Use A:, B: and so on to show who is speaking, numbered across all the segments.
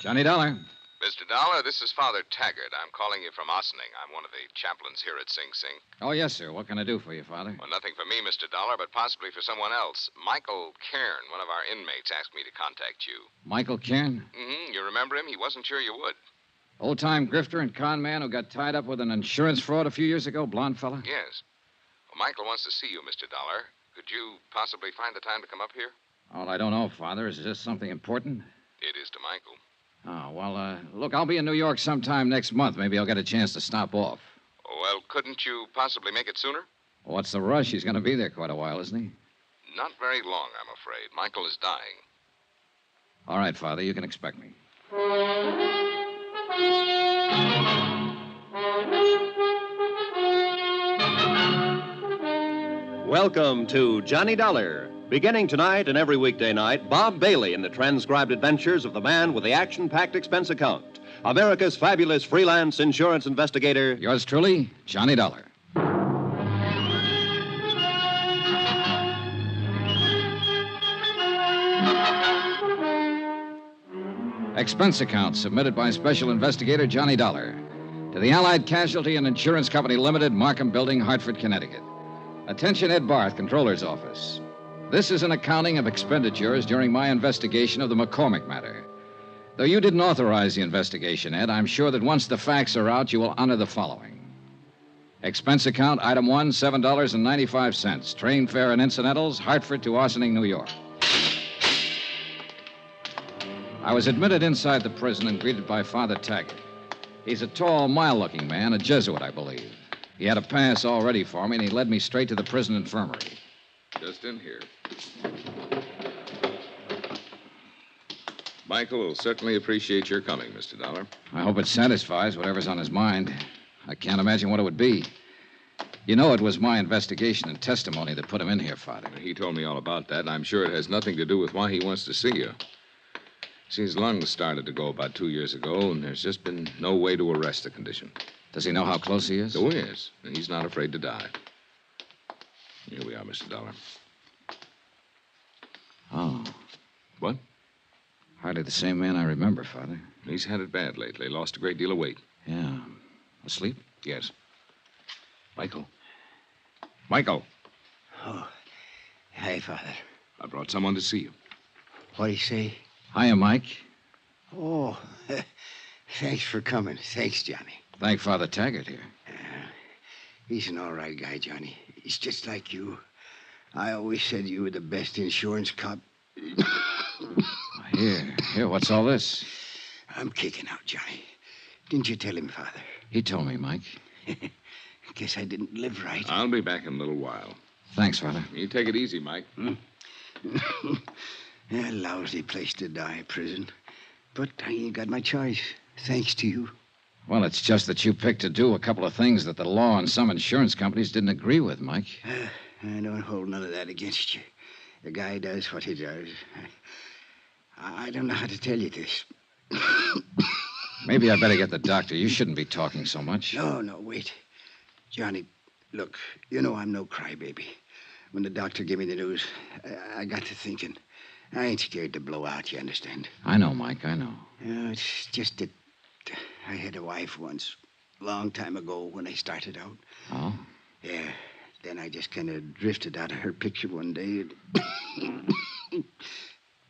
A: Johnny Dollar.
B: Mr. Dollar, this is Father Taggart. I'm calling you from Ossining. I'm one of the chaplains here at Sing Sing.
A: Oh, yes, sir. What can I do for you, Father?
B: Well, nothing for me, Mr. Dollar, but possibly for someone else. Michael Cairn, one of our inmates, asked me to contact you.
A: Michael Cairn?
B: You remember him? He wasn't sure you would.
A: Old-time grifter and con man who got tied up with an insurance fraud a few years ago, blonde fella?
B: Yes. Well, Michael wants to see you, Mr. Dollar. Could you possibly find the time to come up here?
A: Oh, I don't know, Father. Is this something important?
B: It is to Michael.
A: Oh, well, look, I'll be in New York sometime next month. Maybe I'll get a chance to stop off.
B: Well, couldn't you possibly make it sooner?
A: What's the rush? He's going to be there quite a while, isn't he?
B: Not very long, I'm afraid. Michael is dying.
A: All right, Father, you can expect me.
C: Welcome to Johnny Dollar. Beginning tonight and every weekday night, Bob Bailey in the transcribed adventures of the man with the action-packed expense account. America's fabulous freelance insurance investigator.
A: Yours truly, Johnny Dollar. Expense account submitted by Special Investigator Johnny Dollar to the Allied Casualty and Insurance Company Limited, Markham Building, Hartford, Connecticut. Attention, Ed Barth, Controller's Office. This is an accounting of expenditures during my investigation of the McCormick matter. Though you didn't authorize the investigation, Ed, I'm sure that once the facts are out, you will honor the following. Expense account, item 1, $7.95. Train fare and incidentals, Hartford to Ossining, New York. I was admitted inside the prison and greeted by Father Taggart. He's a tall, mild-looking man, a Jesuit, I believe. He had a pass all ready for me, and he led me straight to the prison infirmary.
B: Just in here. Michael will certainly appreciate your coming, Mr. Dollar.
A: I hope it satisfies whatever's on his mind. I can't imagine what it would be. You know it was my investigation and testimony that put him in here, Father.
B: He told me all about that, and I'm sure it has nothing to do with why he wants to see you. See, his lungs started to go about 2 years ago, and there's just been no way to arrest the condition.
A: Does he know how close he is?
B: Oh, yes. And he's not afraid to die. Here we are, Mr. Dollar.
A: Oh.
B: What?
A: Hardly the same man I remember, Father.
B: He's had it bad lately. Lost a great deal of weight.
A: Yeah. Asleep?
B: Yes. Michael. Michael.
D: Oh. Hi, Father.
B: I brought someone to see you.
D: What'd he say?
A: Hiya, Mike.
D: Oh, thanks for coming. Thanks, Johnny.
A: Thank Father Taggart here.
D: He's an all right guy, Johnny. He's just like you. I always said you were the best insurance cop.
A: Here, what's all this?
D: I'm kicking out, Johnny. Didn't you tell him, Father?
A: He told me, Mike.
D: Guess I didn't live right.
B: I'll be back in a little while.
A: Thanks, Father.
B: You take it easy, Mike.
D: A lousy place to die, prison. But I ain't got my choice, thanks to you.
A: Well, it's just that you picked to do a couple of things that the law and some insurance companies didn't agree with, Mike.
D: I don't hold none of that against you. The guy does what he does. I don't know how to tell you this.
A: Maybe I better get the doctor. You shouldn't be talking so much.
D: No, wait. Johnny, look, you know I'm no crybaby. When the doctor gave me the news, I got to thinking. I ain't scared to blow out, you understand?
A: I know, Mike, I know.
D: It's just that I had a wife once, a long time ago when I started out.
A: Oh?
D: Yeah, then I just kind of drifted out of her picture one day.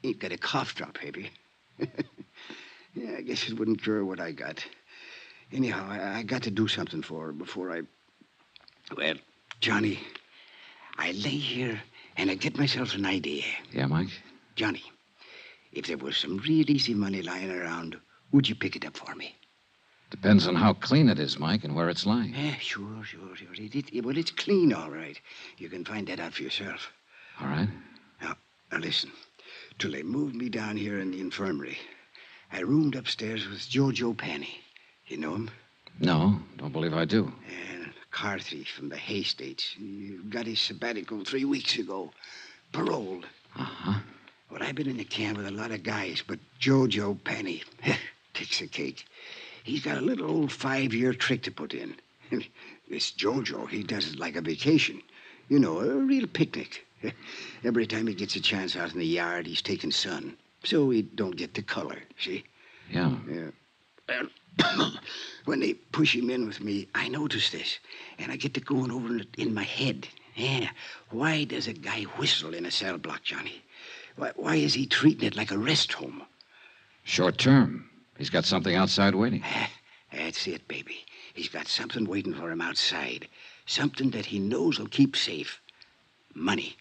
D: Ain't got a cough drop, baby. Yeah, I guess it wouldn't cure what I got. Anyhow, I got to do something for her before I... Well, Johnny, I lay here and I get myself an idea.
A: Yeah, Mike?
D: Johnny, if there was some real easy money lying around, would you pick it up for me?
A: Depends on how clean it is, Mike, and where it's lying.
D: Yeah, sure. Well, it's clean, all right. You can find that out for yourself.
A: All right.
D: Now listen. Till they moved me down here in the infirmary, I roomed upstairs with Jojo Penny. You know him?
A: No, don't believe I do.
D: And a car thief from the Hay States. He got his sabbatical 3 weeks ago. Paroled.
A: Uh-huh.
D: Well, I've been in the camp with a lot of guys, but Jojo Penny takes the cake. He's got a little old 5-year trick to put in. This Jojo, he does it like a vacation. You know, a real picnic. Every time he gets a chance out in the yard, he's taking sun. So he don't get the color, see?
A: Yeah.
D: When they push him in with me, I notice this, and I get to going over it in my head. Yeah. Why does a guy whistle in a cell block, Johnny? Why is he treating it like a rest home?
A: Short term. He's got something outside waiting.
D: That's it, baby. He's got something waiting for him outside. Something that he knows will keep safe. Money.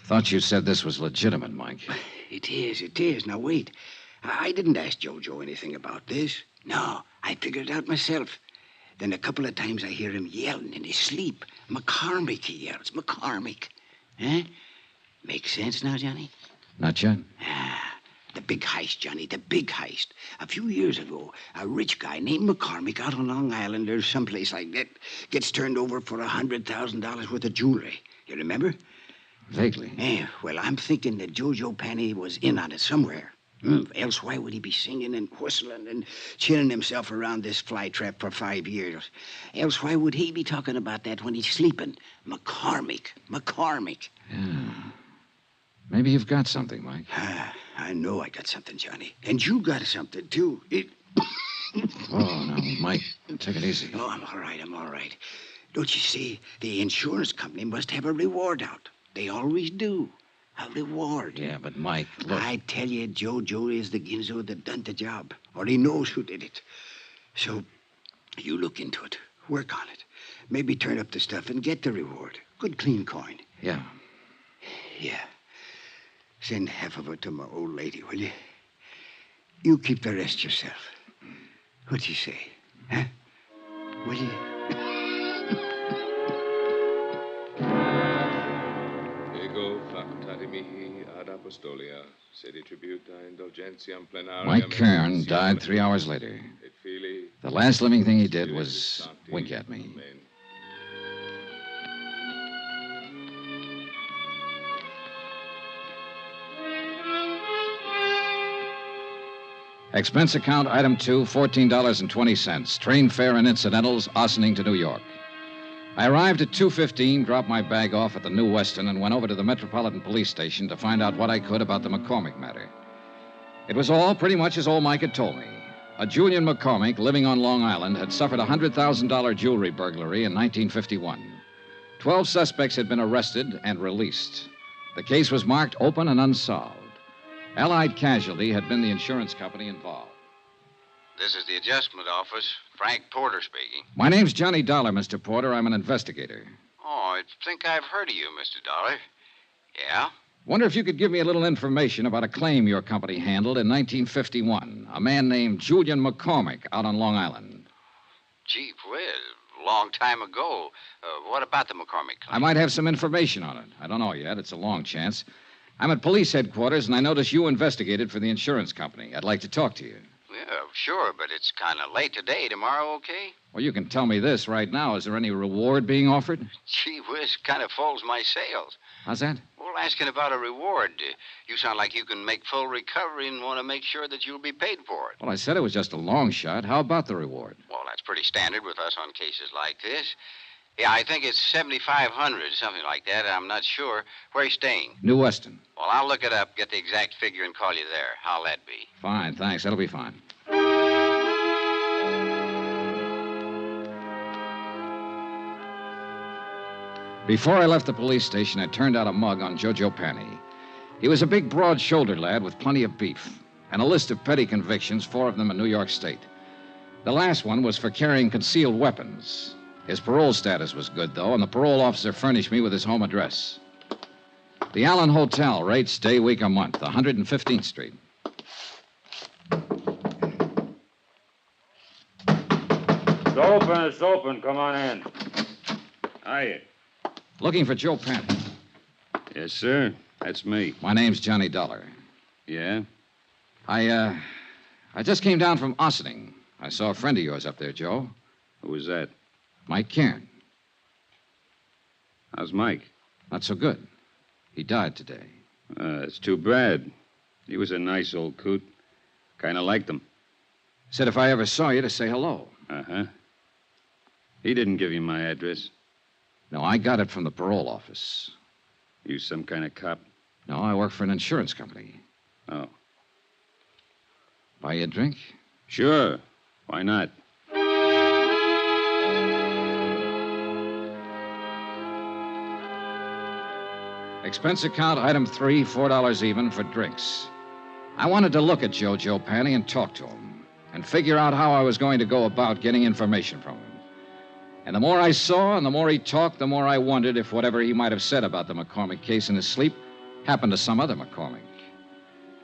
A: Thought you said this was legitimate, Mike.
D: It is. Now, wait. I didn't ask Jojo anything about this. No, I figured it out myself. Then a couple of times I hear him yelling in his sleep. McCormick, he yells. McCormick. Huh? Makes sense now, Johnny?
A: Not yet.
D: The big heist, Johnny, the big heist. A few years ago, a rich guy named McCormick out on Long Island or someplace like that gets turned over for $100,000 worth of jewelry. You remember?
A: Vaguely.
D: Yeah, well, I'm thinking that Jojo Penny was in on it somewhere. Else why would he be singing and whistling and chinning himself around this flytrap for 5 years? Else why would he be talking about that when he's sleeping? McCormick.
A: Yeah. Maybe you've got something, Mike.
D: I know I got something, Johnny. And you got something, too.
A: Oh, no, Mike, take it easy.
D: Oh, I'm all right. Don't you see? The insurance company must have a reward out. They always do. A reward.
A: Yeah, but Mike, look.
D: I tell you, Jojo is the Ginzo that done the job. Or he knows who did it. So, you look into it. Work on it. Maybe turn up the stuff and get the reward. Good clean coin.
A: Yeah.
D: Yeah. Send half of it to my old lady, will you? You keep the rest yourself. What'd you say? Huh? Will you?
B: Ego facultati mihi ad apostolia, sedi tributa indulgentiam plenariam.
A: Mike Kern died 3 hours later.
B: Et Filii,
A: The last living thing he did was wink at me.
B: Amen.
A: Expense account item 2, $14.20. Train fare and incidentals, Ossining to New York. I arrived at 2:15, dropped my bag off at the New Weston, and went over to the Metropolitan Police Station to find out what I could about the McCormick matter. It was all pretty much as old Mike had told me. A Julian McCormick living on Long Island had suffered a $100,000 jewelry burglary in 1951. 12 suspects had been arrested and released. The case was marked open and unsolved. Allied Casualty had been the insurance company involved.
E: This is the adjustment office. Frank Porter speaking.
A: My name's Johnny Dollar, Mr. Porter. I'm an investigator.
E: Oh, I think I've heard of you, Mr. Dollar. Yeah?
A: Wonder if you could give me a little information about a claim your company handled in 1951. A man named Julian McCormick out on Long Island.
E: Gee whiz, a long time ago. What about the McCormick claim?
A: I might have some information on it. I don't know yet. It's a long chance. I'm at police headquarters, and I notice you investigated for the insurance company. I'd like to talk to you.
E: Yeah, sure, but it's kind of late today. Tomorrow, okay?
A: Well, you can tell me this right now. Is there any reward being offered?
E: Gee whiz, kind of folds my sails.
A: How's that?
E: Well, asking about a reward. You sound like you can make full recovery and want to make sure that you'll be paid for it.
A: Well, I said it was just a long shot. How about the reward?
E: Well, that's pretty standard with us on cases like this. Yeah, I think it's 7,500, something like that. I'm not sure. Where are you staying?
A: New Weston.
E: Well, I'll look it up, get the exact figure, and call you there. How'll that be?
A: Fine, thanks. That'll be fine. Before I left the police station, I turned out a mug on Jojo Penny. He was a big, broad-shouldered lad with plenty of beef, and a list of petty convictions, 4 of them in New York State. The last one was for carrying concealed weapons. His parole status was good, though, and the parole officer furnished me with his home address. The Allen Hotel, rates day, week, a month, 115th Street.
F: It's open. Come on in. Hiya.
A: Looking for Joe Penny.
F: Yes, sir. That's me.
A: My name's Johnny Dollar.
F: Yeah?
A: I just came down from Ossining. I saw a friend of yours up there, Joe.
F: Who was that?
A: Mike Cairn.
F: How's Mike?
A: Not so good. He died today.
F: It's too bad. He was a nice old coot. Kind of liked him.
A: Said if I ever saw you to say hello.
F: Uh-huh. He didn't give you my address.
A: No, I got it from the parole office.
F: You some kind of cop?
A: No, I work for an insurance company.
F: Oh.
A: By Buy you a drink?
F: Sure. Why not?
A: Expense account, item 3, $4 even for drinks. I wanted to look at Jojo Panny and talk to him and figure out how I was going to go about getting information from him. And the more I saw and the more he talked, the more I wondered if whatever he might have said about the McCormick case in his sleep happened to some other McCormick.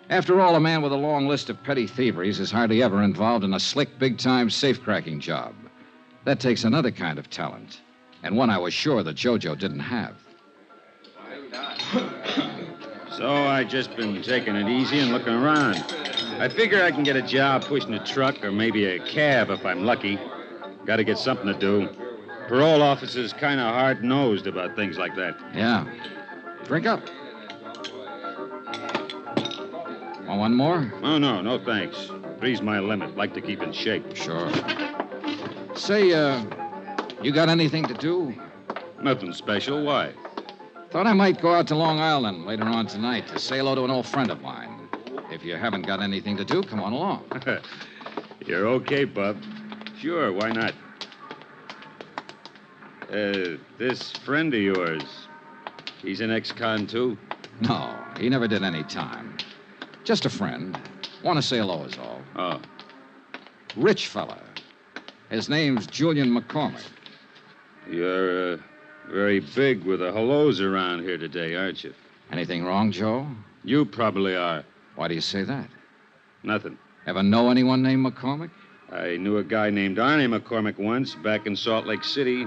A: After all, a man with a long list of petty thieveries is hardly ever involved in a slick, big-time safe-cracking job. That takes another kind of talent, and one I was sure that Jojo didn't have.
F: So I just been taking it easy and looking around. I figure I can get a job pushing a truck or maybe a cab if I'm lucky. Got to get something to do. Parole officers kind of hard-nosed about things like that.
A: Yeah. Drink up. Want one more?
F: Oh, no, thanks. Three's my limit. Like to keep in shape.
A: Sure. Say, you got anything to do?
F: Nothing special. Why?
A: Thought I might go out to Long Island later on tonight to say hello to an old friend of mine. If you haven't got anything to do, come on along.
F: You're okay, Bub. Sure, why not? This friend of yours, he's an ex-con, too?
A: No, he never did any time. Just a friend. Want to say hello is all.
F: Oh.
A: Rich fella. His name's Julian McCormick.
F: You're, very big with the hellos around here today, aren't you?
A: Anything wrong, Joe?
F: You probably are.
A: Why do you say that?
F: Nothing.
A: Ever know anyone named McCormick?
F: I knew a guy named Arnie McCormick once back in Salt Lake City.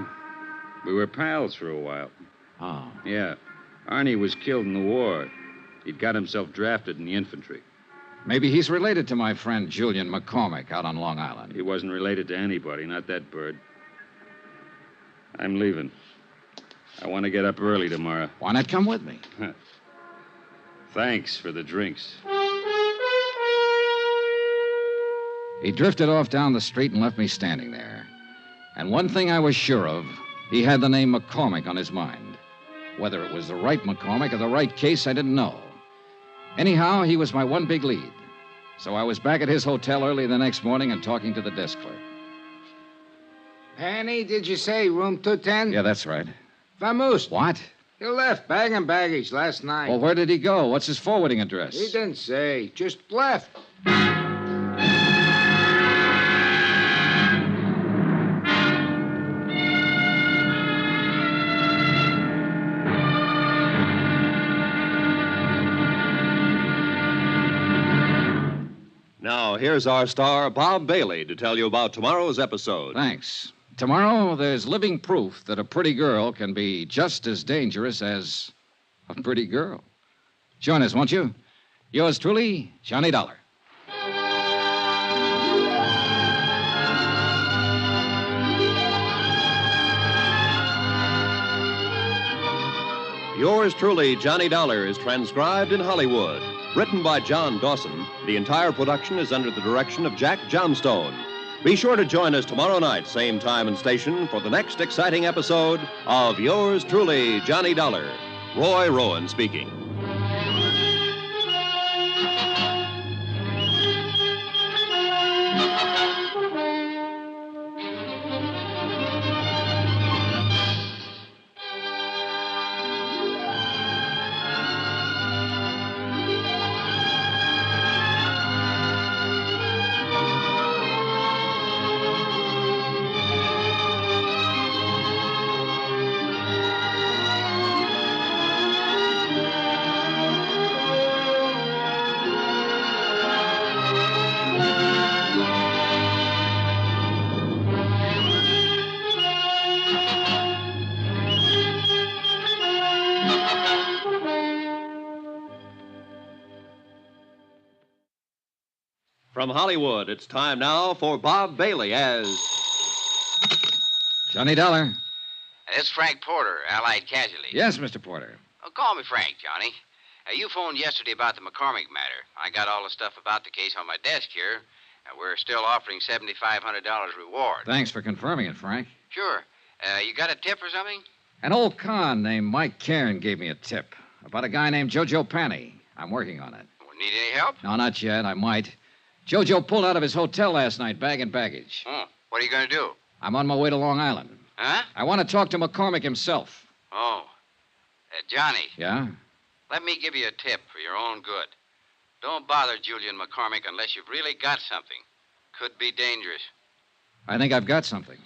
F: We were pals for a while.
A: Oh.
F: Yeah. Arnie was killed in the war. He'd got himself drafted in the infantry.
A: Maybe he's related to my friend Julian McCormick out on Long Island.
F: He wasn't related to anybody, not that bird. I'm leaving. I want to get up early tomorrow.
A: Why not come with me?
F: Thanks for the drinks.
A: He drifted off down the street and left me standing there. And one thing I was sure of, he had the name McCormick on his mind. Whether it was the right McCormick or the right case, I didn't know. Anyhow, he was my one big lead. So I was back at his hotel early the next morning and talking to the desk clerk.
G: Penny, did you say room 210?
A: Yeah, that's right.
G: Vamoose.
A: What?
G: He left bag and baggage last night.
A: Well, where did he go? What's his forwarding address?
G: He didn't say. Just left.
C: Now, here's our star, Bob Bailey, to tell you about tomorrow's episode.
A: Thanks. Tomorrow, there's living proof that a pretty girl can be just as dangerous as a pretty girl. Join us, won't you? Yours truly, Johnny Dollar.
C: Yours truly, Johnny Dollar, is transcribed in Hollywood. Written by John Dawson, the entire production is under the direction of Jack Johnstone. Be sure to join us tomorrow night, same time and station, for the next exciting episode of Yours truly, Johnny Dollar. Roy Rowan speaking. From Hollywood, it's time now for Bob Bailey as...
A: Johnny Dollar.
E: This is Frank Porter, Allied Casualty.
A: Yes, Mr. Porter.
E: Oh, call me Frank, Johnny. You phoned yesterday about the McCormick matter. I got all the stuff about the case on my desk here, and we're still offering $7,500 reward.
A: Thanks for confirming it, Frank.
E: Sure. You got a tip or something?
A: An old con named Mike Cairn gave me a tip about a guy named Jojo Panny. I'm working on it.
E: Need any help?
A: No, not yet. I might. Jojo pulled out of his hotel last night, bag and baggage.
E: Oh, what are you going to do?
A: I'm on my way to Long Island.
E: Huh?
A: I want to talk to McCormick himself.
E: Oh. Johnny,
A: Yeah?
E: let me give you a tip for your own good. Don't bother Julian McCormick unless you've really got something. Could be dangerous.
A: I think I've got something.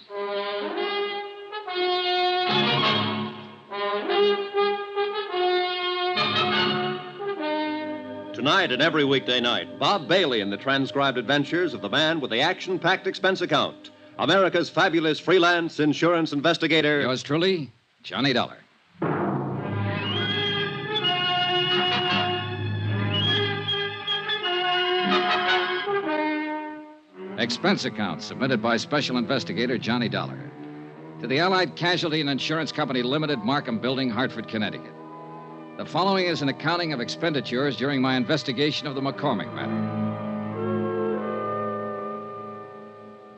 C: Tonight and every weekday night, Bob Bailey in the transcribed adventures of the man with the action-packed expense account. America's fabulous freelance insurance investigator.
A: Yours truly, Johnny Dollar. Expense account submitted by Special Investigator Johnny Dollar to the Allied Casualty and Insurance Company Limited, Markham Building, Hartford, Connecticut. The following is an accounting of expenditures during my investigation of the McCormick matter.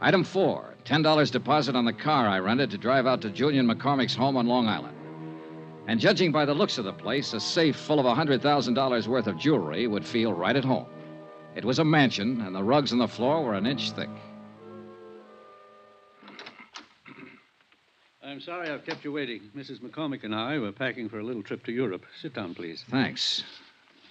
A: Item 4, $10 deposit on the car I rented to drive out to Julian McCormick's home on Long Island. And judging by the looks of the place, a safe full of $100,000 worth of jewelry would feel right at home. It was a mansion, and the rugs on the floor were an inch thick.
H: I'm sorry I've kept you waiting. Mrs. McCormick and I were packing for a little trip to Europe. Sit down, please.
A: Thanks.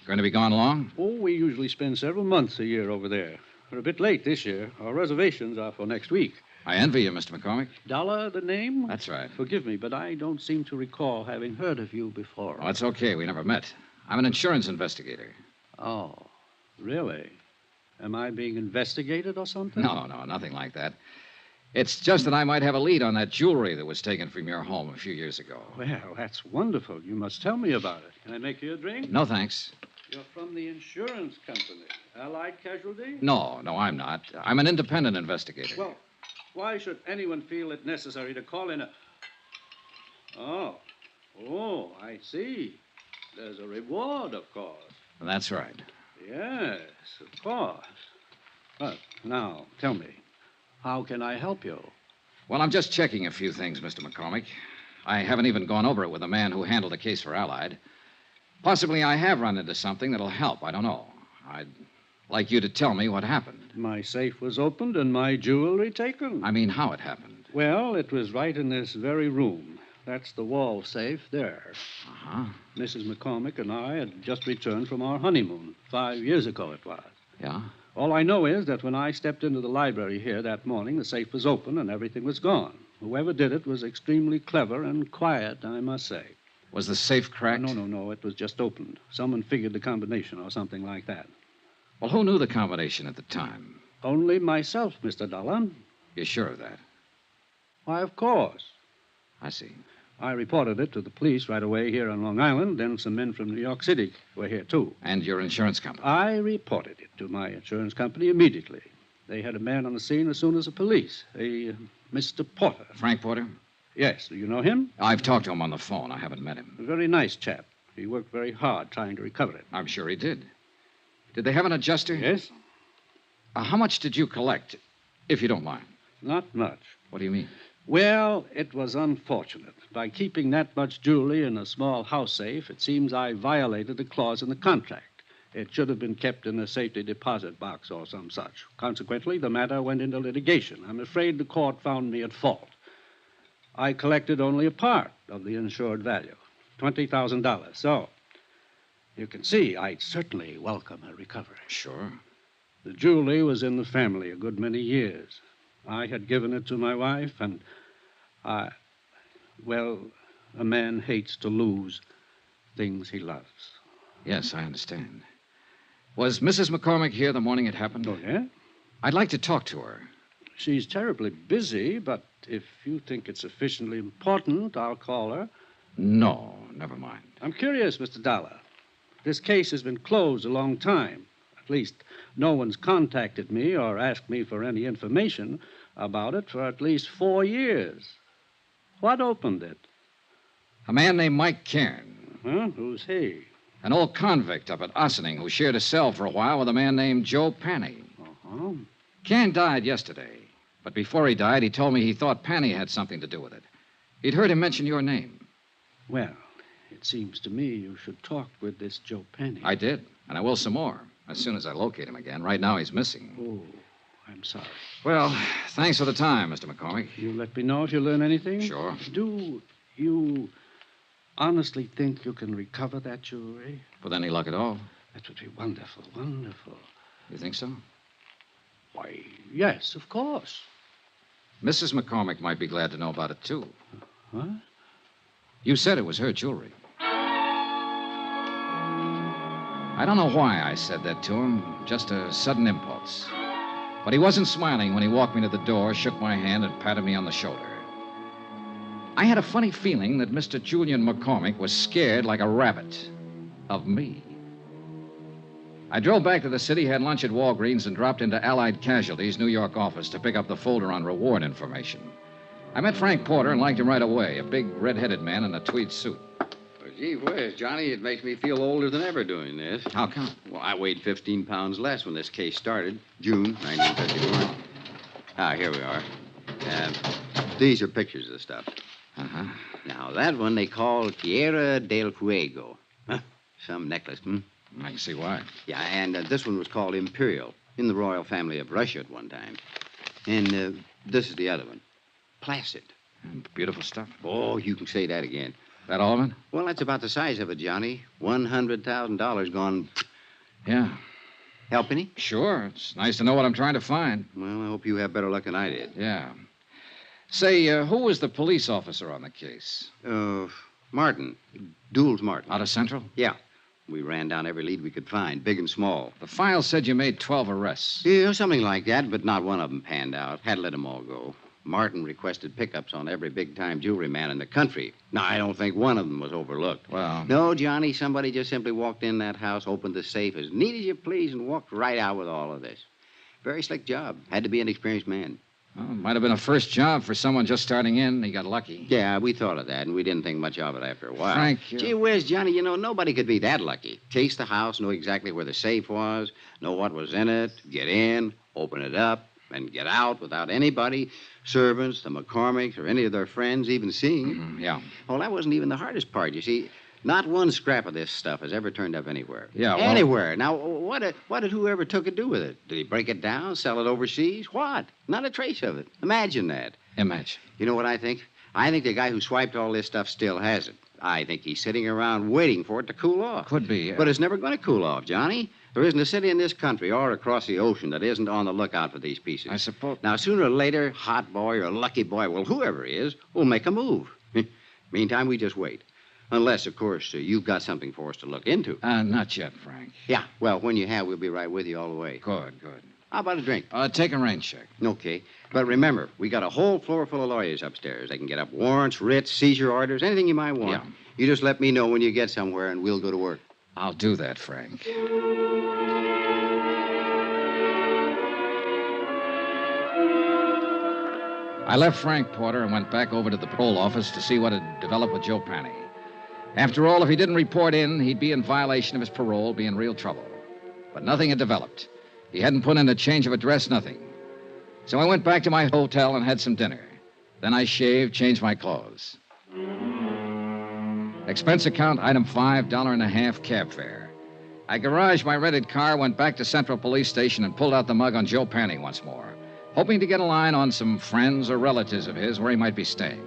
A: Going to be gone long?
H: Oh, we usually spend several months a year over there. We're a bit late this year. Our reservations are for next week.
A: I envy you, Mr. McCormick.
H: Dollar, the name?
A: That's right.
H: Forgive me, but I don't seem to recall having heard of you before.
A: Oh, it's okay. We never met. I'm an insurance investigator.
H: Oh, really? Am I being investigated or something?
A: No, nothing like that. It's just that I might have a lead on that jewelry that was taken from your home a few years ago.
H: Well, that's wonderful. You must tell me about it. Can I make you a drink?
A: No, thanks.
H: You're from the insurance company, Allied Casualty?
A: No, I'm not. I'm an independent investigator.
H: Well, why should anyone feel it necessary to call in a... Oh, I see. There's a reward, of course.
A: That's right.
H: Yes, of course. But now, tell me, how can I help you?
A: Well, I'm just checking a few things, Mr. McCormick. I haven't even gone over it with the man who handled the case for Allied. Possibly I have run into something that'll help. I don't know. I'd like you to tell me what happened.
H: My safe was opened and my jewelry taken.
A: I mean, how it happened.
H: Well, it was right in this very room. That's the wall safe there.
A: Uh-huh.
H: Mrs. McCormick and I had just returned from our honeymoon. 5 years ago it was.
A: Yeah?
H: All I know is that when I stepped into the library here that morning, the safe was open and everything was gone. Whoever did it was extremely clever and quiet, I must say.
A: Was the safe cracked?
H: No. It was just opened. Someone figured the combination or something like that.
A: Well, who knew the combination at the time?
H: Only myself, Mr. Dollar.
A: You're sure of that?
H: Why, of course.
A: I see.
H: I reported it to the police right away here on Long Island. Then some men from New York City were here, too.
A: And your insurance company?
H: I reported it to my insurance company immediately. They had a man on the scene as soon as the police, a Mr. Porter.
A: Frank Porter?
H: Yes. Do you know him?
A: I've talked to him on the phone. I haven't met him.
H: A very nice chap. He worked very hard trying to recover it.
A: I'm sure he did. Did they have an adjuster?
H: Yes?
A: How much did you collect, if you don't mind?
H: Not much.
A: What do you mean?
H: Well, it was unfortunate. By keeping that much jewelry in a small house safe, it seems I violated a clause in the contract. It should have been kept in a safety deposit box or some such. Consequently, the matter went into litigation. I'm afraid the court found me at fault. I collected only a part of the insured value, $20,000. So, you can see I'd certainly welcome a recovery.
A: Sure.
H: The jewelry was in the family a good many years. I had given it to my wife, and well, a man hates to lose things he loves.
A: Yes, I understand. Was Mrs. McCormick here the morning it happened?
H: Oh, yeah?
A: I'd like to talk to her.
H: She's terribly busy, but if you think it's sufficiently important, I'll call her.
A: No, never mind.
H: I'm curious, Mr. Dollar. This case has been closed a long time. At least, no one's contacted me or asked me for any information about it for at least 4 years. What opened it?
A: A man named Mike Cairn.
H: Huh? Who's he?
A: An old convict up at Ossining who shared a cell for a while with a man named Joe Panny.
H: Uh-huh.
A: Cairn died yesterday, but before he died, he told me he thought Panny had something to do with it. He'd heard him mention your name.
H: Well, it seems to me you should talk with this Joe Penny.
A: I did, and I will some more. As soon as I locate him again. Right now, he's missing.
H: Oh, I'm sorry.
A: Well, thanks for the time, Mr. McCormick.
H: You let me know if you learn anything?
A: Sure.
H: Do you honestly think you can recover that jewelry?
A: With any luck at all.
H: That would be wonderful, wonderful.
A: You think so?
H: Why, yes, of course.
A: Mrs. McCormick might be glad to know about it, too.
H: What?
A: You said it was her jewelry. I don't know why I said that to him, just a sudden impulse. But he wasn't smiling when he walked me to the door, shook my hand, and patted me on the shoulder. I had a funny feeling that Mr. Julian McCormick was scared like a rabbit of me. I drove back to the city, had lunch at Walgreens, and dropped into Allied Casualty's New York office to pick up the folder on reward information. I met Frank Porter and liked him right away, a big, red-headed man in a tweed suit.
I: Well, gee whiz, Johnny, it makes me feel older than ever doing this.
A: How come?
I: Well, I weighed 15 pounds less when this case started, June 1951. Ah, here we are. These are pictures of the stuff.
A: Uh-huh.
I: Now, that one they call Tierra del Fuego. Huh? Some necklace,
A: I can see why.
I: Yeah, and this one was called Imperial, in the royal family of Russia at one time. And this is the other one, Placid.
A: Beautiful stuff.
I: Oh, you can say that again.
A: That all of it?
I: Well, that's about the size of it, Johnny. $100,000 gone.
A: Yeah.
I: Help any?
A: Sure. It's nice to know what I'm trying to find.
I: Well, I hope you have better luck than I did.
A: Yeah. Say, who was the police officer on the case?
I: Martin. Dools Martin.
A: Out of Central?
I: Yeah. We ran down every lead we could find, big and small.
A: The file said you made 12 arrests.
I: Yeah, something like that, but not one of them panned out. Had to let them all go. Martin requested pickups on every big-time jewelry man in the country. Now, I don't think one of them was overlooked.
A: Well...
I: No, Johnny, somebody just simply walked in that house, opened the safe as neat as you please, and walked right out with all of this. Very slick job. Had to be an experienced man.
A: Well, it might have been a first job for someone just starting in. He got lucky.
I: Yeah, we thought of that, and we didn't think much of it after a while.
A: Frank,
I: Gee whiz, Johnny, you know, nobody could be that lucky. Case the house, know exactly where the safe was, know what was in it, get in, open it up, and get out without anybody, servants, the McCormicks, or any of their friends even seeing.
A: Mm-hmm, yeah.
I: Well, that wasn't even the hardest part, you see. Not one scrap of this stuff has ever turned up anywhere.
A: Yeah, well...
I: Anywhere. Now, what did whoever took it do with it? Did he break it down, sell it overseas? What? Not a trace of it. Imagine that.
A: Imagine.
I: You know what I think? I think the guy who swiped all this stuff still has it. I think he's sitting around waiting for it to cool off.
A: Could be, yeah.
I: But it's never going to cool off, Johnny. There isn't a city in this country or across the ocean that isn't on the lookout for these pieces.
A: I suppose...
I: Now, sooner or later, Hot Boy or Lucky Boy, well, whoever he is, will make a move. Meantime, we just wait. Unless, of course, you've got something for us to look into.
A: Not yet, Frank.
I: Yeah, well, when you have, we'll be right with you all the way.
A: Good.
I: How about a drink?
A: Take a rain check.
I: Okay. But remember, we got a whole floor full of lawyers upstairs. They can get up warrants, writs, seizure orders, anything you might want.
A: Yeah.
I: You just let me know when you get somewhere, and we'll go to work.
A: I'll do that, Frank. I left Frank Porter and went back over to the parole office to see what had developed with Joe Panny. After all, if he didn't report in, he'd be in violation of his parole, be in real trouble. But nothing had developed. He hadn't put in a change of address, nothing. So I went back to my hotel and had some dinner. Then I shaved, changed my clothes. Expense account, item 5, $1.50 cab fare. I garaged my rented car, went back to Central Police Station, and pulled out the mug on Joe Panny once more, hoping to get a line on some friends or relatives of his where he might be staying.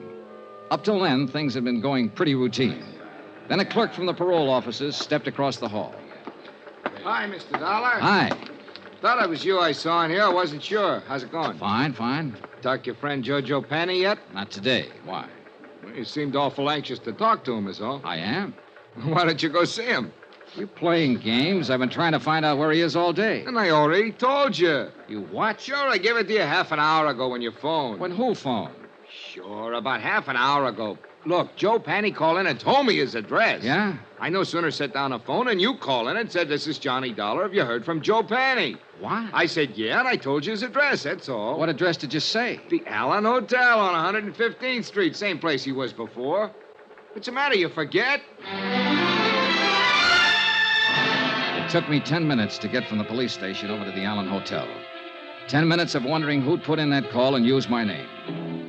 A: Up till then, things had been going pretty routine. Then a clerk from the parole offices stepped across the hall.
G: Hi, Mr. Dollar.
A: Hi.
G: Thought it was you I saw in here. I wasn't sure. How's it going?
A: Fine.
G: Talk to your friend Jojo Panny yet?
A: Not today. Why?
G: Well, you seemed awful anxious to talk to him, is all.
A: I am.
G: Why don't you go see him?
A: You playing games? I've been trying to find out where he is all day.
G: And I already told you.
A: You what?
G: Sure, I gave it to you half an hour ago when you phoned.
A: When who phoned?
G: Sure, about half an hour ago. Look, Joe Panny called in and told me his address.
A: Yeah?
G: I no sooner set down a phone and you call in and said, "This is Johnny Dollar. Have you heard from Joe Panny?"
A: What?
G: I said, yeah, and I told you his address, that's all.
A: What address did you say?
G: The Allen Hotel on 115th Street, same place he was before. What's the matter, you forget?
A: It took me 10 minutes to get from the police station over to the Allen Hotel. 10 minutes of wondering who'd put in that call and used my name.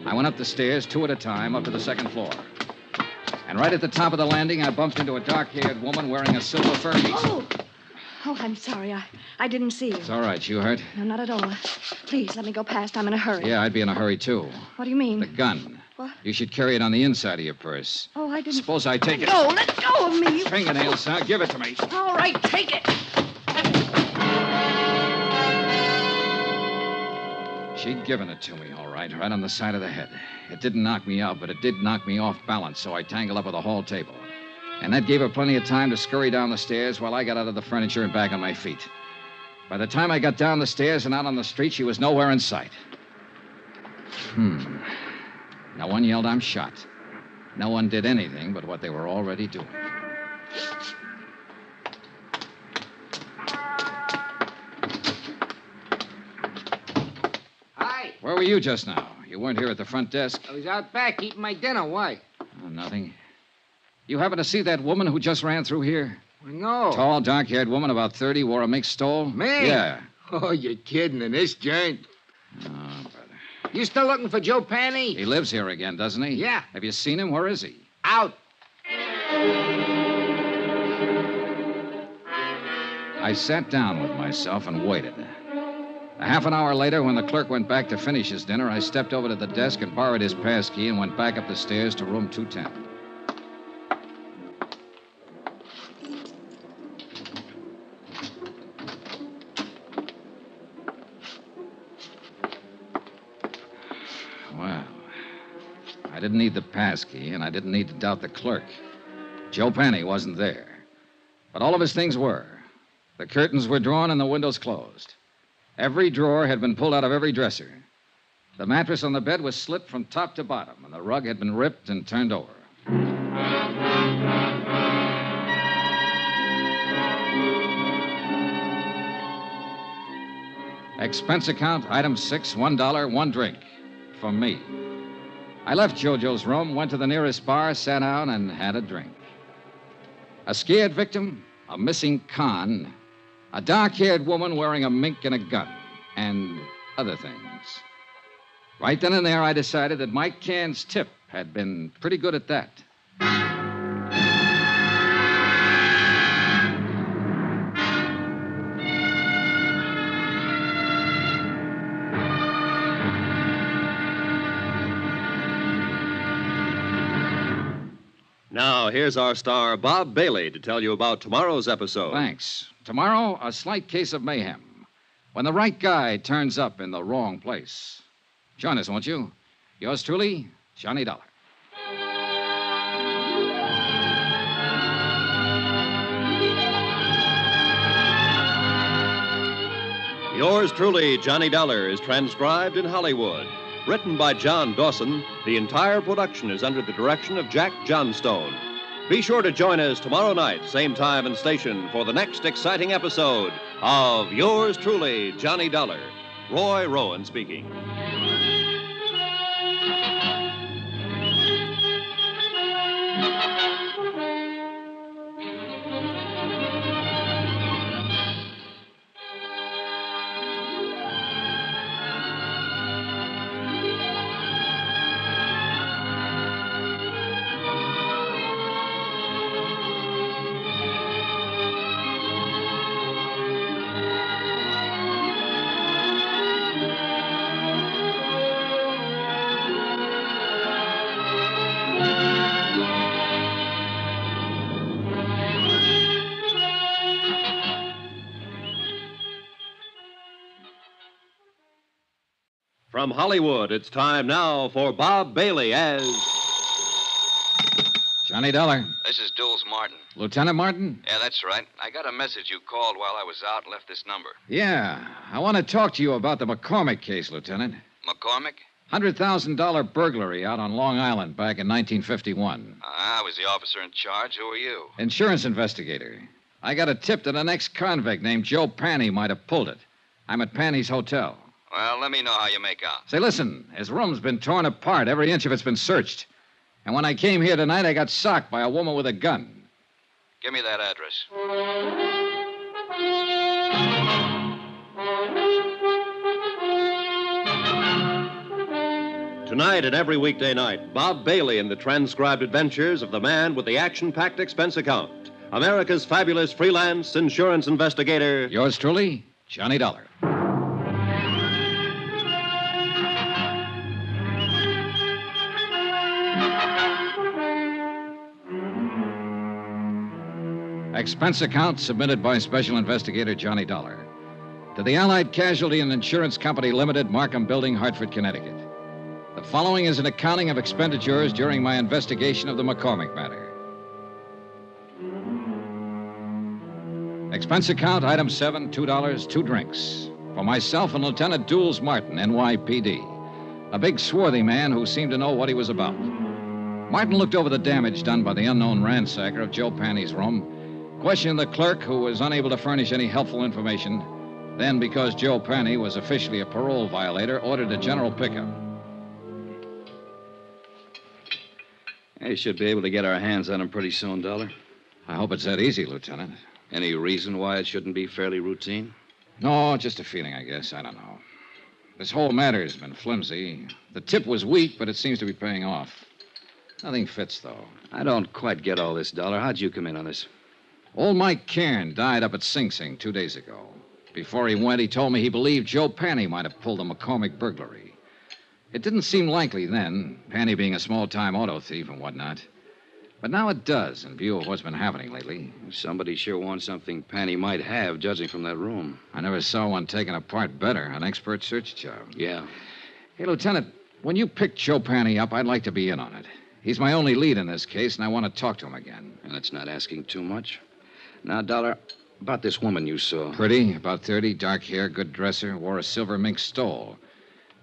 A: I went up the stairs, 2 at a time, up to the second floor. And right at the top of the landing, I bumped into a dark-haired woman wearing a silver fur piece.
J: Oh, Oh, I'm sorry. I didn't see you.
A: It's all right. You hurt?
J: No, not at all. Please, let me go past. I'm in a hurry.
A: Yeah, I'd be in a hurry, too.
J: What do you mean?
A: The gun.
J: What?
A: You should carry it on the inside of your purse.
J: Oh, I didn't...
A: Suppose I take it.
J: No, let go of me.
A: Fingernails, huh? Give it to me.
J: All right, take it.
A: She'd given it to me, all right on the side of the head. It didn't knock me out, but it did knock me off balance, so I tangled up with the hall table. And that gave her plenty of time to scurry down the stairs while I got out of the furniture and back on my feet. By the time I got down the stairs and out on the street, she was nowhere in sight. No one yelled, "I'm shot." No one did anything but what they were already doing.
G: Hi.
A: Where were you just now? You weren't here at the front desk.
G: I was out back eating my dinner. Why?
A: Oh, nothing. You happen to see that woman who just ran through here?
G: No.
A: Tall, dark-haired woman, about 30, wore a mixed stole?
G: Me?
A: Yeah.
G: Oh, you're kidding in this joint.
A: Oh, brother.
G: You still looking for Joe Panny?
A: He lives here again, doesn't he?
G: Yeah.
A: Have you seen him? Where is he?
G: Out.
A: I sat down with myself and waited. A half an hour later, when the clerk went back to finish his dinner, I stepped over to the desk and borrowed his pass key and went back up the stairs to room 210. Well, I didn't need the pass key, and I didn't need to doubt the clerk. Joe Panny wasn't there. But all of his things were. The curtains were drawn and the windows closed. Every drawer had been pulled out of every dresser. The mattress on the bed was slit from top to bottom, and the rug had been ripped and turned over. Expense account, item 6, $1, one drink. For me. I left Jojo's room, went to the nearest bar, sat down, and had a drink. A scared victim, a missing con, a dark-haired woman wearing a mink and a gun, and other things. Right then and there, I decided that Mike Cairns' tip had been pretty good at that.
C: Now, here's our star, Bob Bailey, to tell you about tomorrow's episode.
A: Thanks. Tomorrow, a slight case of mayhem. When the right guy turns up in the wrong place. Join us, won't you? Yours truly, Johnny Dollar.
C: Yours truly, Johnny Dollar, is transcribed in Hollywood. Written by John Dawson, the entire production is under the direction of Jack Johnstone. Be sure to join us tomorrow night, same time and station, for the next exciting episode of Yours truly, Johnny Dollar. Roy Rowan speaking. From Hollywood, it's time now for Bob Bailey as...
A: Johnny Dollar.
E: This is Dulles Martin.
A: Lieutenant Martin?
E: Yeah, that's right. I got a message you called while I was out and left this number.
A: Yeah. I want to talk to you about the McCormick case, Lieutenant.
E: McCormick?
A: $100,000 burglary out on Long Island back in 1951.
E: I was the officer in charge. Who are you?
A: Insurance investigator. I got a tip that an ex-convict named Joe Panny might have pulled it. I'm at Panny's hotel.
E: Well, let me know how you make out.
A: Say, listen, his room's been torn apart. Every inch of it's been searched. And when I came here tonight, I got socked by a woman with a gun.
E: Give me that address.
C: Tonight and every weekday night, Bob Bailey in the transcribed adventures of the man with the action-packed expense account. America's fabulous freelance insurance investigator.
A: Yours truly, Johnny Dollar. Expense account submitted by Special Investigator Johnny Dollar to the Allied Casualty and Insurance Company Limited, Markham Building, Hartford, Connecticut. The following is an accounting of expenditures during my investigation of the McCormick matter. Expense account, item 7, $2, 2 drinks. For myself and Lieutenant Dools Martin, NYPD. A big, swarthy man who seemed to know what he was about. Martin looked over the damage done by the unknown ransacker of Joe Panny's room, questioned the clerk, who was unable to furnish any helpful information. Then, because Joe Panny was officially a parole violator, ordered a general pickup.
K: We should be able to get our hands on him pretty soon, Dollar.
A: I hope it's that easy, Lieutenant.
K: Any reason why it shouldn't be fairly routine?
A: No, just a feeling, I guess. I don't know. This whole matter's been flimsy. The tip was weak, but it seems to be paying off. Nothing fits, though.
K: I don't quite get all this, Dollar. How'd you come in on this?
A: Old Mike Cairn died up at Sing Sing 2 days ago. Before he went, he told me he believed Joe Panny might have pulled the McCormick burglary. It didn't seem likely then, Panny being a small-time auto thief and whatnot. But now it does, in view of what's been happening lately.
K: Somebody sure wants something Panny might have, judging from that room.
A: I never saw one taken apart better. An expert search job.
K: Yeah.
A: Hey, Lieutenant, when you picked Joe Panny up, I'd like to be in on it. He's my only lead in this case, and I want to talk to him again.
K: And that's not asking too much. Now, Dollar, about this woman you saw.
A: Pretty, about 30, dark hair, good dresser, wore a silver mink stole.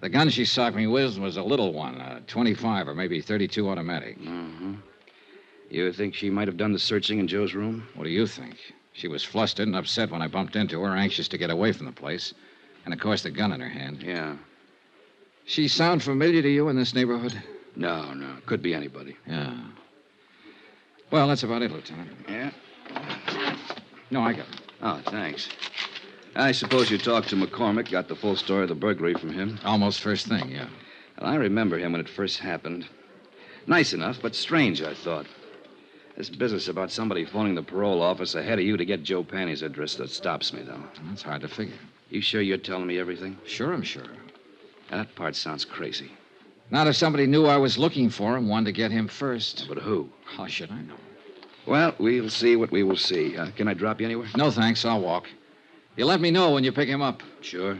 A: The gun she socked me with was a little one, a 25 or maybe 32 automatic.
K: Mm-hmm. You think she might have done the searching in Joe's room?
A: What do you think? She was flustered and upset when I bumped into her, anxious to get away from the place. And, of course, the gun in her hand.
K: Yeah.
A: She sound familiar to you in this neighborhood?
K: No. Could be anybody.
A: Yeah. Well, that's about it, Lieutenant.
K: Yeah?
A: No, I got it.
K: Oh, thanks. I suppose you talked to McCormick, got the full story of the burglary from him?
A: Almost first thing, yeah.
K: Well, I remember him when it first happened. Nice enough, but strange, I thought. This business about somebody phoning the parole office ahead of you to get Joe Panny's address, that stops me, though.
A: That's hard to figure.
K: You sure you're telling me everything?
A: Sure, I'm sure.
K: That part sounds crazy.
A: Not if somebody knew I was looking for him, wanted to get him first.
K: But who?
A: How should I know?
K: Well, we'll see what we will see. Can I drop you anywhere?
A: No, thanks. I'll walk. You let me know when you pick him up.
K: Sure.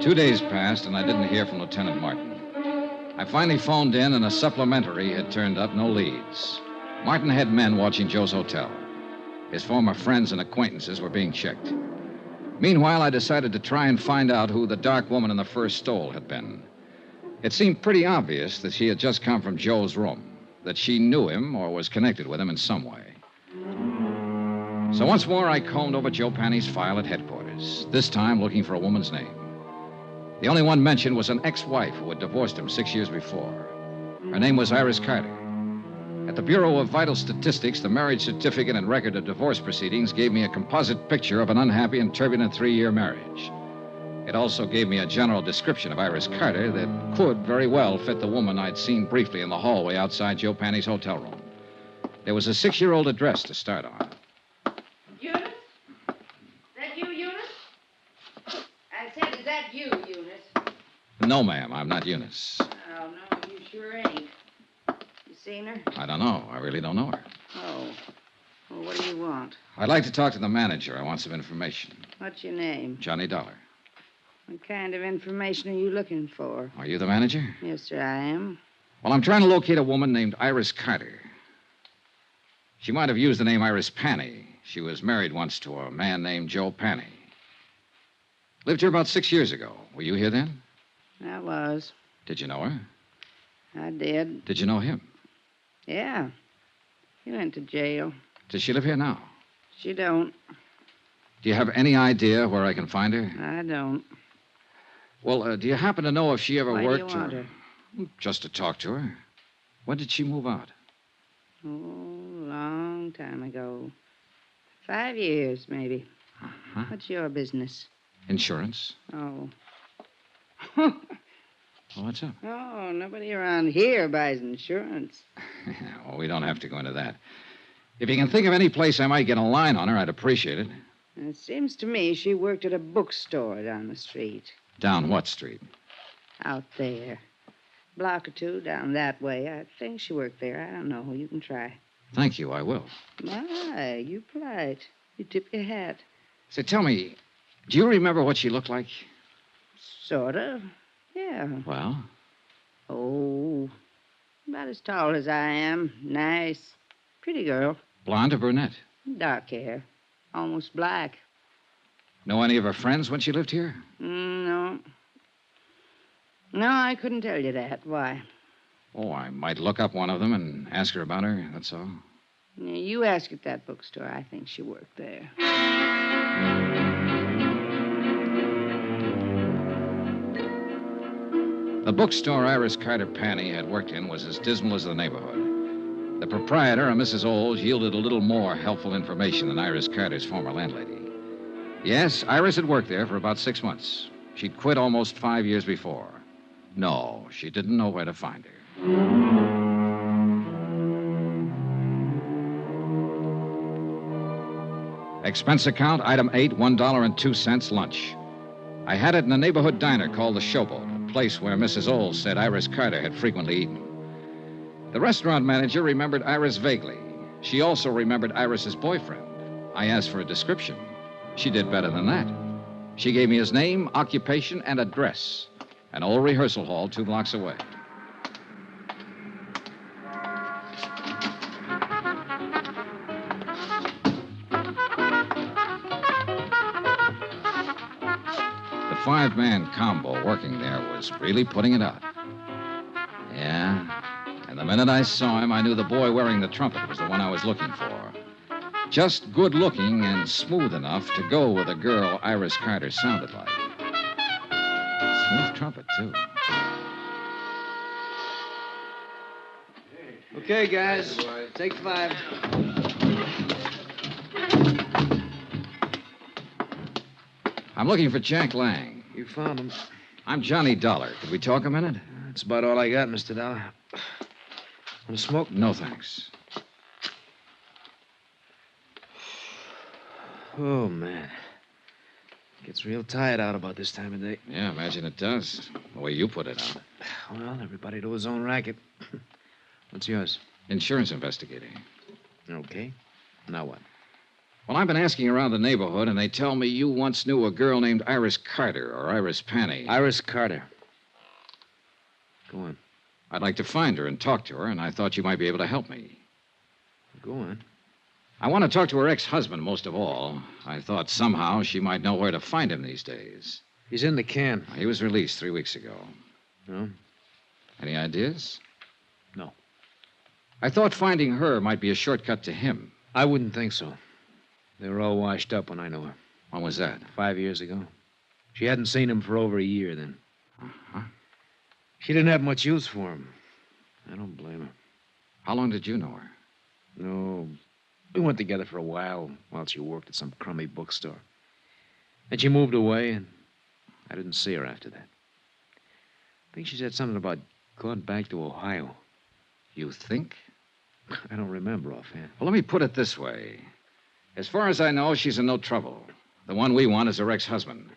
A: 2 days passed, and I didn't hear from Lieutenant Martin. I finally phoned in, and a supplementary had turned up, no leads. Martin had men watching Joe's hotel. His former friends and acquaintances were being checked. Meanwhile, I decided to try and find out who the dark woman in the first stole had been. It seemed pretty obvious that she had just come from Joe's room, that she knew him or was connected with him in some way. So once more, I combed over Joe Panny's file at headquarters, this time looking for a woman's name. The only one mentioned was an ex-wife who had divorced him 6 years before. Her name was Iris Carter. At the Bureau of Vital Statistics, the marriage certificate and record of divorce proceedings gave me a composite picture of an unhappy and turbulent 3-year marriage. It also gave me a general description of Iris Carter that could very well fit the woman I'd seen briefly in the hallway outside Joe Panny's hotel room. There was a 6-year-old address to start on.
L: Eunice? Is that you, Eunice? I said, is that you, Eunice?
A: No, ma'am, I'm not Eunice.
L: Oh, no, you sure ain't. You seen her?
A: I don't know. I really don't know her.
L: Oh. Well, what do you want?
A: I'd like to talk to the manager. I want some information.
L: What's your name?
A: Johnny Dollar.
L: What kind of information are you looking for?
A: Are you the manager?
L: Yes, sir, I am.
A: Well, I'm trying to locate a woman named Iris Carter. She might have used the name Iris Panny. She was married once to a man named Joe Panny. Lived here about 6 years ago. Were you here then?
L: I was.
A: Did you know her?
L: I did.
A: Did you know him?
L: Yeah. He went to jail.
A: Does she live here now?
L: She don't.
A: Do you have any idea where I can find her?
L: I don't.
A: Well, do you happen to know if she ever
L: Why
A: worked
L: do you want
A: or...
L: her?
A: Just to talk to her. When did she move out?
L: Oh, long time ago. 5 years, maybe.
A: Uh-huh.
L: What's your business?
A: Insurance.
L: Oh.
A: Well, what's up?
L: Oh, nobody around here buys insurance.
A: Well, we don't have to go into that. If you can think of any place I might get a line on her, I'd appreciate it.
L: It seems to me she worked at a bookstore down the street.
A: Down what street?
L: Out there. Block or two down that way. I think she worked there. I don't know. You can try.
A: Thank you, I will.
L: My, you polite. You tip your hat.
A: Say, tell me, do you remember what she looked like?
L: Sort of. Yeah.
A: Well?
L: Oh, about as tall as I am. Nice. Pretty girl.
A: Blonde or brunette?
L: Dark hair. Almost black.
A: Know any of her friends when she lived here?
L: No. No, I couldn't tell you that. Why?
A: Oh, I might look up one of them and ask her about her, that's all.
L: You ask at that bookstore. I think she worked there.
A: The bookstore Iris Carter Panny had worked in was as dismal as the neighborhood. The proprietor, a Mrs. Olds, yielded a little more helpful information than Iris Carter's former landlady. Yes, Iris had worked there for about 6 months. She'd quit almost 5 years before. No, she didn't know where to find her. Expense account, item 8, $1.02 lunch. I had it in a neighborhood diner called the Showboat, a place where Mrs. Olds said Iris Carter had frequently eaten. The restaurant manager remembered Iris vaguely. She also remembered Iris's boyfriend. I asked for a description. She did better than that. She gave me his name, occupation, and address. An old rehearsal hall 2 blocks away. The 5-man combo working there was really putting it out. Yeah. And the minute I saw him, I knew the boy wearing the trumpet was the one I was looking for. Just good looking and smooth enough to go with a girl Iris Carter sounded like. Smooth trumpet, too.
M: Okay, guys. Take 5.
A: I'm looking for Jack Lang.
M: You found him.
A: I'm Johnny Dollar. Could we talk a minute?
M: That's about all I got, Mr. Dollar. Want to smoke?
A: No, thanks.
M: Oh, man. Gets real tired out about this time of day.
A: Yeah, imagine it does. The way you put it out.
M: Well, everybody to his own racket. What's yours?
A: Insurance investigator.
M: Okay. Now what?
A: Well, I've been asking around the neighborhood, and they tell me you once knew a girl named Iris Carter, or Iris Panny.
M: Iris Carter. Go on.
A: I'd like to find her and talk to her, and I thought you might be able to help me.
M: Go on.
A: I want to talk to her ex-husband most of all. I thought somehow she might know where to find him these days.
M: He's in the can.
A: He was released 3 weeks ago.
M: No?
A: Any ideas?
M: No.
A: I thought finding her might be a shortcut to him.
M: I wouldn't think so. They were all washed up when I knew her.
A: When was that?
M: 5 years ago. She hadn't seen him for over a year then.
A: Uh-huh.
M: She didn't have much use for him. I don't blame her.
A: How long did you know her?
M: No. We went together for a while she worked at some crummy bookstore. Then she moved away, and I didn't see her after that. I think she said something about going back to Ohio.
A: You think?
M: I don't remember offhand.
A: Well, let me put it this way. As far as I know, she's in no trouble. The one we want is her ex-husband.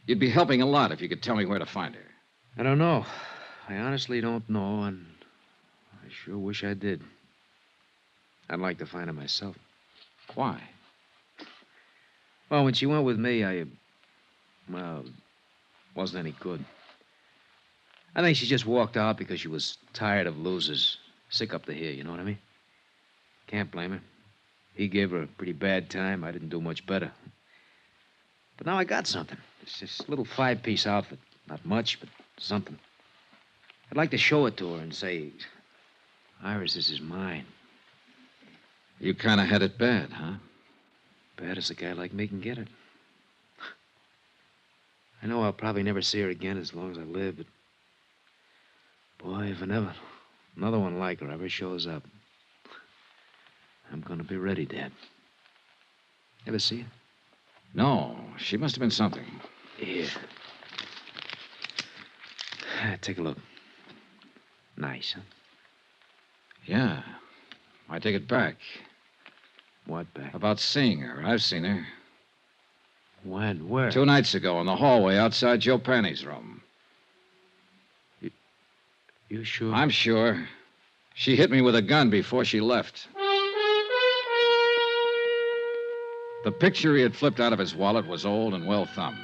A: You'd be helping a lot if you could tell me where to find her.
M: I don't know. I honestly don't know, and I sure wish I did. I'd like to find her myself.
A: Why?
M: Well, when she went with me, wasn't any good. I think she just walked out because she was tired of losers. Sick up to here, you know what I mean? Can't blame her. He gave her a pretty bad time. I didn't do much better. But now I got something. It's this little 5-piece outfit. Not much, but something. I'd like to show it to her and say, Iris, this is mine.
A: You kind of had it bad, huh?
M: Bad as a guy like me can get it. I know I'll probably never see her again as long as I live, but... boy, if another one like her ever shows up, I'm gonna be ready, Dad. Ever see her?
A: No, she must have been something.
M: Here. Take a look. Nice, huh?
A: Yeah. I take it back.
M: What back?
A: About seeing her. I've seen her.
M: When? Where?
A: 2 nights ago in the hallway outside Joe Penny's room.
M: You sure?
A: I'm sure. She hit me with a gun before she left. The picture he had flipped out of his wallet was old and well thumbed.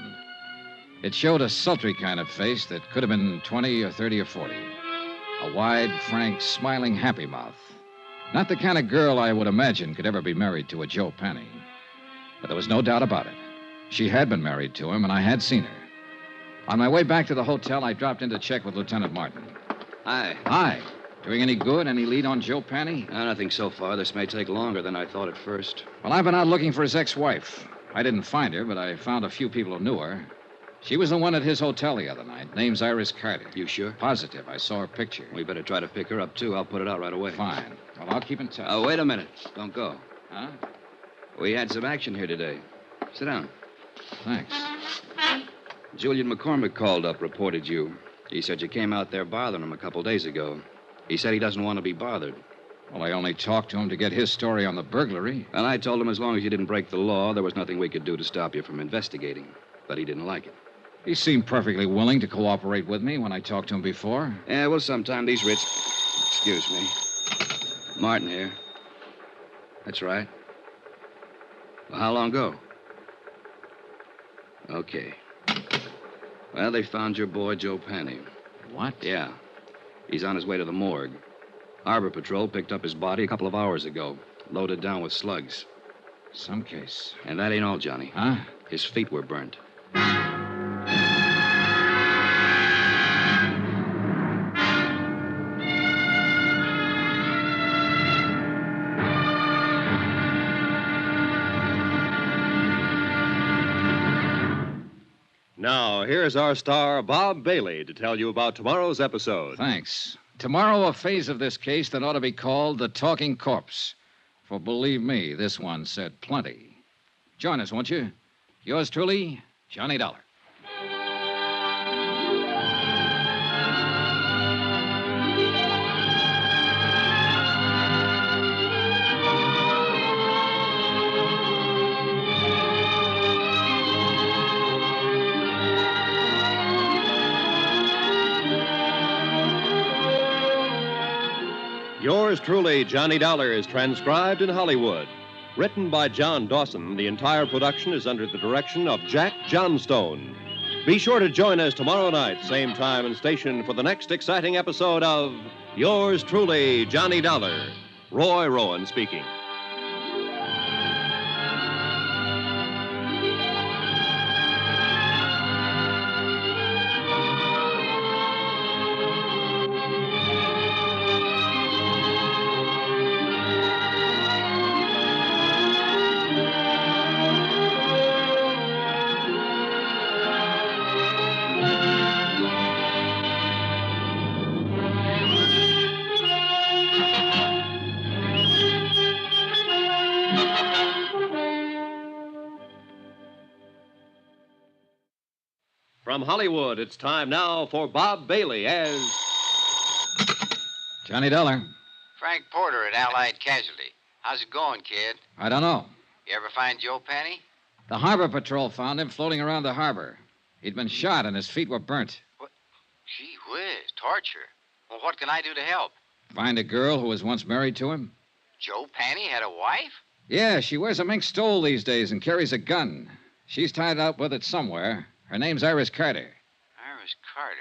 A: It showed a sultry kind of face that could have been 20 or 30 or 40. A wide, frank, smiling, happy mouth. Not the kind of girl I would imagine could ever be married to a Joe Penny. But there was no doubt about it. She had been married to him, and I had seen her. On my way back to the hotel, I dropped in to check with Lieutenant Martin.
K: Hi.
A: Hi. Doing any good? Any lead on Joe Penny?
K: Nothing so far. This may take longer than I thought at first.
A: Well, I've been out looking for his ex-wife. I didn't find her, but I found a few people who knew her. She was the one at his hotel the other night. Name's Iris Carter.
K: You sure?
A: Positive. I saw her picture.
K: We better try to pick her up, too. I'll put it out right away.
A: Fine. Well, I'll keep in touch.
K: Oh, wait a minute. Don't go.
A: Huh?
K: We had some action here today. Sit down.
A: Thanks.
K: Julian McCormick called up, reported you. He said you came out there bothering him a couple days ago. He said he doesn't want to be bothered.
A: Well, I only talked to him to get his story on the burglary.
K: And I told him as long as you didn't break the law, there was nothing we could do to stop you from investigating. But he didn't like it.
A: He seemed perfectly willing to cooperate with me when I talked to him before.
K: Yeah, well, sometime these rich... Excuse me. Martin here. That's right. Well, how long ago? Okay. Well, they found your boy, Joe Penny.
A: What?
K: Yeah. He's on his way to the morgue. Harbor Patrol picked up his body a couple of hours ago, loaded down with slugs.
A: Some case.
K: And that ain't all, Johnny.
A: Huh?
K: His feet were burnt.
C: Now, here's our star, Bob Bailey, to tell you about tomorrow's episode.
A: Thanks. Tomorrow, a phase of this case that ought to be called the Talking Corpse. For believe me, this one said plenty. Join us, won't you? Yours truly, Johnny Dollar.
C: Yours truly, Johnny Dollar, is transcribed in Hollywood. Written by John Dawson, the entire production is under the direction of Jack Johnstone. Be sure to join us tomorrow night, same time and station, for the next exciting episode of Yours truly, Johnny Dollar. Roy Rowan speaking. From Hollywood, it's time now for Bob Bailey as...
A: Johnny Dollar.
E: Frank Porter at Allied Casualty. How's it going, kid?
A: I don't know.
E: You ever find Joe Penny?
A: The Harbor Patrol found him floating around the harbor. He'd been shot and his feet were burnt.
E: What? Gee whiz, torture. Well, what can I do to help?
A: Find a girl who was once married to him?
E: Joe Penny had a wife?
A: Yeah, she wears a mink stole these days and carries a gun. She's tied up with it somewhere. Her name's Iris Carter.
E: Iris Carter.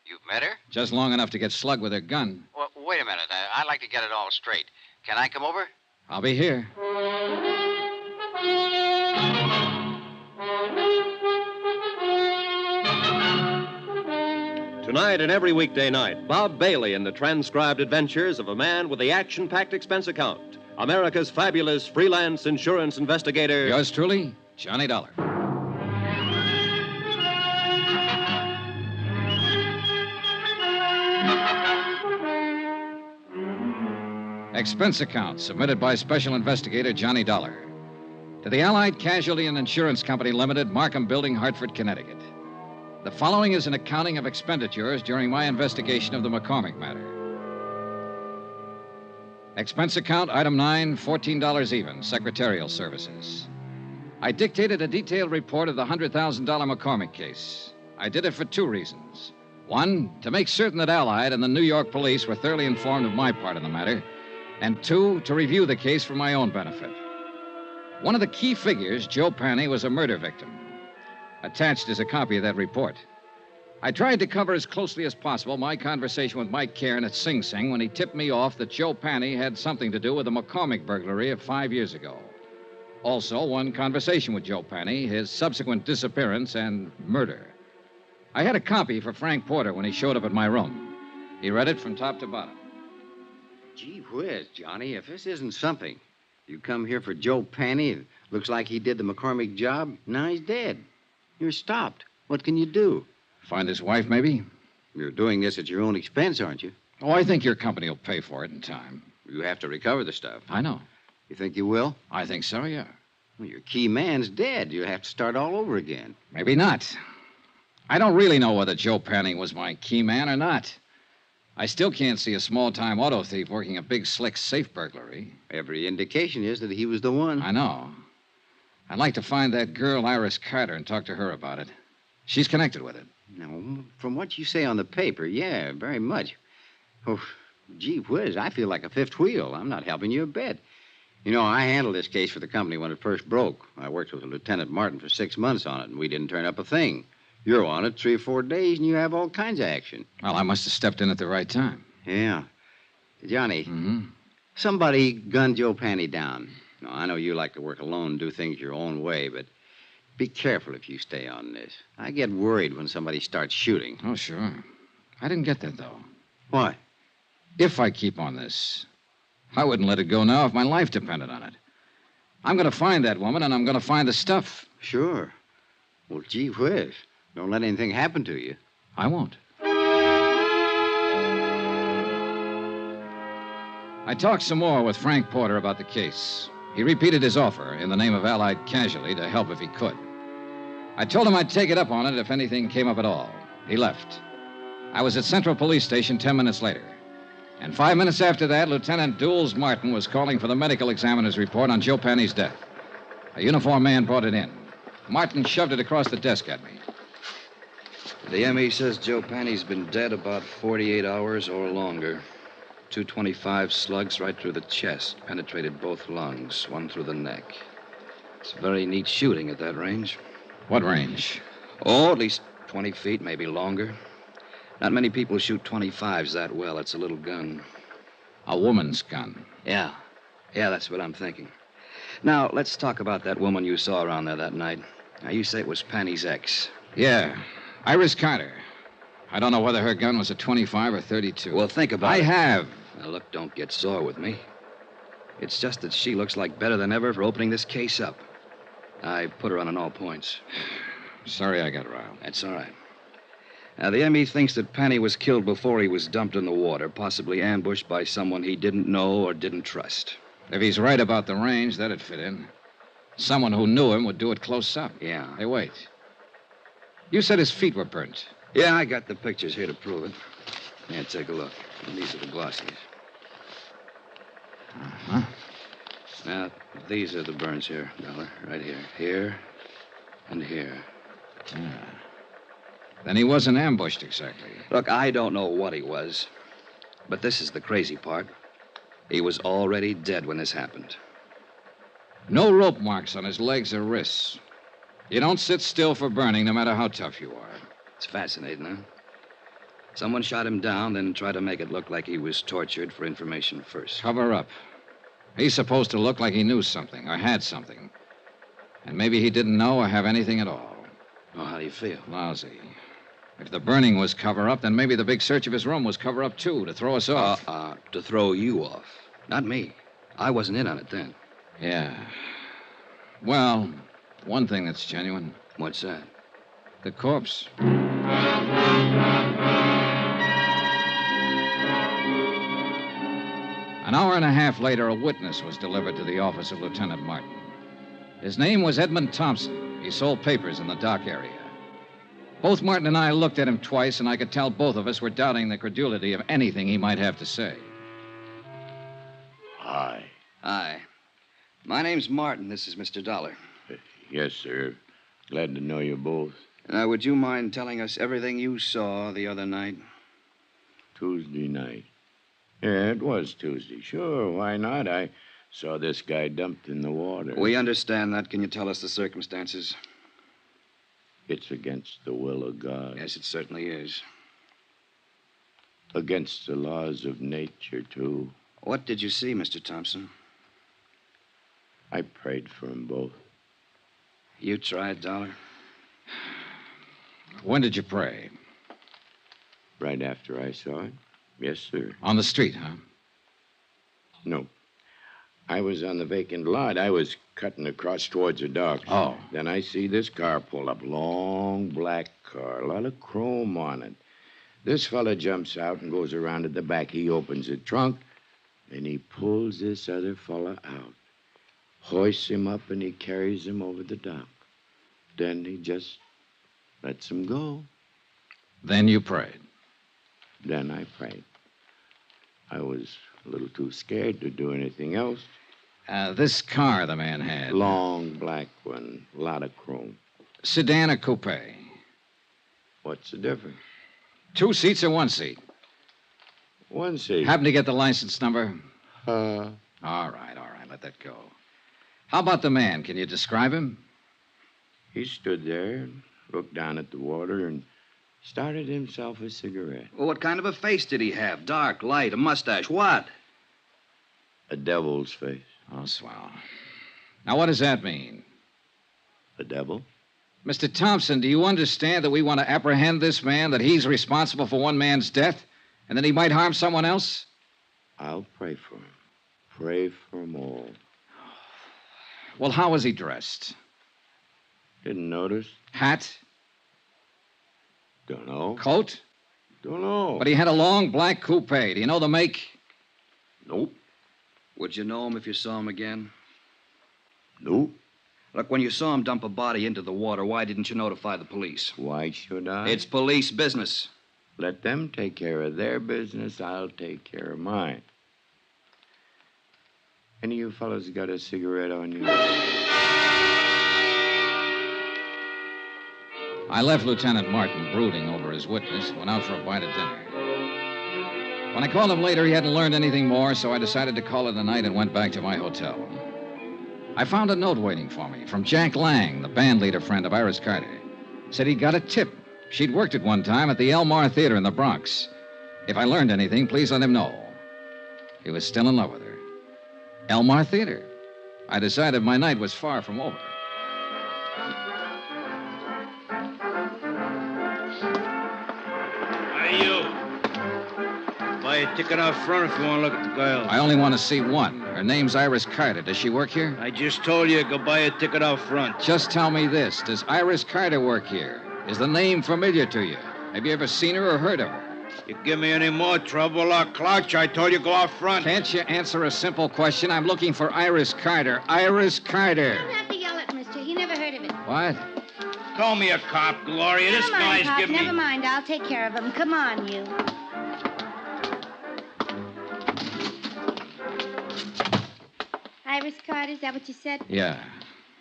E: You've met her?
A: Just long enough to get slugged with her gun.
E: Well, wait a minute. I'd like to get it all straight. Can I come over?
A: I'll be here.
C: Tonight and every weekday night, Bob Bailey in the transcribed adventures of a man with the action-packed expense account. America's fabulous freelance insurance investigator.
A: Yours truly, Johnny Dollar. Expense account submitted by Special Investigator Johnny Dollar to the Allied Casualty and Insurance Company Limited, Markham Building, Hartford, Connecticut. The following is an accounting of expenditures during my investigation of the McCormick matter. Expense account, item 9, $14 even, secretarial services. I dictated a detailed report of the $100,000 McCormick case. I did it for two reasons. One, to make certain that Allied and the New York police were thoroughly informed of my part in the matter. And two, to review the case for my own benefit. One of the key figures, Joe Panny, was a murder victim. Attached is a copy of that report. I tried to cover as closely as possible my conversation with Mike Cairn at Sing Sing when he tipped me off that Joe Panny had something to do with the McCormick burglary of 5 years ago. Also, one conversation with Joe Panny, his subsequent disappearance, and murder. I had a copy for Frank Porter when he showed up at my room. He read it from top to bottom.
I: Gee whiz, Johnny, if this isn't something. You come here for Joe Panny. It looks like he did the McCormick job. Now he's dead. You're stopped. What can you do?
A: Find his wife, maybe?
I: You're doing this at your own expense, aren't you?
A: Oh, I think your company will pay for it in time.
I: You have to recover the stuff.
A: I know.
I: You think you will?
A: I think so, yeah.
I: Well, your key man's dead. You have to start all over again.
A: Maybe not. I don't really know whether Joe Panny was my key man or not. I still can't see a small-time auto thief working a big, slick safe burglary.
I: Every indication is that he was the one.
A: I know. I'd like to find that girl, Iris Carter, and talk to her about it. She's connected with it.
I: No, from what you say on the paper, yeah, very much. Oh, gee whiz, I feel like a fifth wheel. I'm not helping you a bit. You know, I handled this case for the company when it first broke. I worked with Lieutenant Martin for 6 months on it, and we didn't turn up a thing. You're on it 3 or 4 days, and you have all kinds of action.
A: Well, I must have stepped in at the right time.
I: Yeah. Johnny,
A: Mm-hmm.
I: somebody gunned Joe Panny down. Now, I know you like to work alone and do things your own way, but be careful if you stay on this. I get worried when somebody starts shooting.
A: Oh, sure. I didn't get that, though.
I: What?
A: If I keep on this, I wouldn't let it go now if my life depended on it. I'm going to find that woman, and I'm going to find the stuff.
I: Sure. Well, gee whiz. Don't let anything happen to you.
A: I won't. I talked some more with Frank Porter about the case. He repeated his offer in the name of Allied Casualty to help if he could. I told him I'd take it up on it if anything came up at all. He left. I was at Central Police Station 10 minutes later. And 5 minutes after that, Lieutenant Dools Martin was calling for the medical examiner's report on Joe Panny's death. A uniformed man brought it in. Martin shoved it across the desk at me.
K: The ME says Joe Panny's been dead about 48 hours or longer. 225 slugs right through the chest, penetrated both lungs, one through the neck. It's very neat shooting at that range.
A: What range?
K: Oh, at least 20 feet, maybe longer. Not many people shoot 25s that well. It's a little gun.
A: A woman's gun.
K: Yeah. Yeah, that's what I'm thinking. Now, let's talk about that woman you saw around there that night. Now, you say it was Panny's ex.
A: Yeah. Iris Carter. I don't know whether her gun was a 25 or 32.
K: Well, think about it.
A: I have.
K: Now, look, don't get sore with me. It's just that she looks like better than ever for opening this case up. I put her on all points.
A: Sorry I got riled.
K: That's all right. Now, the ME thinks that Panny was killed before he was dumped in the water, possibly ambushed by someone he didn't know or didn't trust.
A: If he's right about the range, that'd fit in. Someone who knew him would do it close up.
K: Yeah.
A: Hey, wait. You said his feet were burnt.
K: Yeah, I got the pictures here to prove it. Yeah, take a look. And these are the glossies.
A: Uh-huh.
K: Now, these are the burns here, Dollar. Right here. Here and here.
A: Yeah. Then he wasn't ambushed exactly.
K: Look, I don't know what he was. But this is the crazy part. He was already dead when this happened.
A: No rope marks on his legs or wrists. You don't sit still for burning, no matter how tough you are.
K: It's fascinating, huh? Someone shot him down, then tried to make it look like he was tortured for information first.
A: Cover up. He's supposed to look like he knew something or had something. And maybe he didn't know or have anything at all.
K: Oh, how do you feel?
A: Lousy. If the burning was cover up, then maybe the big search of his room was cover up, too, to throw us off.
K: To throw you off. Not me. I wasn't in on it then.
A: Yeah. Well, one thing that's genuine.
K: What's that?
A: The corpse. An hour and a half later, a witness was delivered to the office of Lieutenant Martin. His name was Edmund Thompson. He sold papers in the dock area. Both Martin and I looked at him twice, and I could tell both of us were doubting the credulity of anything he might have to say.
F: Hi.
K: Hi. My name's Martin. This is Mr. Dollar.
F: Yes, sir. Glad to know you both.
K: Now, would you mind telling us everything you saw the other night?
F: Tuesday night. Yeah, it was Tuesday. Sure, why not? I saw this guy dumped in the water.
K: We understand that. Can you tell us the circumstances?
F: It's against the will of God.
K: Yes, it certainly is.
F: Against the laws of nature, too.
K: What did you see, Mr. Thompson?
F: I prayed for them both.
K: You tried, Dollar?
A: When did you pray?
F: Right after I saw it. Yes, sir.
A: On the street, huh?
F: No. I was on the vacant lot. I was cutting across towards the docks.
A: Oh.
F: Then I see this car pull up. Long black car. A lot of chrome on it. This fella jumps out and goes around to the back. He opens the trunk, and he pulls this other fella out. Hoists him up, and he carries him over the dock. Then he just lets him go.
A: Then you prayed.
F: Then I prayed. I was a little too scared to do anything else.
A: This car the man had.
F: Long black one, a lot of chrome.
A: Sedan or coupe?
F: What's the difference?
A: 2 seats or 1 seat?
F: 1 seat.
A: Happen to get the license number?
F: Uh.
A: All right. Let that go. How about the man? Can you describe him?
F: He stood there and looked down at the water and started himself a cigarette.
K: Well, what kind of a face did he have? Dark, light, a mustache, what?
F: A devil's face.
A: Oh, swell. Now, what does that mean?
F: A devil?
A: Mr. Thompson, do you understand that we want to apprehend this man, that he's responsible for one man's death, and that he might harm someone else?
F: I'll pray for him. Pray for them all.
A: Well, how was he dressed?
F: Didn't notice.
A: Hat?
F: Don't know.
A: Coat?
F: Don't know.
A: But he had a long black coupe. Do you know the make?
F: Nope.
K: Would you know him if you saw him again?
F: Nope.
K: Look, when you saw him dump a body into the water, why didn't you notify the police?
F: Why should I?
K: It's police business.
F: Let them take care of their business. I'll take care of mine. Any of you fellas got a cigarette on you?
A: I left Lieutenant Martin brooding over his witness and went out for a bite of dinner. When I called him later, he hadn't learned anything more, so I decided to call it a night and went back to my hotel. I found a note waiting for me from Jack Lang, the band leader friend of Iris Carter. Said he'd got a tip. She'd worked at one time at the Elmar Theater in the Bronx. If I learned anything, please let him know. He was still in love with her. Elmar Theater. I decided my night was far from over.
N: Hey, you. Buy a ticket out front if you want to look at the girl.
A: I only want to see one. Her name's Iris Carter. Does she work here?
N: I just told you, go buy a ticket out front.
A: Just tell me this. Does Iris Carter work here? Is the name familiar to you? Have you ever seen her or heard of her?
N: You give me any more trouble, I'll clouch. I told you, go out front.
A: Can't you answer a simple question? I'm looking for Iris Carter. Iris Carter.
L: You don't have to yell at mister. He never heard of it.
A: What?
N: Call me a cop, Gloria. This
L: Never mind,
N: guy's
L: Pop.
N: giving me...
L: Never mind. I'll take care of him. Come on, you. Iris Carter, is that what you said?
A: Yeah.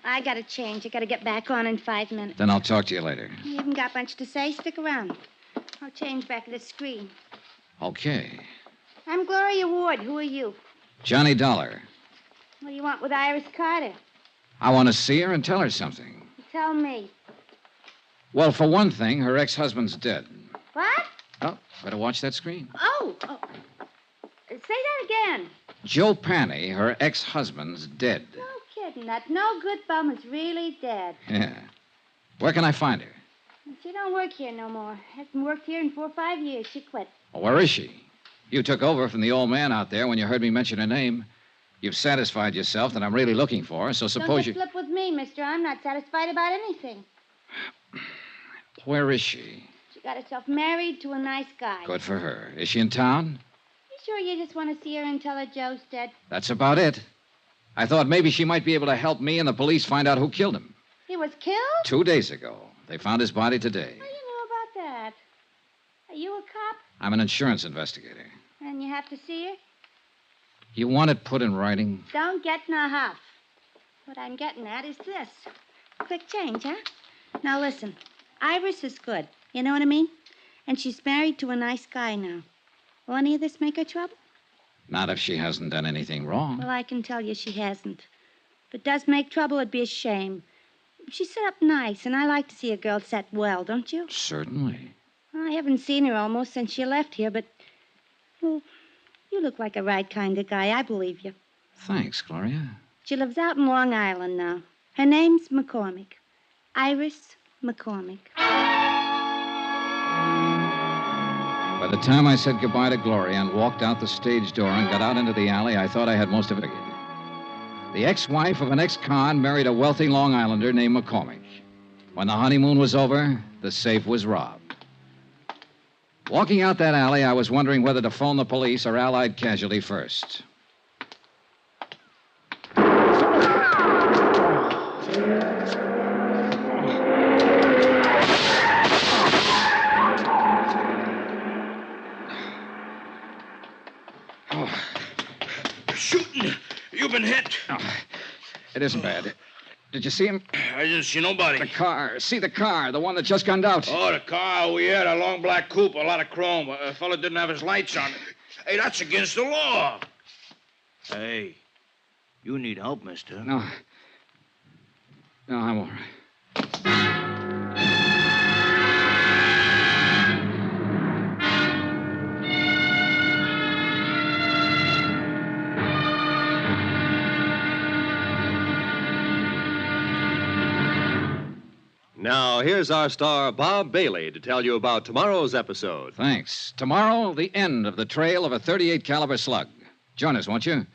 L: I gotta change. I gotta get back on in 5 minutes.
A: Then I'll talk to you later.
L: You haven't got much to say. Stick around. I'll change back at the screen.
A: Okay.
L: I'm Gloria Ward. Who are you?
A: Johnny Dollar.
L: What do you want with Iris Carter?
A: I want to see her and tell her something.
L: Tell me.
A: Well, for one thing, her ex-husband's dead.
L: What?
A: Oh, better watch that screen.
L: Oh. Say that again.
A: Joe Panny, her ex-husband's dead.
L: No kidding. That no good bum is really dead.
A: Yeah. Where can I find her?
L: She don't work here no more. Hasn't worked here in 4 or 5 years. She quit.
A: Well, where is she? You took over from the old man out there when you heard me mention her name. You've satisfied yourself that I'm really looking for her, so suppose
L: Don't get flip with me, mister. I'm not satisfied about anything.
A: Where is she?
L: She got herself married to a nice guy.
A: Good for her. Is she in town?
L: You sure you just want to see her and tell her Joe's dead?
A: That's about it. I thought maybe she might be able to help me and the police find out who killed him.
L: He was killed?
A: 2 days ago. They found his body today.
L: Oh, you you a cop?
A: I'm an insurance investigator.
L: And you have to see her?
A: You want it put in writing?
L: Don't get in a huff. What I'm getting at is this. Quick change, huh? Now listen. Iris is good. You know what I mean? And she's married to a nice guy now. Will any of this make her trouble?
A: Not if she hasn't done anything wrong.
L: Well, I can tell you she hasn't. If it does make trouble, it'd be a shame. She's set up nice, and I like to see a girl set well, don't you?
A: Certainly.
L: Well, I haven't seen her almost since she left here, but... Well, you look like a right kind of guy. I believe you.
A: Thanks, Gloria.
L: She lives out in Long Island now. Her name's McCormick. Iris McCormick.
A: By the time I said goodbye to Gloria and walked out the stage door and got out into the alley, I thought I had most of it figured. The ex-wife of an ex-con married a wealthy Long Islander named McCormick. When the honeymoon was over, the safe was robbed. Walking out that alley, I was wondering whether to phone the police or Allied Casualty first.
N: Shooting. You've been hit.
A: Oh, it isn't bad. Did you see him?
N: I didn't see nobody.
A: The car. See the car, the one that just gunned out.
N: Oh, the car. We had a long black coupe, a lot of chrome. A fella didn't have his lights on. Hey, that's against the law. Hey, you need help, mister.
A: No, I'm all right.
C: Now, here's our star, Bob Bailey, to tell you about tomorrow's episode.
A: Thanks. Tomorrow, the end of the trail of a .38 caliber slug. Join us, won't you?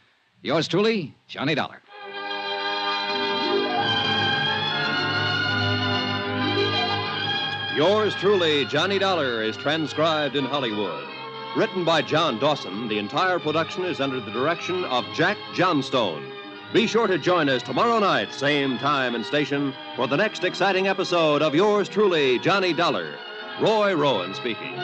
A: Yours truly, Johnny Dollar.
C: Yours truly, Johnny Dollar, is transcribed in Hollywood. Written by John Dawson, the entire production is under the direction of Jack Johnstone. Be sure to join us tomorrow night, same time and station, for the next exciting episode of Yours truly, Johnny Dollar. Roy Rowan speaking.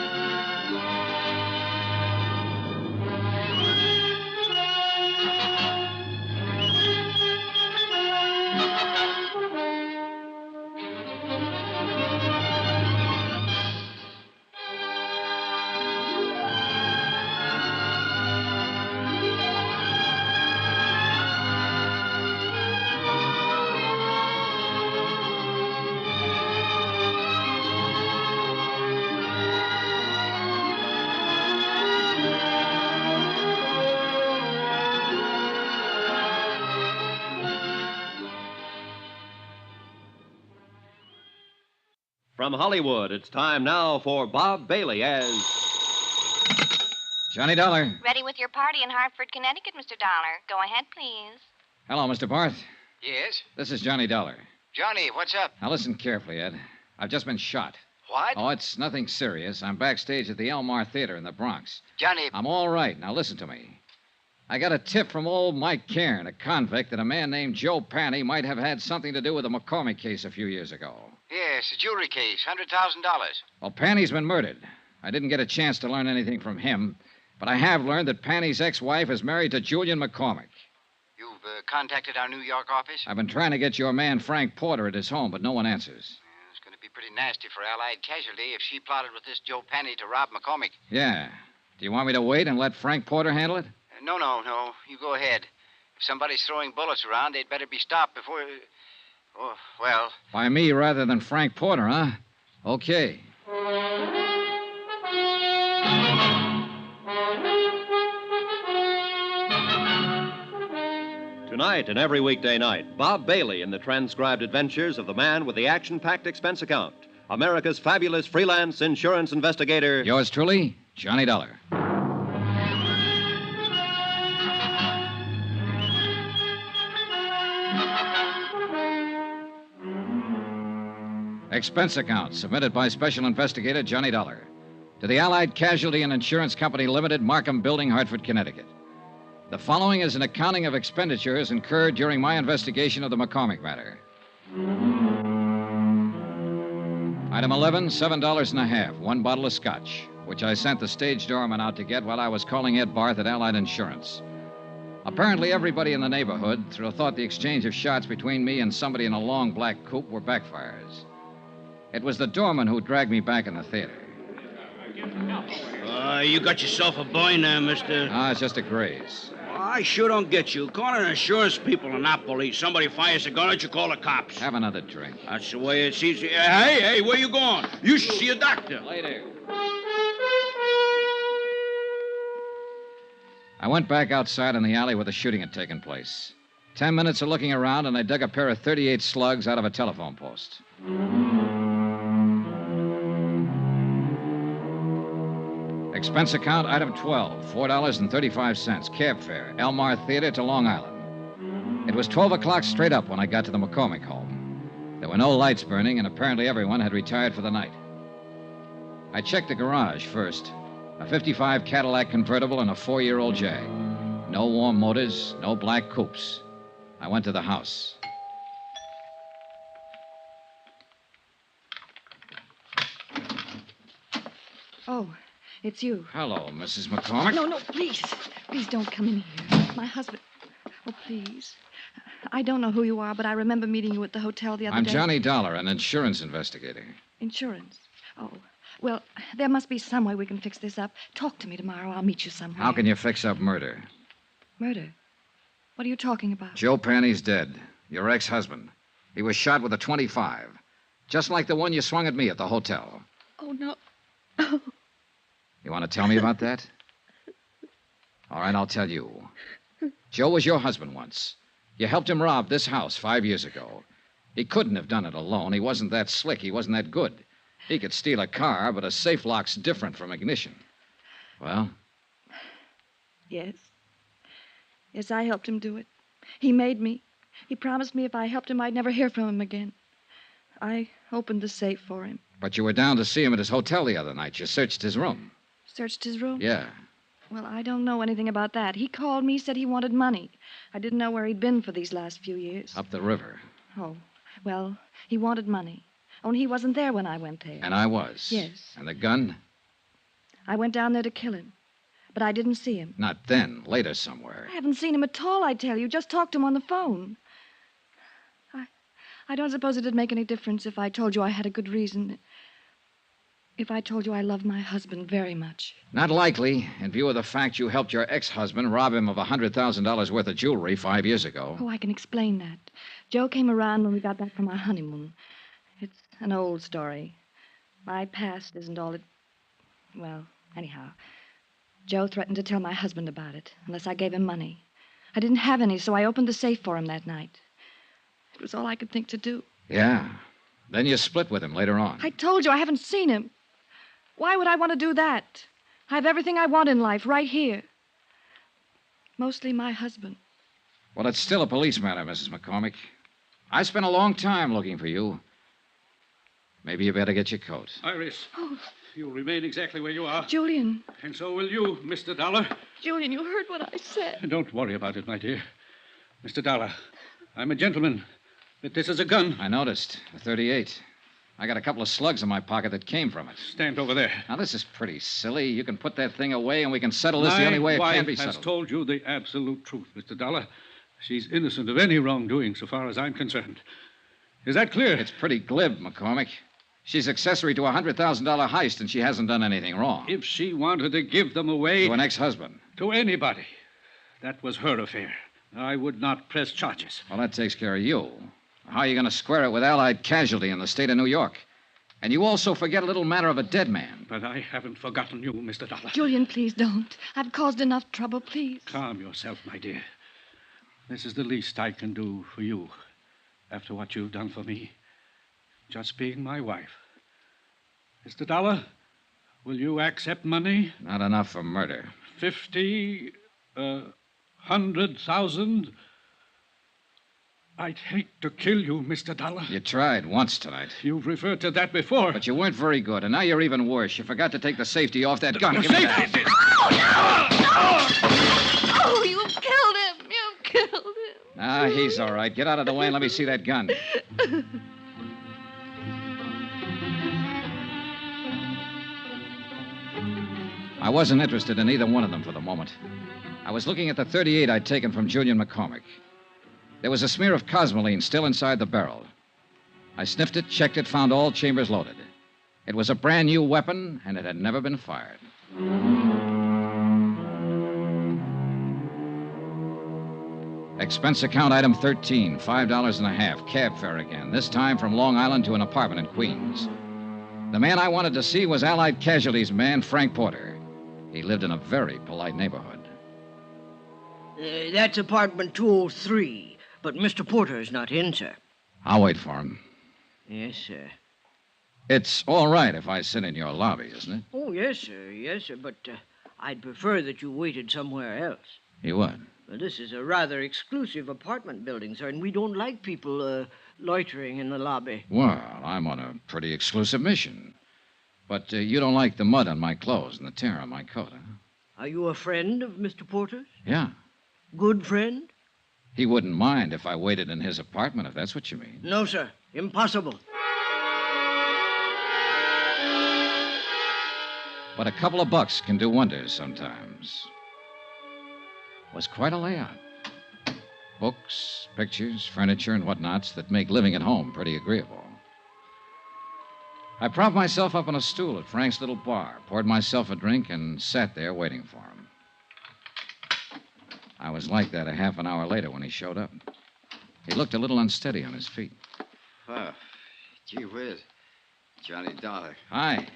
C: From Hollywood, it's time now for Bob Bailey as...
A: Johnny Dollar.
O: Ready with your party in Hartford, Connecticut, Mr. Dollar. Go ahead, please.
A: Hello, Mr. Barth.
E: Yes?
A: This is Johnny Dollar.
E: Johnny, what's up?
A: Now listen carefully, Ed. I've just been shot.
E: What?
A: Oh, it's nothing serious. I'm backstage at the Elmar Theater in the Bronx.
E: Johnny...
A: I'm all right. Now listen to me. I got a tip from old Mike Cairn, a convict, that a man named Joe Panny might have had something to do with the McCormick case a few years ago.
E: Yes, a jewelry case, $100,000.
A: Well, Panny's been murdered. I didn't get a chance to learn anything from him, but I have learned that Panny's ex-wife is married to Julian McCormick.
E: You've contacted our New York office?
A: I've been trying to get your man Frank Porter at his home, but no one answers.
E: It's going to be pretty nasty for Allied Casualty if she plotted with this Joe Panny to rob McCormick.
A: Yeah. Do you want me to wait and let Frank Porter handle it?
E: No. You go ahead. If somebody's throwing bullets around, they'd better be stopped before... Oh, well...
A: By me rather than Frank Porter, huh? Okay.
C: Tonight and every weekday night, Bob Bailey in the transcribed adventures of the man with the action-packed expense account, America's fabulous freelance insurance investigator...
A: Yours truly, Johnny Dollar. Expense account submitted by Special Investigator Johnny Dollar to the Allied Casualty and Insurance Company Limited, Markham Building, Hartford, Connecticut. The following is an accounting of expenditures incurred during my investigation of the McCormick matter. Item 11, $7.50, one bottle of scotch. which I sent the stage doorman out to get while I was calling Ed Barth at Allied Insurance. Apparently, everybody in the neighborhood thought the exchange of shots between me and somebody in a long black coupe were backfires. It was the doorman who dragged me back in the theater.
P: You got yourself a boy now, mister.
A: Ah, it's just a graze.
P: I sure don't get you. Calling insurance people are not police. Somebody fires a gun at you, call the cops.
A: Have another drink.
P: That's the way it's easy. Hey, where you going? You should see a doctor.
A: Later. I went back outside in the alley where the shooting had taken place. 10 minutes of looking around, and I dug a pair of .38 slugs out of a telephone post. Expense account, item 12, $4.35, cab fare, Elmar Theater to Long Island. It was 12 o'clock straight up when I got to the McCormick home. There were no lights burning, and apparently everyone had retired for the night. I checked the garage first. A 55 Cadillac convertible and a 4-year-old Jag. No warm motors, no black coupes. I went to the house.
J: Oh, it's you.
A: Hello, Mrs. McCormick.
J: No, please. Please don't come in here. My husband. Oh, please. I don't know who you are, but I remember meeting you at the hotel the other day.
A: I'm Johnny Dollar, an insurance investigator.
J: Insurance? Oh. Well, there must be some way we can fix this up. Talk to me tomorrow. I'll meet you somewhere.
A: How can you fix up murder?
J: Murder? What are you talking about?
A: Joe Panny's dead. Your ex-husband. He was shot with a .25. Just like the one you swung at me at the hotel.
J: Oh, no.
A: You want to tell me about that? All right, I'll tell you. Joe was your husband once. You helped him rob this house 5 years ago. He couldn't have done it alone. He wasn't that slick. He wasn't that good. He could steal a car, but a safe lock's different from ignition. Well?
J: Yes. Yes, I helped him do it. He made me. He promised me if I helped him, I'd never hear from him again. I opened the safe for him.
A: But you were down to see him at his hotel the other night. You searched his room.
J: Searched his room?
A: Yeah.
J: Well, I don't know anything about that. He called me, said he wanted money. I didn't know where he'd been for these last few years.
A: Up the river.
J: Oh, well, he wanted money. Only he wasn't there when I went there.
A: And I was.
J: Yes.
A: And the gun?
J: I went down there to kill him. But I didn't see him.
A: Not then. Later somewhere.
J: I haven't seen him at all, I tell you. Just talked to him on the phone. I don't suppose it'd make any difference if I told you I had a good reason. If I told you I love my husband very much.
A: Not likely, in view of the fact you helped your ex-husband rob him of $100,000 worth of jewelry 5 years ago.
J: Oh, I can explain that. Joe came around when we got back from our honeymoon. It's an old story. My past isn't all it... Well, anyhow, Joe threatened to tell my husband about it, unless I gave him money. I didn't have any, so I opened the safe for him that night. It was all I could think to do.
A: Yeah. Then you split with him later on.
J: I told you I haven't seen him. Why would I want to do that? I have everything I want in life right here. Mostly my husband.
A: Well, it's still a police matter, Mrs. McCormick. I spent a long time looking for you. Maybe you better get your coat.
H: Iris,
J: Oh,
H: you'll remain exactly where you are.
J: Julian.
H: And so will you, Mr. Dollar.
J: Julian, you heard what I said.
H: Don't worry about it, my dear. Mr. Dollar, I'm a gentleman, but this is a gun.
A: I noticed. A .38. I got a couple of slugs in my pocket that came from it.
H: Stand over there.
A: Now, this is pretty silly. You can put that thing away and we can settle this the only way it can be
H: My wife has
A: settled.
H: told you the absolute truth, Mr. Dollar. She's innocent of any wrongdoing so far as I'm concerned. Is that clear?
A: It's pretty glib, McCormick. She's accessory to a $100,000 heist and she hasn't done anything wrong.
H: If she wanted to give them away...
A: To an ex-husband.
H: To anybody. That was her affair. I would not press charges.
A: Well, that takes care of you. How are you going to square it with Allied casualty in the state of New York? And you also forget a little matter of a dead man.
H: But I haven't forgotten you, Mr. Dollar.
J: Julian, please don't. I've caused enough trouble, please.
H: Calm yourself, my dear. This is the least I can do for you after what you've done for me. Just being my wife. Mr. Dollar, will you accept money?
A: Not enough for murder.
H: 50, 100,000. I'd hate to kill you, Mr. Dollar.
A: You tried once tonight.
H: You've referred to that before.
A: But you weren't very good, and now you're even worse. You forgot to take the safety off that gun. Give me that.
J: Oh, you killed him. You killed him.
A: Ah, he's all right. Get out of the way and let me see that gun. I wasn't interested in either one of them for the moment. I was looking at the .38 I'd taken from Julian McCormick. There was a smear of cosmoline still inside the barrel. I sniffed it, checked it, found all chambers loaded. It was a brand new weapon, and it had never been fired. Expense account item 13, $5.50, cab fare again, this time from Long Island to an apartment in Queens. The man I wanted to see was Allied Casualties man Frank Porter. He lived in a very polite neighborhood.
Q: That's apartment 203, but Mr. Porter is not in, sir.
A: I'll wait for him.
Q: Yes, sir.
A: It's all right if I sit in your lobby, isn't it?
Q: Oh, yes, sir, but I'd prefer that you waited somewhere else.
A: You would?
Q: Well, this is a rather exclusive apartment building, sir, and we don't like people loitering in the lobby.
A: Well, I'm on a pretty exclusive mission. But you don't like the mud on my clothes and the tear on my coat, huh?
Q: Are you a friend of Mr. Porter's?
A: Yeah.
Q: Good friend?
A: He wouldn't mind if I waited in his apartment, if that's what you mean.
Q: No, sir. Impossible.
A: But a couple of bucks can do wonders sometimes. It was quite a layout. Books, pictures, furniture, and whatnots that make living at home pretty agreeable. I propped myself up on a stool at Frank's little bar, poured myself a drink, and sat there waiting for him. I was like that a half an hour later when he showed up. He looked a little unsteady on his feet.
I: Oh, gee whiz. Johnny Dollar.
A: Hi.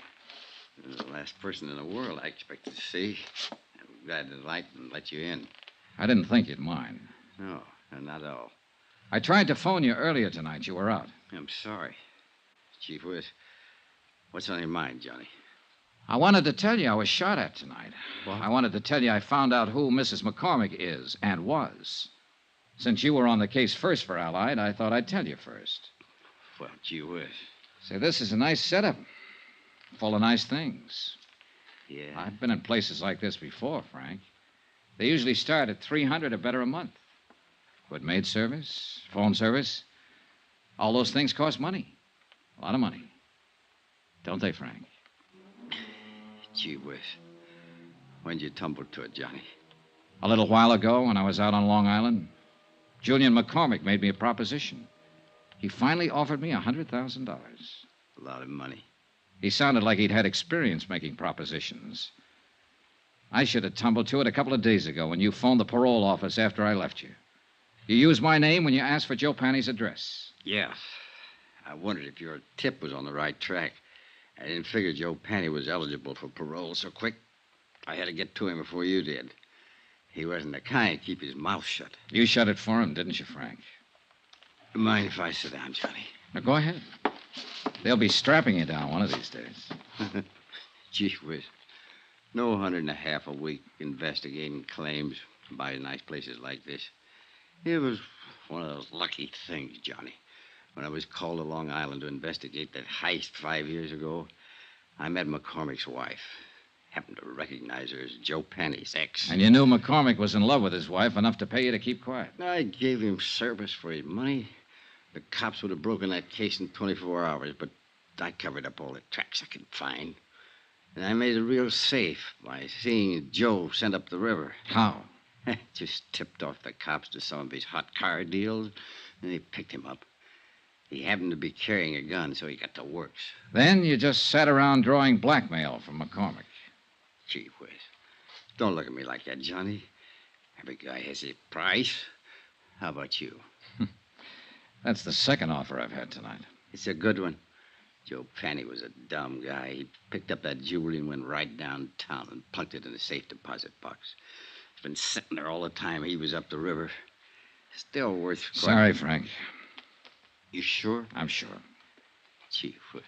I: You're the last person in the world I expected to see. I'm glad to light and let you in.
A: I didn't think you'd mind.
I: No, not at all.
A: I tried to phone you earlier tonight. You were out.
I: I'm sorry. Chief Whiz, what's on your mind, Johnny?
A: I wanted to tell you I was shot at tonight.
I: What?
A: I wanted to tell you I found out who Mrs. McCormick is and was. Since you were on the case first for Allied, I thought I'd tell you first.
I: Well, gee whiz.
A: Say, this is a nice setup. Full of nice things.
I: Yeah?
A: I've been in places like this before, Frank. They usually start at $300 or better a month. Good maid service, phone service. All those things cost money. A lot of money. Don't they, Frank?
I: Gee whiz. When'd you tumble to it, Johnny?
A: A little while ago, when I was out on Long Island, Julian McCormick made me a proposition. He finally offered me $100,000.
I: A lot of money.
A: He sounded like he'd had experience making propositions. I should have tumbled to it a couple of days ago when you phoned the parole office after I left you. You used my name when you asked for Joe Panny's address.
I: Yeah. I wondered if your tip was on the right track. I didn't figure Joe Panny was eligible for parole so quick. I had to get to him before you did. He wasn't the kind to keep his mouth shut.
A: You shut it for him, didn't you, Frank?
I: Mind if I sit down, Johnny?
A: Now, go ahead. They'll be strapping you down one of these days.
I: Gee whiz. No $150 a week investigating claims by nice places like this. It was one of those lucky things, Johnny. When I was called to Long Island to investigate that heist 5 years ago, I met McCormick's wife. Happened to recognize her as Joe Panny's ex.
A: And you knew McCormick was in love with his wife enough to pay you to keep quiet.
I: I gave him service for his money. The cops would have broken that case in 24 hours, but I covered up all the tracks I could find. And I made it real safe by seeing Joe sent up the river.
A: How?
I: Just tipped off the cops to some of his hot car deals, and they picked him up. He happened to be carrying a gun, so he got to works.
A: Then you just sat around drawing blackmail from McCormick.
I: Gee whiz. Don't look at me like that, Johnny. Every guy has his price. How about you?
A: That's the second offer I've had tonight.
I: It's a good one. Joe Panny was a dumb guy. He picked up that jewelry and went right downtown and plunked it in a safe deposit box. It's been sitting there all the time he was up the river. Still worth...
A: Sorry, Frank.
I: You sure?
A: I'm sure.
I: Gee whiz.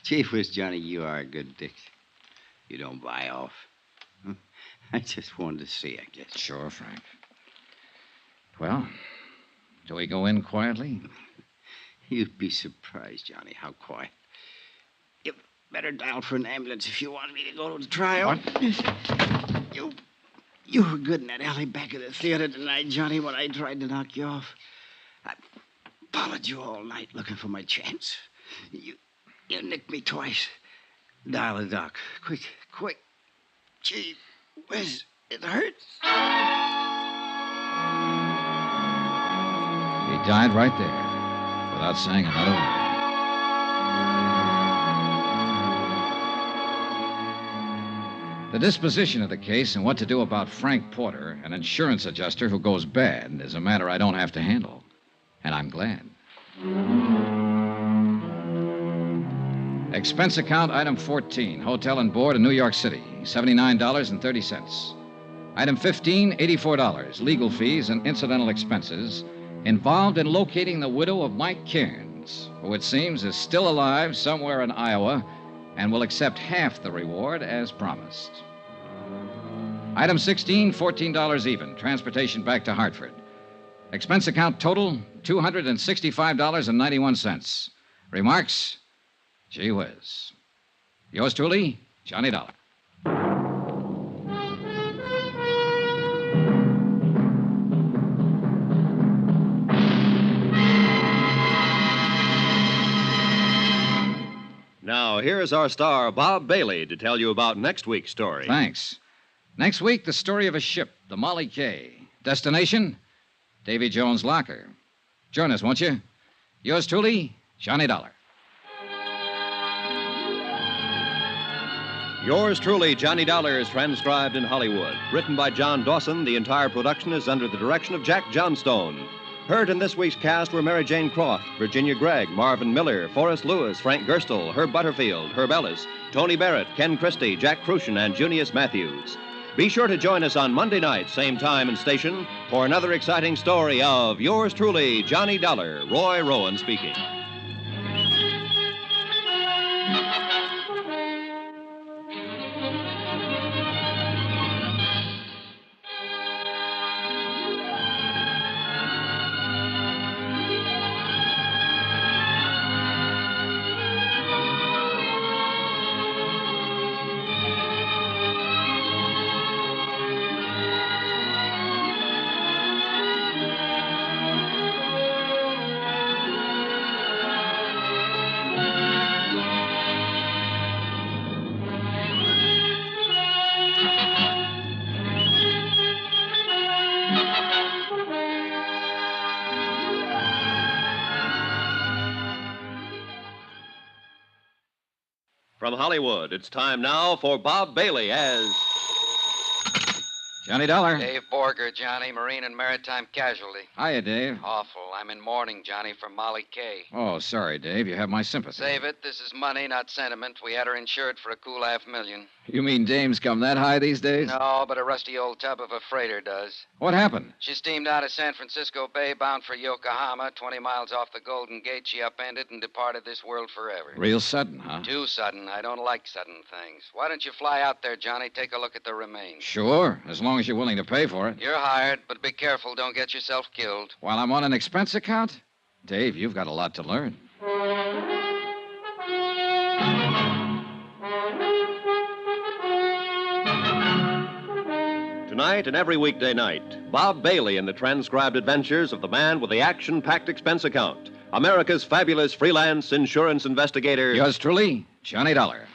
I: Gee whiz, Johnny, you are a good dick. You don't buy off. I just wanted to see, I guess.
A: Sure, Frank. Well, do we go in quietly?
I: You'd be surprised, Johnny, how quiet. You better dial for an ambulance if you want me to go to the trial.
A: What?
I: You were good in that alley back of the theater tonight, Johnny, when I tried to knock you off. I followed you all night looking for my chance. You nicked me twice.
D: Dial the doc. Quick, quick. Gee whiz, it hurts.
A: He died right there, without saying another word. The disposition of the case and what to do about Frank Porter, an insurance adjuster who goes bad, is a matter I don't have to handle. And I'm glad. Expense account item 14, hotel and board in New York City, $79.30. Item 15, $84, legal fees and incidental expenses involved in locating the widow of Mike Cairns, who it seems is still alive somewhere in Iowa and will accept half the reward as promised. Item 16, $14 even, transportation back to Hartford. Expense account total, $265.91. Remarks? Gee whiz. Yours truly, Johnny Dollar.
C: Now, here's our star, Bob Bailey, to tell you about next week's story.
A: Thanks. Next week, the story of a ship, the Molly K. Destination, Davy Jones' locker. Join us, won't you? Yours truly, Johnny Dollar.
C: Yours truly, Johnny Dollar, is transcribed in Hollywood. Written by John Dawson, the entire production is under the direction of Jack Johnstone. Heard in this week's cast were Mary Jane Croft, Virginia Gregg, Marvin Miller, Forrest Lewis, Frank Gerstle, Herb Butterfield, Herb Ellis, Tony Barrett, Ken Christie, Jack Crucian, and Junius Matthews. Be sure to join us on Monday night, same time and station, for another exciting story of yours truly, Johnny Dollar. Roy Rowan speaking. From Hollywood, it's time now for Bob Bailey as
A: Johnny Dollar.
R: Dave Borger, Johnny, Marine and Maritime Casualty.
A: Hiya, Dave.
R: Awful. I'm in mourning, Johnny, for Molly Kay.
A: Oh, sorry, Dave. You have my sympathy.
R: Save it. This is money, not sentiment. We had her insured for a cool $500,000.
A: You mean dames come that high these days?
R: No, but a rusty old tub of a freighter does.
A: What happened?
R: She steamed out of San Francisco Bay, bound for Yokohama. 20 miles off the Golden Gate, she upended and departed this world forever.
A: Real sudden, huh?
R: Too sudden. I don't like sudden things. Why don't you fly out there, Johnny? Take a look at the remains.
A: Sure, as long as you're willing to pay for it.
R: You're hired, but be careful. Don't get yourself killed.
A: While I'm on an expense account? Dave, you've got a lot to learn.
C: Tonight and every weekday night, Bob Bailey in the transcribed adventures of the man with the action-packed expense account, America's fabulous freelance insurance investigator.
A: Yours truly, Johnny Dollar.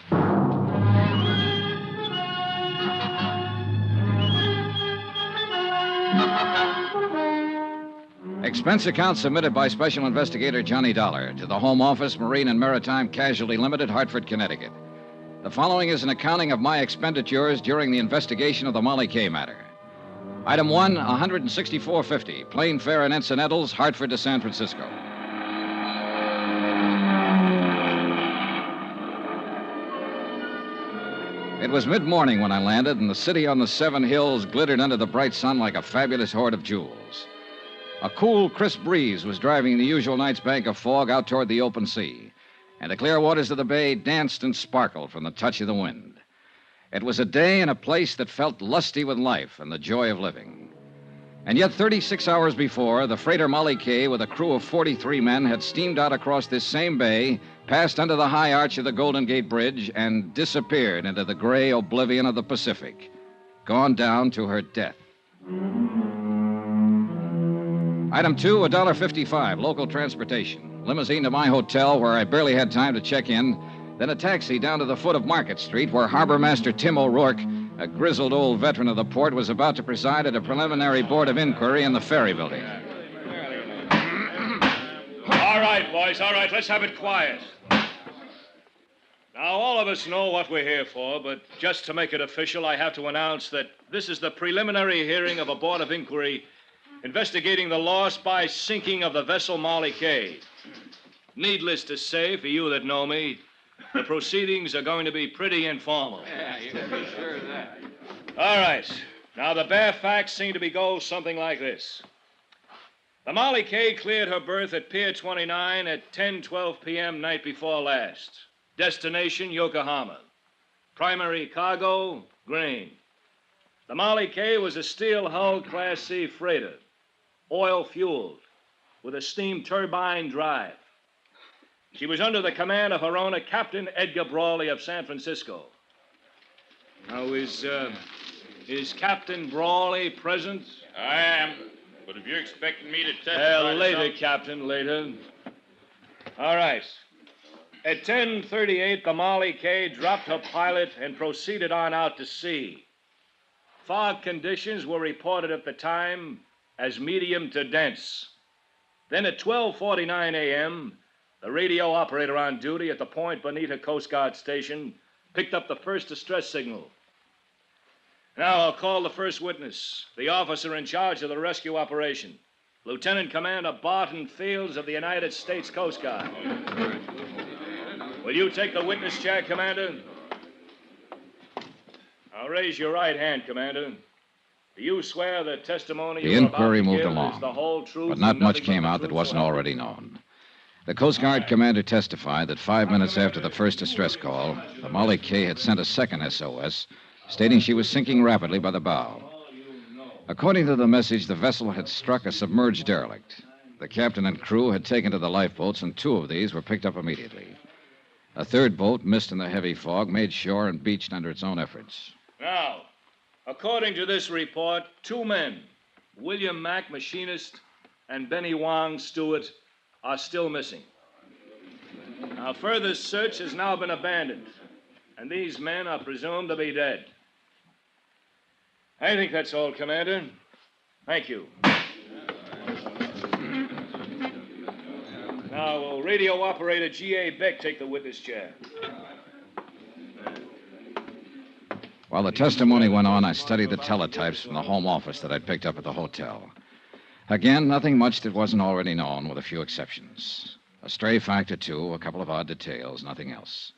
A: Expense account submitted by Special Investigator Johnny Dollar to the Home Office, Marine and Maritime Casualty Limited, Hartford, Connecticut. The following is an accounting of my expenditures during the investigation of the Molly K matter. Item 1, $164.50, plane fare and incidentals, Hartford to San Francisco. It was mid-morning when I landed, and the city on the Seven Hills glittered under the bright sun like a fabulous hoard of jewels. A cool, crisp breeze was driving the usual night's bank of fog out toward the open sea, and the clear waters of the bay danced and sparkled from the touch of the wind. It was a day and a place that felt lusty with life and the joy of living. And yet 36 hours before, the freighter Molly K, with a crew of 43 men, had steamed out across this same bay, passed under the high arch of the Golden Gate Bridge, and disappeared into the gray oblivion of the Pacific, gone down to her death. Item 2, $1.55, local transportation. Limousine to my hotel, where I barely had time to check in, Then a taxi down to the foot of Market Street, where Harbor Master Tim O'Rourke, a grizzled old veteran of the port, was about to preside at a preliminary board of inquiry in the ferry building.
S: All right, boys, all right. Let's have it quiet. Now, all of us know what we're here for, but just to make it official, I have to announce that this is the preliminary hearing of a board of inquiry investigating the loss by sinking of the vessel Molly Kay. Needless to say, for you that know me, the proceedings are going to be pretty informal.
G: Yeah, you can be sure of that.
S: All right. Now, the bare facts seem to go something like this. The Molly Kay cleared her berth at Pier 29 at 10:12 p.m. night before last. Destination, Yokohama. Primary cargo, grain. The Molly Kay was a steel-hulled Class C freighter, oil-fueled, with a steam turbine drive. She was under the command of her owner, Captain Edgar Brawley of San Francisco. Now, is Captain Brawley present?
T: I am, but if you're expecting me to testify...
S: Later, Captain, later. All right. At 10:38, the Molly Kay dropped her pilot and proceeded on out to sea. Fog conditions were reported at the time as medium to dense. Then at 12:49 a.m., the radio operator on duty at the Point Bonita Coast Guard station picked up the first distress signal. Now I'll call the first witness, the officer in charge of the rescue operation, Lieutenant Commander Barton Fields of the United States Coast Guard. Will you take the witness chair, Commander? Now raise your right hand, Commander. Do you swear the testimony
A: The
S: you are about
A: inquiry
S: to
A: moved
S: give
A: along,
S: is the whole truth
A: but not
S: and
A: much
S: nothing but
A: came
S: the
A: out that
S: truth,
A: wasn't
S: so help
A: already known. The Coast Guard commander testified that 5 minutes after the first distress call, the Molly Kay had sent a second SOS, stating she was sinking rapidly by the bow. According to the message, the vessel had struck a submerged derelict. The captain and crew had taken to the lifeboats, and 2 of these were picked up immediately. A third boat, missed in the heavy fog, made shore and beached under its own efforts.
S: Now, according to this report, 2 men, William Mack, machinist, and Benny Wong, steward, are still missing. Now, further search has now been abandoned, and these men are presumed to be dead. I think that's all, Commander. Thank you. Now, will radio operator G.A. Beck take the witness chair?
A: While the testimony went on, I studied the teletypes from the home office that I'd picked up at the hotel. Again, nothing much that wasn't already known, with a few exceptions. A stray fact or two, a couple of odd details, nothing else.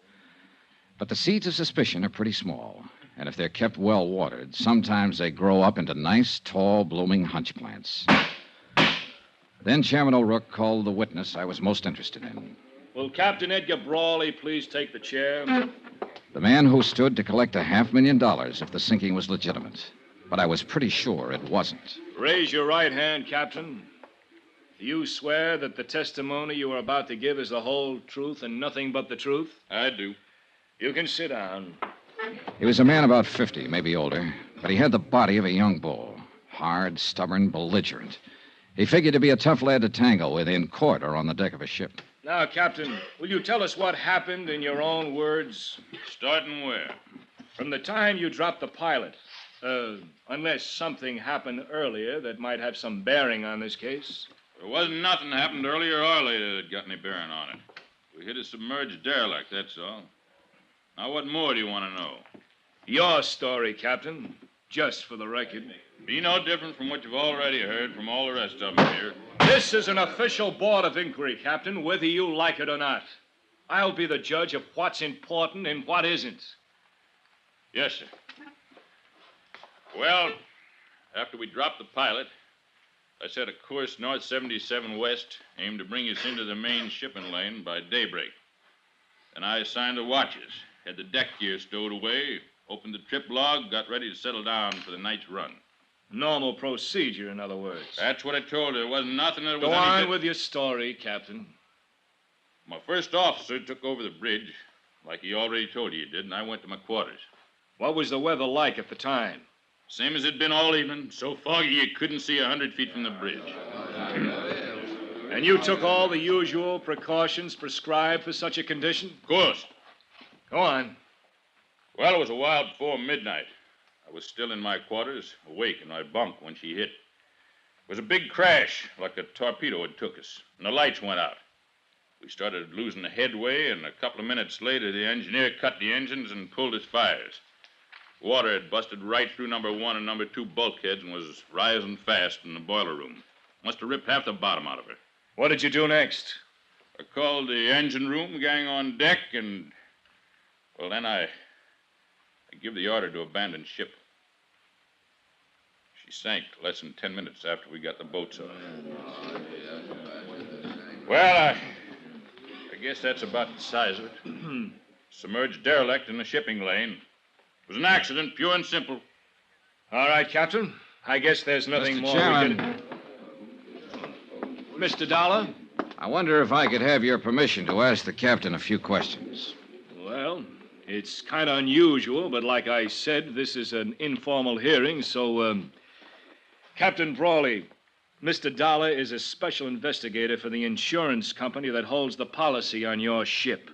A: But the seeds of suspicion are pretty small, and if they're kept well watered, sometimes they grow up into nice, tall, blooming hunch plants. Then Chairman O'Rourke called the witness I was most interested in.
S: Will Captain Edgar Brawley please take the chair?
A: The man who stood to collect $500,000 if the sinking was legitimate. But I was pretty sure it wasn't.
S: Raise your right hand, Captain. Do you swear that the testimony you are about to give is the whole truth and nothing but the truth?
T: I do.
S: You can sit down.
A: He was a man about 50, maybe older, but he had the body of a young bull. Hard, stubborn, belligerent. He figured to be a tough lad to tangle with in court or on the deck of a ship.
S: Now, Captain, will you tell us what happened in your own words?
T: Starting where?
S: From the time you dropped the pilot. Unless something happened earlier that might have some bearing on this case.
T: There wasn't nothing happened earlier or later that got any bearing on it. We hit a submerged derelict, that's all. Now, what more do you want to know?
S: Your story, Captain. Just for the record.
T: Be no different from what you've already heard from all the rest of them here.
S: This is an official board of inquiry, Captain, whether you like it or not. I'll be the judge of what's important and what isn't.
T: Yes, sir. Well, after we dropped the pilot, I set a course north 77 west, aimed to bring us into the main shipping lane by daybreak. Then I assigned the watches, had the deck gear stowed away, opened the trip log, got ready to settle down for the night's run.
S: Normal procedure, in other words.
T: That's what I told her. There wasn't nothing that was...
S: Go on with your story, Captain.
T: My first officer took over the bridge, like he already told you he did, and I went to my quarters.
S: What was the weather like at the time?
T: Same as it'd been all evening, so foggy you couldn't see 100 feet from the bridge.
S: And you took all the usual precautions prescribed for such a condition?
T: Of course.
S: Go on.
T: Well, it was a while before midnight. I was still in my quarters, awake in my bunk when she hit. It was a big crash, like a torpedo had took us, and the lights went out. We started losing the headway, and a couple of minutes later, the engineer cut the engines and pulled his fires. Water had busted right through number 1 and number 2 bulkheads and was rising fast in the boiler room. Must have ripped half the bottom out of her.
S: What did you do next?
T: I called the engine room gang on deck, and, well, then I give the order to abandon ship. She sank less than 10 minutes after we got the boats off. Well, I guess that's about the size of it. Submerged derelict in the shipping lane. It was an accident, pure and simple.
S: All right, Captain. I guess there's nothing
A: Mr.
S: more
A: Chairman.
S: Mr. Dollar?
A: I wonder if I could have your permission to ask the captain a few questions.
S: Well, it's kind of unusual, but like I said, this is an informal hearing, so, Captain Brawley, Mr. Dollar is a special investigator for the insurance company that holds the policy on your ship.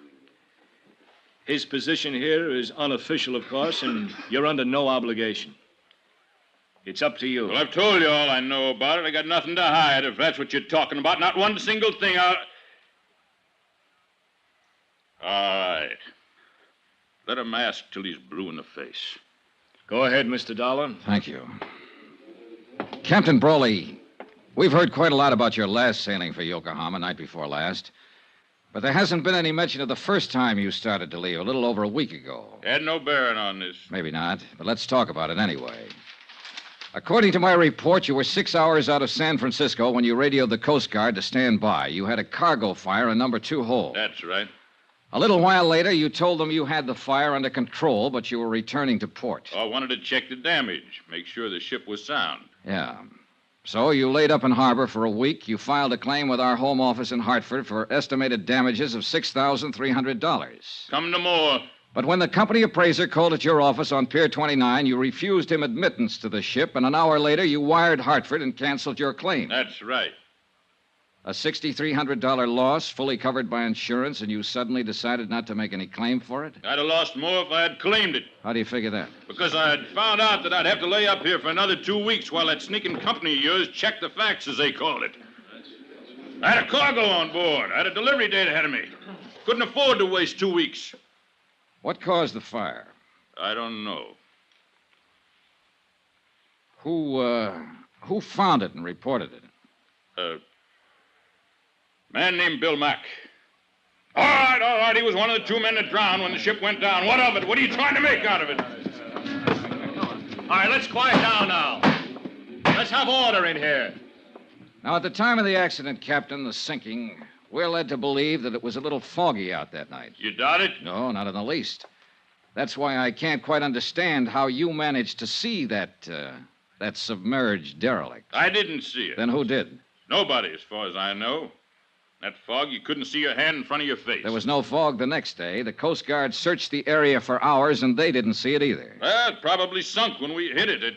S: His position here is unofficial, of course, and you're under no obligation. It's up to you.
T: Well, I've told you all I know about it. I got nothing to hide, if that's what you're talking about. Not one single thing. All right. Let him ask till he's blue in the face.
S: Go ahead, Mr. Dollar.
A: Thank you. Captain Brawley, we've heard quite a lot about your last sailing for Yokohama, night before last. But there hasn't been any mention of the first time you started to leave, a little over a week ago.
T: Had no bearing on this.
A: Maybe not, but let's talk about it anyway. According to my report, you were 6 hours out of San Francisco when you radioed the Coast Guard to stand by. You had a cargo fire in number 2 hold.
T: That's right.
A: A little while later, you told them you had the fire under control, but you were returning to port.
T: I wanted to check the damage, make sure the ship was sound.
A: Yeah. So you laid up in harbor for a week. You filed a claim with our home office in Hartford for estimated damages of $6,300.
T: Come to more.
A: But when the company appraiser called at your office on Pier 29, you refused him admittance to the ship, and an hour later, you wired Hartford and canceled your claim.
T: That's right.
A: A $6,300 loss, fully covered by insurance, and you suddenly decided not to make any claim for it?
T: I'd have lost more if I had claimed it.
A: How do you figure that?
T: Because I had found out that I'd have to lay up here for another 2 weeks while that sneaking company of yours checked the facts, as they called it. I had a cargo on board. I had a delivery date ahead of me. Couldn't afford to waste 2 weeks.
A: What caused the fire?
T: I don't know.
A: Who found it and reported it?
T: Man named Bill Mack. All right. He was one of the 2 men that drowned when the ship went down. What of it? What are you trying to make out of it?
S: All right, let's quiet down now. Let's have order in here.
A: Now, at the time of the accident, Captain, the sinking, we're led to believe that it was a little foggy out that night.
T: You doubt it?
A: No, not in the least. That's why I can't quite understand how you managed to see that submerged derelict.
T: I didn't see it.
A: Then who did?
T: Nobody, as far as I know. That fog, you couldn't see your hand in front of your face.
A: There was no fog the next day. The Coast Guard searched the area for hours, and they didn't see it either.
T: Well, it probably sunk when we hit it.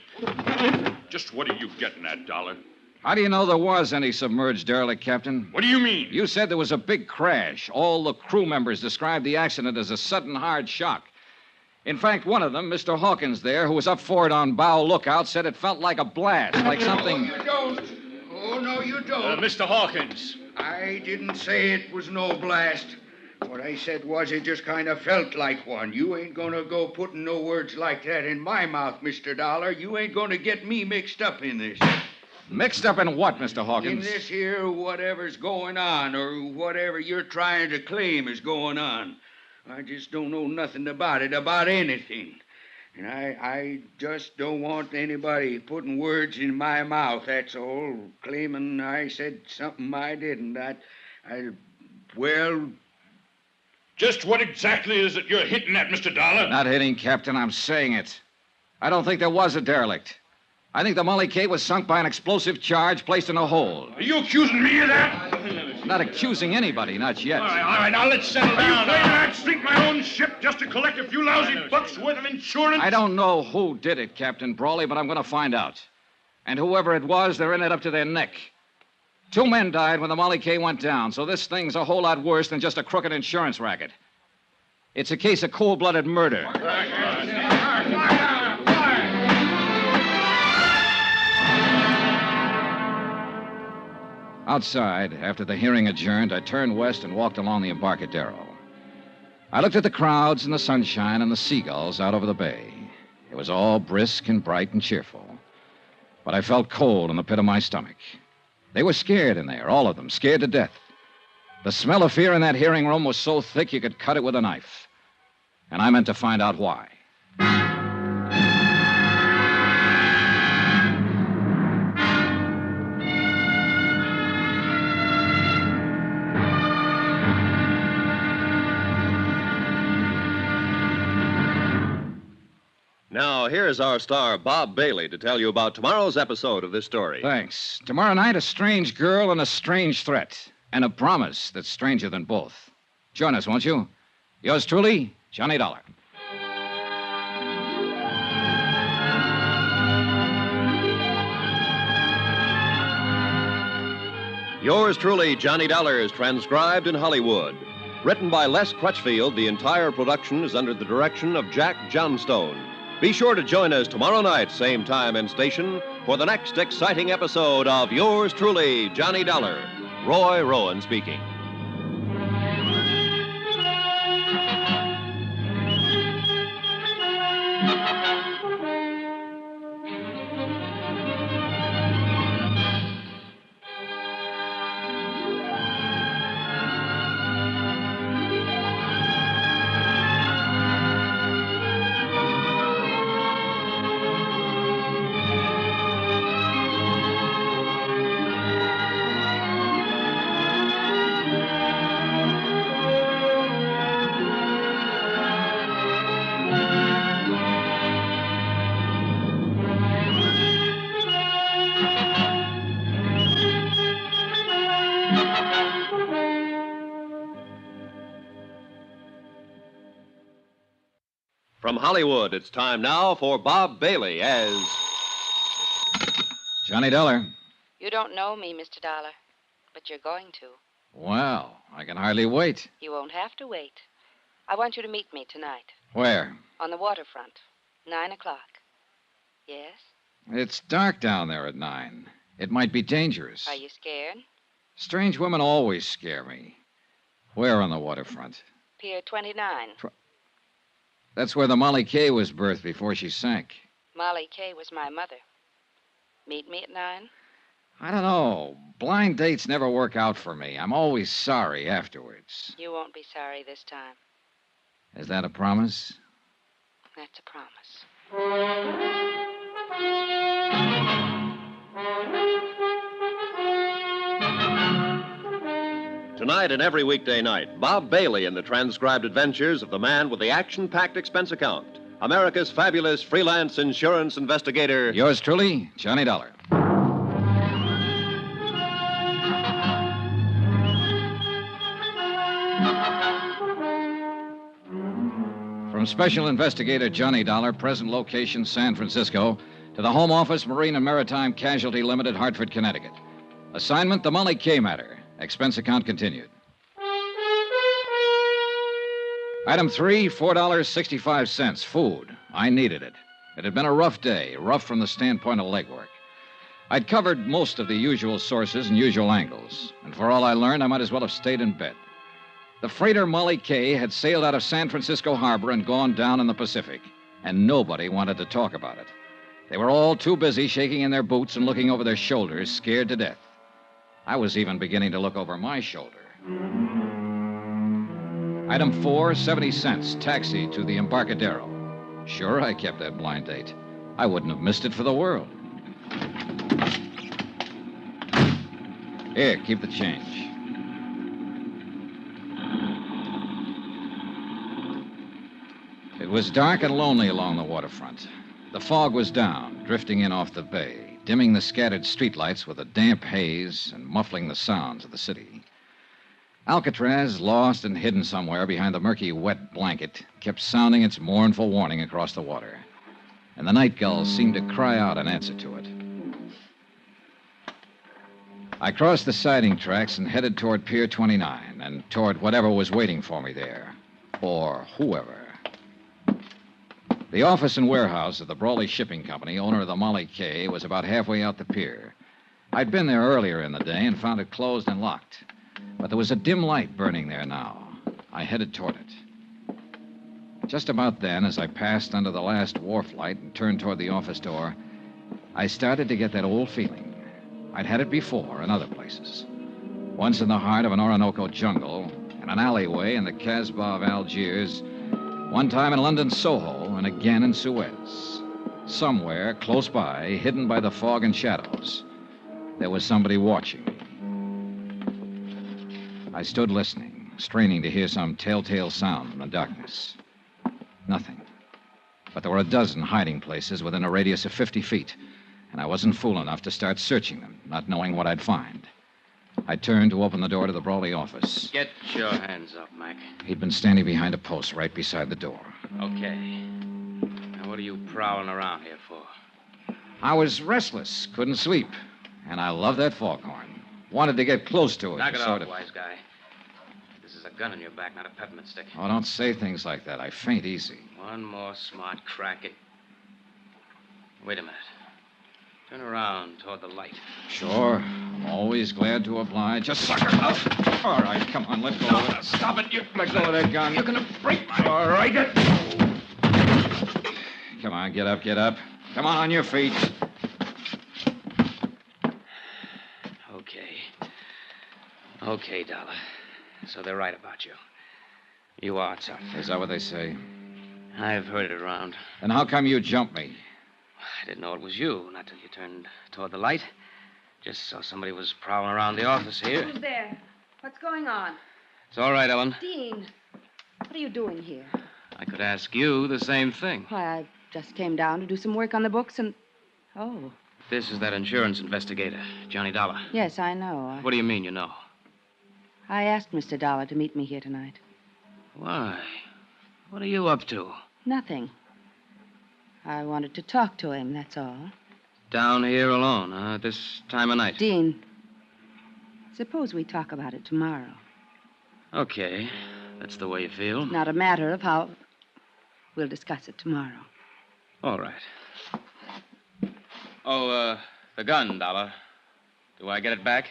T: Just what are you getting at, Dollar?
A: How do you know there was any submerged derelict, Captain?
T: What do you mean?
A: You said there was a big crash. All the crew members described the accident as a sudden hard shock. In fact, one of them, Mr. Hawkins there, who was up forward on bow lookout, said it felt like a blast, like something...
D: No, you don't. Oh, no, you don't.
S: Mr. Hawkins.
D: I didn't say it was no blast. What I said was it just kind of felt like one. You ain't gonna go putting no words like that in my mouth, Mr. Dollar. You ain't gonna get me mixed up in this.
A: Mixed up in what, Mr. Hawkins?
D: In this here whatever's going on, or whatever you're trying to claim is going on. I just don't know nothing about it, about anything. And I just don't want anybody putting words in my mouth, that's all. Claiming I said something I didn't. Well...
T: Just what exactly is it you're hitting at, Mr. Dollar?
A: Not hitting, Captain. I'm saying it. I don't think there was a derelict. I think the Molly K was sunk by an explosive charge placed in a hole.
T: Are you accusing me of that?
A: Not accusing anybody, not yet.
T: All right, now let's settle down. Are you claiming I'd sink my own ship just to collect a few lousy bucks worth of insurance?
A: I don't know who did it, Captain Brawley, but I'm going to find out. And whoever it was, they're in it up to their neck. 2 men died when the Molly K went down, so this thing's a whole lot worse than just a crooked insurance racket. It's a case of cold-blooded murder. Outside, after the hearing adjourned, I turned west and walked along the Embarcadero. I looked at the crowds and the sunshine and the seagulls out over the bay. It was all brisk and bright and cheerful. But I felt cold in the pit of my stomach. They were scared in there, all of them, scared to death. The smell of fear in that hearing room was so thick you could cut it with a knife. And I meant to find out why.
C: Now, here's our star, Bob Bailey, to tell you about tomorrow's episode of this story.
A: Thanks. Tomorrow night, a strange girl and a strange threat. And a promise that's stranger than both. Join us, won't you? Yours truly, Johnny Dollar.
C: Yours truly, Johnny Dollar, is transcribed in Hollywood. Written by Les Crutchfield, the entire production is under the direction of Jack Johnstone. Be sure to join us tomorrow night, same time and station, for the next exciting episode of Yours truly, Johnny Dollar. Roy Rowan speaking. From Hollywood, it's time now for Bob Bailey as
A: Johnny Dollar.
O: You don't know me, Mr. Dollar, but you're going to.
A: Well, I can hardly wait.
O: You won't have to wait. I want you to meet me tonight.
A: Where?
O: On the waterfront. 9 o'clock. Yes?
A: It's dark down there at 9. It might be dangerous.
O: Are you scared?
A: Strange women always scare me. Where on the waterfront?
O: Pier 29.
A: That's where the Molly Kay was birthed before she sank.
O: Molly Kay was my mother. Meet me at 9?
A: I don't know. Blind dates never work out for me. I'm always sorry afterwards.
O: You won't be sorry this time.
A: Is that a promise?
O: That's a promise.
C: Tonight and every weekday night, Bob Bailey in the transcribed adventures of the man with the action-packed expense account. America's fabulous freelance insurance investigator.
A: Yours truly, Johnny Dollar. From Special Investigator Johnny Dollar, present location San Francisco, to the Home Office, Marine and Maritime Casualty Limited, Hartford, Connecticut. Assignment, the Molly Kay matter. Expense account continued. Item 3, $4.65. Food. I needed it. It had been a rough day, rough from the standpoint of legwork. I'd covered most of the usual sources and usual angles, and for all I learned, I might as well have stayed in bed. The freighter Molly Kay had sailed out of San Francisco Harbor and gone down in the Pacific, and nobody wanted to talk about it. They were all too busy shaking in their boots and looking over their shoulders, scared to death. I was even beginning to look over my shoulder. Item 4, 70 cents, taxi to the Embarcadero. Sure, I kept that blind date. I wouldn't have missed it for the world. Here, keep the change. It was dark and lonely along the waterfront. The fog was down, drifting in off the bay, dimming the scattered streetlights with a damp haze and muffling the sounds of the city. Alcatraz, lost and hidden somewhere behind the murky, wet blanket, kept sounding its mournful warning across the water. And the night gulls seemed to cry out in answer to it. I crossed the siding tracks and headed toward Pier 29 and toward whatever was waiting for me there. Or whoever. The office and warehouse of the Brawley Shipping Company, owner of the Molly K, was about halfway out the pier. I'd been there earlier in the day and found it closed and locked. But there was a dim light burning there now. I headed toward it. Just about then, as I passed under the last wharf light and turned toward the office door, I started to get that old feeling. I'd had it before in other places. Once in the heart of an Orinoco jungle, in an alleyway in the Casbah of Algiers, one time in London Soho, and again in Suez. Somewhere close by, hidden by the fog and shadows, there was somebody watching me. I stood listening, straining to hear some telltale sound in the darkness. Nothing. But there were a dozen hiding places within a radius of 50 feet, and I wasn't fool enough to start searching them, not knowing what I'd find. I turned to open the door to the Brawley office.
M: Get your hands up, Mac.
A: He'd been standing behind a post right beside the door.
M: Okay. Now, what are you prowling around here for?
A: I was restless, couldn't sleep, and I loved that foghorn. Wanted to get close to it.
M: Knock it off, wise guy. This is a gun in your back, not a peppermint stick.
A: Oh, don't say things like that. I faint easy.
M: One more smart crack at... Wait a minute. Turn around toward the light.
A: Sure. I'm always glad to oblige. Just sucker up. All right, come on, let go of it.
N: Stop it. You
A: Let go of that gun.
N: You're going to break my...
A: All right. Come on, get up, get up. Come on your feet.
M: Okay, Dollar. So they're right about you. You are tough.
A: Is that what they say?
M: I've heard it around.
A: Then how come you jumped me?
M: I didn't know it was you, not till you turned toward the light. Just saw somebody was prowling around the office here.
J: Who's there? What's going on?
M: It's all right, Ellen.
J: Dean, what are you doing here?
M: I could ask you the same thing.
J: Why, I just came down to do some work on the books and... Oh.
M: This is that insurance investigator, Johnny Dollar.
J: Yes, I know.
M: What do you mean you know?
J: I asked Mr. Dollar to meet me here tonight.
M: Why? What are you up to?
J: Nothing. I wanted to talk to him, that's all.
M: Down here alone, huh? At this time of night?
J: Dean, suppose we talk about it tomorrow.
M: Okay. That's the way you feel.
J: Not a matter of how... We'll discuss it tomorrow.
M: All right. Oh, the gun, Dollar. Do I get it back?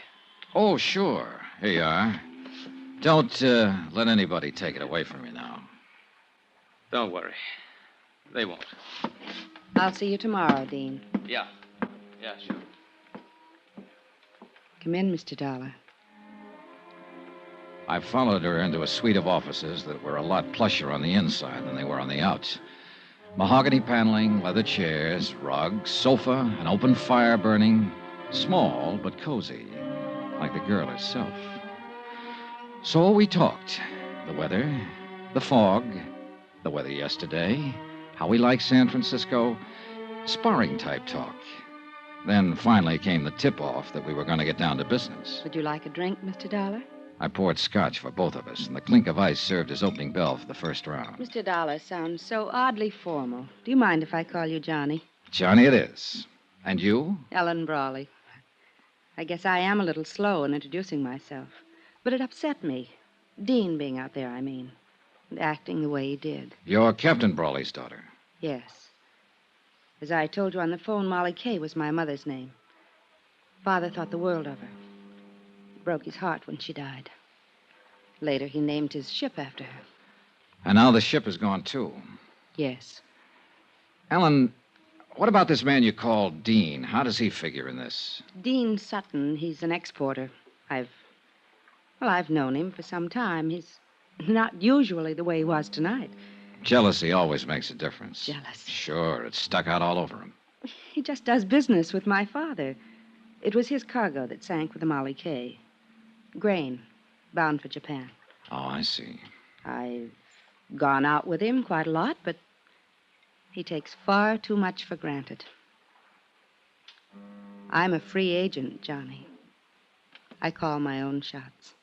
A: Oh, sure. Here you are. Don't let anybody take it away from you now.
M: Don't worry. They won't.
J: I'll see you tomorrow, Dean.
M: Yeah. Yeah, sure.
J: Come in, Mr. Dollar.
A: I followed her into a suite of offices that were a lot plusher on the inside than they were on the outs. Mahogany paneling, leather chairs, rugs, sofa, an open fire burning. Small, but cozy, like the girl herself. So we talked. The weather, the fog, the weather yesterday, how we like San Francisco, sparring-type talk. Then finally came the tip-off that we were going to get down to business.
J: Would you like a drink, Mr. Dollar?
A: I poured scotch for both of us, and the clink of ice served as opening bell for the first round.
J: Mr. Dollar sounds so oddly formal. Do you mind if I call you Johnny?
A: Johnny it is. And you?
J: Ellen Brawley. I guess I am a little slow in introducing myself. But it upset me. Dean being out there, I mean. And acting the way he did.
A: You're Captain Brawley's daughter.
J: Yes. As I told you on the phone, Molly Kay was my mother's name. Father thought the world of her. It broke his heart when she died. Later, he named his ship after her.
A: And now the ship is gone, too.
J: Yes.
A: Ellen, what about this man you call Dean? How does he figure in this?
J: Dean Sutton, he's an exporter. I've known him for some time. He's not usually the way he was tonight.
A: Jealousy always makes a difference.
J: Jealousy?
A: Sure, it's stuck out all over him.
J: He just does business with my father. It was his cargo that sank with the Molly Kay. Grain, bound for Japan.
A: Oh, I see.
J: I've gone out with him quite a lot, but he takes far too much for granted. I'm a free agent, Johnny. I call my own shots.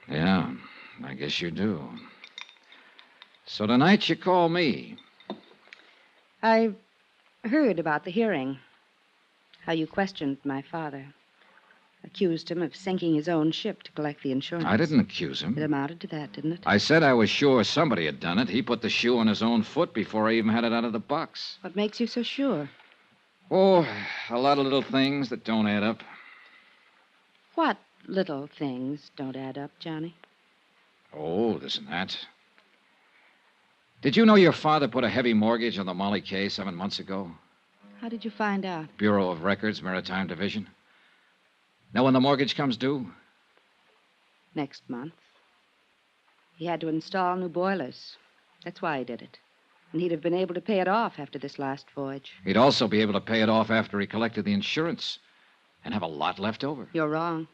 A: Yeah, I guess you do. So tonight you call me.
J: I heard about the hearing. How you questioned my father.
L: Accused him of sinking his own ship to collect the insurance.
A: I didn't accuse him.
L: It amounted to that, didn't it?
A: I said I was sure somebody had done it. He put the shoe on his own foot before I even had it out of the box.
L: What makes you so sure?
A: Oh, a lot of little things that don't add up.
L: What little things don't add up, Johnny?
A: Oh, this and that. Did you know your father put a heavy mortgage on the Molly K 7 months ago?
L: How did you find out?
A: Bureau of Records, Maritime Division. Know when the mortgage comes due?
L: Next month. He had to install new boilers. That's why he did it. And he'd have been able to pay it off after this last voyage.
A: He'd also be able to pay it off after he collected the insurance and have a lot left over.
L: You're wrong.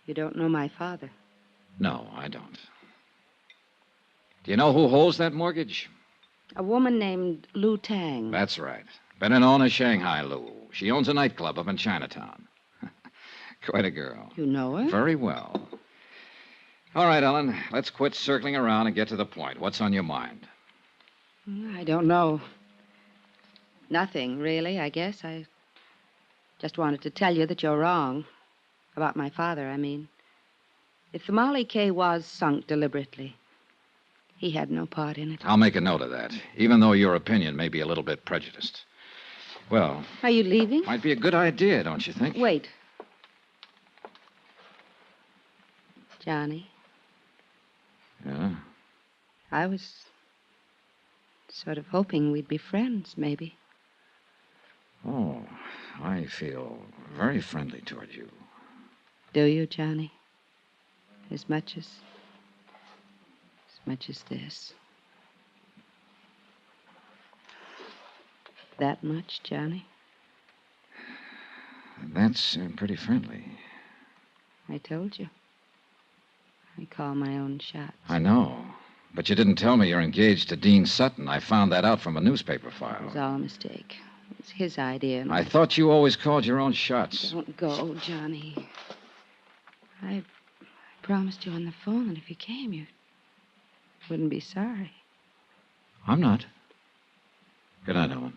L: You don't know my father.
A: No, I don't. Do you know who holds that mortgage?
L: A woman named Lu Tang.
A: That's right. Better known as Shanghai Lou. She owns a nightclub up in Chinatown. Quite a girl.
L: You know her?
A: Very well. All right, Ellen, let's quit circling around and get to the point. What's on your mind?
L: I don't know. Nothing, really, I guess. I just wanted to tell you that you're wrong. About my father, I mean. If the Molly K was sunk deliberately, he had no part in it.
A: I'll make a note of that, even though your opinion may be a little bit prejudiced. Well...
L: Are you leaving?
A: Might be a good idea, don't you think?
L: Wait. Johnny.
A: Yeah?
L: I was sort of hoping we'd be friends, maybe.
A: Oh, I feel very friendly toward you.
L: Do you, Johnny? As much as this. That much, Johnny?
A: That's pretty friendly.
L: I told you. I call my own shots.
A: I know. But you didn't tell me you're engaged to Dean Sutton. I found that out from a newspaper
L: It
A: file.
L: was all a mistake. It was his idea. And
A: I thought you always called your own shots.
L: Don't go, Johnny. I promised you on the phone that if you came, you wouldn't be sorry.
A: I'm not. Good night, Ellen.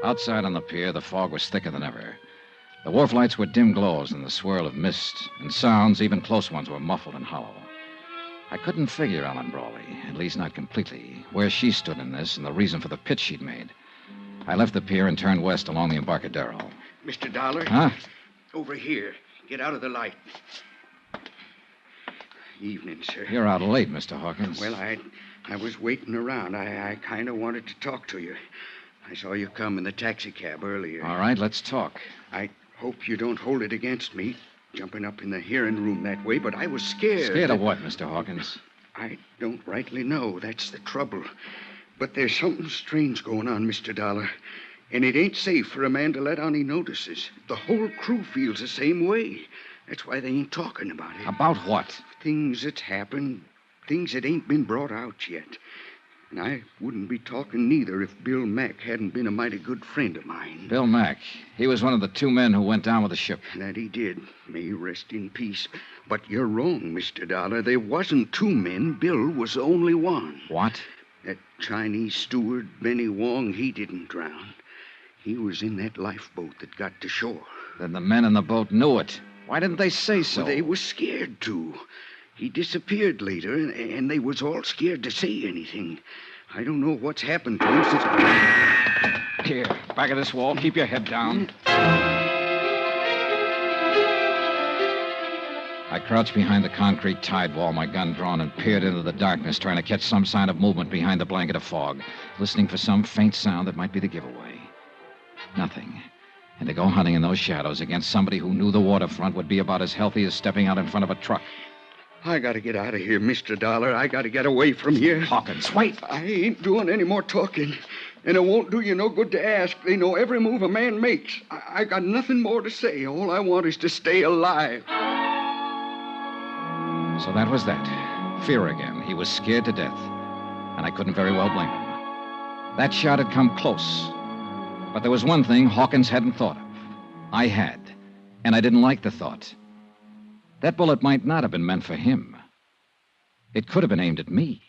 A: Outside on the pier, the fog was thicker than ever. The wharf lights were dim glows in the swirl of mist, and sounds, even close ones, were muffled and hollow. I couldn't figure Ellen Brawley, at least not completely, where she stood in this and the reason for the pitch she'd made. I left the pier and turned west along the Embarcadero.
D: Mr. Dollar?
A: Huh?
D: Over here. Get out of the light. Evening, sir.
A: You're out late, Mr. Hawkins.
D: Well, I was waiting around. I kind of wanted to talk to you. I saw you come in the taxicab earlier.
A: All right, let's talk.
D: I hope you don't hold it against me, jumping up in the hearing room that way, but I was scared.
A: Scared of what, Mr. Hawkins?
D: I don't rightly know. That's the trouble. But there's something strange going on, Mr. Dollar. And it ain't safe for a man to let on he notices. The whole crew feels the same way. That's why they ain't talking about it.
A: About what?
D: Things that's happened. Things that ain't been brought out yet. And I wouldn't be talking neither if Bill Mack hadn't been a mighty good friend of mine.
A: Bill Mack. He was one of the 2 men who went down with the ship.
D: That he did. May he rest in peace. But you're wrong, Mr. Dollar. There wasn't 2 men. Bill was the only one.
A: What?
D: That Chinese steward, Benny Wong, he didn't drown. He was in that lifeboat that got to shore.
A: Then the men in the boat knew it. Why didn't they say so?
D: Well, they was scared to. He disappeared later, and they was all scared to say anything. I don't know what's happened to him since...
A: Here, back of this wall. Keep your head down. I crouched behind the concrete tide wall, my gun drawn, and peered into the darkness, trying to catch some sign of movement behind the blanket of fog, listening for some faint sound that might be the giveaway. Nothing. And to go hunting in those shadows against somebody who knew the waterfront would be about as healthy as stepping out in front of a truck.
D: I gotta get out of here, Mr. Dollar. I gotta get away from here.
A: Hawkins, wait.
D: I ain't doing any more talking. And it won't do you no good to ask. They know every move a man makes. I got nothing more to say. All I want is to stay alive.
A: So that was that. Fear again. He was scared to death. And I couldn't very well blame him. That shot had come close. But there was one thing Hawkins hadn't thought of. I had. And I didn't like the thought. That bullet might not have been meant for him. It could have been aimed at me.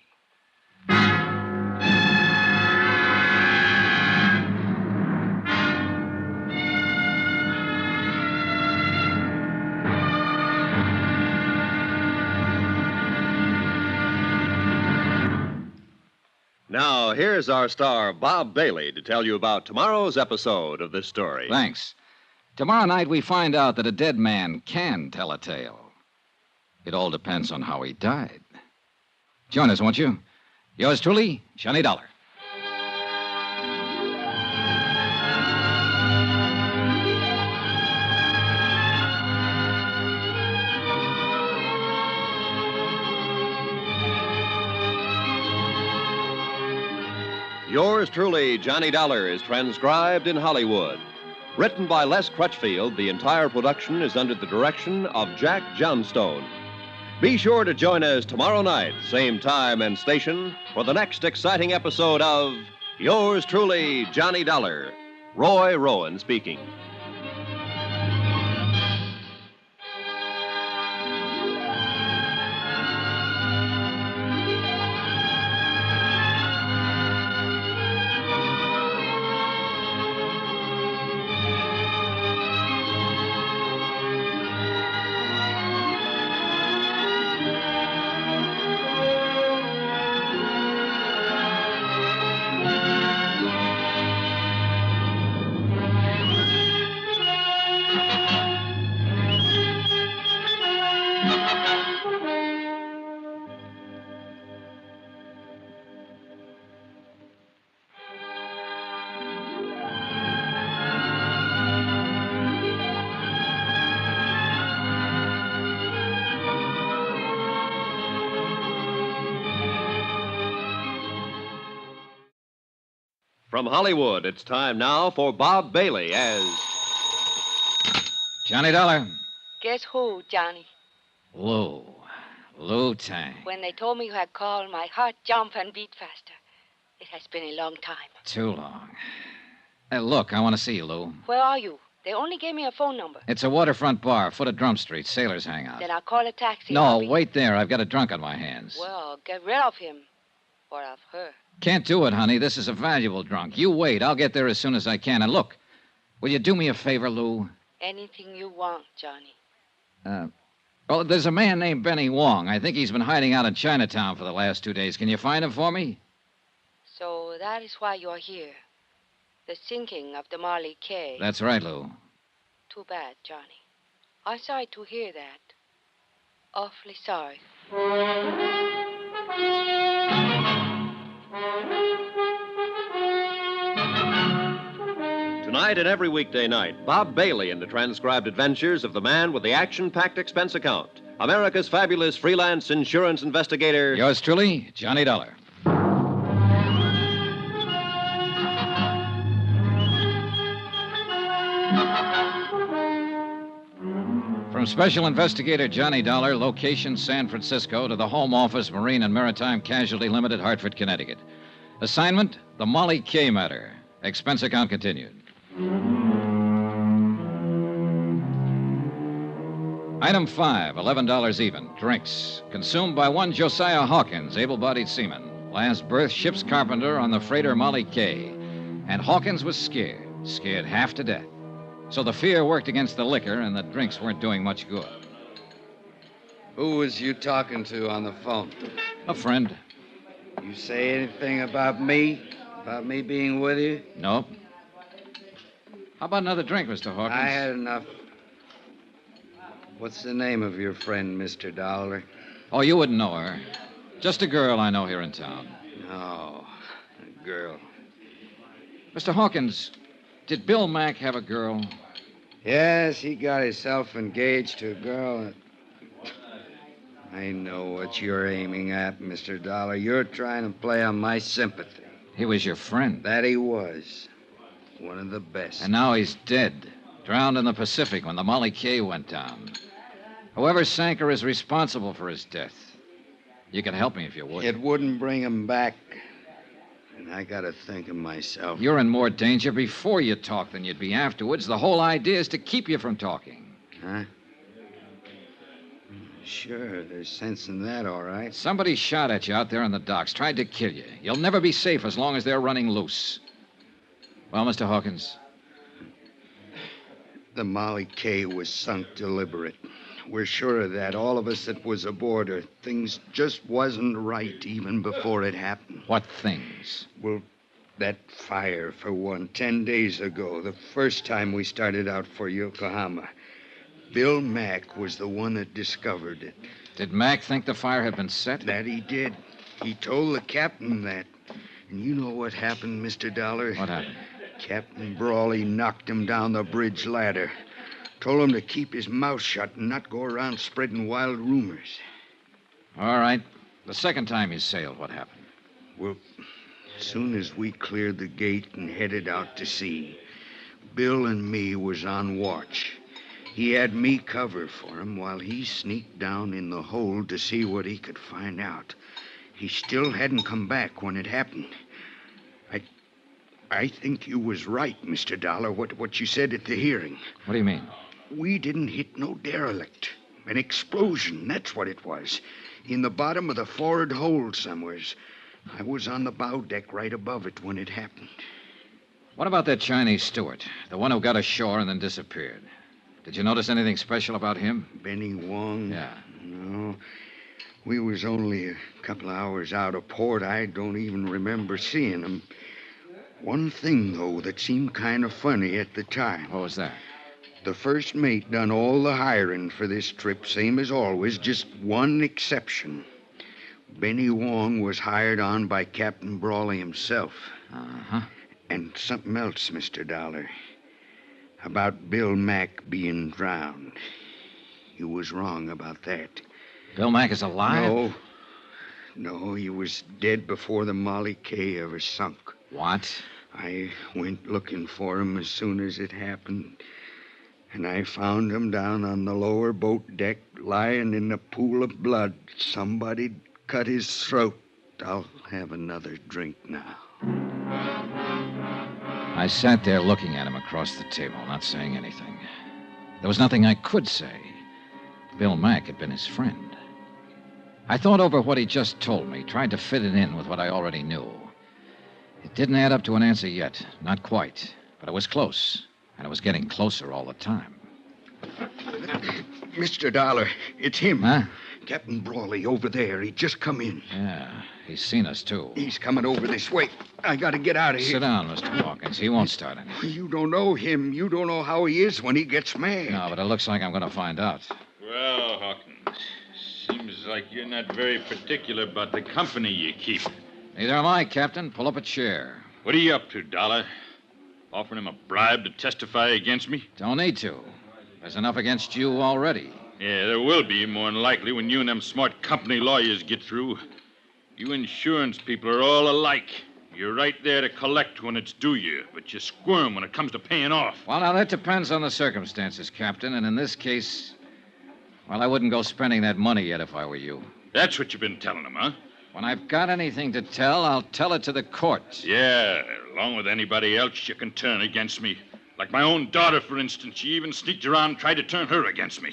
C: Now, here's our star, Bob Bailey, to tell you about tomorrow's episode of this story.
A: Thanks. Tomorrow night, we find out that a dead man can tell a tale. It all depends on how he died. Join us, won't you? Yours truly, Johnny Dollar.
C: Yours truly, Johnny Dollar, is transcribed in Hollywood. Written by Les Crutchfield, the entire production is under the direction of Jack Johnstone. Be sure to join us tomorrow night, same time and station, for the next exciting episode of Yours truly, Johnny Dollar. Roy Rowan speaking. From Hollywood, it's time now for Bob Bailey as
A: Johnny Dollar.
U: Guess who, Johnny?
A: Lou. Lou Tang.
U: When they told me you had called, my heart jumped and beat faster. It has been a long time.
A: Too long. Hey, look, I want to see you, Lou.
U: Where are you? They only gave me a phone number.
A: It's a waterfront bar, foot of Drum Street, Sailors Hangout.
U: Then I'll call a taxi.
A: No, wait there. I've got a drunk on my hands.
U: Well, get rid of him. Or of her.
A: Can't do it, honey. This is a valuable drunk. You wait. I'll get there as soon as I can. And look, will you do me a favor, Lou?
U: Anything you want, Johnny.
A: Well, there's a man named Benny Wong. I think he's been hiding out in Chinatown for the last 2 days. Can you find him for me?
U: So that is why you're here. The sinking of the Marley K.
A: That's right, Lou.
U: Too bad, Johnny. I'm sorry to hear that. Awfully sorry.
C: Tonight and every weekday night, Bob Bailey in the transcribed adventures of the man with the action-packed expense account, America's fabulous freelance insurance investigator.
A: Yours truly, Johnny Dollar. From Special Investigator Johnny Dollar, location San Francisco, to the Home Office, Marine and Maritime Casualty Limited, Hartford, Connecticut. Assignment, the Molly K matter. Expense account continued. Item 5, $11 even. Drinks. Consumed by one Josiah Hawkins, able-bodied seaman. Last berth, ship's carpenter on the freighter Molly K. And Hawkins was scared half to death. So the fear worked against the liquor, and the drinks weren't doing much good.
K: Who was you talking to on the phone?
A: A friend.
K: You say anything about me? About me being with you?
A: Nope. How about another drink, Mr. Hawkins?
K: I had enough. What's the name of your friend, Mr. Dollar?
A: Oh, you wouldn't know her. Just a girl I know here in town.
K: Oh, a girl.
A: Mr. Hawkins, did Bill Mack have a girl?
K: Yes, he got himself engaged to a girl. I know what you're aiming at, Mr. Dollar. You're trying to play on my sympathy.
A: He was your friend.
K: That he was. One of the best.
A: And now he's dead. Drowned in the Pacific when the Molly K went down. Whoever sank her is responsible for his death. You can help me if you would.
K: It wouldn't bring him back. And I gotta think of myself.
A: You're in more danger before you talk than you'd be afterwards. The whole idea is to keep you from talking.
K: Huh? Sure, there's sense in that, all right.
A: Somebody shot at you out there on the docks, tried to kill you. You'll never be safe as long as they're running loose. Well, Mr. Hawkins?
K: The Molly K was sunk deliberate.
D: We're sure of that, all of us that was aboard her. Things just wasn't right even before it happened.
A: What things?
D: Well, that fire, for one, 10 days ago, the first time we started out for Yokohama. Bill Mack was the one that discovered it.
A: Did Mack think the fire had been set?
D: That he did. He told the captain that. And you know what happened, Mr. Dollar?
A: What happened?
D: Captain Brawley knocked him down the bridge ladder. Told him to keep his mouth shut and not go around spreading wild rumors.
A: All right. The second time you sailed, what happened?
D: Well, as soon as we cleared the gate and headed out to sea, Bill and me was on watch. He had me cover for him while he sneaked down in the hold to see what he could find out. He still hadn't come back when it happened. I think you was right, Mr. Dollar, what you said at the hearing.
A: What do you mean?
D: We didn't hit no derelict. An explosion, that's what it was. In the bottom of the forward hold somewheres. I was on the bow deck right above it when it happened.
A: What about that Chinese steward? The one who got ashore and then disappeared. Did you notice anything special about him?
D: Benny Wong?
A: Yeah.
D: No. We was only a couple of hours out of port. I don't even remember seeing him. One thing, though, that seemed kind of funny at the time.
A: What was that?
D: The first mate done all the hiring for this trip, same as always, just one exception. Benny Wong was hired on by Captain Brawley himself.
A: Uh-huh.
D: And something else, Mr. Dollar. About Bill Mack being drowned. You was wrong about that.
A: Bill Mack is alive?
D: No, he was dead before the Molly K ever sunk.
A: What?
D: I went looking for him as soon as it happened. And I found him down on the lower boat deck, lying in a pool of blood. Somebody'd cut his throat. I'll have another drink now.
A: I sat there looking at him across the table, not saying anything. There was nothing I could say. Bill Mack had been his friend. I thought over what he just told me, tried to fit it in with what I already knew. It didn't add up to an answer yet, not quite, but it was close, and it was getting closer all the time.
D: Mr. Dollar, it's him.
A: Huh?
D: Captain Brawley over there. He just come in.
A: Yeah, he's seen us, too.
D: He's coming over this way. I gotta get out of here.
A: Sit down, Mr. Hawkins. He won't start anything.
D: You don't know him. You don't know how he is when he gets mad.
A: No, but it looks like I'm going to find out.
T: Well, Hawkins, seems like you're not very particular about the company you keep.
A: Neither am I, Captain. Pull up a chair.
T: What are you up to, Dollar? Offering him a bribe to testify against me?
A: Don't need to. There's enough against you already.
T: Yeah, there will be, more than likely, when you and them smart company lawyers get through. You insurance people are all alike. You're right there to collect when it's due you, but you squirm when it comes to paying off.
A: Well, now, that depends on the circumstances, Captain, and in this case, well, I wouldn't go spending that money yet if I were you.
T: That's what you've been telling them, huh?
A: When I've got anything to tell, I'll tell it to the court.
T: Yeah, along with anybody else you can turn against me. Like my own daughter, for instance. She even sneaked around and tried to turn her against me.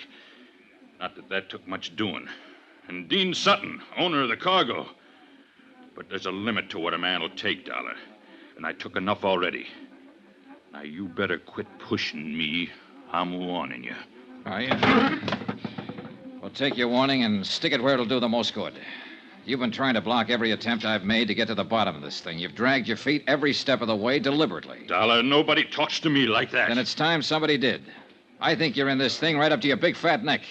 T: Not that that took much doing. And Dean Sutton, owner of the cargo. But there's a limit to what a man will take, Dollar. And I took enough already. Now, you better quit pushing me. I'm warning you.
A: Are you? Well, take your warning and stick it where it'll do the most good. You've been trying to block every attempt I've made to get to the bottom of this thing. You've dragged your feet every step of the way deliberately.
T: Dollar, nobody talks to me like that.
A: Then it's time somebody did. I think you're in this thing right up to your big fat neck.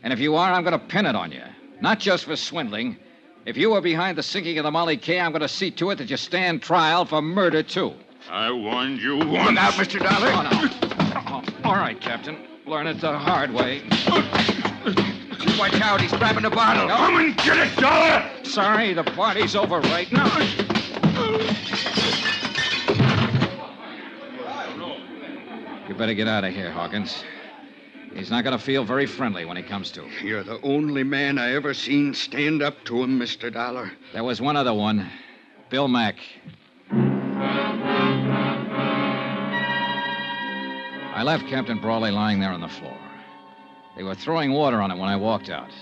A: And if you are, I'm going to pin it on you. Not just for swindling. If you were behind the sinking of the Molly K, I'm going to see to it that you stand trial for murder, too.
T: I warned you once.
D: Look out, Mr. Dollar.
A: Oh, no. Oh, all right, Captain. Learn it the hard way.
D: Watch out, he's grabbing the bottle.
T: No. Come and get it, Dollar!
A: Sorry, the party's over right now. You better get out of here, Hawkins. He's not going to feel very friendly when he comes to.
D: You're the only man I ever seen stand up to him, Mr. Dollar.
A: There was one other one. Bill Mack. I left Captain Brawley lying there on the floor. They were throwing water on him when I walked out.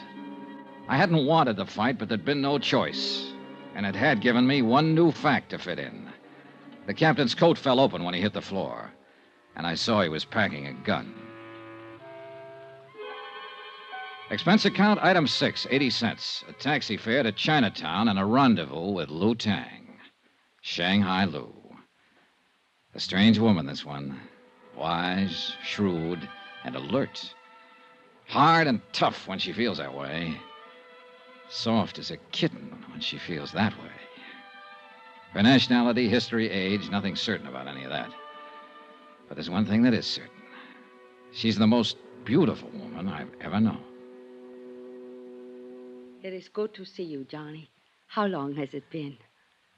A: I hadn't wanted the fight, but there'd been no choice. And it had given me one new fact to fit in. The captain's coat fell open when he hit the floor, and I saw he was packing a gun. Expense account, item 6, 80 cents. A taxi fare to Chinatown and a rendezvous with Lou Tang. Shanghai Lou. A strange woman, this one. Wise, shrewd, and alert. Hard and tough when she feels that way. Soft as a kitten when she feels that way. Her nationality, history, age, nothing certain about any of that. But there's one thing that is certain. She's the most beautiful woman I've ever known.
B: It is good to see you, Johnny. How long has it been?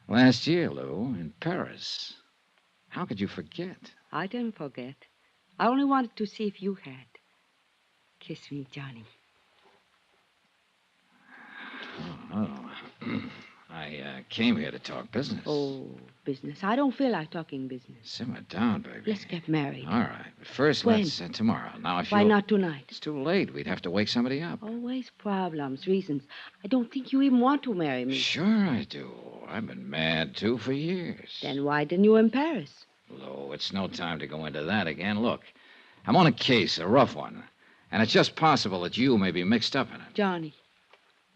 A: Last year, Lou, in Paris. How could you forget?
B: I didn't forget. I only wanted to see if you had. Kiss me, Johnny.
A: Oh. I came here to talk business.
B: Oh, business. I don't feel like talking business.
A: Simmer down, baby.
B: Let's get married.
A: All right. But first,
B: When?
A: let's tomorrow. Now, if
B: Why
A: you...
B: not tonight?
A: It's too late. We'd have to wake somebody up.
B: Always problems, reasons. I don't think you even want to marry me.
A: Sure I do. I've been mad, too, for years.
B: Then why didn't you in Paris?
A: Lou, it's no time to go into that again. Look, I'm on a case, a rough one. And it's just possible that you may be mixed up in it.
B: Johnny,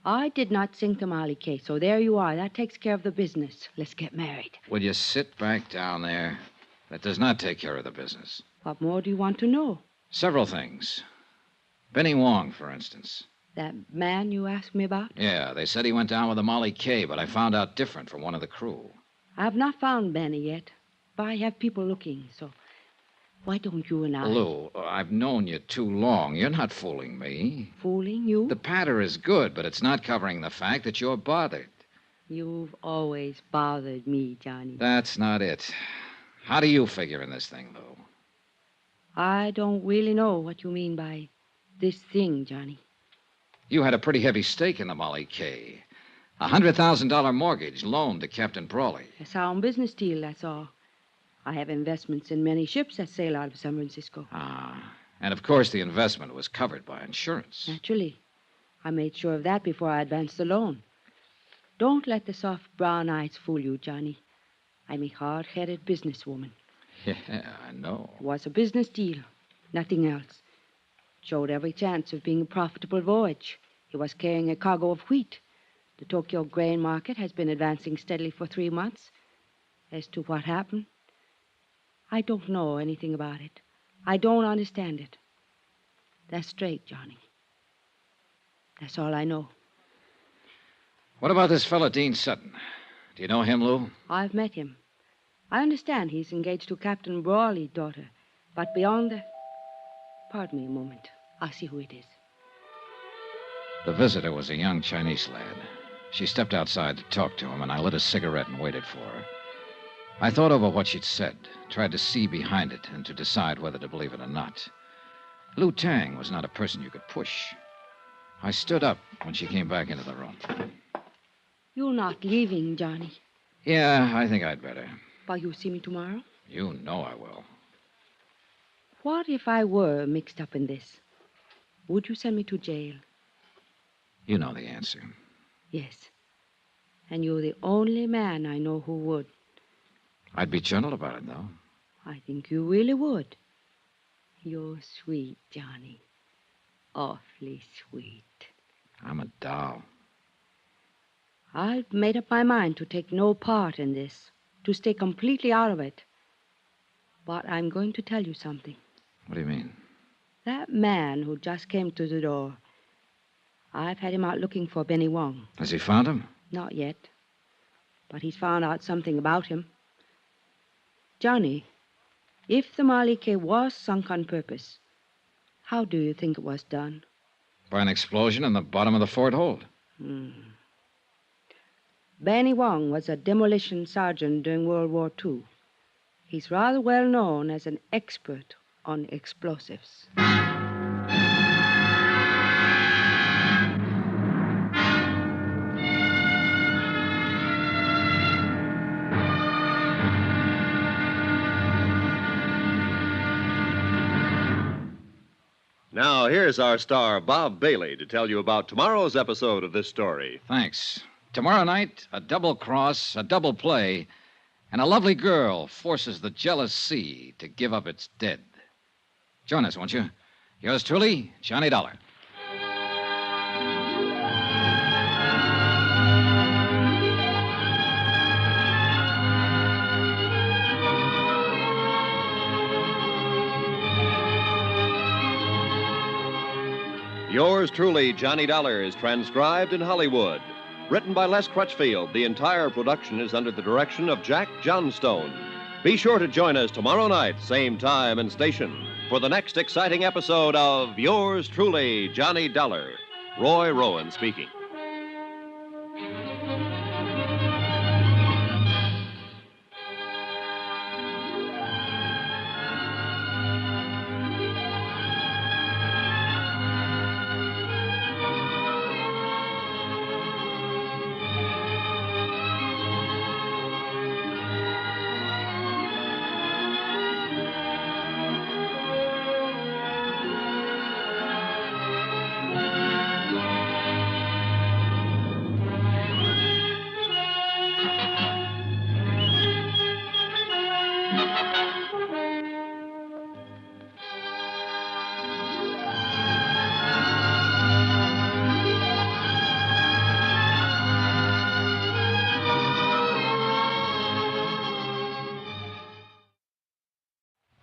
B: I did not sink the Molly case, so there you are. That takes care of the business. Let's get married.
A: Will you sit back down there? That does not take care of the business.
B: What more do you want to know?
A: Several things. Benny Wong, for instance.
B: That man you asked me about?
A: Yeah, they said he went down with a Molly K, but I found out different from one of the crew.
B: I have not found Benny yet, but I have people looking, so why don't you and I...
A: Lou, I've known you too long. You're not fooling me.
B: Fooling you?
A: The patter is good, but it's not covering the fact that you're bothered.
B: You've always bothered me, Johnny.
A: That's not it. How do you figure in this thing, Lou?
B: I don't really know what you mean by this thing, Johnny.
A: You had a pretty heavy stake in the Molly K. A $100,000 mortgage loaned to Captain Brawley.
B: A sound business deal, that's all. I have investments in many ships that sail out of San Francisco.
A: Ah. And, of course, the investment was covered by insurance.
B: Naturally. I made sure of that before I advanced the loan. Don't let the soft brown eyes fool you, Johnny. I'm a hard-headed businesswoman.
A: Yeah, I know.
B: It was a business deal, nothing else. Showed every chance of being a profitable voyage. He was carrying a cargo of wheat. The Tokyo grain market has been advancing steadily for 3 months. As to what happened, I don't know anything about it. I don't understand it. That's straight, Johnny. That's all I know.
A: What about this fellow, Dean Sutton? Do you know him, Lou?
B: I've met him. I understand he's engaged to Captain Brawley's daughter. But beyond the... Pardon me a moment. I'll see who it is.
A: The visitor was a young Chinese lad. She stepped outside to talk to him, and I lit a cigarette and waited for her. I thought over what she'd said, tried to see behind it, and to decide whether to believe it or not. Lou Tang was not a person you could push. I stood up when she came back into the room.
B: You're not leaving, Johnny.
A: Yeah, I think I'd better.
B: But you'll see me tomorrow?
A: You know I will.
B: What if I were mixed up in this? Would you send me to jail?
A: You know the answer.
B: Yes. And you're the only man I know who would.
A: I'd be gentle about it, though.
B: I think you really would. You're sweet, Johnny. Awfully sweet.
A: I'm a doll.
B: I've made up my mind to take no part in this, to stay completely out of it. But I'm going to tell you something.
A: What do you mean?
B: That man who just came to the door, I've had him out looking for Benny Wong.
A: Has he found him?
B: Not yet. But he's found out something about him. Johnny, if the Molly K was sunk on purpose, how do you think it was done?
A: By an explosion in the bottom of the fort hold.
B: Benny Wong was a demolition sergeant during World War II. He's rather well known as an expert on explosives.
C: Now, here's our star, Bob Bailey, to tell you about tomorrow's episode of this story.
A: Thanks. Tomorrow night, a double cross, a double play, and a lovely girl forces the jealous sea to give up its dead. Join us, won't you? Yours truly, Johnny Dollar.
C: Yours truly, Johnny Dollar, is transcribed in Hollywood. Written by Les Crutchfield, the entire production is under the direction of Jack Johnstone. Be sure to join us tomorrow night, same time and station, for the next exciting episode of Yours truly, Johnny Dollar. Roy Rowan speaking.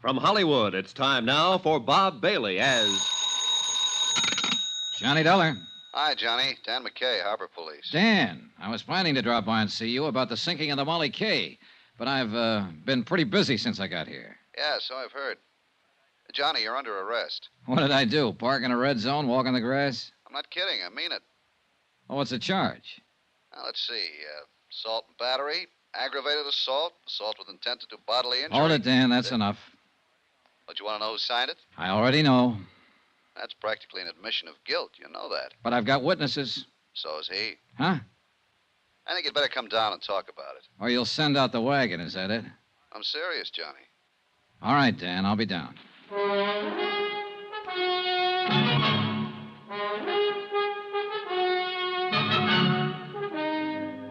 C: From Hollywood, it's time now for Bob Bailey as
A: Johnny Dollar.
F: Hi, Johnny. Dan McKay, Harbor Police.
A: Dan, I was planning to drop by and see you about the sinking of the Molly K, but I've been pretty busy since I got here.
F: Yeah, so I've heard. Johnny, you're under arrest.
A: What did I do? Park in a red zone, walk on the grass?
F: I'm not kidding. I mean it.
A: Oh, what's the charge?
F: Now, let's see. Assault and battery, aggravated assault, assault with intent to do bodily injury.
A: Hold it, Dan. That's enough.
F: But you want to know who signed it?
A: I already know.
F: That's practically an admission of guilt. You know that.
A: But I've got witnesses.
F: So is he.
A: Huh?
F: I think you'd better come down and talk about it.
A: Or you'll send out the wagon, is that it?
F: I'm serious, Johnny.
A: All right, Dan. I'll be down.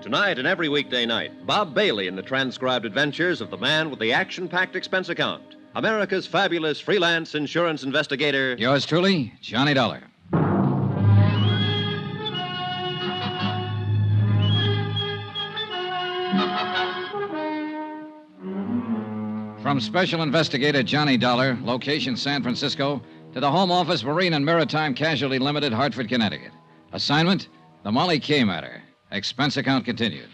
C: Tonight and every weekday night, Bob Bailey in the transcribed adventures of the man with the action-packed expense account. America's fabulous freelance insurance investigator.
A: Yours truly, Johnny Dollar. From Special Investigator Johnny Dollar, location San Francisco, to the Home Office Marine and Maritime Casualty Limited, Hartford, Connecticut. Assignment, the Molly K matter. Expense account continued.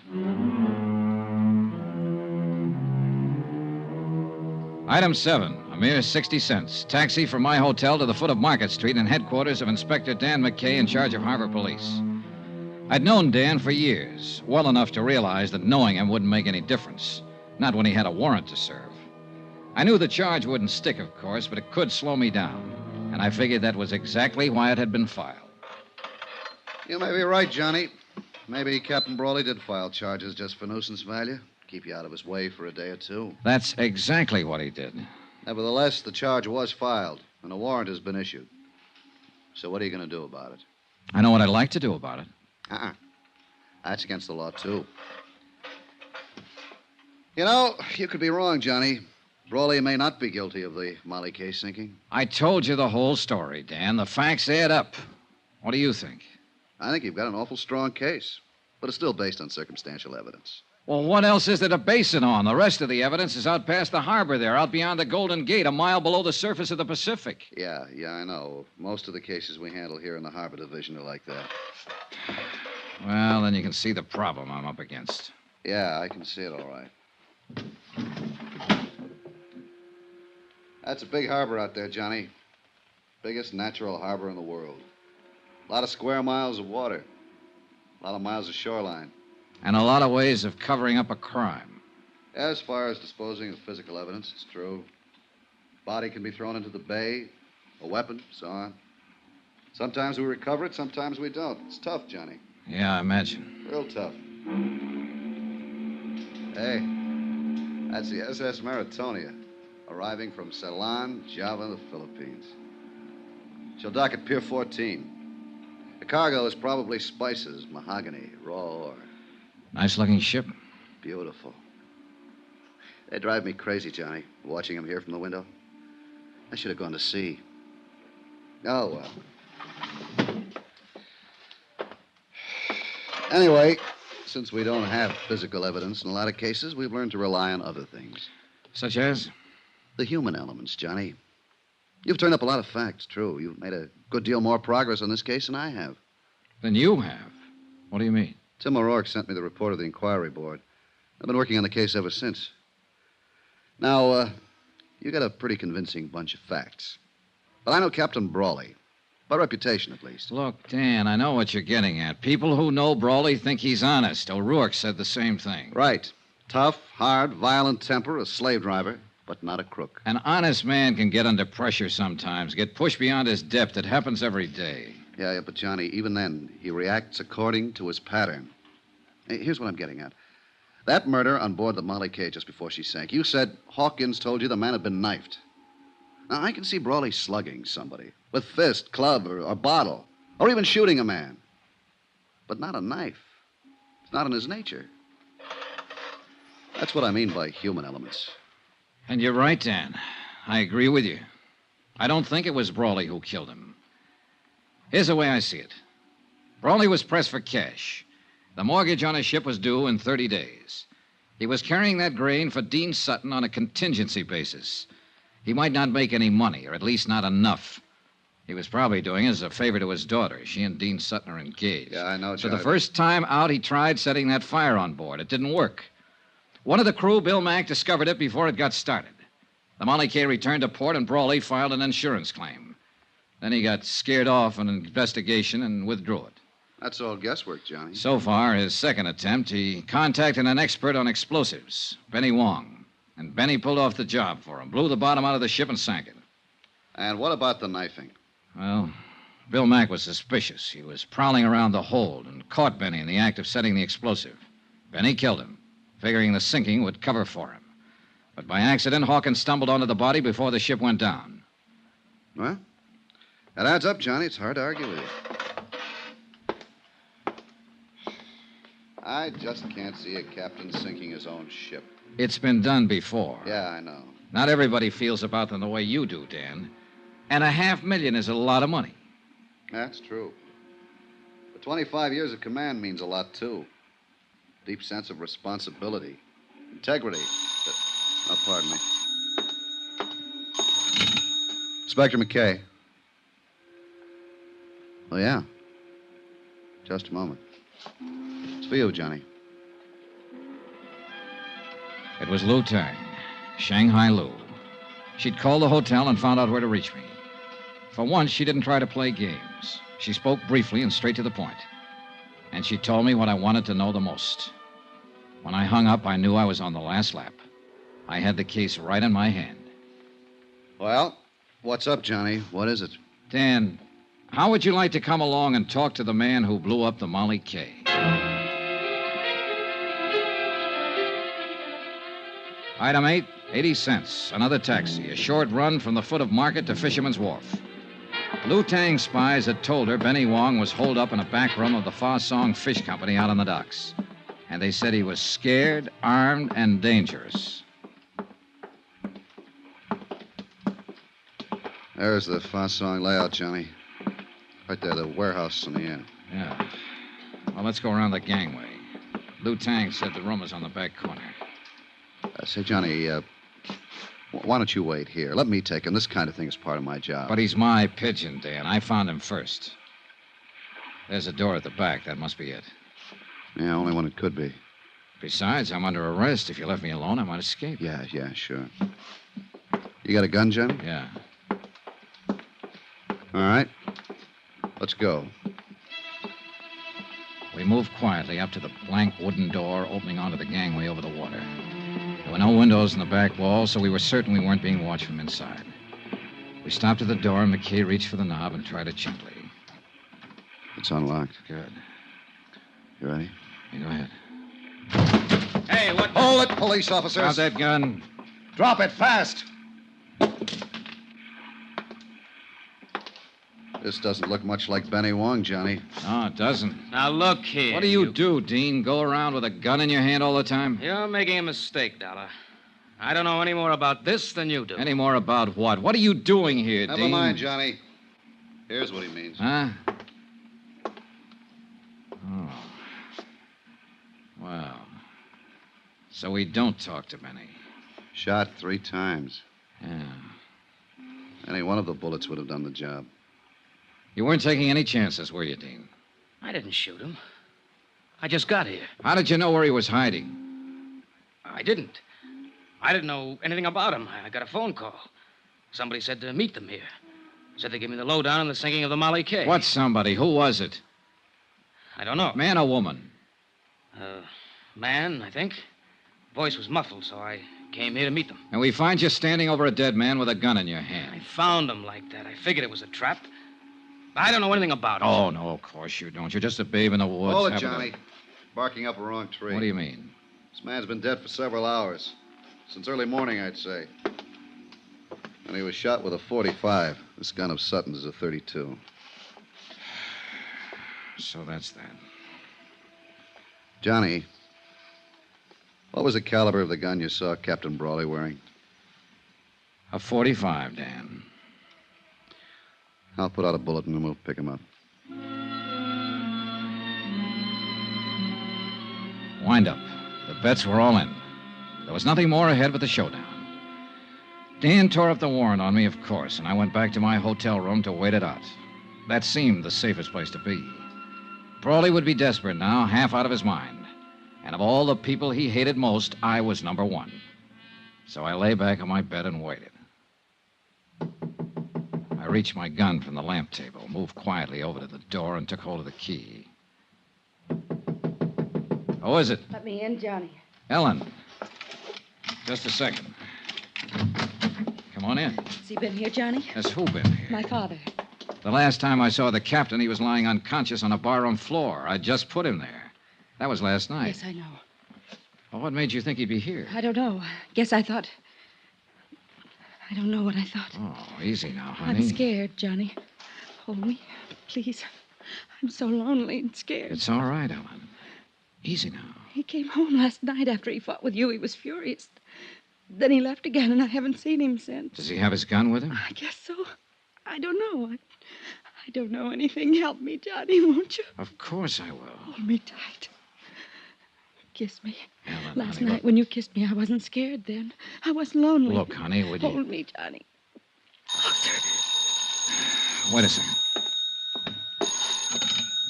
A: Item 7, a mere 60 cents. Taxi from my hotel to the foot of Market Street and headquarters of Inspector Dan McKay in charge of Harbor Police. I'd known Dan for years, well enough to realize that knowing him wouldn't make any difference. Not when he had a warrant to serve. I knew the charge wouldn't stick, of course, but it could slow me down. And I figured that was exactly why it had been filed.
F: You may be right, Johnny. Maybe Captain Brawley did file charges just for nuisance value. Keep you out of his way for a day or two.
A: That's exactly what he did.
F: Nevertheless, the charge was filed, and a warrant has been issued. So what are you going to do about it?
A: I know what I'd like to do about it.
F: That's against the law, too. You know, you could be wrong, Johnny. Brawley may not be guilty of the Molly K sinking.
A: I told you the whole story, Dan. The facts add up. What do you think?
F: I think you've got an awful strong case, but it's still based on circumstantial evidence.
A: Well, what else is there to base it on? The rest of the evidence is out past the harbor there, out beyond the Golden Gate, a mile below the surface of the Pacific.
F: Yeah, I know. Most of the cases we handle here in the Harbor Division are like that.
A: Well, then you can see the problem I'm up against.
F: Yeah, I can see it all right. That's a big harbor out there, Johnny. Biggest natural harbor in the world. A lot of square miles of water. A lot of miles of shoreline.
A: And a lot of ways of covering up a crime.
F: As far as disposing of physical evidence, it's true. Body can be thrown into the bay, a weapon, so on. Sometimes we recover it, sometimes we don't. It's tough, Johnny.
A: Yeah, I imagine.
F: Real tough. Hey, that's the SS Maritonia, arriving from Ceylon, Java, the Philippines. She'll dock at Pier 14. The cargo is probably spices, mahogany, raw ore.
A: Nice-looking ship.
F: Beautiful. They drive me crazy, Johnny, watching them here from the window. I should have gone to sea. Oh, well. Anyway, since we don't have physical evidence in a lot of cases, we've learned to rely on other things.
A: Such as?
F: The human elements, Johnny. You've turned up a lot of facts, true. You've made a good deal more progress on this case than I have.
A: Than you have? What do you mean?
F: Tim O'Rourke sent me the report of the inquiry board. I've been working on the case ever since. Now, you got a pretty convincing bunch of facts. But I know Captain Brawley. By reputation, at least.
A: Look, Dan, I know what you're getting at. People who know Brawley think he's honest. O'Rourke said the same thing.
F: Right. Tough, hard, violent temper, a slave driver, but not a crook.
A: An honest man can get under pressure sometimes, get pushed beyond his depth. It happens every day.
F: Yeah, but Johnny, even then, he reacts according to his pattern. Hey, here's what I'm getting at. That murder on board the Molly K just before she sank, you said Hawkins told you the man had been knifed. Now, I can see Brawley slugging somebody with fist, club, or bottle, or even shooting a man. But not a knife. It's not in his nature. That's what I mean by human elements.
A: And you're right, Dan. I agree with you. I don't think it was Brawley who killed him. Here's the way I see it. Brawley was pressed for cash. The mortgage on his ship was due in 30 days. He was carrying that grain for Dean Sutton on a contingency basis. He might not make any money, or at least not enough. He was probably doing it as a favor to his daughter. She and Dean Sutton are engaged.
F: Yeah, I know,
A: So
F: Johnny.
A: the first time out, he tried setting that fire on board. It didn't work. One of the crew, Bill Mack, discovered it before it got started. The Molly K returned to port, and Brawley filed an insurance claim. Then he got scared off an investigation and withdrew it.
F: That's all guesswork, Johnny.
A: So far, his second attempt, he contacted an expert on explosives, Benny Wong. And Benny pulled off the job for him, blew the bottom out of the ship and sank it.
F: And what about the knifing?
A: Well, Bill Mack was suspicious. He was prowling around the hold and caught Benny in the act of setting the explosive. Benny killed him, figuring the sinking would cover for him. But by accident, Hawkins stumbled onto the body before the ship went down.
F: Well, that adds up, Johnny. It's hard to argue with you. I just can't see a captain sinking his own ship.
A: It's been done before.
F: Yeah, I know.
A: Not everybody feels about them the way you do, Dan. And $500,000 is a lot of money.
F: That's true. But 25 years of command means a lot, too. Deep sense of responsibility, integrity. Oh, pardon me. Inspector McKay. Oh, yeah. Just a moment. It's for you, Johnny.
A: It was Lou Tang, Shanghai Lou. She'd called the hotel and found out where to reach me. For once, she didn't try to play games. She spoke briefly and straight to the point. And she told me what I wanted to know the most. When I hung up, I knew I was on the last lap. I had the case right in my hand.
F: Well, what's up, Johnny? What is it?
A: Dan, how would you like to come along and talk to the man who blew up the Molly K? Item 8, 80 cents. Another taxi. A short run from the foot of Market to Fisherman's Wharf. Lou Tang's spies had told her Benny Wong was holed up in a back room of the Fa Song Fish Company out on the docks. And they said he was scared, armed, and dangerous.
F: There's the Fa Song layout, Johnny. Right there, the warehouse on the end.
A: Yeah. Well, let's go around the gangway. Lou Tang said the room is on the back corner.
F: Say, Johnny, why don't you wait here? Let me take him. This kind of thing is part of my job.
A: But he's my pigeon, Dan. I found him first. There's a door at the back. That must be it.
F: Yeah, only one it could be.
A: Besides, I'm under arrest. If you left me alone, I might escape.
F: Yeah, sure. You got a gun, Johnny?
A: Yeah.
F: All right. Let's go.
A: We moved quietly up to the blank wooden door opening onto the gangway over the water. There were no windows in the back wall, so we were certain we weren't being watched from inside. We stopped at the door, and McKay reached for the knob and tried it gently.
F: It's unlocked.
A: Good.
F: You ready?
A: You go ahead.
N: Hey, what...
F: Hold it, police officers.
A: Drop that gun.
F: Drop it fast. This doesn't look much like Benny Wong, Johnny.
A: No, it doesn't.
M: Now, look here.
A: What do you do, Dean? Go around with a gun in your hand all the time?
M: You're making a mistake, Dollar. I don't know any more about this than you do.
A: Any more about what? What are you doing here,
F: Never
A: Dean?
F: mind, Johnny. Here's what he means.
A: Huh? Oh. Well. So we don't talk to Benny.
F: Shot 3 times.
A: Yeah.
F: Any one of the bullets would have done the job.
A: You weren't taking any chances, were you, Dean?
P: I didn't shoot him. I just got here.
A: How did you know where he was hiding?
P: I didn't. I didn't know anything about him. I got a phone call. Somebody said to meet them here. Said they gave me the lowdown on the sinking of the Molly K.
A: What somebody? Who was it?
P: I don't know.
A: Man or woman?
P: Man, I think. Voice was muffled, so I came here to meet them.
A: And we find you standing over a dead man with a gun in your
P: I
A: hand.
P: found him like that. I figured it was a trap. I don't know anything about it.
A: Oh, no, of course you don't. You're just a babe in the woods.
F: Hold it,
A: having
F: Johnny. Barking up a wrong tree.
A: What do you mean?
F: This man's been dead for several hours. Since early morning, I'd say. And he was shot with a .45. This gun of Sutton's is a .32.
A: So that's that.
F: Johnny, what was the caliber of the gun you saw Captain Brawley wearing?
A: A .45, Dan.
F: I'll put out a bulletin and we'll pick him up.
A: Wind up. The bets were all in. There was nothing more ahead but the showdown. Dan tore up the warrant on me, of course, and I went back to my hotel room to wait it out. That seemed the safest place to be. Brawley would be desperate now, half out of his mind. And of all the people he hated most, I was number one. So I lay back on my bed and waited. I reached my gun from the lamp table, moved quietly over to the door, and took hold of the key. Who is it?
B: Let me in, Johnny.
A: Ellen. Just a second. Come on in.
B: Has he been here, Johnny?
A: Has who been here?
B: My father.
A: The last time I saw the captain, he was lying unconscious on a barroom floor. I just put him there. That was last night.
B: Yes, I know.
A: Well, what made you think he'd be here?
B: I don't know. Guess I thought... I don't know what I thought.
A: Oh, easy now, honey.
B: I'm scared, Johnny. Hold me, please. I'm so lonely and scared.
A: It's all right, Ellen. Easy now.
B: He came home last night after he fought with you. He was furious. Then he left again, and I haven't seen him since.
A: Does he have his gun with him?
B: I guess so. I don't know. I don't know anything. Help me, Johnny, won't you?
A: Of course I will.
B: Hold me tight. Kiss me.
A: Ellen,
B: Last
A: honey,
B: night
A: look.
B: when you kissed me, I wasn't scared then. I wasn't lonely.
A: Look, honey, would you...
B: Hold me, Johnny.
A: Wait a second.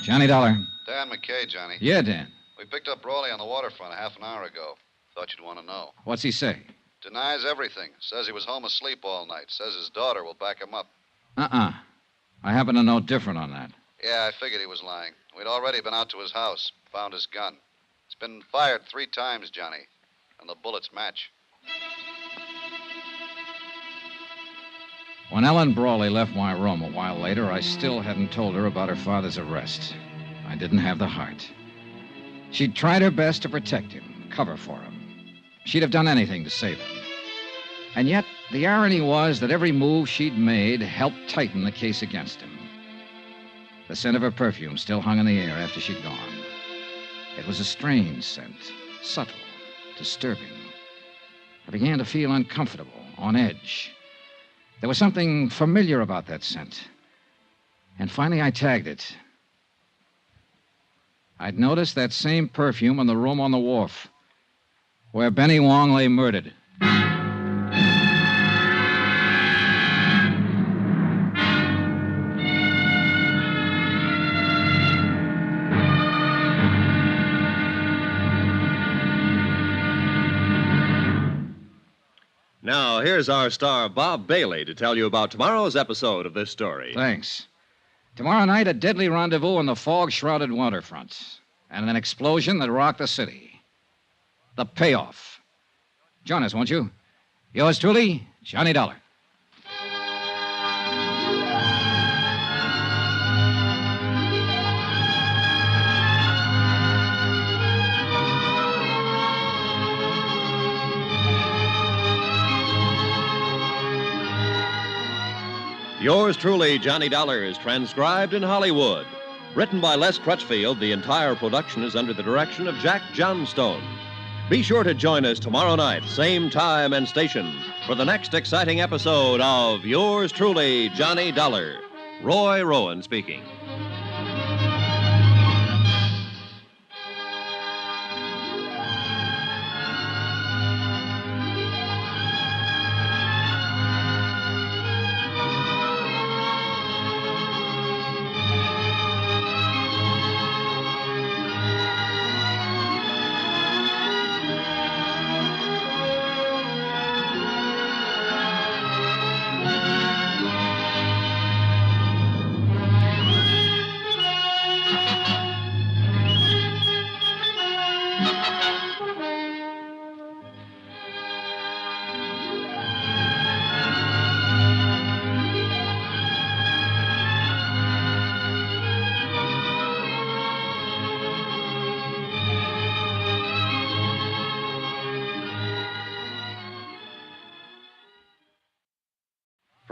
A: Johnny Dollar.
F: Dan McKay, Johnny.
A: Yeah, Dan.
F: We picked up Brawley on the waterfront a half an hour ago. Thought you'd want to know.
A: What's he say?
F: Denies everything. Says he was home asleep all night. Says his daughter will back him up.
A: I happen to know different on that.
F: Yeah, I figured he was lying. We'd already been out to his house. Found his gun. It's been fired 3 times, Johnny. And the bullets match.
A: When Ellen Brawley left my room a while later, I still hadn't told her about her father's arrest. I didn't have the heart. She'd tried her best to protect him, cover for him. She'd have done anything to save him. And yet, the irony was that every move she'd made helped tighten the case against him. The scent of her perfume still hung in the air after she'd gone. It was a strange scent, subtle, disturbing. I began to feel uncomfortable, on edge. There was something familiar about that scent. And finally, I tagged it. I'd noticed that same perfume in the room on the wharf, where Benny Wong lay murdered.
C: Now, here's our star, Bob Bailey, to tell you about tomorrow's episode of this story.
A: Thanks. Tomorrow night, a deadly rendezvous on the fog-shrouded waterfront, and an explosion that rocked the city. The payoff. Join us, won't you? Yours truly, Johnny Dollar.
C: Yours truly, Johnny Dollar, is transcribed in Hollywood. Written by Les Crutchfield, the entire production is under the direction of Jack Johnstone. Be sure to join us tomorrow night, same time and station, for the next exciting episode of Yours truly, Johnny Dollar. Roy Rowan speaking.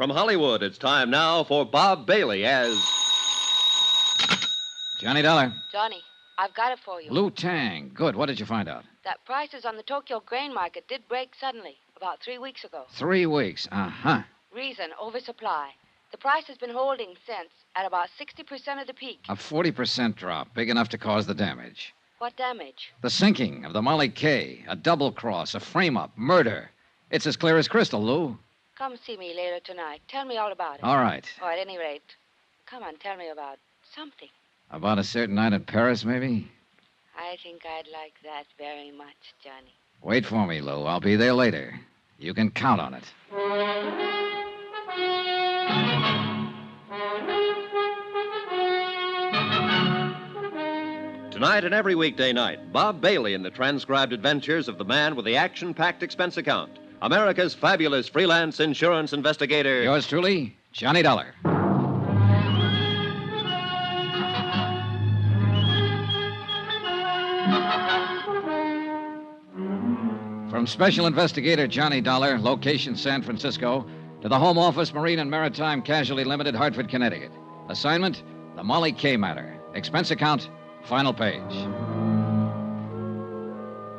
C: From Hollywood, it's time now for Bob Bailey as
A: Johnny Dollar.
U: Johnny, I've got it for you.
A: Blue Tang. Good. What did you find out?
U: That prices on the Tokyo grain market did break suddenly, about 3 weeks ago.
A: 3 weeks. Uh-huh.
U: Reason, oversupply. The price has been holding since, at about 60% of the peak.
A: A 40% drop, big enough to cause the damage.
U: What damage?
A: The sinking of the Molly K, a double cross, a frame-up, murder. It's as clear as crystal, Lou.
U: Come see me later tonight. Tell me all about it.
A: All right.
U: Or at any rate, come on, tell me about something.
A: About a certain night in Paris, maybe?
U: I think I'd like that very much, Johnny.
A: Wait for me, Lou. I'll be there later. You can count on it.
C: Tonight and every weekday night, Bob Bailey in the transcribed adventures of the man with the action-packed expense account. America's fabulous freelance insurance investigator.
A: Yours truly, Johnny Dollar. From Special Investigator Johnny Dollar, location San Francisco, to the Home Office, Marine and Maritime Casualty Limited, Hartford, Connecticut. Assignment, the Molly K matter. Expense account, final page.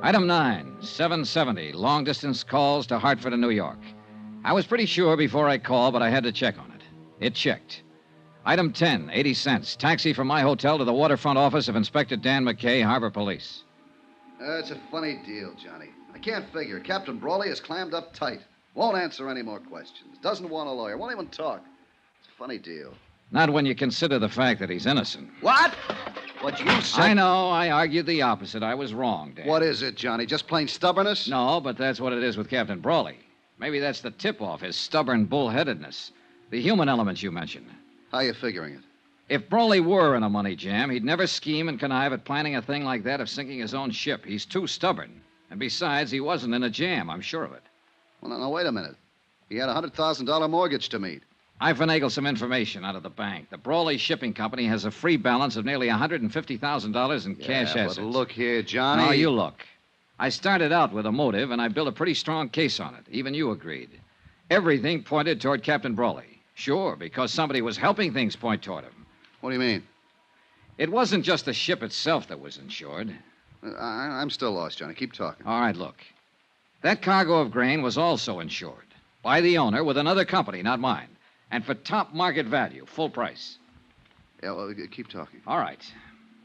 A: Item 9, 770, long-distance calls to Hartford and New York. I was pretty sure before I called, but I had to check on it. It checked. Item 10, 80 cents, taxi from my hotel to the waterfront office of Inspector Dan McKay, Harbor Police.
F: It's a funny deal, Johnny. I can't figure. Captain Brawley is clammed up tight. Won't answer any more questions. Doesn't want a lawyer. Won't even talk. It's a funny deal.
A: Not when you consider the fact that he's innocent.
F: What? What you said?
A: I know. I argued the opposite. I was wrong, Dan.
F: What is it, Johnny? Just plain stubbornness?
A: No, but that's what it is with Captain Brawley. Maybe that's the tip-off, his stubborn bullheadedness. The human elements you mentioned.
F: How you figuring it?
A: If Brawley were in a money jam, he'd never scheme and connive at planning a thing like that of sinking his own ship. He's too stubborn. And besides, he wasn't in a jam, I'm sure of it.
F: Well, now, wait a minute. He had a $100,000 mortgage to meet.
A: I finagled some information out of the bank. The Brawley Shipping Company has a free balance of nearly $150,000 in cash assets.
F: But look here, Johnny.
A: No, you look. I started out with a motive, and I built a pretty strong case on it. Even you agreed. Everything pointed toward Captain Brawley. Sure, because somebody was helping things point toward him.
F: What do you mean?
A: It wasn't just the ship itself that was insured.
F: I'm still lost, Johnny. Keep talking.
A: All right, look. That cargo of grain was also insured by the owner with another company, not mine. And for top market value, full price.
F: Yeah, well, keep talking.
A: All right.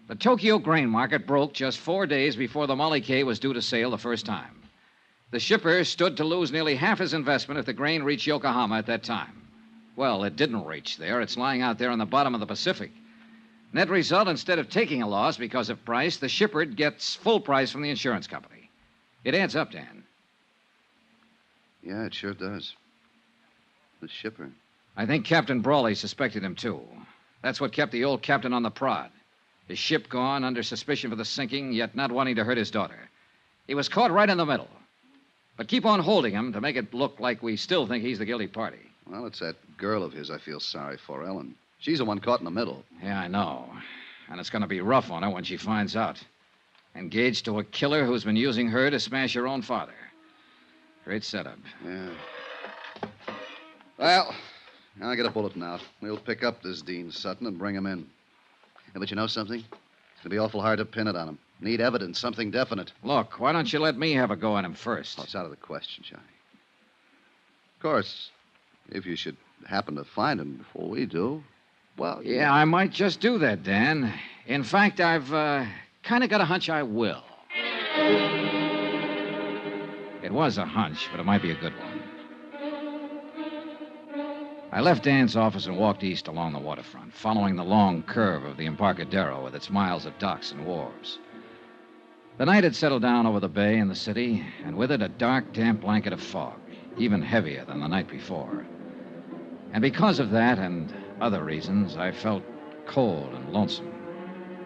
A: The Tokyo grain market broke just 4 days before the Molly K was due to sail the first time. The shipper stood to lose nearly half his investment if the grain reached Yokohama at that time. Well, it didn't reach there. It's lying out there on the bottom of the Pacific. Net result, instead of taking a loss because of price, the shipper gets full price from the insurance company. It adds up, Dan.
F: Yeah, it sure does. The shipper.
A: I think Captain Brawley suspected him, too. That's what kept the old captain on the prod. His ship gone, under suspicion for the sinking, yet not wanting to hurt his daughter. He was caught right in the middle. But keep on holding him to make it look like we still think he's the guilty party.
F: Well, it's that girl of his I feel sorry for, Ellen. She's the one caught in the middle.
A: Yeah, I know. And it's going to be rough on her when she finds out. Engaged to a killer who's been using her to smash her own father. Great setup.
F: Yeah. Well, I'll get a bulletin out. We'll pick up this Dean Sutton and bring him in. Yeah, but you know something? It's going to be awful hard to pin it on him. Need evidence, something definite.
A: Look, why don't you let me have a go at him first?
F: Oh, it's out of the question, Johnny. Of course, if you should happen to find him before we do, well...
A: Yeah, I might just do that, Dan. In fact, I've kind of got a hunch I will. It was a hunch, but it might be a good one. I left Dan's office and walked east along the waterfront, following the long curve of the Embarcadero with its miles of docks and wharves. The night had settled down over the bay and the city, and with it a dark, damp blanket of fog, even heavier than the night before. And because of that and other reasons, I felt cold and lonesome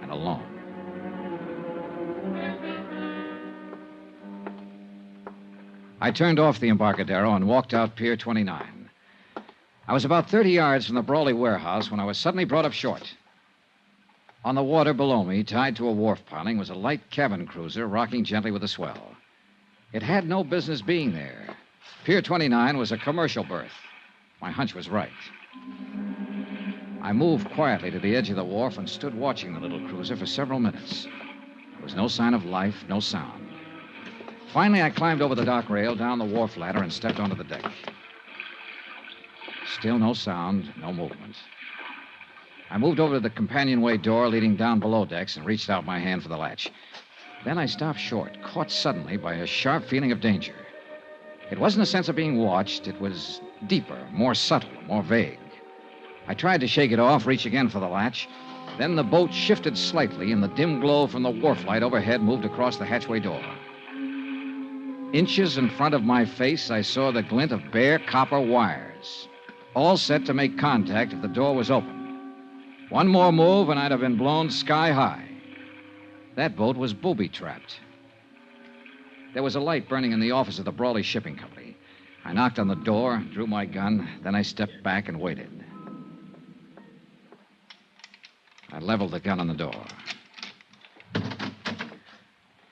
A: and alone. I turned off the Embarcadero and walked out Pier 29. I was about 30 yards from the Brawley warehouse when I was suddenly brought up short. On the water below me, tied to a wharf piling, was a light cabin cruiser rocking gently with a swell. It had no business being there. Pier 29 was a commercial berth. My hunch was right. I moved quietly to the edge of the wharf and stood watching the little cruiser for several minutes. There was no sign of life, no sound. Finally, I climbed over the dock rail, down the wharf ladder, and stepped onto the deck. Still no sound, no movement. I moved over to the companionway door leading down below decks and reached out my hand for the latch. Then I stopped short, caught suddenly by a sharp feeling of danger. It wasn't a sense of being watched. It was deeper, more subtle, more vague. I tried to shake it off, reach again for the latch. Then the boat shifted slightly, and the dim glow from the wharf light overhead moved across the hatchway door. Inches in front of my face, I saw the glint of bare copper wires, all set to make contact if the door was open. One more move, and I'd have been blown sky high. That boat was booby-trapped. There was a light burning in the office of the Brawley Shipping Company. I knocked on the door, drew my gun, then I stepped back and waited. I leveled the gun on the door.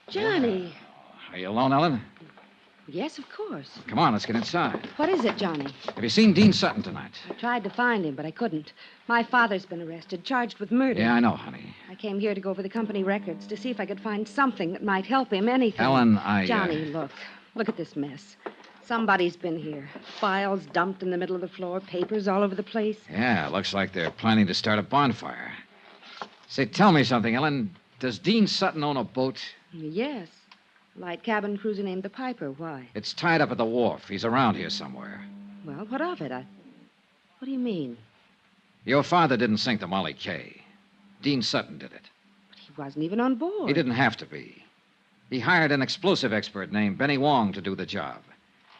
B: Johnny.
A: Are you alone, Ellen?
B: Yes, of course.
A: Come on, let's get inside.
B: What is it, Johnny?
A: Have you seen Dean Sutton tonight?
B: I tried to find him, but I couldn't. My father's been arrested, charged with murder.
A: Yeah, I know, honey.
B: I came here to go over the company records to see if I could find something that might help him, anything.
A: Ellen,
B: Johnny, look. Look at this mess. Somebody's been here. Files dumped in the middle of the floor, papers all over the place.
A: Yeah, looks like they're planning to start a bonfire. Say, tell me something, Ellen. Does Dean Sutton own a boat?
B: Yes. A light cabin cruiser named the Piper. Why?
A: It's tied up at the wharf. He's around here somewhere.
B: Well, what of it? What do you mean?
A: Your father didn't sink the Molly K. Dean Sutton did it.
B: But he wasn't even on board.
A: He didn't have to be. He hired an explosive expert named Benny Wong to do the job.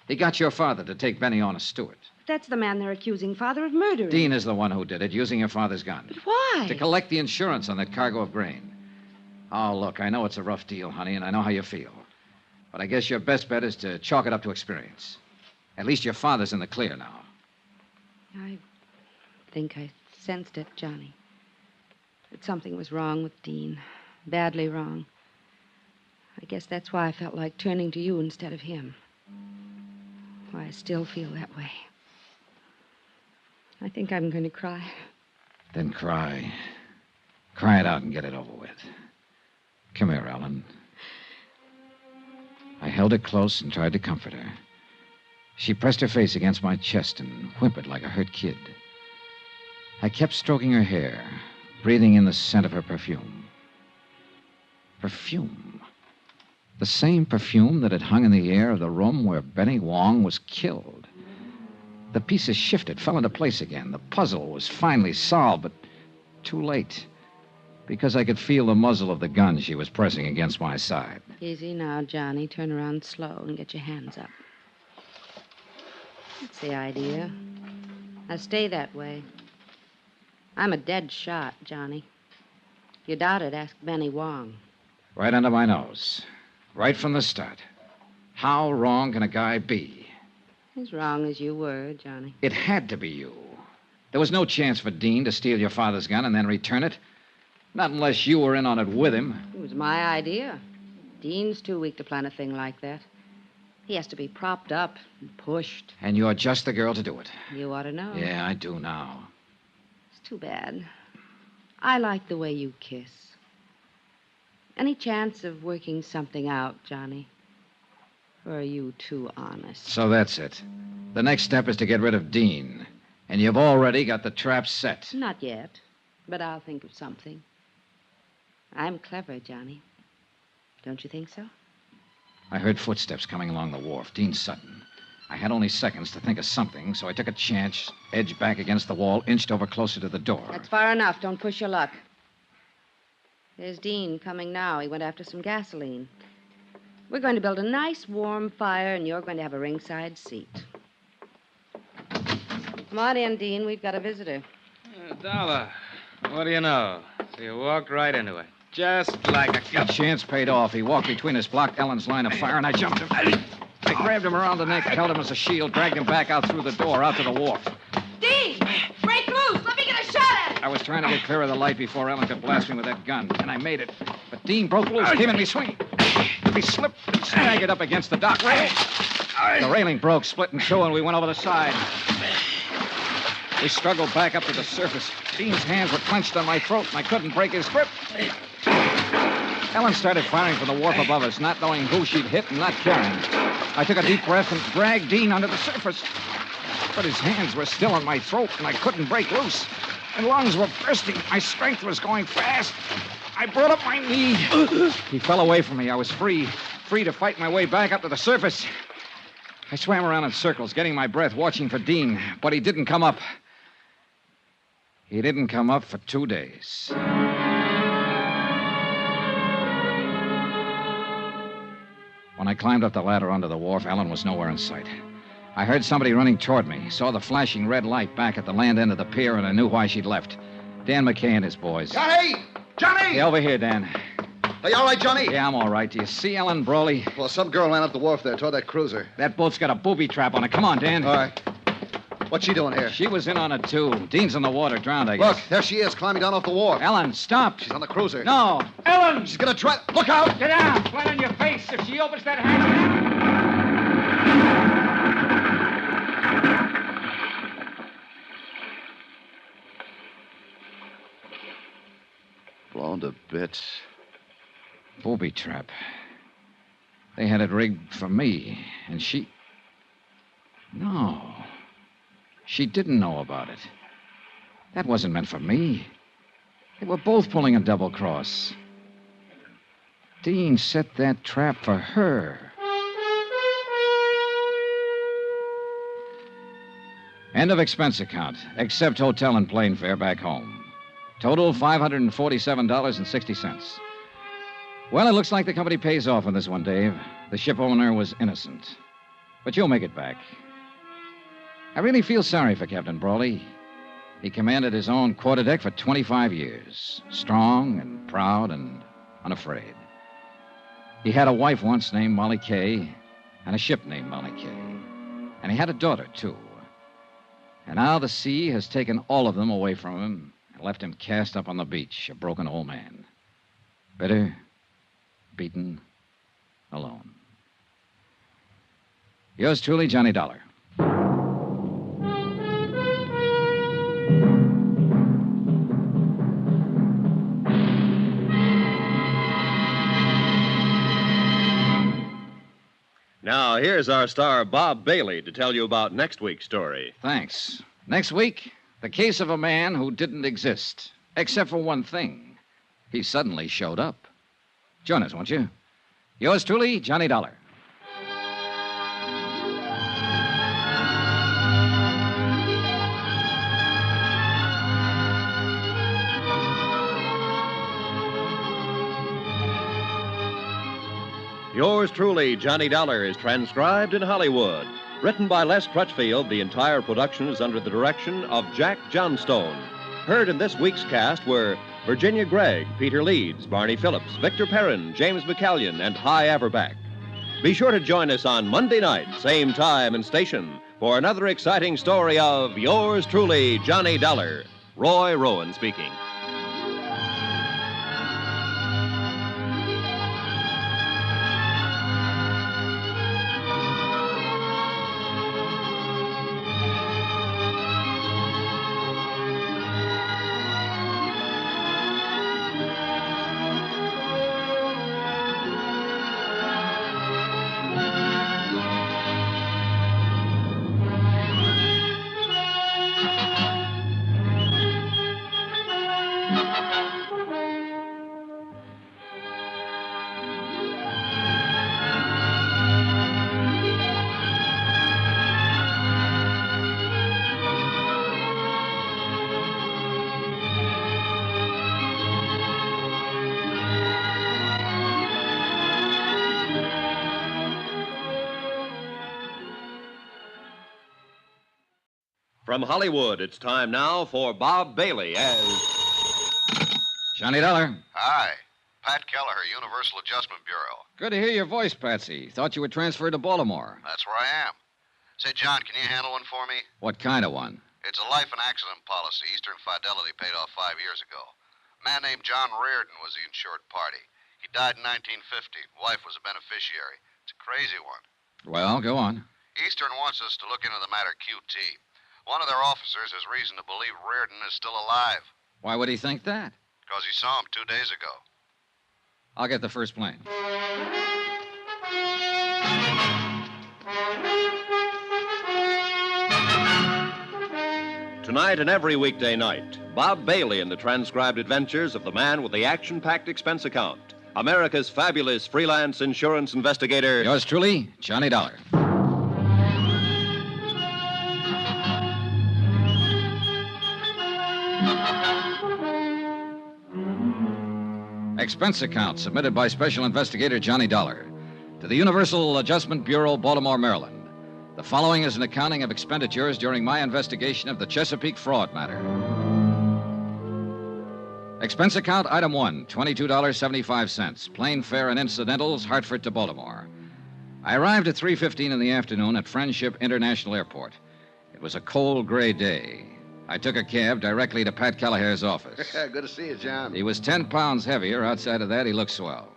A: He got your father to take Benny on as steward.
B: That's the man they're accusing Father of murdering.
A: Dean is the one who did it, using your father's gun.
B: But why?
A: To collect the insurance on that cargo of grain. Oh, look, I know it's a rough deal, honey, and I know how you feel. But I guess your best bet is to chalk it up to experience. At least your father's in the clear now.
B: I think I sensed it, Johnny. That something was wrong with Dean. Badly wrong. I guess that's why I felt like turning to you instead of him. Why I still feel that way. I think I'm going to cry.
A: Then cry. Cry it out and get it over with. Come here, Ellen. I held her close and tried to comfort her. She pressed her face against my chest and whimpered like a hurt kid. I kept stroking her hair, breathing in the scent of her perfume. Perfume. The same perfume that had hung in the air of the room where Benny Wong was killed. The pieces shifted, fell into place again. The puzzle was finally solved, but too late. Because I could feel the muzzle of the gun she was pressing against my side.
B: Easy now, Johnny. Turn around slow and get your hands up. That's the idea. Now stay that way. I'm a dead shot, Johnny. If you doubt it, ask Benny Wong.
A: Right under my nose. Right from the start. How wrong can a guy be?
B: As wrong as you were, Johnny.
A: It had to be you. There was no chance for Dean to steal your father's gun and then return it. Not unless you were in on it with him.
B: It was my idea. Dean's too weak to plan a thing like that. He has to be propped up and pushed.
A: And you're just the girl to do it.
B: You ought to know.
A: Yeah, I do now.
B: It's too bad. I like the way you kiss. Any chance of working something out, Johnny? Or are you too honest?
A: So that's it. The next step is to get rid of Dean. And you've already got the trap set.
B: Not yet, but I'll think of something. I'm clever, Johnny. Don't you think so?
A: I heard footsteps coming along the wharf. Dean Sutton. I had only seconds to think of something, so I took a chance, edged back against the wall, inched over closer to the door.
B: That's far enough. Don't push your luck. There's Dean coming now. He went after some gasoline. We're going to build a nice warm fire, and you're going to have a ringside seat. Come on in, Dean. We've got a visitor.
P: Dollar. What do you know? So you walked right into it. Just like a
A: The chance paid off. He walked between us, blocked Ellen's line of fire, and I jumped him. I grabbed him around the neck, held him as a shield, dragged him back out through the door, out to the wharf.
E: Dean! Break loose! Let me get a shot at him!
A: I was trying to get clear of the light before Ellen could blast me with that gun, and I made it. But Dean broke loose, came at me swinging. He slipped and staggered up against the dock rail. The railing broke, split in two, and we went over the side. We struggled back up to the surface. Dean's hands were clenched on my throat, and I couldn't break his grip. Ellen started firing from the wharf above us, not knowing who she'd hit and not caring. I took a deep breath and dragged Dean under the surface. But his hands were still on my throat, and I couldn't break loose. My lungs were bursting. My strength was going fast. I brought up my knee. He fell away from me. I was free to fight my way back up to the surface. I swam around in circles, getting my breath, watching for Dean, but he didn't come up. He didn't come up for 2 days. When I climbed up the ladder onto the wharf, Ellen was nowhere in sight. I heard somebody running toward me, saw the flashing red light back at the land end of the pier, and I knew why she'd left. Dan McKay and his boys.
F: Johnny! Johnny!
A: Hey, over here, Dan.
F: Are you all right, Johnny?
A: Yeah, I'm all right. Do you see Ellen Brawley?
F: Well, some girl ran up the wharf there toward that cruiser.
A: That boat's got a booby trap on it. Come on, Dan.
F: All right. What's she doing here?
A: She was in on it, too. Dean's in the water, drowned, I guess.
F: Look, there she is, climbing down off the wharf.
A: Ellen, stop.
F: She's on the cruiser.
A: No.
F: Ellen! She's gonna try... Look out!
A: Get down. Flat on your face. If she opens that hatch...
F: Blown to bits.
A: Booby trap. They had it rigged for me, and she... No. She didn't know about it. That wasn't meant for me. They were both pulling a double cross. Dean set that trap for her. End of expense account, except hotel and plane fare back home. Total $547.60. Well, it looks like the company pays off on this one, Dave. The ship owner was innocent. But you'll make it back. I really feel sorry for Captain Brawley. He commanded his own quarterdeck for 25 years. Strong and proud and unafraid. He had a wife once named Molly Kay, and a ship named Molly Kay. And he had a daughter, too. And now the sea has taken all of them away from him and left him cast up on the beach, a broken old man. Bitter, beaten, alone. Yours truly, Johnny Dollar.
C: Now, here's our star, Bob Bailey, to tell you about next week's story.
A: Thanks. Next week, the case of a man who didn't exist, except for one thing. He suddenly showed up. Join us, won't you? Yours truly, Johnny Dollar.
C: Yours truly, Johnny Dollar, is transcribed in Hollywood. Written by Les Crutchfield, the entire production is under the direction of Jack Johnstone. Heard in this week's cast were Virginia Gregg, Peter Leeds, Barney Phillips, Victor Perrin, James McCallion, and Hy Averback. Be sure to join us on Monday night, same time and station, for another exciting story of Yours truly, Johnny Dollar. Roy Rowan speaking. From Hollywood, it's time now for Bob Bailey as
A: Johnny Dollar.
F: Hi. Pat Kelleher, Universal Adjustment Bureau.
A: Good to hear your voice, Patsy. Thought you were transferred to Baltimore.
F: That's where I am. Say, John, can you handle one for me?
A: What kind of one?
F: It's a life and accident policy Eastern Fidelity paid off 5 years ago. A man named John Reardon was the insured party. He died in 1950. Wife was a beneficiary. It's a crazy one.
A: Well, go on.
F: Eastern wants us to look into the matter QT. One of their officers has reason to believe Reardon is still alive.
A: Why would he think that?
F: Because he saw him 2 days ago.
A: I'll get the first plane.
C: Tonight and every weekday night, Bob Bailey in the transcribed adventures of the man with the action-packed expense account. America's fabulous freelance insurance investigator.
A: Yours truly, Johnny Dollar. Expense account submitted by Special Investigator Johnny Dollar to the Universal Adjustment Bureau, Baltimore, Maryland. The following is an accounting of expenditures during my investigation of the Chesapeake fraud matter. Expense account item 1, $22.75, plane fare and incidentals, Hartford to Baltimore. I arrived at 3:15 in the afternoon at Friendship International Airport. It was a cold, gray day. I took a cab directly to Pat Callaher's office.
F: Good to see you, John.
A: He was 10 pounds heavier. Outside of that, he looked swell.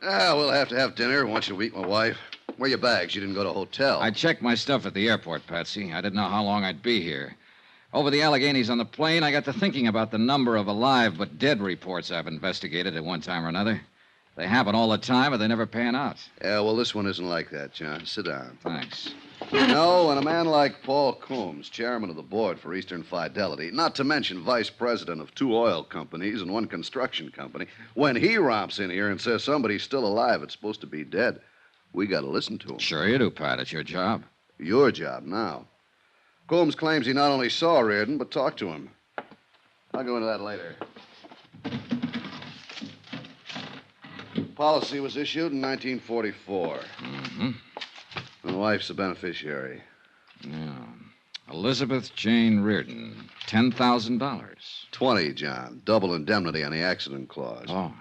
F: We'll have to have dinner once you meet my wife. Where are your bags? You didn't go to a hotel.
A: I checked my stuff at the airport, Patsy. I didn't know how long I'd be here. Over the Alleghenies on the plane, I got to thinking about the number of alive but dead reports I've investigated at one time or another. They happen all the time, but they never pan out.
F: Yeah, well, this one isn't like that, John. Sit down.
A: Thanks.
F: You know, when a man like Paul Coombs, chairman of the board for Eastern Fidelity, not to mention vice president of 2 oil companies and 1 construction company, when he romps in here and says somebody's still alive, it's supposed to be dead, we got to listen to him.
A: Sure you do, Pat. It's your job.
F: Your job now. Coombs claims he not only saw Reardon, but talked to him. I'll go into that later. Policy was issued in 1944.
A: Mm-hmm.
F: My wife's the beneficiary.
A: Yeah. Elizabeth Jane Reardon, $10,000.
F: 20, John. Double indemnity on the accident clause.
A: Oh.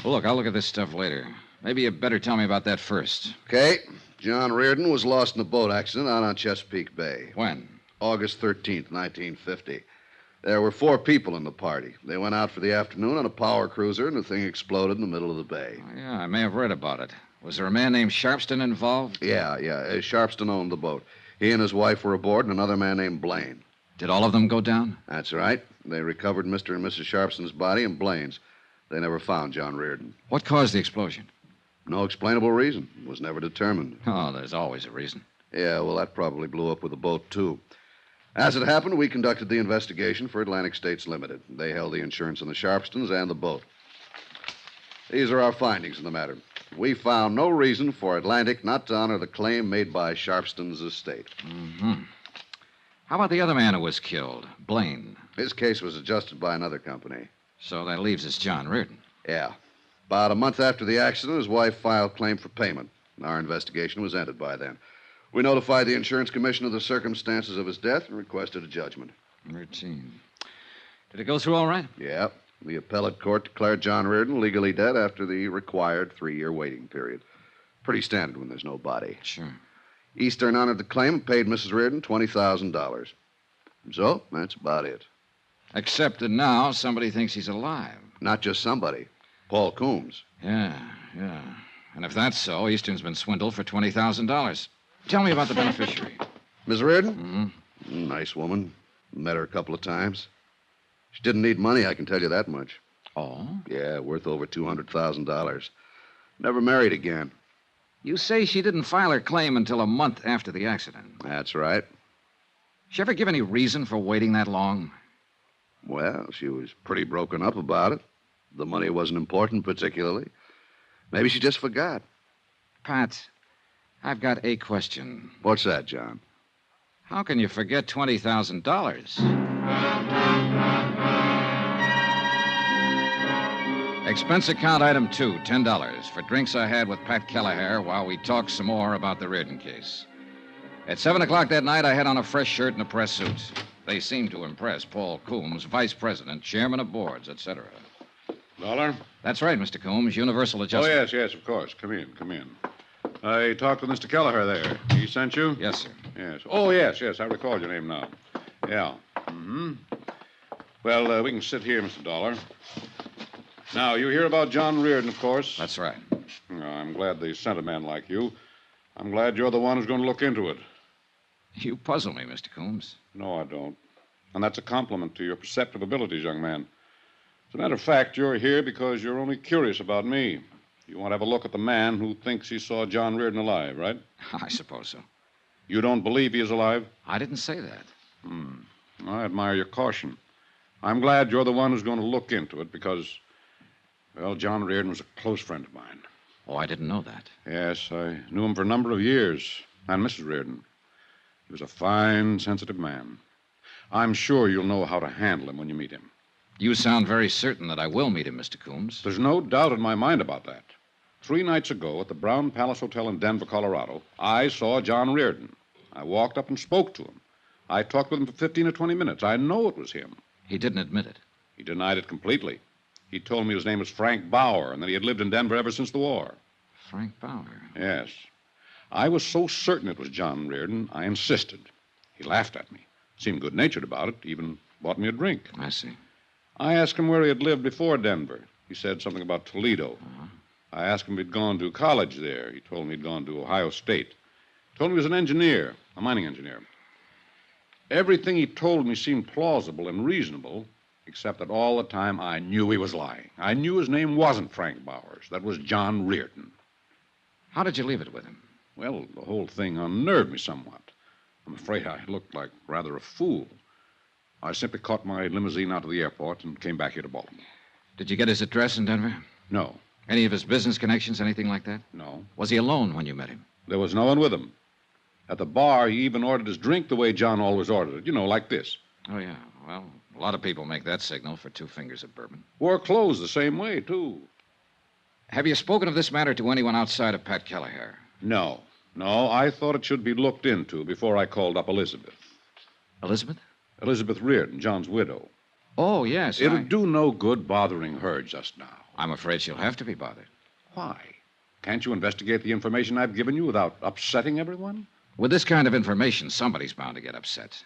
A: Well, look, I'll look at this stuff later. Maybe you better tell me about that first.
F: Okay. John Reardon was lost in a boat accident out on Chesapeake Bay.
A: When?
F: August 13th, 1950. There were 4 people in the party. They went out for the afternoon on a power cruiser, and the thing exploded in the middle of the bay.
A: Oh, yeah, I may have read about it. Was there a man named Sharpston involved?
F: Yeah. Sharpston owned the boat. He and his wife were aboard, and another man named Blaine.
A: Did all of them go down?
F: That's right. They recovered Mr. and Mrs. Sharpston's body and Blaine's. They never found John Reardon.
A: What caused the explosion?
F: No explainable reason. It was never determined.
A: Oh, there's always a reason.
F: Yeah, well, that probably blew up with the boat, too. As it happened, we conducted the investigation for Atlantic States Limited. They held the insurance on the Sharpstons and the boat. These are our findings in the matter. We found no reason for Atlantic not to honor the claim made by Sharpston's estate.
A: Mm-hmm. How about the other man who was killed, Blaine?
F: His case was adjusted by another company.
A: So that leaves us John Reardon.
F: Yeah. About a month after the accident, his wife filed claim for payment. Our investigation was ended by then. We notified the insurance commission of the circumstances of his death and requested a judgment.
A: Routine. Did it go through all right?
F: Yeah. The appellate court declared John Reardon legally dead after the required 3-year waiting period. Pretty standard when there's no body.
A: Sure.
F: Eastern honored the claim and paid Mrs. Reardon $20,000. So, that's about it.
A: Except that now somebody thinks he's alive.
F: Not just somebody. Paul Coombs.
A: Yeah. And if that's so, Eastern's been swindled for $20,000. Tell me about the beneficiary.
F: Miss Reardon? Mm-hmm. Nice woman. Met her a couple of times. She didn't need money, I can tell you that much.
A: Oh?
F: Yeah, worth over $200,000. Never married again.
A: You say she didn't file her claim until a month after the accident.
F: That's right.
A: She ever give any reason for waiting that long?
F: Well, she was pretty broken up about it. The money wasn't important particularly. Maybe she just forgot.
A: Pat, I've got a question.
F: What's that, John?
A: How can you forget $20,000? Expense account item 2, $10, for drinks I had with Pat Callaher while we talked some more about the Reardon case. At 7 o'clock that night, I had on a fresh shirt and a press suit. They seemed to impress Paul Coombs, vice president, chairman of boards, etc.
H: Dollar?
A: That's right, Mr. Coombs, Universal Adjustment.
H: Oh, yes, of course. Come in. I talked with Mr. Kelleher there. He sent you?
A: Yes, sir.
H: Yes. Oh, yes, I recall your name now. Yeah. Mm-hmm. Well, we can sit here, Mr. Dollar. Now, you hear about John Reardon, of course.
A: That's right.
H: I'm glad they sent a man like you. I'm glad you're the one who's going to look into it.
A: You puzzle me, Mr. Coombs.
H: No, I don't. And that's a compliment to your perceptive abilities, young man. As a matter of fact, you're here because you're only curious about me. You want to have a look at the man who thinks he saw John Reardon alive, right?
A: I suppose so.
H: You don't believe he is alive?
A: I didn't say that.
H: I admire your caution. I'm glad you're the one who's going to look into it because, well, John Reardon was a close friend of mine.
A: Oh, I didn't know that.
H: Yes, I knew him for a number of years, and Mrs. Reardon. He was a fine, sensitive man. I'm sure you'll know how to handle him when you meet him.
A: You sound very certain that I will meet him, Mr. Coombs.
H: There's no doubt in my mind about that. 3 nights ago at the Brown Palace Hotel in Denver, Colorado, I saw John Reardon. I walked up and spoke to him. I talked with him for 15 or 20 minutes. I know it was him.
A: He didn't admit it.
H: He denied it completely. He told me his name was Frank Bauer and that he had lived in Denver ever since the war.
A: Frank Bauer?
H: Yes. I was so certain it was John Reardon, I insisted. He laughed at me, seemed good-natured about it, even bought me a drink.
A: I see.
H: I asked him where he had lived before Denver. He said something about Toledo. I asked him if he'd gone to college there. He told me he'd gone to Ohio State. Told me he was an engineer, a mining engineer. Everything he told me seemed plausible and reasonable, except that all the time I knew he was lying. I knew his name wasn't Frank Bowers. That was John Reardon.
A: How did you leave it with him?
H: Well, the whole thing unnerved me somewhat. I'm afraid I looked like rather a fool. I simply caught my limousine out to the airport and came back here to Baltimore.
A: Did you get his address in Denver?
H: No.
A: Any of his business connections, anything like that?
H: No.
A: Was he alone when you met him?
H: There was no one with him. At the bar, he even ordered his drink the way John always ordered it. You know, like this.
A: Oh, yeah. Well, a lot of people make that signal for 2 fingers of bourbon.
H: Wore clothes the same way, too.
A: Have you spoken of this matter to anyone outside of Pat Kelleher?
H: No. No, I thought it should be looked into before I called up Elizabeth.
A: Elizabeth?
H: Elizabeth Reardon, John's widow.
A: Oh, yes.
H: It'll do no good bothering her just now.
A: I'm afraid she'll have to be bothered.
H: Why? Can't you investigate the information I've given you without upsetting everyone?
A: With this kind of information, somebody's bound to get upset.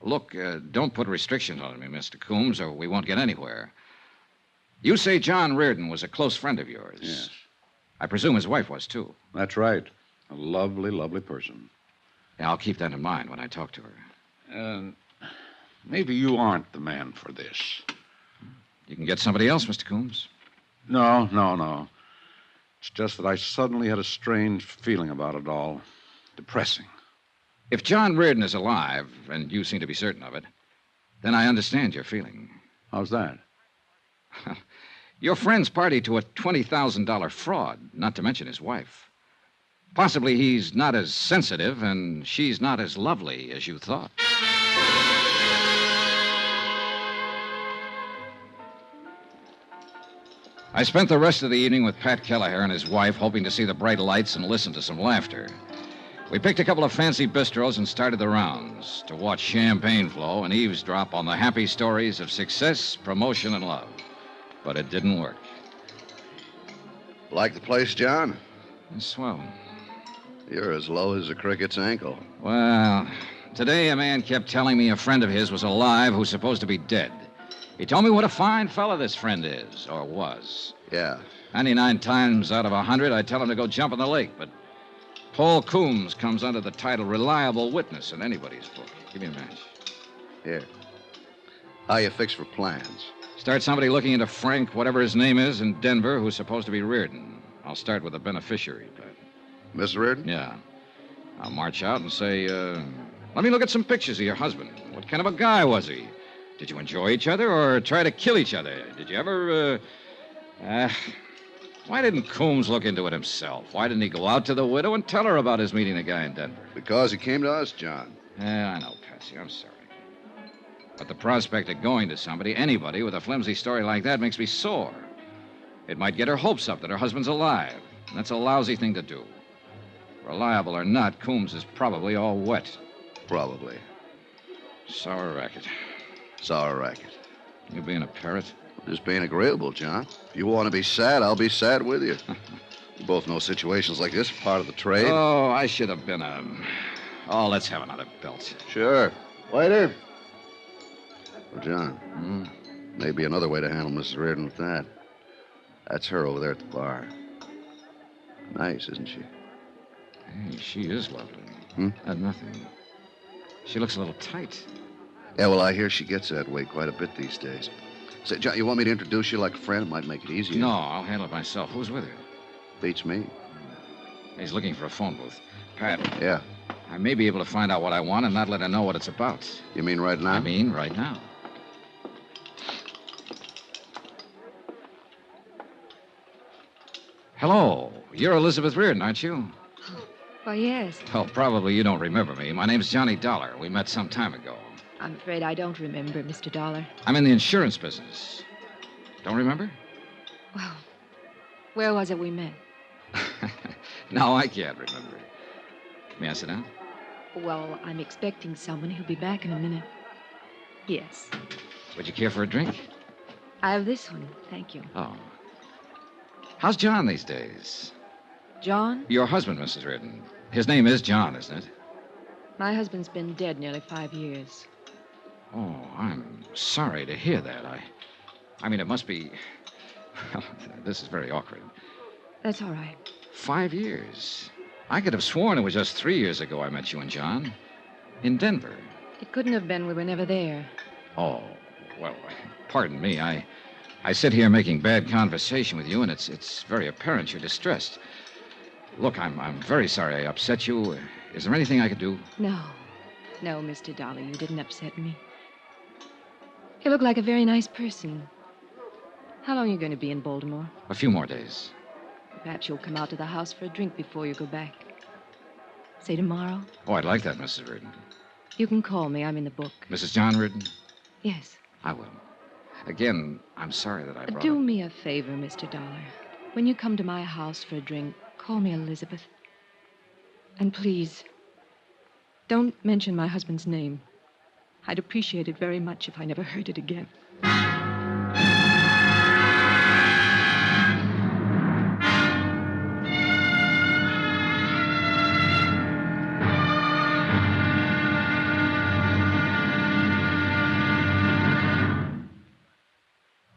A: Look, don't put restrictions on me, Mr. Coombs, or we won't get anywhere. You say John Reardon was a close friend of yours.
H: Yes.
A: I presume his wife was, too.
H: That's right. A lovely, lovely person.
A: Yeah, I'll keep that in mind when I talk to her.
H: Maybe you aren't the man for this.
A: You can get somebody else, Mr. Coombs.
H: No. It's just that I suddenly had a strange feeling about it all. Depressing.
A: If John Reardon is alive, and you seem to be certain of it, then I understand your feeling.
H: How's that?
A: Your friend's party to a $20,000 fraud, not to mention his wife. Possibly he's not as sensitive and she's not as lovely as you thought. I spent the rest of the evening with Pat Kelleher and his wife, hoping to see the bright lights and listen to some laughter. We picked a couple of fancy bistros and started the rounds to watch champagne flow and eavesdrop on the happy stories of success, promotion, and love. But it didn't work.
F: Like the place, John?
A: It's swell.
F: You're as low as a cricket's ankle.
A: Well, today a man kept telling me a friend of his was alive who's supposed to be dead. He told me what a fine fella this friend is, or was.
F: Yeah.
A: 99 times out of 100, I'd tell him to go jump in the lake, but Paul Coombs comes under the title reliable witness in anybody's book. Give me a match.
F: Here. How you fix for plans?
A: Start somebody looking into Frank, whatever his name is, in Denver, who's supposed to be Reardon. I'll start with the beneficiary, but...
F: Miss Reardon?
A: Yeah. I'll march out and say, let me look at some pictures of your husband. What kind of a guy was he? Did you enjoy each other or try to kill each other? Did you ever, Why didn't Coombs look into it himself? Why didn't he go out to the widow and tell her about his meeting the guy in Denver?
F: Because he came to us, John.
A: Yeah, I know, Patsy. I'm sorry. But the prospect of going to somebody, anybody, with a flimsy story like that makes me sore. It might get her hopes up that her husband's alive. And that's a lousy thing to do. Reliable or not, Coombs is probably all wet.
F: Probably.
A: Sour racket.
F: Sour racket.
A: You being a parrot?
F: Just being agreeable, John. If you want to be sad, I'll be sad with you. We both know situations like this are part of the trade.
A: Oh, I should have been a... Oh, let's have another belt.
F: Sure. Waiter. Well, John, maybe another way to handle Mrs. Reardon with that. That's her over there at the bar. Nice, isn't she?
A: Hey, she is lovely.
F: Hmm?
A: Nothing. She looks a little tight.
F: Yeah, well, I hear she gets that way quite a bit these days. Say, John, you want me to introduce you like a friend? It might make it easier.
A: No, I'll handle it myself. Who's with her?
F: Beats me.
A: He's looking for a phone booth. Pat.
F: Yeah.
A: I may be able to find out what I want and not let her know what it's about.
F: You mean right now?
A: I mean right now. Hello. You're Elizabeth Reardon, aren't you?
J: Why, yes.
A: Oh, probably you don't remember me. My name's Johnny Dollar. We met some time ago.
J: I'm afraid I don't remember, Mr. Dollar.
A: I'm in the insurance business. Don't remember?
J: Well, where was it we met?
A: No, I can't remember. May I sit down?
J: Well, I'm expecting someone who'll be back in a minute. Yes.
A: Would you care for a drink?
J: I have this one, thank you.
A: Oh. How's John these days?
J: John?
A: Your husband, Mrs. Reardon. His name is John, isn't it?
J: My husband's been dead nearly 5 years.
A: Oh, I'm sorry to hear that. I mean, it must be... Well, this is very awkward.
J: That's all right.
A: 5 years. I could have sworn it was just 3 years ago I met you and John. In Denver.
J: It couldn't have been. We were never there.
A: Oh, well, pardon me. I sit here making bad conversation with you, and it's very apparent you're distressed. Look, I'm very sorry I upset you. Is there anything I could do?
J: No. No, Mr. Dollar, you didn't upset me. You look like a very nice person. How long are you going to be in Baltimore?
A: A few more days.
J: Perhaps you'll come out to the house for a drink before you go back. Say tomorrow?
A: Oh, I'd like that, Mrs. Reardon.
J: You can call me. I'm in the book.
A: Mrs. John Reardon?
J: Yes.
A: I will. Again, I'm sorry that I brought
J: Do
A: up...
J: me a favor, Mr. Dollar. When you come to my house for a drink, call me Elizabeth. And please, don't mention my husband's name. I'd appreciate it very much if I never heard it again.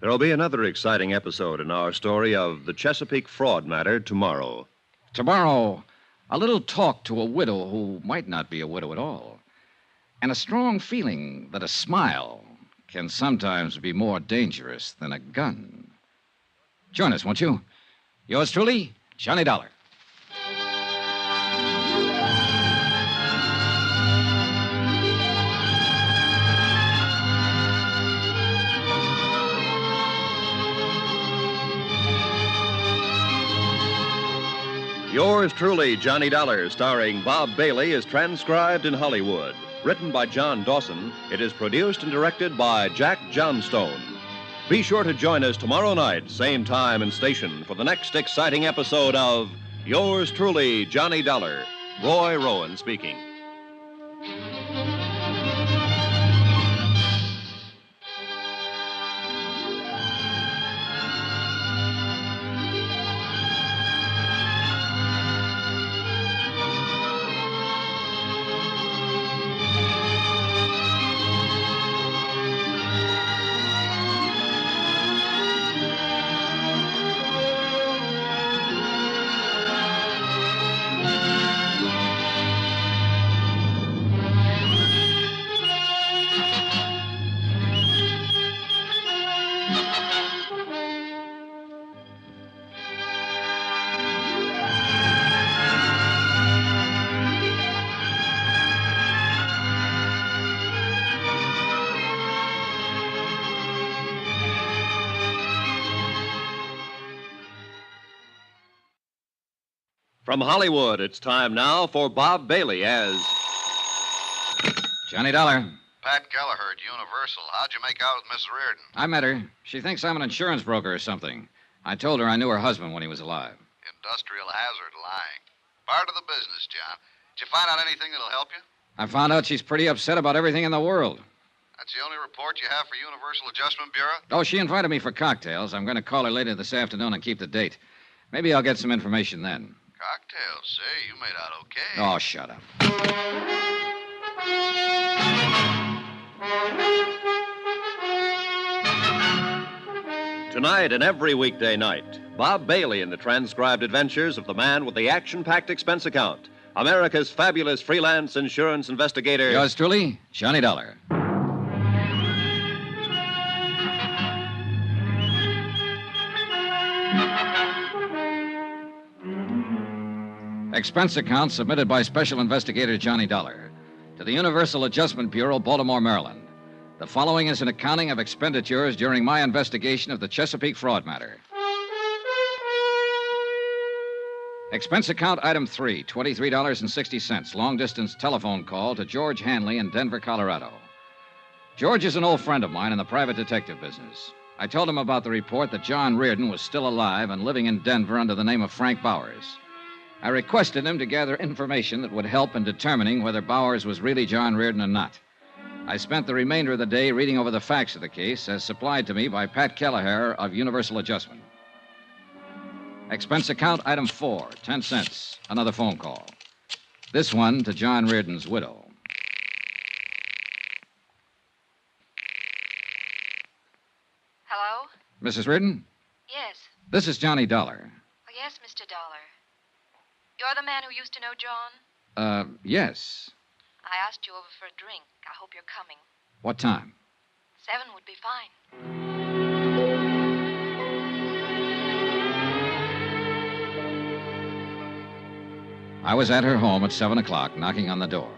C: There'll be another exciting episode in our story of the Chesapeake fraud matter tomorrow.
A: Tomorrow, a little talk to a widow who might not be a widow at all. And a strong feeling that a smile can sometimes be more dangerous than a gun. Join us, won't you? Yours truly, Johnny Dollar.
C: Yours truly, Johnny Dollar, starring Bob Bailey, is transcribed in Hollywood. Written by John Dawson, it is produced and directed by Jack Johnstone. Be sure to join us tomorrow night, same time and station, for the next exciting episode of Yours truly, Johnny Dollar. Roy Rowan speaking. From Hollywood, it's time now for Bob Bailey as...
A: Johnny Dollar.
F: Pat Gallagher at Universal. How'd you make out with Miss Reardon?
A: I met her. She thinks I'm an insurance broker or something. I told her I knew her husband when he was alive.
F: Industrial hazard lying. Part of the business, John. Did you find out anything that'll help you?
A: I found out she's pretty upset about everything in the world.
F: That's the only report you have for Universal Adjustment Bureau?
A: Oh, she invited me for cocktails. I'm going to call her later this afternoon and keep the date. Maybe I'll get some information then.
F: Cocktails, see? You made out okay.
A: Oh, shut up.
C: Tonight and every weekday night, Bob Bailey in the transcribed adventures of the man with the action-packed expense account. America's fabulous freelance insurance investigator.
A: Yours truly, Johnny Dollar. Expense account submitted by Special Investigator Johnny Dollar to the Universal Adjustment Bureau, Baltimore, Maryland. The following is an accounting of expenditures during my investigation of the Chesapeake fraud matter. Expense account item 3, $23.60, long-distance telephone call to George Hanley in Denver, Colorado. George is an old friend of mine in the private detective business. I told him about the report that John Reardon was still alive and living in Denver under the name of Frank Bowers. I requested him to gather information that would help in determining whether Bowers was really John Reardon or not. I spent the remainder of the day reading over the facts of the case as supplied to me by Pat Kelleher of Universal Adjustment. Expense account item 4, 10 cents, another phone call. This one to John Reardon's widow.
O: Hello?
A: Mrs. Reardon?
O: Yes.
A: This is Johnny Dollar.
O: Oh, yes, Mr. Dollar. You're the man who used to know John?
A: Yes.
O: I asked you over for a drink. I hope you're coming.
A: What time?
O: 7 would be fine.
A: I was at her home at 7 o'clock, knocking on the door.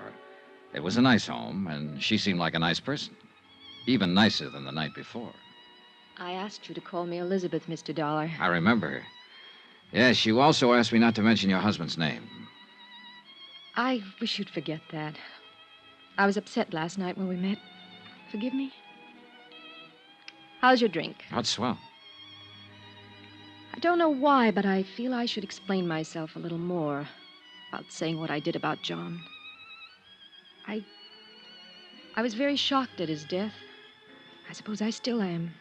A: It was a nice home, and she seemed like a nice person. Even nicer than the night before.
J: I asked you to call me Elizabeth, Mr. Dollar.
A: I remember her. Yes, you also asked me not to mention your husband's name.
J: I wish you'd forget that. I was upset last night when we met. Forgive me? How's your drink?
A: Oh, it's swell.
J: I don't know why, but I feel I should explain myself a little more about saying what I did about John. I was very shocked at his death. I suppose I still am,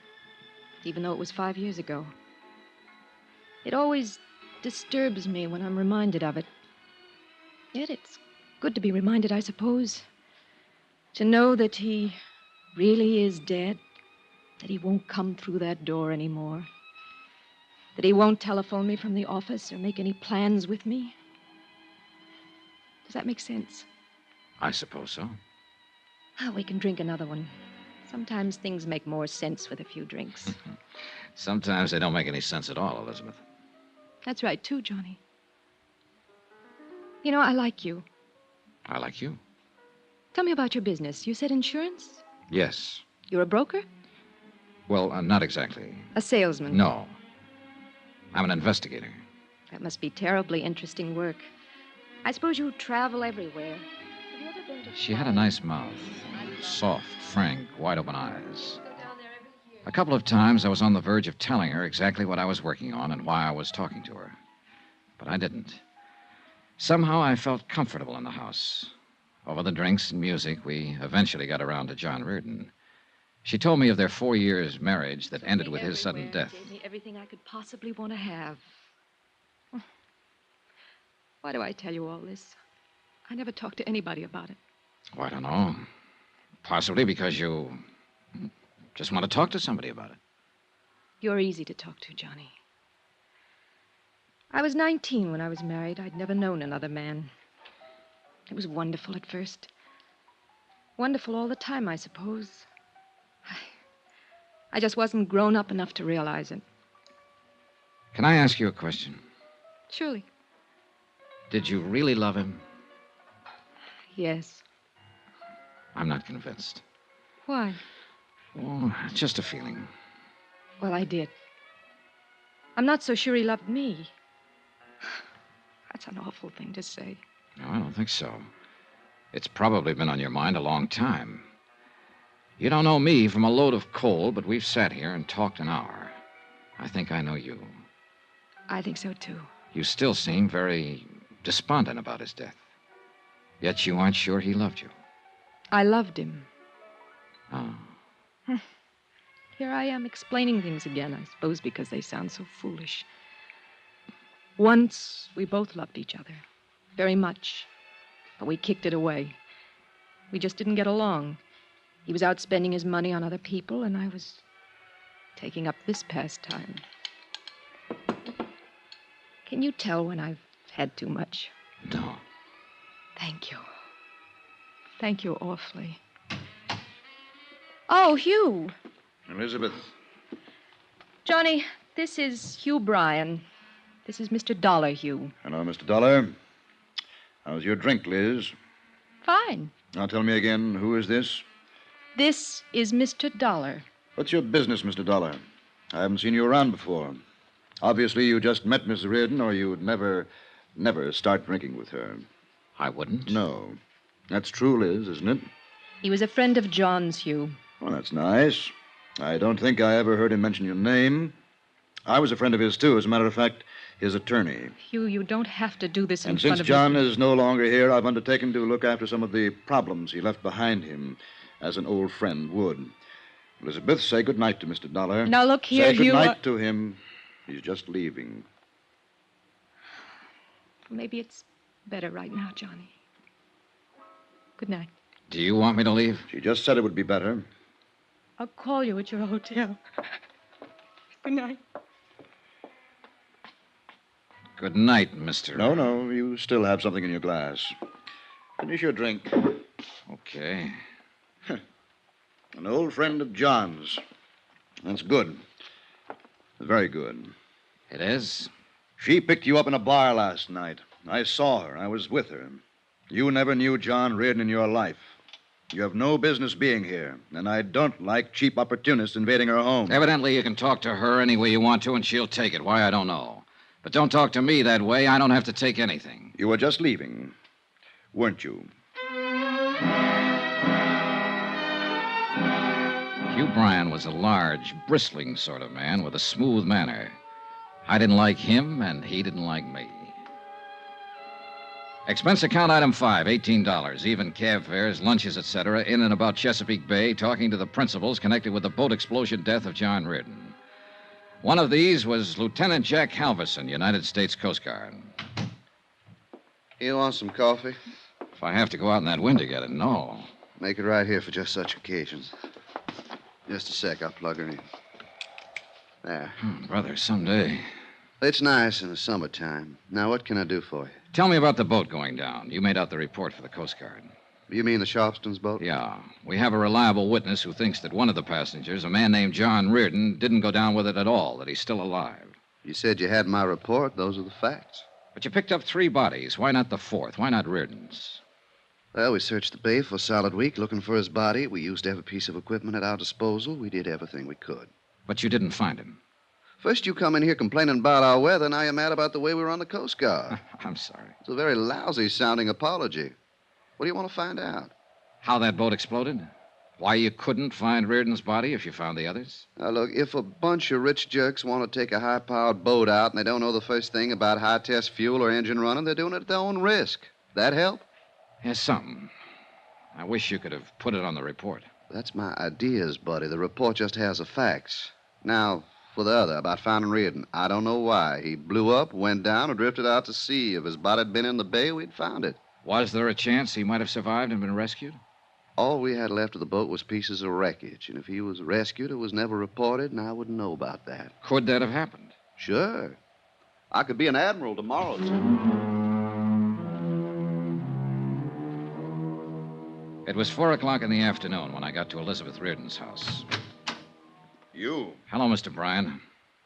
J: even though it was 5 years ago. It always disturbs me when I'm reminded of it. Yet it's good to be reminded, I suppose. To know that he really is dead. That he won't come through that door anymore. That he won't telephone me from the office or make any plans with me. Does that make sense?
A: I suppose so.
J: Oh, we can drink another one. Sometimes things make more sense with a few drinks.
A: Sometimes they don't make any sense at all, Elizabeth.
J: That's right, too, Johnny. You know, I like you.
A: I like you.
J: Tell me about your business. You said insurance?
A: Yes.
J: You're a broker?
A: Well, not exactly.
J: A salesman?
A: No. I'm an investigator.
J: That must be terribly interesting work. I suppose you travel everywhere. Have you ever been to...
A: She had a nice mouth. Soft, frank, wide-open eyes. A couple of times I was on the verge of telling her exactly what I was working on and why I was talking to her. But I didn't. Somehow I felt comfortable in the house. Over the drinks and music, we eventually got around to John Reardon. She told me of their 4 years' marriage that ended with his sudden death.
J: Gave me everything I could possibly want to have. Why do I tell you all this? I never talked to anybody about it.
A: Oh, I don't know. Possibly because you just want to talk to somebody about it.
J: You're easy to talk to, Johnny. I was 19 when I was married. I'd never known another man. It was wonderful at first. Wonderful all the time, I suppose. I just wasn't grown up enough to realize it.
A: Can I ask you a question?
J: Surely.
A: Did you really love him?
J: Yes.
A: I'm not convinced.
J: Why?
A: Oh, just a feeling.
J: Well, I did. I'm not so sure he loved me. That's an awful thing to say.
A: No, I don't think so. It's probably been on your mind a long time. You don't know me from a load of coal, but we've sat here and talked an hour. I think I know you.
J: I think so, too.
A: You still seem very despondent about his death. Yet you aren't sure he loved you.
J: I loved him.
A: Oh.
J: Here I am explaining things again, I suppose because they sound so foolish. Once, we both loved each other. Very much. But we kicked it away. We just didn't get along. He was out spending his money on other people, and I was taking up this pastime. Can you tell when I've had too much?
A: No.
J: Thank you. Thank you awfully. Oh, Hugh.
F: Elizabeth.
J: Johnny, this is Hugh Bryan. This is Mr. Dollar, Hugh.
F: Hello, Mr. Dollar. How's your drink, Liz?
J: Fine.
F: Now tell me again, who is this?
J: This is Mr. Dollar.
F: What's your business, Mr. Dollar? I haven't seen you around before. Obviously, you just met Miss Reardon, or you'd never start drinking with her.
A: I wouldn't.
F: No. That's true, Liz, isn't it?
J: He was a friend of John's, Hugh.
F: Well, that's nice. I don't think I ever heard him mention your name. I was a friend of his, too. As a matter of fact, his attorney.
J: Hugh, you don't have to do this in
F: And
J: front
F: since
J: of
F: John is no longer here, I've undertaken to look after some of the problems he left behind him, as an old friend would. Elizabeth, say good night to Mr. Dollar.
J: Now, look here,
F: say good
J: Hugh,
F: night to him. He's just leaving.
J: Maybe it's better right now, Johnny. Good night.
A: Do you want me to leave?
F: She just said it would be better.
J: I'll call you at your hotel. Good night.
A: Good night, Mr.
F: No, you still have something in your glass. Finish your drink.
A: Okay.
F: An old friend of John's. That's good. Very good.
A: It is?
F: She picked you up in a bar last night. I saw her. I was with her. You never knew John Reardon in your life. You have no business being here, and I don't like cheap opportunists invading her home.
A: Evidently, you can talk to her any way you want to, and she'll take it. Why, I don't know. But don't talk to me that way. I don't have to take anything.
F: You were just leaving, weren't you?
A: Hugh Bryan was a large, bristling sort of man with a smooth manner. I didn't like him, and he didn't like me. Expense account item 5, $18. Even cab fares, lunches, etc., in and about Chesapeake Bay, talking to the principals connected with the boat explosion death of John Reardon. One of these was Lieutenant Jack Halverson, United States Coast Guard.
F: You want some coffee?
A: If I have to go out in that wind to get it, no.
F: Make it right here for just such occasions. Just a sec, I'll plug her in. There.
A: Brother, someday.
F: It's nice in the summertime. Now, what can I do for you?
A: Tell me about the boat going down. You made out the report for the Coast Guard.
F: You mean the Sharpston's boat?
A: Yeah. We have a reliable witness who thinks that one of the passengers, a man named John Reardon, didn't go down with it at all, that he's still alive.
F: You said you had my report. Those are the facts.
A: But you picked up 3 bodies. Why not the 4th? Why not Reardon's?
F: Well, we searched the bay for a solid week looking for his body. We used every piece of equipment at our disposal. We did everything we could.
A: But you didn't find him.
F: First, you come in here complaining about our weather. Now you're mad about the way we were on the Coast Guard.
A: I'm sorry.
F: It's a very lousy-sounding apology. What do you want to find out?
A: How that boat exploded? Why you couldn't find Reardon's body if you found the others?
F: Now, look, if a bunch of rich jerks want to take a high-powered boat out and they don't know the first thing about high-test fuel or engine running, they're doing it at their own risk. That help?
A: Yes, something. I wish you could have put it on the report.
F: That's my ideas, buddy. The report just has the facts. Now, for the other, about finding Reardon. I don't know why. He blew up, went down, or drifted out to sea. If his body had been in the bay, we'd found it.
A: Was there a chance he might have survived and been rescued?
F: All we had left of the boat was pieces of wreckage. And if he was rescued, it was never reported, and I wouldn't know about that.
A: Could that have happened?
F: Sure. I could be an admiral tomorrow.
A: It was 4 o'clock in the afternoon when I got to Elizabeth Reardon's house.
F: You?
A: Hello, Mr. Bryan.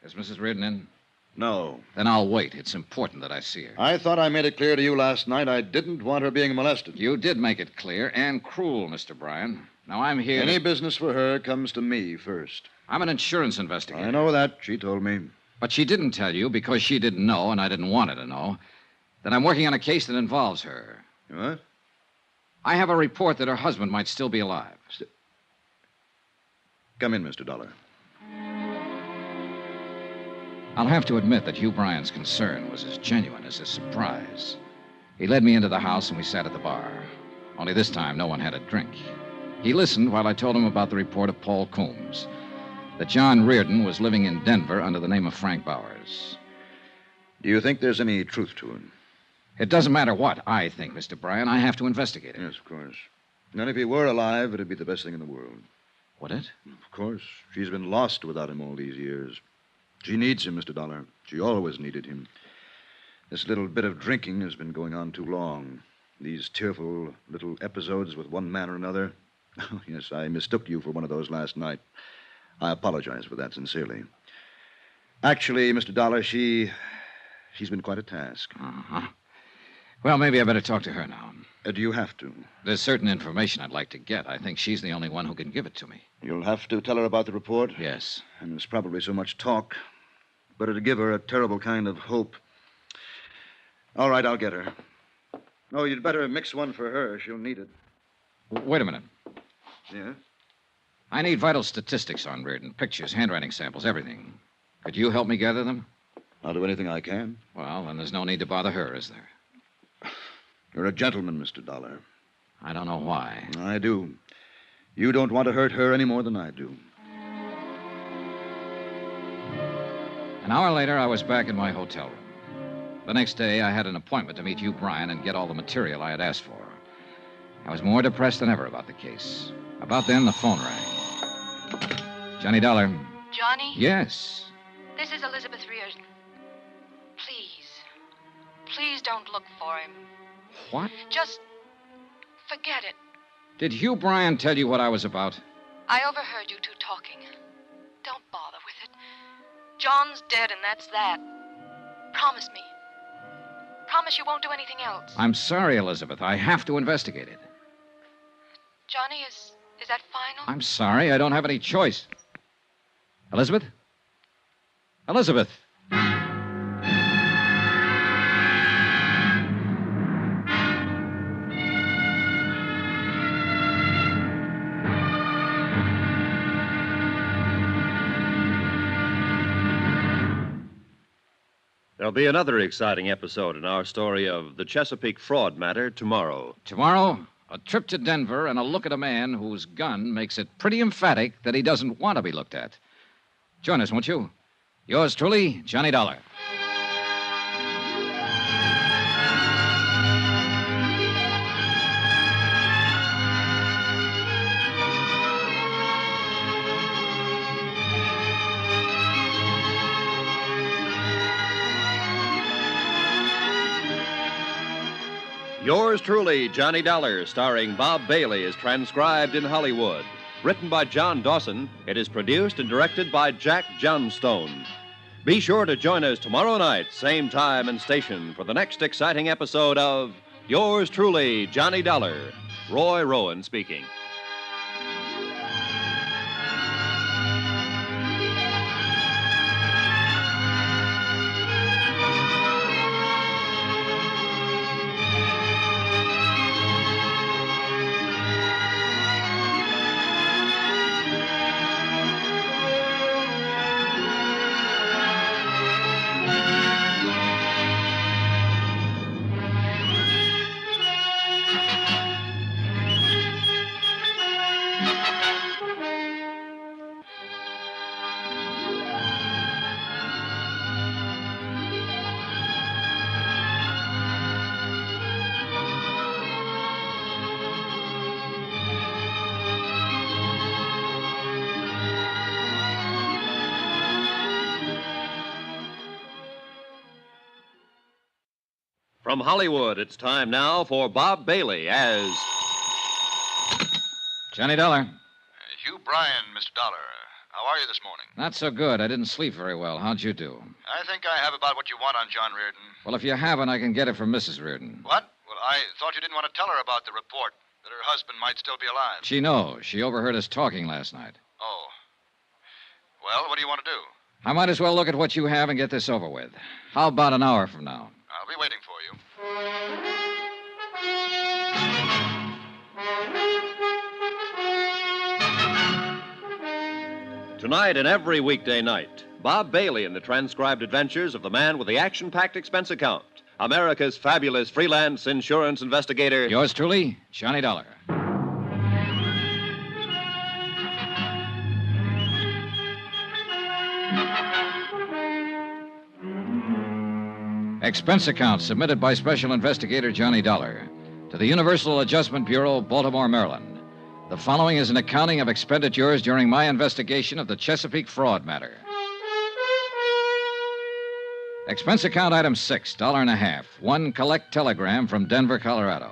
A: Is Mrs. Reardon in?
F: No.
A: Then I'll wait. It's important that I see her.
F: I thought I made it clear to you last night I didn't want her being molested.
A: You did make it clear and cruel, Mr. Bryan. Now, I'm here
F: Any business for her comes to me first.
A: I'm an insurance investigator.
F: I know that. She told me.
A: But she didn't tell you because she didn't know, and I didn't want her to know, that I'm working on a case that involves her.
F: What?
A: I have a report that her husband might still be alive.
F: Come in, Mr. Dollar.
A: I'll have to admit that Hugh Bryan's concern was as genuine as his surprise. He led me into the house and we sat at the bar. Only this time, no one had a drink. He listened while I told him about the report of Paul Coombs, that John Reardon was living in Denver under the name of Frank Bowers.
F: Do you think there's any truth to it?
A: It doesn't matter what I think, Mr. Bryan. I have to investigate it.
F: Yes, of course. And if he were alive, it'd be the best thing in the world.
A: Would it?
F: Of course. She's been lost without him all these years. She needs him, Mr. Dollar. She always needed him. This little bit of drinking has been going on too long. These tearful little episodes with one man or another. Oh, yes, I mistook you for one of those last night. I apologize for that sincerely. Actually, Mr. Dollar, she's been quite a task.
A: Uh-huh. Well, maybe I better talk to her now.
F: Do you have to?
A: There's certain information I'd like to get. I think she's the only one who can give it to me.
F: You'll have to tell her about the report?
A: Yes.
F: And there's probably so much talk. But it'll give her a terrible kind of hope. All right, I'll get her. Oh, you'd better mix one for her. She'll need it.
A: Wait a minute.
F: Yeah?
A: I need vital statistics on Reardon. Pictures, handwriting samples, everything. Could you help me gather them?
F: I'll do anything I can.
A: Well, then there's no need to bother her, is there?
F: You're a gentleman, Mr. Dollar.
A: I don't know why.
F: I do. You don't want to hurt her any more than I do.
A: An hour later, I was back in my hotel room. The next day, I had an appointment to meet Hugh Bryan and get all the material I had asked for. I was more depressed than ever about the case. About then, the phone rang. Johnny Dollar.
O: Johnny?
A: Yes.
O: This is Elizabeth Reardon. Please don't look for him.
A: What?
O: Just forget it.
A: Did Hugh Bryan tell you what I was about?
O: I overheard you two talking. Don't bother with it. John's dead, and that's that. Promise me. Promise you won't do anything else.
A: I'm sorry, Elizabeth. I have to investigate it.
O: Johnny, is that final?
A: I'm sorry. I don't have any choice. Elizabeth? Elizabeth!
C: There'll be another exciting episode in our story of the Chesapeake fraud matter tomorrow.
A: Tomorrow, a trip to Denver and a look at a man whose gun makes it pretty emphatic that he doesn't want to be looked at. Join us, won't you? Yours truly, Johnny Dollar.
C: Yours truly, Johnny Dollar, starring Bob Bailey, is transcribed in Hollywood. Written by John Dawson, it is produced and directed by Jack Johnstone. Be sure to join us tomorrow night, same time and station, for the next exciting episode of Yours truly, Johnny Dollar. Roy Rowan speaking. From Hollywood, it's time now for Bob Bailey as
A: Johnny Dollar.
Q: Hugh Bryan, Mr. Dollar. How are you this morning?
A: Not so good. I didn't sleep very well. How'd you do?
Q: I think I have about what you want on John Reardon.
A: Well, if you haven't, I can get it from Mrs. Reardon.
Q: What? Well, I thought you didn't want to tell her about the report, that her husband might still be alive.
A: She knows. She overheard us talking last night.
Q: Oh. Well, what do you want to do?
A: I might as well look at what you have and get this over with. How about an hour from now?
Q: I'll be waiting for you.
C: Tonight and every weekday night, Bob Bailey in the transcribed adventures of the man with the action-packed expense account, America's fabulous freelance insurance investigator.
A: Yours truly, Johnny Dollar. Expense account submitted by Special Investigator Johnny Dollar to the Universal Adjustment Bureau, Baltimore, Maryland. The following is an accounting of expenditures during my investigation of the Chesapeake fraud matter. Expense account item 6, $1.50. One collect telegram from Denver, Colorado.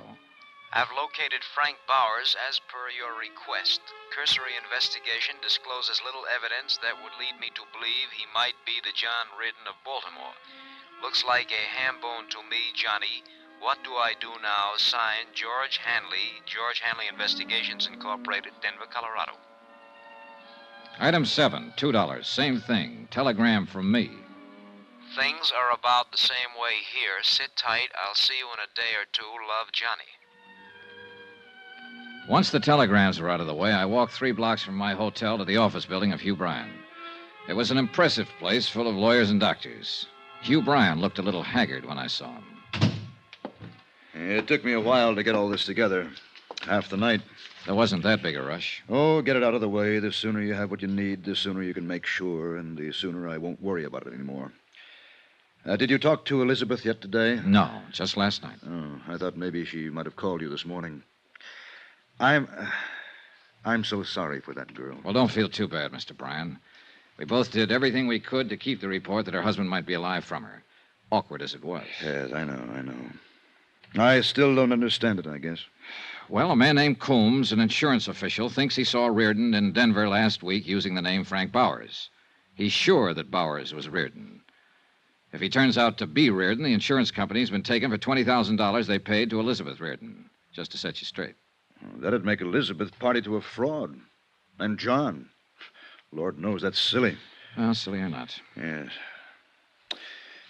K: I've located Frank Bowers as per your request. Cursory investigation discloses little evidence that would lead me to believe he might be the John Reardon of Baltimore. Looks like a ham bone to me, Johnny. What do I do now? Signed, George Hanley, George Hanley Investigations Incorporated, Denver, Colorado.
A: Item 7, $2. Same thing. Telegram from me.
K: Things are about the same way here. Sit tight. I'll see you in a day or two. Love, Johnny.
A: Once the telegrams were out of the way, I walked 3 blocks from my hotel to the office building of Hugh Bryan. It was an impressive place full of lawyers and doctors. Hugh Bryan looked a little haggard when I saw him.
I: It took me a while to get all this together. Half the night.
A: There wasn't that big a rush.
I: Oh, get it out of the way. The sooner you have what you need, the sooner you can make sure, and the sooner I won't worry about it anymore. Did you talk to Elizabeth yet today?
A: No, just last night.
I: Oh, I thought maybe she might have called you this morning. I'm so sorry for that girl.
A: Well, don't feel too bad, Mr. Bryan. We both did everything we could to keep the report that her husband might be alive from her. Awkward as it was.
I: Yes, I know. I still don't understand it, I guess.
A: Well, a man named Coombs, an insurance official, thinks he saw Reardon in Denver last week using the name Frank Bowers. He's sure that Bowers was Reardon. If he turns out to be Reardon, the insurance company's been taken for $20,000 they paid to Elizabeth Reardon, just to set you straight.
I: That'd make Elizabeth party to a fraud. And John. Lord knows that's silly.
A: Well, silly or not.
I: Yes.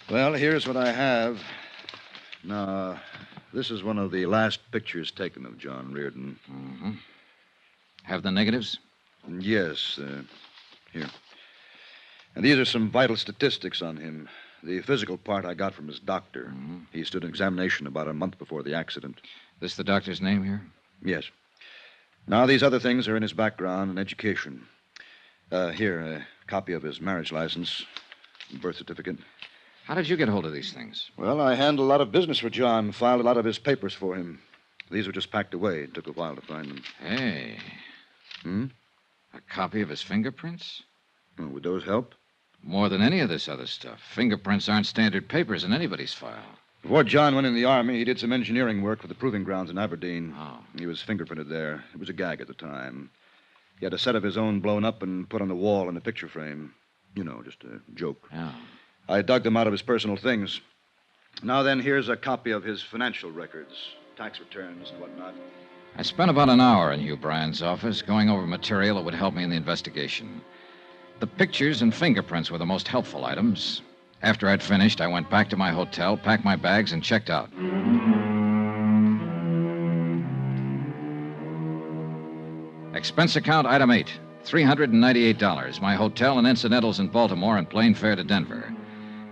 I: Well, here's what I have. Now, this is one of the last pictures taken of John Reardon.
A: Mm-hmm. Have the negatives?
I: Yes. Here. And these are some vital statistics on him. The physical part I got from his doctor.
A: Mm-hmm.
I: He stood an examination about a month before the accident.
A: This the doctor's name here?
I: Yes. Now, these other things are in his background and education. Here, a copy of his marriage license, birth certificate.
A: How did you get hold of these things?
I: Well, I handled a lot of business for John, filed a lot of his papers for him. These were just packed away. It took a while to find them.
A: Hey. A copy of his fingerprints?
I: Oh, would those help?
A: More than any of this other stuff. Fingerprints aren't standard papers in anybody's file.
I: Before John went in the Army, he did some engineering work for the proving grounds in Aberdeen.
A: Oh.
I: He was fingerprinted there. It was a gag at the time. He had a set of his own blown up and put on the wall in a picture frame. You know, just a joke.
A: Yeah.
I: I dug them out of his personal things. Now then, here's a copy of his financial records, tax returns and whatnot.
A: I spent about an hour in Hugh Bryan's office going over material that would help me in the investigation. The pictures and fingerprints were the most helpful items. After I'd finished, I went back to my hotel, packed my bags, and checked out. Expense account item 8, $398. My hotel and incidentals in Baltimore and plane fare to Denver.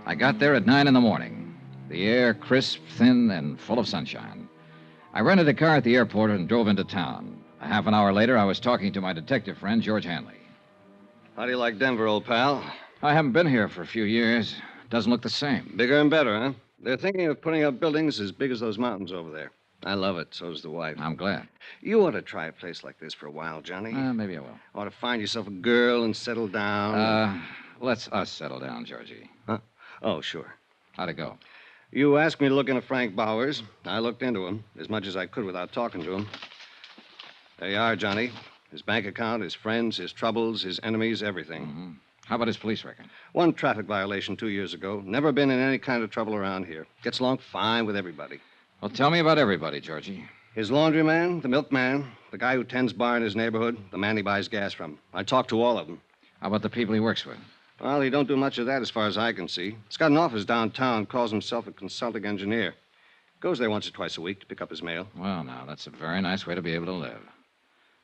A: I got there at 9 in the morning. The air crisp, thin, and full of sunshine. I rented a car at the airport and drove into town. A half an hour later, I was talking to my detective friend, George Hanley.
V: How do you like Denver, old pal?
A: I haven't been here for a few years. Doesn't look the same.
V: Bigger and better, huh? They're thinking of putting up buildings as big as those mountains over there. I love it. So does the wife.
A: I'm glad.
V: You ought to try a place like this for a while, Johnny.
A: Maybe I will.
V: Ought to find yourself a girl and settle down.
A: Let's us settle down, Georgie.
V: Huh? Oh, sure.
A: How'd it go?
V: You asked me to look into Frank Bowers. I looked into him as much as I could without talking to him. There you are, Johnny. His bank account, his friends, his troubles, his enemies, everything.
A: Mm-hmm. How about his police record?
V: One traffic violation 2 years ago. Never been in any kind of trouble around here. Gets along fine with everybody.
A: Well, tell me about everybody, Georgie.
V: His laundryman, the milkman, the guy who tends bar in his neighborhood, the man he buys gas from. I talked to all of them.
A: How about the people he works with?
V: Well, he don't do much of that as far as I can see. He's got an office downtown, calls himself a consulting engineer. Goes there once or twice a week to pick up his mail.
A: Well, now, that's a very nice way to be able to live.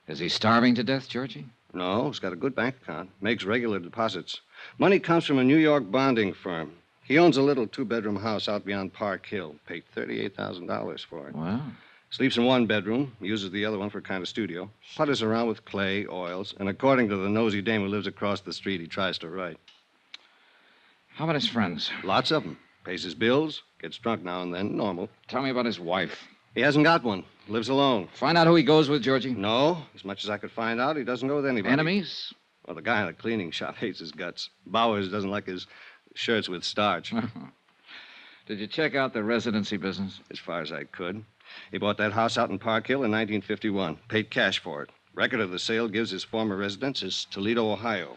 A: Is he starving to death, Georgie?
V: No, he's got a good bank account. Makes regular deposits. Money comes from a New York bonding firm. He owns a little two-bedroom house out beyond Park Hill. Paid $38,000 for it.
A: Wow.
V: Sleeps in one bedroom, uses the other one for a kind of studio. Putters around with clay, oils, and according to the nosy dame who lives across the street, he tries to write.
A: How about his friends?
V: Lots of them. Pays his bills, gets drunk now and then, normal.
A: Tell me about his wife.
V: He hasn't got one. Lives alone.
A: Find out who he goes with, Georgie?
V: No. As much as I could find out, he doesn't go with anybody.
A: Enemies?
V: Well, the guy in the cleaning shop hates his guts. Bowers doesn't like his shirts with starch.
A: Did you check out the residency business?
V: As far as I could. He bought that house out in Park Hill in 1951. Paid cash for it. Record of the sale gives his former residence is Toledo, Ohio.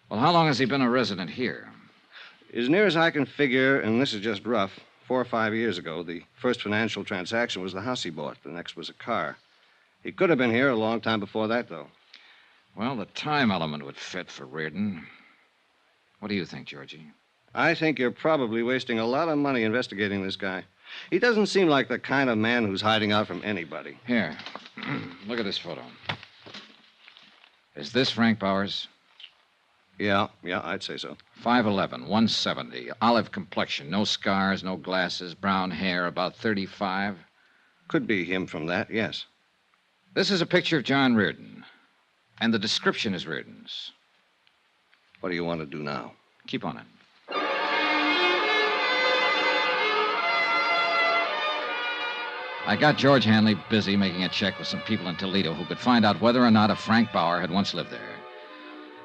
A: Well, how long has he been a resident here?
V: As near as I can figure, and this is just rough, 4 or 5 years ago, the first financial transaction was the house he bought. The next was a car. He could have been here a long time before that, though.
A: Well, the time element would fit for Reardon. What do you think, Georgie?
V: I think you're probably wasting a lot of money investigating this guy. He doesn't seem like the kind of man who's hiding out from anybody.
A: Here, look at this photo. Is this Frank Bowers?
V: Yeah, I'd say so.
A: 5'11", 170, olive complexion, no scars, no glasses, brown hair, about 35.
V: Could be him from that, yes.
A: This is a picture of John Reardon, and the description is Reardon's.
V: What do you want to do now?
A: Keep on it. I got George Hanley busy making a check with some people in Toledo who could find out whether or not a Frank Bauer had once lived there.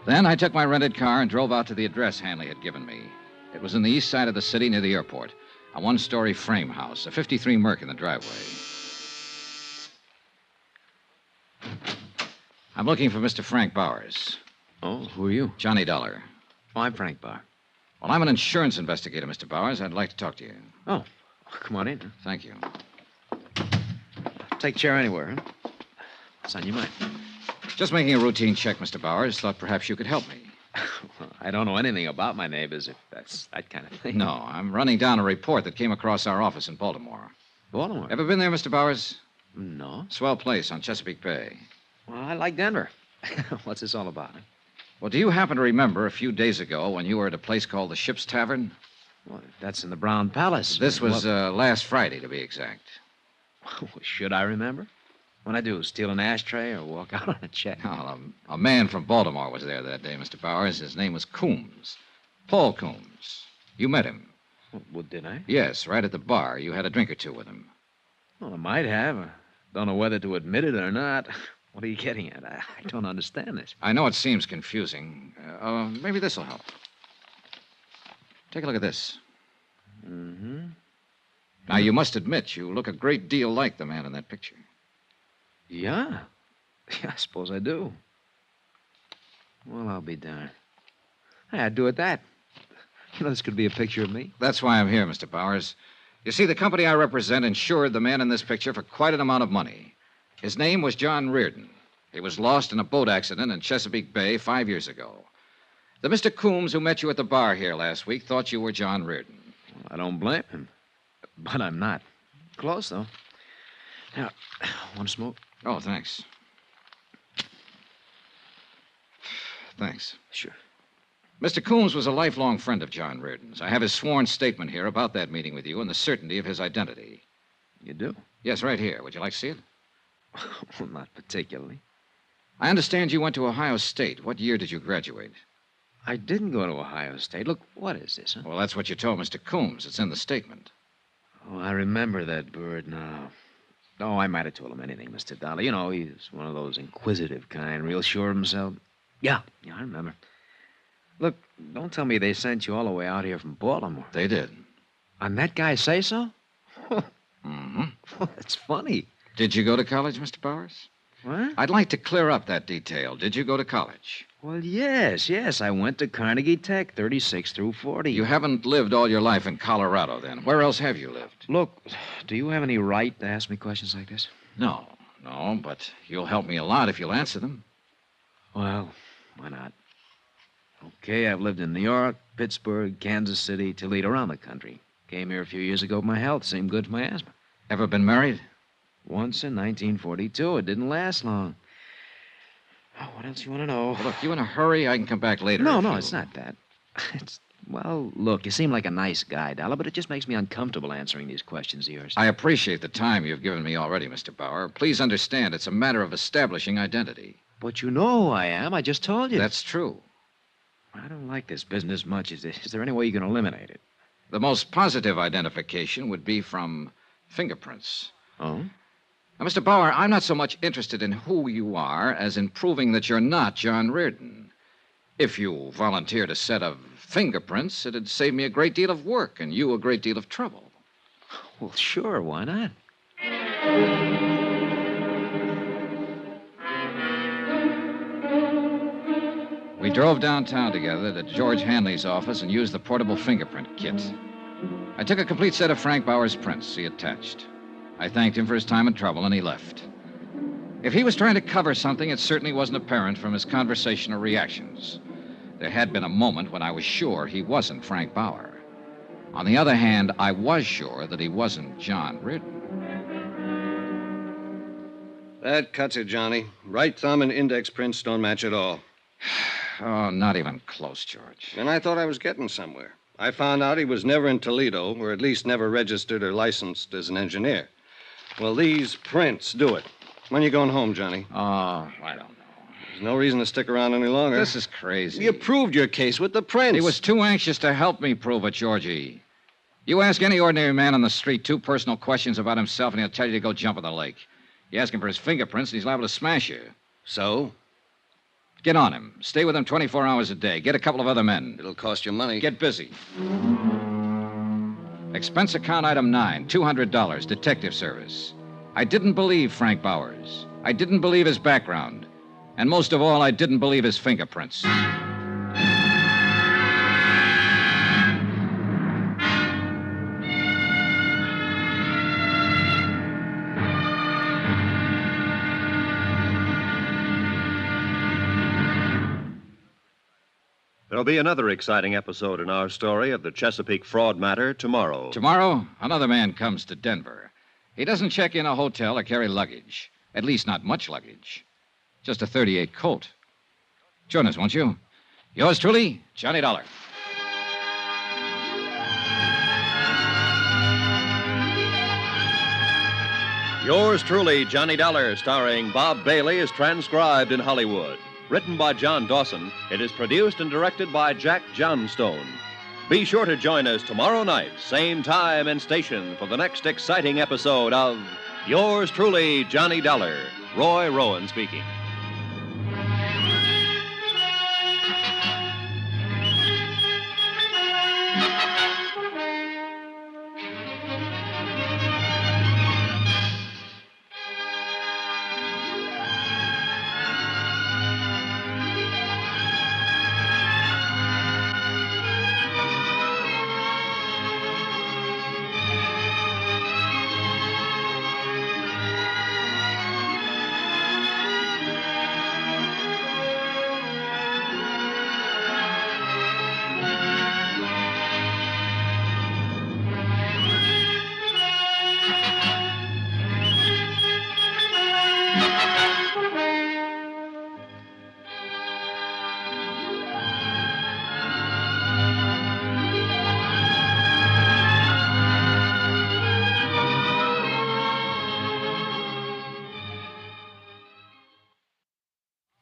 A: Then I took my rented car and drove out to the address Hanley had given me. It was in the east side of the city near the airport, a one-story frame house, a 53 Merc in the driveway. I'm looking for Mr. Frank Bowers.
M: Oh, who are you?
A: Johnny Dollar.
M: Oh, I'm Frank Bauer.
A: Well, I'm an insurance investigator, Mr. Bowers. I'd like to talk to you.
M: Oh, come on in.
A: Thank you.
M: Take a chair anywhere, huh? What's on your mind?
A: Just making a routine check, Mr. Bowers. Thought perhaps you could help me.
M: Well, I don't know anything about my neighbors, if that's that kind of thing.
A: No, I'm running down a report that came across our office in Baltimore.
M: Baltimore?
A: Ever been there, Mr. Bowers?
M: No.
A: Swell place on Chesapeake Bay.
M: Well, I like Denver. What's this all about? Huh?
A: Well, do you happen to remember a few days ago when you were at a place called the Ship's Tavern?
M: Well, that's in the Brown Palace.
A: This was last Friday, to be exact.
M: Should I remember? What I do, steal an ashtray or walk out on a check?
A: Well, a man from Baltimore was there that day, Mr. Bowers. His name was Coombs. Paul Coombs. You met him.
M: Well, did I?
A: Yes, right at the bar. You had a drink or two with him.
M: Well, I might have. I don't know whether to admit it or not. What are you getting at? I don't understand this.
A: I know it seems confusing. Maybe this will help. Take a look at this.
M: Mm-hmm.
A: Now, you must admit you look a great deal like the man in that picture.
M: Yeah. I suppose I do. Well, I'll be darned. Hey, I'd do it that. You know, this could be a picture of me.
A: That's why I'm here, Mr. Bowers. You see, the company I represent insured the man in this picture for quite an amount of money. His name was John Reardon. He was lost in a boat accident in Chesapeake Bay 5 years ago. The Mr. Coombs who met you at the bar here last week thought you were John Reardon.
M: Well, I don't blame him. But I'm not. Close, though. Now, want to smoke?
A: Oh, thanks. Thanks.
M: Sure.
A: Mr. Coombs was a lifelong friend of John Reardon's. I have his sworn statement here about that meeting with you and the certainty of his identity.
M: You do?
A: Yes, right here. Would you like to see it?
M: Well, not particularly.
A: I understand you went to Ohio State. What year did you graduate?
M: I didn't go to Ohio State. Look, what is this, huh?
A: Well, that's what you told Mr. Coombs. It's in the statement.
M: Oh, I remember that bird now. Oh, I might have told him anything, Mr. Dollar. You know, he's one of those inquisitive kind, real sure of himself. Yeah, I remember. Look, don't tell me they sent you all the way out here from Baltimore.
A: They did.
M: And that guy say so?
A: Mm-hmm.
M: Well, that's funny.
A: Did you go to college, Mr. Bowers?
M: What?
A: I'd like to clear up that detail. Did you go to college?
M: Well, yes. I went to Carnegie Tech, 36 through 40.
A: You haven't lived all your life in Colorado, then. Where else have you lived?
M: Look, do you have any right to ask me questions like this?
A: No, but you'll help me a lot if you'll answer them.
M: Well, why not? Okay, I've lived in New York, Pittsburgh, Kansas City, Toledo, around the country. Came here a few years ago. My health seemed good for my asthma.
A: Ever been married?
M: Once in 1942. It didn't last long. Oh, what else you want to know?
A: Well, look, you in a hurry? I can come back later.
M: No, it's not that. Well, look, you seem like a nice guy, Dollar, but it just makes me uncomfortable answering these questions of yours.
A: I appreciate the time you've given me already, Mr. Bauer. Please understand, it's a matter of establishing identity.
M: But you know who I am. I just told you.
A: That's true.
M: I don't like this business much. Is there any way you can eliminate it?
A: The most positive identification would be from fingerprints.
M: Oh?
A: Now, Mr. Bauer, I'm not so much interested in who you are as in proving that you're not John Reardon. If you volunteered a set of fingerprints, it'd save me a great deal of work and you a great deal of trouble.
M: Well, sure, why not?
A: We drove downtown together to George Hanley's office and used the portable fingerprint kit. I took a complete set of Frank Bauer's prints he attached. I thanked him for his time and trouble, and he left. If he was trying to cover something, it certainly wasn't apparent from his conversational reactions. There had been a moment when I was sure he wasn't Frank Bauer. On the other hand, I was sure that he wasn't John Ridden.
V: That cuts it, Johnny. Right thumb and index prints don't match at all.
A: Oh, not even close, George.
V: And I thought I was getting somewhere. I found out he was never in Toledo, or at least never registered or licensed as an engineer. Well, these prints do it. When are you going home, Johnny?
A: Oh, I don't know.
V: There's no reason to stick around any longer.
A: This is crazy.
V: You proved your case with the prints.
A: He was too anxious to help me prove it, Georgie. You ask any ordinary man on the street 2 personal questions about himself, and he'll tell you to go jump in the lake. You ask him for his fingerprints, and he's liable to smash you.
V: So?
A: Get on him. Stay with him 24 hours a day. Get a couple of other men.
V: It'll cost you money.
A: Get busy. Expense account item 9, $200, detective service. I didn't believe Frank Bowers. I didn't believe his background. And most of all, I didn't believe his fingerprints.
C: There'll be another exciting episode in our story of the Chesapeake fraud matter tomorrow.
A: Tomorrow, another man comes to Denver. He doesn't check in a hotel or carry luggage. At least not much luggage. Just a .38 Colt. Join us, won't you? Yours truly, Johnny Dollar.
C: Yours truly, Johnny Dollar, starring Bob Bailey, is transcribed in Hollywood. Written by John Dawson, it is produced and directed by Jack Johnstone. Be sure to join us tomorrow night, same time and station, for the next exciting episode of Yours truly, Johnny Dollar. Roy Rowan speaking.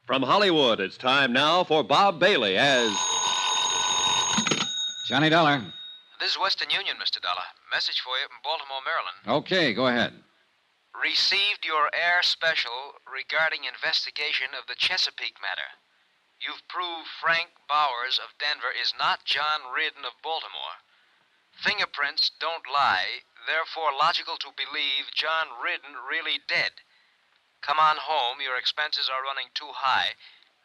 C: From Hollywood, it's time now for Bob Bailey as
A: Johnny Dollar.
M: This is Western Union, Mr. Dollar. Message for you from Baltimore, Maryland.
A: Okay, go ahead.
M: Received your air special regarding investigation of the Chesapeake matter. You've proved Frank Bowers of Denver is not John Ridden of Baltimore. Fingerprints don't lie, therefore logical to believe John Ridden really dead. Come on home. Your expenses are running too high.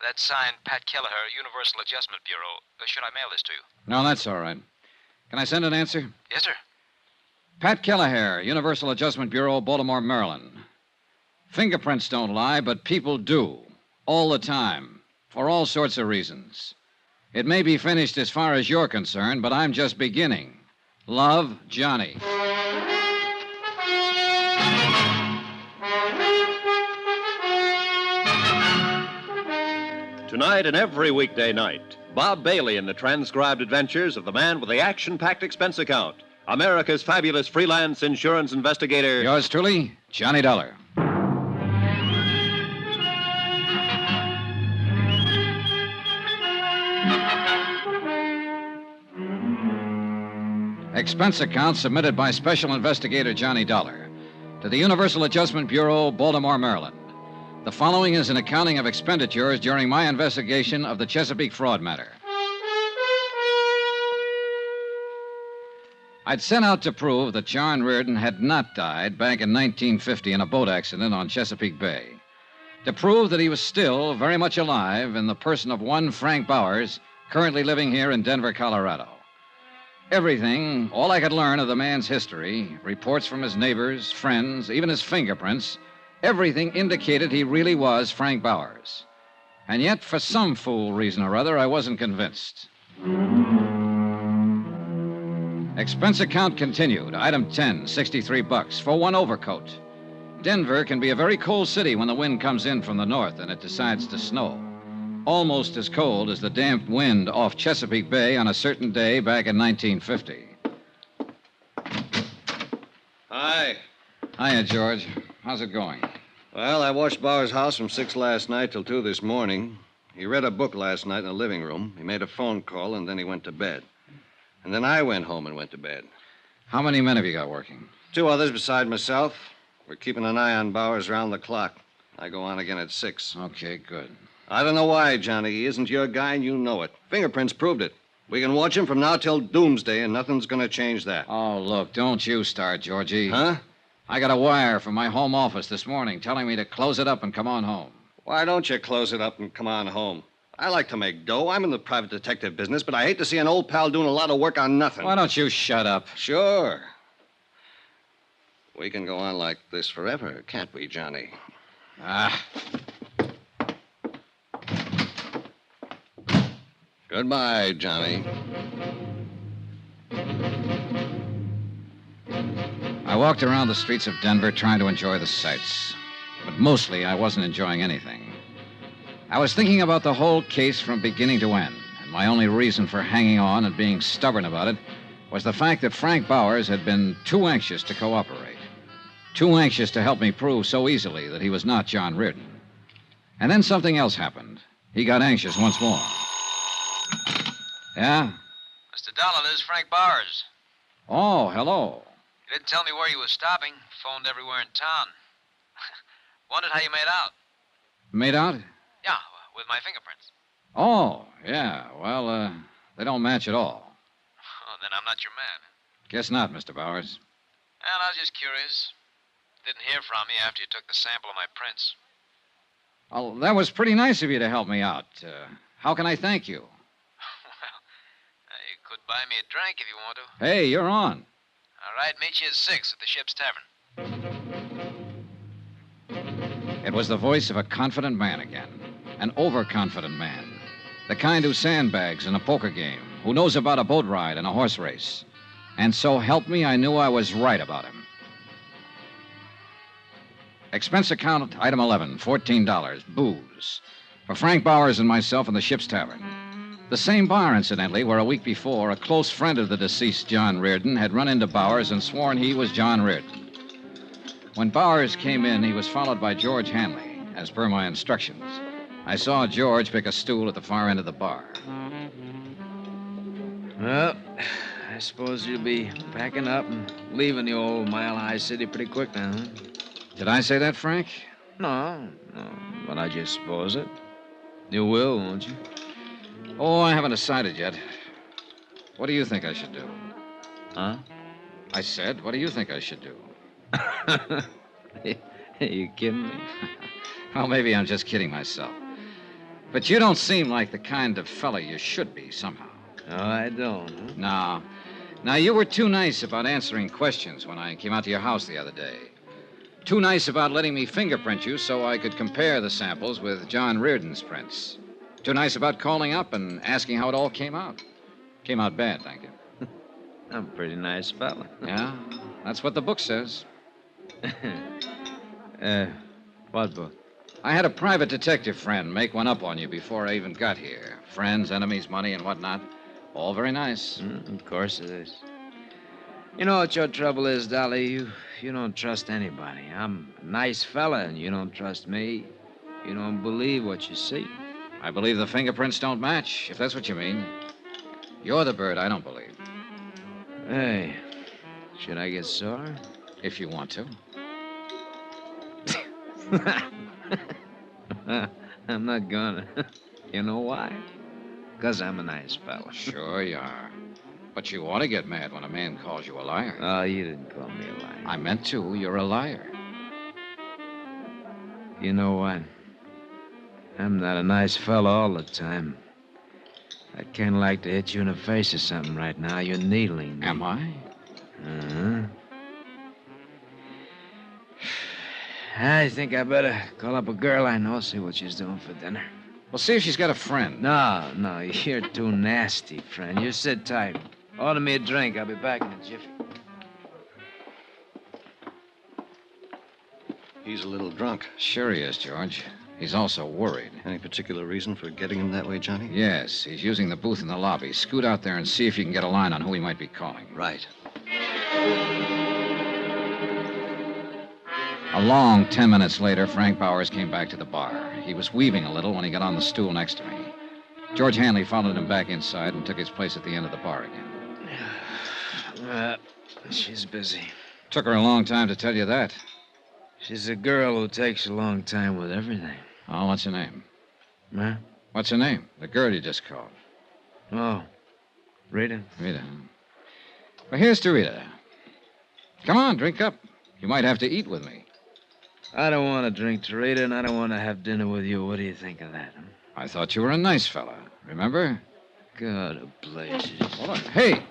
M: That's signed Pat Kelleher, Universal Adjustment Bureau. Should I mail this to you?
A: No, that's all right. Can I send an answer?
M: Yes, sir.
A: Pat Kelleher, Universal Adjustment Bureau, Baltimore, Maryland. Fingerprints don't lie, but people do. All the time. For all sorts of reasons. It may be finished as far as you're concerned, but I'm just beginning. Love, Johnny.
C: Tonight and every weekday night, Bob Bailey in the transcribed adventures of the man with the action-packed expense account, America's fabulous freelance insurance investigator.
A: Yours truly, Johnny Dollar. Expense account submitted by Special Investigator Johnny Dollar to the Universal Adjustment Bureau, Baltimore, Maryland. The following is an accounting of expenditures during my investigation of the Chesapeake fraud matter. I'd sent out to prove that John Reardon had not died back in 1950 in a boat accident on Chesapeake Bay. To prove that he was still very much alive in the person of one Frank Bowers, currently living here in Denver, Colorado. Everything, all I could learn of the man's history, reports from his neighbors, friends, even his fingerprints, everything indicated he really was Frank Bowers. And yet, for some fool reason or other, I wasn't convinced. Expense account continued. Item 10, $63 for one overcoat. Denver can be a very cold city when the wind comes in from the north and it decides to snow. Almost as cold as the damp wind off Chesapeake Bay on a certain day back in 1950.
V: Hi.
A: Hiya, George. How's it going?
V: Well, I watched Bauer's house from 6 last night till 2 this morning. He read a book last night in the living room. He made a phone call, and then he went to bed. And then I went home and went to bed.
A: How many men have you got working?
V: 2 others beside myself. We're keeping an eye on Bowers round the clock. I go on again at 6.
A: Okay, good.
V: I don't know why, Johnny. He isn't your guy, and you know it. Fingerprints proved it. We can watch him from now till doomsday, and nothing's going to change that.
A: Oh, look, don't you start, Georgie.
V: Huh?
A: I got a wire from my home office this morning telling me to close it up and come on home.
V: Why don't you close it up and come on home? I like to make dough. I'm in the private detective business, but I hate to see an old pal doing a lot of work on nothing.
A: Why don't you shut up?
V: Sure. We can go on like this forever, can't we, Johnny?
A: Ah.
V: Goodbye, Johnny.
A: I walked around the streets of Denver trying to enjoy the sights. But mostly, I wasn't enjoying anything. I was thinking about the whole case from beginning to end, and my only reason for hanging on and being stubborn about it was the fact that Frank Bowers had been too anxious to cooperate. Too anxious to help me prove so easily that he was not John Reardon. And then something else happened. He got anxious once more. Yeah?
M: Mr. Dollar, this is Frank Bowers.
A: Oh, hello.
M: You didn't tell me where you were stopping. Phoned everywhere in town. Wondered how you made out.
A: Made out?
M: Yeah, with my fingerprints.
A: Oh, yeah. Well, they don't match at all.
M: Oh, then I'm not your man.
A: Guess not, Mr. Bowers.
M: Well, I was just curious. Didn't hear from you after you took the sample of my prints.
A: Well, that was pretty nice of you to help me out. How can I thank you?
M: You could buy me a drink if you want to.
A: Hey, you're on.
M: All right, meet you at 6 at the Ship's Tavern.
A: It was the voice of a confident man again. An overconfident man. The kind who sandbags in a poker game, who knows about a boat ride and a horse race. And so help me, I knew I was right about him. Expense account, item 11, $14, booze. For Frank Bowers and myself in the Ship's Tavern. The same bar, incidentally, where a week before, a close friend of the deceased John Reardon had run into Bowers and sworn he was John Reardon. When Bowers came in, he was followed by George Hanley, as per my instructions. I saw George pick a stool at the far end of the bar.
M: Well, I suppose you'll be packing up and leaving the old Mile High City pretty quick now, huh?
A: Did I say that, Frank?
M: No, but I just suppose it. You will, won't you?
A: Oh, I haven't decided yet. What do you think I should do?
M: Huh?
A: I said, what do you think I should do?
M: Are you kidding me?
A: Well, maybe I'm just kidding myself. But you don't seem like the kind of fella you should be, somehow.
M: Oh, I don't, huh?
A: No. Now, you were too nice about answering questions when I came out to your house the other day. Too nice about letting me fingerprint you so I could compare the samples with John Reardon's prints. Too nice about calling up and asking how it all came out. Came out bad, thank you.
M: I'm a pretty nice fella.
A: Yeah, that's what the book says.
M: What book?
A: I had a private detective friend make one up on you before I even got here. Friends, enemies, money, and whatnot. All very nice.
M: Of course it is. You know what your trouble is, Dolly? You don't trust anybody. I'm a nice fella, and you don't trust me. You don't believe what you see.
A: I believe the fingerprints don't match, if that's what you mean. You're the bird I don't believe.
M: Hey, should I get sore?
A: If you want to.
M: I'm not gonna. You know why? Because I'm a nice fella.
A: Sure you are. But you ought to get mad when a man calls you a liar.
M: Oh, you didn't call me a liar.
A: I meant to. You're a liar.
M: You know what? I'm not a nice fellow all the time. I'd kind of like to hit you in the face or something right now. You're needling me.
A: Am I?
M: Uh-huh. I think I better call up a girl I know, see what she's doing for dinner.
A: Well, see if she's got a friend.
M: No, you're too nasty, friend. You sit tight. Order me a drink. I'll be back in a jiffy.
V: He's a little drunk.
A: Sure he is, George. He's also worried.
V: Any particular reason for getting him that way, Johnny?
A: Yes, he's using the booth in the lobby. Scoot out there and see if you can get a line on who he might be calling.
V: Right.
A: A long 10 minutes later, Frank Bowers came back to the bar. He was weaving a little when he got on the stool next to me. George Hanley followed him back inside and took his place at the end of the bar again.
M: She's busy.
A: Took her a long time to tell you that.
M: She's a girl who takes a long time with everything.
A: Oh, what's her name?
M: Huh?
A: What's her name? The girl you just called.
M: Oh, Rita?
A: Rita. Well, here's to Rita. Come on, drink up. You might have to eat with me.
M: I don't want to drink to Rita, and I don't want to have dinner with you. What do you think of that? Huh?
A: I thought you were a nice fella. Remember?
M: God of blazes.
A: Hold on. Hey!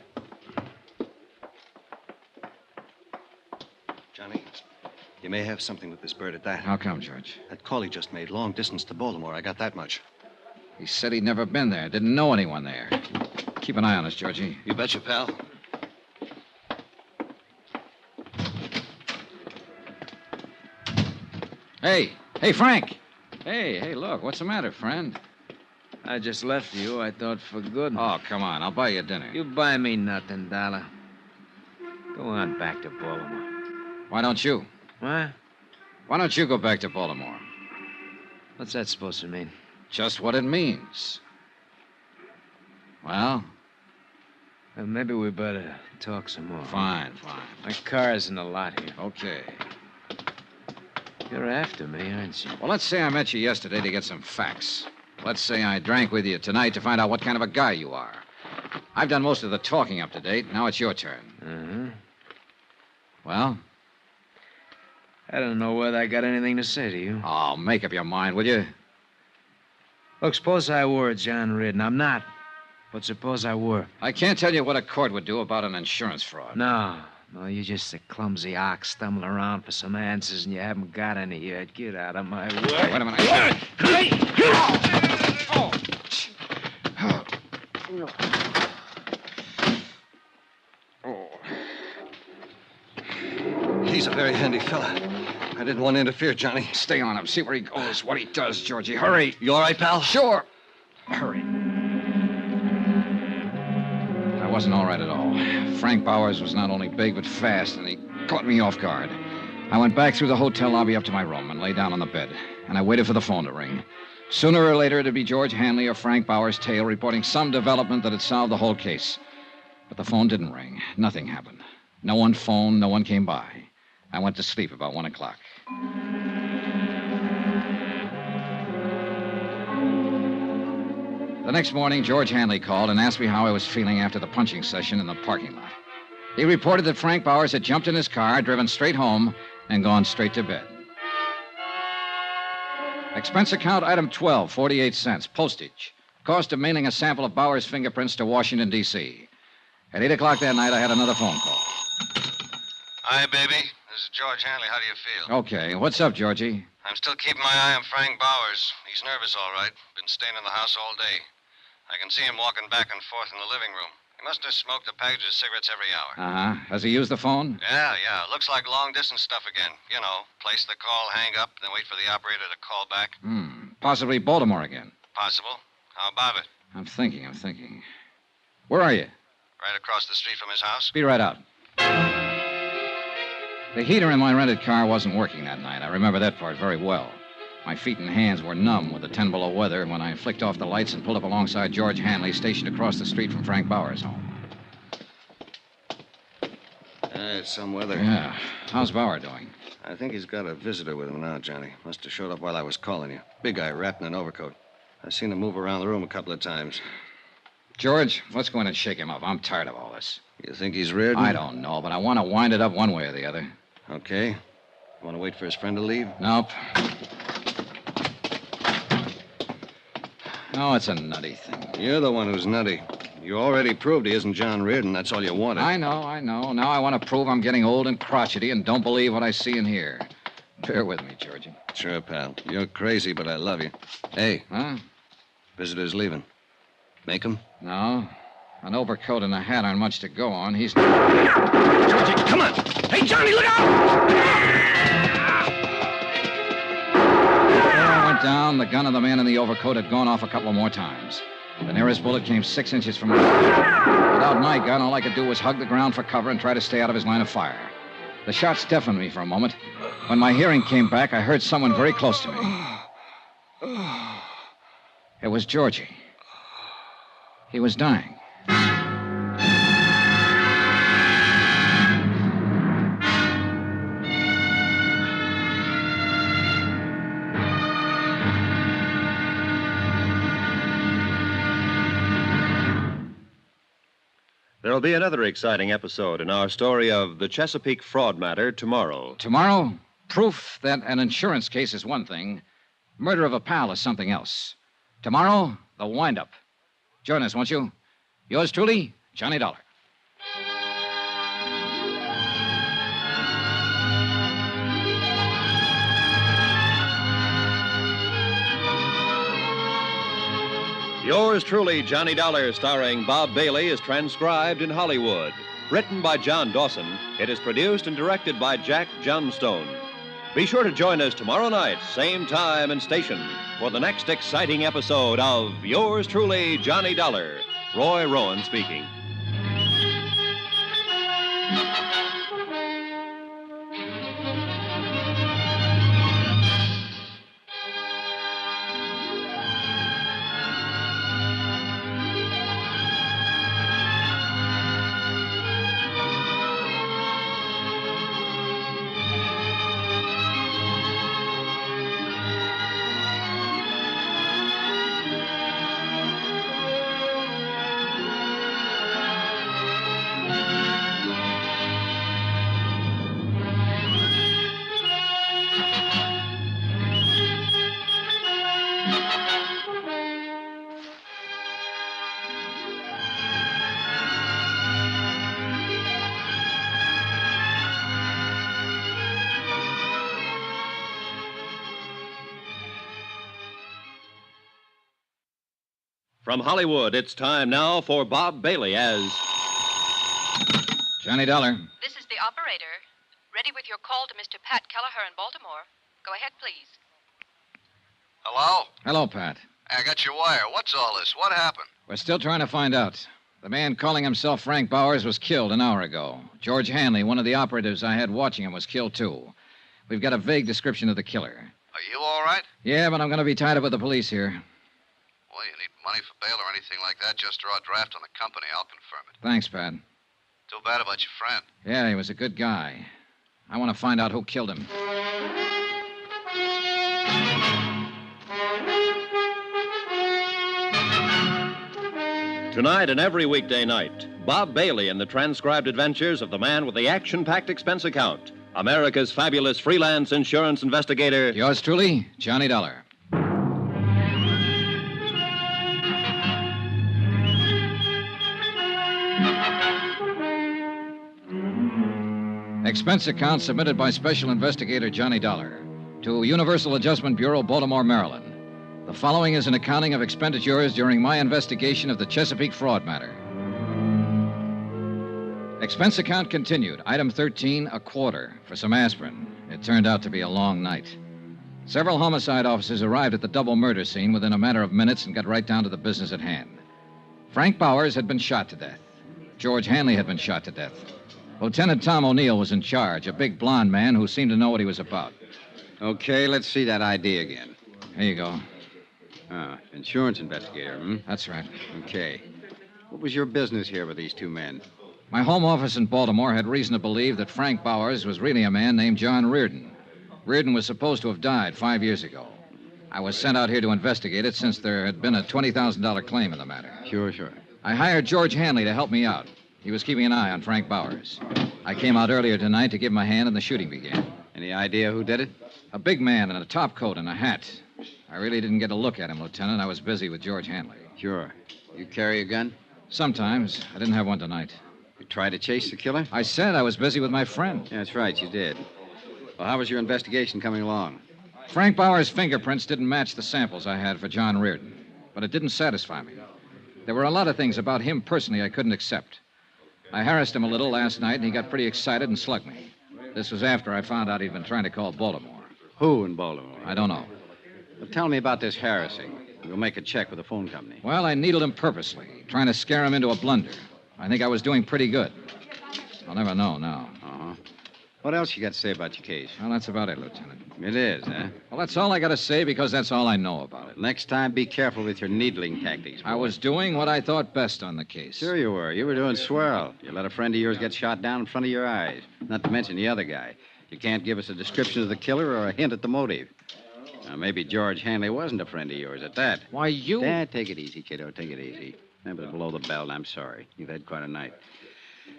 V: Johnny, you may have something with this bird at that.
A: How come, George?
V: That call he just made, long distance to Baltimore. I got that much.
A: He said he'd never been there, didn't know anyone there. Keep an eye on us, Georgie.
V: You betcha, pal.
A: Hey, Frank. Hey, look, what's the matter, friend?
M: I just left you, I thought, for good.
A: Oh, come on, I'll buy you dinner.
M: You buy me nothing, Dollar. Go on back to Baltimore.
A: Why don't you?
M: What?
A: Why don't you go back to Baltimore?
M: What's that supposed to mean?
A: Just what it means. Well?
M: Maybe we better talk some more.
A: Fine.
M: My car's in the lot here.
A: Okay.
M: You're after me, aren't you?
A: Well, let's say I met you yesterday to get some facts. Let's say I drank with you tonight to find out what kind of a guy you are. I've done most of the talking up to date. Now it's your turn.
M: Uh-huh.
A: Well?
M: I don't know whether I got anything to say to you.
A: Oh, make up your mind, will you?
M: Look, suppose I were John Reardon. I'm not. But suppose I were.
A: I can't tell you what a court would do about an insurance fraud.
M: No, you're just a clumsy ox stumbling around for some answers, and you haven't got any yet. Get out of my way.
A: Wait a minute.
V: He's a very handy fella. I didn't want to interfere, Johnny.
A: Stay on him. See where he goes, what he does, Georgie. Hurry.
V: You all right, pal?
A: Sure. Hurry. I wasn't all right at all. Frank Bowers was not only big, but fast, and he caught me off guard. I went back through the hotel lobby up to my room and lay down on the bed, and I waited for the phone to ring. Sooner or later, it'd be George Hanley or Frank Bowers' tale reporting some development that had solved the whole case. But the phone didn't ring. Nothing happened. No one phoned, no one came by. I went to sleep about 1 o'clock. The next morning, George Hanley called and asked me how I was feeling after the punching session in the parking lot. He reported that Frank Bowers had jumped in his car, driven straight home, and gone straight to bed. Expense account item 12, 48 cents. Postage. Cost of mailing a sample of Bowers' fingerprints to Washington, D.C. At 8 o'clock that night, I had another phone call.
F: Hi, baby. This is George Hanley. How do you feel?
A: Okay. What's up, Georgie?
F: I'm still keeping my eye on Frank Bowers. He's nervous, all right. Been staying in the house all day. I can see him walking back and forth in the living room. He must have smoked a package of cigarettes every hour.
A: Uh-huh. Has he used the phone?
F: Yeah. Looks like long-distance stuff again. You know, place the call, hang up, then wait for the operator to call back.
A: Possibly Baltimore again.
F: Possible. How about it?
A: I'm thinking. Where are you?
F: Right across the street from his house.
A: Be right out. The heater in my rented car wasn't working that night. I remember that part very well. My feet and hands were numb with the 10 below weather when I flicked off the lights and pulled up alongside George Hanley, stationed across the street from Frank Bowers' home.
V: It's some weather.
A: Yeah. How's Bauer doing?
V: I think he's got a visitor with him now, Johnny. Must have showed up while I was calling you. Big guy wrapped in an overcoat. I've seen him move around the room a couple of times.
A: George, let's go in and shake him up. I'm tired of all this.
V: You think he's Reardon?
A: I don't know, but I want to wind it up one way or the other.
V: Okay. Want to wait for his friend to leave?
A: Nope. No, it's a nutty thing.
V: You're the one who's nutty. You already proved he isn't John Reardon. That's all you wanted.
A: I know. Now I want to prove I'm getting old and crotchety and don't believe what I see and hear. Bear with me, Georgie.
V: Sure, pal. You're crazy, but I love you. Hey.
A: Huh?
V: Visitor's leaving. Make him?
A: No. An overcoat and a hat aren't much to go on. He's...
N: Georgie, come on! Hey, Johnny, look out!
A: Before I went down, the gun of the man in the overcoat had gone off a couple more times. The nearest bullet came 6 inches from my head. Without my gun, all I could do was hug the ground for cover and try to stay out of his line of fire. The shots deafened me for a moment. When my hearing came back, I heard someone very close to me. It was Georgie. He was dying.
C: There'll be another exciting episode in our story of the Chesapeake fraud matter tomorrow.
A: Tomorrow, proof that an insurance case is one thing, murder of a pal is something else. Tomorrow, the wind-up. Join us, won't you? Yours truly, Johnny Dollar.
C: Yours truly, Johnny Dollar, starring Bob Bailey, is transcribed in Hollywood. Written by John Dawson, it is produced and directed by Jack Johnstone. Be sure to join us tomorrow night, same time and station, for the next exciting episode of Yours truly, Johnny Dollar. Roy Rowan speaking. From Hollywood, it's time now for Bob Bailey as
A: Johnny Dollar.
O: This is the operator. Ready with your call to Mr. Pat Kelleher in Baltimore. Go ahead, please.
Q: Hello?
A: Hello, Pat.
Q: I got your wire. What's all this? What happened?
A: We're still trying to find out. The man calling himself Frank Bowers was killed an hour ago. George Hanley, one of the operatives I had watching him, was killed, too. We've got a vague description of the killer.
Q: Are you all right?
A: Yeah, but I'm going to be tied up with the police here.
Q: Well, you need money for bail or anything like that, just draw a draft on the company. I'll confirm it.
A: Thanks, Pat.
Q: Too bad about your friend.
A: Yeah, he was a good guy. I want to find out who killed him.
C: Tonight and every weekday night, Bob Bailey in the transcribed adventures of the man with the action-packed expense account, America's fabulous freelance insurance investigator.
A: Yours truly, Johnny Dollar. Expense account submitted by Special Investigator Johnny Dollar to Universal Adjustment Bureau, Baltimore, Maryland. The following is an accounting of expenditures during my investigation of the Chesapeake fraud matter. Expense account continued. Item 13, a quarter for some aspirin. It turned out to be a long night. Several homicide officers arrived at the double murder scene within a matter of minutes and got right down to the business at hand. Frank Bowers had been shot to death. George Hanley had been shot to death. Lieutenant Tom O'Neill was in charge, a big blond man who seemed to know what he was about.
D: Okay, let's see that ID again.
A: Here you go.
D: Insurance investigator, hmm?
A: That's right.
D: Okay. What was your business here with these two men?
A: My home office in Baltimore had reason to believe that Frank Bowers was really a man named John Reardon. Reardon was supposed to have died 5 years ago. I was sent out here to investigate it since there had been a $20,000 claim in the matter.
D: Sure.
A: I hired George Hanley to help me out. He was keeping an eye on Frank Bowers. I came out earlier tonight to give him a hand, and the shooting began.
D: Any idea who did it?
A: A big man in a top coat and a hat. I really didn't get a look at him, Lieutenant. I was busy with George Hanley.
D: Sure. You carry a gun?
A: Sometimes. I didn't have one tonight.
D: You tried to chase the killer?
A: I said I was busy with my friend.
D: Yeah, that's right, you did. Well, how was your investigation coming along?
A: Frank Bowers' fingerprints didn't match the samples I had for John Reardon, but it didn't satisfy me. There were a lot of things about him personally I couldn't accept. I harassed him a little last night, and he got pretty excited and slugged me. This was after I found out he'd been trying to call Baltimore.
D: Who in Baltimore?
A: I don't know.
D: Well, tell me about this harassing. We'll make a check with the phone company.
A: Well, I needled him purposely, trying to scare him into a blunder. I think I was doing pretty good. I'll never know now.
D: Uh-huh. What else you got to say about your case?
A: Well, that's about it, Lieutenant.
D: It is, huh?
A: Well, that's all I got to say because that's all I know about it.
D: Next time, be careful with your needling tactics. Boy.
A: I was doing what I thought best on the case.
D: Sure you were. You were doing swell. You let a friend of yours get shot down in front of your eyes. Not to mention the other guy. You can't give us a description of the killer or a hint at the motive. Now, maybe George Hanley wasn't a friend of yours at that.
A: Why, you...
D: Dad, take it easy, kiddo. Take it easy. Remember to blow the bell, and I'm sorry. You've had quite a night.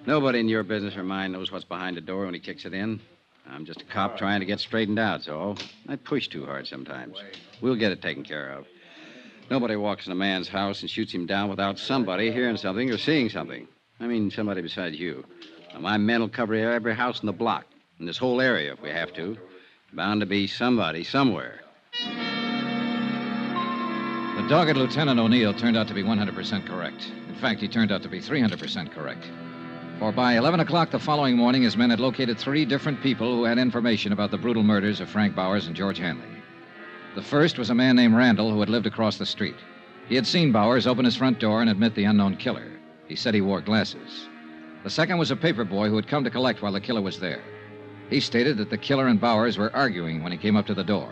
D: Nobody in your business or mine knows what's behind the door when he kicks it in. I'm just a cop trying to get straightened out, so I push too hard sometimes. We'll get it taken care of. Nobody walks in a man's house and shoots him down without somebody hearing something or seeing something. I mean, somebody besides you. Now, my men will cover every house in the block, in this whole area if we have to. Bound to be somebody somewhere.
A: The dogged Lieutenant O'Neill turned out to be 100% correct. In fact, he turned out to be 300% correct. For by 11 o'clock the following morning, his men had located 3 different people who had information about the brutal murders of Frank Bowers and George Hanley. The first was a man named Randall who had lived across the street. He had seen Bowers open his front door and admit the unknown killer. He said he wore glasses. The second was a paper boy who had come to collect while the killer was there. He stated that the killer and Bowers were arguing when he came up to the door.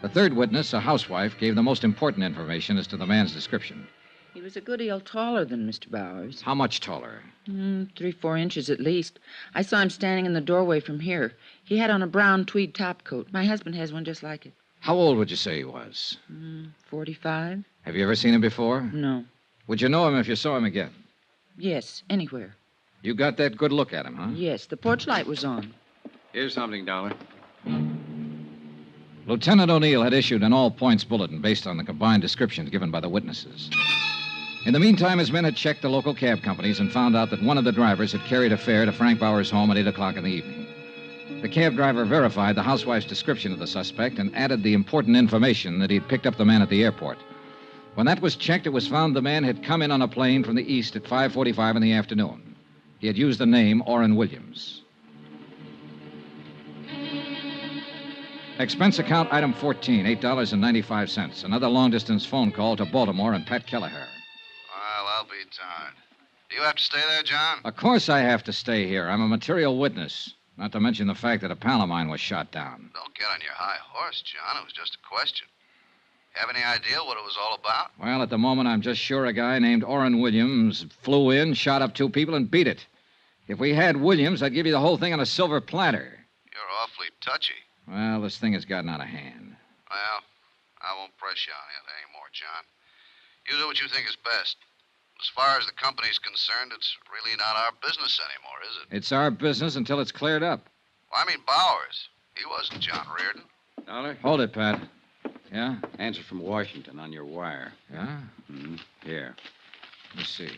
A: The third witness, a housewife, gave the most important information as to the man's description.
G: He was a good deal taller than Mr. Bowers.
A: How much taller?
G: 3-4 inches at least. I saw him standing in the doorway from here. He had on a brown tweed topcoat. My husband has one just like it.
A: How old would you say he was?
G: 45.
A: Have you ever seen him before?
G: No.
A: Would you know him if you saw him again?
G: Yes, anywhere.
A: You got that good look at him, huh?
G: Yes, the porch light was on.
D: Here's something, Dollar.
A: Lieutenant O'Neill had issued an all-points bulletin based on the combined descriptions given by the witnesses. In the meantime, his men had checked the local cab companies and found out that one of the drivers had carried a fare to Frank Bowers' home at 8 o'clock in the evening. The cab driver verified the housewife's description of the suspect and added the important information that he'd picked up the man at the airport. When that was checked, it was found the man had come in on a plane from the east at 5:45 in the afternoon. He had used the name Orrin Williams. Expense account item 14, $8.95. Another long-distance phone call to Baltimore and Pat Kelleher.
F: Well, I'll be darned. Do you have to stay there, John?
A: Of course I have to stay here. I'm a material witness. Not to mention the fact that a pal of mine was shot down.
F: Don't get on your high horse, John. It was just a question. Have any idea what it was all about?
A: Well, at the moment, I'm just sure a guy named Orrin Williams flew in, shot up 2 people, and beat it. If we had Williams, I'd give you the whole thing on a silver platter.
F: You're awfully touchy.
A: Well, this thing has gotten out of hand.
F: Well, I won't press you on it anymore, John. You do what you think is best. As far as the company's concerned, it's really not our business anymore, is it?
A: It's our business until it's cleared up.
F: Well, I mean Bowers. He wasn't John Reardon.
D: Dollar?
A: Hold it, Pat. Yeah?
D: Answer from Washington on your wire.
A: Yeah?
D: Here.
A: Let me see.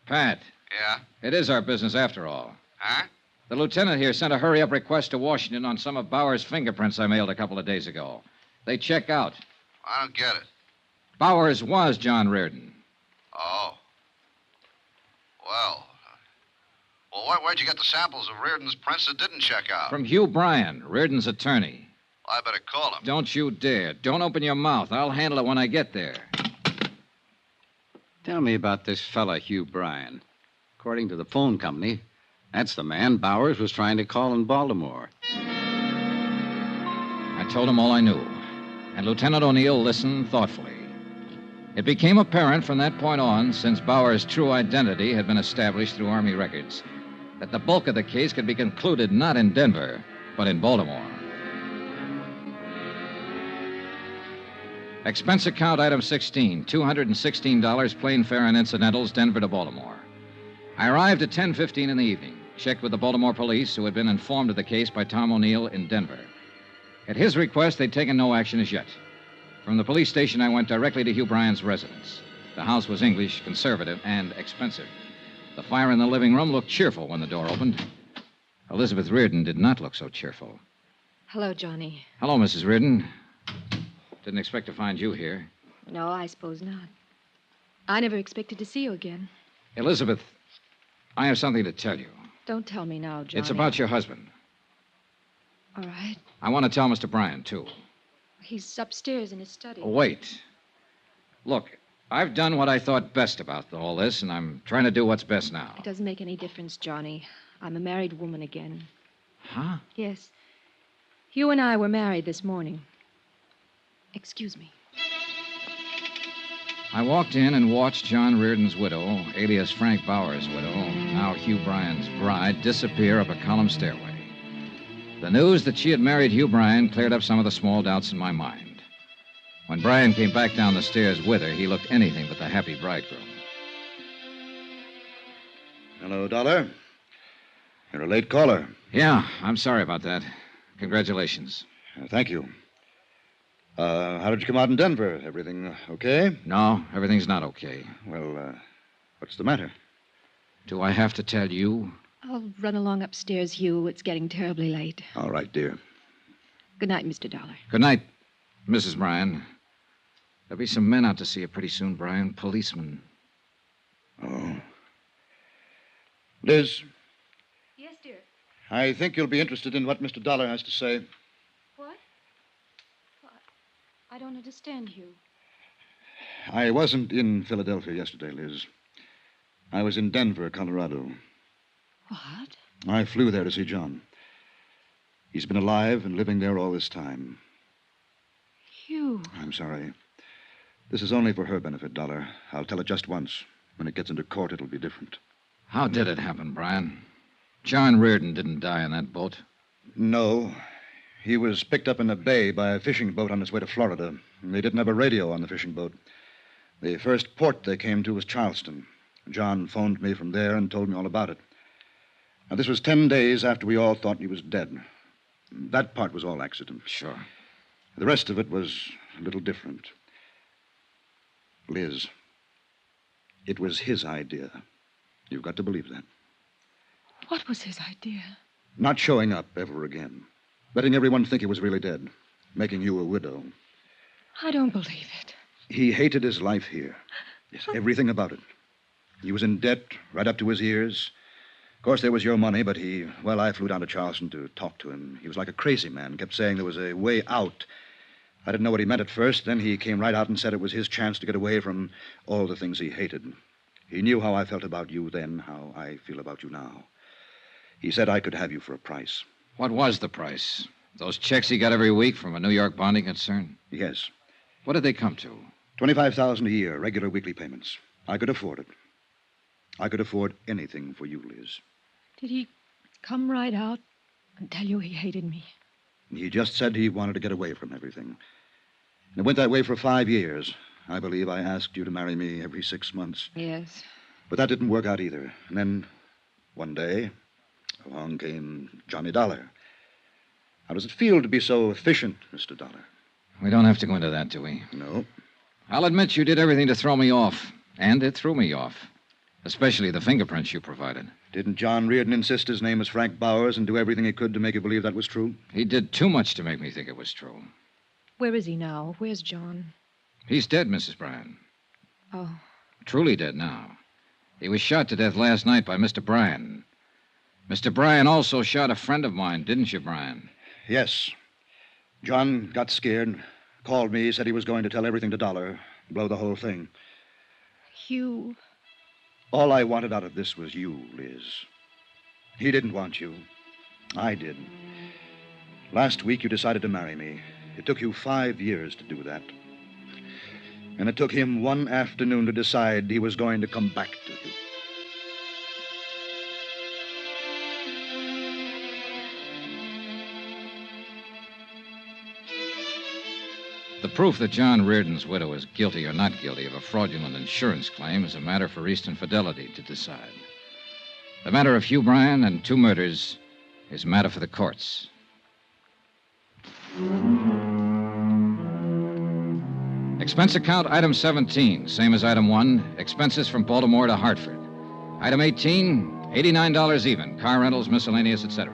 A: Pat.
F: Yeah?
A: It is our business after all.
F: Huh?
A: The lieutenant here sent a hurry-up request to Washington on some of Bowers' fingerprints I mailed a couple of days ago. They check out.
F: I don't get it.
A: Bowers was John Reardon.
F: Oh. Well, where'd you get the samples of Reardon's prints that didn't check out?
A: From Hugh Bryan, Reardon's attorney.
F: Well, I better call him.
A: Don't you dare. Don't open your mouth. I'll handle it when I get there.
D: Tell me about this fella, Hugh Bryan. According to the phone company, that's the man Bowers was trying to call in Baltimore.
A: I told him all I knew, and Lieutenant O'Neill listened thoughtfully. It became apparent from that point on, since Bowers' true identity had been established through Army records, that the bulk of the case could be concluded not in Denver, but in Baltimore. Expense account item 16, $216, plane fare and incidentals, Denver to Baltimore. I arrived at 10:15 in the evening, checked with the Baltimore police, who had been informed of the case by Tom O'Neill in Denver. At his request, they'd taken no action as yet. From the police station, I went directly to Hugh Bryan's residence. The house was English, conservative, and expensive. The fire in the living room looked cheerful when the door opened. Elizabeth Reardon did not look so cheerful.
J: Hello, Johnny.
A: Hello, Mrs. Reardon. Didn't expect to find you here.
J: No, I suppose not. I never expected to see you again.
A: Elizabeth, I have something to tell you.
J: Don't tell me now, Johnny.
A: It's about your husband.
J: All right.
A: I want to tell Mr. Bryan, too.
J: He's upstairs in his study.
A: Wait. Look, I've done what I thought best about all this, and I'm trying to do what's best now.
J: It doesn't make any difference, Johnny. I'm a married woman again.
A: Huh?
J: Yes. You and I were married this morning. Excuse me.
A: I walked in and watched John Reardon's widow, alias Frank Bauer's widow, now Hugh Bryan's bride, disappear up a column stairway. The news that she had married Hugh Bryan cleared up some of the small doubts in my mind. When Bryan came back down the stairs with her, he looked anything but the happy bridegroom.
I: Hello, Dollar. You're a late caller.
A: Yeah, I'm sorry about that. Congratulations.
I: Thank you. How did you come out in Denver? Everything okay?
A: No, everything's not okay.
I: Well, what's the matter?
A: Do I have to tell you?
J: I'll run along upstairs, Hugh. It's getting terribly late.
I: All right, dear.
J: Good night, Mr. Dollar.
A: Good night, Mrs. Bryan. There'll be some men out to see you pretty soon, Bryan. Policemen.
I: Oh. Liz,
J: Yes, dear.
I: I think you'll be interested in what Mr. Dollar has to say.
J: What? I don't understand, Hugh.
I: I wasn't in Philadelphia yesterday, Liz. I was in Denver, Colorado.
J: What?
I: I flew there to see John. He's been alive and living there all this time.
J: Hugh.
I: I'm sorry. This is only for her benefit, Dollar. I'll tell it just once. When it gets into court, it'll be different.
A: How did it happen, Bryan? John Reardon didn't die on that boat.
I: No. He was picked up in a bay by a fishing boat on its way to Florida. They didn't have a radio on the fishing boat. The first port they came to was Charleston. John phoned me from there and told me all about it. Now, this was 10 days after we all thought he was dead. That part was all accident.
A: Sure.
I: The rest of it was a little different. Liz, it was his idea. You've got to believe that.
J: What was his idea?
I: Not showing up ever again. Letting everyone think he was really dead. Making you a widow.
J: I don't believe it.
I: He hated his life here. Yes, everything about it. He was in debt right up to his ears. Of course, there was your money, but I flew down to Charleston to talk to him. He was like a crazy man, kept saying there was a way out. I didn't know what he meant at first. Then he came right out and said it was his chance to get away from all the things he hated. He knew how I felt about you then, how I feel about you now. He said I could have you for a price.
A: What was the price? Those checks he got every week from a New York bonding concern?
I: Yes.
A: What did they come to?
I: $25,000 a year, regular weekly payments. I could afford it. I could afford anything for you, Liz.
J: Did he come right out and tell you he hated me?
I: He just said he wanted to get away from everything. And it went that way for 5 years. I believe I asked you to marry me every 6 months.
J: Yes.
I: But that didn't work out either. And then, one day, along came Johnny Dollar. How does it feel to be so efficient, Mr. Dollar?
A: We don't have to go into that, do we?
I: No.
A: I'll admit you did everything to throw me off. And it threw me off. Especially the fingerprints you provided.
I: Didn't John Reardon insist his name was Frank Bowers and do everything he could to make you believe that was true?
A: He did too much to make me think it was true.
J: Where is he now? Where's John?
A: He's dead, Mrs. Bryan.
J: Oh.
A: Truly dead now. He was shot to death last night by Mr. Bryan. Mr. Bryan also shot a friend of mine, didn't you, Bryan?
I: Yes. John got scared, called me, said he was going to tell everything to Dollar, blow the whole thing.
J: Hugh.
I: All I wanted out of this was you, Liz. He didn't want you. I did. Last week, you decided to marry me. It took you 5 years to do that. And it took him one afternoon to decide he was going to come back to you.
A: The proof that John Reardon's widow is guilty or not guilty of a fraudulent insurance claim is a matter for Eastern Fidelity to decide. The matter of Hugh Bryan and 2 murders is a matter for the courts. Expense account item 17, same as item 1, expenses from Baltimore to Hartford. Item 18, $89 even, car rentals, miscellaneous, etc.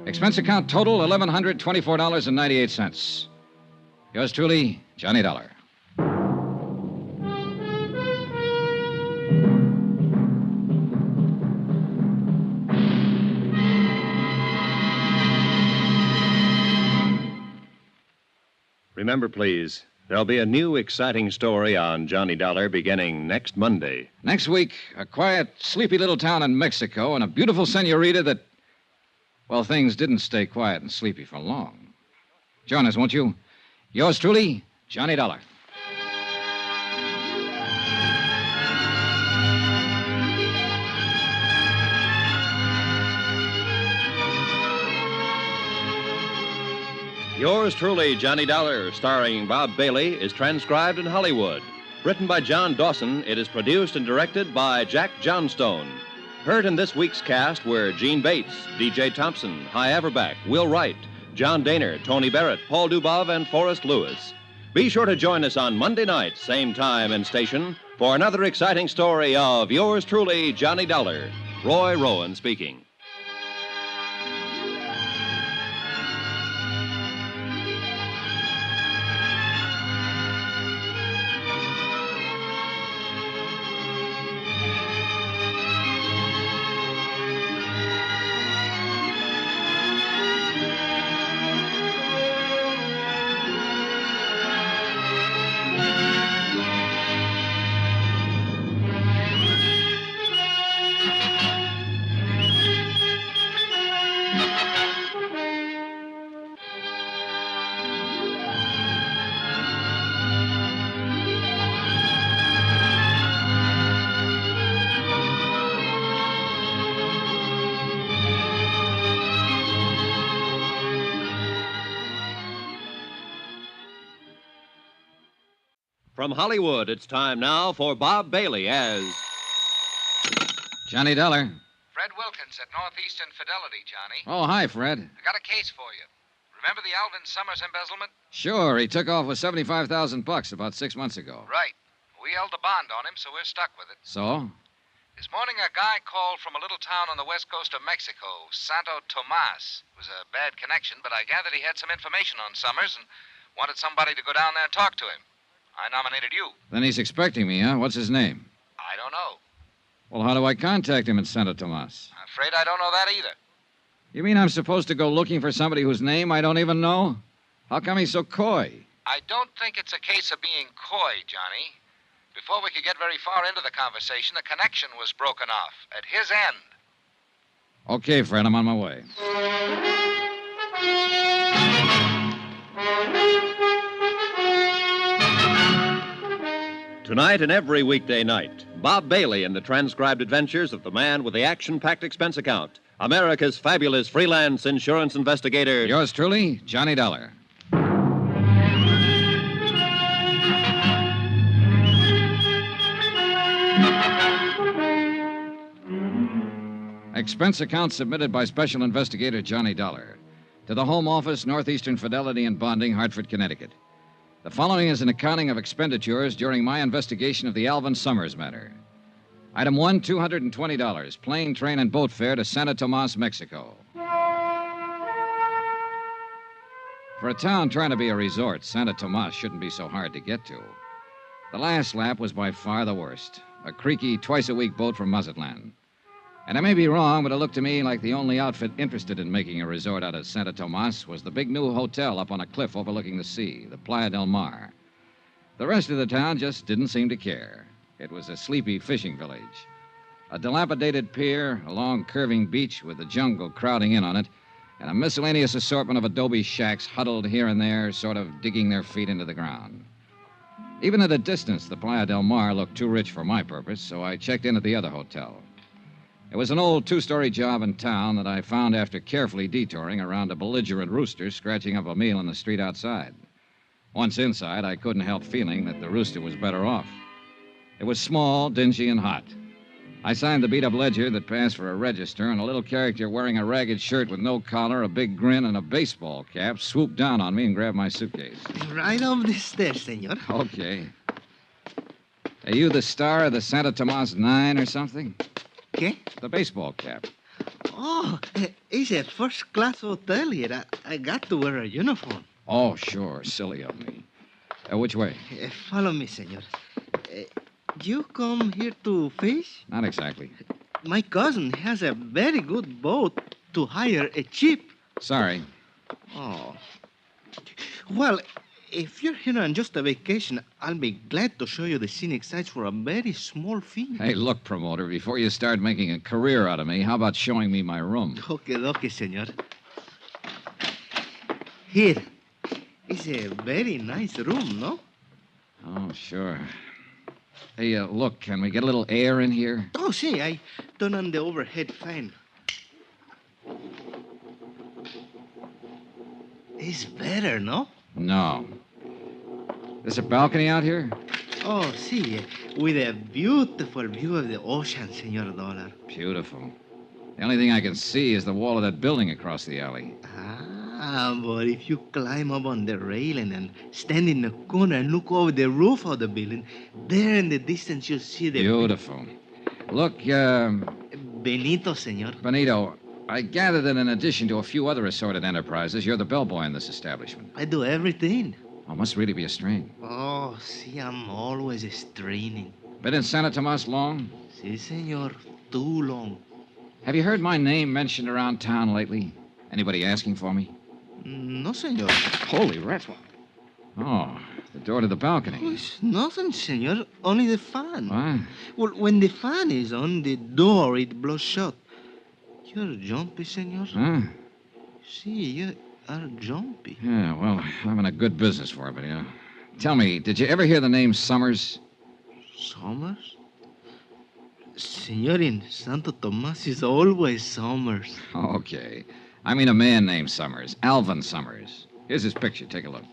A: Expense account total, $1,124.98. Yours truly, Johnny Dollar.
C: Remember, please, there'll be a new exciting story on Johnny Dollar beginning next Monday.
A: Next week, a quiet, sleepy little town in Mexico and a beautiful senorita that, well, things didn't stay quiet and sleepy for long. Join us, won't you? Yours truly, Johnny Dollar.
C: Yours truly, Johnny Dollar, starring Bob Bailey, is transcribed in Hollywood. Written by John Dawson, it is produced and directed by Jack Johnstone. Heard in this week's cast were Gene Bates, D.J. Thompson, Hy Averback, Will Wright, John Daner, Tony Barrett, Paul Dubov, and Forrest Lewis. Be sure to join us on Monday night, same time and station, for another exciting story of yours truly, Johnny Dollar. Roy Rowan speaking. From Hollywood, it's time now for Bob Bailey as
A: Johnny Dollar.
R: Fred Wilkins at Northeastern Fidelity, Johnny.
A: Oh, hi, Fred.
R: I got a case for you. Remember the Alvin Summers embezzlement?
A: Sure, he took off with $75,000 about 6 months ago.
R: Right. We held the bond on him, so we're stuck with it.
A: So?
R: This morning, a guy called from a little town on the west coast of Mexico, Santo Tomas. It was a bad connection, but I gathered he had some information on Summers and wanted somebody to go down there and talk to him. I nominated you.
A: Then he's expecting me, huh? What's his name?
R: I don't know.
A: Well, how do I contact him in Santo Tomas?
R: I'm afraid I don't know that either.
A: You mean I'm supposed to go looking for somebody whose name I don't even know? How come he's so coy?
R: I don't think it's a case of being coy, Johnny. Before we could get very far into the conversation, the connection was broken off at his end.
A: Okay, Fred, I'm on my way.
C: Tonight and every weekday night, Bob Bailey in the transcribed adventures of the man with the action-packed expense account, America's fabulous freelance insurance investigator.
A: Yours truly, Johnny Dollar. Expense account submitted by Special Investigator Johnny Dollar to the Home Office, Northeastern Fidelity and Bonding, Hartford, Connecticut. The following is an accounting of expenditures during my investigation of the Alvin Summers matter. Item 1, $220, plane, train, and boat fare to Santo Tomas, Mexico. For a town trying to be a resort, Santo Tomas shouldn't be so hard to get to. The last lap was by far the worst. A creaky, twice-a-week boat from Mazatlan. And I may be wrong, but it looked to me like the only outfit interested in making a resort out of Santo Tomas was the big new hotel up on a cliff overlooking the sea, the Playa del Mar. The rest of the town just didn't seem to care. It was a sleepy fishing village. A dilapidated pier, a long curving beach with the jungle crowding in on it, and a miscellaneous assortment of adobe shacks huddled here and there, sort of digging their feet into the ground. Even at a distance, the Playa del Mar looked too rich for my purpose, so I checked in at the other hotel. It was an old two-story job in town that I found after carefully detouring around a belligerent rooster scratching up a meal in the street outside. Once inside, I couldn't help feeling that the rooster was better off. It was small, dingy, and hot. I signed the beat-up ledger that passed for a register, and a little character wearing a ragged shirt with no collar, a big grin, and a baseball cap swooped down on me and grabbed my suitcase.
L: Right up the stairs, senor.
A: Okay. Are you the star of the Santa Tomas 9 or something?
L: ¿Qué?
A: The baseball cap.
L: Oh, it's a first-class hotel here. I got to wear a uniform.
A: Oh, sure. Silly of me. Which way?
L: Follow me, senor. You come here to fish?
A: Not exactly.
L: My cousin has a very good boat to hire a cheap.
A: Sorry.
L: Oh. Well, if you're here on just a vacation, I'll be glad to show you the scenic sights for a very small fee.
A: Hey, look, promoter, before you start making a career out of me, how about showing me my room?
L: Okay, senor. Here. It's a very nice room, no?
A: Oh, sure. Hey, look, can we get a little air in here?
L: Oh, see, I turn on the overhead fan. It's better, no?
A: No. There's a balcony out here?
L: Oh, see, with a beautiful view of the ocean, Senor Dollar.
A: Beautiful. The only thing I can see is the wall of that building across the alley.
L: But if you climb up on the railing and stand in the corner and look over the roof of the building, there in the distance you'll see the...
A: Beautiful. Look,
L: Benito, senor.
A: Benito, I gather that in addition to a few other assorted enterprises, you're the bellboy in this establishment.
L: I do everything.
A: Oh, must really be a strain.
L: Oh, see, I'm always straining.
A: Been in Santa Tomas long?
L: Si, senor. Too long.
A: Have you heard my name mentioned around town lately? Anybody asking for me?
L: No, senor.
A: Holy rats. Oh, the door to the balcony.
L: Oh, it's nothing, senor. Only the fan.
A: What?
L: Well, when the fan is on, the door, it blows shut. You're jumpy, senor.
A: Huh?
L: See, you are jumpy.
A: Yeah, well, I'm in a good business for it, but, Tell me, did you ever hear the name Summers?
L: Summers? Senor, in Santo Tomas is always Summers.
A: Okay. I mean a man named Summers, Alvin Summers. Here's his picture. Take a look.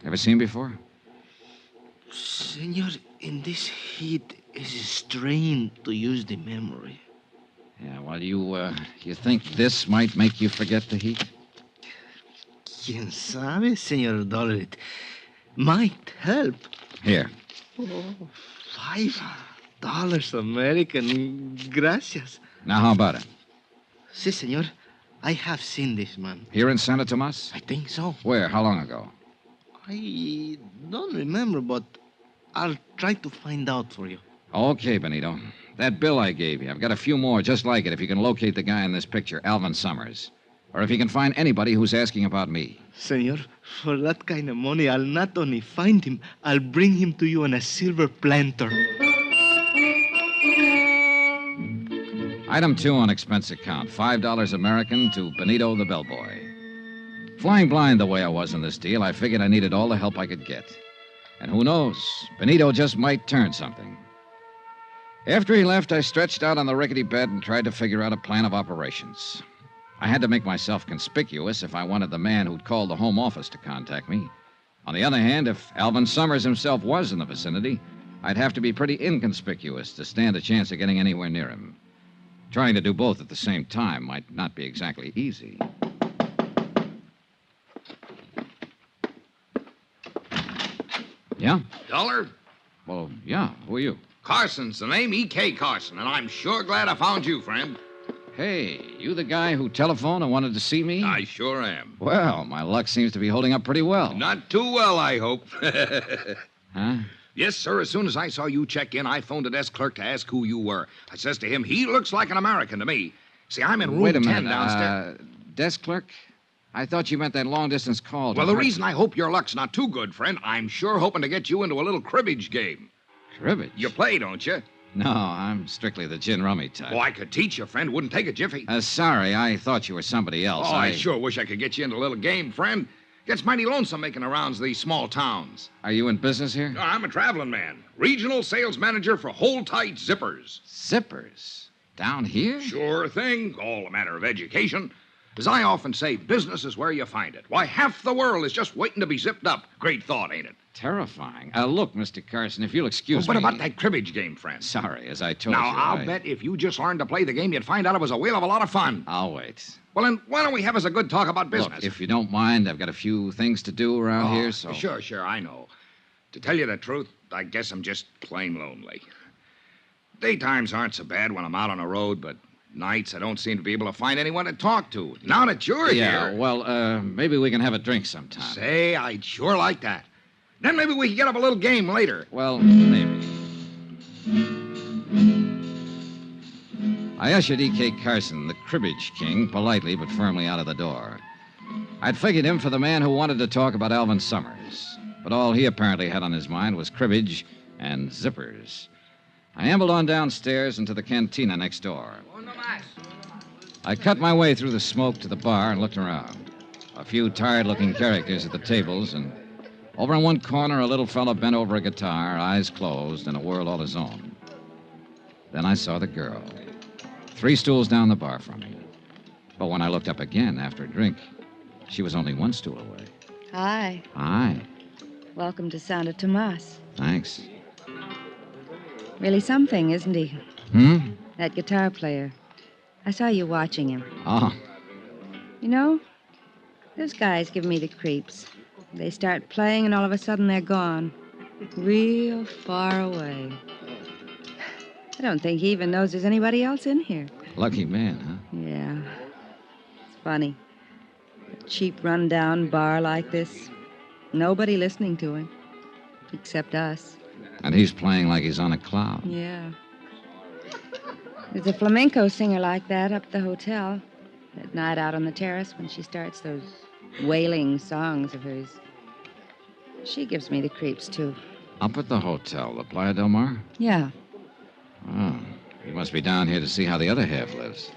A: Ever seen him before?
L: Senor, in this heat, it's strain to use the memory.
A: Yeah, well, you think this might make you forget the heat?
L: Quien sabe, Senor Dollar, it might help.
A: Here.
L: Oh, $5 American. Gracias.
A: Now, how about it?
L: Si, senor. I have seen this man.
A: Here in Santa Tomas?
L: I think so.
A: Where? How long ago?
L: I don't remember, but I'll try to find out for you.
A: Okay, Benito. That bill I gave you, I've got a few more just like it if you can locate the guy in this picture, Alvin Summers. Or if you can find anybody who's asking about me.
L: Senor, for that kind of money, I'll not only find him, I'll bring him to you on a silver planter.
A: Item 2 on expense account, $5 American to Benito the bellboy. Flying blind the way I was in this deal, I figured I needed all the help I could get. And who knows, Benito just might turn something. After he left, I stretched out on the rickety bed and tried to figure out a plan of operations. I had to make myself conspicuous if I wanted the man who'd called the home office to contact me. On the other hand, if Alvin Summers himself was in the vicinity, I'd have to be pretty inconspicuous to stand a chance of getting anywhere near him. Trying to do both at the same time might not be exactly easy. Yeah?
S: Dollar?
A: Well, yeah. Who are you?
S: Carson's the name, E.K. Carson, and I'm sure glad I found you, friend.
A: Hey, you the guy who telephoned and wanted to see me?
S: I sure am.
A: Well, my luck seems to be holding up pretty well.
S: Not too well, I hope.
A: Huh?
S: Yes, sir. As soon as I saw you check in, I phoned the desk clerk to ask who you were. I says to him, he looks like an American to me. See, I'm in room
A: Wait a
S: 10
A: minute.
S: downstairs.
A: Desk clerk? I thought you meant that long-distance call.
S: Well, the reason I hope your luck's not too good, friend, I'm sure hoping to get you into a little cribbage game.
A: Cribbage?
S: You play, don't you?
A: No, I'm strictly the gin rummy type.
S: Oh, I could teach you, friend. Wouldn't take a jiffy.
A: Sorry, I thought you were somebody else.
S: Oh, I sure wish I could get you into a little game, friend. Gets mighty lonesome making the rounds of these small towns.
A: Are you in business here?
S: No, I'm a traveling man. Regional sales manager for Hold Tight Zippers.
A: Zippers? Down here?
S: Sure thing. All a matter of education. As I often say, business is where you find it. Why, half the world is just waiting to be zipped up. Great thought, ain't it?
A: Terrifying. Look, Mr. Carson, if you'll excuse
S: What
A: me...
S: about that cribbage game, friend?
A: Sorry, as I told
S: Now,
A: you,
S: I'll bet if you just learned to play the game, you'd find out it was a whale of a lot of fun.
A: I'll wait.
S: Well, then, why don't we have us a good talk about business?
A: Look, if you don't mind, I've got a few things to do around here, so...
S: Sure, I know. To tell you the truth, I guess I'm just plain lonely. Daytimes aren't so bad when I'm out on the road, but nights I don't seem to be able to find anyone to talk to. Now that you're here...
A: well, maybe we can have a drink sometime.
S: Say, I'd sure like that. Then maybe we can get up a little game later.
A: Well, maybe. I ushered E.K. Carson, the cribbage king, politely but firmly out of the door. I'd figured him for the man who wanted to talk about Alvin Summers, but all he apparently had on his mind was cribbage and zippers. I ambled on downstairs into the cantina next door. I cut my way through the smoke to the bar and looked around. A few tired-looking characters at the tables, and over in one corner, a little fellow bent over a guitar, eyes closed, in a world all his own. Then I saw the girl, 3 stools down the bar from me. But when I looked up again after a drink, she was only 1 stool away.
B: Hi.
A: Hi.
B: Welcome to Santo Tomas.
A: Thanks.
B: Really something, isn't he? That guitar player. I saw you watching him.
A: Oh.
B: You know, those guys give me the creeps. They start playing, and all of a sudden they're gone. Real far away. I don't think he even knows there's anybody else in here.
A: Lucky man, huh?
B: Yeah. It's funny. A cheap, run-down bar like this. Nobody listening to him. Except us.
A: And he's playing like he's on a cloud.
B: Yeah. There's a flamenco singer like that up at the hotel. At night out on the terrace when she starts those wailing songs of hers. She gives me the creeps, too.
A: Up at the hotel, the Playa del Mar?
B: Yeah.
A: Oh, you must be down here to see how the other half lives.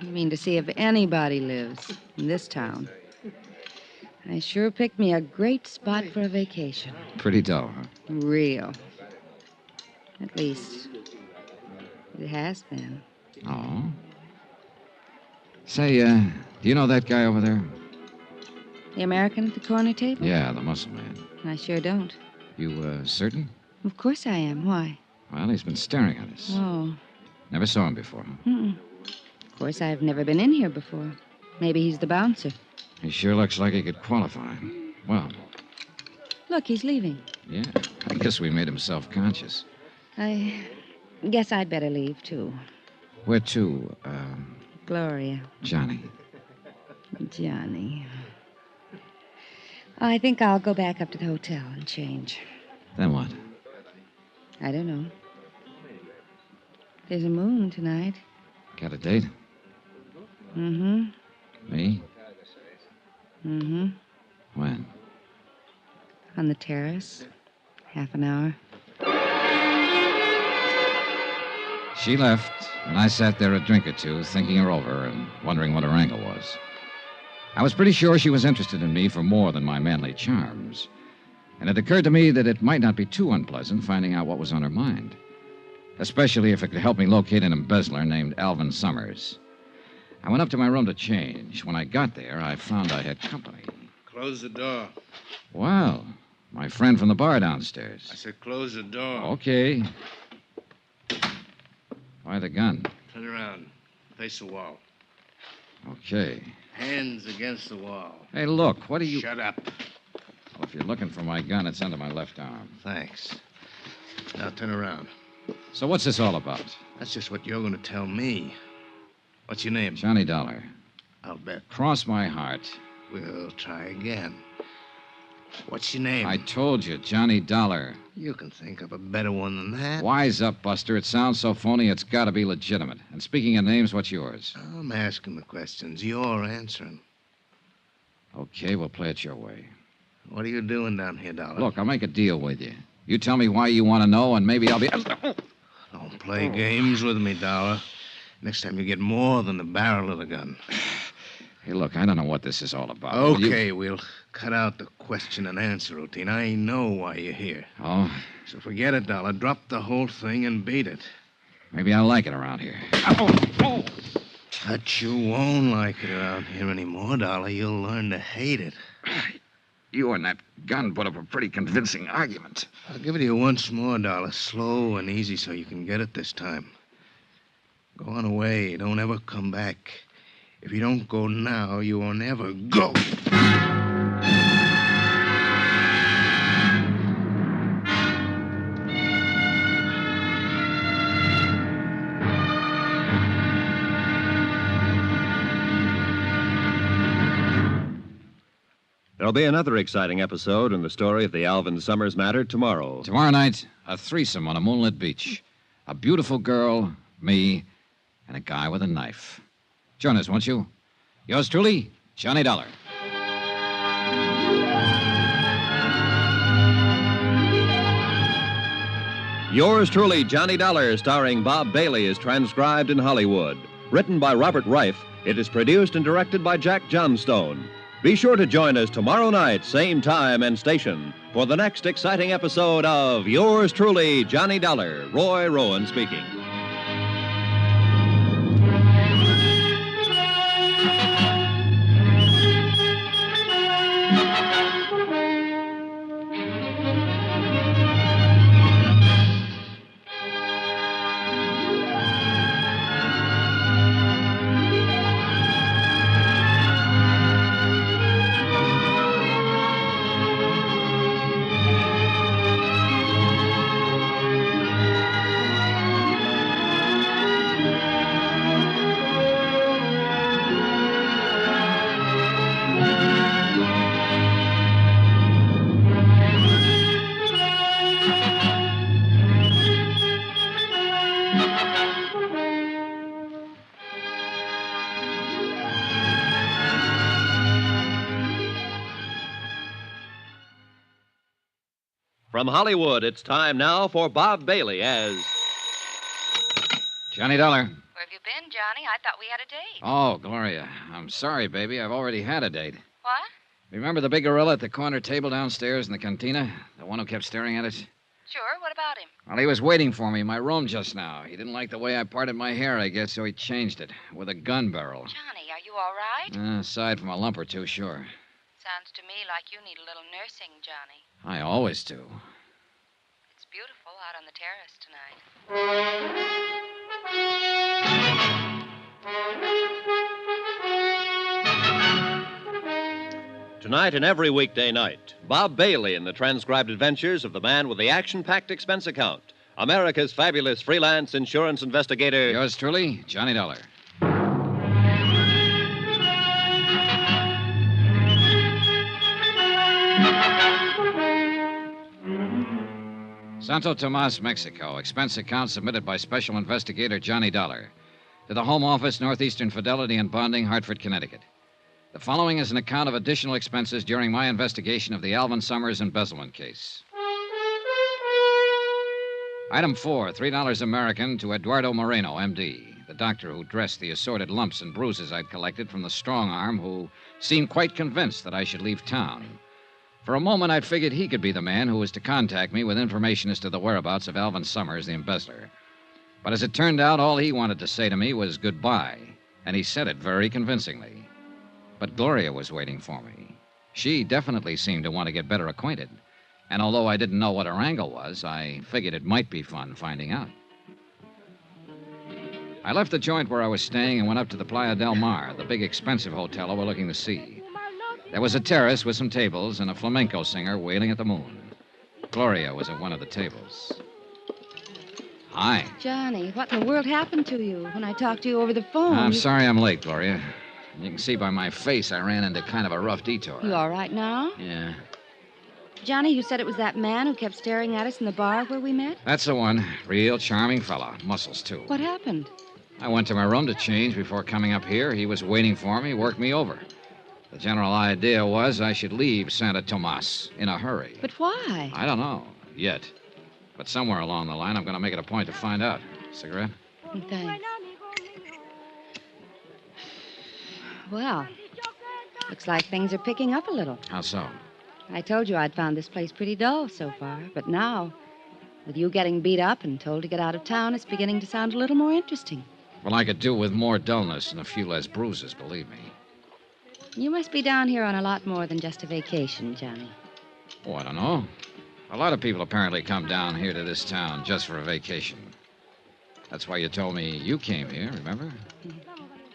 B: You mean to see if anybody lives in this town. I sure picked me a great spot for a vacation.
A: Pretty dull, huh?
B: Real. At least, it has been.
A: Oh? Say, do you know that guy over there?
B: The American at the corner table?
A: Yeah, the muscle man.
B: I sure don't.
A: You, certain?
B: Of course I am. Why?
A: Well, he's been staring at us.
B: Oh.
A: Never saw him before, huh?
B: Mm-mm. Of course, I've never been in here before. Maybe he's the bouncer.
A: He sure looks like he could qualify. Well.
B: Look, he's leaving.
A: Yeah, I guess we made him self-conscious.
B: I guess I'd better leave, too.
A: Where to?
B: Gloria.
A: Johnny.
B: Johnny. I think I'll go back up to the hotel and change.
A: Then what?
B: I don't know. There's a moon tonight.
A: Got a date?
B: Mm-hmm.
A: Me?
B: Mm-hmm.
A: When?
B: On the terrace. Half an hour.
A: She left, and I sat there a drink or two, thinking her over and wondering what her angle was. I was pretty sure she was interested in me for more than my manly charms. And it occurred to me that it might not be too unpleasant finding out what was on her mind. Especially if it could help me locate an embezzler named Alvin Summers. I went up to my room to change. When I got there, I found I had company.
N: Close the door.
A: Well, my friend from the bar downstairs.
N: I said close the door.
A: Okay. Why the gun?
N: Turn around. Face the wall.
A: Okay.
N: Hands against the wall.
A: Hey, look, what are you...
N: Shut up.
A: Well, if you're looking for my gun, it's under my left arm.
N: Thanks. Now turn around.
A: So what's this all about?
N: That's just what you're going to tell me. What's your name?
A: Johnny Dollar.
N: I'll bet.
A: Cross my heart.
N: We'll try again. What's your name?
A: I told you, Johnny Dollar.
N: You can think of a better one than that.
A: Wise up, Buster. It sounds so phony, it's got to be legitimate. And speaking of names, what's yours?
N: I'm asking the questions. You're answering.
A: Okay, we'll play it your way.
N: What are you doing down here, Dollar?
A: Look, I'll make a deal with you. You tell me why you want to know, and maybe I'll be...
N: Don't play games with me, Dollar. Next time you get more than the barrel of the gun.
A: Hey, look, I don't know what this is all about.
N: Okay, we'll cut out the question and answer routine. I know why you're here.
A: Oh?
N: So forget it, Dollar. Drop the whole thing and beat it.
A: Maybe I like it around here.
L: But you won't like it around here anymore, Dollar. You'll learn to hate it.
S: You and that gun put up a pretty convincing argument.
L: I'll give it to you once more, Dollar. Slow and easy so you can get it this time. Go on away. Don't ever come back. If you don't go now, you won't ever go.
C: There'll be another exciting episode in the story of the Alvin Summers matter tomorrow.
A: Tomorrow night, a threesome on a moonlit beach. A beautiful girl, me, and a guy with a knife. Join us, won't you? Yours truly, Johnny Dollar.
C: Yours truly, Johnny Dollar, starring Bob Bailey, is transcribed in Hollywood. Written by Robert Reif, it is produced and directed by Jack Johnstone. Be sure to join us tomorrow night, same time and station, for the next exciting episode of Yours truly, Johnny Dollar. Roy Rowan speaking. From Hollywood, it's time now for Bob Bailey as
A: Johnny Dollar.
O: Where have you been, Johnny? I thought we had a date.
A: Oh, Gloria. I'm sorry, baby. I've already had a date.
O: What?
A: Remember the big gorilla at the corner table downstairs in the cantina? The one who kept staring at us?
O: Sure. What about him?
A: Well, he was waiting for me in my room just now. He didn't like the way I parted my hair, I guess, so he changed it with a gun barrel.
O: Johnny, are you all right?
A: Aside from a lump or two, sure.
O: Sounds to me like you need a little nursing, Johnny.
A: I always do.
O: It's beautiful out on the terrace tonight.
C: Tonight and every weekday night, Bob Bailey in the transcribed adventures of the man with the action-packed expense account, America's fabulous freelance insurance investigator.
A: Yours truly, Johnny Dollar. Santo Tomas, Mexico. Expense account submitted by Special Investigator Johnny Dollar. To the Home Office, Northeastern Fidelity and Bonding, Hartford, Connecticut. The following is an account of additional expenses during my investigation of the Alvin Summers embezzlement case. Item 4, $3 American to Eduardo Moreno, M.D., the doctor who dressed the assorted lumps and bruises I'd collected from the strong arm who seemed quite convinced that I should leave town. For a moment, I'd figured he could be the man who was to contact me with information as to the whereabouts of Alvin Summers, the embezzler. But as it turned out, all he wanted to say to me was goodbye, and he said it very convincingly. But Gloria was waiting for me. She definitely seemed to want to get better acquainted, and although I didn't know what her angle was, I figured it might be fun finding out. I left the joint where I was staying and went up to the Playa del Mar, the big expensive hotel overlooking the sea. There was a terrace with some tables and a flamenco singer wailing at the moon. Gloria was at one of the tables. Hi.
B: Johnny, what in the world happened to you when I talked to you over the phone?
A: I'm sorry I'm late, Gloria. You can see by my face I ran into kind of a rough detour.
B: You all right now?
A: Yeah.
B: Johnny, you said it was that man who kept staring at us in the bar where we met?
A: That's the one. Real charming fella. Muscles, too.
B: What happened?
A: I went to my room to change before coming up here. He was waiting for me, worked me over. The general idea was I should leave Santa Tomas in a hurry.
B: But why?
A: I don't know, yet. But somewhere along the line, I'm going to make it a point to find out. Cigarette?
B: Thanks. Well, looks like things are picking up a little.
A: How so?
B: I told you I'd found this place pretty dull so far, but now, with you getting beat up and told to get out of town, it's beginning to sound a little more interesting.
A: Well, I could do with more dullness and a few less bruises, believe me.
B: You must be down here on a lot more than just a vacation, Johnny.
A: Oh, I don't know. A lot of people apparently come down here to this town just for a vacation. That's why you told me you came here, remember?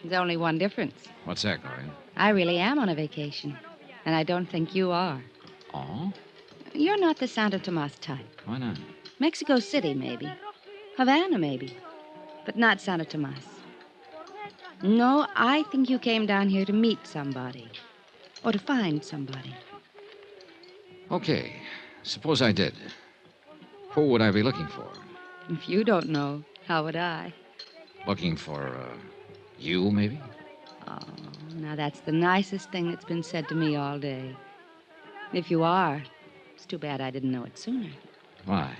B: There's only one difference.
A: What's that, Gloria?
B: I really am on a vacation, and I don't think you are.
A: Oh?
B: You're not the Santo Tomas type.
A: Why not?
B: Mexico City, maybe. Havana, maybe. But not Santo Tomas. No, I think you came down here to meet somebody. Or to find somebody.
A: Okay. Suppose I did. Who would I be looking for?
B: If you don't know, how would I?
A: Looking for, you, maybe?
B: Oh, now that's the nicest thing that's been said to me all day. If you are, it's too bad I didn't know it sooner.
A: Why?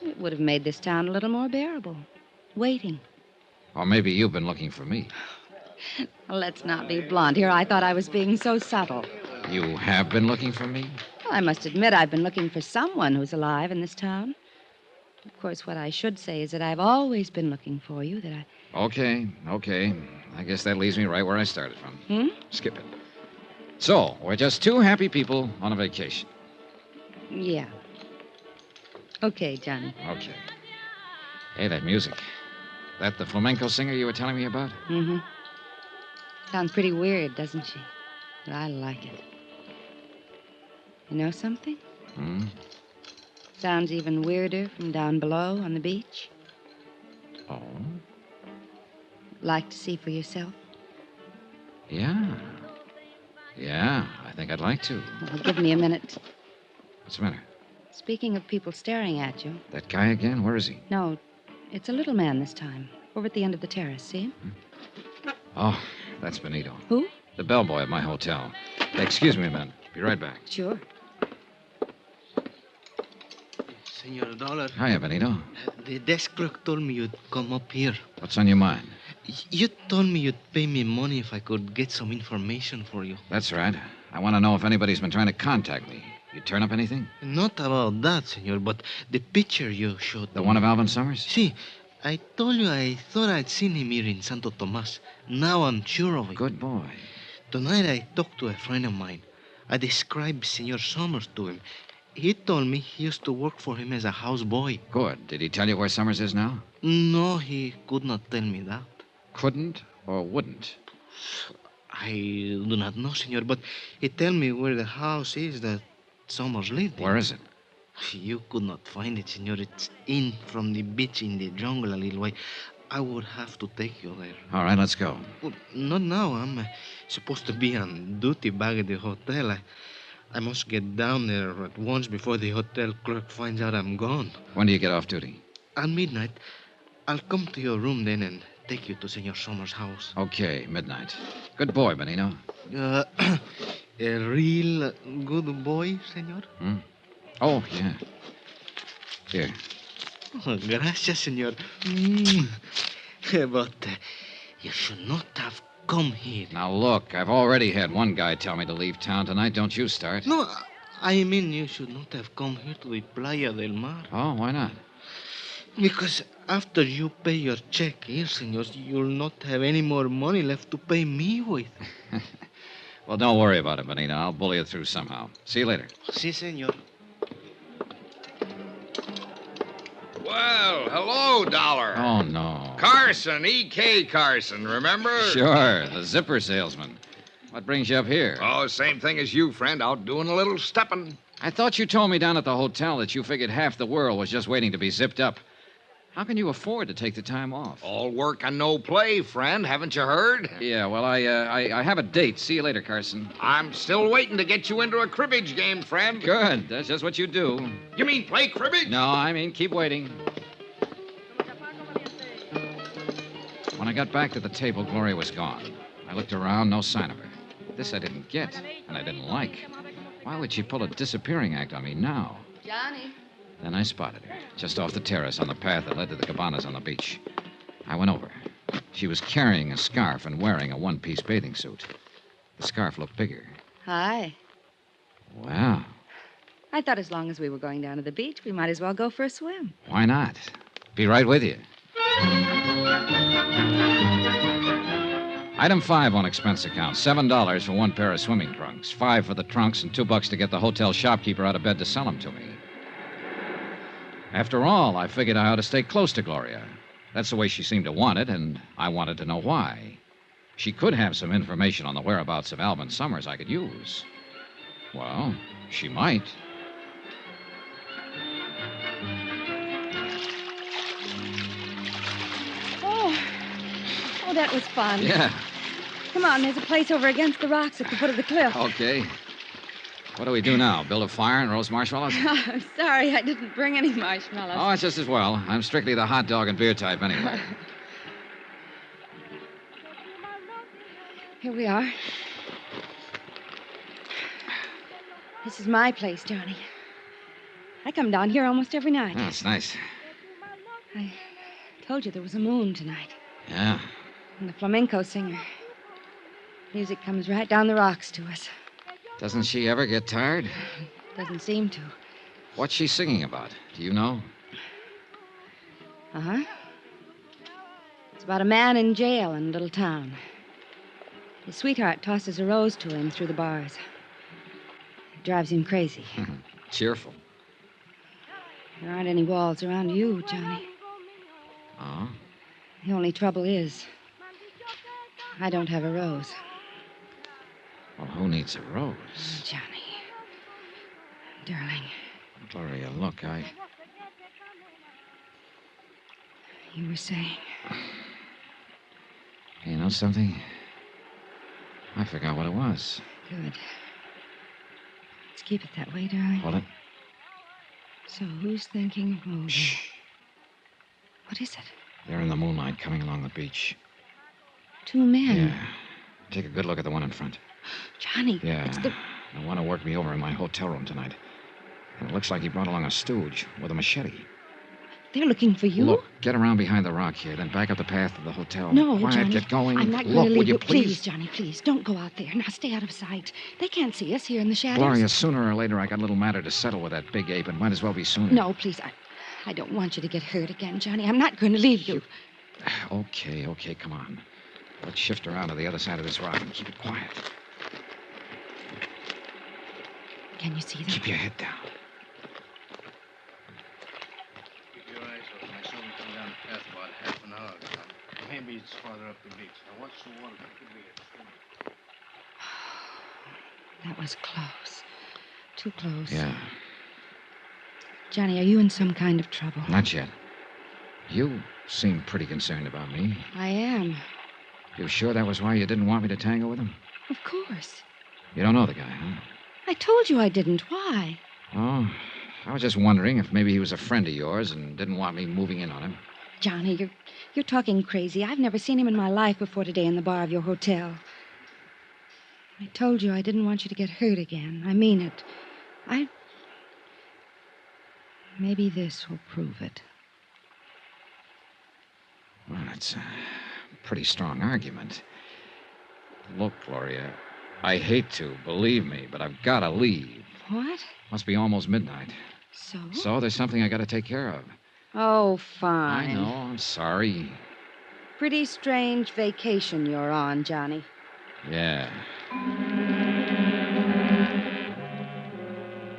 B: It would have made this town a little more bearable. Waiting.
A: Or maybe you've been looking for me.
B: Well, let's not be blunt here. I thought I was being so subtle.
A: You have been looking for me?
B: Well, I must admit I've been looking for someone who's alive in this town. Of course, what I should say is that I've always been looking for you, that I...
A: Okay. I guess that leaves me right where I started from. Skip it. So, we're just two happy people on a vacation.
B: Yeah. Okay, Johnny.
A: Okay. Hey, that music. That the flamenco singer you were telling me about?
B: Mm-hmm. Sounds pretty weird, doesn't she? But I like it. You know something? Sounds even weirder from down below on the beach.
A: Oh?
B: Like to see for yourself?
A: Yeah, I think I'd like to.
B: Well, give me a minute.
A: What's the matter?
B: Speaking of people staring at you.
A: That guy again? Where is he?
B: No, it's a little man this time. Over at the end of the terrace, see him?
A: Oh, that's Benito.
B: Who?
A: The bellboy at my hotel. Excuse me a minute. Be right back.
B: Sure.
L: Senor Dollar.
A: Hiya, Benito.
L: The desk clerk told me you'd come up here.
A: What's on your mind?
L: You told me you'd pay me money if I could get some information for you.
A: That's right. I want to know if anybody's been trying to contact me. You turn up anything?
L: Not about that, senor, but the picture you showed
A: The one of Alvin Summers?
L: See, I told you I thought I'd seen him here in Santo Tomas. Now I'm sure of it.
A: Good boy.
L: Tonight I talked to a friend of mine. I described Senor Summers to him. He told me he used to work for him as a houseboy.
A: Good. Did he tell you where Summers is now?
L: No, he could not tell me that.
A: Couldn't or wouldn't?
L: I do not know, senor, but he told me where the house is that Summers lived in.
A: Where is it?
L: You could not find it, senor. It's in from the beach in the jungle a little way. I would have to take you there.
A: All right, let's go.
L: Well, not now. I'm supposed to be on duty back at the hotel. I must get down there at once before the hotel clerk finds out I'm gone.
A: When do you get off duty?
L: At midnight. I'll come to your room then and take you to Senor Summers' house.
A: Okay, midnight. Good boy, Benito.
L: A real good boy, senor?
A: Oh, yeah. Here.
L: Oh, gracias, senor. But you should not have come here.
A: Now, look, I've already had one guy tell me to leave town tonight. Don't you start.
L: No, I mean you should not have come here to the Playa del Mar.
A: Oh, why not?
L: Because after you pay your check here, senor, you'll not have any more money left to pay me with.
A: Well, don't worry about it, Benito. I'll bully it through somehow. See you later.
L: Si, senor.
S: Well, hello, Dollar.
A: Oh, no.
S: Carson, E.K. Carson, remember?
A: Sure, the zipper salesman. What brings you up here?
S: Oh, same thing as you, friend. Out doing a little stepping.
A: I thought you told me down at the hotel that you figured half the world was just waiting to be zipped up. How can you afford to take the time off?
S: All work and no play, friend. Haven't you heard?
A: Yeah, well, I have a date. See you later, Carson.
S: I'm still waiting to get you into a cribbage game, friend.
A: Good. That's just what you do.
S: You mean play cribbage?
A: No, I mean keep waiting. When I got back to the table, Gloria was gone. I looked around, no sign of her. This I didn't get, and I didn't like. Why would she pull a disappearing act on me now?
B: Johnny.
A: Then I spotted her, just off the terrace on the path that led to the cabanas on the beach. I went over. She was carrying a scarf and wearing a one-piece bathing suit. The scarf looked bigger.
B: Hi.
A: Wow.
B: I thought as long as we were going down to the beach, we might as well go for a swim.
A: Why not? Be right with you. Item 5 on expense account, $7 for one pair of swimming trunks, $5 for the trunks, and $2 to get the hotel shopkeeper out of bed to sell them to me. After all, I figured I ought to stay close to Gloria. That's the way she seemed to want it, and I wanted to know why. She could have some information on the whereabouts of Alvin Summers I could use. Well, she might.
J: Oh, that was fun.
A: Yeah.
J: Come on, there's a place over against the rocks at the foot of the cliff.
A: Okay. What do we do now? Build a fire and roast marshmallows?
J: I'm sorry I didn't bring any marshmallows.
A: Oh, it's just as well. I'm strictly the hot dog and beer type anyway.
J: Here we are. This is my place, Johnny. I come down here almost every night.
A: Oh, it's nice.
J: I told you there was a moon tonight.
A: Yeah.
J: And the flamenco singer. Music comes right down the rocks to us.
A: Doesn't she ever get tired?
J: Doesn't seem to.
A: What's she singing about? Do you know?
J: Uh-huh. It's about a man in jail in a little town. His sweetheart tosses a rose to him through the bars. It drives him crazy.
A: Cheerful.
J: There aren't any walls around you, Johnny.
A: Oh?
J: The only trouble is, I don't have a rose.
A: Well, who needs a rose?
J: Johnny. Darling.
A: Gloria, look,
J: You were saying.
A: You know something? I forgot what it was.
J: Good. Let's keep it that way, darling.
A: Hold it.
J: So who's thinking of moving?
A: Shh.
J: What is it?
A: They're in the moonlight coming along the beach.
J: 2 men.
A: Yeah. Take a good look at the one in front.
J: Johnny,
A: Yeah.
J: it's the...
A: The one who worked me over in my hotel room tonight. And it looks like he brought along a stooge with a machete.
J: They're looking for you?
A: Look, get around behind the rock here, then back up the path to the hotel.
J: No,
A: Quiet,
J: Johnny.
A: get going.
J: I'm not going
A: Look,
J: to leave
A: will you
J: you.
A: please?
J: Johnny, please. Don't go out there. Now stay out of sight. They can't see us here in the shadows.
A: Gloria, sooner or later, I got a little matter to settle with that big ape. It might as well be sooner.
J: No, please. I don't want you to get hurt again, Johnny. I'm not going to leave you.
A: Okay, come on. Let's shift around to the other side of this rock and keep it quiet.
J: Can you see them?
A: Keep your head down.
L: Keep your eyes open. I saw them come down the path about half an hour ago. Maybe it's farther up the beach. Now, watch the water. It could be a swim.
J: That was close. Too close.
A: Yeah,
J: Johnny, are you in some kind of trouble?
A: not yet. You seem pretty concerned about me.
J: I am.
A: You sure that was why you didn't want me to tango with him?
J: Of course.
A: You don't know the guy, huh?
J: I told you I didn't. Why?
A: Oh, I was just wondering if maybe he was a friend of yours and didn't want me moving in on him.
J: Johnny, you're talking crazy. I've never seen him in my life before today in the bar of your hotel. I told you I didn't want you to get hurt again. I mean it. Maybe this will prove it.
A: Well, it's a pretty strong argument. Look, Gloria, I hate to, believe me, but I've got to leave.
J: What?
A: Must be almost midnight.
J: So?
A: So there's something I got to take care of.
J: Oh, fine.
A: I know, I'm sorry.
J: Pretty strange vacation you're on, Johnny.
A: Yeah.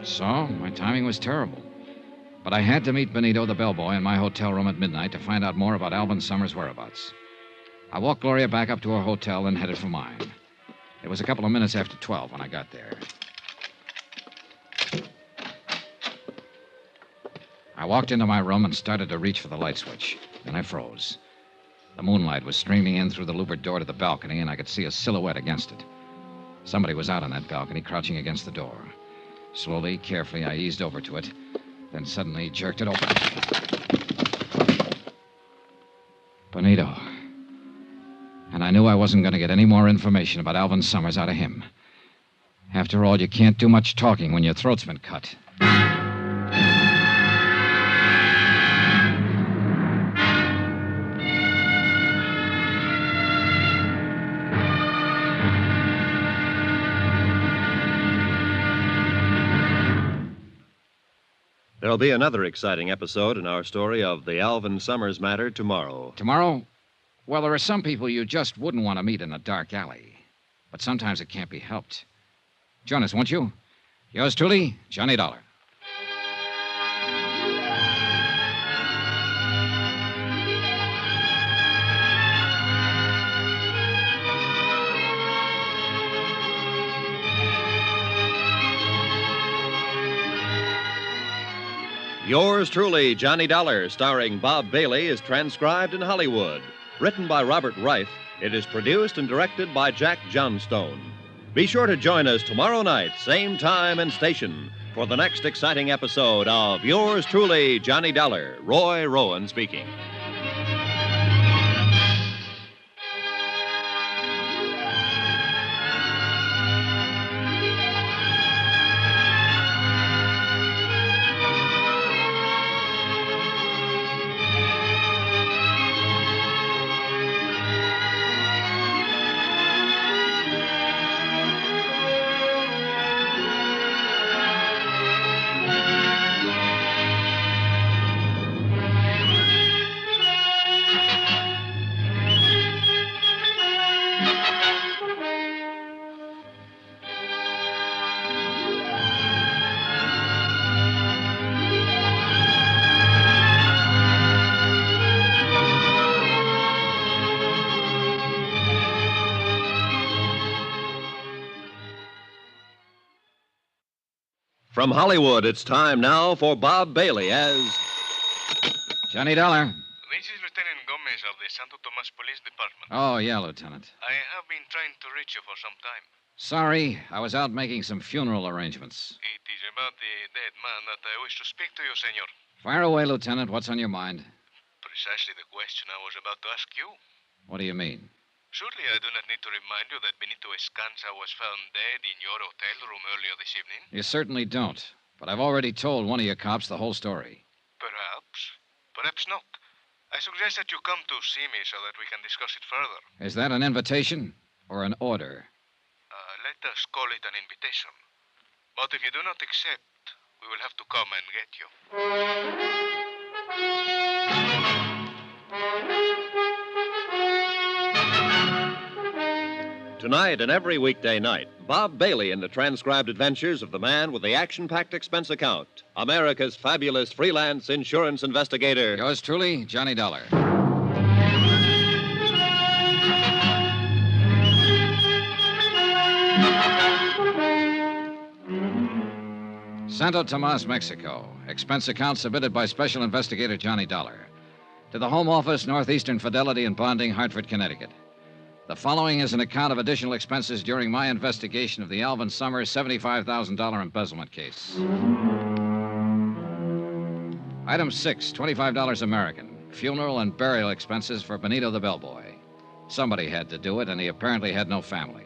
A: So, my timing was terrible. But I had to meet Benito, the bellboy, in my hotel room at midnight to find out more about Alvin Summers' whereabouts. I walked Gloria back up to her hotel and headed for mine. It was a couple of minutes after 12 when I got there. I walked into my room and started to reach for the light switch. Then I froze. The moonlight was streaming in through the louvered door to the balcony, and I could see a silhouette against it. Somebody was out on that balcony, crouching against the door. Slowly, carefully, I eased over to it, then suddenly jerked it open. Benito. And I knew I wasn't going to get any more information about Alvin Summers out of him. After all, you can't do much talking when your throat's been cut.
C: There'll be another exciting episode in our story of the Alvin Summers matter tomorrow.
A: Tomorrow? Well, there are some people you just wouldn't want to meet in a dark alley. But sometimes it can't be helped. Join us, won't you? Yours truly, Johnny Dollar.
C: Yours truly, Johnny Dollar, starring Bob Bailey, is transcribed in Hollywood. Written by Robert Reif, it is produced and directed by Jack Johnstone. Be sure to join us tomorrow night, same time and station, for the next exciting episode of Yours truly, Johnny Dollar. Roy Rowan speaking. From Hollywood, it's time now for Bob Bailey as
A: Johnny Dollar.
L: This is Lieutenant Gomez of the Santo Tomas Police Department.
A: Oh, yeah, Lieutenant.
L: I have been trying to reach you for some time.
A: Sorry, I was out making some funeral arrangements.
L: It is about the dead man that I wish to speak to you, senor.
A: Fire away, Lieutenant. What's on your mind?
L: Precisely the question I was about to ask you.
A: What do you mean?
L: Surely I do not need to remind you that Benito Escanza was found dead in your hotel room earlier this evening.
A: You certainly don't. But I've already told one of your cops the whole story.
L: Perhaps. Perhaps not. I suggest that you come to see me so that we can discuss it further.
A: Is that an invitation or an order?
L: Let us call it an invitation. But if you do not accept, we will have to come and get you.
C: Tonight and every weekday night, Bob Bailey in the transcribed adventures of the man with the action-packed expense account, America's fabulous freelance insurance investigator.
A: Yours truly, Johnny Dollar. Santo Tomas, Mexico. Expense account submitted by Special Investigator Johnny Dollar. To the Home Office, Northeastern Fidelity and Bonding, Hartford, Connecticut. The following is an account of additional expenses during my investigation of the Alvin Summers $75,000 embezzlement case. Item 6, $25 American. Funeral and burial expenses for Benito the bellboy. Somebody had to do it, and he apparently had no family.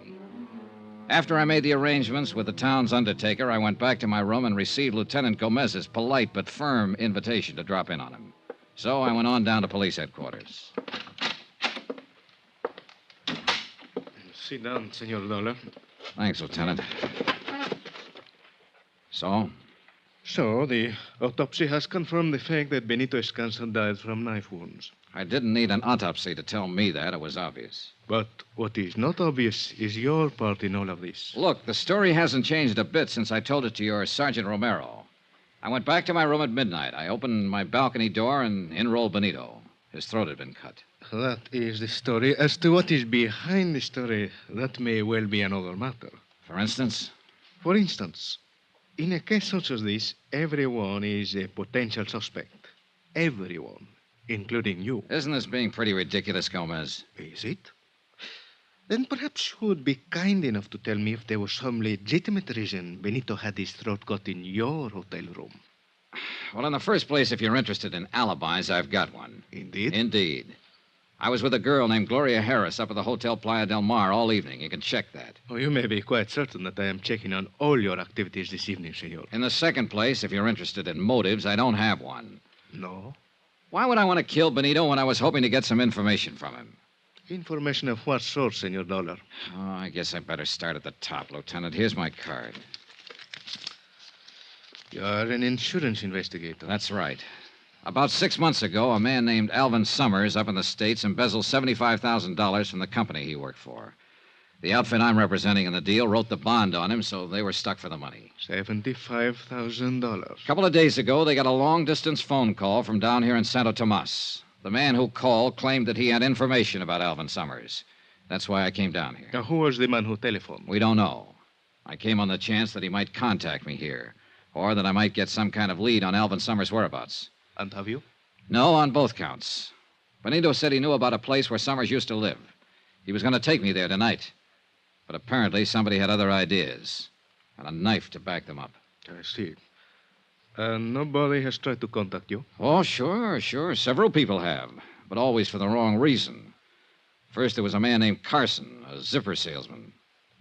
A: After I made the arrangements with the town's undertaker, I went back to my room and received Lieutenant Gomez's polite but firm invitation to drop in on him. So I went on down to police headquarters.
L: Sit down, Senor Dollar.
A: Thanks, Lieutenant. So?
L: So, the autopsy has confirmed the fact that Benito Escanza died from knife wounds.
A: I didn't need an autopsy to tell me that. It was obvious.
L: But what is not obvious is your part in all of this.
A: Look, the story hasn't changed a bit since I told it to your Sergeant Romero. I went back to my room at midnight. I opened my balcony door and in rolled Benito. His throat had been cut.
L: That is the story. As to what is behind the story, that may well be another matter.
A: For instance?
L: For instance, in a case such as this, everyone is a potential suspect. Everyone, including you.
A: Isn't this being pretty ridiculous, Gomez?
L: Is it? Then perhaps you would be kind enough to tell me if there was some legitimate reason Benito had his throat cut in your hotel room.
A: Well, in the first place, if you're interested in alibis, I've got one.
L: Indeed?
A: Indeed. I was with a girl named Gloria Harris up at the Hotel Playa del Mar all evening. You can check that.
L: Oh, you may be quite certain that I am checking on all your activities this evening, senor.
A: In the second place, if you're interested in motives, I don't have one.
L: No?
A: Why would I want to kill Benito when I was hoping to get some information from him?
L: Information of what sort, Senor Dollar?
A: Oh, I guess I better start at the top, Lieutenant. Here's my card.
L: You are an insurance investigator.
A: That's right. About 6 months ago, a man named Alvin Summers up in the States embezzled $75,000 from the company he worked for. The outfit I'm representing in the deal wrote the bond on him, so they were stuck for the money.
L: $75,000.
A: A couple of days ago, they got a long-distance phone call from down here in Santo Tomas. The man who called claimed that he had information about Alvin Summers. That's why I came down here.
L: Now, who was the man who telephoned?
A: We don't know. I came on the chance that he might contact me here, or that I might get some kind of lead on Alvin Summers' whereabouts.
L: And have you?
A: No, on both counts. Benito said he knew about a place where Summers used to live. He was going to take me there tonight. But apparently somebody had other ideas, and a knife to back them up.
L: I see. Nobody has tried to contact you?
A: Oh, sure. Several people have, but always for the wrong reason. First, there was a man named Carson, a zipper salesman.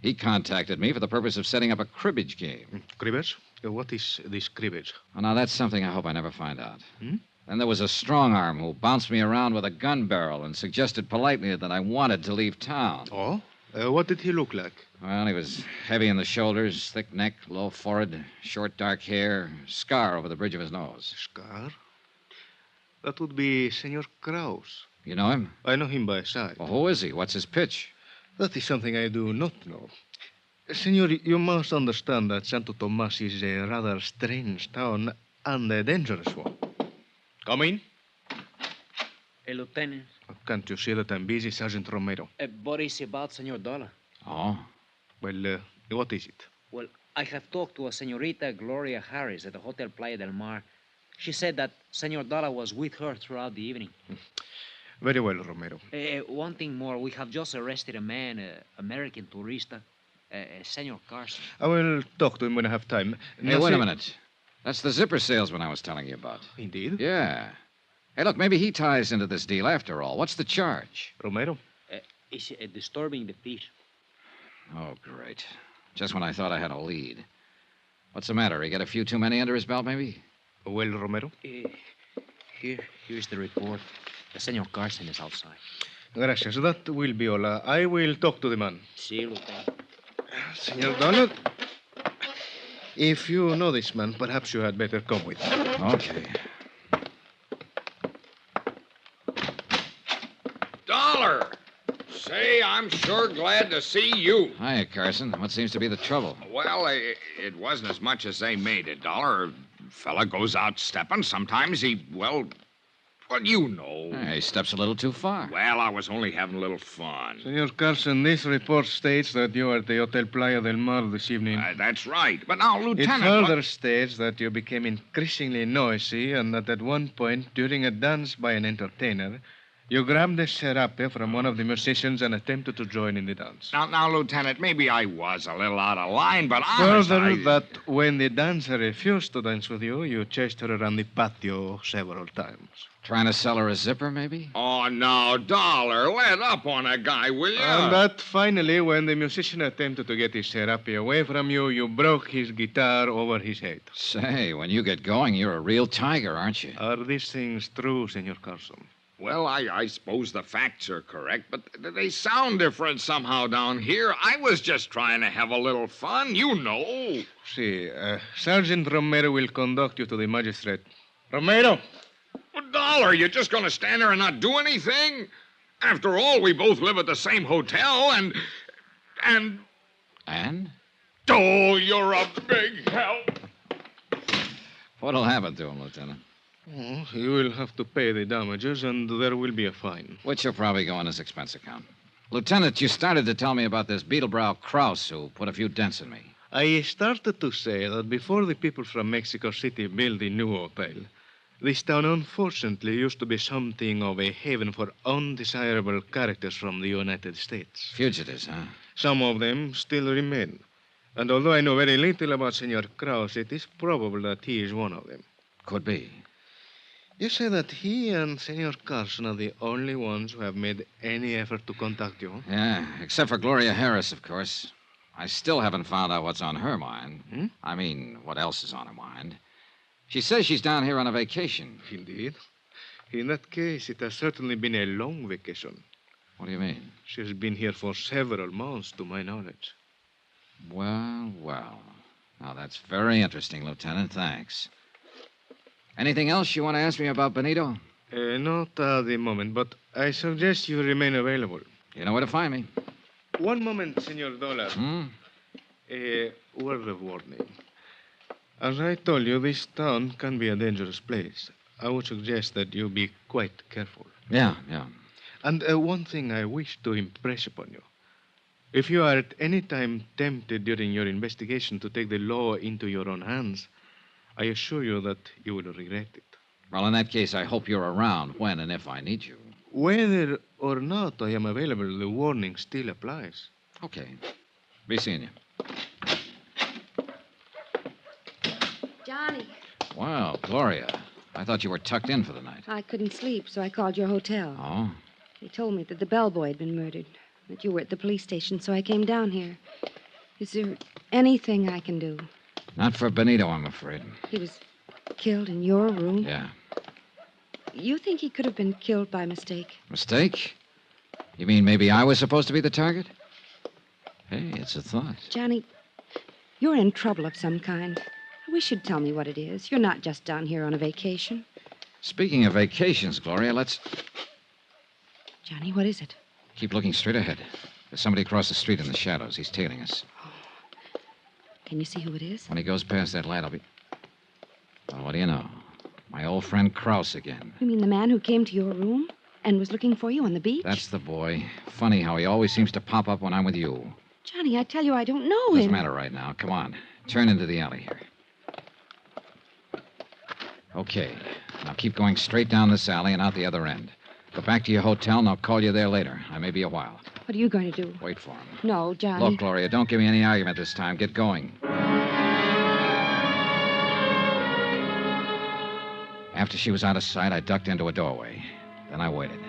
A: He contacted me for the purpose of setting up a cribbage game.
L: Cribbage? What is this cribbage?
A: Oh, now, that's something I hope I never find out.
L: Hmm?
A: Then there was a strong arm who bounced me around with a gun barrel and suggested politely that I wanted to leave town.
L: Oh? What did he look like?
A: Well, he was heavy in the shoulders, thick neck, low forehead, short dark hair, scar over the bridge of his nose.
L: Scar? That would be Senor Kraus.
A: You know him?
L: I know him by sight.
A: Well, who is he? What's his pitch?
L: That is something I do not know. Senor, you must understand that Santo Tomas is a rather strange town and a dangerous one. Come in.
P: Hey, Lieutenant.
L: Can't you see that I'm busy, Sergeant Romero?
P: What is about Senor Dollar?
A: Oh?
L: Well, what is it?
P: Well, I have talked to a Senorita Gloria Harris at the Hotel Playa del Mar. She said that Senor Dollar was with her throughout the evening.
L: Very well, Romero.
P: One thing more. We have just arrested a man, American tourista, Senor Carson.
L: I will talk to him when I have time.
A: Hey, wait a minute. That's the zipper salesman I was telling you about.
L: Indeed?
A: Yeah. Hey, look, maybe he ties into this deal after all. What's the charge?
L: Romero?
P: Is disturbing the peace.
A: Oh, great. Just when I thought I had a lead. What's the matter? He got a few too many under his belt, maybe?
L: Well, Romero?
P: Here's the report. Senor Carson is outside.
L: Gracias. That will be all. I will talk to the man.
P: See you, Lieutenant.
L: Senor Dollar, if you know this man, perhaps you had better come with me.
A: Okay.
S: Dollar! Say, I'm sure glad to see you.
A: Hiya, Carson. What seems to be the trouble?
S: Well, it wasn't as much as they made it, Dollar. A fella goes out stepping. Sometimes he, well, you know.
A: He steps a little too far.
S: Well, I was only having a little fun.
L: Senor Carson, this report states that you are at the Hotel Playa del Mar this evening.
S: That's right. But now, Lieutenant...
L: It further states that you became increasingly noisy and that at one point, during a dance by an entertainer, you grabbed a serape from one of the musicians and attempted to join in the dance.
S: Now, Lieutenant, maybe I was a little out of line, but
L: Further, that when the dancer refused to dance with you, you chased her around the patio several times.
A: Trying to sell her a zipper, maybe?
S: Oh, no, Dollar, let up on a guy, will you?
L: And that finally, when the musician attempted to get his serape away from you, you broke his guitar over his head.
A: Say, when you get going, you're a real tiger, aren't you?
L: Are these things true, Senor Carson?
S: Well, I suppose the facts are correct, but they sound different somehow down here. I was just trying to have a little fun, you know.
L: See, Sergeant Romero will conduct you to the magistrate. Romero!
S: Well, Dollar, you're just going to stand there and not do anything? After all, we both live at the same hotel, and...
A: And?
S: Oh, you're a big help.
A: What'll happen to him, Lieutenant?
L: Oh, he will have to pay the damages, and there will be a fine.
A: Which will probably go on his expense account. Lieutenant, you started to tell me about this Beetlebrow Kraus who put a few dents in me.
L: I started to say that before the people from Mexico City built the new hotel, this town unfortunately used to be something of a haven for undesirable characters from the United States.
A: Fugitives, huh?
L: Some of them still remain. And although I know very little about Senor Kraus, it is probable that he is one of them.
A: Could be.
L: You say that he and Senor Carson are the only ones who have made any effort to contact you?
A: Yeah, except for Gloria Harris, of course. I still haven't found out what's on her mind.
L: Hmm?
A: I mean, what else is on her mind. She says she's down here on a vacation.
L: Indeed. In that case, it has certainly been a long vacation.
A: What do you mean?
L: She has been here for several months, to my knowledge.
A: Well. Now, that's very interesting, Lieutenant. Thanks. Anything else you want to ask me about Benito?
L: Not at the moment, but I suggest you remain available.
A: You know where to find me.
L: One moment, Senor Dollar. A word of warning. As I told you, this town can be a dangerous place. I would suggest that you be quite careful.
A: Yeah.
L: And one thing I wish to impress upon you. If you are at any time tempted during your investigation to take the law into your own hands, I assure you that you will regret it.
A: Well, in that case, I hope you're around when and if I need you.
L: Whether or not I am available, the warning still applies.
A: Okay. Be seeing you.
B: Johnny,
A: Wow, Gloria. I thought you were tucked in for the night.
B: I couldn't sleep, so I called your hotel.
A: Oh?
B: They told me that the bellboy had been murdered, that you were at the police station, so I came down here. Is there anything I can do?
A: Not for Benito, I'm afraid.
B: He was killed in your room?
A: Yeah.
B: You think he could have been killed by mistake?
A: Mistake? You mean maybe I was supposed to be the target? Hey, it's a thought.
B: Johnny, you're in trouble of some kind. I wish you'd tell me what it is. You're not just down here on a vacation.
A: Speaking of vacations, Gloria, let's
B: Johnny, what is it?
A: keep looking straight ahead. There's somebody across the street in the shadows. He's tailing us.
B: Can you see who it is?
A: When he goes past that light, I'll be... Well, what do you know? My old friend Krause again.
B: You mean the man who came to your room and was looking for you on the beach?
A: That's the boy. Funny how he always seems to pop up when I'm with you.
B: Johnny, I tell you, I don't know him.
A: Doesn't matter right now. Come on. Turn into the alley here. Okay. Now keep going straight down this alley and out the other end. Go back to your hotel, and I'll call you there later. I may be a while.
B: What are you going to do?
A: Wait for him.
B: No, Johnny.
A: Look, Gloria, don't give me any argument this time. Get going. After she was out of sight, I ducked into a doorway. Then I waited.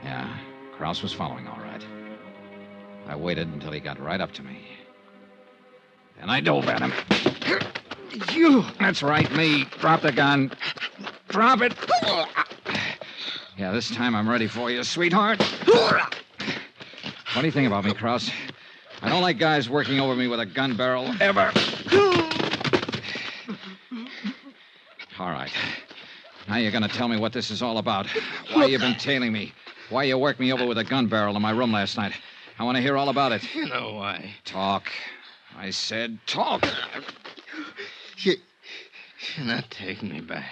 A: Yeah, Krause was following all right. I waited until he got right up to me. Then I dove at him. You! That's right, me. Drop the gun. Drop it. Yeah, this time I'm ready for you, sweetheart. Funny thing about me, Krause. I don't like guys working over me with a gun barrel, ever. All right. Now you're going to tell me what this is all about. Why you've been tailing me. Why you worked me over with a gun barrel in my room last night. I want to hear all about it.
L: You know why.
A: Talk. I said talk.
L: You're not taking me back.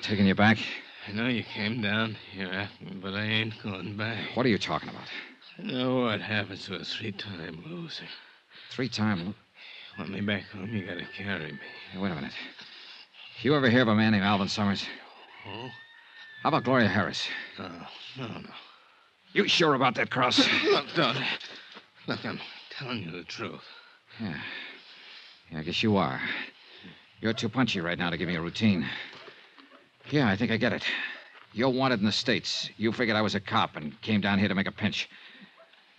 A: Taking you back?
L: I know you came down here after me, but I ain't going back.
A: What are you talking about?
L: I know what happens to a three-time loser.
A: Three-time?
L: Want me back home, you gotta carry me.
A: Hey, wait a minute. You ever hear of a man named Alvin Summers?
L: Oh?
A: How about Gloria Harris?
L: No.
A: You sure about that, Krause?
L: Look, don't. Look, I'm telling you the truth.
A: Yeah, I guess you are. You're too punchy right now to give me a routine. Yeah, I think I get it. You're wanted in the States. You figured I was a cop and came down here to make a pinch.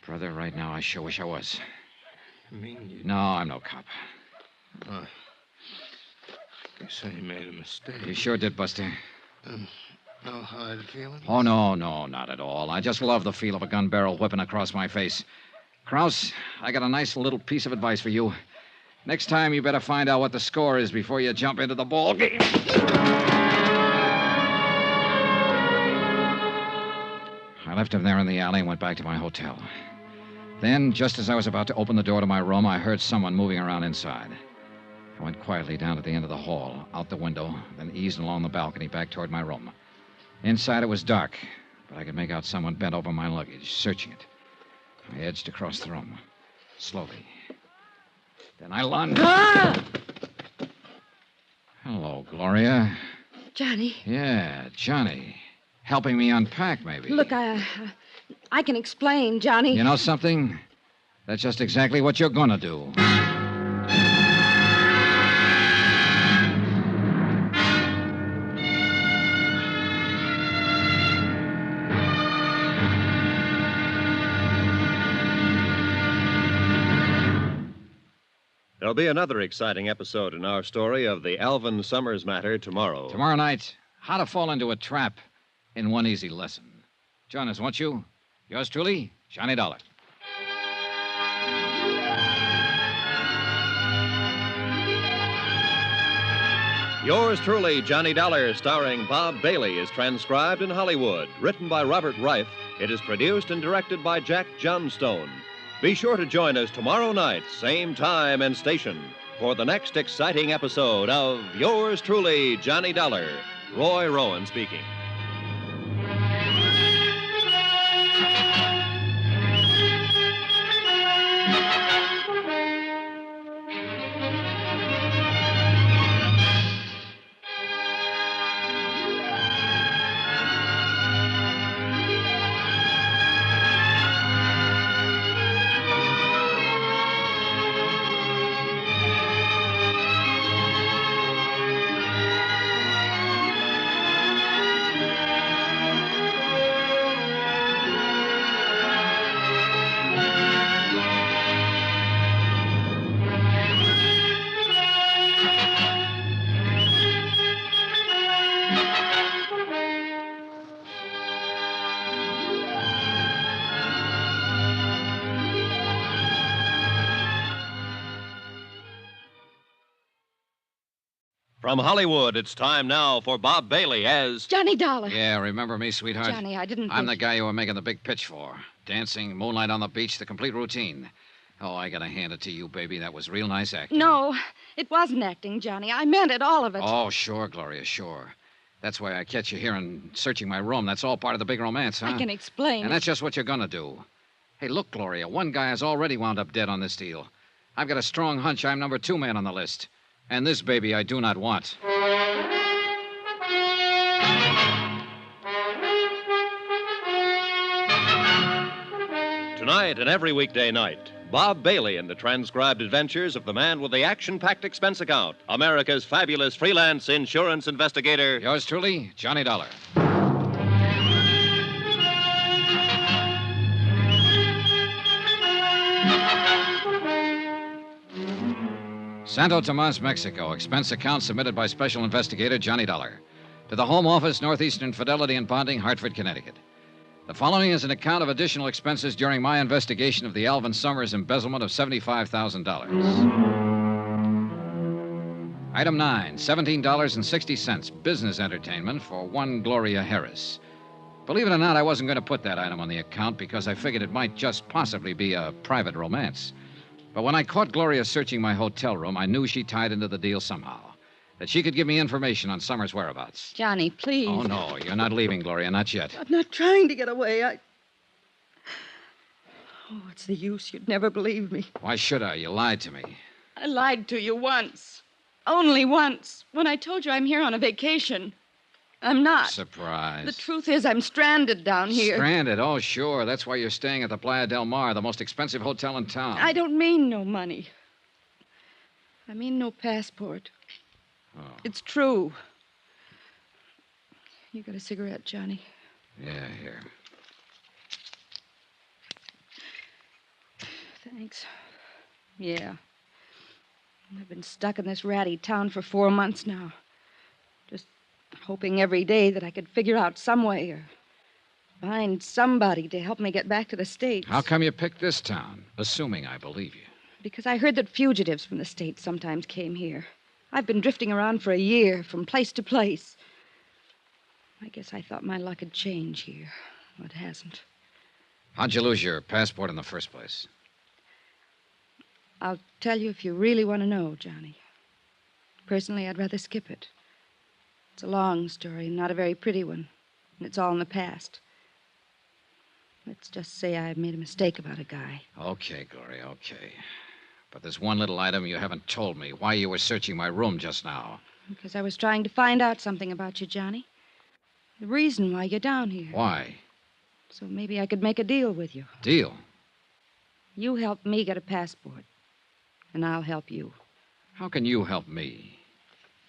A: Brother, right now, I sure wish I was.
L: You mean you...
A: No, I'm no cop.
L: Oh. Guess I made a mistake.
A: You sure did, Buster.
L: No hard feelings?
A: Oh, no, not at all. I just love the feel of a gun barrel whipping across my face. Krause, I got a nice little piece of advice for you. Next time, you better find out what the score is before you jump into the ball game. I left him there in the alley and went back to my hotel. Then, just as I was about to open the door to my room, I heard someone moving around inside. I went quietly down to the end of the hall, out the window, then eased along the balcony back toward my room. Inside, it was dark, but I could make out someone bent over my luggage, searching it. I edged across the room, slowly. Then I lunged.
B: Ah!
A: Hello, Gloria.
B: Johnny.
A: Yeah, Johnny. Helping me unpack, maybe.
B: Look, I can explain, Johnny.
A: You know something? That's just exactly what you're gonna do.
C: There'll be another exciting episode in our story of the Alvin Summers matter tomorrow.
A: Tomorrow night, how to fall into a trap in one easy lesson. Join us, won't you? Yours truly, Johnny Dollar.
C: Yours truly, Johnny Dollar, starring Bob Bailey, is transcribed in Hollywood. Written by Robert Reif, it is produced and directed by Jack Johnstone. Be sure to join us tomorrow night, same time and station, for the next exciting episode of Yours truly, Johnny Dollar. Roy Rowan speaking. From Hollywood, it's time now for Bob Bailey as
B: Johnny Dollar.
A: Yeah, remember me, sweetheart?
B: Johnny, I didn't
A: I'm the
B: think...
A: guy you were making the big pitch for. Dancing, moonlight on the beach, the complete routine. Oh, I gotta hand it to you, baby. That was real nice acting.
B: No, it wasn't acting, Johnny. I meant it, all of it.
A: Oh, sure, Gloria, sure. That's why I catch you here and searching my room. That's all part of the big romance, huh?
B: I can explain.
A: And that's just what you're gonna do. Hey, look, Gloria, one guy has already wound up dead on this deal. I've got a strong hunch I'm number 2 man on the list. And this baby I do not want.
C: Tonight and every weekday night, Bob Bailey in the transcribed adventures of the man with the action-packed expense account, America's fabulous freelance insurance investigator.
A: Yours truly, Johnny Dollar. Santo Tomas, Mexico. Expense account submitted by Special Investigator Johnny Dollar. To the Home Office, Northeastern Fidelity and Bonding, Hartford, Connecticut. The following is an account of additional expenses during my investigation of the Alvin Summers embezzlement of $75,000. Item 9, $17.60, business entertainment for one Gloria Harris. Believe it or not, I wasn't going to put that item on the account because I figured it might just possibly be a private romance. But when I caught Gloria searching my hotel room, I knew she tied into the deal somehow. That she could give me information on Summers' whereabouts.
B: Johnny, please.
A: Oh, no, you're not leaving, Gloria, not yet.
B: I'm not trying to get away. Oh, what's the use? You'd never believe me.
A: Why should I? You lied to me.
B: I lied to you once. Only once. When I told you I'm here on a vacation. I'm not.
A: Surprise.
B: The truth is I'm stranded down here.
A: Stranded? Oh, sure. That's why you're staying at the Playa del Mar, the most expensive hotel in town.
B: I don't mean no money. I mean no passport.
A: Oh.
B: It's true. You got a cigarette, Johnny?
A: Yeah, here.
B: Thanks. Yeah. I've been stuck in this ratty town for 4 months now. Just hoping every day that I could figure out some way or find somebody to help me get back to the States.
A: How come you picked this town? Assuming I believe you.
B: Because I heard that fugitives from the States sometimes came here. I've been drifting around for a year, from place to place. I guess I thought my luck would change here. Well, it hasn't.
A: How'd you lose your passport in the first place?
B: I'll tell you if you really want to know, Johnny. Personally, I'd rather skip it. It's a long story, not a very pretty one. And it's all in the past. Let's just say I made a mistake about a guy.
A: Okay, Gloria, okay. But there's one little item you haven't told me. Why you were searching my room just now.
B: Because I was trying to find out something about you, Johnny. The reason why you're down here.
A: Why?
B: So maybe I could make a deal with you.
A: Deal?
B: You help me get a passport. And I'll help you.
A: How can you help me?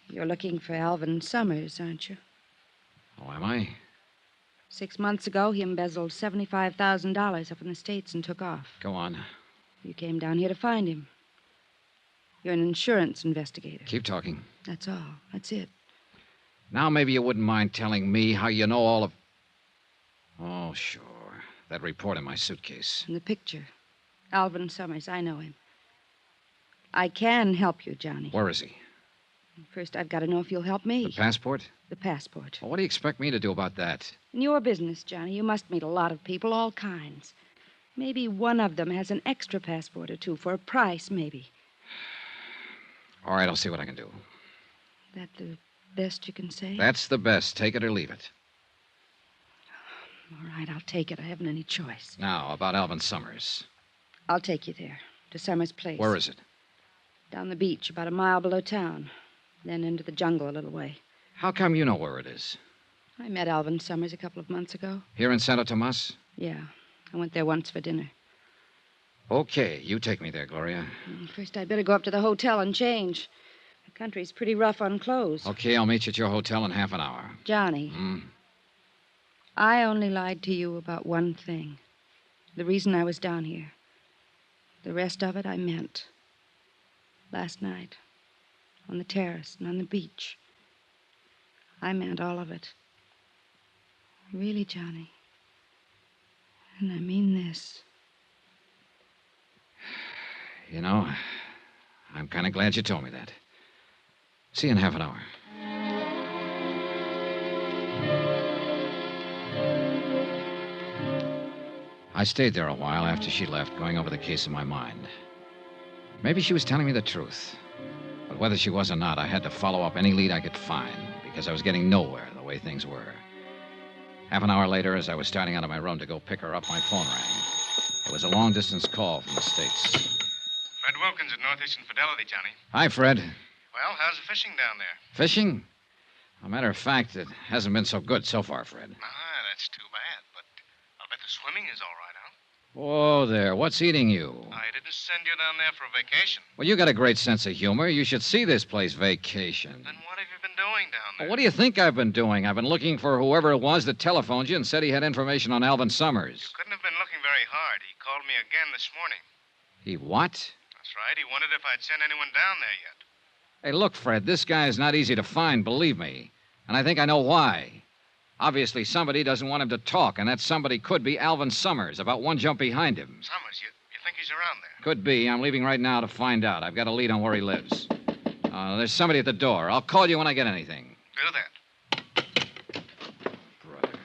B: You're looking for Alvin Summers, aren't you?
A: Oh, am I?
B: 6 months ago, he embezzled $75,000 up in the States and took off.
A: Go on.
B: You came down here to find him. You're an insurance investigator.
A: Keep talking.
B: That's all. That's it.
A: Now maybe you wouldn't mind telling me how you know all of... Oh, sure. That report in my suitcase.
B: And the picture. Alvin Summers, I know him. I can help you, Johnny.
A: Where is he?
B: First, I've got to know if you'll help me.
A: The passport?
B: The passport.
A: Well, what do you expect me to do about that?
B: In your business, Johnny, you must meet a lot of people, all kinds. Maybe one of them has an extra passport or two for a price, maybe.
A: All right, I'll see what I can do.
B: That the best you can say?
A: That's the best. Take it or leave it.
B: All right, I'll take it. I haven't any choice.
A: Now, about Alvin Summers.
B: I'll take you there, to Summers' place.
A: Where is it?
B: Down the beach, about a mile below town. Then into the jungle a little way.
A: How come you know where it is?
B: I met Alvin Summers a couple of months ago.
A: Here in Santo Tomas?
B: Yeah, I went there once for dinner.
A: Okay, you take me there, Gloria.
B: First, I'd better go up to the hotel and change. The country's pretty rough on clothes.
A: Okay, I'll meet you at your hotel in half an hour.
B: Johnny, I only lied to you about one thing. The reason I was down here. The rest of it I meant. Last night, on the terrace and on the beach. I meant all of it. Really, Johnny. And I mean this.
A: You know, I'm kind of glad you told me that. See you in half an hour. I stayed there a while after she left, going over the case in my mind. Maybe she was telling me the truth. But whether she was or not, I had to follow up any lead I could find, because I was getting nowhere the way things were. Half an hour later, as I was starting out of my room to go pick her up, my phone rang. It was a long-distance call from the States.
L: Fred Wilkins at Northeastern Fidelity, Johnny.
A: Hi, Fred.
L: Well, how's the fishing down there?
A: Fishing? As a matter of fact, it hasn't been so good so far, Fred.
L: That's too bad, but I'll bet the swimming is all right, huh?
A: Whoa there, what's eating you?
L: I didn't send you down there for a vacation.
A: Well, you got a great sense of humor. You should see this place vacation.
L: Then what have you been doing down there?
A: Well, what do you think I've been doing? I've been looking for whoever it was that telephoned you and said he had information on Alvin Summers.
L: You couldn't have been looking very hard. He called me again this morning.
A: He what?
L: That's right. He wondered if I'd sent anyone down there yet.
A: Hey, look, Fred, this guy is not easy to find, believe me. And I think I know why. Obviously, somebody doesn't want him to talk, and that somebody could be Alvin Summers, about one jump behind him.
L: Summers, you think he's around there?
A: Could be. I'm leaving right now to find out. I've got a lead on where he lives. There's somebody at the door. I'll call you when I get anything.
L: Do that.
A: Brother.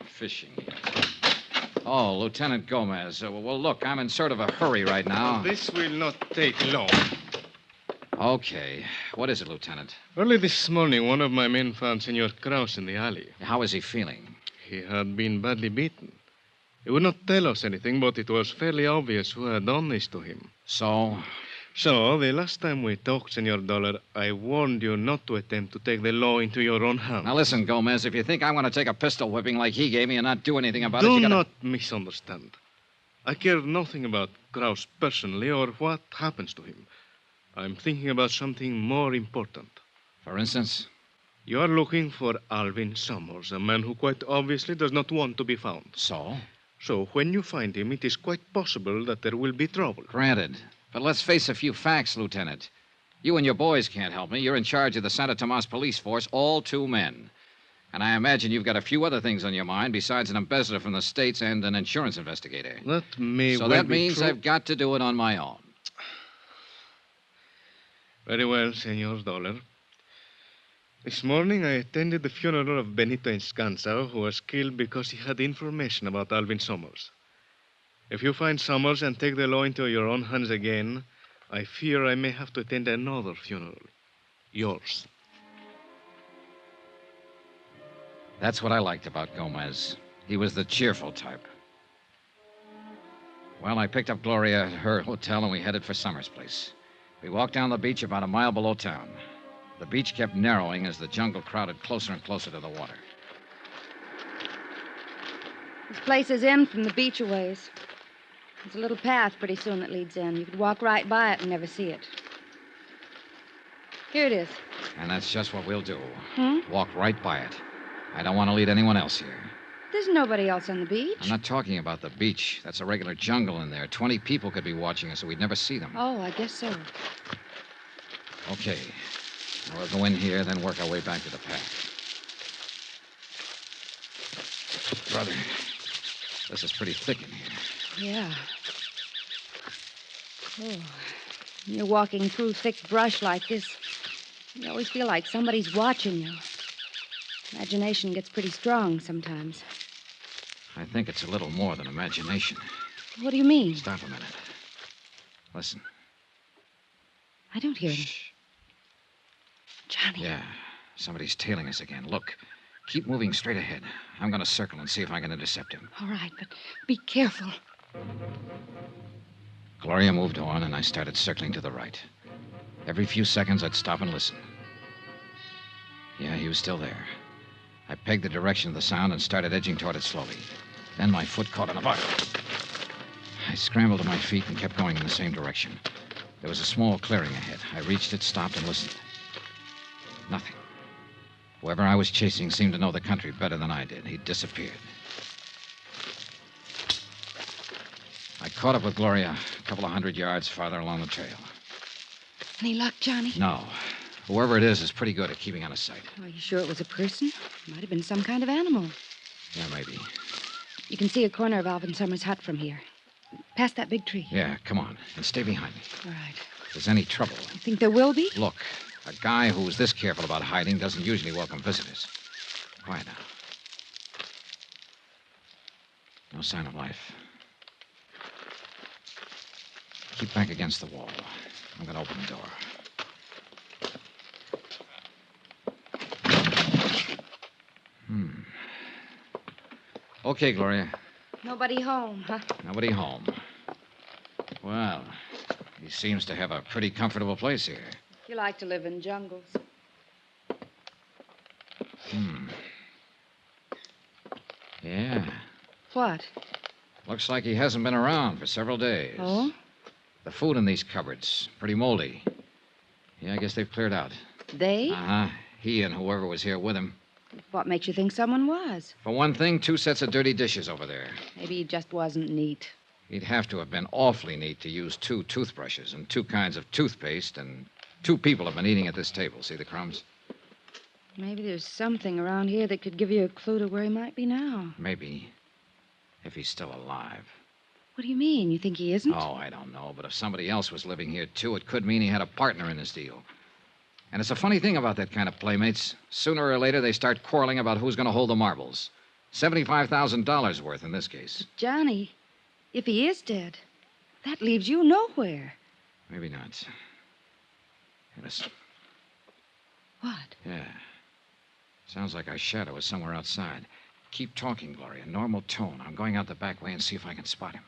A: Fishing. Oh, Lieutenant Gomez. Well, look, I'm in sort of a hurry right now.
L: This will not take long.
A: Okay. What is it, Lieutenant?
L: Early this morning, one of my men found Senor Krause in the alley.
A: How is he feeling?
L: He had been badly beaten. He would not tell us anything, but it was fairly obvious who had done this to him.
A: So?
L: So, the last time we talked, Senor Dollar, I warned you not to attempt to take the law into your own hands.
A: Now listen, Gomez, if you think I want to take a pistol whipping like he gave me and not do anything about it,
L: Do
A: you gotta...
L: not misunderstand. I care nothing about Krause personally or what happens to him. I'm thinking about something more important.
A: For instance?
L: You are looking for Alvin Summers, a man who quite obviously does not want to be found.
A: So?
L: So, when you find him, it is quite possible that there will be trouble.
A: Granted. But let's face a few facts, Lieutenant. You and your boys can't help me. You're in charge of the Santo Tomas police force, all 2 men. And I imagine you've got a few other things on your mind besides an embezzler from the States and an insurance investigator.
L: That may
A: So
L: well
A: that
L: be
A: means
L: true.
A: I've got to do it on my own.
L: Very well, Senor Dollar. This morning I attended the funeral of Benito Enscanza, who was killed because he had information about Alvin Summers. If you find Summers and take the law into your own hands again, I fear I may have to attend another funeral. Yours.
A: That's what I liked about Gomez. He was the cheerful type. Well, I picked up Gloria at her hotel and we headed for Summers' place. We walked down the beach about a mile below town. The beach kept narrowing as the jungle crowded closer and closer to the water.
B: This place is in from the beach a ways. There's a little path pretty soon that leads in. You could walk right by it and never see it. Here it is.
A: And that's just what we'll do.
B: Hmm?
A: Walk right by it. I don't want to lead anyone else here.
B: There's nobody else on the beach.
A: I'm not talking about the beach. That's a regular jungle in there. 20 people could be watching us, so we'd never see them.
B: Oh, I guess so.
A: Okay. Now we'll go in here, then work our way back to the path. Brother, this is pretty thick in here.
B: Yeah. Oh, you're walking through thick brush like this. You always feel like somebody's watching you. Imagination gets pretty strong sometimes.
A: I think it's a little more than imagination.
B: What do you mean?
A: Stop a minute. Listen.
B: I don't hear him. Johnny.
A: Yeah, somebody's tailing us again. Look, keep moving straight ahead. I'm going to circle and see if I can intercept him.
B: All right, but be careful.
A: Gloria moved on, and I started circling to the right. Every few seconds, I'd stop and listen. Yeah, he was still there. I pegged the direction of the sound and started edging toward it slowly. Then my foot caught on a butt. I scrambled to my feet and kept going in the same direction. There was a small clearing ahead. I reached it, stopped, and listened. Nothing. Whoever I was chasing seemed to know the country better than I did. He'd disappeared. I caught up with Gloria a couple of 100 yards farther along the trail.
B: Any luck, Johnny?
A: No. Whoever it is pretty good at keeping out of sight.
B: Are you sure it was a person? Might have been some kind of animal.
A: Yeah, maybe.
B: You can see a corner of Alvin Summers' hut from here. Past that big tree.
A: Yeah, come on. And stay behind me.
B: All right.
A: If there's any trouble.
B: You think there will be?
A: Look, a guy who's this careful about hiding doesn't usually welcome visitors. Quiet now. No sign of life. Keep back against the wall. I'm going to open the door. Okay, Gloria.
B: Nobody home, huh?
A: Nobody home. Well, he seems to have a pretty comfortable place here.
B: You like to live in jungles.
A: Yeah.
B: What?
A: Looks like he hasn't been around for several days.
B: Oh?
A: The food in these cupboards, pretty moldy. Yeah, I guess they've cleared out.
B: They?
A: Uh-huh. He and whoever was here with him.
B: What makes you think someone was?
A: For one thing, 2 sets of dirty dishes over there.
B: Maybe he just wasn't neat.
A: He'd have to have been awfully neat to use 2 toothbrushes and 2 kinds of toothpaste, and 2 people have been eating at this table. See the crumbs?
B: Maybe there's something around here that could give you a clue to where he might be now.
A: Maybe. If he's still alive.
B: What do you mean? You think he isn't?
A: Oh, I don't know. But if somebody else was living here, too, it could mean he had a partner in this deal. And it's a funny thing about that kind of playmates. Sooner or later, they start quarreling about who's going to hold the marbles. $75,000 worth in this case.
B: Johnny, if he is dead, that leaves you nowhere.
A: Maybe not. Hey, listen.
B: What?
A: Yeah. Sounds like our shadow is somewhere outside. Keep talking, Gloria. Normal tone. I'm going out the back way and see if I can spot him.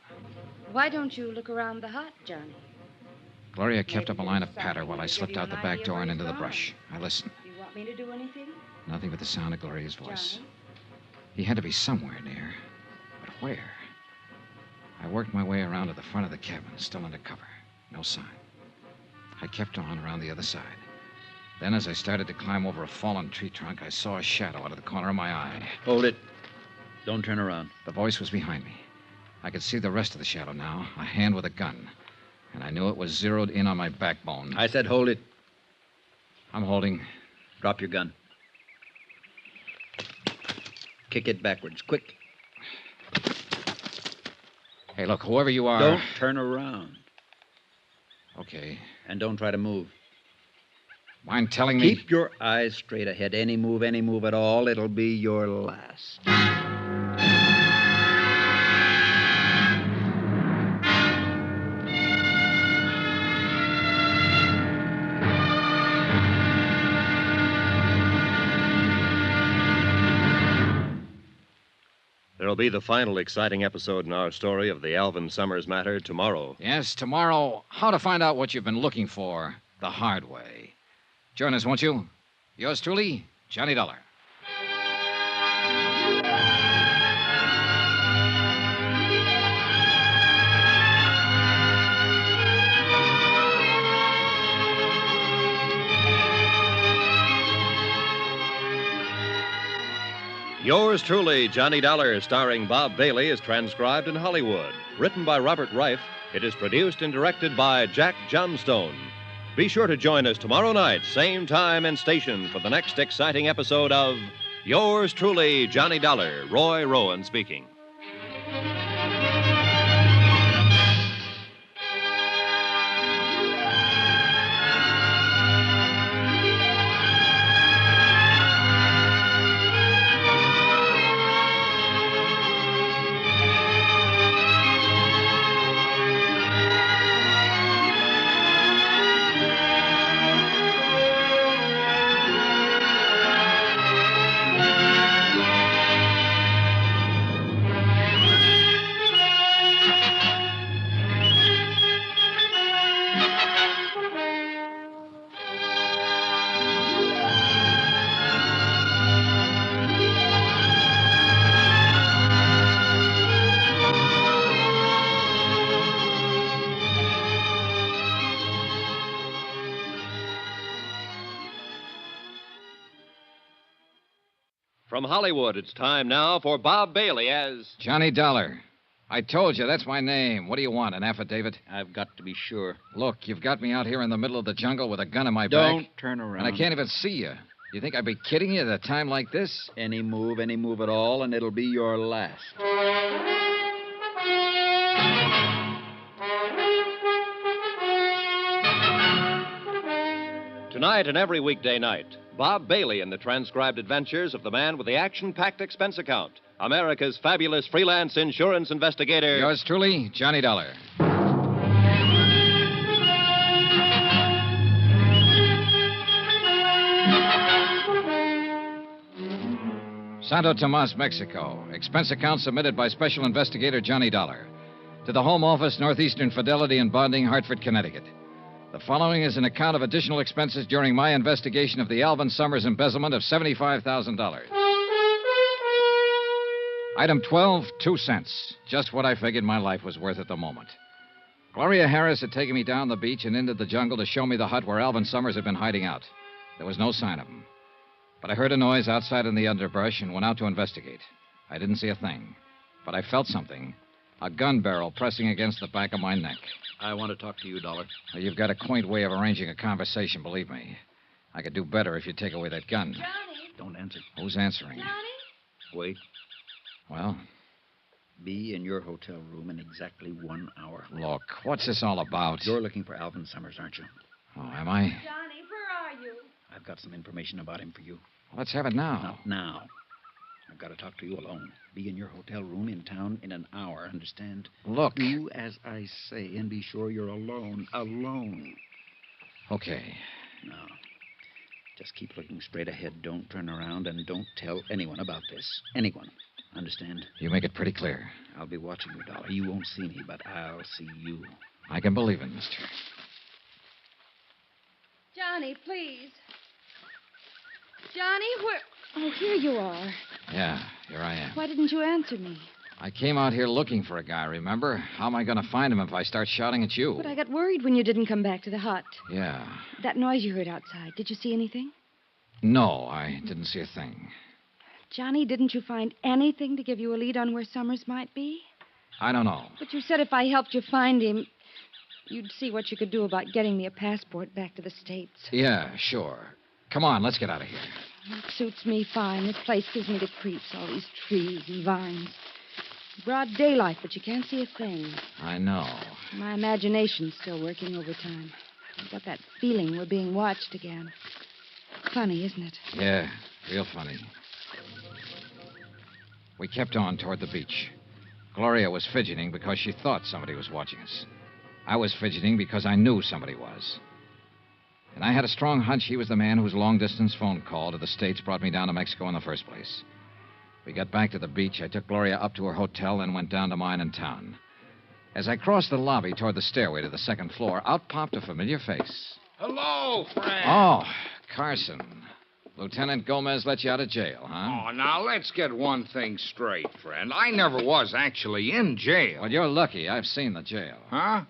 B: Why don't you look around the hut, Johnny?
A: Gloria kept up a line of patter while I slipped out the back door and into the brush. I listened.
B: You want me to do anything?
A: Nothing but the sound of Gloria's voice.
B: Johnny?
A: He had to be somewhere near. But where? I worked my way around to the front of the cabin, still under cover. No sign. I kept on around the other side. Then, as I started to climb over a fallen tree trunk, I saw a shadow out of the corner of my eye.
T: Hold it. Don't turn around.
A: The voice was behind me. I could see the rest of the shadow now, a hand with a gun. And I knew it was zeroed in on my backbone.
T: I said hold it.
A: I'm holding.
T: Drop your gun. Kick it backwards, quick.
A: Hey, look, whoever you are...
T: Don't turn around.
A: Okay.
T: And don't try to move.
A: Mind telling me...
T: Keep your eyes straight ahead. Any move at all, it'll be your last.
C: There'll be the final exciting episode in our story of the Alvin Summers matter tomorrow.
A: Yes, tomorrow, how to find out what you've been looking for the hard way. Join us, won't you? Yours truly, Johnny Dollar.
C: Yours truly, Johnny Dollar, starring Bob Bailey, is transcribed in Hollywood. Written by Robert Reif, it is produced and directed by Jack Johnstone. Be sure to join us tomorrow night, same time and station, for the next exciting episode of Yours truly, Johnny Dollar. Roy Rowan speaking. From Hollywood, it's time now for Bob Bailey as
A: Johnny Dollar. I told you, that's my name. What do you want, an affidavit?
T: I've got to be sure.
A: Look, you've got me out here in the middle of the jungle with a gun in my back.
T: Don't turn around.
A: And I can't even see you. You think I'd be kidding you at a time like this?
T: Any move at all, and it'll be your last.
C: Tonight and every weekday night, Bob Bailey in the transcribed adventures of the man with the action-packed expense account, America's fabulous freelance insurance investigator.
A: Yours truly, Johnny Dollar. Santo Tomas, Mexico. Expense account submitted by Special Investigator Johnny Dollar. To the Home Office, Northeastern Fidelity and Bonding, Hartford, Connecticut. The following is an account of additional expenses during my investigation of the Alvin Summers embezzlement of $75,000. Item 12, 2 cents. Just what I figured my life was worth at the moment. Gloria Harris had taken me down the beach and into the jungle to show me the hut where Alvin Summers had been hiding out. There was no sign of him. But I heard a noise outside in the underbrush and went out to investigate. I didn't see a thing, but I felt something. A gun barrel pressing against the back of my neck.
T: I want to talk to you, Dollar.
A: Well, you've got a quaint way of arranging a conversation, believe me. I could do better if you'd take away that gun.
J: Johnny?
T: Don't answer.
A: Who's answering?
J: Johnny?
T: Wait.
A: Well?
T: Be in your hotel room in exactly 1 hour.
A: Look, what's this all about?
T: You're looking for Alvin Summers, aren't you?
A: Oh, am I?
J: Johnny, where are you?
T: I've got some information about him for you.
A: Let's have it now.
T: Not now. I've got to talk to you alone. Be in your hotel room in town in an hour, understand?
A: Look.
T: Do as I say and be sure you're alone. Alone.
A: Okay.
T: Now, just keep looking straight ahead. Don't turn around and don't tell anyone about this. Anyone. Understand?
A: You make it pretty clear.
T: I'll be watching you, Dollar. You won't see me, but I'll see you.
A: I can believe it, mister.
B: Johnny, please. Johnny, where... Oh, here you are.
A: Yeah, here I am.
B: Why didn't you answer me?
A: I came out here looking for a guy, remember? How am I going to find him if I start shouting at you?
B: But I got worried when you didn't come back to the hut.
A: Yeah.
B: That noise you heard outside, did you see anything?
A: No, I didn't see a thing.
B: Johnny, didn't you find anything to give you a lead on where Summers might be?
A: I don't know.
B: But you said if I helped you find him, you'd see what you could do about getting me a passport back to the States.
A: Yeah, sure. Come on, let's get out of here.
B: That suits me fine. This place gives me the creeps, all these trees and vines. Broad daylight, but you can't see a thing.
A: I know.
B: My imagination's still working overtime. I've got that feeling we're being watched again. Funny, isn't it?
A: Yeah, real funny. We kept on toward the beach. Gloria was fidgeting because she thought somebody was watching us. I was fidgeting because I knew somebody was. And I had a strong hunch he was the man whose long-distance phone call to the States brought me down to Mexico in the first place. We got back to the beach. I took Gloria up to her hotel and went down to mine in town. As I crossed the lobby toward the stairway to the second floor, out popped a familiar face.
S: Hello, friend.
A: Oh, Carson. Lieutenant Gomez let you out of jail, huh?
S: Oh, now let's get one thing straight, friend. I never was actually in jail.
A: Well, you're lucky. I've seen the jail.
S: Huh?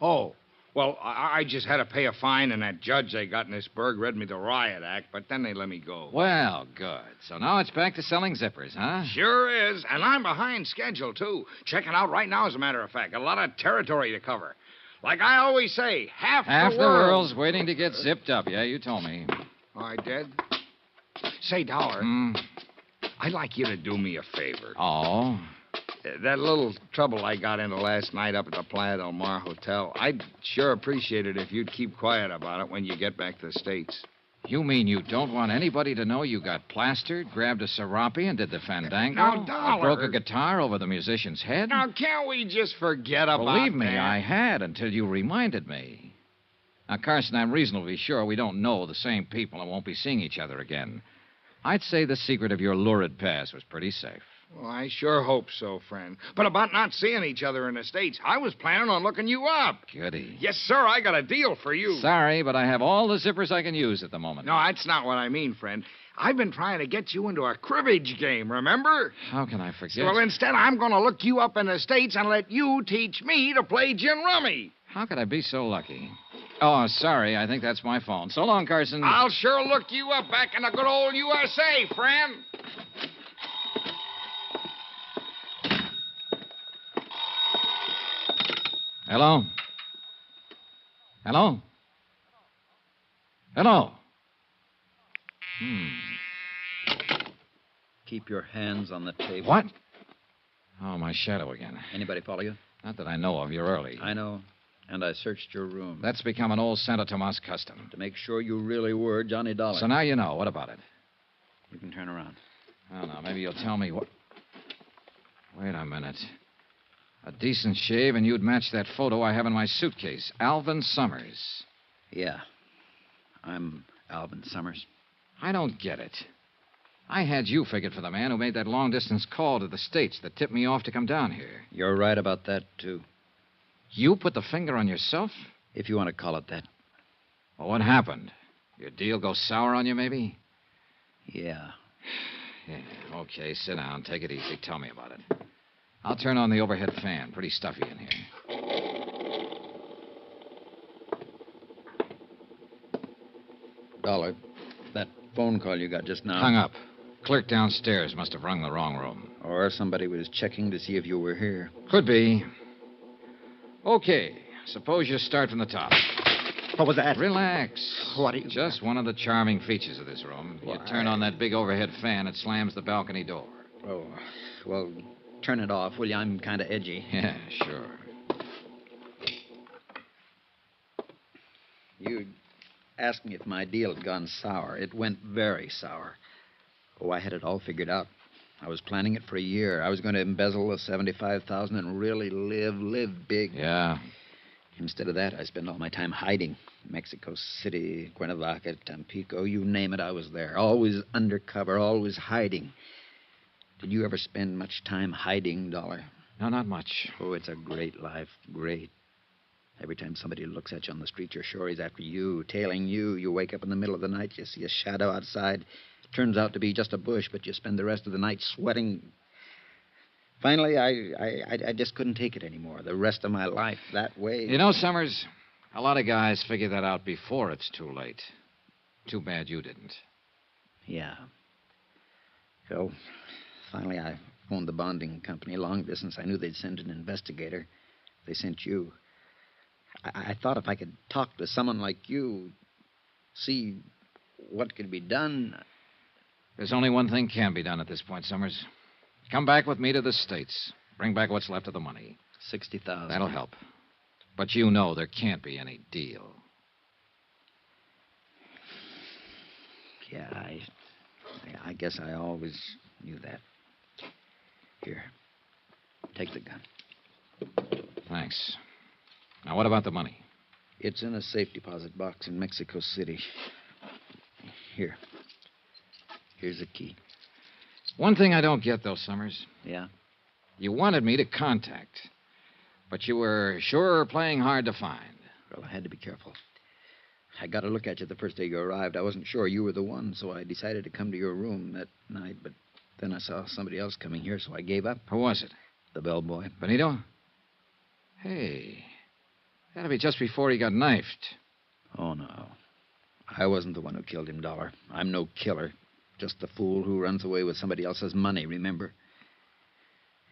S: Oh, well, I just had to pay a fine, and that judge they got in this burg read me the riot act, but then they let me go.
A: Well, good. So now it's back to selling zippers, huh?
S: Sure is, and I'm behind schedule, too. Checking out right now, as a matter of fact. A lot of territory to cover. Like I always say, half
A: the world's waiting to get zipped up. Yeah, you told me.
S: I did? Say, Dollar, I'd like you to do me a favor.
A: Oh?
S: That little trouble I got into last night up at the Playa del Mar Hotel, I'd sure appreciate it if you'd keep quiet about it when you get back to the States.
A: You mean you don't want anybody to know you got plastered, grabbed a serape, and did the fandango?
S: Now, Dollar.
A: Broke a guitar over the musician's head?
S: Now, can't we just forget about
A: Believe me,
S: that?
A: I had until you reminded me. Now, Carson, I'm reasonably sure we don't know the same people and won't be seeing each other again. I'd say the secret of your lurid past was pretty safe.
S: Well, I sure hope so, friend. But about not seeing each other in the States, I was planning on looking you up.
A: Goody.
S: Yes, sir, I got a deal for you.
A: Sorry, but I have all the zippers I can use at the moment.
S: No, that's not what I mean, friend. I've been trying to get you into a cribbage game, remember?
A: How can I forget?
S: Well, instead, I'm going to look you up in the States and let you teach me to play gin rummy.
A: How could I be so lucky? Oh, sorry. I think that's my phone. So long, Carson.
S: I'll sure look you up back in the good old USA, friend.
A: Hello? Hello? Hello?
T: Keep your hands on the table.
A: What? Oh, my shadow again.
T: Anybody follow you?
A: Not that I know of. You're early.
T: I know. And I searched your room.
A: That's become an old Santo Tomas custom.
T: To make sure you really were Johnny Dollar.
A: So now you know. What about it?
T: You can turn around.
A: Oh, no. Maybe you'll tell me what... Wait a minute. A decent shave, and you'd match that photo I have in my suitcase. Alvin Summers.
T: Yeah. I'm Alvin Summers.
A: I don't get it. I had you figured for the man who made that long-distance call to the States that tipped me off to come down here.
T: You're right about that, too.
A: You put the finger on yourself?
T: If you want to call it that.
A: Well, what happened? Your deal go sour on you, maybe?
T: Yeah.
A: Yeah, okay, sit down. Take it easy. Tell me about it. I'll turn on the overhead fan. Pretty stuffy in here.
T: Dollar, that phone call you got just now.
A: Hung up. Clerk downstairs must have rung the wrong room.
T: Or somebody was checking to see if you were here.
A: Could be. Okay, suppose you start from the top.
D: What was that?
A: Relax.
D: What are you...
A: Just one of the charming features of this room. You turn on that big overhead fan, it slams the balcony door.
T: Oh, well, turn it off, will you? I'm kind of edgy.
A: Yeah, sure.
T: You asked me if my deal had gone sour. It went very sour. Oh, I had it all figured out. I was planning it for a year. I was going to embezzle the $75,000 and really live big.
A: Yeah.
T: Instead of that, I spent all my time hiding. Mexico City, Cuernavaca, Tampico, you name it, I was there. Always undercover, always hiding. Did you ever spend much time hiding, Dollar?
A: No, not much.
T: Oh, it's a great life. Great. Every time somebody looks at you on the street, you're sure he's after you, tailing you. You wake up in the middle of the night, you see a shadow outside. Turns out to be just a bush, but you spend the rest of the night sweating. Finally, I just couldn't take it anymore. The rest of my life that way.
A: You know, Summers, a lot of guys figure that out before it's too late. Too bad you didn't.
T: Yeah. So, finally, I phoned the bonding company. Long distance, I knew they'd send an investigator. They sent you. I thought if I could talk to someone like you, see what could be done.
A: There's only one thing can be done at this point, Summers. Come back with me to the States. Bring back what's left of the money.
T: $60,000.
A: That'll help. But you know there can't be any deal.
T: Yeah, I guess I always knew that. Here, take the gun.
A: Thanks. Now, what about the money?
T: It's in a safe deposit box in Mexico City. Here. Here's the key.
A: One thing I don't get, though, Summers.
T: Yeah?
A: You wanted me to contact, but you were sure playing hard to find.
T: Well, I had to be careful. I got a look at you the first day you arrived. I wasn't sure you were the one, so I decided to come to your room that night, but then I saw somebody else coming here, so I gave up.
A: Who was it?
T: The bellboy.
A: Benito? Hey, that'll be just before he got knifed.
T: Oh, no. I wasn't the one who killed him, Dollar. I'm no killer. Just the fool who runs away with somebody else's money, remember?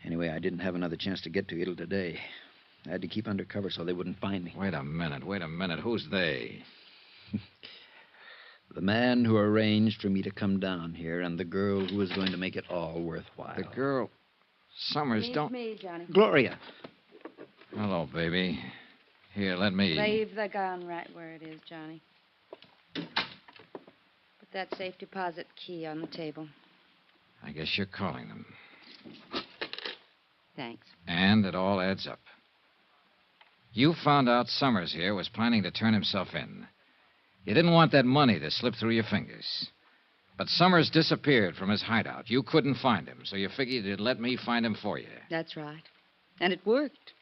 T: Anyway, I didn't have another chance to get to you till today. I had to keep undercover so they wouldn't find me.
A: Wait a minute. Who's they?
T: The man who arranged for me to come down here and the girl who was going to make it all worthwhile.
A: The girl... Summers, don't...
B: me, Johnny.
T: Gloria.
A: Hello, baby. Here, let me...
B: Leave the gun right where it is, Johnny. Put that safe deposit key on the table.
A: I guess you're calling them.
B: Thanks.
A: And it all adds up. You found out Summers here was planning to turn himself in. You didn't want that money to slip through your fingers. But Summers disappeared from his hideout. You couldn't find him, so you figured you'd let me find him for you.
B: That's right. And it worked.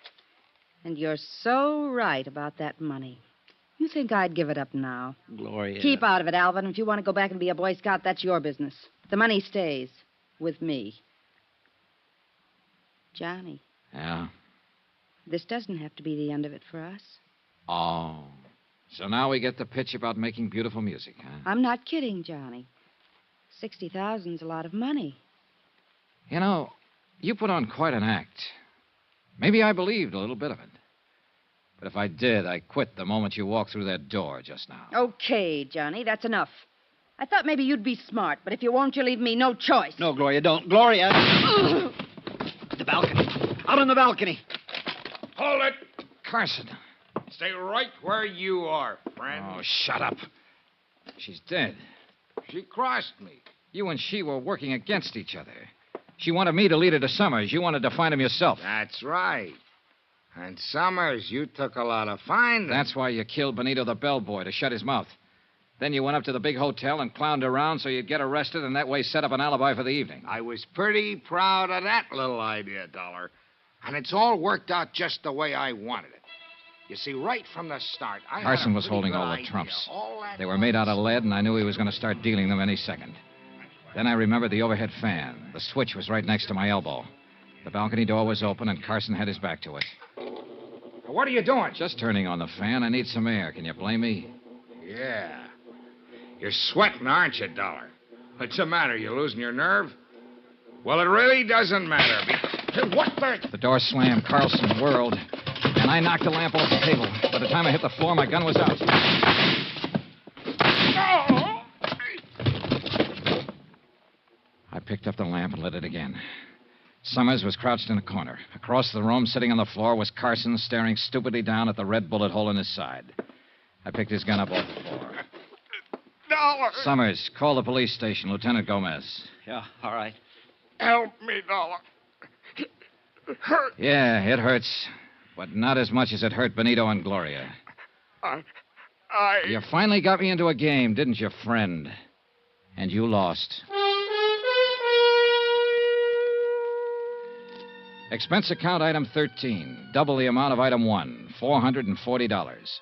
B: And you're so right about that money. You think I'd give it up now?
T: Gloria.
B: Keep out of it, Alvin. If you want to go back and be a Boy Scout, that's your business. The money stays with me. Johnny.
A: Yeah?
B: This doesn't have to be the end of it for us.
A: Oh. So now we get the pitch about making beautiful music, huh?
B: I'm not kidding, Johnny. 60,000's a lot of money.
A: You know, you put on quite an act. Maybe I believed a little bit of it. But if I did, I quit the moment you walked through that door just now.
B: Okay, Johnny, that's enough. I thought maybe you'd be smart, but if you won't, you leave me no choice.
I: No, Gloria, don't. Gloria! The balcony. Out on the balcony.
S: Hold it.
A: Carson.
S: Stay right where you are, friend.
A: Oh, shut up. She's dead.
S: She crossed me.
A: You and she were working against each other. She wanted me to lead her to Summers. You wanted to find him yourself.
S: That's right. And Summers, you took a lot of finding.
A: That's why you killed Benito the bellboy, to shut his mouth. Then you went up to the big hotel and clowned around so you'd get arrested and that way set up an alibi for the evening.
S: I was pretty proud of that little idea, Dollar. And it's all worked out just the way I wanted it. You see, right from the start,
A: Carson was holding all the trumps. They were made out of lead, and I knew he was going to start dealing them any second. Then I remembered the overhead fan. The switch was right next to my elbow. The balcony door was open, and Carson had his back to it.
S: What are you doing?
A: Just turning on the fan. I need some air. Can you blame me?
S: Yeah. You're sweating, aren't you, Dollar? What's the matter? You losing your nerve? Well, it really doesn't matter. What the...
A: The door slammed. Carlson whirled, and I knocked the lamp off the table. By the time I hit the floor, my gun was out. I picked up the lamp and lit it again. Summers was crouched in a corner. Across the room, sitting on the floor, was Carson, staring stupidly down at the red bullet hole in his side. I picked his gun up off the floor.
S: Dollar!
A: Summers, call the police station. Lieutenant Gomez.
I: Yeah, all right.
S: Help me, Dollar. It hurts.
A: Yeah, it hurts. But not as much as it hurt Benito and Gloria. You finally got me into a game, didn't you, friend? And you lost. Expense account item 13. Double the amount of item 1. $440.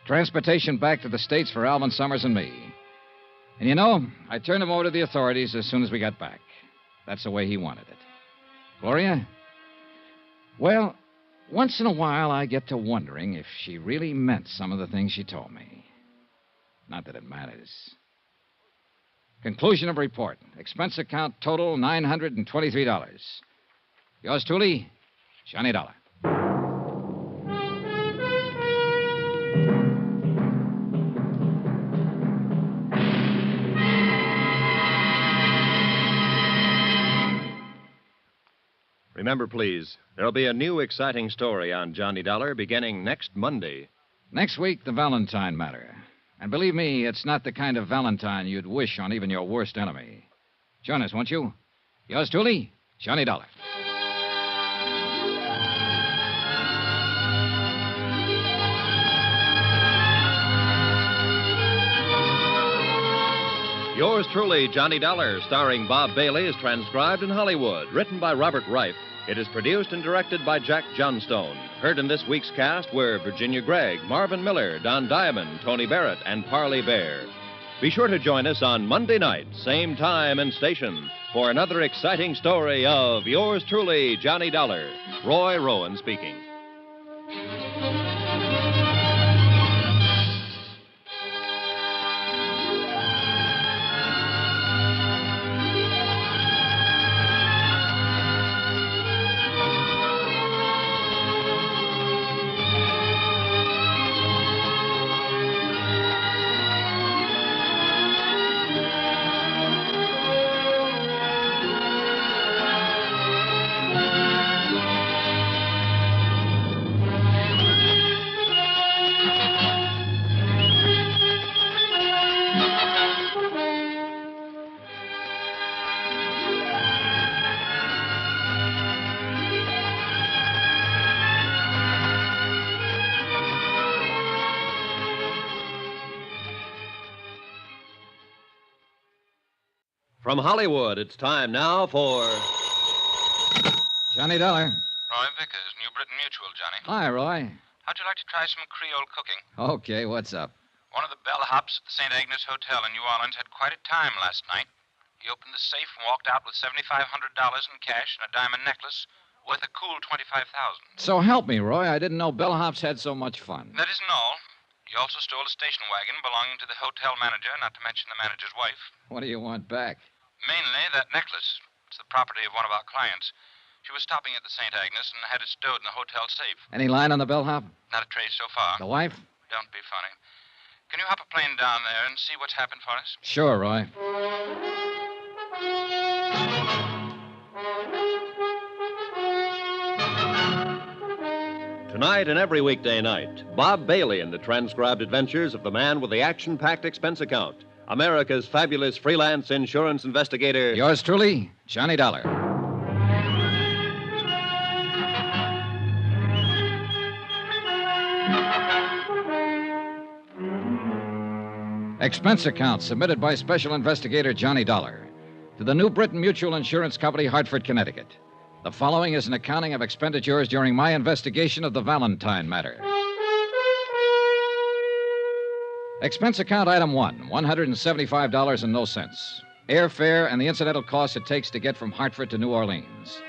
A: Transportation back to the States for Alvin Summers and me. And you know, I turned him over to the authorities as soon as we got back. That's the way he wanted it. Gloria? Well, once in a while I get to wondering if she really meant some of the things she told me. Not that it matters. Conclusion of report. Expense account total $923. Yours truly, Johnny Dollar.
C: Remember, please, there'll be a new exciting story on Johnny Dollar beginning next Monday.
A: Next week, the Valentine matter. And believe me, it's not the kind of Valentine you'd wish on even your worst enemy. Join us, won't you? Yours truly, Johnny Dollar.
C: Yours truly, Johnny Dollar, starring Bob Bailey, is transcribed in Hollywood. Written by Robert Reif. It is produced and directed by Jack Johnstone. Heard in this week's cast were Virginia Gregg, Marvin Miller, Don Diamond, Tony Barrett, and Parley Bear. Be sure to join us on Monday night, same time and station, for another exciting story of Yours truly, Johnny Dollar. Roy Rowan speaking. From Hollywood, it's time now for...
A: Johnny Dollar.
R: Roy Vickers, New Britain Mutual, Johnny.
A: Hi, Roy.
R: How'd you like to try some Creole cooking?
A: Okay, what's up?
R: One of the bellhops at the St. Agnes Hotel in New Orleans had quite a time last night. He opened the safe and walked out with $7,500 in cash and a diamond necklace worth a cool $25,000.
A: So help me, Roy. I didn't know bellhops had so much fun.
R: That isn't all. He also stole a station wagon belonging to the hotel manager, not to mention the manager's wife.
A: What do you want back?
R: Mainly that necklace. It's the property of one of our clients.
Q: She was stopping at the St. Agnes and had it stowed in the hotel safe.
A: Any line on the bellhop?
Q: Not a trace so far.
A: The wife?
Q: Don't be funny. Can you hop a plane down there and see what's happened for us?
A: Sure, Roy.
C: Tonight and every weekday night, Bob Bailey in the transcribed adventures of the man with the action-packed expense account, America's fabulous freelance insurance investigator.
A: Yours truly, Johnny Dollar. Expense account submitted by Special Investigator Johnny Dollar to the New Britain Mutual Insurance Company, Hartford, Connecticut. The following is an accounting of expenditures during my investigation of the Valentine matter. Expense account item 1, $175 and no cents. Airfare and the incidental costs it takes to get from Hartford to New Orleans.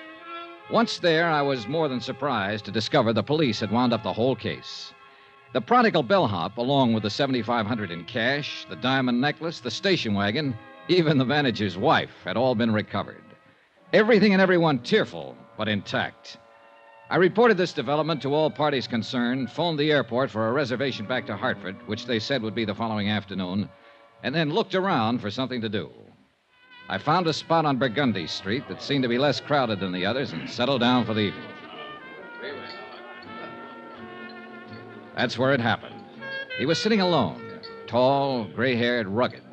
A: Once there, I was more than surprised to discover the police had wound up the whole case. The prodigal bellhop, along with the $7,500 in cash, the diamond necklace, the station wagon, even the manager's wife, had all been recovered. Everything and everyone tearful, but intact. I reported this development to all parties concerned, phoned the airport for a reservation back to Hartford, which they said would be the following afternoon, and then looked around for something to do. I found a spot on Burgundy Street that seemed to be less crowded than the others and settled down for the evening. That's where it happened. He was sitting alone, tall, gray-haired, rugged.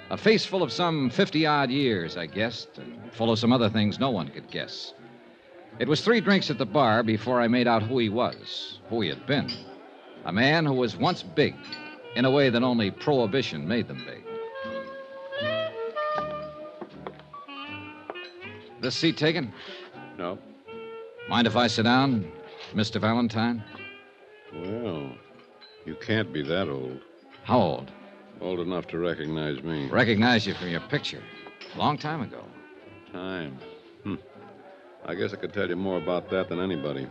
A: A face full of some 50-odd years, I guessed, and full of some other things no one could guess. It was 3 drinks at the bar before I made out who he was, who he had been. A man who was once big, in a way that only Prohibition made them big. This seat taken?
H: No.
A: Mind if I sit down, Mr. Valentine?
H: Well, you can't be that old.
A: How old?
H: Old enough to recognize me.
A: Recognize you from your picture. A long time ago.
H: Time. I guess I could tell you more about that than anybody.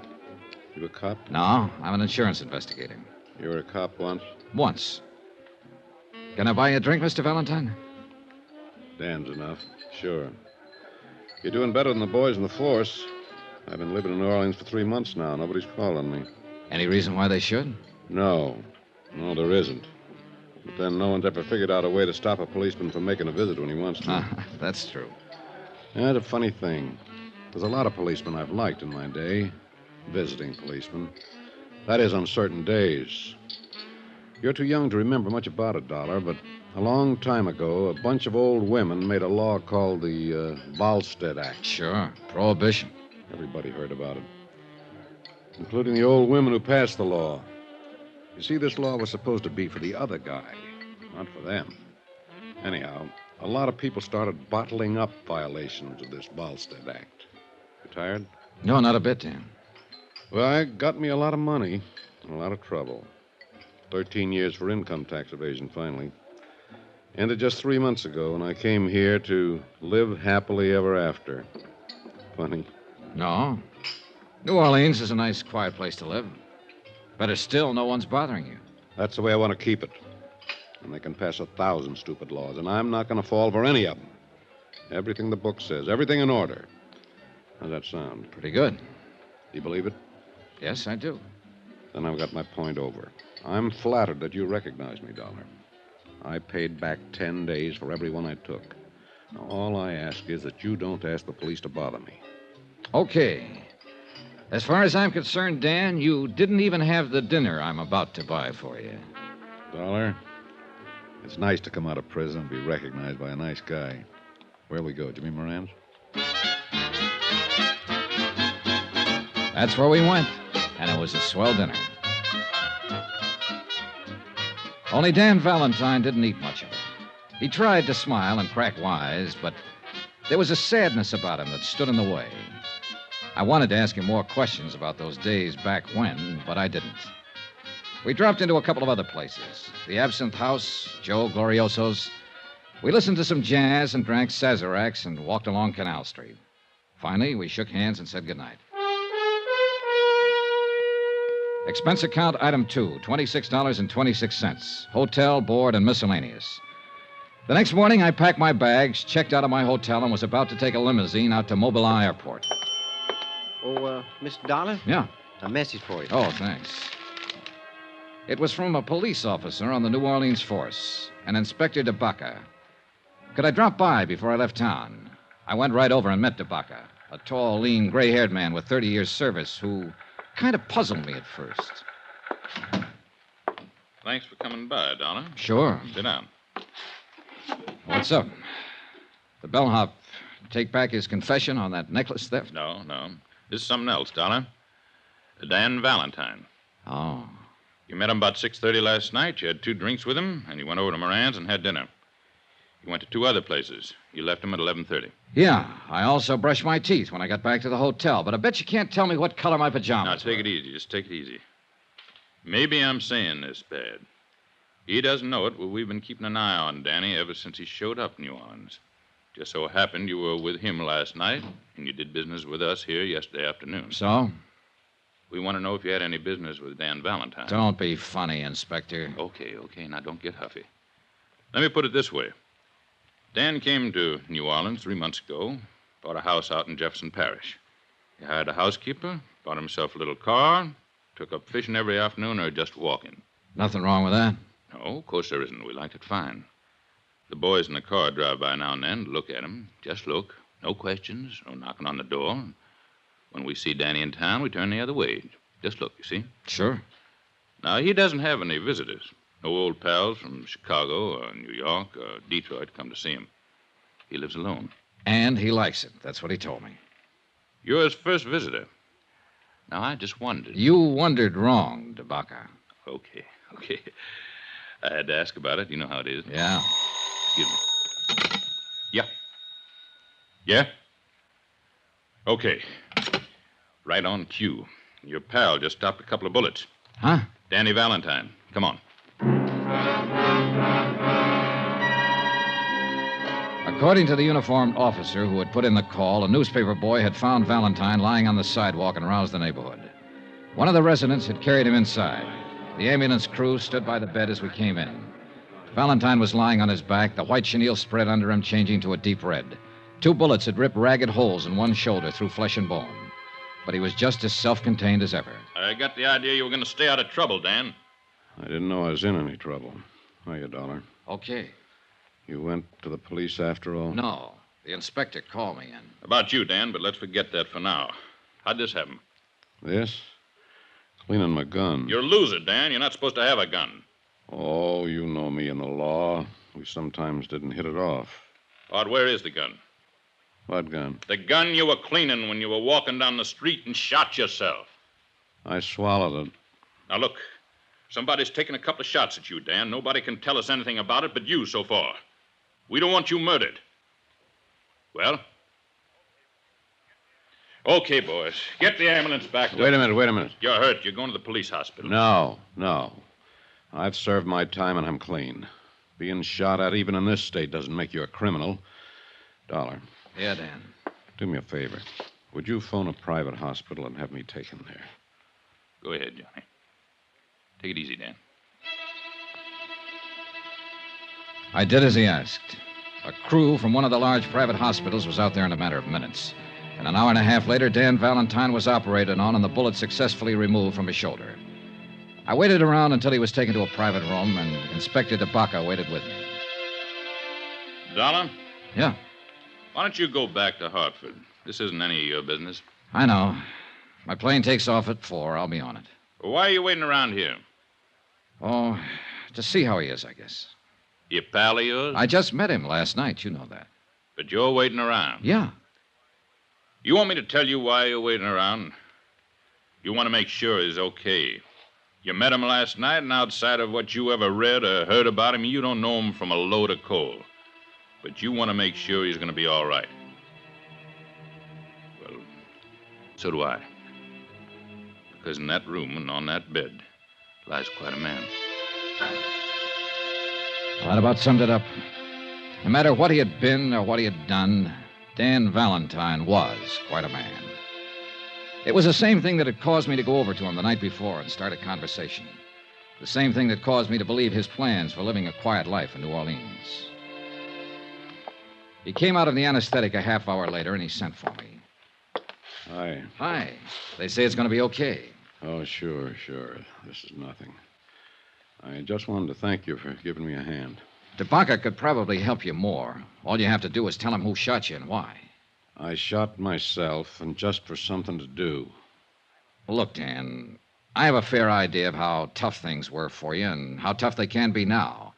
H: You a cop?
A: No, I'm an insurance investigator.
H: You were a cop once?
A: Once. Can I buy you a drink, Mr. Valentine?
H: Damn's enough. Sure. You're doing better than the boys in the force. I've been living in New Orleans for 3 months now. Nobody's called on me.
A: Any reason why they should?
H: No. No, there isn't. But then no one's ever figured out a way to stop a policeman from making a visit when he wants to.
A: That's true.
H: That's a funny thing. There's a lot of policemen I've liked in my day. Visiting policemen. That is, on certain days. You're too young to remember much about it, Dollar, but a long time ago, a bunch of old women made a law called the Volstead Act.
A: Sure. Prohibition.
H: Everybody heard about it. Including the old women who passed the law. You see, this law was supposed to be for the other guy, not for them. Anyhow, a lot of people started bottling up violations of this Volstead Act. You tired?
A: No, not a bit, Dan.
H: Well, it got me a lot of money and a lot of trouble. 13 years for income tax evasion, finally. Ended just 3 months ago when I came here to live happily ever after. Funny.
A: No. New Orleans is a nice, quiet place to live. Better still, no one's bothering you.
H: That's the way I want to keep it. And they can pass 1,000 stupid laws, and I'm not going to fall for any of them. Everything the book says, everything in order. How's that sound?
A: Pretty good.
H: Do you believe it?
A: Yes, I do.
H: Then I've got my point over. I'm flattered that you recognize me, Dollar. I paid back 10 days for every one I took. Now, all I ask is that you don't ask the police to bother me.
A: Okay. As far as I'm concerned, Dan, you didn't even have the dinner I'm about to buy for you.
H: Dollar, it's nice to come out of prison and be recognized by a nice guy. Where'll we go, Jimmy Moran's?
A: That's where we went, and it was a swell dinner. Only Dan Valentine didn't eat much of it. He tried to smile and crack wise, but there was a sadness about him that stood in the way. I wanted to ask him more questions about those days back when, but I didn't. We dropped into a couple of other places. The Absinthe House, Joe Glorioso's. We listened to some jazz and drank Sazeracs and walked along Canal Street. Finally, we shook hands and said goodnight. Expense account item 2, $26.26. Hotel, board, and miscellaneous. The next morning, I packed my bags, checked out of my hotel, and was about to take a limousine out to Mobile Airport.
E: Oh, Mr. Dollar?
A: Yeah.
E: A message for you.
A: Oh, thanks. It was from a police officer on the New Orleans force, an Inspector DeBaca. Could I drop by before I left town? I went right over and met DeBaca, a tall, lean, gray-haired man with 30 years' service who kind of puzzled me at first.
H: Thanks for coming by, Dollar.
A: Sure.
H: Sit down.
A: What's up? The bellhop take back his confession on that necklace theft?
H: No. This is something else, Dollar. Dan Valentine.
A: Oh.
H: You met him about 6:30 last night. You had 2 drinks with him, and you went over to Moran's and had dinner. You went to 2 other places. You left him at 11:30.
A: Yeah, I also brushed my teeth when I got back to the hotel, but I bet you can't tell me what color my
H: Now,
A: pajamas
H: take it easy. Just take it easy. Maybe I'm saying this bad. He doesn't know it, but we've been keeping an eye on Danny ever since he showed up in New Orleans. Just so happened you were with him last night, and you did business with us here yesterday afternoon.
A: So?
H: We want to know if you had any business with Dan Valentine.
A: Don't be funny, Inspector.
H: Okay. Now, don't get huffy. Let me put it this way. Dan came to New Orleans 3 months ago, bought a house out in Jefferson Parish. He hired a housekeeper, bought himself a little car, took up fishing every afternoon or just walking.
A: Nothing wrong with that?
H: No, of course there isn't. We liked it fine. The boys in the car drive by now and then to look at him. Just look. No questions, no knocking on the door. When we see Danny in town, we turn the other way. Just look, you see?
A: Sure.
H: Now, he doesn't have any visitors. No old pals from Chicago or New York or Detroit come to see him. He lives alone.
A: And he likes it. That's what he told me.
H: You're his first visitor. Now, I just wondered.
A: You wondered wrong, DeBaca.
H: Okay. I had to ask about it. You know how it is.
A: Yeah.
H: Excuse me. Yeah? Okay. Right on cue. Your pal just stopped a couple of bullets.
A: Huh?
H: Danny Valentine. Come on.
A: According to the uniformed officer who had put in the call, a newspaper boy had found Valentine lying on the sidewalk and roused the neighborhood. One of the residents had carried him inside. The ambulance crew stood by the bed as we came in. Valentine was lying on his back, the white chenille spread under him, changing to a deep red. 2 bullets had ripped ragged holes in one shoulder through flesh and bone. But he was just as self-contained as ever.
H: I got the idea you were going to stay out of trouble, Dan. I didn't know I was in any trouble. Hiya, Dollar.
A: Okay.
H: You went to the police after all?
A: No. The inspector called me in.
H: About you, Dan, but let's forget that for now. How'd this happen? This? Cleaning my gun.
N: You're a loser, Dan. You're not supposed to have a gun.
H: Oh, you know me and the law. We sometimes didn't hit it off.
N: Art, where is the gun?
H: What gun?
N: The gun you were cleaning when you were walking down the street and shot yourself.
H: I swallowed it.
N: Now, look. Somebody's taken a couple of shots at you, Dan. Nobody can tell us anything about it but you so far. We don't want you murdered. Well? Okay, boys. Get the ambulance back.
H: Wait a minute.
N: You're hurt. You're going to the police hospital.
H: No. I've served my time and I'm clean. Being shot at even in this state doesn't make you a criminal. Dollar.
A: Yeah, Dan.
H: Do me a favor. Would you phone a private hospital and have me taken there?
N: Go ahead, Johnny. Take it easy, Dan.
A: I did as he asked. A crew from one of the large private hospitals was out there in a matter of minutes. And an hour and a half later, Dan Valentine was operated on and the bullet successfully removed from his shoulder. I waited around until he was taken to a private room, and Inspector DeBaca waited with me.
N: Dollar?
A: Yeah?
N: Why don't you go back to Hartford? This isn't any of your business.
A: I know. My plane takes off at 4. I'll be on it.
N: Well, why are you waiting around here?
A: Oh, to see how he is, I guess.
N: You pal of yours?
A: I just met him last night. You know that.
N: But you're waiting around?
A: Yeah.
N: You want me to tell you why you're waiting around? You want to make sure he's okay. You met him last night, and outside of what you ever read or heard about him, you don't know him from a load of coal. But you want to make sure he's going to be all right. Well, so do I. Because in that room and on that bed lies quite a man.
A: Well, that about summed it up. No matter what he had been or what he had done, Dan Valentine was quite a man. It was the same thing that had caused me to go over to him the night before and start a conversation. The same thing that caused me to believe his plans for living a quiet life in New Orleans. He came out of the anesthetic a half hour later, and he sent for me.
H: Hi.
A: Hi. They say it's going to be okay.
H: Oh, sure. This is nothing. I just wanted to thank you for giving me a hand.
A: DeBaca could probably help you more. All you have to do is tell him who shot you and why.
H: I shot myself, and just for something to do.
A: Look, Dan, I have a fair idea of how tough things were for you and how tough they can be now.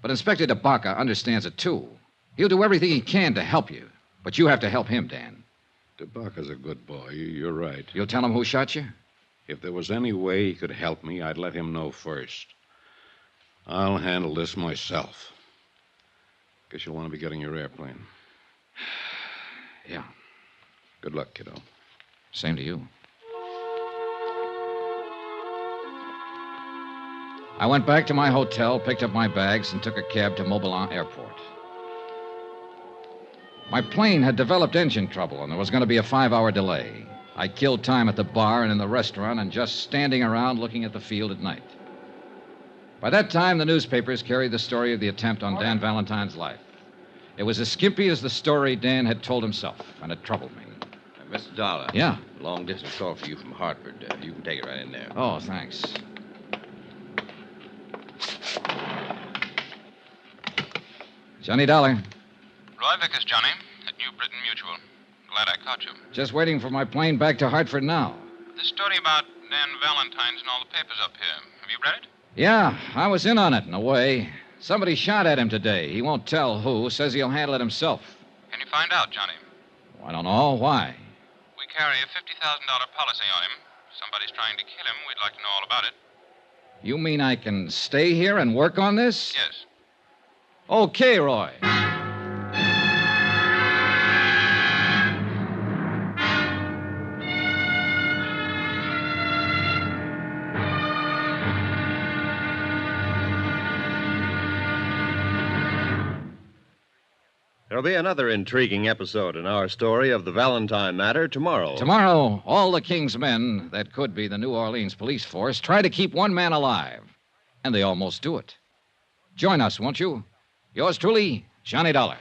A: But Inspector DeBaca understands it, too. He'll do everything he can to help you. But you have to help him, Dan.
H: DeBaca's a good boy. You're right.
A: You'll tell him who shot you?
H: If there was any way he could help me, I'd let him know first. I'll handle this myself. Guess you'll want to be getting your airplane.
A: Yeah.
H: Good luck, kiddo.
A: Same to you. I went back to my hotel, picked up my bags, and took a cab to Mobilon Airport. My plane had developed engine trouble, and there was going to be a 5-hour delay. I killed time at the bar and in the restaurant and just standing around looking at the field at night. By that time, the newspapers carried the story of the attempt on Dan Valentine's life. It was as skimpy as the story Dan had told himself, and it troubled me.
E: Mr. Dollar.
A: Yeah?
E: Long distance call for you from Hartford. You can take it right in there.
A: Oh, thanks. Johnny Dollar.
R: Roy Vickers, Johnny, at New Britain Mutual. Glad I caught you.
A: Just waiting for my plane back to Hartford now.
R: This story about Dan Valentine's in all the papers up here. Have you read it?
A: Yeah, I was in on it, in a way. Somebody shot at him today. He won't tell who. Says he'll handle it himself.
R: Can you find out, Johnny?
A: I don't know. Why?
R: We carry a $50,000 policy on him. Somebody's trying to kill him. We'd like to know all about it.
A: You mean I can stay here and work on this?
R: Yes.
A: Okay, Roy.
C: There'll be another intriguing episode in our story of the Valentine matter tomorrow.
A: Tomorrow, all the King's men that could be the New Orleans police force try to keep one man alive. And they almost do it. Join us, won't you? Yours truly, Johnny Dollar.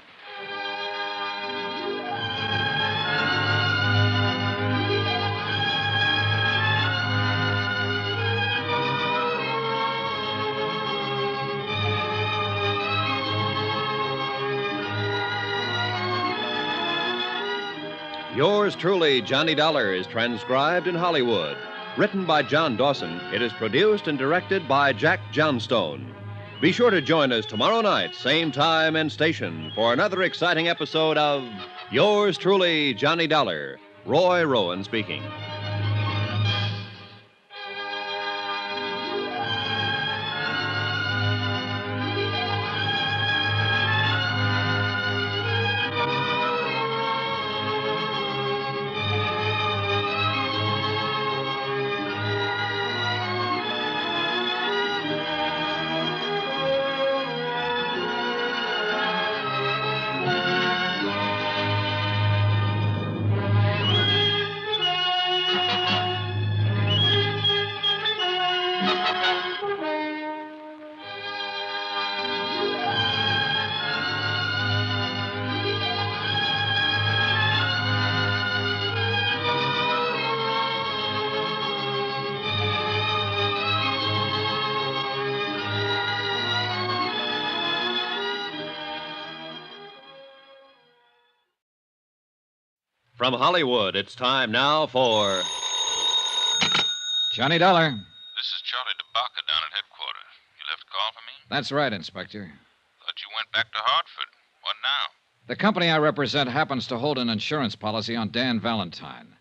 C: Yours truly, Johnny Dollar, is transcribed in Hollywood. Written by John Dawson, it is produced and directed by Jack Johnstone. Be sure to join us tomorrow night, same time and station, for another exciting episode of Yours truly, Johnny Dollar. Roy Rowan speaking. From Hollywood, it's time now for
A: Johnny Dollar.
N: This is Charlie DeBaca down at headquarters. You left a call for me?
A: That's right, Inspector.
N: Thought you went back to Hartford. What now?
A: The company I represent happens to hold an insurance policy on Dan Valentine.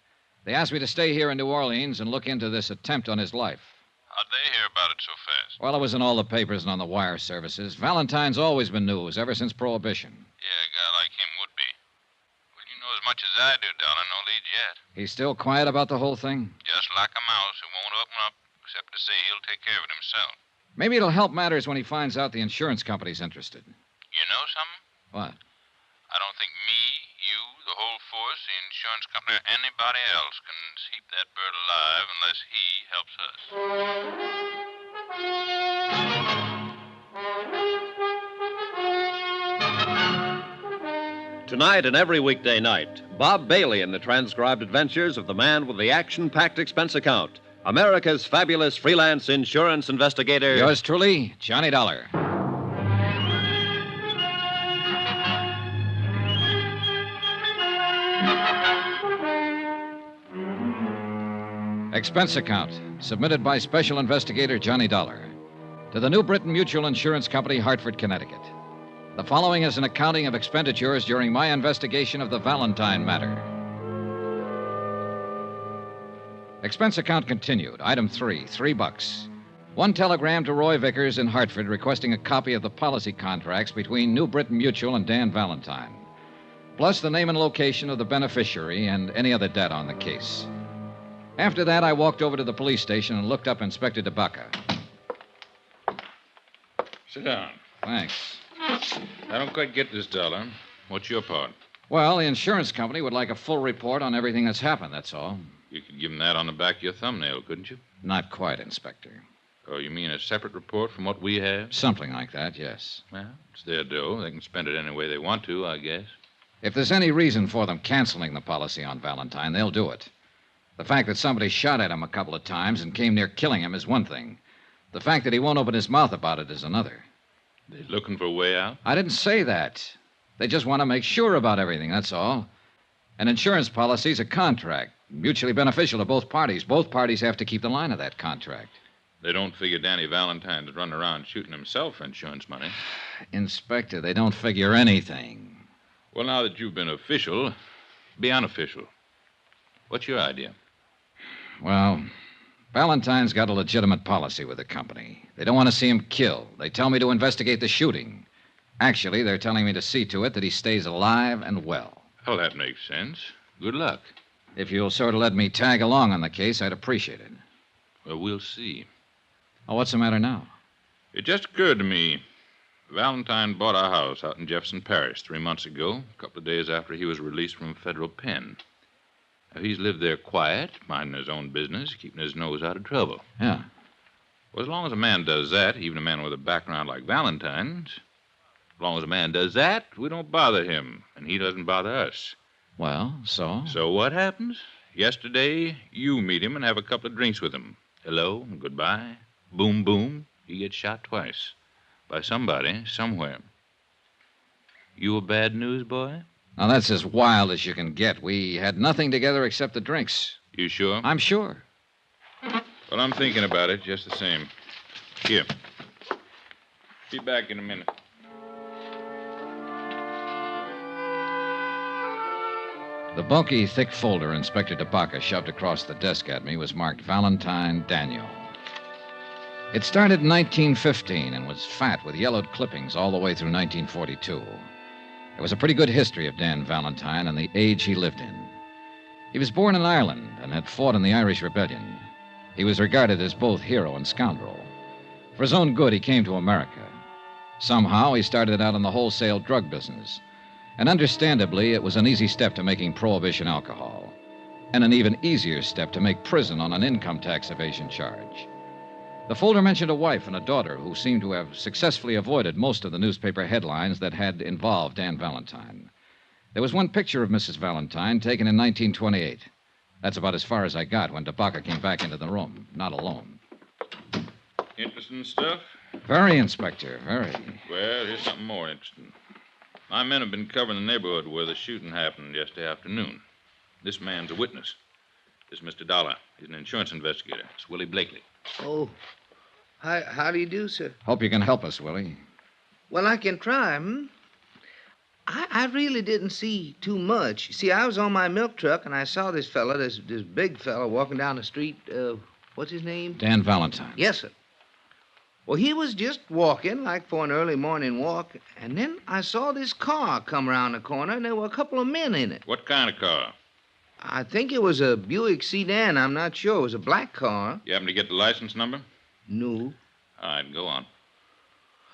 A: They asked me to stay here in New Orleans and look into this attempt on his life.
N: How'd they hear about it so fast?
A: Well, it was in all the papers and on the wire services. Valentine's always been news, ever since Prohibition.
N: Yeah, a guy like him would be. Well, you know as much as I do, Dollar. No leads yet.
A: He's still quiet about the whole thing?
N: Just like a mouse who won't open up, except to say he'll take care of it himself.
A: Maybe it'll help matters when he finds out the insurance company's interested.
N: You know something?
A: What?
N: I don't think me, you, the whole force, the insurance company, or anybody else can keep that bird alive unless he helps us.
C: Tonight and every weekday night, Bob Bailey in the transcribed adventures of the man with the action-packed expense account, America's fabulous freelance insurance investigator.
A: Yours truly, Johnny Dollar. Expense account, submitted by Special Investigator Johnny Dollar to the New Britain Mutual Insurance Company, Hartford, Connecticut. The following is an accounting of expenditures during my investigation of the Valentine matter. Expense account continued. Item 3, $3. One telegram to Roy Vickers in Hartford requesting a copy of the policy contracts between New Britain Mutual and Dan Valentine, plus the name and location of the beneficiary and any other data on the case. After that, I walked over to the police station and looked up Inspector DeBacca.
N: Sit down.
A: Thanks.
N: I don't quite get this, Dollar. What's your part?
A: Well, the insurance company would like a full report on everything that's happened, that's all.
N: You could give them that on the back of your thumbnail, couldn't you?
A: Not quite, Inspector.
N: Oh, you mean a separate report from what we have?
A: Something like that, yes.
N: Well, it's their dough. They can spend it any way they want to, I guess.
A: If there's any reason for them canceling the policy on Valentine, they'll do it. The fact that somebody shot at him a couple of times and came near killing him is one thing. The fact that he won't open his mouth about it is another.
N: They looking for a way out?
A: I didn't say that. They just want to make sure about everything, that's all. An insurance policy's a contract, mutually beneficial to both parties. Both parties have to keep the line of that contract.
N: They don't figure Danny Valentine's running around shooting himself for insurance money.
A: Inspector, they don't figure anything.
N: Well, now that you've been official, be unofficial. What's your idea?
A: Well, Valentine's got a legitimate policy with the company. They don't want to see him killed. They tell me to investigate the shooting. Actually, they're telling me to see to it that he stays alive and well.
N: Well, that makes sense. Good luck.
A: If you'll sort of let me tag along on the case, I'd appreciate it.
N: Well, we'll see.
A: Oh, what's the matter now?
N: It just occurred to me. Valentine bought our house out in Jefferson Parish 3 months ago, a couple of days after he was released from federal pen. Now, he's lived there quiet, minding his own business, keeping his nose out of trouble.
A: Yeah.
N: Well, as long as a man does that, even a man with a background like Valentine's, as long as a man does that, we don't bother him, and he doesn't bother us.
A: Well, so?
N: So what happens? Yesterday, you meet him and have a couple of drinks with him. Hello and goodbye. Boom, boom. He gets shot twice. By somebody, somewhere. You a bad news boy?
A: Now, that's as wild as you can get. We had nothing together except the drinks.
N: You sure?
A: I'm sure.
N: Well, I'm thinking about it just the same. Here. Be back in a minute.
A: The bulky, thick folder Inspector DeBacca shoved across the desk at me was marked Valentine Daniel. It started in 1915 and was fat with yellowed clippings all the way through 1942. It was a pretty good history of Dan Valentine and the age he lived in. He was born in Ireland and had fought in the Irish Rebellion. He was regarded as both hero and scoundrel. For his own good, he came to America. Somehow, he started out in the wholesale drug business. And understandably, it was an easy step to making prohibition alcohol, and an even easier step to make prison on an income tax evasion charge. The folder mentioned a wife and a daughter who seemed to have successfully avoided most of the newspaper headlines that had involved Dan Valentine. There was one picture of Mrs. Valentine taken in 1928. That's about as far as I got when DeBacca came back into the room, not alone.
N: Interesting stuff?
A: Very, Inspector, very.
N: Well, here's something more interesting. My men have been covering the neighborhood where the shooting happened yesterday afternoon. This man's a witness. This is Mr. Dollar. He's an insurance investigator. It's Willie Blakely.
K: Oh, how do you do, sir?
A: Hope you can help us, Willie.
K: Well, I can try, I really didn't see too much. You see, I was on my milk truck, and I saw this fella, this big fella, walking down the street. What's his name?
A: Dan Valentine.
K: Yes, sir. Well, he was just walking, like for an early morning walk, and then I saw this car come around the corner, and there were a couple of men in it.
N: What kind of car?
K: I think it was a Buick sedan. I'm not sure. It was a black car.
N: You happen to get the license number?
K: No.
N: All right, go on.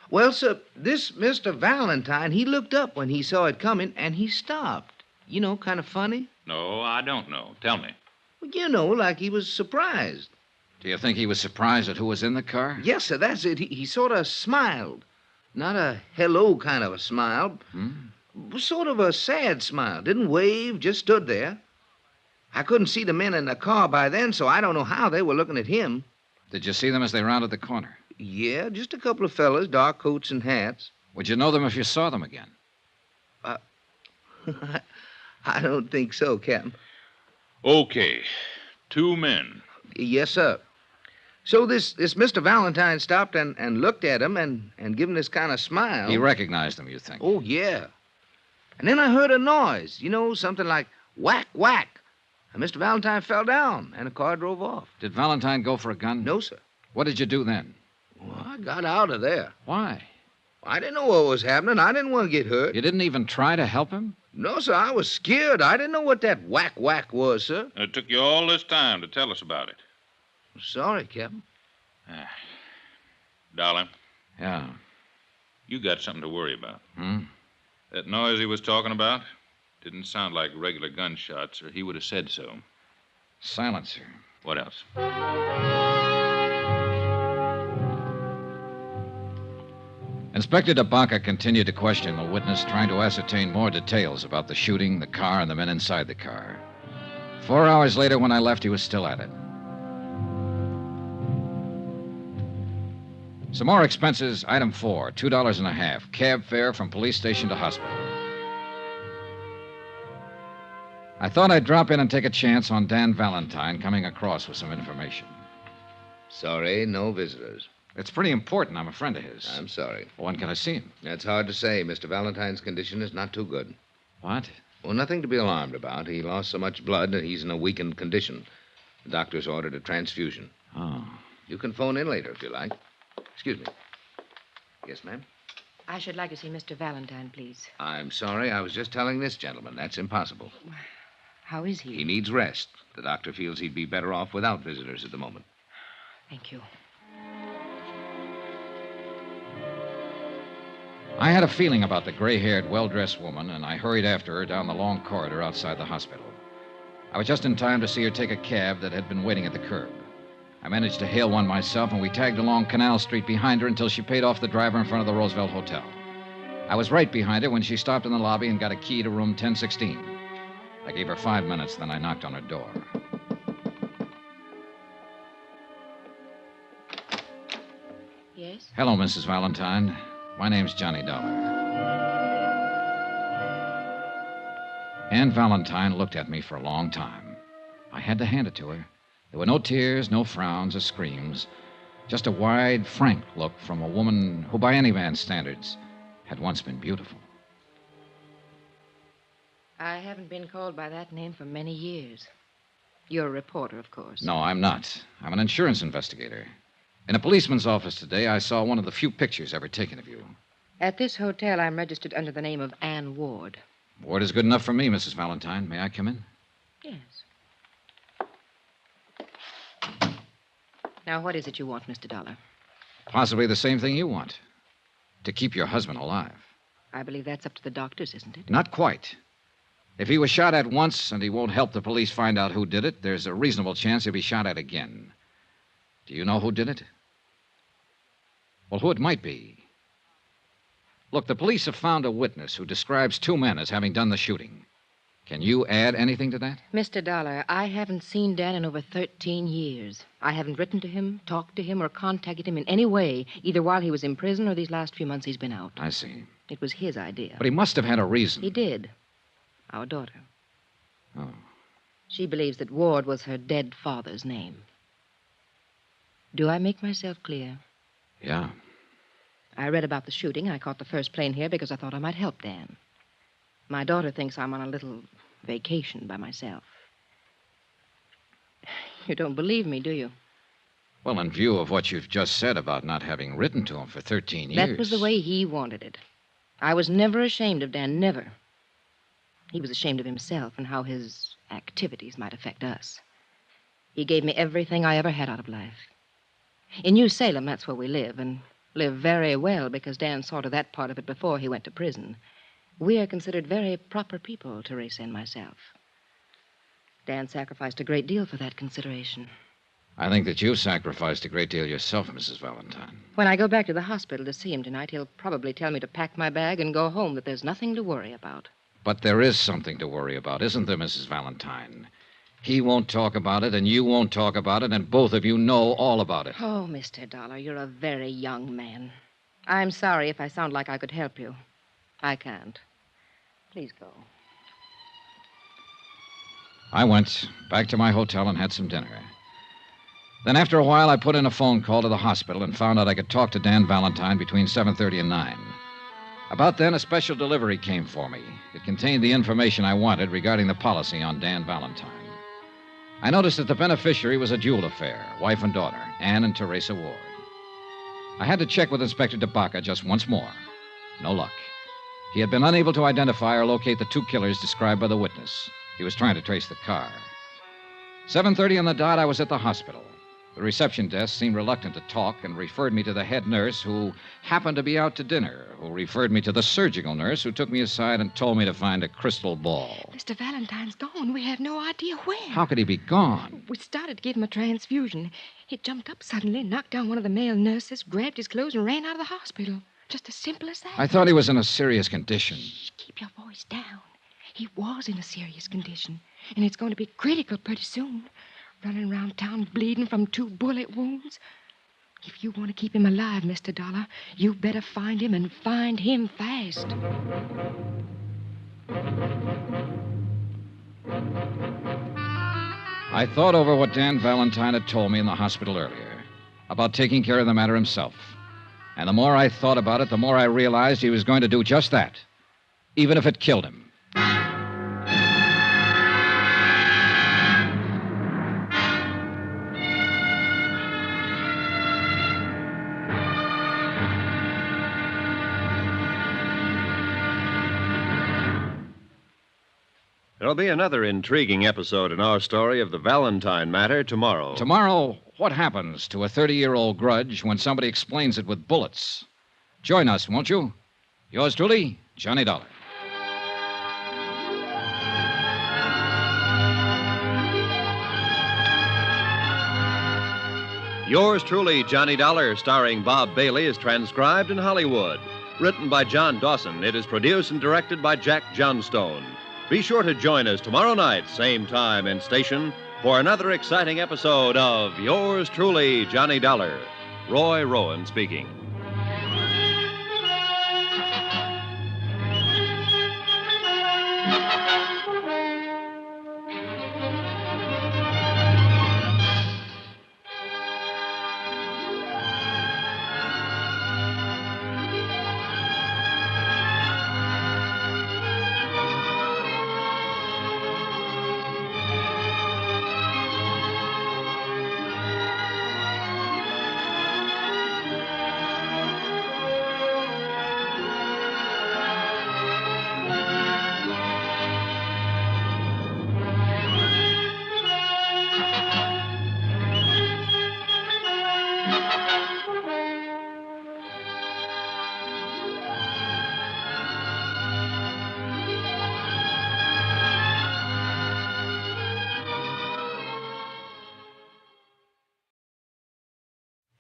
K: Well, sir, this Mr. Valentine, he looked up when he saw it coming, and he stopped. You know, kind of funny.
N: No, I don't know. Tell me.
K: Well, you know, like he was surprised.
A: Do you think he was surprised at who was in the car?
K: Yes, sir, that's it. He sort of smiled. Not a hello kind of a smile, Sort of a sad smile. Didn't wave, just stood there. I couldn't see the men in the car by then, so I don't know how they were looking at him.
A: Did you see them as they rounded the corner?
K: Yeah, just a couple of fellas, dark coats and hats.
A: Would you know them if you saw them again?
K: I don't think so, Captain.
N: Okay. 2 men.
K: Yes, sir. So this Mr. Valentine stopped and looked at him and given this kind of smile.
A: He recognized them, you think?
K: Oh, yeah. And then I heard a noise, something like whack, whack. And Mr. Valentine fell down, and the car drove off.
A: Did Valentine go for a gun?
K: No, sir.
A: What did you do then?
K: Well, I got out of there.
A: Why?
K: I didn't know what was happening. I didn't want to get hurt.
A: You didn't even try to help him?
K: No, sir. I was scared. I didn't know what that whack, whack was, sir.
N: It took you all this time to tell us about it.
K: Sorry, Captain.
N: Dollar.
A: Yeah.
N: You got something to worry about.
A: Hmm?
N: That noise he was talking about didn't sound like regular gunshots, or he would have said so.
A: Silencer.
N: What else?
A: Inspector DeBaca continued to question the witness, trying to ascertain more details about the shooting, the car, and the men inside the car. 4 hours later, when I left, he was still at it. Some more expenses. Item 4, $2.50. Cab fare from police station to hospital. I thought I'd drop in and take a chance on Dan Valentine coming across with some information.
K: Sorry, no visitors.
A: It's pretty important. I'm a friend of his.
K: I'm sorry.
A: When can I see him?
K: That's hard to say. Mr. Valentine's condition is not too good.
A: What?
K: Well, nothing to be alarmed about. He lost so much blood that he's in a weakened condition. The doctor's ordered a transfusion.
A: Oh.
K: You can phone in later if you like. Excuse me. Yes, ma'am?
B: I should like to see Mr. Valentine, please.
K: I'm sorry. I was just telling this gentleman. That's impossible.
B: How is he?
K: He needs rest. The doctor feels he'd be better off without visitors at the moment.
B: Thank you.
A: I had a feeling about the gray-haired, well-dressed woman, and I hurried after her down the long corridor outside the hospital. I was just in time to see her take a cab that had been waiting at the curb. I managed to hail one myself, and we tagged along Canal Street behind her until she paid off the driver in front of the Roosevelt Hotel. I was right behind her when she stopped in the lobby and got a key to room 1016. I gave her 5 minutes, then I knocked on her door.
B: Yes?
A: Hello, Mrs. Valentine. My name's Johnny Dollar. Ann Valentine looked at me for a long time. I had to hand it to her. There were no tears, no frowns or screams, just a wide, frank look from a woman who, by any man's standards, had once been beautiful.
B: I haven't been called by that name for many years. You're a reporter, of course.
A: No, I'm not. I'm an insurance investigator. In a policeman's office today, I saw one of the few pictures ever taken of you.
B: At this hotel, I'm registered under the name of Ann Ward.
A: Ward is good enough for me, Mrs. Valentine. May I come in?
B: Yes. Now, what is it you want, Mr. Dollar?
A: Possibly the same thing you want. To keep your husband alive.
B: I believe that's up to the doctors, isn't it?
A: Not quite. If he was shot at once and he won't help the police find out who did it, there's a reasonable chance he'll be shot at again. Do you know who did it? Well, who it might be. Look, the police have found a witness who describes 2 men as having done the shooting. Can you add anything to that?
B: Mr. Dollar, I haven't seen Dan in over 13 years. I haven't written to him, talked to him, or contacted him in any way, either while he was in prison or these last few months he's been out.
A: I see.
B: It was his idea.
A: But he must have had a reason.
B: He did. Our daughter.
A: Oh.
B: She believes that Ward was her dead father's name. Do I make myself clear?
A: Yeah.
B: I read about the shooting. I caught the first plane here because I thought I might help Dan. My daughter thinks I'm on a little vacation by myself. You don't believe me, do you?
A: Well, in view of what you've just said about not having written to him for 13 years...
B: That was the way he wanted it. I was never ashamed of Dan, never. He was ashamed of himself and how his activities might affect us. He gave me everything I ever had out of life. In New Salem, that's where we live, and live very well because Dan saw to that part of it before he went to prison. We are considered very proper people, Teresa and myself. Dan sacrificed a great deal for that consideration.
A: I think that you've sacrificed a great deal yourself, Mrs. Valentine.
M: When I go back to the hospital to see him tonight, he'll probably tell me to pack my bag and go home, that there's nothing to worry about.
A: But there is something to worry about, isn't there, Mrs. Valentine? He won't talk about it, and you won't talk about it, and both of you know all about it.
M: Oh, Mr. Dollar, you're a very young man. I'm sorry if I sound like I could help you. I can't. Please go.
A: I went back to my hotel and had some dinner. Then after a while, I put in a phone call to the hospital and found out I could talk to Dan Valentine between 7:30 and 9. About then, a special delivery came for me. It contained the information I wanted regarding the policy on Dan Valentine. I noticed that the beneficiary was a dual affair, wife and daughter, Ann and Teresa Ward. I had to check with Inspector DeBaca just once more. No luck. He had been unable to identify or locate the two killers described by the witness. He was trying to trace the car. 7:30 on the dot, I was at the hospital. The reception desk seemed reluctant to talk and referred me to the head nurse, who happened to be out to dinner, who referred me to the surgical nurse, who took me aside and told me to find a crystal ball.
M: Mr. Valentine's gone. We have no idea where.
A: How could he be gone?
M: We started to give him a transfusion. He jumped up suddenly, knocked down one of the male nurses, grabbed his clothes, and ran out of the hospital. Just as simple as that.
A: I thought he was in a serious condition.
M: Keep your voice down. He was in a serious condition, and it's going to be critical pretty soon. Running around town bleeding from 2 bullet wounds. If you want to keep him alive, Mr. Dollar, you better find him and find him fast.
A: I thought over what Dan Valentine had told me in the hospital earlier about taking care of the matter himself. And the more I thought about it, the more I realized he was going to do just that, even if it killed him.
C: There'll be another intriguing episode in our story of the Valentine matter tomorrow.
A: Tomorrow, what happens to a 30-year-old grudge when somebody explains it with bullets? Join us, won't you? Yours truly, Johnny Dollar.
C: Yours truly, Johnny Dollar, starring Bob Bailey, is transcribed in Hollywood. Written by John Dawson, it is produced and directed by Jack Johnstone. Be sure to join us tomorrow night, same time and station, for another exciting episode of Yours truly, Johnny Dollar. Roy Rowan speaking.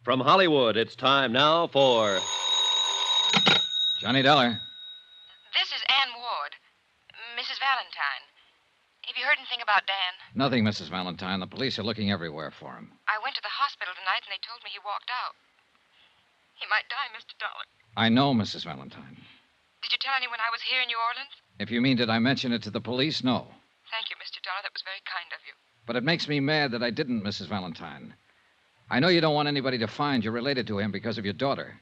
C: From Hollywood, it's time now for
A: Johnny Dollar.
O: This is Ann Ward, Mrs. Valentine. Have you heard anything about Dan?
A: Nothing, Mrs. Valentine. The police are looking everywhere for him.
O: I went to the hospital tonight and they told me he walked out. He might die, Mr. Dollar.
A: I know, Mrs. Valentine.
O: Did you tell anyone I was here in New Orleans?
A: If you mean, did I mention it to the police? No.
O: Thank you, Mr. Dollar. That was very kind of you.
A: But it makes me mad that I didn't, Mrs. Valentine. I know you don't want anybody to find you're related to him because of your daughter.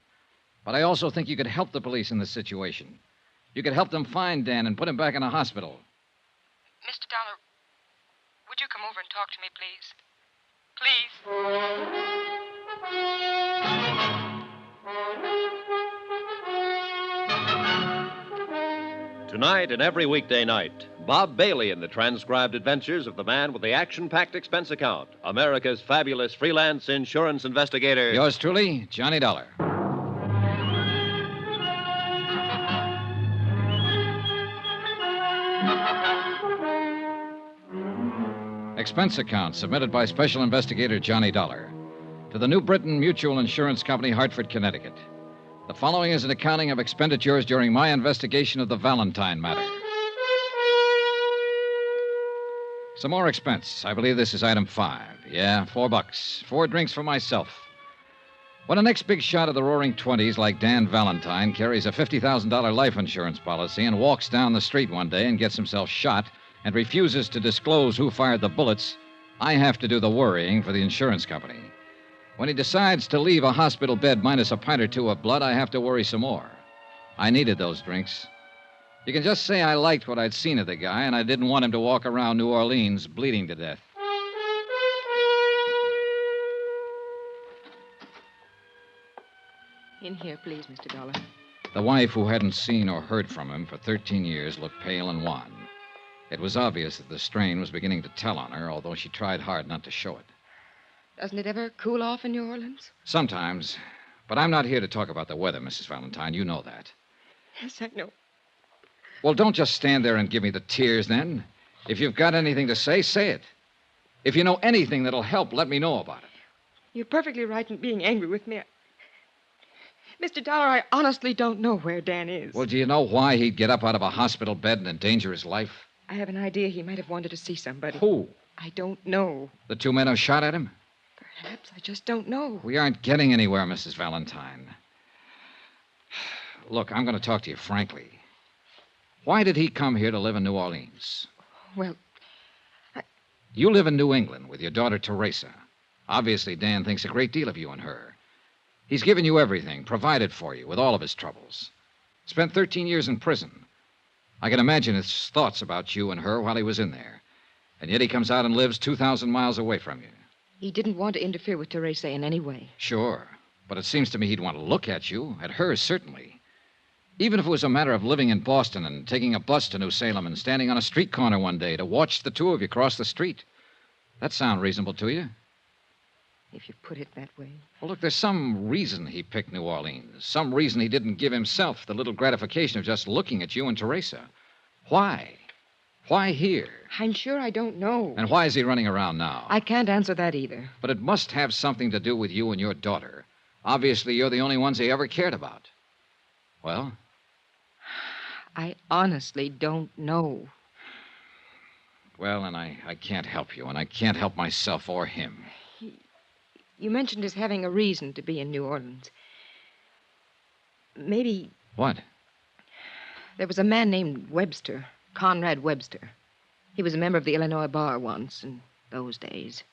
A: But I also think you could help the police in this situation. You could help them find Dan and put him back in a hospital.
O: Mr. Dollar, would you come over and talk to me, please?
C: Tonight and every weekday night, Bob Bailey in the transcribed adventures of the man with the action-packed expense account, America's fabulous freelance insurance investigator.
A: Yours truly, Johnny Dollar. expense account submitted by Special Investigator Johnny Dollar to the New Britain Mutual Insurance Company, Hartford, Connecticut. The following is an accounting of expenditures during my investigation of the Valentine matter. Some more expense. I believe this is item 5. Yeah, $4. 4 drinks for myself. When a next big shot of the roaring 20s like Dan Valentine carries a $50,000 life insurance policy and walks down the street one day and gets himself shot and refuses to disclose who fired the bullets, I have to do the worrying for the insurance company. When he decides to leave a hospital bed minus a pint or two of blood, I have to worry some more. I needed those drinks. You can just say I liked what I'd seen of the guy, and I didn't want him to walk around New Orleans bleeding to death.
M: In here, please, Mr. Dollar.
A: The wife, who hadn't seen or heard from him for 13 years, looked pale and wan. It was obvious that the strain was beginning to tell on her, although she tried hard not to show it.
M: Doesn't it ever cool off in New Orleans?
A: Sometimes. But I'm not here to talk about the weather, Mrs. Valentine. You know that.
M: Yes, I know.
A: Well, don't just stand there and give me the tears, then. If you've got anything to say, say it. If you know anything that'll help, let me know about it.
M: You're perfectly right in being angry with me. Mr. Dollar, I honestly don't know where Dan is.
A: Well, do you know why he'd get up out of a hospital bed and endanger his life?
M: I have an idea he might have wanted to see somebody.
A: Who?
M: I don't know.
A: The 2 men who shot at him?
M: Perhaps. I just don't know.
A: We aren't getting anywhere, Mrs. Valentine. Look, I'm going to talk to you frankly. Why did he come here to live in New Orleans?
M: Well,
A: You live in New England with your daughter, Teresa. Obviously, Dan thinks a great deal of you and her. He's given you everything, provided for you with all of his troubles. Spent 13 years in prison. I can imagine his thoughts about you and her while he was in there. And yet he comes out and lives 2,000 miles away from you.
M: he didn't want to interfere with Teresa in any way.
A: Sure. But it seems to me he'd want to look at you. At her, certainly. Even if it was a matter of living in Boston and taking a bus to New Salem and standing on a street corner one day to watch the 2 of you cross the street. That sound reasonable to you?
M: If you put it that way.
A: Well, look, there's some reason he picked New Orleans. Some reason he didn't give himself the little gratification of just looking at you and Teresa. Why? Why here?
M: I'm sure I don't know.
A: And why is he running around now?
M: I can't answer that either.
A: But it must have something to do with you and your daughter. Obviously, you're the only ones he ever cared about. Well?
M: I honestly don't know.
A: Well, and I can't help you, and I can't help myself or him.
M: You mentioned his having a reason to be in New Orleans. Maybe
A: What?
M: there was a man named Webster, Conrad Webster. He was a member of the Illinois Bar once in those days.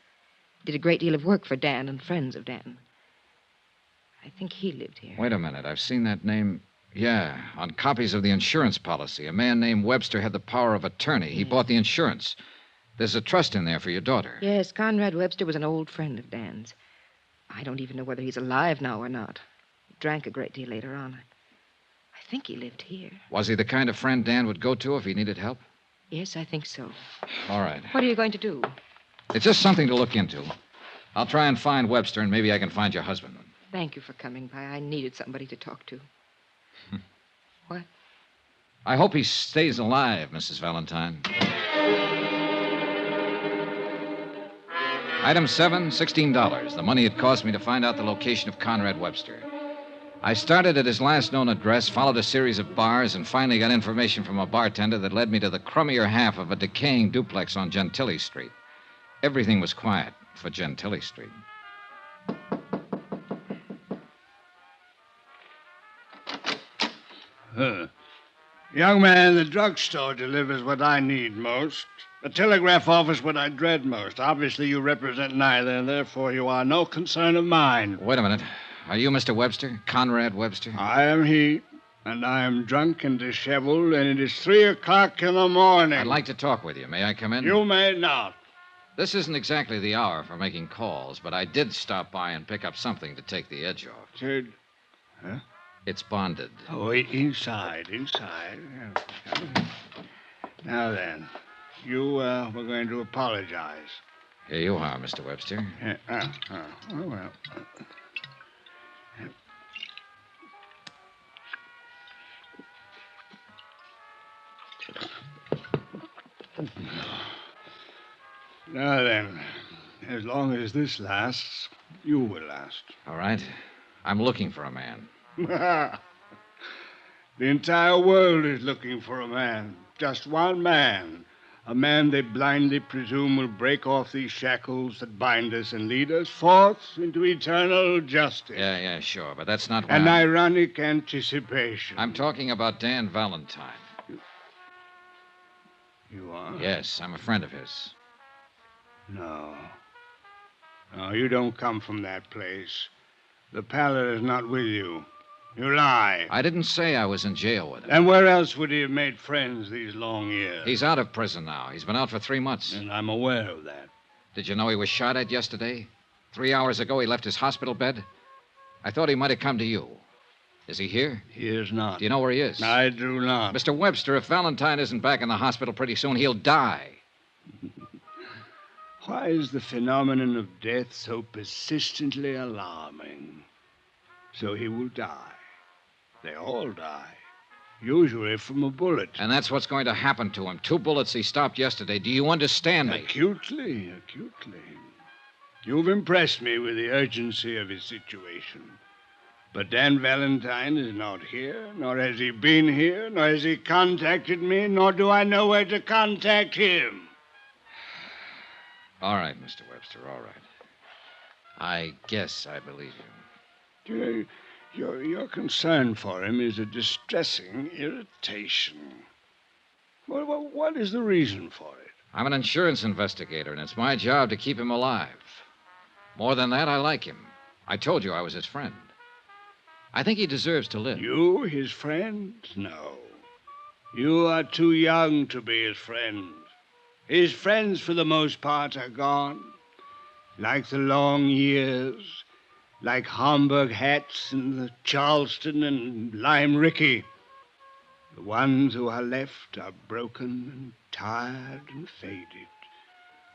M: Did a great deal of work for Dan and friends of Dan. I think he lived here.
A: Wait a minute. I've seen that name. Yeah, on copies of the insurance policy. A man named Webster had the power of attorney. He bought the insurance. There's a trust in there for your daughter.
M: Yes, Conrad Webster was an old friend of Dan's. I don't even know whether he's alive now or not. He drank a great deal later on. I think he lived here.
A: Was he the kind of friend Dan would go to if he needed help?
M: Yes, I think so.
A: All right.
M: What are you going to do?
A: It's just something to look into. I'll try and find Webster, and maybe I can find your husband.
M: Thank you for coming by. I needed somebody to talk to. What?
A: I hope he stays alive, Mrs. Valentine. Item 7, $16. The money it cost me to find out the location of Conrad Webster. I started at his last known address, followed a series of bars, and finally got information from a bartender that led me to the crummier half of a decaying duplex on Gentilly Street. Everything was quiet for Gentilly Street.
U: Young man, the drugstore delivers what I need most. The telegraph office what I dread most. Obviously, you represent neither, and therefore you are no concern of mine.
A: Wait a minute. Are you Mr. Webster? Conrad Webster?
U: I am he, and I am drunk and disheveled, and it is 3 o'clock in the morning.
A: I'd like to talk with you. May I come in?
U: You may not.
A: This isn't exactly the hour for making calls, but I did stop by and pick up something to take the edge off.
U: Huh?
A: It's bonded.
U: Oh, inside. Now then, you were going to apologize.
A: Here you are, Mr. Webster.
U: Oh, well. Now then, as long as this lasts, you will last.
A: All right. I'm looking for a man.
U: The entire world is looking for a man. Just one man. A man they blindly presume will break off these shackles that bind us and lead us forth into eternal justice.
A: Yeah, sure. But that's not why
U: An ironic anticipation.
A: I'm talking about Dan Valentine.
U: You are?
A: Yes, I'm a friend of his.
U: No. No, you don't come from that place. The pallet is not with you. You lie.
A: I didn't say I was in jail with him.
U: And where else would he have made friends these long years?
A: He's out of prison now. He's been out for 3 months.
U: And I'm aware of that.
A: Did you know he was shot at yesterday? 3 hours ago, he left his hospital bed. I thought he might have come to you. Is he here?
U: He is not.
A: Do you know where he is?
U: I do not.
A: Mr. Webster, if Valentine isn't back in the hospital pretty soon, he'll die.
U: Why is the phenomenon of death so persistently alarming? So he will die. They all die. Usually from a bullet.
A: And that's what's going to happen to him. 2 bullets he stopped yesterday. Do you understand me?
U: Acutely. You've impressed me with the urgency of his situation. But Dan Valentine is not here, nor has he been here, nor has he contacted me, nor do I know where to contact him.
A: All right, Mr. Webster, all right. I guess I believe you.
U: Your concern for him is a distressing irritation. Well, what is the reason for it?
A: I'm an insurance investigator, and it's my job to keep him alive. More than that, I like him. I told you I was his friend. I think he deserves to live.
U: You, his friend? No. You are too young to be his friend. His friends, for the most part, are gone. Like the long years, like Homburg hats and the Charleston and Lime Ricky. The ones who are left are broken and tired and faded,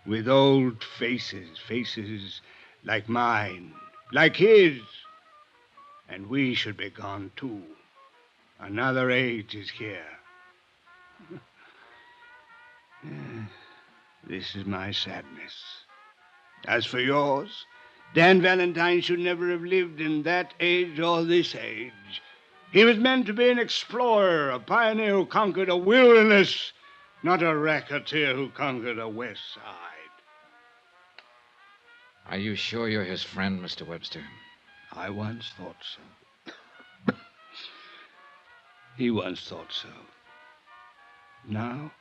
U: with old faces like mine, like his. And we should be gone, too. Another age is here. This is my sadness. As for yours, Dan Valentine should never have lived in that age or this age. He was meant to be an explorer, a pioneer who conquered a wilderness, not a racketeer who conquered a west side.
A: Are you sure you're his friend, Mr. Webster?
U: I once thought so. He once thought so. Now,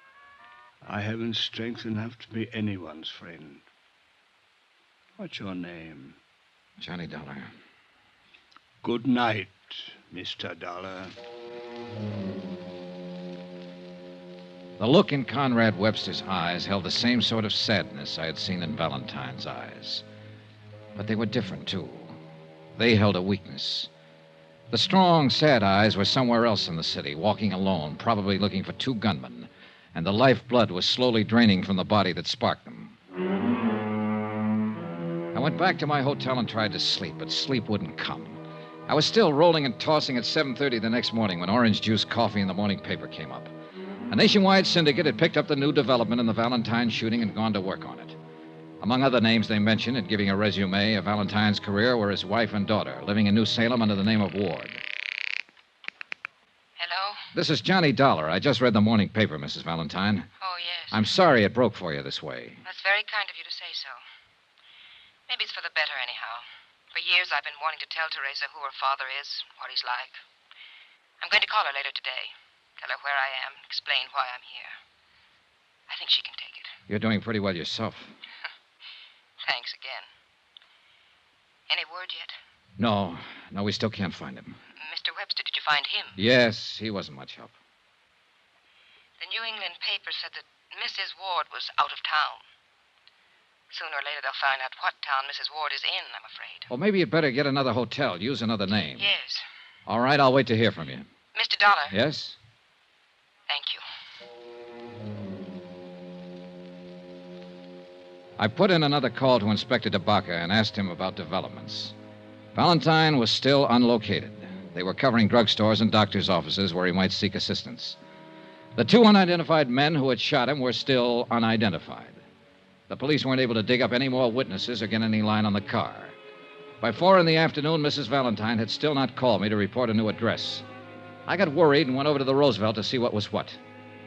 U: I haven't strength enough to be anyone's friend. What's your name?
A: Johnny Dollar.
U: Good night, Mr. Dollar.
A: The look in Conrad Webster's eyes held the same sort of sadness I had seen in Valentine's eyes. But they were different, too. They held a weakness. The strong, sad eyes were somewhere else in the city, walking alone, probably looking for 2 gunmen, and the lifeblood was slowly draining from the body that sparked them. I went back to my hotel and tried to sleep, but sleep wouldn't come. I was still rolling and tossing at 7:30 the next morning when Orange Juice Coffee in the morning paper came up. A nationwide syndicate had picked up the new development in the Valentine shooting and gone to work on it. Among other names they mentioned in giving a resume of Valentine's career were his wife and daughter, living in New Salem under the name of Ward.
O: Hello?
A: This is Johnny Dollar. I just read the morning paper, Mrs. Valentine.
O: Oh, yes.
A: I'm sorry it broke for you this way.
O: That's very kind of you to say so. Maybe it's for the better, anyhow. For years I've been wanting to tell Teresa who her father is, what he's like. I'm going to call her later today. Tell her where I am, explain why I'm here. I think she can take it.
A: You're doing pretty well yourself.
O: Thanks again. Any word yet?
A: No, we still can't find him.
O: Mr. Webster, did you find him?
A: Yes, he wasn't much help.
O: The New England paper said that Mrs. Ward was out of town. Sooner or later they'll find out what town Mrs. Ward is in, I'm afraid.
A: Well, maybe you'd better get another hotel. Use another name.
O: Yes.
A: All right, I'll wait to hear from you.
O: Mr. Dollar.
A: Yes?
O: Thank you.
A: I put in another call to Inspector DeBaca and asked him about developments. Valentine was still unlocated. They were covering drugstores and doctors' offices where he might seek assistance. The 2 unidentified men who had shot him were still unidentified. The police weren't able to dig up any more witnesses or get any line on the car. By 4 in the afternoon, Mrs. Valentine had still not called me to report a new address. I got worried and went over to the Roosevelt to see what was what.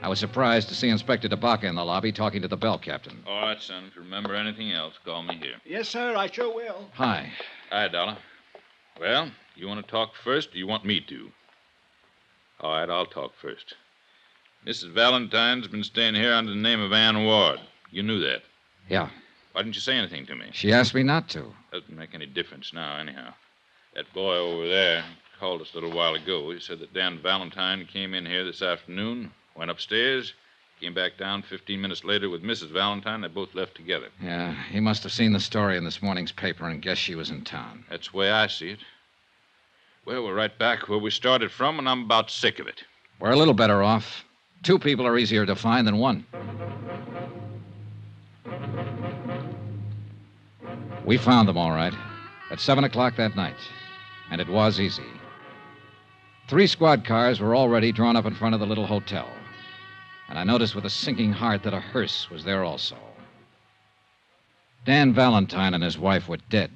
A: I was surprised to see Inspector DeBaca in the lobby talking to the bell captain.
N: All right, son. If you remember anything else, call me here.
U: Yes, sir, I sure will.
A: Hi.
N: Hi, Dollar. Well, you want to talk first, or you want me to? All right, I'll talk first. Mrs. Valentine's been staying here under the name of Ann Ward. You knew that.
A: Yeah.
N: Why didn't you say anything to me?
A: She asked me not to.
N: Doesn't make any difference now, anyhow. That boy over there called us a little while ago. He said that Dan Valentine came in here this afternoon, went upstairs, came back down 15 minutes later with Mrs. Valentine. They both left together.
A: Yeah, he must have seen the story in this morning's paper and guessed she was in town.
N: That's the way I see it. Well, we're right back where we started from, and I'm about sick of it.
A: We're a little better off. 2 people are easier to find than 1. We found them all right at 7 o'clock that night, and it was easy. 3 squad cars were already drawn up in front of the little hotel, and I noticed with a sinking heart that a hearse was there also. Dan Valentine and his wife were dead.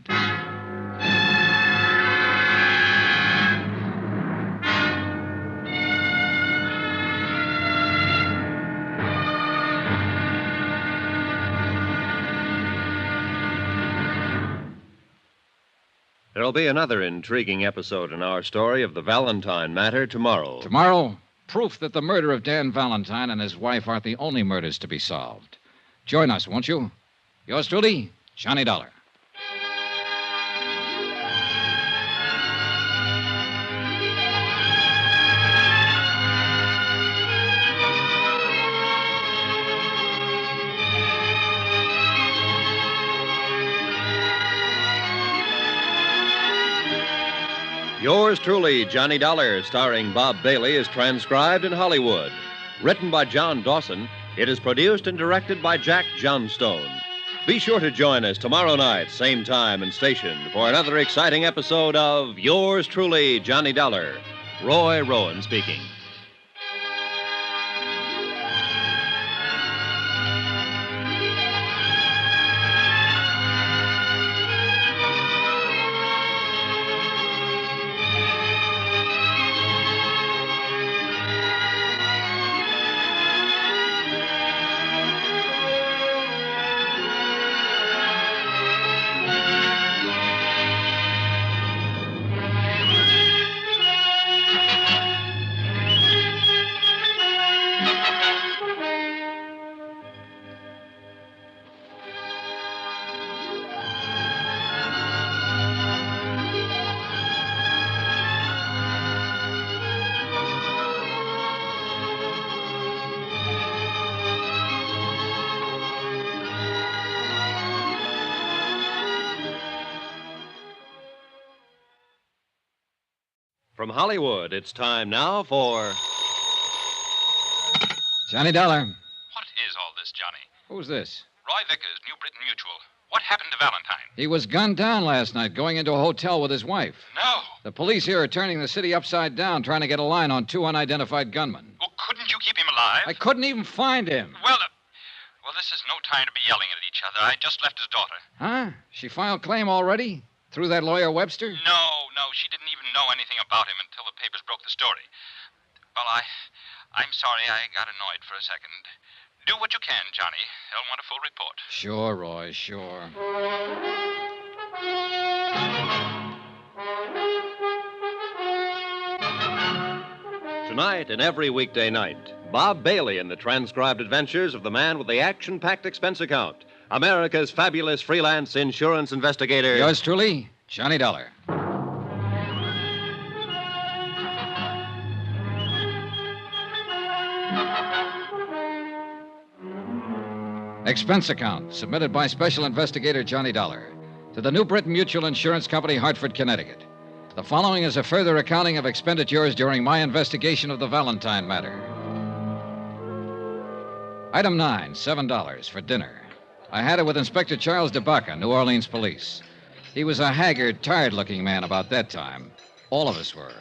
C: There'll be another intriguing episode in our story of the Valentine matter tomorrow.
A: Tomorrow, proof that the murder of Dan Valentine and his wife aren't the only murders to be solved. Join us, won't you? Yours truly, Johnny Dollar.
C: Yours truly, Johnny Dollar, starring Bob Bailey, is transcribed in Hollywood. Written by John Dawson, it is produced and directed by Jack Johnstone. Be sure to join us tomorrow night, same time and station, for another exciting episode of Yours truly, Johnny Dollar. Roy Rowan speaking. From Hollywood, it's time now for...
A: Johnny Dollar.
R: What is all this, Johnny?
A: Who's this?
R: Roy Vickers, New Britain Mutual. What happened to Valentine?
A: He was gunned down last night going into a hotel with his wife.
R: No.
A: The police here are turning the city upside down, trying to get a line on 2 unidentified gunmen.
R: Well, couldn't you keep him alive?
A: I couldn't even find him.
R: Well, this is no time to be yelling at each other. I just left his daughter.
A: Huh? She filed claim already? Through that lawyer Webster?
R: No. She didn't even know anything about him until the papers broke the story. Well, I'm sorry I got annoyed for a second. Do what you can, Johnny. They'll want a full report.
A: Sure, Roy, sure.
C: Tonight and every weekday night, Bob Bailey in the transcribed adventures of the man with the action-packed expense account, America's fabulous freelance insurance investigator.
A: Yours truly, Johnny Dollar. Expense account submitted by Special Investigator Johnny Dollar to the New Britain Mutual Insurance Company, Hartford, Connecticut. The following is a further accounting of expenditures during my investigation of the Valentine matter. Item 9, $7 for dinner. I had it with Inspector Charles DeBaca, New Orleans Police. He was a haggard, tired-looking man about that time. All of us were.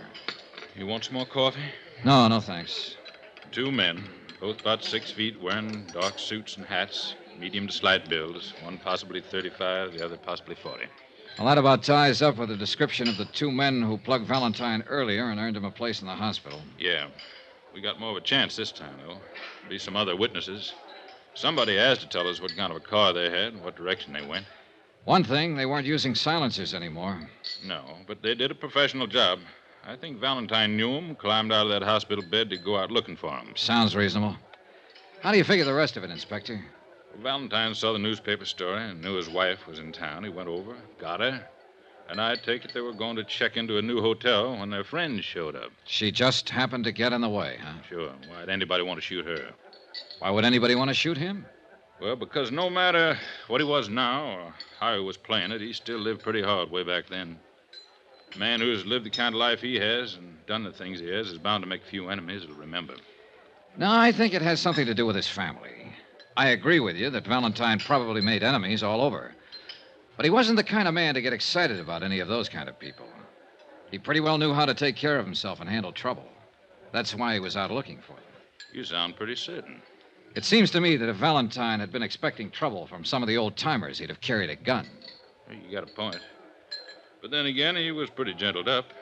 N: You want some more coffee?
A: No, thanks.
N: 2 men, both about 6 feet, wearing dark suits and hats. medium to slight builds. One possibly 35, the other possibly 40.
A: Well, that about ties up with the description of the two men who plugged Valentine earlier and earned him a place in the hospital.
N: Yeah. We got more of a chance this time, though. Be some other witnesses. Somebody has to tell us what kind of a car they had, what direction they went.
A: One thing, they weren't using silencers anymore.
N: No, but they did a professional job. I think Valentine knew him, climbed out of that hospital bed to go out looking for him.
A: Sounds reasonable. How do you figure the rest of it, Inspector?
N: Well, Valentine saw the newspaper story and knew his wife was in town. He went over, got her, and I take it they were going to check into a new hotel when their friend showed up.
A: She just happened to get in the way, huh?
N: Sure. Why'd anybody want to shoot her?
A: Why would anybody want to shoot him?
N: Well, because no matter what he was now or how he was playing it, he still lived pretty hard way back then. A man who's lived the kind of life he has and done the things he has is bound to make a few enemies he'll remember.
A: No, I think it has something to do with his family. I agree with you that Valentine probably made enemies all over. But he wasn't the kind of man to get excited about any of those kind of people. He pretty well knew how to take care of himself and handle trouble. That's why he was out looking for them.
N: You sound pretty certain.
A: It seems to me that if Valentine had been expecting trouble from some of the old-timers, he'd have carried a gun.
N: You got a point. But then again, he was pretty gentled up.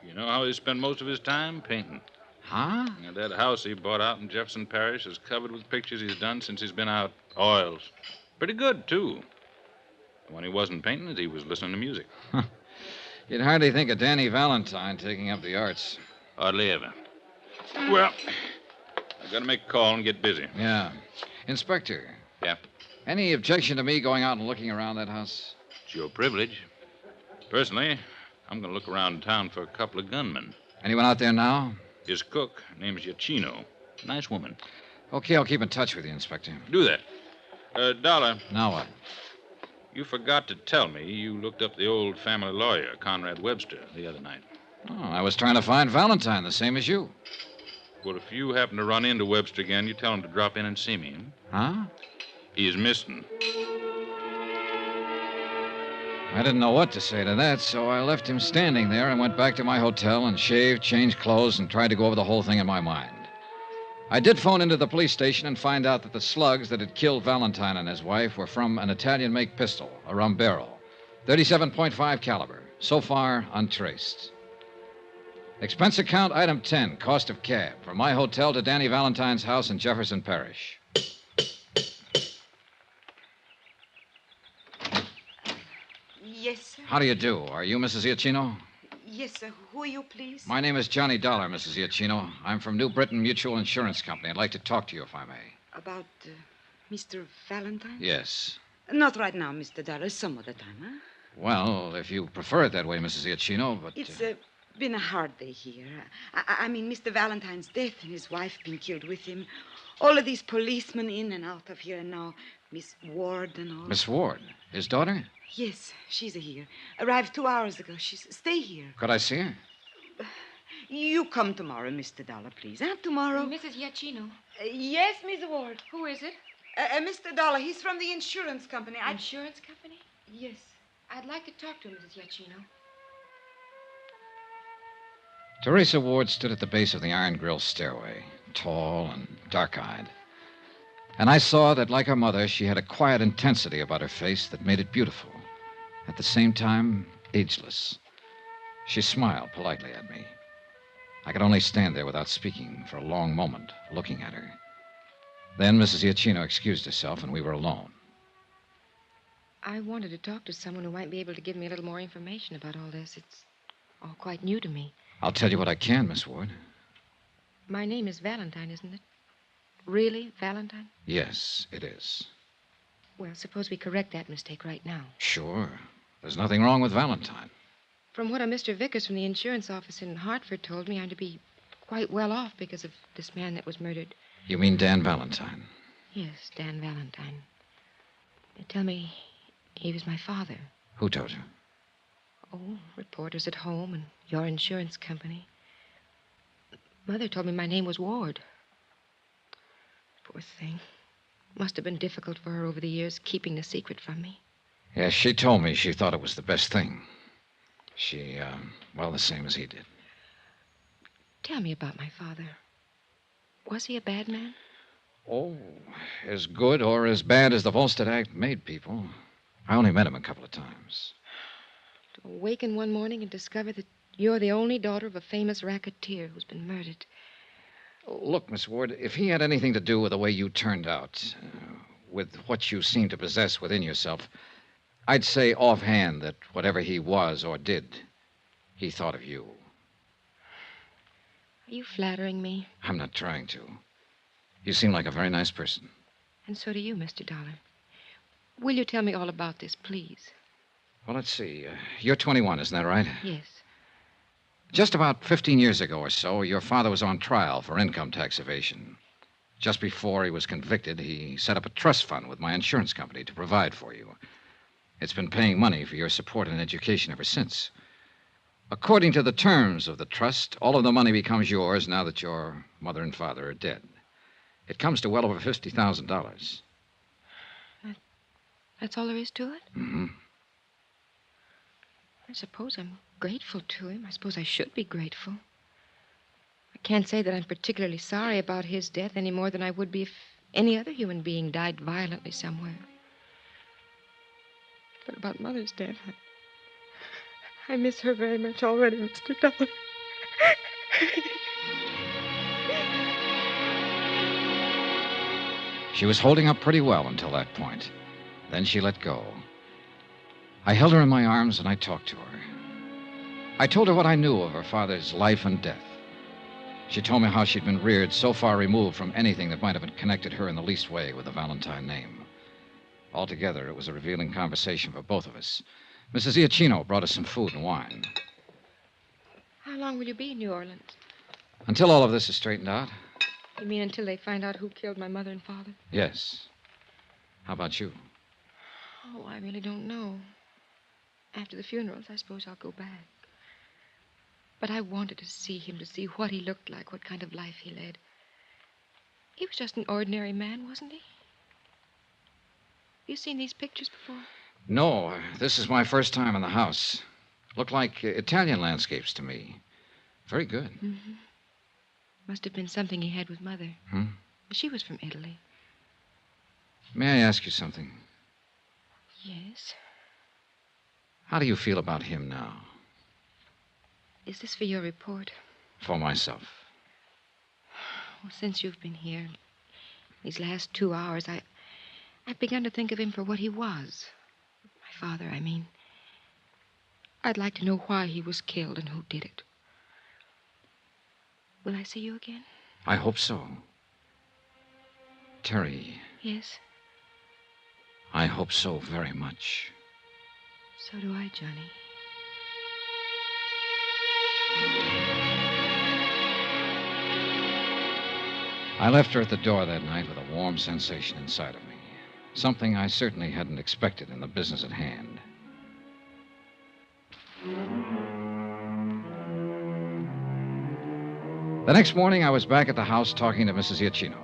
N: You know how he spent most of his time? Painting.
A: Huh?
N: And that house he bought out in Jefferson Parish is covered with pictures he's done since he's been out. Oils. Pretty good, too. When he wasn't painting, he was listening to music.
A: You'd hardly think of Danny Valentine taking up the arts.
N: Hardly ever. Well, I've got to make a call and get busy.
A: Yeah. Inspector.
N: Yeah?
A: Any objection to me going out and looking around that house?
N: It's your privilege. Personally, I'm going to look around town for a couple of gunmen.
A: Anyone out there now?
N: His cook, name's Giacchino. Nice woman.
A: Okay, I'll keep in touch with you, Inspector.
N: Do that. Dollar.
A: Now what?
N: You forgot to tell me you looked up the old family lawyer, Conrad Webster, the other night.
A: Oh, I was trying to find Valentine, the same as you.
N: Well, if you happen to run into Webster again, you tell him to drop in and see me.
A: Huh?
N: He is missing.
A: I didn't know what to say to that, so I left him standing there and went back to my hotel and shaved, changed clothes, and tried to go over the whole thing in my mind. I did phone into the police station and find out that the slugs that had killed Valentine and his wife were from an Italian-make pistol, a Rumbero, 37.5 caliber. So far, untraced. Expense account item 10, cost of cab, from my hotel to Danny Valentine's house in Jefferson Parish.
G: Yes, sir.
A: How do you do? Are you Mrs. Giacchino?
G: Yes, sir. Who are you, please?
A: My name is Johnny Dollar, Mrs. Giacchino. I'm from New Britain Mutual Insurance Company. I'd like to talk to you, if I may.
G: About Mr. Valentine?
A: Yes.
G: Not right now, Mr. Dollar. Some other time, huh?
A: Well, if you prefer it that way, Mrs. Giacchino, but...
G: It's been a hard day here. I mean, Mr. Valentine's death and his wife being killed with him. All of these policemen in and out of here, and now Miss Ward and all.
A: Miss Ward, his daughter?
G: Yes, she's here. Arrived 2 hours ago. Stay here.
A: Could I see her?
G: You come tomorrow, Mr. Dollar, please. Huh? Tomorrow.
M: Mrs. Giacchino.
G: Yes, Miss Ward.
M: Who is it?
G: Mr. Dollar. He's from the insurance company.
M: Insurance company?
G: Yes.
M: I'd like to talk to Mrs. Giacchino.
A: Teresa Ward stood at the base of the iron grill stairway, tall and dark-eyed. And I saw that, like her mother, she had a quiet intensity about her face that made it beautiful. At the same time, ageless. She smiled politely at me. I could only stand there without speaking for a long moment, looking at her. Then Mrs. Giacchino excused herself, and we were alone.
M: I wanted to talk to someone who might be able to give me a little more information about all this. It's all quite new to me.
A: I'll tell you what I can, Miss Ward.
M: My name is Valentine, isn't it? Really, Valentine?
A: Yes, it is.
M: Well, suppose we correct that mistake right now.
A: Sure. There's nothing wrong with Valentine.
M: From what a Mr. Vickers from the insurance office in Hartford told me, I'm to be quite well off because of this man that was murdered.
A: You mean Dan Valentine?
M: Yes, Dan Valentine. They tell me he was my father.
A: Who told you?
M: Oh, reporters at home and your insurance company. Mother told me my name was Ward. Poor thing. Must have been difficult for her over the years, keeping the secret from me.
A: Yes, she told me she thought it was the best thing. She, well, the same as he did.
M: Tell me about my father. Was he a bad man?
A: Oh, as good or as bad as the Volstead Act made people. I only met him a couple of times.
M: To awaken one morning and discover that you're the only daughter of a famous racketeer who's been murdered.
A: Look, Miss Ward, if he had anything to do with the way you turned out, with what you seem to possess within yourself, I'd say offhand that whatever he was or did, he thought of you.
M: Are you flattering me?
A: I'm not trying to. You seem like a very nice person.
M: And so do you, Mr. Dollar. Will you tell me all about this, please?
A: Well, let's see. You're 21, isn't that right?
M: Yes.
A: Just about 15 years ago or so, your father was on trial for income tax evasion. Just before he was convicted, he set up a trust fund with my insurance company to provide for you. It's been paying money for your support and education ever since. According to the terms of the trust, all of the money becomes yours now that your mother and father are dead. It comes to well over $50,000.
M: That's all there is to it?
A: Mm-hmm.
M: I suppose I'm grateful to him. I suppose I should be grateful. I can't say that I'm particularly sorry about his death any more than I would be if any other human being died violently somewhere. But about Mother's death, I miss her very much already, Mr. Dollar.
A: She was holding up pretty well until that point. Then she let go. I held her in my arms and I talked to her. I told her what I knew of her father's life and death. She told me how she'd been reared so far removed from anything that might have connected her in the least way with the Valentine name. Altogether, it was a revealing conversation for both of us. Mrs. Iacchino brought us some food and wine.
M: How long will you be in New Orleans?
A: Until all of this is straightened out?
M: You mean until they find out who killed my mother and father?
A: Yes. How about you?
M: Oh, I really don't know. After the funerals, I suppose I'll go back. But I wanted to see him, to see what he looked like, what kind of life he led. He was just an ordinary man, wasn't he? You seen these pictures before?
A: No, this is my first time in the house. Looked like Italian landscapes to me. Very good.
M: Mm-hmm. Must have been something he had with Mother. She was from Italy.
A: May I ask you something?
M: Yes.
A: How do you feel about him now?
M: Is this for your report?
A: For myself.
M: Well, since you've been here, these last 2 hours, I've begun to think of him for what he was. My father, I mean. I'd like to know why he was killed and who did it. Will I see you again?
A: I hope so. Terry.
M: Yes?
A: I hope so very much.
M: So do I, Johnny.
A: I left her at the door that night with a warm sensation inside of me. Something I certainly hadn't expected in the business at hand. The next morning, I was back at the house talking to Mrs. Iacchino.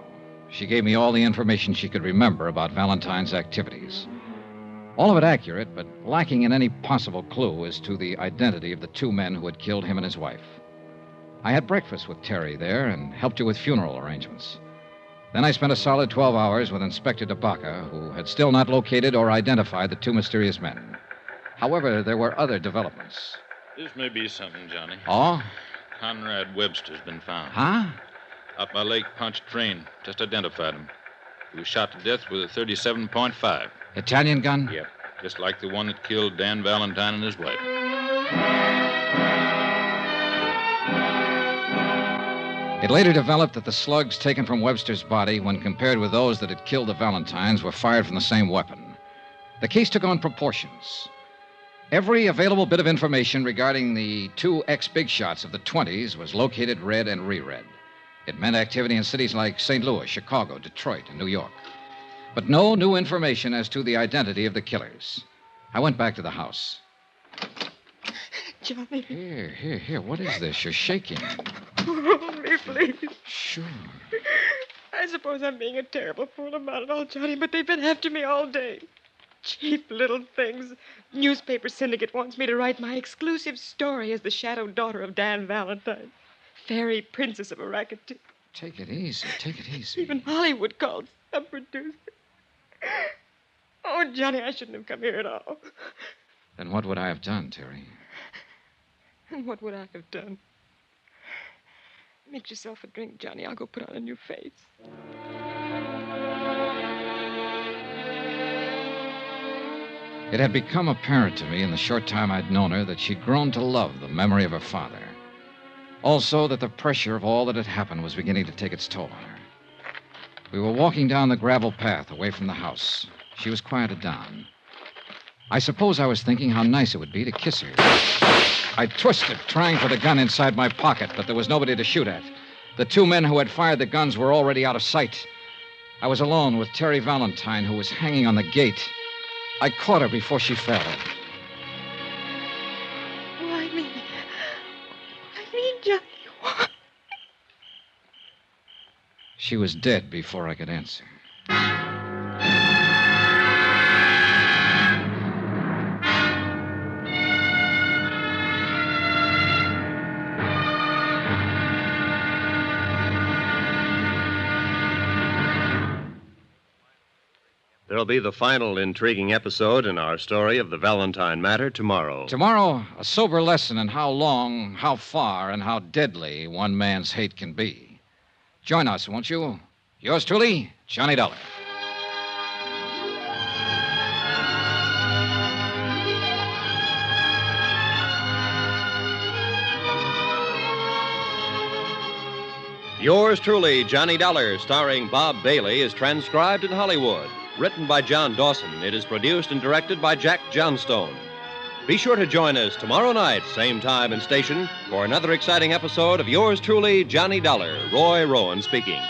A: She gave me all the information she could remember about Valentine's activities. All of it accurate, but lacking in any possible clue as to the identity of the two men who had killed him and his wife. I had breakfast with Terry there and helped her with funeral arrangements. Then I spent a solid 12 hours with Inspector DeBacca, who had still not located or identified the two mysterious men. However, there were other developments.
N: This may be something, Johnny.
A: Oh?
N: Conrad Webster's been found.
A: Huh?
N: Out by Lake Punch train. Just identified him. He was shot to death with a 37.5.
A: Italian gun?
N: Yep. Just like the one that killed Dan Valentine and his wife.
A: It later developed that the slugs taken from Webster's body, when compared with those that had killed the Valentines, were fired from the same weapon. The case took on proportions. Every available bit of information regarding the two ex-big shots of the 20s was located, read, and reread. It meant activity in cities like St. Louis, Chicago, Detroit, and New York. But no new information as to the identity of the killers. I went back to the house.
M: Johnny.
A: Here. What is this? You're shaking.
M: Hold me, please.
A: Sure.
M: I suppose I'm being a terrible fool about it all, Johnny, but they've been after me all day. Cheap little things. Newspaper syndicate wants me to write my exclusive story as the shadow daughter of Dan Valentine. Fairy princess of a racketeer.
A: Take it easy. Take it easy.
M: Even Hollywood called some producer. Oh, Johnny, I shouldn't have come here at all.
A: Then what would I have done, Terry?
M: And what would I have done? Make yourself a drink, Johnny. I'll go put on a new face.
A: It had become apparent to me in the short time I'd known her that she'd grown to love the memory of her father. Also, that the pressure of all that had happened was beginning to take its toll on her. We were walking down the gravel path away from the house. She was quieted down. I suppose I was thinking how nice it would be to kiss her. I twisted, trying for the gun inside my pocket, but there was nobody to shoot at. The two men who had fired the guns were already out of sight. I was alone with Terry Valentine, who was hanging on the gate. I caught her before she fell.
M: Why me? Johnny. Why?
A: She was dead before I could answer.
C: There'll be the final intriguing episode in our story of the Valentine matter tomorrow.
A: Tomorrow, a sober lesson in how long, how far, and how deadly one man's hate can be. Join us, won't you? Yours truly, Johnny Dollar.
C: Yours truly, Johnny Dollar, starring Bob Bailey, is transcribed in Hollywood. Written by John Dawson, it is produced and directed by Jack Johnstone. Be sure to join us tomorrow night, same time and station, for another exciting episode of Yours truly, Johnny Dollar. Roy Rowan speaking.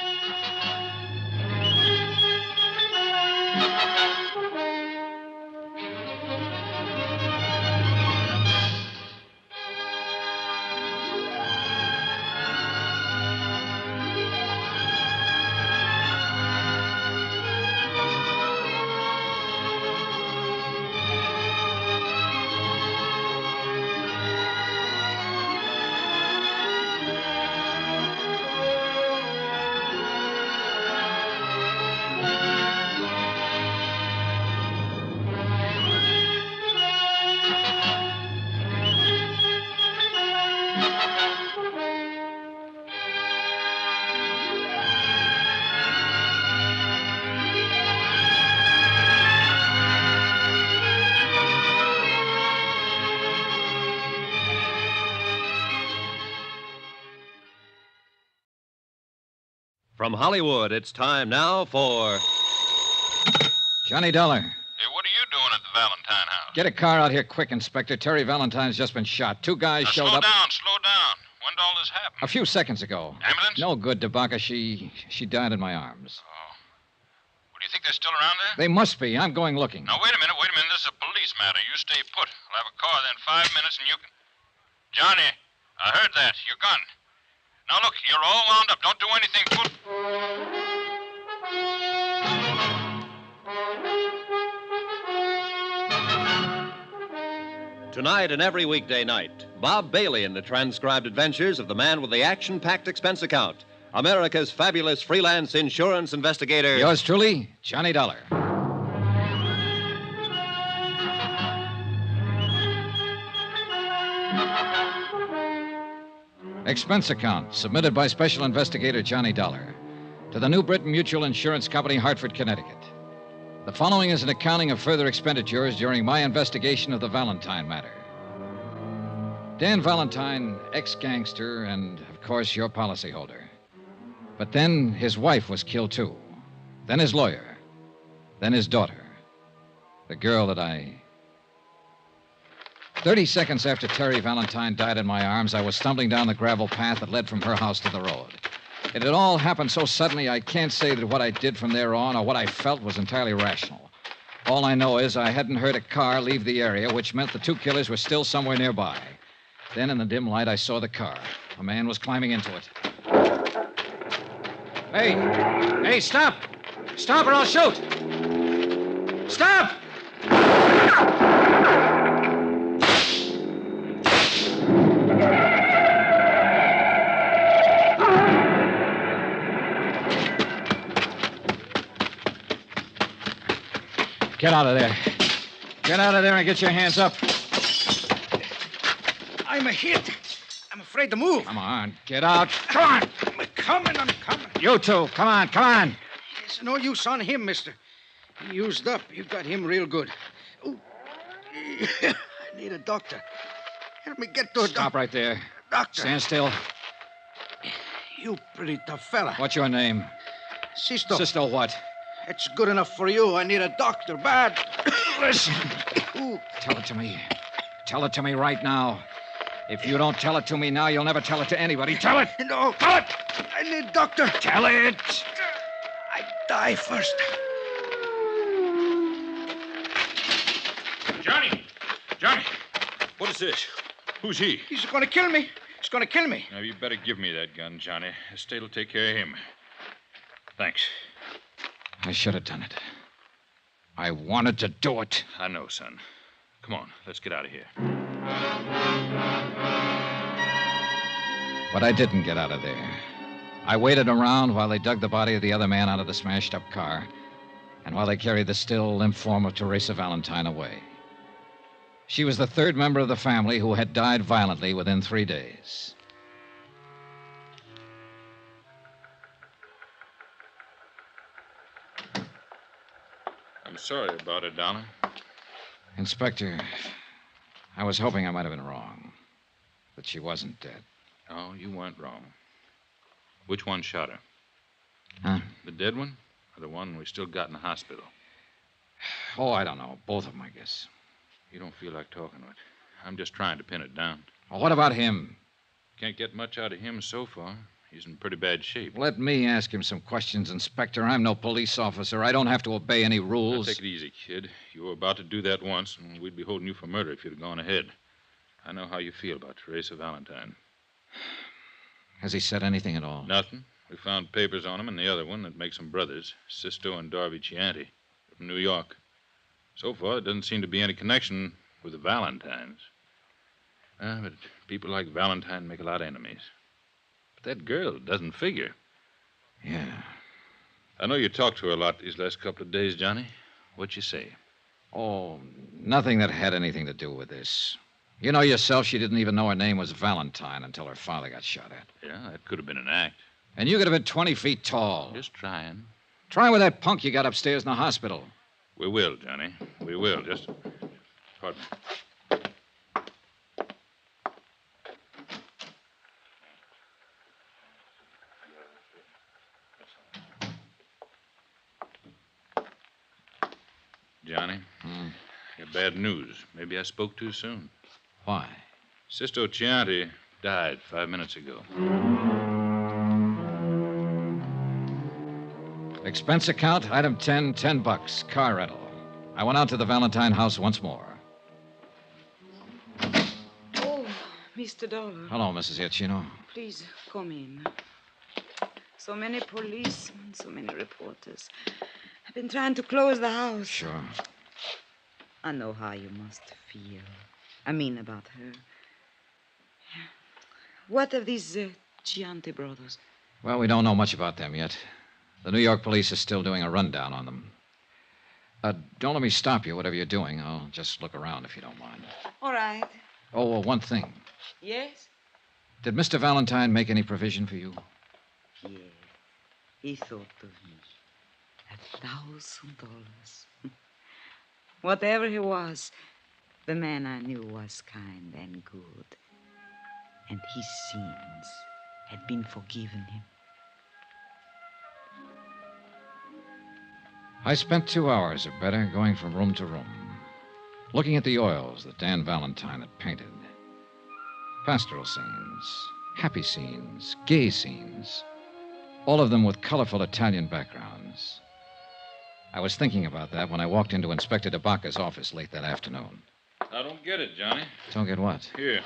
C: From Hollywood, it's time now for...
A: Johnny Dollar.
N: Hey, what are you doing at the Valentine house?
A: Get a car out here quick, Inspector. Terry Valentine's just been shot. Two guys
N: Now,
A: showed
N: slow
A: up.
N: Slow down. When did all this happen?
A: A few seconds ago.
N: Ambulance?
A: No good, DeBaca. She died in my arms.
N: Oh. Well, do you think they're still around there?
A: They must be. I'm going looking.
N: Now, wait a minute. This is a police matter. You stay put. I'll have a car there in 5 minutes and you can... Johnny, I heard that. Your gun. Now, look, you're all wound up. Don't do anything.
C: Tonight and every weekday night, Bob Bailey in the transcribed adventures of the man with the action-packed expense account, America's fabulous freelance insurance investigator.
A: Yours truly, Johnny Dollar. Expense account submitted by Special Investigator Johnny Dollar to the New Britain Mutual Insurance Company, Hartford, Connecticut. The following is an accounting of further expenditures during my investigation of the Valentine matter. Dan Valentine, ex-gangster, and, of course, your policyholder. But then his wife was killed, too. Then his lawyer. Then his daughter. The girl that I... 30 seconds after Terry Valentine died in my arms, I was stumbling down the gravel path that led from her house to the road. It had all happened so suddenly, I can't say that what I did from there on or what I felt was entirely rational. All I know is I hadn't heard a car leave the area, which meant the two killers were still somewhere nearby. Then, in the dim light, I saw the car. A man was climbing into it. Hey, stop! Stop or I'll shoot! Stop! Get out of there. Get out of there and get your hands up.
U: I'm a hit. I'm afraid to move.
A: Come on, get out.
U: Come on. I'm coming.
A: You two, come on.
U: It's no use on him, mister. He used up. You got him real good. Ooh. I need a doctor. Help me get to a doctor.
A: Stop right there.
U: Doctor.
A: Stand still.
U: You pretty tough fella.
A: What's your name?
U: Sisto.
A: Sisto what?
U: It's good enough for you. I need a doctor bad.
A: Listen.
U: Ooh.
A: Tell it to me. Tell it to me right now. If you don't tell it to me now, you'll never tell it to anybody. Tell it!
U: No.
A: Tell it!
U: I need doctor.
A: Tell it!
U: I die first.
N: Johnny! What is this? Who's he?
U: He's going to kill me. He's going to kill me.
N: Now, you better give me that gun, Johnny. Estate will take care of him. Thanks.
A: I should have done it. I wanted to do it.
N: I know, son. Come on, let's get out of here.
A: But I didn't get out of there. I waited around while they dug the body of the other man out of the smashed-up car, and while they carried the still, limp form of Teresa Valentine away. She was the third member of the family who had died violently within 3 days.
N: I'm sorry about it, Donna.
A: Inspector, I was hoping I might have been wrong. That she wasn't dead.
N: Oh, you weren't wrong. Which one shot her?
A: Huh?
N: The dead one or the one we still got in the hospital?
A: Oh, I don't know. Both of them, I guess.
N: You don't feel like talking to it. I'm just trying to pin it down.
A: Well, what about him?
N: Can't get much out of him so far. He's in pretty bad shape.
A: Let me ask him some questions, Inspector. I'm no police officer. I don't have to obey any rules.
N: Now, take it easy, kid. You were about to do that once, and we'd be holding you for murder if you'd have gone ahead. I know how you feel about Teresa Valentine.
A: Has he said anything at all?
N: Nothing. We found papers on him and the other one that makes them brothers, Sisto and Darby Chianti, from New York. So far, there doesn't seem to be any connection with the Valentines. But people like Valentine make a lot of enemies. But that girl doesn't figure.
A: Yeah.
N: I know you talked to her a lot these last couple of days, Johnny. What'd you say?
A: Oh, nothing that had anything to do with this. You know yourself, she didn't even know her name was Valentine until her father got shot at.
N: Yeah, that could have been an act.
A: And you could have been 20 feet tall.
N: Just trying.
A: Try with that punk you got upstairs in the hospital.
N: We will, Johnny. We will. Just... Pardon me. Johnny, I got bad news. Maybe I spoke too soon.
A: Why?
N: Sisto Chianti died 5 minutes ago.
A: Expense account, item 10, $10, car rental. I went out to the Valentine house once more.
G: Oh, Mr. Dollar.
A: Hello, Mrs. Giacchino.
G: Please, come in. So many policemen, so many reporters. I've been trying to close the house.
A: Sure.
G: I know how you must feel. I mean about her. What of these Chianti brothers?
A: Well, we don't know much about them yet. The New York police are still doing a rundown on them. Don't let me stop you, whatever you're doing. I'll just look around if you don't mind.
G: All right.
A: Oh, one thing.
G: Yes?
A: Did Mr. Valentine make any provision for you?
G: Yeah. He thought of me. $1,000. Whatever he was, the man I knew was kind and good. And his sins had been forgiven him.
A: I spent 2 hours or better going from room to room, looking at the oils that Dan Valentine had painted. Pastoral scenes, happy scenes, gay scenes, all of them with colorful Italian backgrounds. I was thinking about that when I walked into Inspector DeBacca's office late that afternoon.
N: I don't get it, Johnny.
A: Don't get what?
N: Here.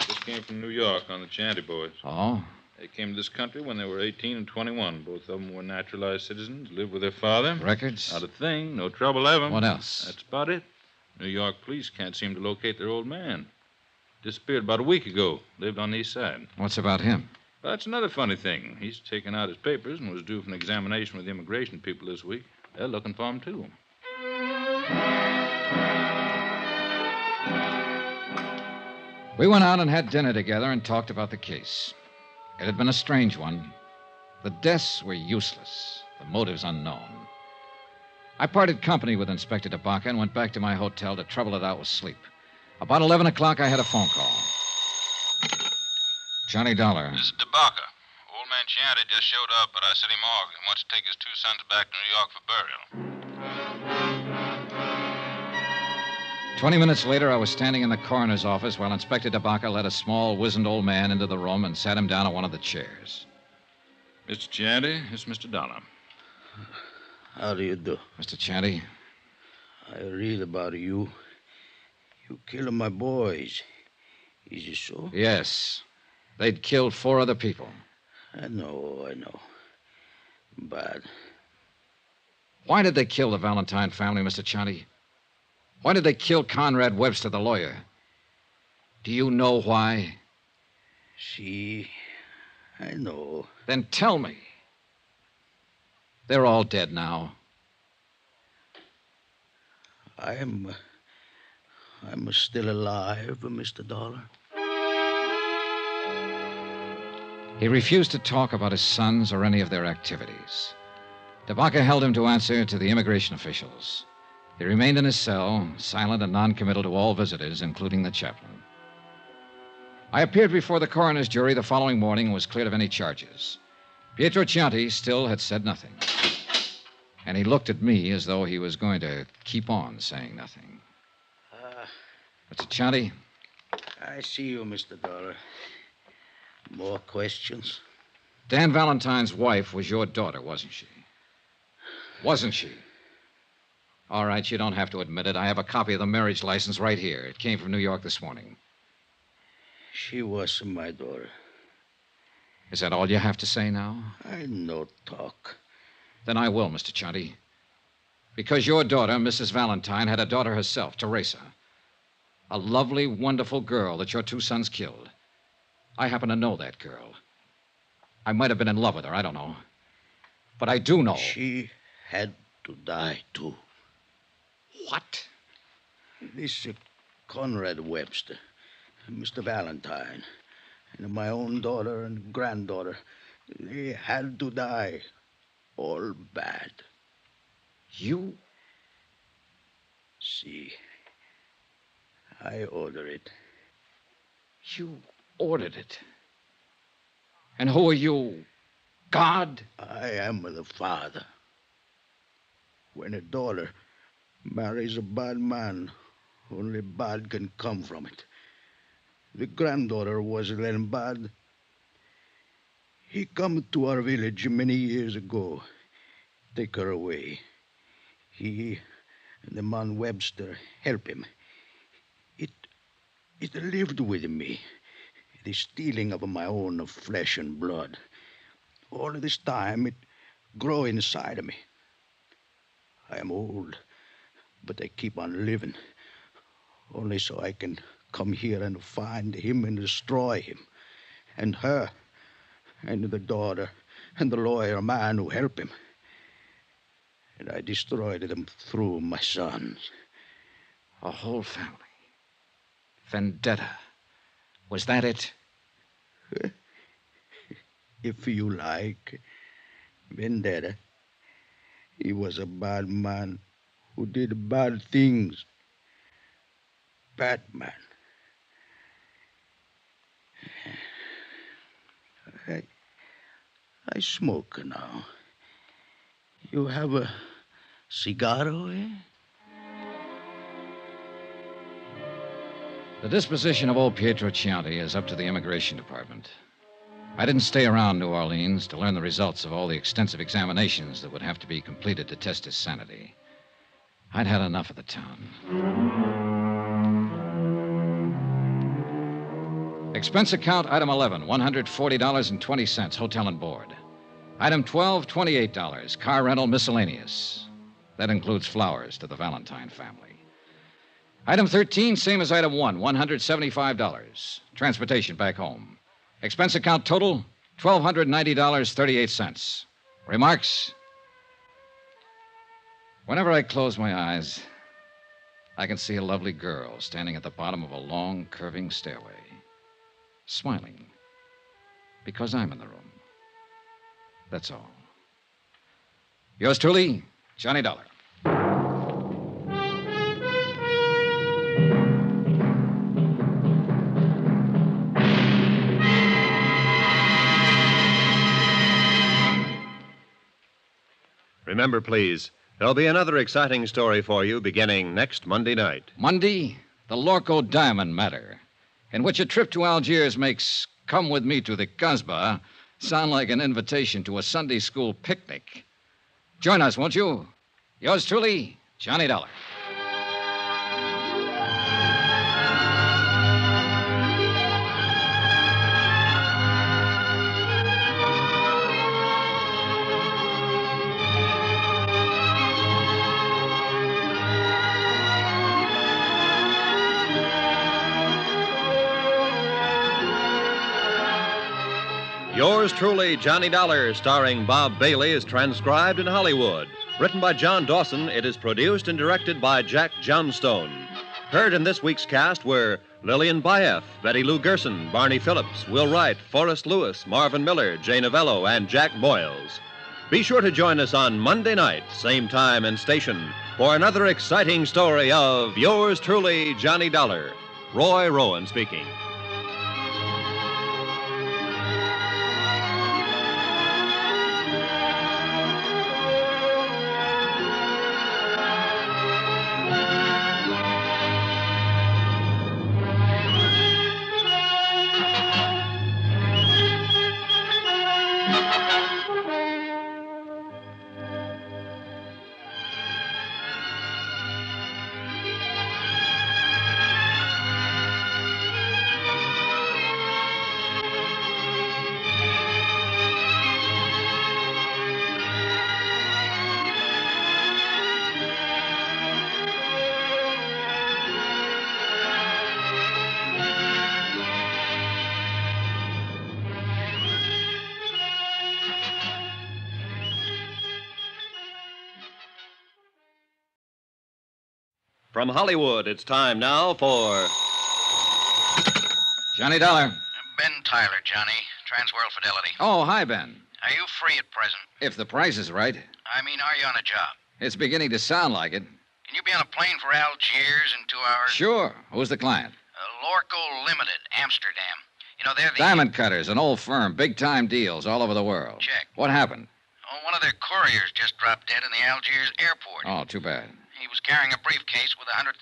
N: This came from New York on the Chianti boys.
A: Oh?
N: They came to this country when they were 18 and 21. Both of them were naturalized citizens, lived with their father.
A: Records?
N: Not a thing. No trouble ever.
A: What else?
N: That's about it. New York police can't seem to locate their old man. Disappeared about a week ago. Lived on the east side.
A: What's about him?
N: That's another funny thing. He's taken out his papers and was due for an examination with the immigration people this week. They're looking for him, too.
A: We went out and had dinner together and talked about the case. It had been a strange one. The deaths were useless, the motives unknown. I parted company with Inspector DeBaca and went back to my hotel to trouble it out with sleep. About 11 o'clock, I had a phone call. Johnny Dollar.
N: This is DeBaca. Old man Chianti just showed up at our city morgue and wants to take his two sons back to New York for burial.
A: 20 minutes later, I was standing in the coroner's office while Inspector DeBaca led a small, wizened old man into the room and sat him down on one of the chairs.
N: Mr. Chianti, it's Mr. Dollar.
F: How do you do?
A: Mr. Chianti?
F: I read about you. You killed my boys. Is it so?
A: Yes. They'd killed 4 other people.
F: I know. But
A: why did they kill the Valentine family, Mr. Chianti? Why did they kill Conrad Webster, the lawyer? Do you know why?
F: See, I know.
A: Then tell me. They're all dead now.
F: I'm still alive, Mr. Dollar.
A: He refused to talk about his sons or any of their activities. DeBaca held him to answer to the immigration officials. He remained in his cell, silent and noncommittal to all visitors, including the chaplain. I appeared before the coroner's jury the following morning and was cleared of any charges. Pietro Chianti still had said nothing. And he looked at me as though he was going to keep on saying nothing. Mr. Chianti?
F: I see you, Mr. Dollar. More questions?
A: Dan Valentine's wife was your daughter, wasn't she? Wasn't she? All right, you don't have to admit it. I have a copy of the marriage license right here. It came from New York this morning.
F: She was my daughter.
A: Is that all you have to say now?
F: I no talk.
A: Then I will, Mr. Chianti. Because your daughter, Mrs. Valentine, had a daughter herself, Teresa. A lovely, wonderful girl that your 2 sons killed. I happen to know that girl. I might have been in love with her, I don't know. But I do know.
F: She had to die, too.
A: What?
F: This Conrad Webster, Mr. Valentine, and my own daughter and granddaughter, they had to die. All bad.
A: You?
F: See, I order it.
A: You ordered it? And who are you? God?
F: I am the father. When a daughter marries a bad man, only bad can come from it. The granddaughter was then bad. He come to our village many years ago. Take her away. He and the man Webster help him. It lived with me. The stealing of my own flesh and blood. All this time, it grow inside of me. I am old, but I keep on living. Only so I can come here and find him and destroy him. And her, and the daughter, and the lawyer man who helped him. And I destroyed them through my sons.
A: A whole family. Vendetta. Was that it?
F: If you like. Vendetta. He was a bad man who did bad things. Bad man. I smoke now. You have a cigarro, eh?
A: The disposition of old Pietro Chianti is up to the immigration department. I didn't stay around New Orleans to learn the results of all the extensive examinations that would have to be completed to test his sanity. I'd had enough of the town. Expense account, item 11, $140.20, hotel and board. Item 12, $28, car rental miscellaneous. That includes flowers to the Valentine family. Item 13, same as item 1, $175. Transportation back home. Expense account total, $1,290.38. Remarks? Whenever I close my eyes, I can see a lovely girl standing at the bottom of a long, curving stairway, smiling, because I'm in the room. That's all. Yours truly, Johnny Dollar.
C: Remember, please, there'll be another exciting story for you beginning next Monday night.
A: Monday, the Lorco Diamond matter, in which a trip to Algiers makes Come With Me to the Kasbah sound like an invitation to a Sunday school picnic. Join us, won't you? Yours truly, Johnny Dollar.
C: Yours truly, Johnny Dollar, starring Bob Bailey, is transcribed in Hollywood. Written by John Dawson, it is produced and directed by Jack Johnstone. Heard in this week's cast were Lillian Baeff, Betty Lou Gerson, Barney Phillips, Will Wright, Forrest Lewis, Marvin Miller, Jay Novello, and Jack Moyles. Be sure to join us on Monday night, same time and station, for another exciting story of Yours truly, Johnny Dollar. Roy Rowan speaking. From Hollywood, it's time now for
A: Johnny Dollar.
P: Ben Tyler, Johnny. Transworld Fidelity.
A: Oh, hi, Ben.
P: Are you free at present?
A: If the price is right.
P: I mean, are you on a job?
A: It's beginning to sound like it.
P: Can you be on a plane for Algiers in 2 hours?
A: Sure. Who's the client?
P: Lorco Limited, Amsterdam. You know, they're the...
A: Diamond Cutters, an old firm. Big-time deals all over the world.
P: Check.
A: What happened?
P: Oh, one of their couriers just dropped dead in the Algiers airport.
A: Oh, too bad.
P: He was carrying a briefcase with $100,000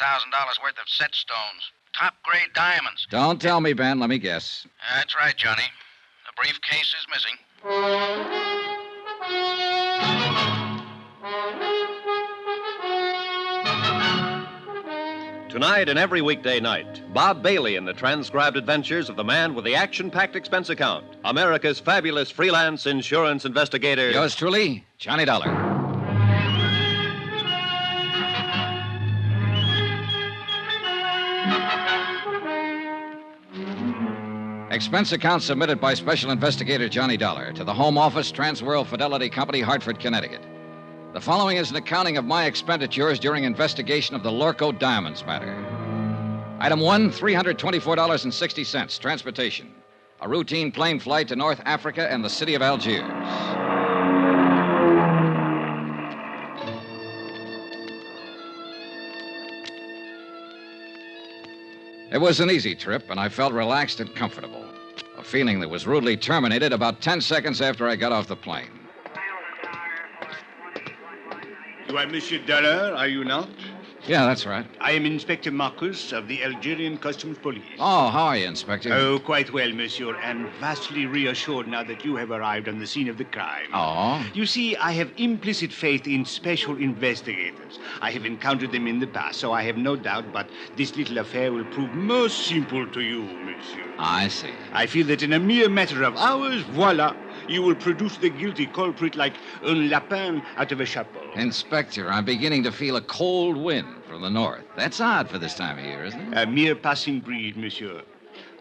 P: worth of set stones. Top-grade diamonds.
A: Don't tell me, Ben. Let me guess.
P: That's right, Johnny. The briefcase is missing.
C: Tonight and every weekday night, Bob Bailey in the transcribed adventures of the man with the action-packed expense account, America's fabulous freelance insurance investigator.
A: Yours truly, Johnny Dollar. Expense account submitted by Special Investigator Johnny Dollar to the Home Office, Transworld Fidelity Company, Hartford, Connecticut. The following is an accounting of my expenditures during investigation of the Lorco Diamonds matter. Item 1, $324.60, transportation. A routine plane flight to North Africa and the city of Algiers. It was an easy trip, and I felt relaxed and comfortable. A feeling that was rudely terminated about 10 seconds after I got off the plane.
U: You are Monsieur Dollar, are you not?
A: Yeah, that's right.
U: I am Inspector Marcus of the Algerian Customs Police.
A: Oh, how are you, Inspector?
U: Oh, quite well, monsieur, and vastly reassured now that you have arrived on the scene of the crime.
A: Oh?
U: You see, I have implicit faith in special investigators. I have encountered them in the past, so I have no doubt, but this little affair will prove most simple to you, monsieur.
A: I see.
U: I feel that in a mere matter of hours, voila, you will produce the guilty culprit like un lapin out of a chapeau.
A: Inspector, I'm beginning to feel a cold wind from the north. That's odd for this time of year, isn't it?
U: A mere passing breeze, monsieur.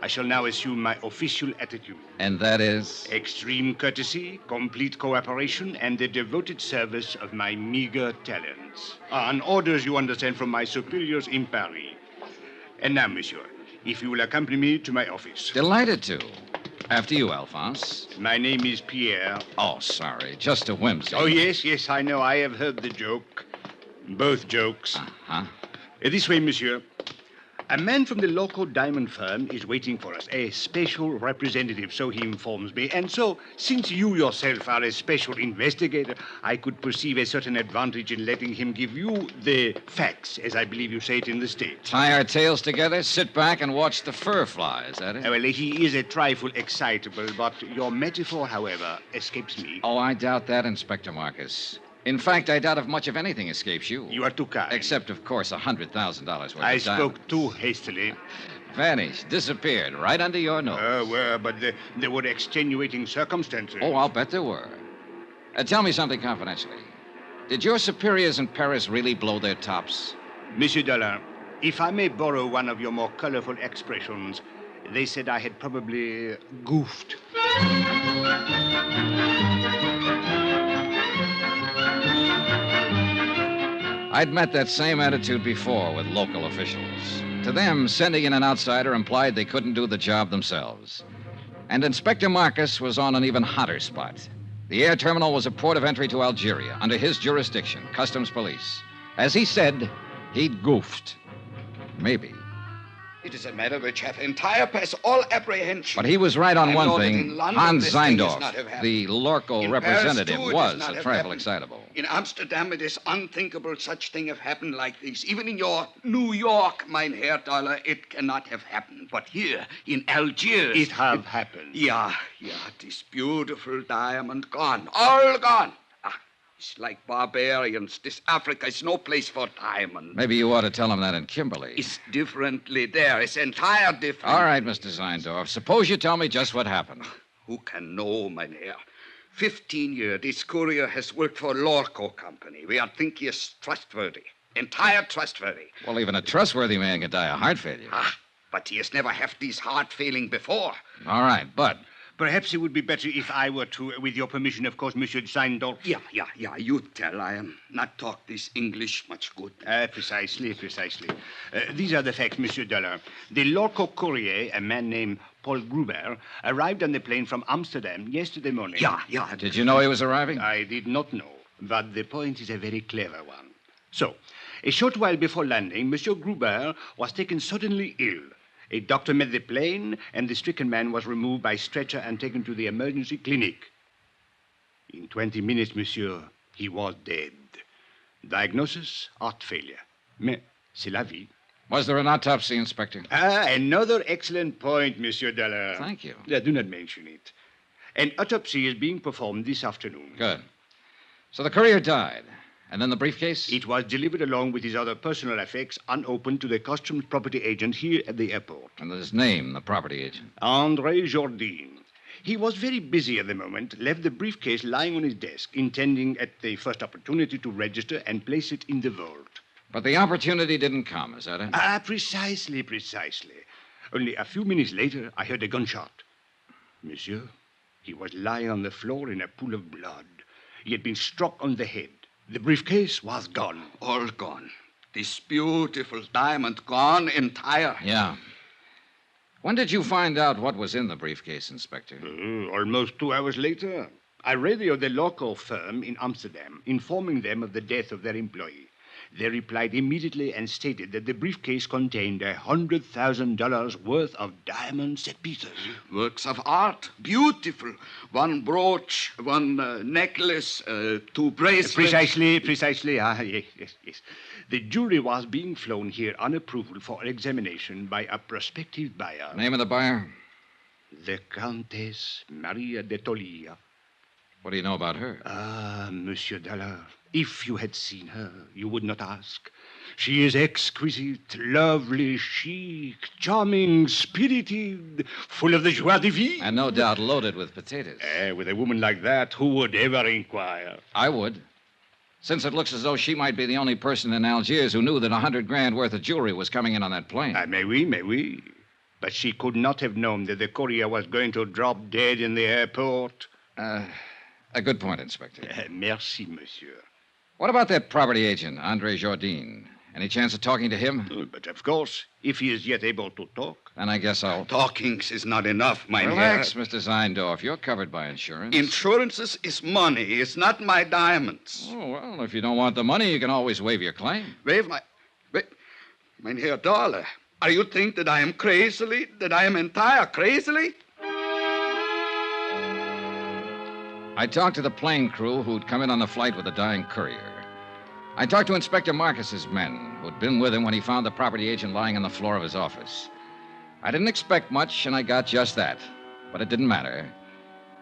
U: I shall now assume my official attitude.
A: And that is?
U: Extreme courtesy, complete cooperation, and the devoted service of my meager talents. On orders, you understand, from my superiors in Paris. And now, monsieur, if you will accompany me to my office.
A: Delighted to. After you, Alphonse.
U: My name is Pierre.
A: Oh, sorry. Just a whimsy.
U: Oh, yes, I know. I have heard the joke. Both jokes.
A: Uh-huh.
U: This way, monsieur. A man from the local diamond firm is waiting for us, a special representative, so he informs me. And so, since you yourself are a special investigator, I could perceive a certain advantage in letting him give you the facts, as I believe you say it in the States.
A: Tie our tails together, sit back, and watch the fur fly. Is that it?
U: Well, he is a trifle excitable, but your metaphor, however, escapes me.
A: Oh, I doubt that, Inspector Marcus. In fact, I doubt if much of anything escapes you.
U: You are too kind.
A: Except, of course, $100,000 worth
U: I
A: of diamonds.
U: spoke too hastily.
A: Vanished, disappeared, right under your nose.
U: Well, but there were extenuating circumstances.
A: Oh, I'll bet there were. Tell me something confidentially. Did your superiors in Paris really blow their tops?
U: Monsieur Dollar, if I may borrow one of your more colorful expressions, they said I had probably goofed.
A: I'd met that same attitude before with local officials. To them, sending in an outsider implied they couldn't do the job themselves. And Inspector Marcus was on an even hotter spot. The air terminal was a port of entry to Algeria, under his jurisdiction, Customs Police. As he said, he'd goofed. Maybe.
F: It is a matter which hath entire past all apprehension.
A: But he was right on
F: I
A: one
F: know that
A: thing.
F: in London
A: Hans
F: this thing is
A: Zeindorf,
F: not have happened.
A: the local
F: In
A: representative,
F: Paris, too, it
A: was
F: is not
A: a
F: have
A: trifle
F: happened.
A: excitable.
F: In Amsterdam, it is unthinkable such thing have happened like this. Even in your New York, mein Herr Dollar, it cannot have happened. But here, in Algiers...
U: It have happened.
F: Yeah, this beautiful diamond gone. All gone. It's like barbarians. This Africa is no place for diamond.
A: Maybe you ought to tell him that in Kimberley.
F: It's differently there. It's entire different.
A: All right, Mr. Zeindorf. Suppose you tell me just what happened.
F: Who can know, mein Herr? 15 years, this courier has worked for Lorco Company. We are think he is trustworthy. Entire trustworthy.
A: Well, even a trustworthy man can die of heart failure.
F: But he has never had this heart failing before.
A: All right, but...
U: Perhaps it would be better if I were to, with your permission, of course, Monsieur Zeindorf.
F: Yeah, you tell. I am not talk this English much good.
U: Precisely. These are the facts, Monsieur Dollar. The local courier, a man named Paul Gruber, arrived on the plane from Amsterdam yesterday morning.
F: Yeah.
A: Did you know he was arriving?
U: I did not know, but the point is a very clever one. So, a short while before landing, Monsieur Gruber was taken suddenly ill. A doctor met the plane, and the stricken man was removed by stretcher and taken to the emergency clinic. In 20 minutes, monsieur, he was dead. Diagnosis, heart failure. Mais c'est la vie.
A: Was there an autopsy, Inspector?
U: Another excellent point, Monsieur Dollar.
A: Thank you.
U: Do not mention it. An autopsy is being performed this afternoon.
A: Good. So the courier died. And then the briefcase?
U: It was delivered along with his other personal effects, unopened, to the customs property agent here at the airport.
A: And his name, the property agent?
U: André Jourdain. He was very busy at the moment, left the briefcase lying on his desk, intending at the first opportunity to register and place it in the vault.
A: But the opportunity didn't come, is that it?
U: Precisely. Only a few minutes later, I heard a gunshot. Monsieur, he was lying on the floor in a pool of blood. He had been struck on the head. The briefcase was gone.
F: All gone. This beautiful diamond gone entire.
A: Yeah. When did you find out what was in the briefcase, Inspector?
U: Almost 2 hours later. I radioed the local firm in Amsterdam, informing them of the death of their employee. They replied immediately and stated that the briefcase contained $100,000 worth of diamond set pieces.
F: Works of art. Beautiful. One brooch, one necklace, 2 bracelets.
U: Precisely. Yes. The jewelry was being flown here on approval for examination by a prospective buyer.
A: Name of the buyer?
U: The Countess Maria de Tolia.
A: What do you know about her?
U: Monsieur Dollar, if you had seen her, you would not ask. She is exquisite, lovely, chic, charming, spirited, full of the joie de vivre.
A: And no doubt loaded with potatoes.
U: With a woman like that, who would ever inquire?
A: I would. Since it looks as though she might be the only person in Algiers who knew that $100,000 worth of jewelry was coming in on that plane.
U: May we. But she could not have known that the courier was going to drop dead in the airport.
A: A good point, Inspector.
U: Merci, monsieur.
A: What about that property agent, Andre Jardine? Any chance of talking to him?
U: But of course, if he is yet able to talk.
A: Then I guess I'll...
U: Talking is not enough, mein
A: Relax,
U: Herr.
A: Mr. Zeindorf. You're covered by insurance.
U: Insurances is money. It's not my diamonds.
A: Oh, well, if you don't want the money, you can always waive your claim.
U: Wave my... Mein Herr Dollar, are you think that I am crazily? That I am entire crazily?
A: I talked to the plane crew who'd come in on the flight with the dying courier. I talked to Inspector Marcus's men, who'd been with him when he found the property agent lying on the floor of his office. I didn't expect much, and I got just that. But it didn't matter.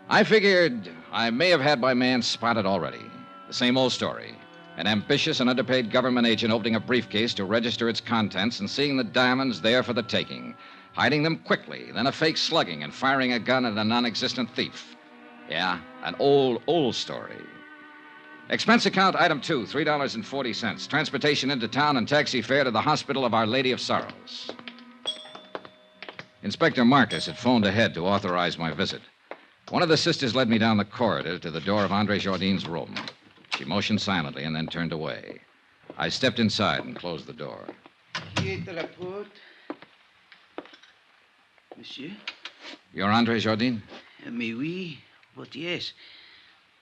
A: I figured I may have had my man spotted already. The same old story. An ambitious and underpaid government agent opening a briefcase to register its contents and seeing the diamonds there for the taking. Hiding them quickly, then a fake slugging and firing a gun at a non-existent thief. Yeah, an old story. Expense account item 2, $3.40. Transportation into town and taxi fare to the Hospital of Our Lady of Sorrows. Inspector Marcus had phoned ahead to authorize my visit. One of the sisters led me down the corridor to the door of Andre Jardine's room. She motioned silently and then turned away. I stepped inside and closed the door.
D: Qui est à la porte? Monsieur?
A: You're Andre Jardine?
D: Mais oui, but yes.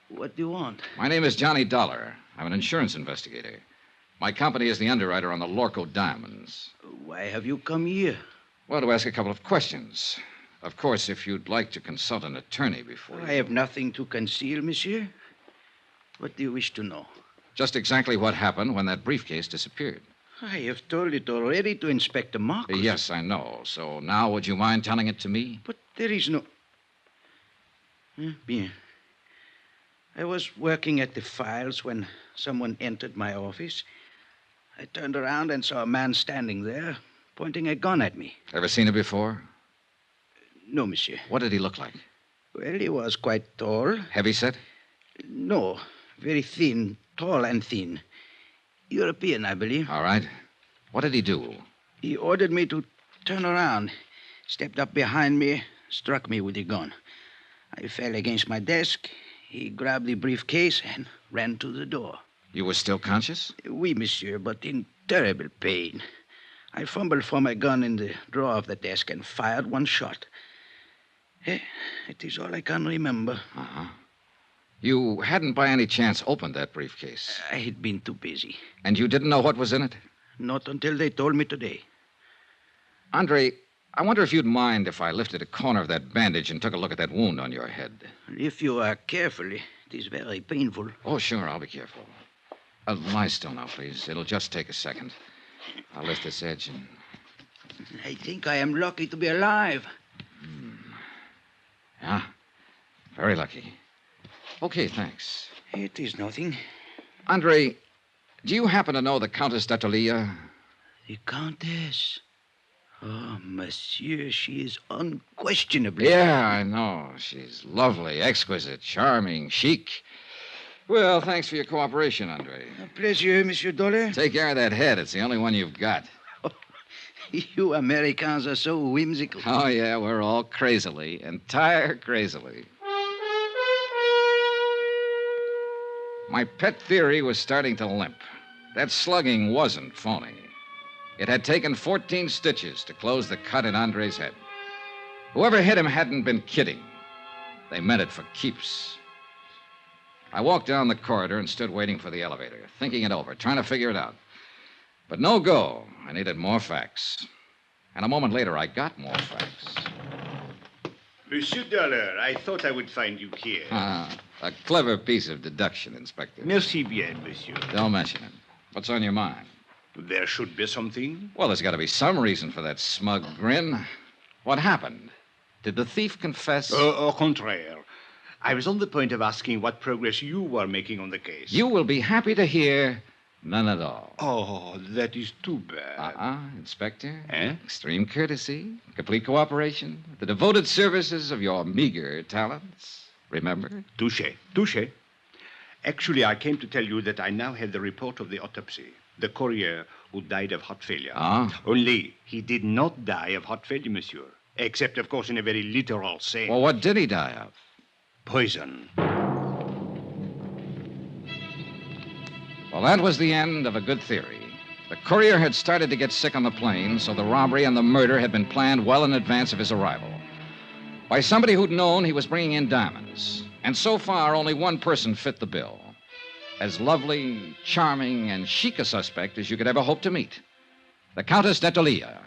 D: What do you want?
A: My name is Johnny Dollar. I'm an insurance investigator. My company is the underwriter on the Lorco diamonds.
D: Why have you come here?
A: Well, to ask a couple of questions. Of course, if you'd like to consult an attorney before
D: I have nothing to conceal, monsieur. What do you wish to know?
A: Just exactly what happened when that briefcase disappeared.
D: I have told it already to Inspector Marcus.
A: Yes, I know. So now would you mind telling it to me?
D: But there is no... Bien. I was working at the files when someone entered my office. I turned around and saw a man standing there, pointing a gun at me.
A: Ever seen him before?
D: No, monsieur.
A: What did he look like?
D: Well, he was quite tall.
A: Heavy-set?
D: No, very thin, tall and thin. European, I believe.
A: All right. What did he do?
D: He ordered me to turn around, stepped up behind me, struck me with the gun. I fell against my desk. He grabbed the briefcase and ran to the door.
A: You were still conscious?
D: Oui, monsieur, but in terrible pain. I fumbled for my gun in the drawer of the desk and fired one shot. It is all I can remember.
A: Uh-huh. You hadn't by any chance opened that briefcase?
D: I had been too busy.
A: And you didn't know what was in it?
D: Not until they told me today.
A: Andre, I wonder if you'd mind if I lifted a corner of that bandage and took a look at that wound on your head.
D: If you are careful, it is very painful.
A: Oh, sure, I'll be careful. Lie still now, please. It'll just take a second. I'll lift this edge and...
D: I think I am lucky to be alive.
A: Yeah, very lucky. Okay, thanks.
D: It is nothing.
A: Andre, do you happen to know the Countess d'Attolia?
D: The Countess? Oh, monsieur, she is unquestionably...
A: Yeah, I know. She's lovely, exquisite, charming, chic. Well, thanks for your cooperation, Andre.
D: A pleasure, Monsieur Dollar.
A: Take care of that head. It's the only one you've got.
D: You Americans are so whimsical.
A: Oh, yeah, we're all crazily, entire crazily. My pet theory was starting to limp. That slugging wasn't phony. It had taken 14 stitches to close the cut in Andre's head. Whoever hit him hadn't been kidding. They meant it for keeps. I walked down the corridor and stood waiting for the elevator, thinking it over, trying to figure it out. But no go. I needed more facts. And a moment later, I got more facts.
U: Monsieur Dollar, I thought I would find you here.
A: A clever piece of deduction, Inspector.
U: Merci bien, monsieur.
A: Don't mention it. What's on your mind?
U: There should be something.
A: Well, there's got to be some reason for that smug grin. What happened? Did the thief confess?
U: Au contraire. I was on the point of asking what progress you were making on the case.
A: You will be happy to hear none at all.
U: Oh, that is too bad.
A: Inspector.
U: Eh?
A: Extreme courtesy, complete cooperation, the devoted services of your meager talents. Remember?
U: Touché, touché. Actually, I came to tell you that I now have the report of the autopsy. The courier who died of heart failure.
A: Ah?
U: Only he did not die of heart failure, monsieur. Except, of course, in a very literal sense.
A: Well, what did he die of?
U: Poison.
A: Well, that was the end of a good theory. The courier had started to get sick on the plane, so the robbery and the murder had been planned well in advance of his arrival. By somebody who'd known he was bringing in diamonds. And so far, only one person fit the bill. As lovely, charming, and chic a suspect as you could ever hope to meet. The Countess d'Etolia.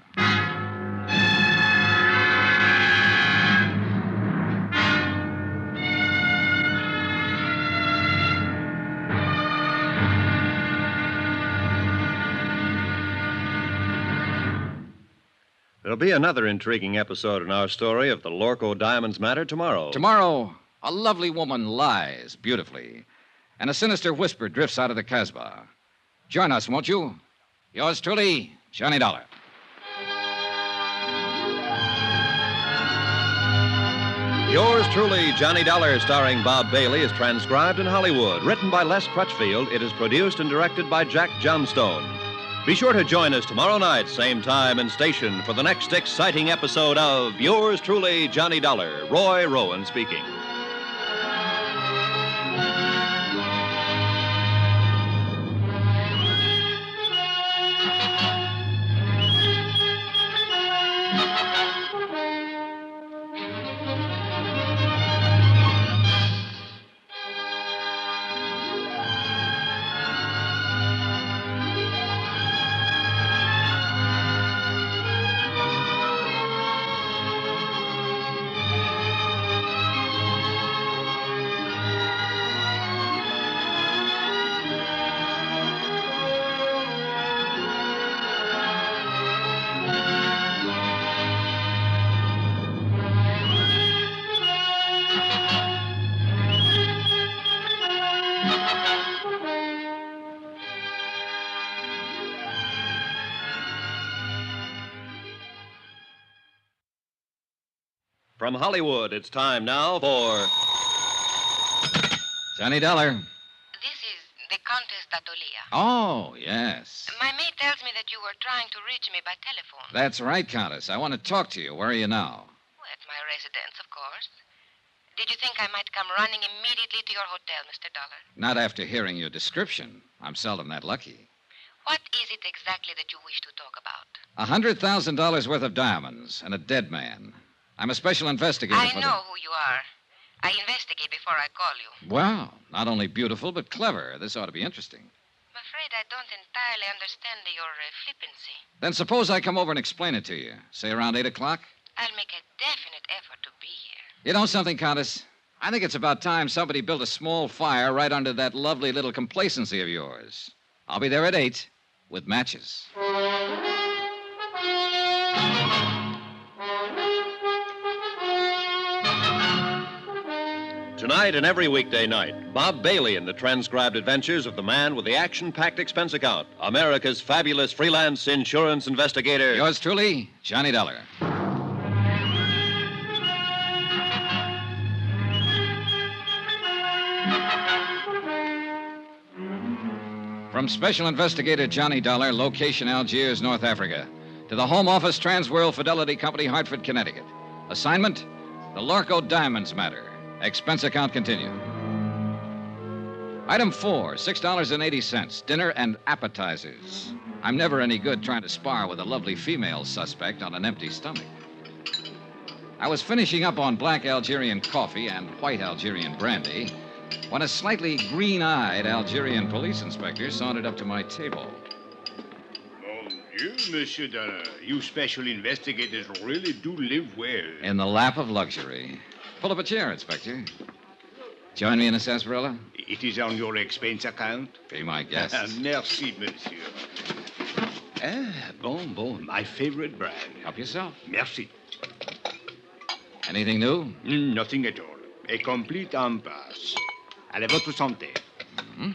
C: There'll be another intriguing episode in our story of the Lorco Diamonds matter tomorrow.
A: Tomorrow, a lovely woman lies beautifully, and a sinister whisper drifts out of the Casbah. Join us, won't you? Yours truly, Johnny Dollar.
C: Yours truly, Johnny Dollar, starring Bob Bailey, is transcribed in Hollywood. Written by Les Crutchfield, it is produced and directed by Jack Johnstone. Be sure to join us tomorrow night, same time and station, for the next exciting episode of Yours truly, Johnny Dollar. Roy Rowan speaking. From Hollywood, it's time now for
A: Johnny Dollar.
O: This is the Countess d'Etolia.
A: Oh, yes.
O: My maid tells me that you were trying to reach me by telephone.
A: That's right, Countess. I want to talk to you. Where are you now?
O: At my residence, of course. Did you think I might come running immediately to your hotel, Mr. Dollar?
A: Not after hearing your description. I'm seldom that lucky.
O: What is it exactly that you wish to talk about?
A: $100,000 worth of diamonds and a dead man. I'm a special investigator
O: I
A: for
O: know who you are. I investigate before I call you.
A: Well, not only beautiful, but clever. This ought to be interesting.
O: I'm afraid I don't entirely understand your flippancy.
A: Then suppose I come over and explain it to you. Say around 8 o'clock?
O: I'll make a definite effort to be here.
A: You know something, Countess? I think it's about time somebody built a small fire right under that lovely little complacency of yours. I'll be there at 8 with matches.
C: Tonight and every weekday night, Bob Bailey in the transcribed adventures of the man with the action-packed expense account, America's fabulous freelance insurance investigator.
A: Yours truly, Johnny Dollar. From Special Investigator Johnny Dollar, location Algiers, North Africa, to the Home Office Transworld Fidelity Company, Hartford, Connecticut. Assignment, the Lorco Diamonds matter. Expense account continued. Item 4, $6.80, dinner and appetizers. I'm never any good trying to spar with a lovely female suspect on an empty stomach. I was finishing up on black Algerian coffee and white Algerian brandy when a slightly green-eyed Algerian police inspector sauntered up to my table.
U: Mon Dieu, Monsieur Dollar, you special investigators really do live well.
A: In the lap of luxury. Pull up a chair, Inspector. Join me in a sarsaparilla?
U: It is on your expense account?
A: Be my guest.
U: Merci, monsieur. Bon, my favorite brand.
A: Help yourself.
U: Merci.
A: Anything new?
U: Nothing at all. A complete impasse. Allez, votre santé.
A: Mm-hmm.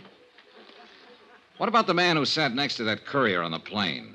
A: What about the man who sat next to that courier on the plane?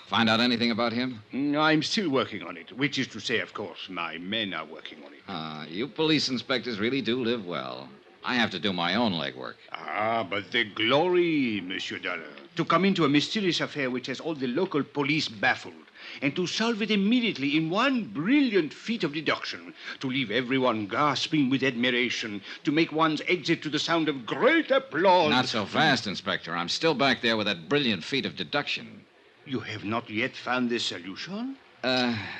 A: Find out anything about him?
U: I'm still working on it, which is to say, of course, my men are working on it.
A: You police inspectors really do live well. I have to do my own legwork.
U: Ah, but the glory, Monsieur Dollar. To come into a mysterious affair which has all the local police baffled, and to solve it immediately in one brilliant feat of deduction, to leave everyone gasping with admiration, to make one's exit to the sound of great applause.
A: Not so fast, Inspector. I'm still back there with that brilliant feat of deduction.
U: You have not yet found the solution?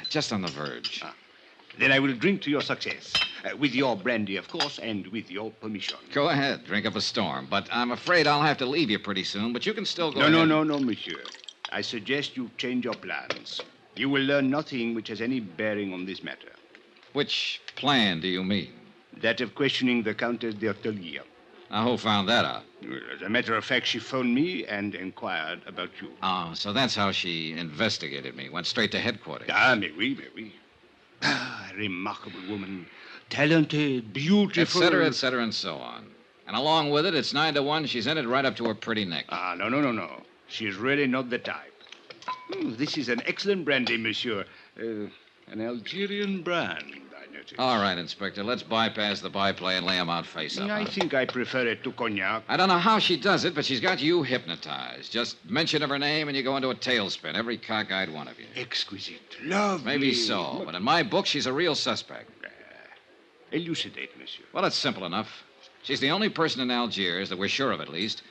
A: Just on the verge.
U: Then I will drink to your success. With your brandy, of course, and with your permission.
A: Go ahead, drink up a storm. But I'm afraid I'll have to leave you pretty soon, but you can still go
U: No,
A: ahead.
U: no, monsieur. I suggest you change your plans. You will learn nothing which has any bearing on this matter.
A: Which plan do you mean?
U: That of questioning the Countess d'Ortelier.
A: Now, who found that out?
U: Well, as a matter of fact, she phoned me and inquired about you.
A: Oh, so that's how she investigated me. Went straight to headquarters.
U: Ah, mais oui. Ah, remarkable woman. Talented, beautiful.
A: Et cetera, and so on. And along with it, it's 9 to 1. She's in it right up to her pretty neck.
U: Ah, no. She's really not the type. This is an excellent brandy, monsieur. An Algerian brand, I notice.
A: All right, Inspector. Let's bypass the byplay and lay him out face up.
U: I think I prefer it to cognac.
A: I don't know how she does it, but she's got you hypnotized. Just mention of her name and you go into a tailspin. Every cockeyed one of you.
U: Exquisite. Lovely.
A: Maybe so, but in my book, she's a real suspect.
U: Elucidate, monsieur.
A: Well, it's simple enough. She's the only person in Algiers, that we're sure of at least,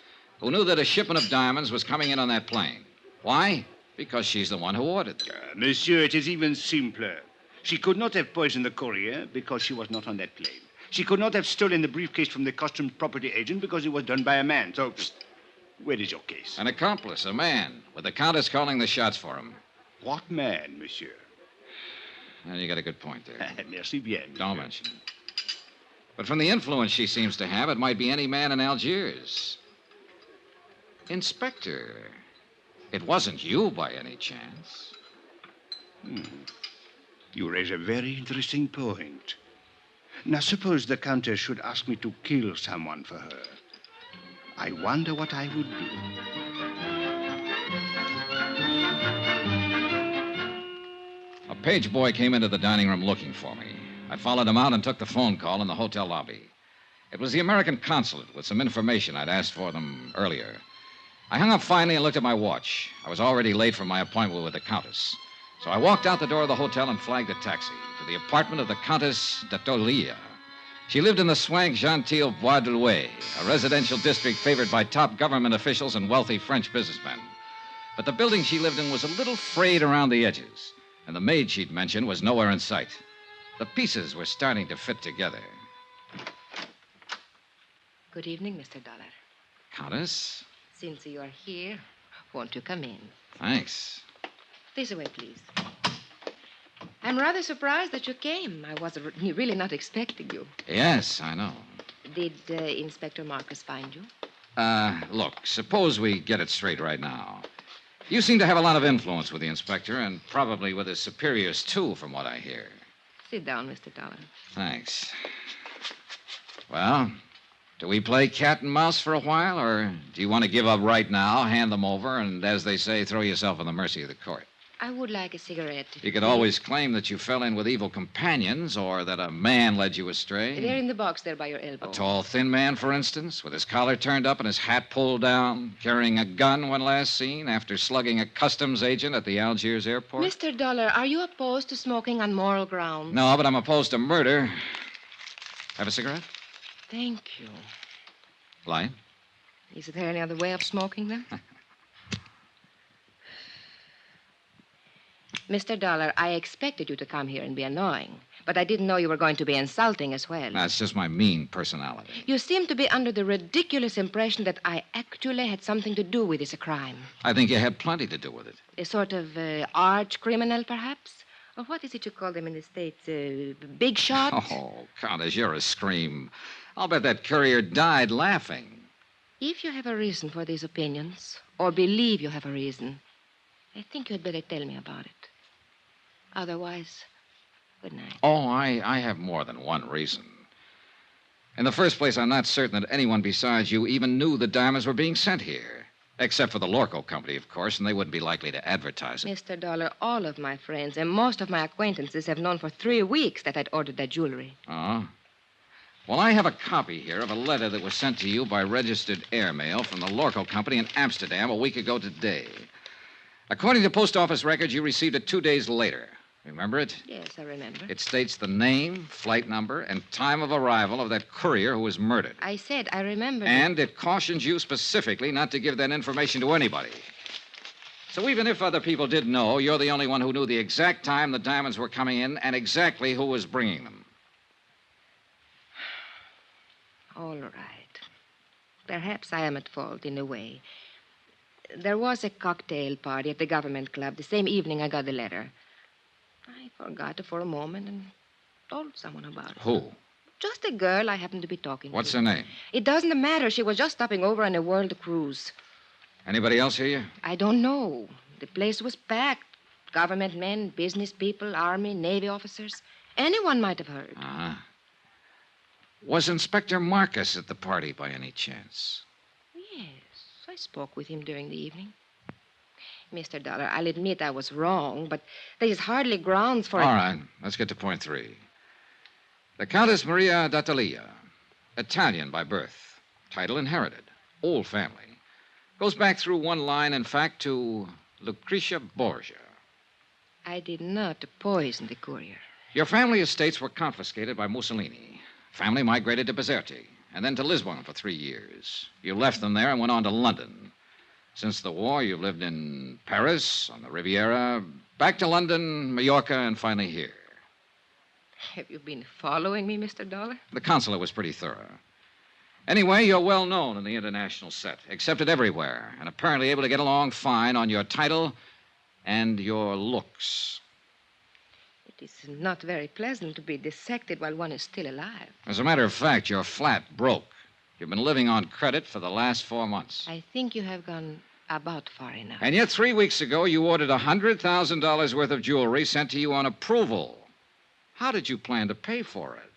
A: who knew that a shipment of diamonds was coming in on that plane. Why? Because she's the one who ordered them.
U: Monsieur, it is even simpler. She could not have poisoned the courier because she was not on that plane. She could not have stolen the briefcase from the customs property agent because it was done by a man. So, where is your case?
A: An accomplice, a man, with the Countess calling the shots for him.
U: What man, monsieur?
A: Well, you got a good point there.
U: Merci bien.
A: Don't mention it. But from the influence she seems to have, it might be any man in Algiers. Inspector, it wasn't you by any chance.
U: You raise a very interesting point. Now, suppose the Countess should ask me to kill someone for her. I wonder what I would do.
A: A page boy came into the dining room looking for me. I followed him out and took the phone call in the hotel lobby. It was the American consulate with some information I'd asked for them earlier. I hung up finally and looked at my watch. I was already late for my appointment with the Countess. So I walked out the door of the hotel and flagged a taxi to the apartment of the Countess d'Ortelier. She lived in the swank genteel Bois de Louet, a residential district favored by top government officials and wealthy French businessmen. But the building she lived in was a little frayed around the edges, and the maid she'd mentioned was nowhere in sight. The pieces were starting to fit together.
M: Good evening, Mr. Dollar.
A: Countess?
M: Since you are here, won't you come in?
A: Thanks.
M: This way, please. I'm rather surprised that you came. I was really not expecting you.
A: Yes, I know.
M: Did Inspector Marcus find you?
A: Look, suppose we get it straight right now. You seem to have a lot of influence with the inspector, and probably with his superiors, too, from what I hear.
M: Sit down, Mr. Dollar.
A: Thanks. Well, do we play cat and mouse for a while, or do you want to give up right now, hand them over, and, as they say, throw yourself on the mercy of the court?
M: I would like a cigarette.
A: You could always claim that you fell in with evil companions, or that a man led you astray.
M: They're in the box there by your elbow.
A: A tall, thin man, for instance, with his collar turned up and his hat pulled down, carrying a gun when last seen after slugging a customs agent at the Algiers airport.
M: Mr. Dollar, are you opposed to smoking on moral grounds?
A: No, but I'm opposed to murder. Have a cigarette?
M: Thank you.
A: Light?
M: Is there any other way of smoking, then? Mr. Dollar, I expected you to come here and be annoying, but I didn't know you were going to be insulting as well.
A: That's just my mean personality.
M: You seem to be under the ridiculous impression that I actually had something to do with this crime.
A: I think you had plenty to do with it.
M: A sort of arch criminal, perhaps? Or what is it you call them in the States? Big shot?
A: Oh, Countess, you're a scream. I'll bet that courier died laughing.
M: If you have a reason for these opinions, or believe you have a reason, I think you'd better tell me about it. Otherwise, good night.
A: Oh, I have more than one reason. In the first place, I'm not certain that anyone besides you even knew the diamonds were being sent here. Except for the Lorco Company, of course, and they wouldn't be likely to advertise it.
M: Mr. Dollar, all of my friends and most of my acquaintances have known for 3 weeks that I'd ordered that jewelry.
A: Oh? Well, I have a copy here of a letter that was sent to you by registered airmail from the Lorco Company in Amsterdam a week ago today. According to post office records, you received it 2 days later. Remember it?
M: Yes, I remember.
A: It states the name, flight number, and time of arrival of that courier who was murdered.
M: I said I remember.
A: And it cautions you specifically not to give that information to anybody. So even if other people did know, you're the only one who knew the exact time the diamonds were coming in and exactly who was bringing them.
M: All right. Perhaps I am at fault in a way. There was a cocktail party at the government club the same evening I got the letter. I forgot it for a moment and told someone about it.
A: Who?
M: Just a girl I happened to be talking to.
A: What's her name?
M: It doesn't matter. She was just stopping over on a world cruise.
A: Anybody else hear you?
M: I don't know. The place was packed. Government men, business people, Army, Navy officers. Anyone might have heard.
A: Uh-huh. Was Inspector Marcus at the party by any chance?
M: Yes, I spoke with him during the evening. Mr. Dollar, I'll admit I was wrong, but there is hardly grounds for...
A: All right, let's get to point 3. The Countess Maria d'Attalia, Italian by birth, title inherited, old family. Goes back through one line, in fact, to Lucretia Borgia.
M: I did not poison the courier.
A: Your family estates were confiscated by Mussolini. Family migrated to Bizerte, and then to Lisbon for 3 years. You left them there and went on to London. Since the war, you've lived in Paris, on the Riviera, back to London, Mallorca, and finally here.
M: Have you been following me, Mr. Dollar?
A: The consulate was pretty thorough. Anyway, you're well known in the international set, accepted everywhere, and apparently able to get along fine on your title and your looks.
M: It is not very pleasant to be dissected while one is still alive.
A: As a matter of fact, you're flat broke. You've been living on credit for the last 4 months.
M: I think you have gone about far enough.
A: And yet 3 weeks ago, you ordered $100,000 worth of jewelry sent to you on approval. How did you plan to pay for it?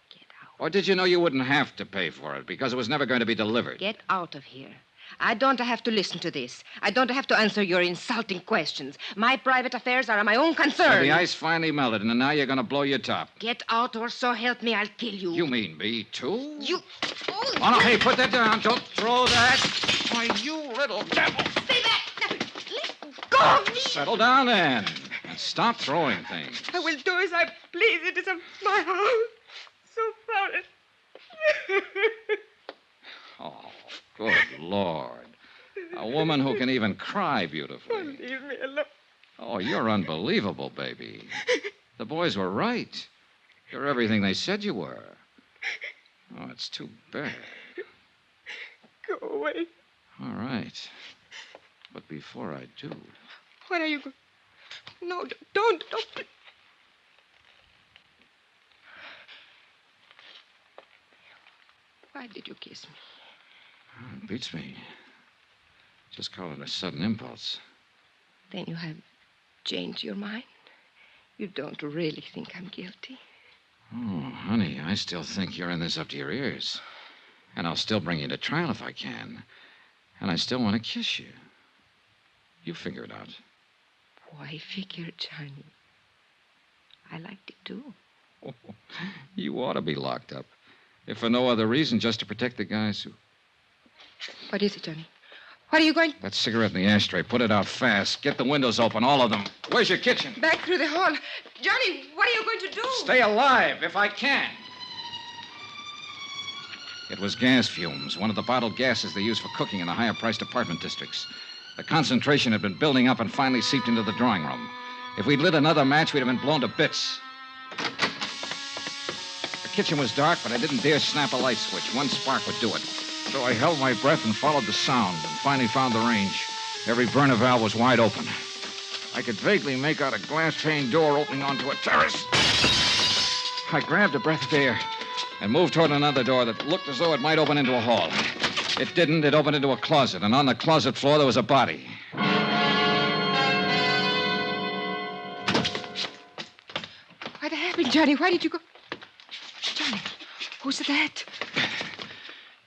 M: Get out.
A: Or did you know you wouldn't have to pay for it because it was never going to be delivered?
M: Get out of here. I don't have to listen to this. I don't have to answer your insulting questions. My private affairs are my own concern.
A: So the ice finally melted, and now you're going to blow your top.
M: Get out, or so help me, I'll kill you.
A: You mean me, too?
M: You...
A: Oh, no, hey, put that down. Don't throw that. Why, you little devil.
M: Stay back. Let go of me.
A: Settle down, then. And stop throwing things.
M: I will do as I please. It is my house. So sorry.
A: Oh, good Lord. A woman who can even cry beautifully.
M: Leave me alone.
A: Oh, you're unbelievable, baby. The boys were right. You're everything they said you were. Oh, it's too bad.
M: Go away.
A: All right. But before I do...
M: What are you going... No, don't. Why did you kiss me?
A: Oh, it beats me. Just call it a sudden impulse.
M: Then you have changed your mind? You don't really think I'm guilty?
A: Oh, honey, I still think you're in this up to your ears. And I'll still bring you to trial if I can. And I still want to kiss you. You figure it out.
M: Why figure, Johnny? I liked it, too.
A: Oh, you ought to be locked up. If for no other reason, just to protect the guys who...
M: What is it, Johnny? What are you going...
A: That cigarette in the ashtray. Put it out fast. Get the windows open, all of them. Where's your kitchen?
M: Back through the hall. Johnny, what are you going to do?
A: Stay alive, if I can. It was gas fumes, one of the bottled gases they use for cooking in the higher-priced apartment districts. The concentration had been building up and finally seeped into the drawing room. If we'd lit another match, we'd have been blown to bits. The kitchen was dark, but I didn't dare snap a light switch. One spark would do it. So I held my breath and followed the sound and finally found the range. Every burner valve was wide open. I could vaguely make out a glass-pane door opening onto a terrace. I grabbed a breath of air and moved toward another door that looked as though it might open into a hall. It didn't. It opened into a closet, and on the closet floor there was a body.
M: What happened, Johnny? Why did you go... Johnny, who's that?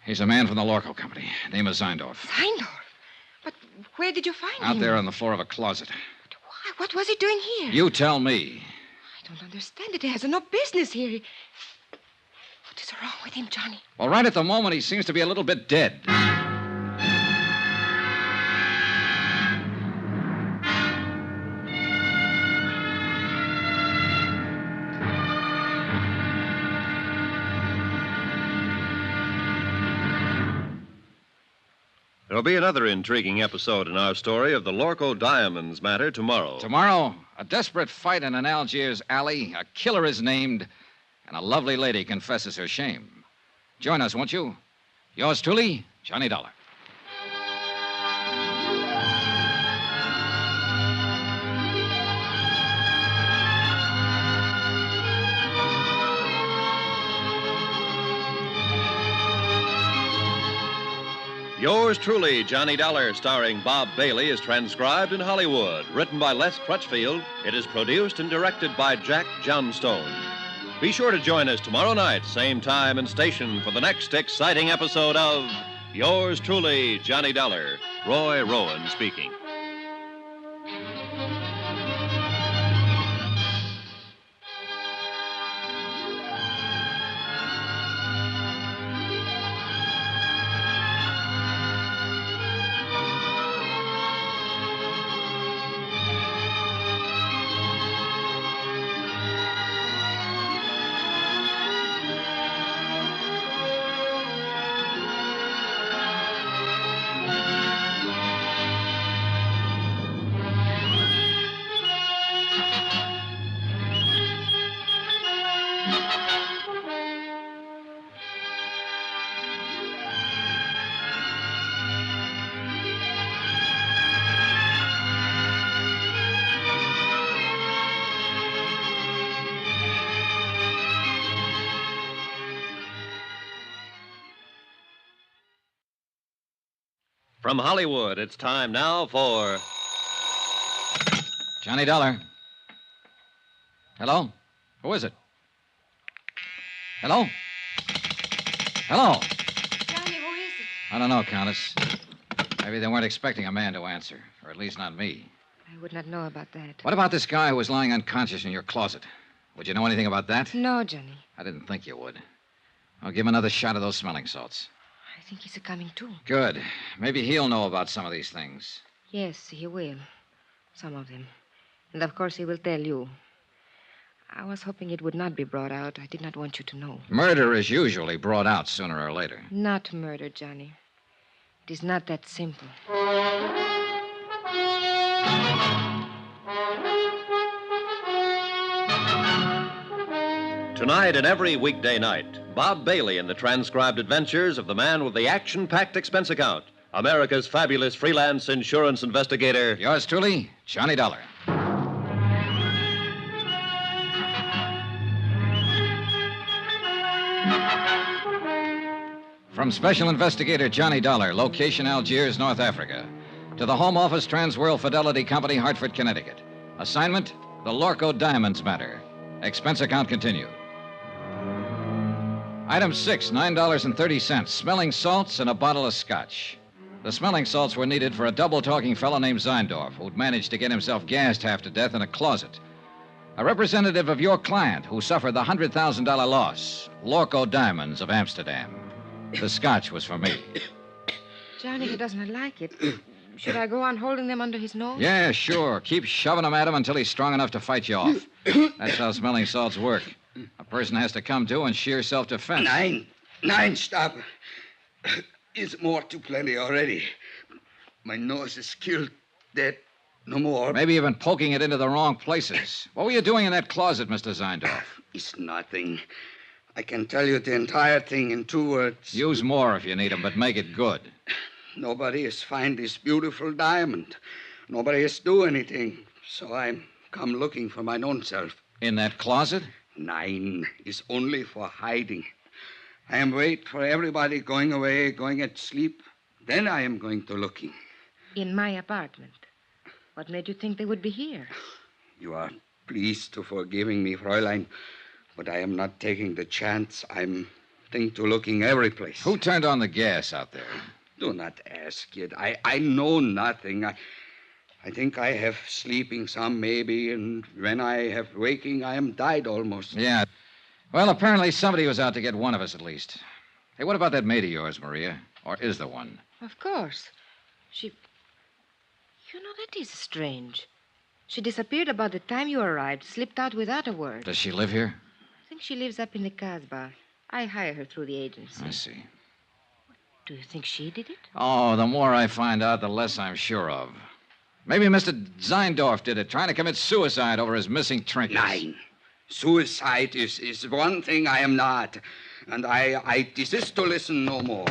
A: He's a man from the Lorco Company. Name is Zeindorf.
M: Zeindorf? But where did you find him?
A: Out there on the floor of a closet.
M: Why? What was he doing here?
A: You tell me.
M: I don't understand it. He has no business here. What is wrong with him, Johnny?
A: Well, right at the moment, he seems to be a little bit dead.
C: There'll be another intriguing episode in our story of the Lorco Diamonds matter tomorrow.
A: Tomorrow, a desperate fight in an Algiers alley, a killer is named, and a lovely lady confesses her shame. Join us, won't you? Yours truly, Johnny Dollar.
C: Yours truly, Johnny Dollar, starring Bob Bailey, is transcribed in Hollywood. Written by Les Crutchfield, it is produced and directed by Jack Johnstone. Be sure to join us tomorrow night, same time and station, for the next exciting episode of Yours truly, Johnny Dollar. Roy Rowan speaking. From Hollywood, it's time now for
A: Johnny Dollar. Hello? Who is it? Hello? Hello?
M: Johnny, who is it?
A: I don't know, Countess. Maybe they weren't expecting a man to answer, or at least not me.
M: I would not know about that.
A: What about this guy who was lying unconscious in your closet? Would you know anything about that?
M: No, Johnny.
A: I didn't think you would. I'll give him another shot of those smelling salts.
M: I think he's coming too.
A: Good. Maybe he'll know about some of these things.
M: Yes, he will. Some of them. And of course he will tell you. I was hoping it would not be brought out. I did not want you to know.
A: Murder is usually brought out sooner or later.
M: Not murder, Johnny. It is not that simple.
C: Tonight and every weekday night, Bob Bailey in the transcribed adventures of the man with the action-packed expense account, America's fabulous freelance insurance investigator.
A: Yours truly, Johnny Dollar. From Special Investigator Johnny Dollar, location Algiers, North Africa, to the Home Office Transworld Fidelity Company, Hartford, Connecticut. Assignment, the Lorco Diamonds matter. Expense account continued. Item 6, $9.30, smelling salts and a bottle of scotch. The smelling salts were needed for a double-talking fellow named Zeindorf, who'd managed to get himself gassed half to death in a closet. A representative of your client who suffered the $100,000 loss, Lorco Diamonds of Amsterdam. The scotch was for me.
M: Johnny, he does not like it. Should I go on holding them under his nose?
A: Yeah, sure. Keep shoving him at him until he's strong enough to fight you off. That's how smelling salts work. A person has to come to in sheer self-defense.
D: Nine, stop. It's more too plenty already. My nose is killed, dead. No more.
A: Maybe you've been poking it into the wrong places. What were you doing in that closet, Mr. Zeindorf?
D: It's nothing. I can tell you the entire thing in 2 words.
A: Use more if you need them, but make it good.
D: Nobody has found this beautiful diamond. Nobody has do anything. So I'm come looking for my own self.
A: In that closet?
D: 9 is only for hiding. I am wait for everybody going away, going at sleep. Then I am going to looking.
M: In my apartment. What made you think they would be here?
D: You are pleased to forgiving me, Fräulein, but I am not taking the chance. I'm think to looking every place.
A: Who turned on the gas out there?
D: Do not ask it. I know nothing. I think I have sleeping some, maybe, and when I have waking, I am died almost.
A: Yeah. Well, apparently somebody was out to get one of us at least. Hey, what about that maid of yours, Maria? Or is there one?
M: Of course. She... You know, that is strange. She disappeared about the time you arrived, slipped out without a word.
A: Does she live here?
M: I think she lives up in the Casbah. I hire her through the agency.
A: I see.
M: Do you think she did it?
A: Oh, the more I find out, the less I'm sure of. Maybe Mr. Zeindorf did it, trying to commit suicide over his missing trinkets.
F: Nein. Suicide is one thing I am not. And I desist to listen no more.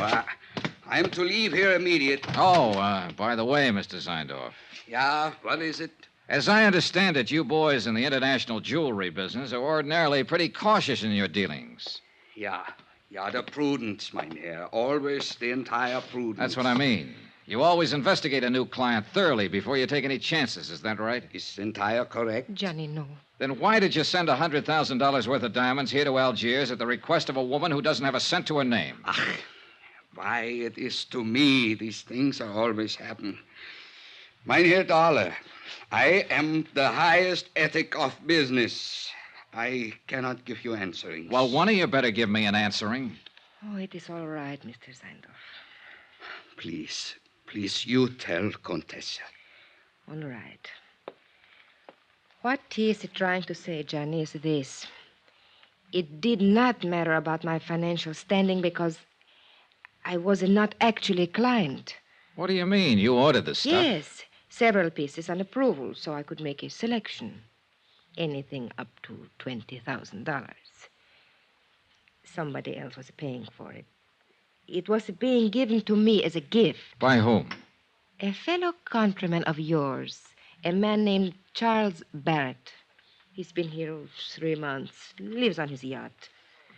F: I am to leave here immediate.
A: Oh, by the way, Mr. Zeindorf.
F: Yeah, what is it?
A: As I understand it, you boys in the international jewelry business are ordinarily pretty cautious in your dealings.
F: Yeah, the prudence, mein Herr. Always the entire prudence.
A: That's what I mean. You always investigate a new client thoroughly before you take any chances, is that right?
F: Is entire correct?
M: Johnny, no.
A: Then why did you send $100,000 worth of diamonds here to Algiers at the request of a woman who doesn't have a cent to her name?
F: Why, it is to me these things are always happen. Mein Herr Dollar, I am the highest ethic of business. I cannot give you answering.
A: Well, one of you better give me an answering.
M: Oh, it is all right, Mr. Zeindorf.
F: Please, you tell Contessa.
M: All right. What he is trying to say, Johnny, is this. It did not matter about my financial standing because I was not actually a client.
A: What do you mean? You ordered the stuff?
M: Yes, several pieces on approval, so I could make a selection. Anything up to $20,000. Somebody else was paying for it. It was being given to me as a gift.
A: By whom?
M: A fellow countryman of yours, a man named Charles Barrett. He's been here 3 months, lives on his yacht.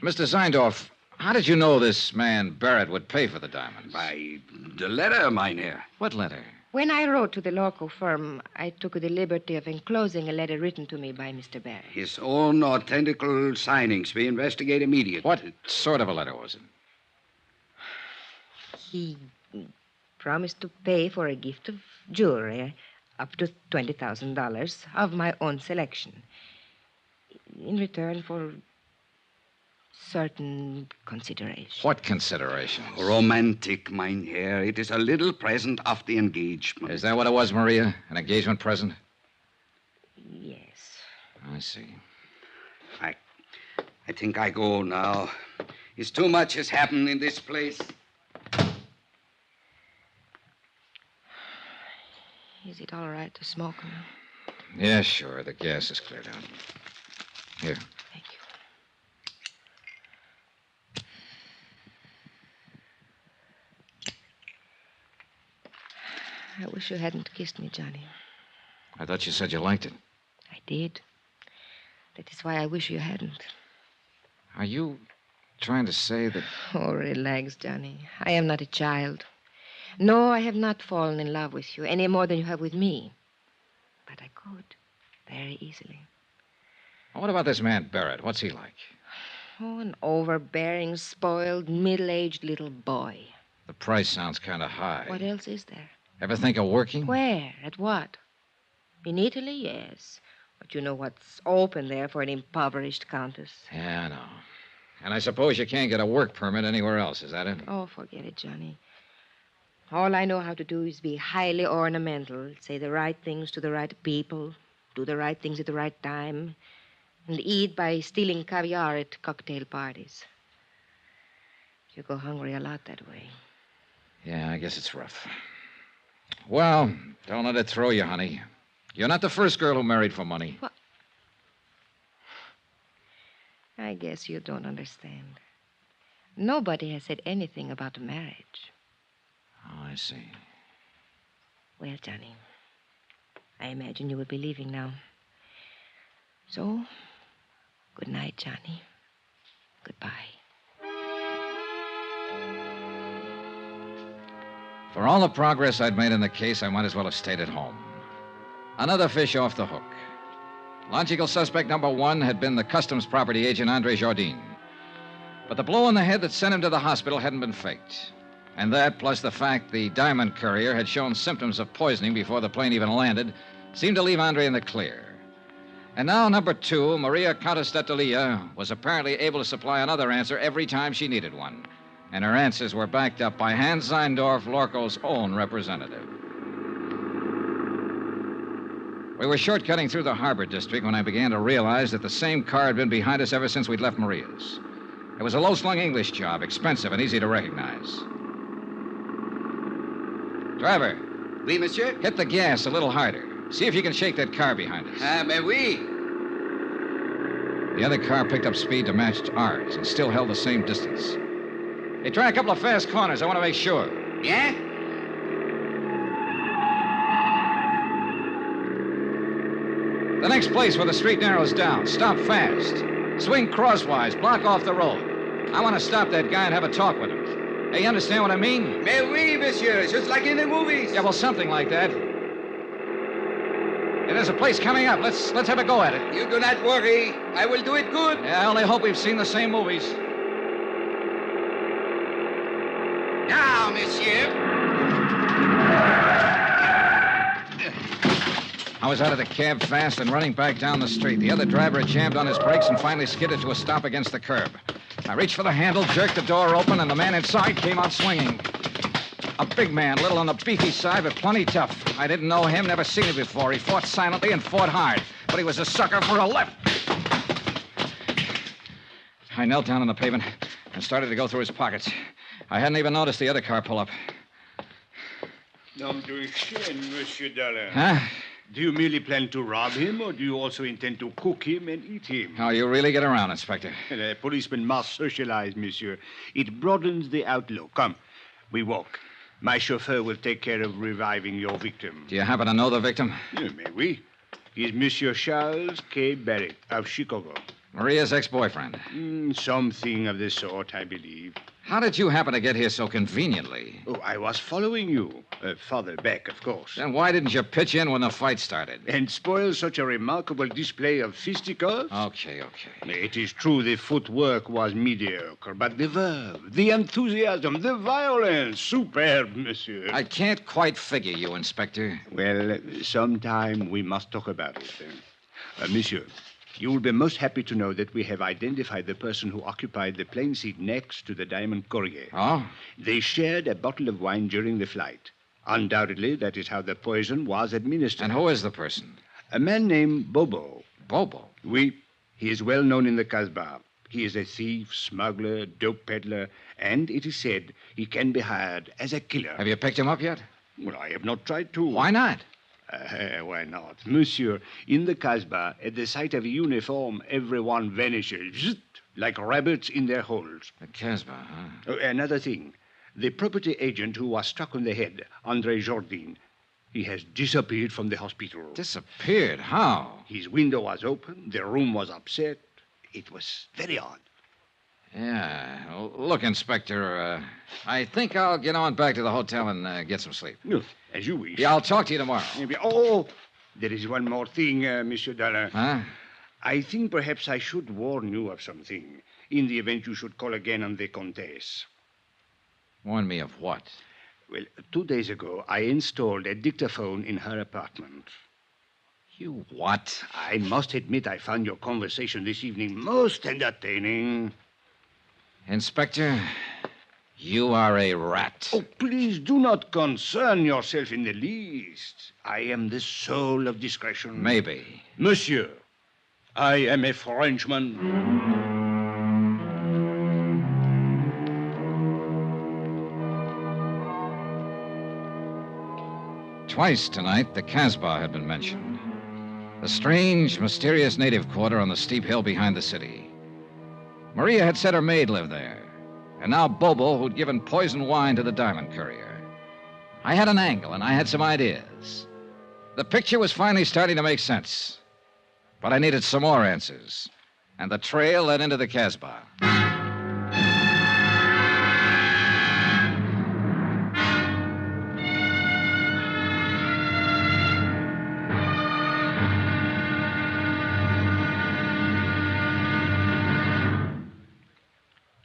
A: Mr. Zeindorf, how did you know this man Barrett would pay for the diamonds?
F: By the letter, mein Herr.
A: What letter?
M: When I wrote to the local firm, I took the liberty of enclosing a letter written to me by Mr. Barrett.
F: His own authentical signings. We investigate immediately.
A: What sort of a letter was it?
M: He promised to pay for a gift of jewelry up to $20,000 of my own selection in return for certain considerations.
A: What considerations?
F: Romantic, mein Herr. It is a little present of the engagement.
A: Is that what it was, Maria? An engagement present?
M: Yes.
A: I see.
F: I think I go now. It's too much has happened in this place.
M: Is it all right to smoke now?
A: Yeah, sure. The gas is cleared out. Here.
M: Thank you. I wish you hadn't kissed me, Johnny.
A: I thought you said you liked it.
M: I did. That is why I wish you hadn't.
A: Are you trying to say that...
M: Oh, relax, Johnny. I am not a child. No, I have not fallen in love with you any more than you have with me. But I could, very easily.
A: What about this man Barrett? What's he like?
M: Oh, an overbearing, spoiled, middle-aged little boy.
A: The price sounds kind of high.
M: What else is there?
A: Ever think of working?
M: Where? At what? In Italy, yes. But you know what's open there for an impoverished countess.
A: Yeah, I know. And I suppose you can't get a work permit anywhere else, is that it?
M: Oh, forget it, Johnny. All I know how to do is be highly ornamental, say the right things to the right people, do the right things at the right time, and eat by stealing caviar at cocktail parties. You go hungry a lot that way.
A: Yeah, I guess it's rough. Well, don't let it throw you, honey. You're not the first girl who married for money.
M: What? I guess you don't understand. Nobody has said anything about marriage.
A: Oh, I see.
M: Well, Johnny, I imagine you will be leaving now. So, good night, Johnny. Goodbye.
A: For all the progress I'd made in the case, I might as well have stayed at home. Another fish off the hook. Logical suspect number one had been the customs property agent, Andre Jardine. But the blow on the head that sent him to the hospital hadn't been faked. And that, plus the fact the diamond courier had shown symptoms of poisoning before the plane even landed, seemed to leave Andre in the clear. And now, number 2, Maria Countess d'Attalia was apparently able to supply another answer every time she needed one. And her answers were backed up by Hans Zeindorf, Lorco's own representative. We were shortcutting through the harbor district when I began to realize that the same car had been behind us ever since we'd left Maria's. It was a low-slung English job, expensive and easy to recognize. Driver.
D: Oui, monsieur?
A: Hit the gas a little harder. See if you can shake that car behind us.
D: Mais oui.
A: The other car picked up speed to match ours and still held the same distance. Hey, try a couple of fast corners. I want to make sure.
D: Yeah?
A: The next place where the street narrows down. Stop fast. Swing crosswise. Block off the road. I want to stop that guy and have a talk with him. Hey, you understand what I mean?
D: Mais oui, monsieur. Just like in the movies.
A: Yeah, well, something like that. Hey, there's a place coming up. Let's have a go at it.
D: You do not worry. I will do it good.
A: Yeah, I only hope we've seen the same movies.
D: Now, monsieur.
A: I was out of the cab fast and running back down the street. The other driver had jammed on his brakes and finally skidded to a stop against the curb. I reached for the handle, jerked the door open, and the man inside came out swinging. A big man, a little on the beefy side, but plenty tough. I didn't know him, never seen him before. He fought silently and fought hard, but he was a sucker for a lift. I knelt down on the pavement and started to go through his pockets. I hadn't even noticed the other car pull up.
U: Nom de chien, Monsieur Dollar.
A: Huh?
U: Do you merely plan to rob him, or do you also intend to cook him and eat him?
A: How you really get around, Inspector.
U: A policeman must socialize, monsieur. It broadens the outlook. Come, we walk. My chauffeur will take care of reviving your victim.
A: Do you happen to know the victim?
U: Mais oui. He's Monsieur Charles K. Barrett of Chicago.
A: Maria's ex-boyfriend.
U: Something of the sort, I believe.
A: How did you happen to get here so conveniently?
U: Oh, I was following you. Farther back, of course.
A: Then why didn't you pitch in when the fight started?
U: And spoil such a remarkable display of fisticuffs?
A: Okay.
U: It is true the footwork was mediocre, but the verve, the enthusiasm, the violence, superb, monsieur.
A: I can't quite figure you, Inspector.
U: Well, sometime we must talk about it. Monsieur, you will be most happy to know that we have identified the person who occupied the plane seat next to the Diamond Courier.
A: Oh?
U: They shared a bottle of wine during the flight. Undoubtedly, that is how the poison was administered.
A: And who is the person?
U: A man named Bobo.
A: Bobo?
U: Oui. He is well known in the Casbah. He is a thief, smuggler, dope peddler, and it is said he can be hired as a killer.
A: Have you picked him up yet?
U: Well, I have not tried to.
A: Why not?
U: Why not? Monsieur, in the Casbah, at the sight of a uniform, everyone vanishes, zzt, like rabbits in their holes.
A: The Casbah, huh?
U: Oh, another thing. The property agent who was struck on the head, Andre Jardin, he has disappeared from the hospital.
A: Disappeared? How?
U: His window was open. The room was upset. It was very odd.
A: Yeah. Look, Inspector, I think I'll get on back to the hotel and get some sleep.
U: As you wish.
A: Yeah, I'll talk to you tomorrow.
U: Oh, there is one more thing, Monsieur Dollar.
A: Huh?
U: I think perhaps I should warn you of something in the event you should call again on the Comtesse.
A: Warn me of what?
U: Well, 2 days ago, I installed a dictaphone in her apartment.
A: You what?
U: I must admit I found your conversation this evening most entertaining.
A: Inspector, you are a rat.
U: Oh, please do not concern yourself in the least. I am the soul of discretion.
A: Maybe.
U: Monsieur, I am a Frenchman.
A: Twice tonight, the Casbah had been mentioned. The strange, mysterious native quarter on the steep hill behind the city. Maria had said her maid lived there. And now Bobo, who'd given poison wine to the diamond courier. I had an angle, and I had some ideas. The picture was finally starting to make sense. But I needed some more answers. And the trail led into the Casbah.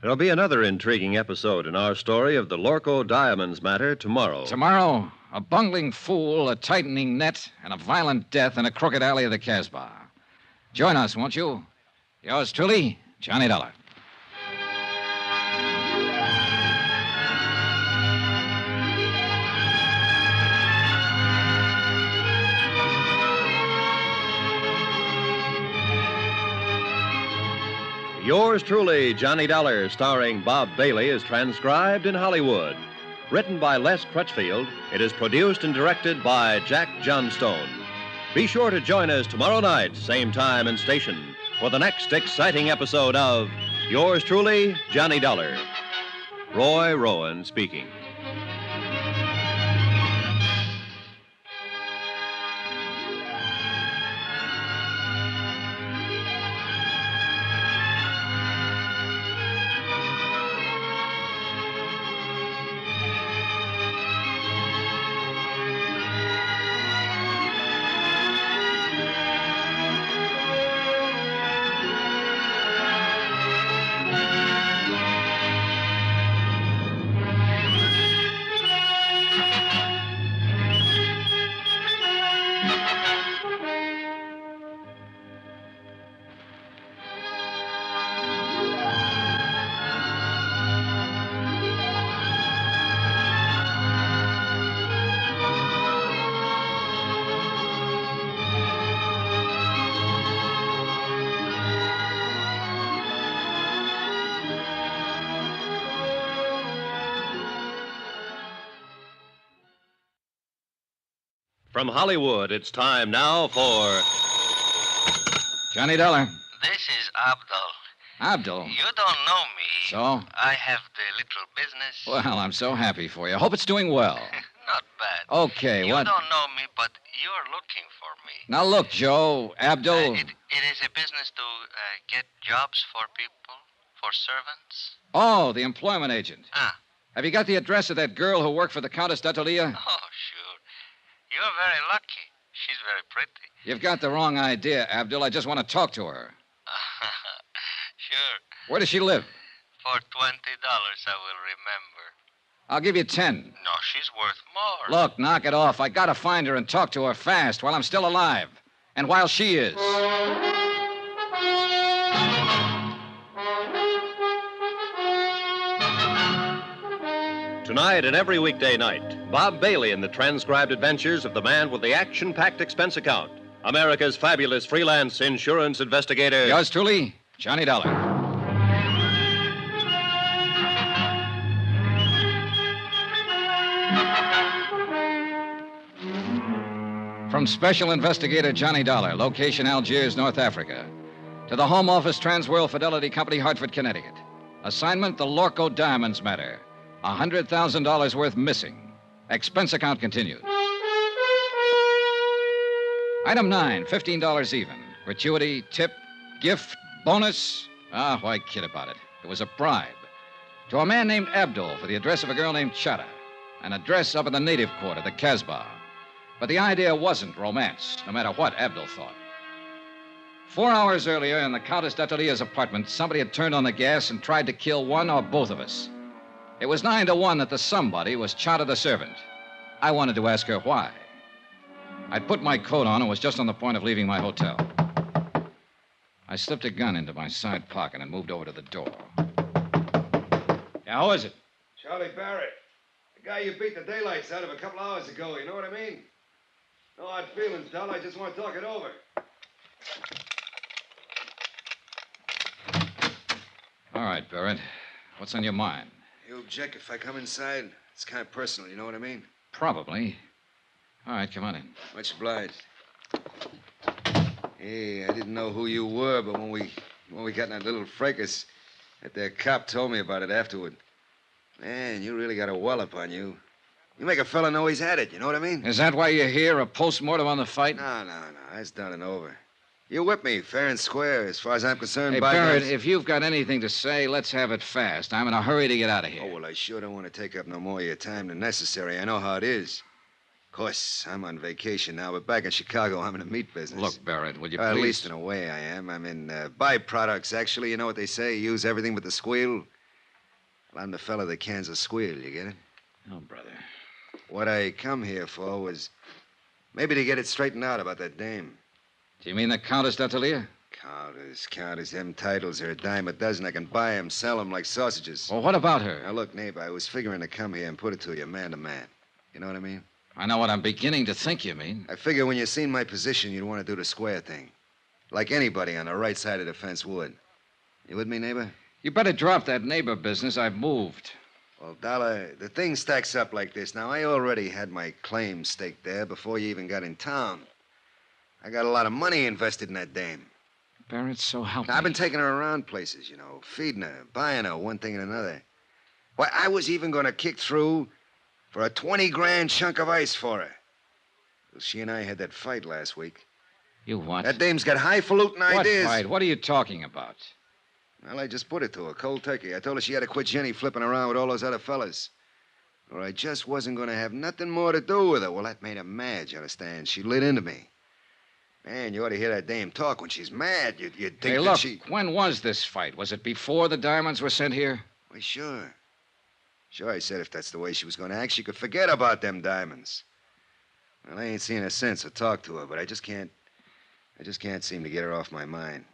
C: There'll be another intriguing episode in our story of the Lorco Diamonds matter tomorrow.
A: Tomorrow, a bungling fool, a tightening net, and a violent death in a crooked alley of the Casbah. Join us, won't you? Yours truly, Johnny Dollar.
C: Yours truly, Johnny Dollar, starring Bob Bailey, is transcribed in Hollywood. Written by Les Crutchfield, it is produced and directed by Jack Johnstone. Be sure to join us tomorrow night, same time and station, for the next exciting episode of Yours truly, Johnny Dollar. Roy Rowan speaking. From Hollywood, it's time now for
A: Johnny Dollar.
P: This is Abdul.
A: Abdul.
P: You don't know me.
A: So?
P: I have the little business.
A: Well, I'm so happy for you. Hope it's doing well.
P: Not bad.
A: Okay,
P: You
A: what?
P: don't know me, but you're looking for me.
A: Now, look, Joe, Abdul.
P: It is a business to get jobs for people, for servants.
A: Oh, the employment agent.
P: Ah.
A: Have you got the address of that girl who worked for the Countess d'Atalia?
P: Oh, sure. You're very lucky. She's very pretty.
A: You've got the wrong idea, Abdul. I just want to talk to her.
P: Sure.
A: Where does she live?
P: For $20, I will remember.
A: I'll give you 10.
P: No, she's worth more.
A: Look, knock it off. I gotta find her and talk to her fast while I'm still alive. And while she is.
C: Tonight and every weekday night, Bob Bailey in the transcribed adventures of the man with the action-packed expense account, America's fabulous freelance insurance investigator.
A: Yours truly, Johnny Dollar. From Special Investigator Johnny Dollar, location Algiers, North Africa, to the Home Office Transworld Fidelity Company, Hartford, Connecticut. Assignment, the Lorco Diamonds matter. $100,000 worth missing. Expense account continued. Item 9, $15 even. Gratuity, tip, gift, bonus. Why kid about it? It was a bribe. To a man named Abdul for the address of a girl named Chada. An address up in the native quarter, the Casbah. But the idea wasn't romance, no matter what Abdul thought. 4 hours earlier, in the Countess d'Atalia's apartment, somebody had turned on the gas and tried to kill one or both of us. It was 9 to 1 that the somebody was Chada the servant. I wanted to ask her why. I'd put my coat on and was just on the point of leaving my hotel. I slipped a gun into my side pocket and moved over to the door. Yeah, who is it?
Q: Charlie Barrett. The guy you beat the daylights out of a couple hours ago, you know what I mean? No hard feelings, Dal. I just want to talk it over.
A: All right, Barrett. What's on your mind?
Q: You object if I come inside? It's kind of personal, you know what I mean?
A: Probably. All right, come on in.
Q: Much obliged. Hey, I didn't know who you were, but when we got in that little fracas, that cop told me about it afterward. Man, you really got a wallop on you. You make a fella know he's had it, you know what I mean?
A: Is that why you're here, a post-mortem on the fight?
Q: No. That's done and over. You whipped me fair and square, as far as I'm concerned.
A: Hey, Barrett, if you've got anything to say, let's have it fast. I'm in a hurry to get out of here.
Q: Oh, well, I sure don't want to take up no more of your time than necessary. I know how it is. Of course, I'm on vacation now, but back in Chicago, I'm in the meat business.
A: Look, Barrett, will you
Q: At
A: please...
Q: least in a way I am. I'm in byproducts, actually. You know what they say? Use everything but the squeal. Well, I'm the fella that cans a squeal, you get it?
A: Oh, brother.
Q: What I come here for was maybe to get it straightened out about that dame.
A: Do you mean the Countess d'Atalia?
Q: Countess. Them titles are a dime a dozen. I can buy 'em, sell 'em like sausages.
A: Well, what about her?
Q: Now, look, neighbor, I was figuring to come here and put it to you man to man. You know what I mean?
A: I know what I'm beginning to think you mean.
Q: I figure when you seen my position, you'd want to do the square thing. Like anybody on the right side of the fence would. You with me, neighbor?
A: You better drop that neighbor business. I've moved.
Q: Well, Dollar, the thing stacks up like this. Now, I already had my claim staked there before you even got in town. I got a lot of money invested in that dame.
A: Barrett, so help me.
Q: I've been taking her around places, feeding her, buying her, one thing and another. Why, I was even going to kick through for a 20-grand chunk of ice for her. Well, she and I had that fight last week.
A: You what?
Q: That dame's got highfalutin ideas.
A: What fight? What are you talking about?
Q: Well, I just put it to her, cold turkey. I told her she had to quit Jenny flipping around with all those other fellas. Or I just wasn't going to have nothing more to do with her. Well, that made her mad, you understand? She lit into me. Man, you ought to hear that dame talk when she's mad. You'd think
A: Hey,
Q: that
A: look,
Q: she...
A: when was this fight? Was it before the diamonds were sent here?
Q: Why, sure. Sure, I said if that's the way she was going to act, she could forget about them diamonds. Well, I ain't seen her since or talked to her, but I just can't seem to get her off my mind.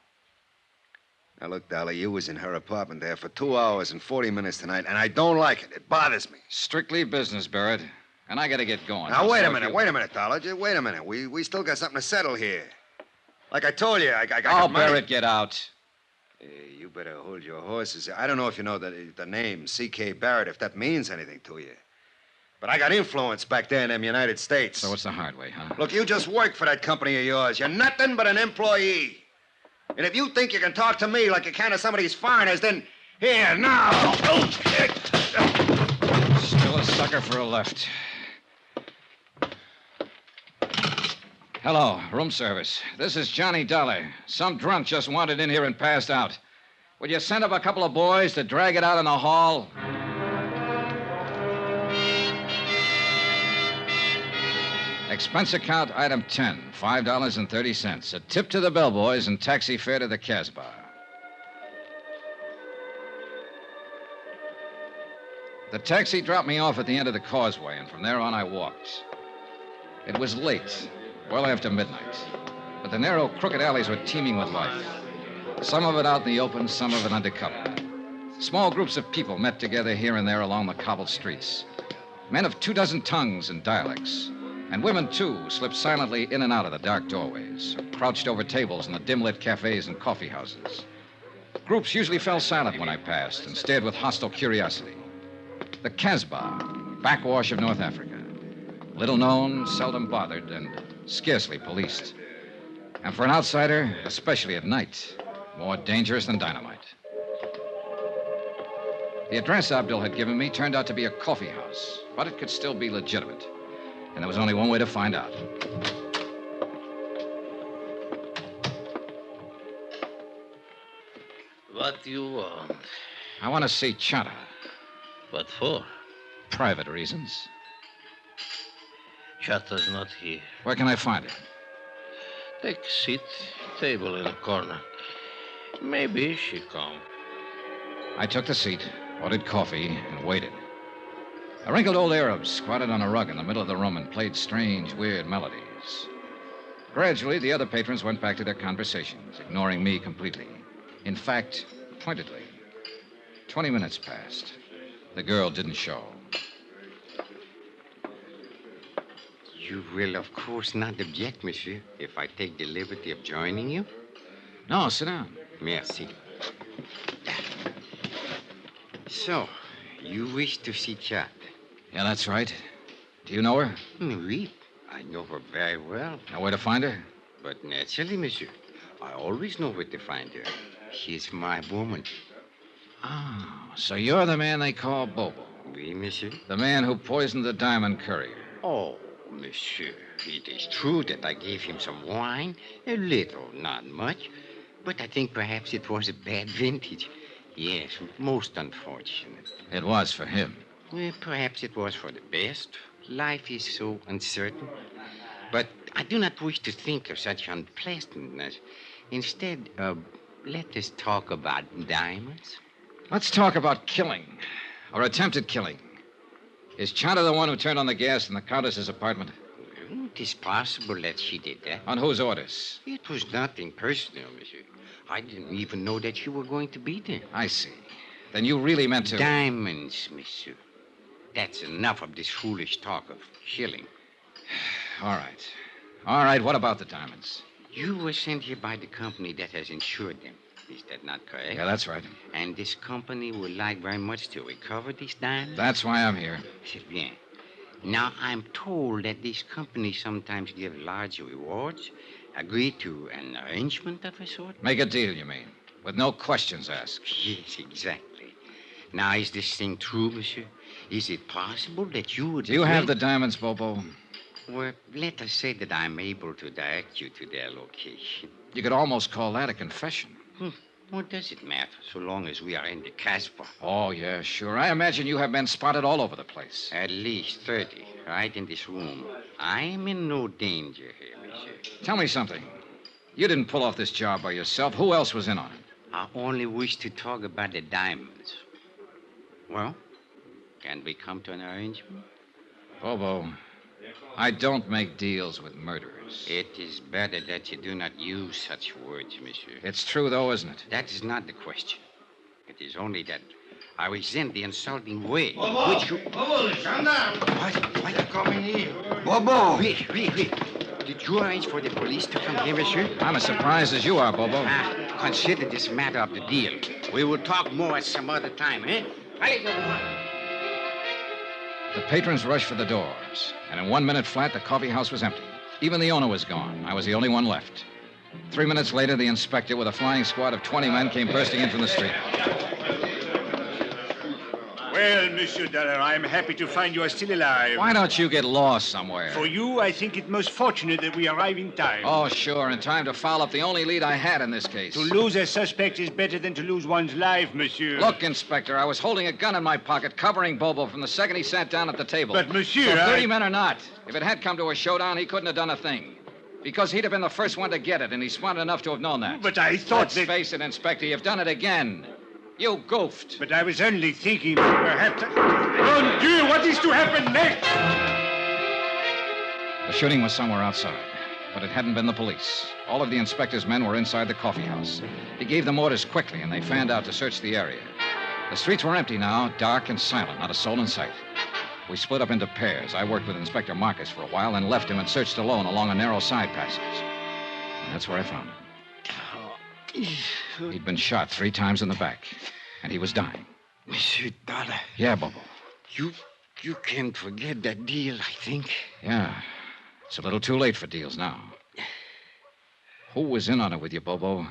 Q: Now, look, Dolly, you was in her apartment there for 2 hours and 40 minutes tonight, and I don't like it. It bothers me.
A: Strictly business, Barrett. And I got to get going.
Q: Now, wait a minute, Dollar. Just wait a minute. We still got something to settle here. Like I told you, I got money.
A: Barrett, get out.
Q: You better hold your horses. I don't know if you know the name C.K. Barrett, if that means anything to you. But I got influence back there in them United States.
A: So it's the hard way, huh?
Q: Look, you just work for that company of yours. You're nothing but an employee. And if you think you can talk to me like you can to some of these foreigners, then here, now.
A: Still a sucker for a left. Hello, room service. This is Johnny Dollar. Some drunk just wandered in here and passed out. Would you send up a couple of boys to drag it out in the hall? Expense account item 10, $5.30. A tip to the bellboys and taxi fare to the Casbah. The taxi dropped me off at the end of the causeway, and from there on I walked. It was late, well after midnight, but the narrow, crooked alleys were teeming with life. Some of it out in the open, some of it under cover. Small groups of people met together here and there along the cobbled streets. Men of 24 tongues and dialects. And women, too, slipped silently in and out of the dark doorways, or crouched over tables in the dim-lit cafes and coffee houses. Groups usually fell silent when I passed and stared with hostile curiosity. The Casbah, backwash of North Africa. Little known, seldom bothered, and scarcely policed. And for an outsider, especially at night, more dangerous than dynamite. The address Abdul had given me turned out to be a coffee house, but it could still be legitimate. And there was only one way to find out.
L: What do you want?
A: I want to see Chata.
L: What for?
A: Private reasons.
L: Chata's not here.
A: Where can I find her?
L: Take a seat. Table in the corner. Maybe she come.
A: I took the seat, ordered coffee, and waited. A wrinkled old Arab squatted on a rug in the middle of the room and played strange, weird melodies. Gradually, the other patrons went back to their conversations, ignoring me completely. In fact, pointedly. 20 minutes passed. The girl didn't show.
V: You will, of course, not object, monsieur, if I take the liberty of joining you?
A: No, sit down.
V: Merci. So, you wish to see Chat?
A: Yeah, that's right. Do you know her?
V: Oui, I know her very well.
A: Know where to find her?
V: But naturally, monsieur. I always know where to find her. She's my woman.
A: Oh, so you're the man they call Bobo.
V: Oui, monsieur.
A: The man who poisoned the diamond courier.
V: Oh, monsieur, it is true that I gave him some wine. A little, not much. But I think perhaps it was a bad vintage. Yes, most unfortunate.
A: It was for him.
V: Well, perhaps it was for the best. Life is so uncertain. But I do not wish to think of such unpleasantness. Instead, let us talk about diamonds.
A: Let's talk about killing, or attempted killing. Is Chata the one who turned on the gas in the Countess's apartment?
V: Well, it is possible that she did that.
A: On whose orders?
V: It was nothing personal, monsieur. I didn't even know that you were going to be there.
A: I see. Then you really meant to...
V: Diamonds, monsieur. That's enough of this foolish talk of killing.
A: All right. All right, what about the diamonds?
V: You were sent here by the company that has insured them. Is that not correct?
A: Yeah, that's right.
V: And this company would like very much to recover these diamonds?
A: That's why I'm here.
V: C'est bien. Now, I'm told that these companies sometimes give large rewards. Agree to an arrangement of a sort?
A: Make a deal, you mean? With no questions asked.
V: Yes, exactly. Now, is this thing true, monsieur? Is it possible that you would...
A: Do you have the diamonds, Bobo?
V: Well, let us say that I'm able to direct you to their location.
A: You could almost call that a confession.
V: What does it matter, so long as we are in the Casbah?
A: Oh, yeah, sure. I imagine you have been spotted all over the place.
V: At least 30, right in this room. I am in no danger here, monsieur.
A: Tell me something. You didn't pull off this job by yourself. Who else was in on it?
V: I only wish to talk about the diamonds. Well, can we come to an arrangement?
A: Bobo, I don't make deals with murderers.
V: It is better that you do not use such words, monsieur.
A: It's true, though, isn't it?
V: That is not the question. It is only that I resent the insulting way in
U: Bobo!
V: which you...
U: Bobo, gendarme!
V: Why you coming here?
U: Bobo!
V: Wait. Did you arrange for the police to come here, monsieur?
A: I'm as surprised as you are, Bobo.
V: Consider this matter of the deal. We will talk more at some other time, eh? Allez,
A: The patrons rushed for the doors, and in 1 minute flat, the coffee house was empty. Even the owner was gone. I was the only one left. 3 minutes later, the inspector, with a flying squad of 20 men, came bursting in from the street.
U: Well, Monsieur Dollar, I'm happy to find you are still alive.
A: Why don't you get lost somewhere?
U: For you, I think it most fortunate that we arrive in time.
A: Oh, sure, in time to foul up the only lead I had in this case.
U: To lose a suspect is better than to lose one's life, monsieur.
A: Look, Inspector, I was holding a gun in my pocket, covering Bobo from the second he sat down at the table.
U: But, monsieur,
A: So 30 men or not, if it had come to a showdown, he couldn't have done a thing. Because he'd have been the first one to get it, and he's smart enough to have known that.
U: But I thought
A: Let's face it, Inspector, you've done it again. You goofed.
U: But I was only thinking perhaps... Mon Dieu, what is to happen next?
A: The shooting was somewhere outside, but it hadn't been the police. All of the inspector's men were inside the coffee house. He gave them orders quickly, and they fanned out to search the area. The streets were empty now, dark and silent, not a soul in sight. We split up into pairs. I worked with Inspector Marcus for a while, then left him and searched alone along a narrow side passage. And that's where I found him. He'd been shot 3 times in the back, and he was dying.
V: Monsieur Dollar.
A: Yeah, Bobo.
V: You can't forget that deal, I think.
A: Yeah. It's a little too late for deals now. Who was in on it with you, Bobo?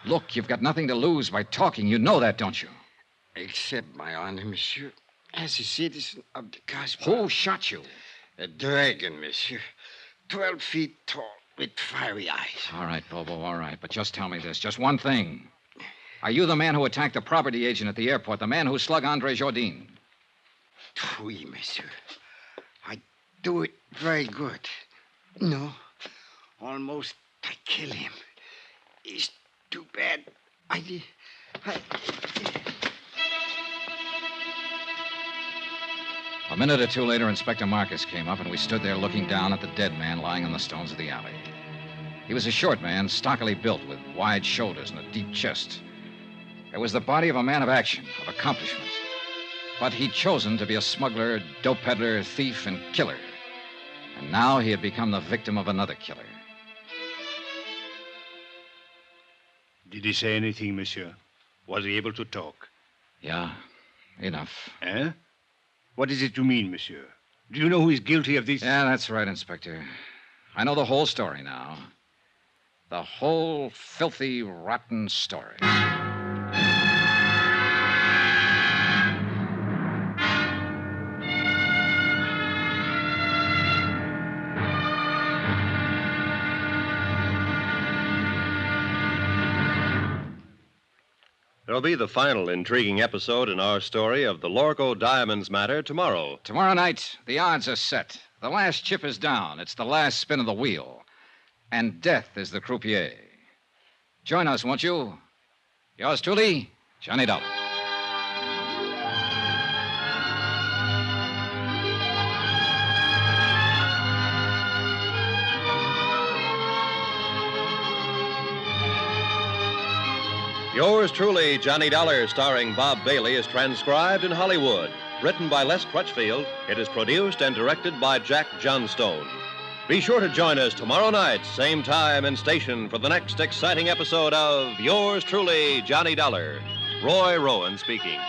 A: Look, you've got nothing to lose by talking. You know that, don't you?
V: Accept my honor, monsieur. As a citizen of the Casbah.
A: Who shot you?
V: A dragon, monsieur. 12 feet tall, with fiery eyes.
A: All right, Bobo, all right. But just tell me this. Just one thing. Are you the man who attacked the property agent at the airport? The man who slugged Andre Jourdain?
V: Oui, monsieur. I do it very good. No. Almost I kill him. It's too bad.
A: A minute or two later, Inspector Marcus came up, and we stood there looking down at the dead man lying on the stones of the alley. He was a short man, stockily built, with wide shoulders and a deep chest. It was the body of a man of action, of accomplishment. But he'd chosen to be a smuggler, dope peddler, thief, and killer. And now he had become the victim of another killer.
U: Did he say anything, monsieur? Was he able to talk?
A: Yeah, enough.
U: Eh? What is it you mean, monsieur? Do you know who is guilty of this?
A: Yeah, that's right, Inspector. I know the whole story now. The whole filthy, rotten story.
C: There'll be the final intriguing episode in our story of the Lorco Diamonds matter tomorrow.
A: Tomorrow night, the odds are set. The last chip is down. It's the last spin of the wheel. And death is the croupier. Join us, won't you? Yours truly, Johnny Dollar.
C: Yours truly, Johnny Dollar, starring Bob Bailey, is transcribed in Hollywood. Written by Les Crutchfield, it is produced and directed by Jack Johnstone. Be sure to join us tomorrow night, same time and station, for the next exciting episode of Yours truly, Johnny Dollar. Roy Rowan speaking.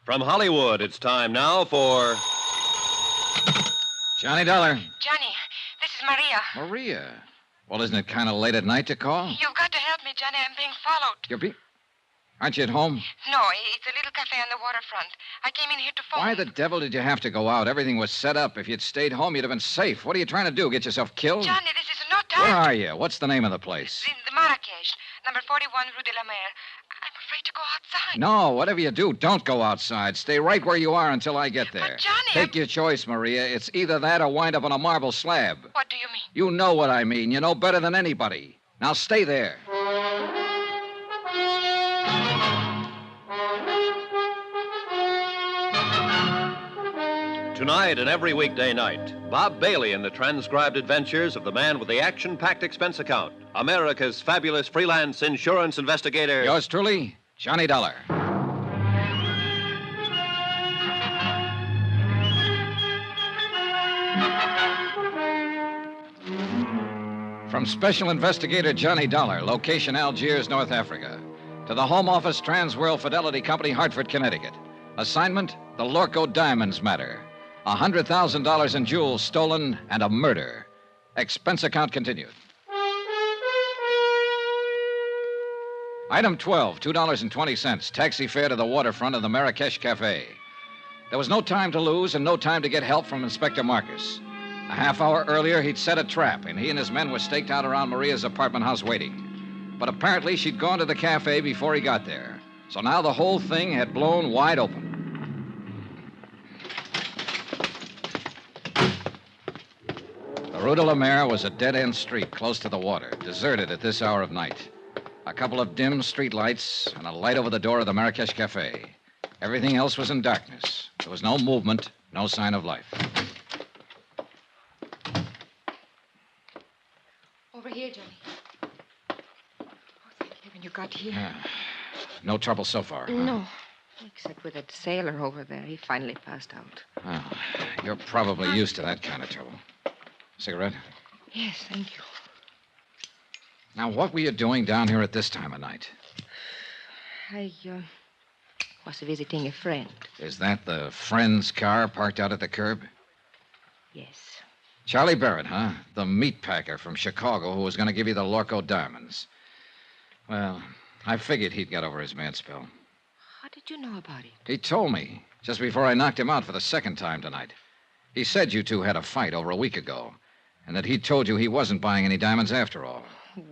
C: From Hollywood, it's time now for
A: Johnny Dollar.
O: Johnny, this is Maria.
A: Maria. Well, isn't it kind of late at night to call?
O: You've got to help me, Johnny. I'm being followed.
A: Aren't you at home?
O: No, it's a little cafe on the waterfront. I came in here to phone.
A: Why the devil did you have to go out? Everything was set up. If you'd stayed home, you'd have been safe. What are you trying to do? Get yourself killed?
O: Johnny, this is no time.
A: Where are you? What's the name of the place?
O: The Marrakesh, number 41 Rue de la Mer. I'm afraid to go outside.
A: No, whatever you do, don't go outside. Stay right where you are until I get there.
O: But, Johnny,
A: Take your choice, Maria. It's either that or wind up on a marble slab.
O: What do you mean?
A: You know what I mean. You know better than anybody. Now stay there.
C: Tonight and every weekday night, Bob Bailey in the transcribed adventures of the man with the action-packed expense account, America's fabulous freelance insurance investigator.
A: Yours truly, Johnny Dollar. From Special Investigator Johnny Dollar, location Algiers, North Africa, to the Home Office Transworld Fidelity Company, Hartford, Connecticut. Assignment, the Lorco Diamonds matter. $100,000 in jewels stolen and a murder. Expense account continued. Item 12, $2.20. Taxi fare to the waterfront of the Marrakesh Cafe. There was no time to lose and no time to get help from Inspector Marcus. A half hour earlier, he'd set a trap, and he and his men were staked out around Maria's apartment house waiting. But apparently, she'd gone to the cafe before he got there. So now the whole thing had blown wide open. The Rue de la Mer was a dead-end street close to the water, deserted at this hour of night. A couple of dim street lights and a light over the door of the Marrakesh Cafe. Everything else was in darkness. There was no movement, no sign of life.
M: Over here, Johnny. Oh, thank heaven you got here.
A: No trouble so far. huh?
M: No, except with that sailor over there. He finally passed out.
A: Well, you're probably used to that kind of trouble. Cigarette?
M: Yes, thank you.
A: Now, what were you doing down here at this time of night?
M: I was visiting a friend.
A: Is that the friend's car parked out at the curb?
M: Yes.
A: Charlie Barrett, huh? The meat packer from Chicago who was going to give you the Lorco diamonds. Well, I figured he'd got over his mad spell.
M: How did you know about it?
A: He told me just before I knocked him out for the second time tonight. He said you two had a fight over a week ago, and that he told you he wasn't buying any diamonds after all.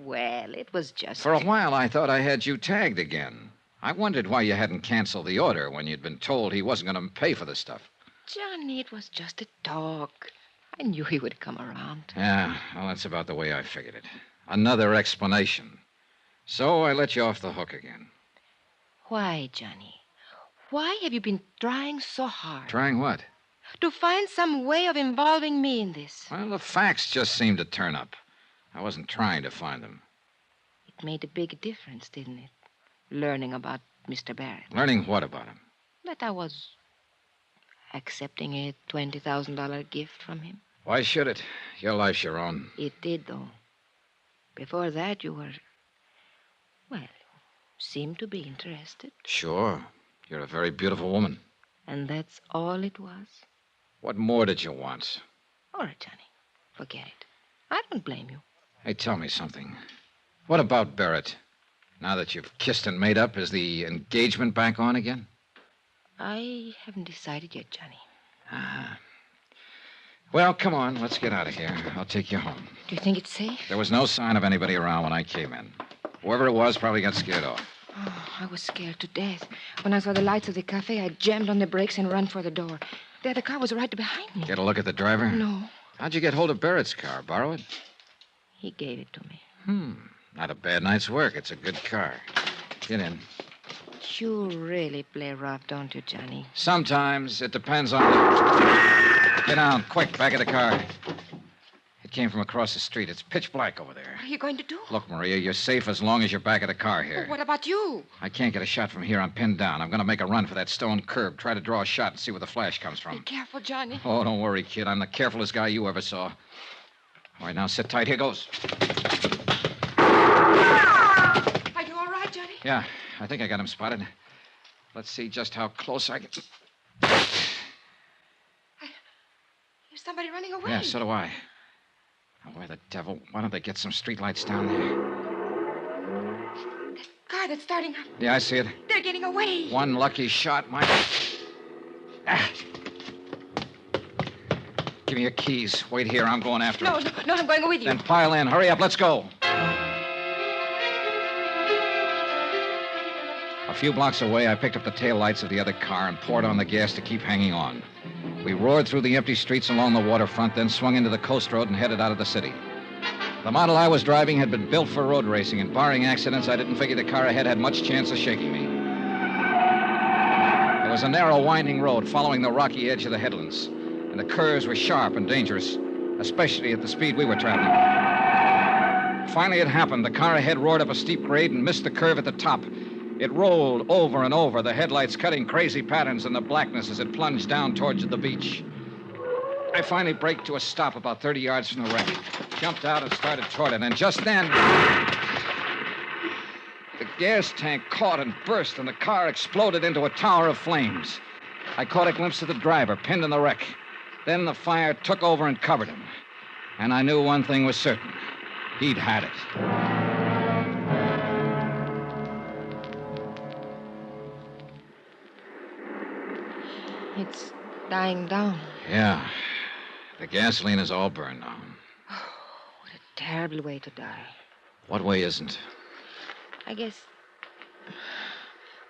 M: Well, it was just...
A: For a while, I thought I had you tagged again. I wondered why you hadn't canceled the order when you'd been told he wasn't going to pay for the stuff.
M: Johnny, it was just a talk. I knew he would come around.
A: Yeah, well, that's about the way I figured it. Another explanation. So I let you off the hook again.
M: Why, Johnny? Why have you been trying so hard?
A: Trying what?
M: To find some way of involving me in this.
A: Well, the facts just seemed to turn up. I wasn't trying to find them.
M: It made a big difference, didn't it? Learning about Mr. Barrett.
A: Learning what about him?
M: That I was accepting a $20,000 gift from him.
A: Why should it? Your life's your own.
M: It did, though. Before that, you were... Well, seemed to be interested.
A: Sure. You're a very beautiful woman.
M: And that's all it was?
A: What more did you want?
M: All right, Johnny. Forget it. I don't blame you.
A: Hey, tell me something. What about Barrett? Now that you've kissed and made up, is the engagement back on again?
M: I haven't decided yet, Johnny.
A: Ah. Well, come on. Let's get out of here. I'll take you home.
M: Do you think it's safe?
A: There was no sign of anybody around when I came in. Whoever it was probably got scared off.
M: Oh, I was scared to death. When I saw the lights of the cafe, I jammed on the brakes and ran for the door. There, the car was right behind me.
A: Get a look at the driver?
M: No.
A: How'd you get hold of Barrett's car? Borrow it?
M: He gave it to me.
A: Not a bad night's work. It's a good car. Get in.
M: You really play rough, don't you, Johnny?
A: Sometimes. It depends on the... Get down, quick, back of the car. It came from across the street. It's pitch black over there.
M: What are you going to do?
A: Look, Maria, you're safe as long as you're back of the car here.
M: What about you?
A: I can't get a shot from here. I'm pinned down. I'm going to make a run for that stone curb. Try to draw a shot and see where the flash comes from.
M: Be careful, Johnny.
A: Oh, don't worry, kid. I'm the carefulest guy you ever saw. All right, now sit tight. Here goes.
M: Are you all right, Johnny?
A: Yeah, I think I got him spotted. Let's see just how close I can...
M: There's somebody running away.
A: Yeah, so do I. Now, where the devil? Why don't they get some streetlights down there?
M: Car that's starting up.
A: Yeah, I see it.
M: They're getting away.
A: One lucky shot, my... Ah. Give me your keys. Wait here. I'm going after them.
M: No, I'm going with you.
A: Then pile in. Hurry up. Let's go. A few blocks away, I picked up the taillights of the other car and poured on the gas to keep hanging on. We roared through the empty streets along the waterfront, then swung into the coast road and headed out of the city. The model I was driving had been built for road racing, and barring accidents, I didn't figure the car ahead had much chance of shaking me. It was a narrow, winding road following the rocky edge of the headlands, and the curves were sharp and dangerous, especially at the speed we were traveling. Finally, it happened. The car ahead roared up a steep grade and missed the curve at the top. It rolled over and over, the headlights cutting crazy patterns in the blackness as it plunged down towards the beach. I finally braked to a stop about 30 yards from the wreck, jumped out and started toward it, and just then... the gas tank caught and burst, and the car exploded into a tower of flames. I caught a glimpse of the driver, pinned in the wreck. Then the fire took over and covered him. And I knew one thing was certain. He'd had it.
M: It's dying down.
A: Yeah. The gasoline is all burned now.
M: What a terrible way to die.
A: What way isn't?
M: I guess...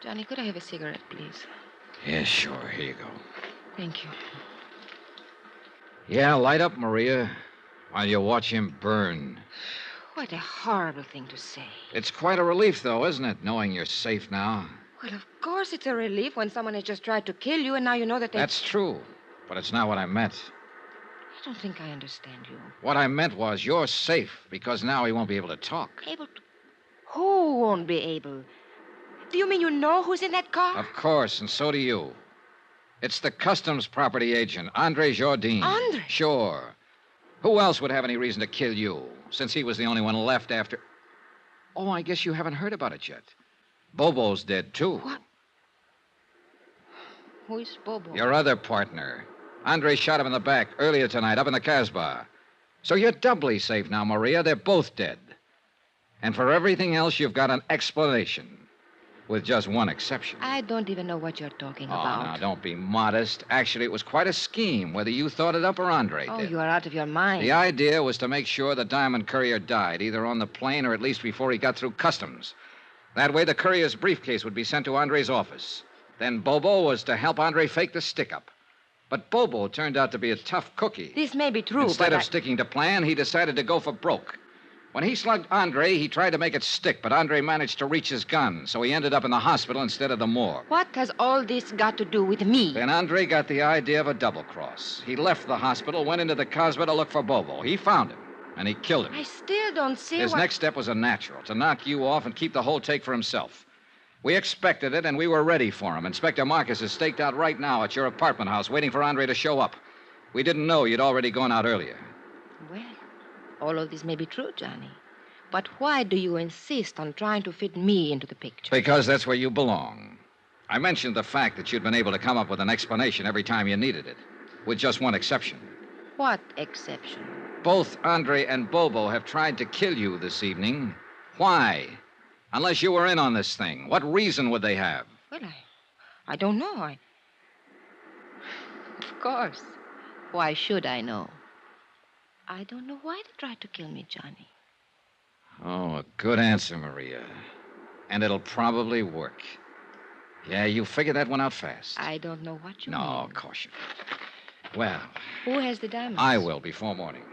M: Johnny, could I have a cigarette, please?
A: Yeah, sure. Here you go.
M: Thank you.
A: Yeah, light up, Maria, while you watch him burn.
M: What a horrible thing to say.
A: It's quite a relief, though, isn't it, knowing you're safe now?
M: Well, of course it's a relief when someone has just tried to kill you and now you know that they...
A: That's true, but it's not what I meant.
M: I don't think I understand you.
A: What I meant was you're safe because now he won't be able to talk.
M: Able to... Who won't be able? Do you mean you know who's in that car?
A: Of course, and so do you. It's the customs property agent, Andre Jardine.
M: Andre?
A: Sure. Who else would have any reason to kill you, since he was the only one left after... Oh, I guess you haven't heard about it yet. Bobo's dead, too.
M: What? Who is Bobo?
A: Your other partner. Andre shot him in the back earlier tonight up in the Casbah. So you're doubly safe now, Maria. They're both dead. And for everything else, you've got an explanation. With just one exception.
M: I don't even know what you're talking about.
A: Oh, now, don't be modest. Actually, it was quite a scheme, whether you thought it up or Andre did.
M: Oh, you are out of your mind.
A: The idea was to make sure the diamond courier died, either on the plane or at least before he got through customs. That way, the courier's briefcase would be sent to Andre's office. Then Bobo was to help Andre fake the stick-up. But Bobo turned out to be a tough cookie.
M: This may be true,
A: Instead
M: but
A: of sticking to plan, he decided to go for broke. When he slugged Andre, he tried to make it stick, but Andre managed to reach his gun, so he ended up in the hospital instead of the morgue.
M: What has all this got to do with me?
A: Then Andre got the idea of a double cross. He left the hospital, went into the Casbah to look for Bobo. He found him, and he killed him.
M: I still don't see
A: His next step was a natural, to knock you off and keep the whole take for himself. We expected it, and we were ready for him. Inspector Marcus is staked out right now at your apartment house, waiting for Andre to show up. We didn't know you'd already gone out earlier.
M: Well, all of this may be true, Johnny. But why do you insist on trying to fit me into the picture?
A: Because that's where you belong. I mentioned the fact that you'd been able to come up with an explanation every time you needed it, with just one exception.
J: What exception?
A: Both Andre and Bobo have tried to kill you this evening. Why? Unless you were in on this thing. What reason would they have?
J: Well, I don't know. Of course. Why should I know? I don't know why they tried to kill me, Johnny.
A: Oh, a good answer, Maria. And it'll probably work. Yeah, you figured that one out fast.
J: I don't know what you mean.
A: No, of course you don't. Well,
J: Who has the diamonds?
A: I will before morning.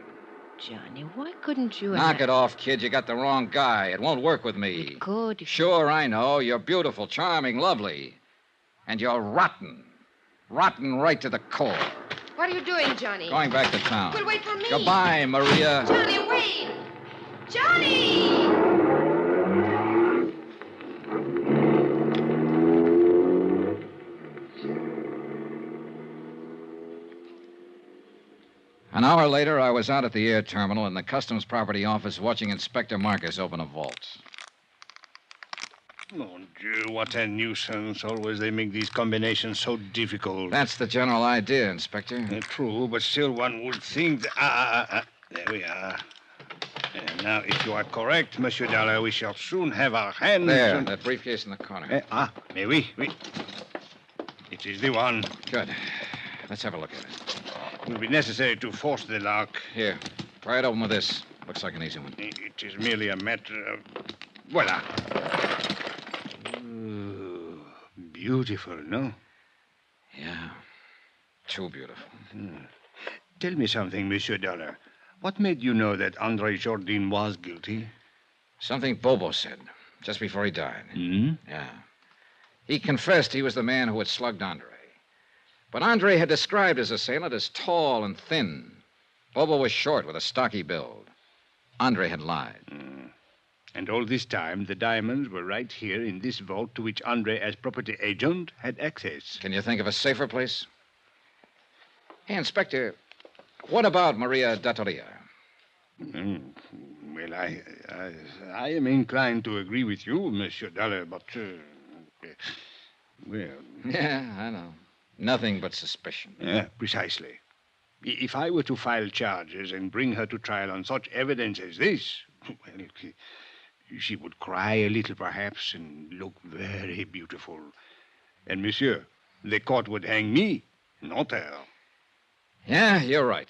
J: Johnny, why couldn't you...
A: Knock it off, kid. You got the wrong guy. It won't work with me.
J: It could.
A: Sure, I know. You're beautiful, charming, lovely. And you're rotten. Rotten right to the core.
M: What are you doing, Johnny?
A: Going back to town.
M: Well, wait for me.
A: Goodbye, Maria.
M: Johnny, wait! Johnny!
A: An hour later, I was out at the air terminal in the Customs Property Office watching Inspector Marcus open a vault.
U: Mon Dieu, what a nuisance. Always they make these combinations so difficult.
A: That's the general idea, Inspector.
U: True, but still one would think... There we are. And now, if you are correct, Monsieur Dollar, we shall soon have our hands...
A: There, that briefcase in the corner.
U: Mais oui. It is the one.
A: Good. Let's have a look at it.
U: It will be necessary to force the lock.
A: Here, pry it open with this. Looks like an easy one.
U: It is merely a matter of... Voila. Ooh, beautiful, no?
A: Yeah. Too beautiful.
U: Tell me something, Monsieur Dollar. What made you know that Andre Jourdain was guilty?
A: Something Bobo said just before he died.
U: Hmm?
A: Yeah. He confessed he was the man who had slugged Andre. But Andre had described his assailant as tall and thin. Bobo was short with a stocky build. Andre had lied.
U: And all this time, the diamonds were right here in this vault to which Andre, as property agent, had access.
A: Can you think of a safer place? Hey, Inspector, what about Maria D'Attoria?
U: Well, I am inclined to agree with you, Monsieur Dollar, but, well...
A: Yeah, I know. Nothing but suspicion.
U: Yeah, precisely. If I were to file charges and bring her to trial on such evidence as this, well, she would cry a little, perhaps, and look very beautiful. And, monsieur, the court would hang me, not her.
A: Yeah, you're right.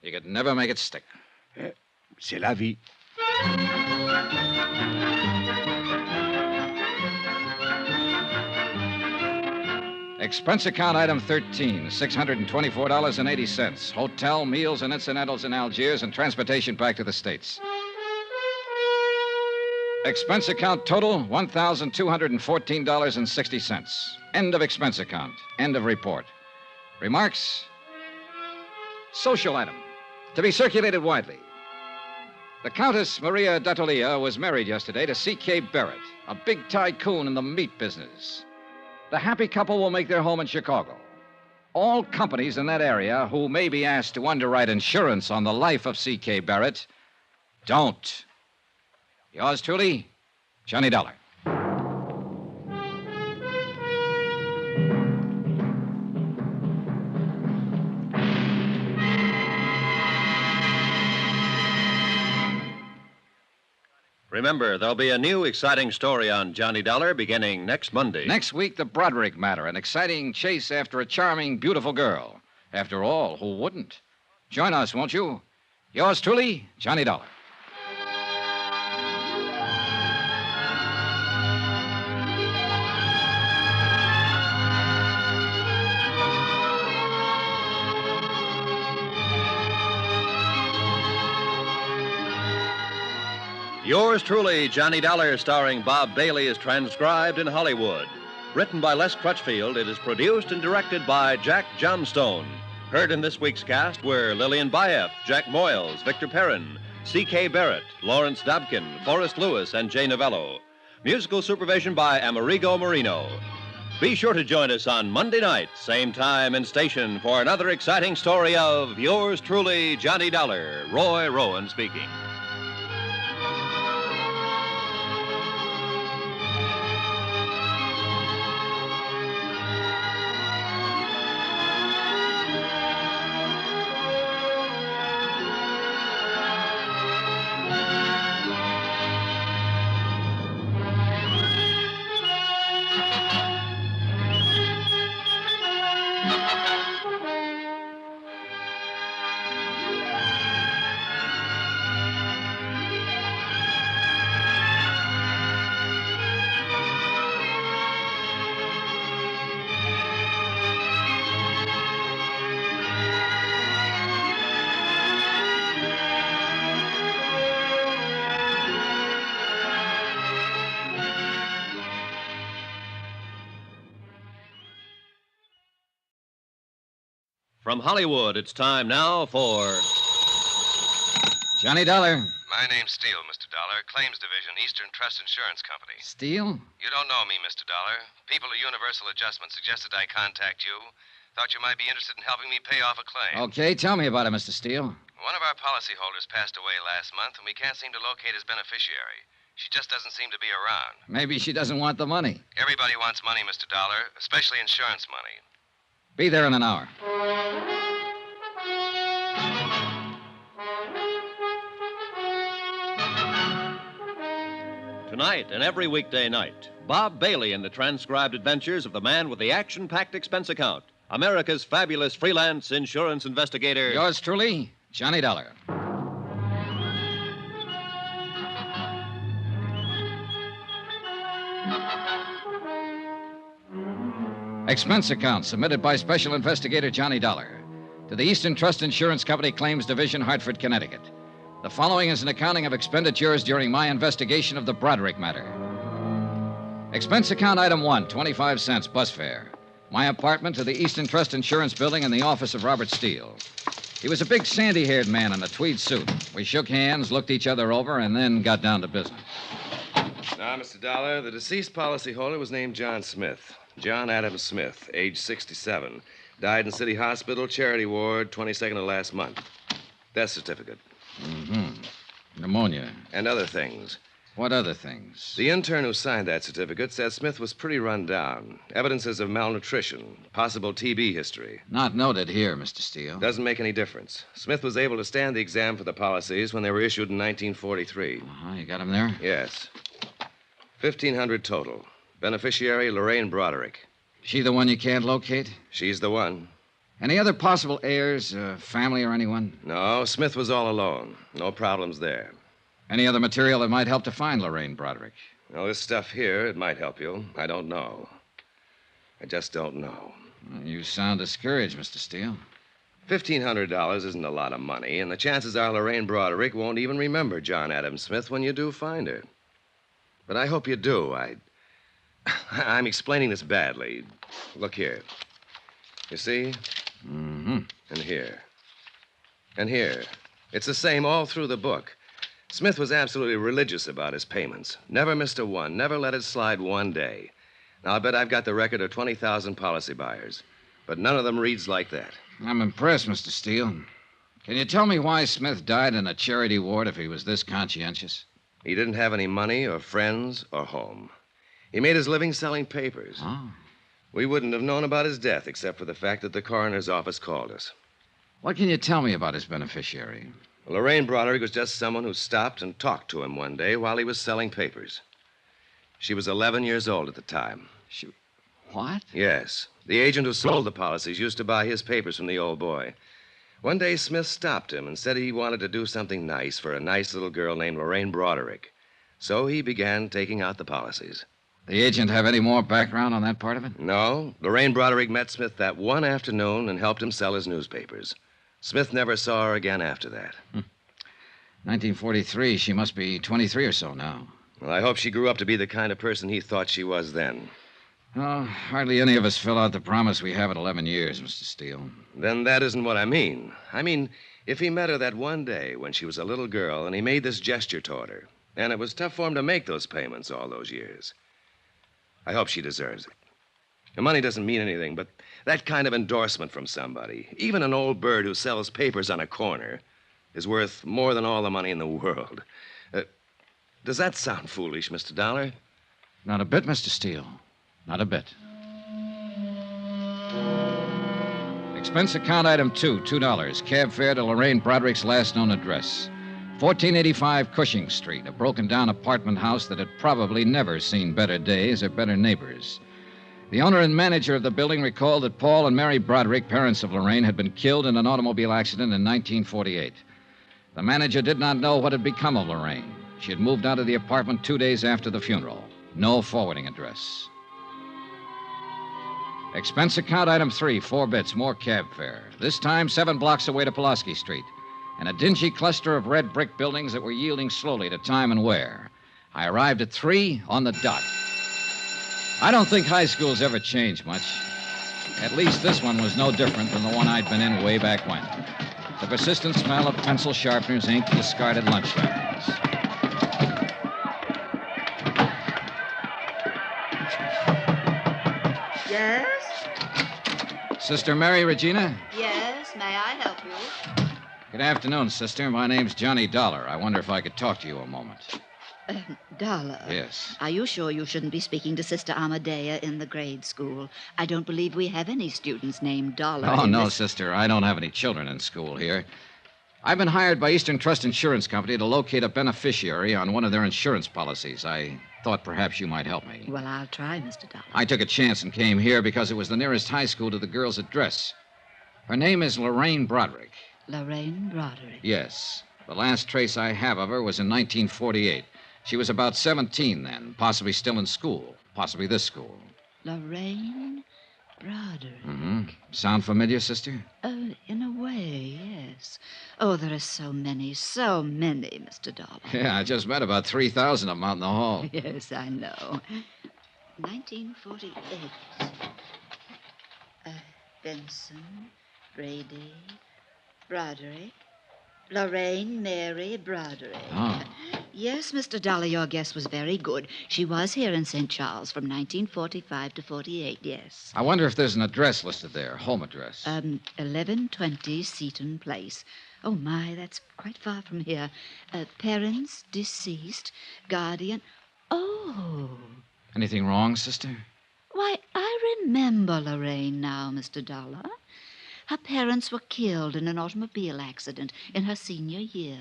A: You could never make it stick.
U: C'est la vie.
A: Expense account item 13, $624.80. Hotel, meals, and incidentals in Algiers and transportation back to the States. Expense account total, $1,214.60. End of expense account. End of report. Remarks? Social item. To be circulated widely. The Countess Maria D'Attolia was married yesterday to C.K. Barrett, a big tycoon in the meat business. The happy couple will make their home in Chicago. All companies in that area who may be asked to underwrite insurance on the life of C.K. Barrett don't. Yours truly, Johnny Dollar.
C: Remember, there'll be a new exciting story on Johnny Dollar beginning next Monday.
A: Next week, the Broderick matter, an exciting chase after a charming, beautiful girl. After all, who wouldn't? Join us, won't you? Yours truly, Johnny Dollar.
C: Yours truly, Johnny Dollar, starring Bob Bailey, is transcribed in Hollywood. Written by Les Crutchfield, it is produced and directed by Jack Johnstone. Heard in this week's cast were Lillian Bayef, Jack Moyles, Victor Perrin, C.K. Barrett, Lawrence Dobkin, Forrest Lewis, and Jay Novello. Musical supervision by Amerigo Marino. Be sure to join us on Monday night, same time and station, for another exciting story of yours truly, Johnny Dollar. Roy Rowan speaking. From Hollywood, it's time now for
A: Johnny Dollar.
I: My name's Steele, Mr. Dollar. Claims Division, Eastern Trust Insurance Company.
A: Steele?
I: You don't know me, Mr. Dollar. People at Universal Adjustment suggested I contact you. Thought you might be interested in helping me pay off a claim.
A: Okay, tell me about it, Mr. Steele.
I: One of our policyholders passed away last month, and we can't seem to locate his beneficiary. She just doesn't seem to be around.
A: Maybe she doesn't want the money.
I: Everybody wants money, Mr. Dollar, especially insurance money.
A: Be there in an hour.
C: Tonight and every weekday night, Bob Bailey in the transcribed adventures of the man with the action-packed expense account, America's fabulous freelance insurance investigator.
A: Yours truly, Johnny Dollar. Expense account submitted by Special Investigator Johnny Dollar to the Eastern Trust Insurance Company Claims Division, Hartford, Connecticut. The following is an accounting of expenditures during my investigation of the Broderick matter. Expense account item 1, 25 cents bus fare. My apartment to the Eastern Trust Insurance Building in the office of Robert Steele. He was a big sandy-haired man in a tweed suit. We shook hands, looked each other over, and then got down to business.
I: Now, Mr. Dollar, the deceased policyholder was named John Smith. John Adams Smith, age 67. Died in City Hospital, Charity Ward, 22nd of last month. Death certificate.
A: Pneumonia.
I: And other things.
A: What other things?
I: The intern who signed that certificate said Smith was pretty run down. Evidences of malnutrition, possible TB history.
A: Not noted here, Mr. Steele.
I: Doesn't make any difference. Smith was able to stand the exam for the policies when they were issued in 1943.
A: You got him there?
I: Yes. 1,500 total. Beneficiary, Lorraine Broderick.
A: She the one you can't locate?
I: She's the one.
A: Any other possible heirs, family or anyone?
I: No, Smith was all alone. No problems there.
A: Any other material that might help to find Lorraine Broderick?
I: Well, this stuff here, it might help you. I don't know. I just don't know.
A: You sound discouraged, Mr. Steele.
I: $1,500 isn't a lot of money, and the chances are Lorraine Broderick won't even remember John Adams Smith when you do find her. But I hope you do. I'm explaining this badly. Look here. You see?
A: Mm-hmm.
I: And here. And here. It's the same all through the book. Smith was absolutely religious about his payments. Never missed a one. Never let it slide one day. Now, I bet I've got the record of 20,000 policy buyers. But none of them reads like that.
A: I'm impressed, Mr. Steele. Can you tell me why Smith died in a charity ward if he was this conscientious?
I: He didn't have any money or friends or home. He made his living selling papers.
A: Oh.
I: We wouldn't have known about his death except for the fact that the coroner's office called us.
A: What can you tell me about his beneficiary?
I: Lorraine Broderick was just someone who stopped and talked to him one day while he was selling papers. She was 11 years old at the time.
A: What?
I: Yes. The agent who sold the policies used to buy his papers from the old boy. One day, Smith stopped him and said he wanted to do something nice for a nice little girl named Lorraine Broderick. So he began taking out the policies.
A: The agent have any more background on that part of it?
I: No. Lorraine Broderick met Smith that one afternoon and helped him sell his newspapers. Smith never saw her again after that.
A: 1943. She must be 23 or so now.
I: Well, I hope she grew up to be the kind of person he thought she was then.
A: Oh, hardly any of us fill out the promise we have at 11 years, Mr. Steele.
I: Then that isn't what I mean. I mean, if he met her that one day when she was a little girl and he made this gesture toward her, and it was tough for him to make those payments all those years. I hope she deserves it. The money doesn't mean anything, but that kind of endorsement from somebody, even an old bird who sells papers on a corner, is worth more than all the money in the world. Does that sound foolish, Mr. Dollar?
A: Not a bit, Mr. Steele. Not a bit. Expense account item 2, $2. Cab fare to Lorraine Broderick's last known address. 1485 Cushing Street, a broken-down apartment house that had probably never seen better days or better neighbors. The owner and manager of the building recalled that Paul and Mary Broderick, parents of Lorraine, had been killed in an automobile accident in 1948. The manager did not know what had become of Lorraine. She had moved out of the apartment 2 days after the funeral. No forwarding address. Expense account item 3, 4 bits, more cab fare. This time 7 blocks away to Pulaski Street, and a dingy cluster of red brick buildings that were yielding slowly to time and wear. I arrived at 3 on the dot. I don't think high schools ever change much. At least this one was no different than the one I'd been in way back when. The persistent smell of pencil sharpeners, ink, discarded lunch wrappings.
S: Yes?
A: Sister Mary Regina?
S: Yes, may I help you?
A: Good afternoon, sister. My name's Johnny Dollar. I wonder if I could talk to you a moment.
S: Dollar.
A: Yes.
S: Are you sure you shouldn't be speaking to Sister Amadea in the grade school? I don't believe we have any students named Dollar.
A: Oh, no,
S: this...
A: sister. I don't have any children in school here. I've been hired by Eastern Trust Insurance Company to locate a beneficiary on one of their insurance policies. I thought perhaps you might help me.
S: Well, I'll try, Mr. Dollar.
A: I took a chance and came here because it was the nearest high school to the girl's address. Her name is Lorraine Broderick.
S: Lorraine Broderick.
A: Yes. The last trace I have of her was in 1948. She was about 17 then, possibly still in school, possibly this school.
S: Lorraine Broderick.
A: Mm-hmm. Sound familiar, sister?
S: In a way, yes. Oh, there are so many, Mr. Dollar.
A: Yeah, I just met about 3,000 of them out in the hall.
S: Yes, I know. 1948. Benson, Brady, Broderick, Lorraine Mary Broderick.
A: Oh.
S: Yes, Mr. Dollar, your guess was very good. She was here in St. Charles from 1945 to 48, yes.
A: I wonder if there's an address listed there, home address.
S: 1120 Seaton Place. Oh, my, that's quite far from here. Parents deceased, guardian. Oh.
A: Anything wrong, sister?
S: Why, I remember Lorraine now, Mr. Dollar. Her parents were killed in an automobile accident in her senior year.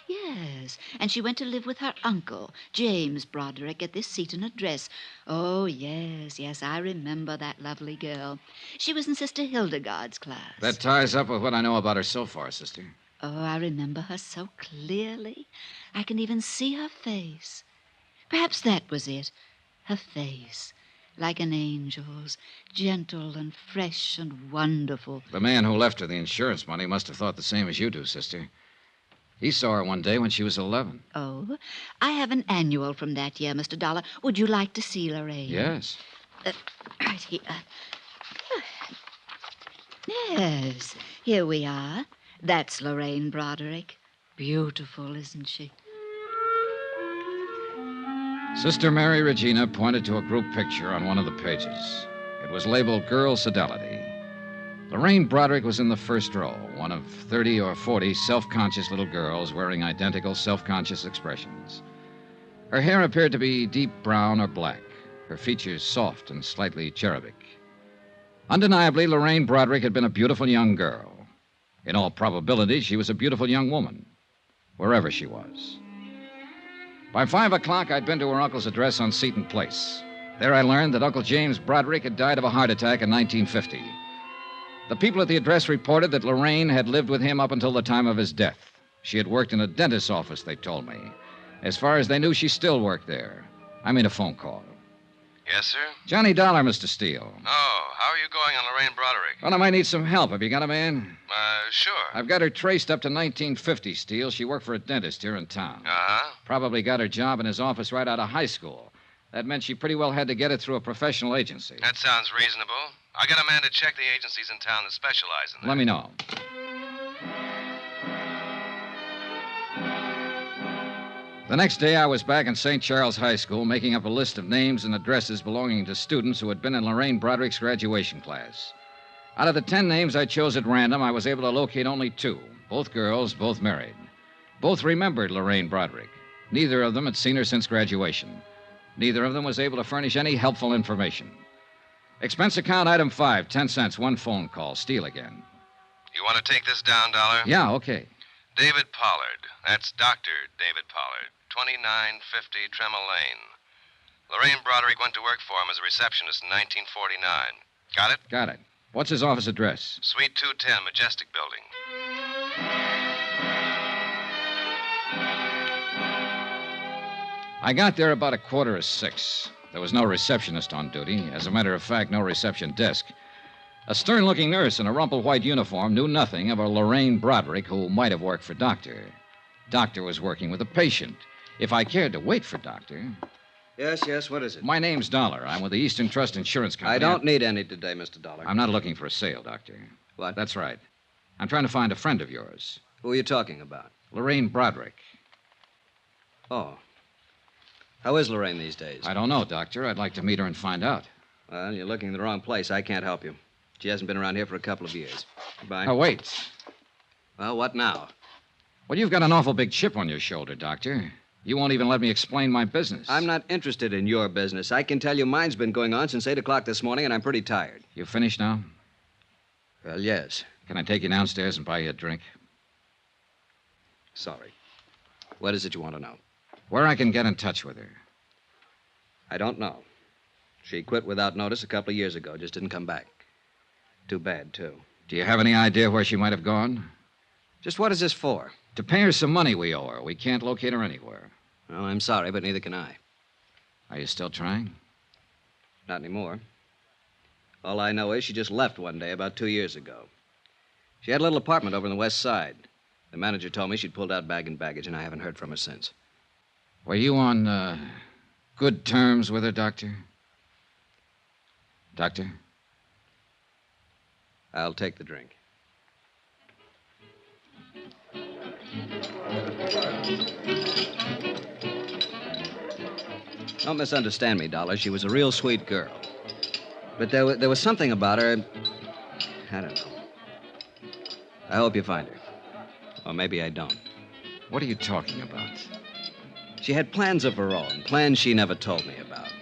S: Yes, and she went to live with her uncle, James Broderick, at this Seaton address. Oh, yes, I remember that lovely girl. She was in Sister Hildegard's class.
A: That ties up with what I know about her so far, sister.
S: Oh, I remember her so clearly. I can even see her face. Perhaps that was it, her face. Like an angel's, gentle and fresh and wonderful.
A: The man who left her the insurance money must have thought the same as you do, sister. He saw her one day when she was 11.
S: Oh, I have an annual from that year, Mr. Dollar. Would you like to see Lorraine?
A: Yes.
S: Right here. Yes, here we are. That's Lorraine Broderick. Beautiful, isn't she?
A: Sister Mary Regina pointed to a group picture on one of the pages. It was labeled Girl Fidelity. Lorraine Broderick was in the first row, one of 30 or 40 self-conscious little girls wearing identical self-conscious expressions. Her hair appeared to be deep brown or black, her features soft and slightly cherubic. Undeniably, Lorraine Broderick had been a beautiful young girl. In all probability, she was a beautiful young woman, wherever she was. By 5 o'clock, I'd been to her uncle's address on Seaton Place. There I learned that Uncle James Broderick had died of a heart attack in 1950. The people at the address reported that Lorraine had lived with him up until the time of his death. She had worked in a dentist's office, they told me. As far as they knew, she still worked there. I made a phone call.
I: Yes, sir?
A: Johnny Dollar, Mr. Steele.
I: Oh, how are you going on Lorraine Broderick?
A: Well, I might need some help. Have you got a man?
I: Sure.
A: I've got her traced up to 1950, Steele. She worked for a dentist here in town.
I: Uh-huh.
A: Probably got her job in his office right out of high school. That meant she pretty well had to get it through a professional agency.
I: That sounds reasonable. I got a man to check the agencies in town that specialize in that.
A: Let me know. The next day, I was back in St. Charles High School making up a list of names and addresses belonging to students who had been in Lorraine Broderick's graduation class. Out of the 10 names I chose at random, I was able to locate only 2. Both girls, both married. Both remembered Lorraine Broderick. Neither of them had seen her since graduation. Neither of them was able to furnish any helpful information. Expense account item 5, 10 cents, 1 phone call. Steele again.
I: You want to take this down, Dollar?
A: Yeah, okay.
I: David Pollard. That's Dr. David Pollard. 2950 Tremel Lane. Lorraine Broderick went to work for him as a receptionist in 1949. Got it?
A: Got it. What's his office address?
I: Suite 210, Majestic Building.
A: I got there about 5:45. There was no receptionist on duty. As a matter of fact, no reception desk. A stern-looking nurse in a rumpled white uniform knew nothing of a Lorraine Broderick who might have worked for Doctor. Doctor was working with a patient. If I cared to wait for Doctor...
H: Yes, what is it?
A: My name's Dollar. I'm with the Eastern Trust Insurance Company.
H: I don't need any today, Mr. Dollar.
A: I'm not looking for a sale, Doctor.
H: What?
A: That's right. I'm trying to find a friend of yours.
H: Who are you talking about?
A: Lorraine Broderick.
H: Oh. How is Lorraine these days?
A: I don't know, Doctor. I'd like to meet her and find out.
H: Well, you're looking in the wrong place. I can't help you. She hasn't been around here for a couple of years. Goodbye.
A: Oh, wait.
H: Well, what now?
A: Well, you've got an awful big chip on your shoulder, Doctor. You won't even let me explain my business.
H: I'm not interested in your business. I can tell you mine's been going on since 8 o'clock this morning, and I'm pretty tired.
A: You finished now?
H: Well, yes.
A: Can I take you downstairs and buy you a drink?
H: Sorry. What is it you want to know?
A: Where I can get in touch with her.
H: I don't know. She quit without notice a couple of years ago. Just didn't come back. Too bad, too.
A: Do you have any idea where she might have gone?
H: Just what is this for?
A: To pay her some money we owe her. We can't locate her anywhere.
H: Well, I'm sorry, but neither can I.
A: Are you still trying?
H: Not anymore. All I know is she just left one day about 2 years ago. She had a little apartment over on the west side. The manager told me she'd pulled out bag and baggage, and I haven't heard from her since.
A: Were you on good terms with her, Doctor? Doctor?
H: I'll take the drink. Don't misunderstand me, Dollar. She was a real sweet girl. But there was something about her. I don't know. I hope you find her. Or maybe I don't.
A: What are you talking about?
H: She had plans of her own, plans she never told me about.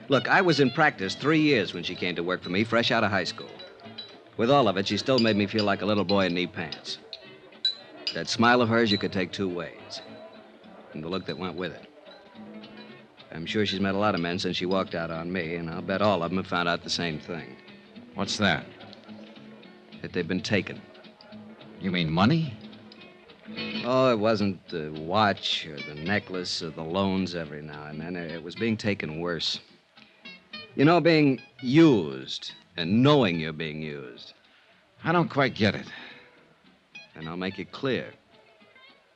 H: Look, I was in practice 3 years when she came to work for me, fresh out of high school. With all of it, she still made me feel like a little boy in knee pants. That smile of hers you could take two ways. And the look that went with it. I'm sure she's met a lot of men since she walked out on me, and I'll bet all of them have found out the same thing.
A: What's that?
H: That they've been taken.
A: You mean money?
H: Oh, it wasn't the watch or the necklace or the loans every now and then. It was being taken worse. You know, being used and knowing you're being used.
A: I don't quite get it.
H: And I'll make it clear.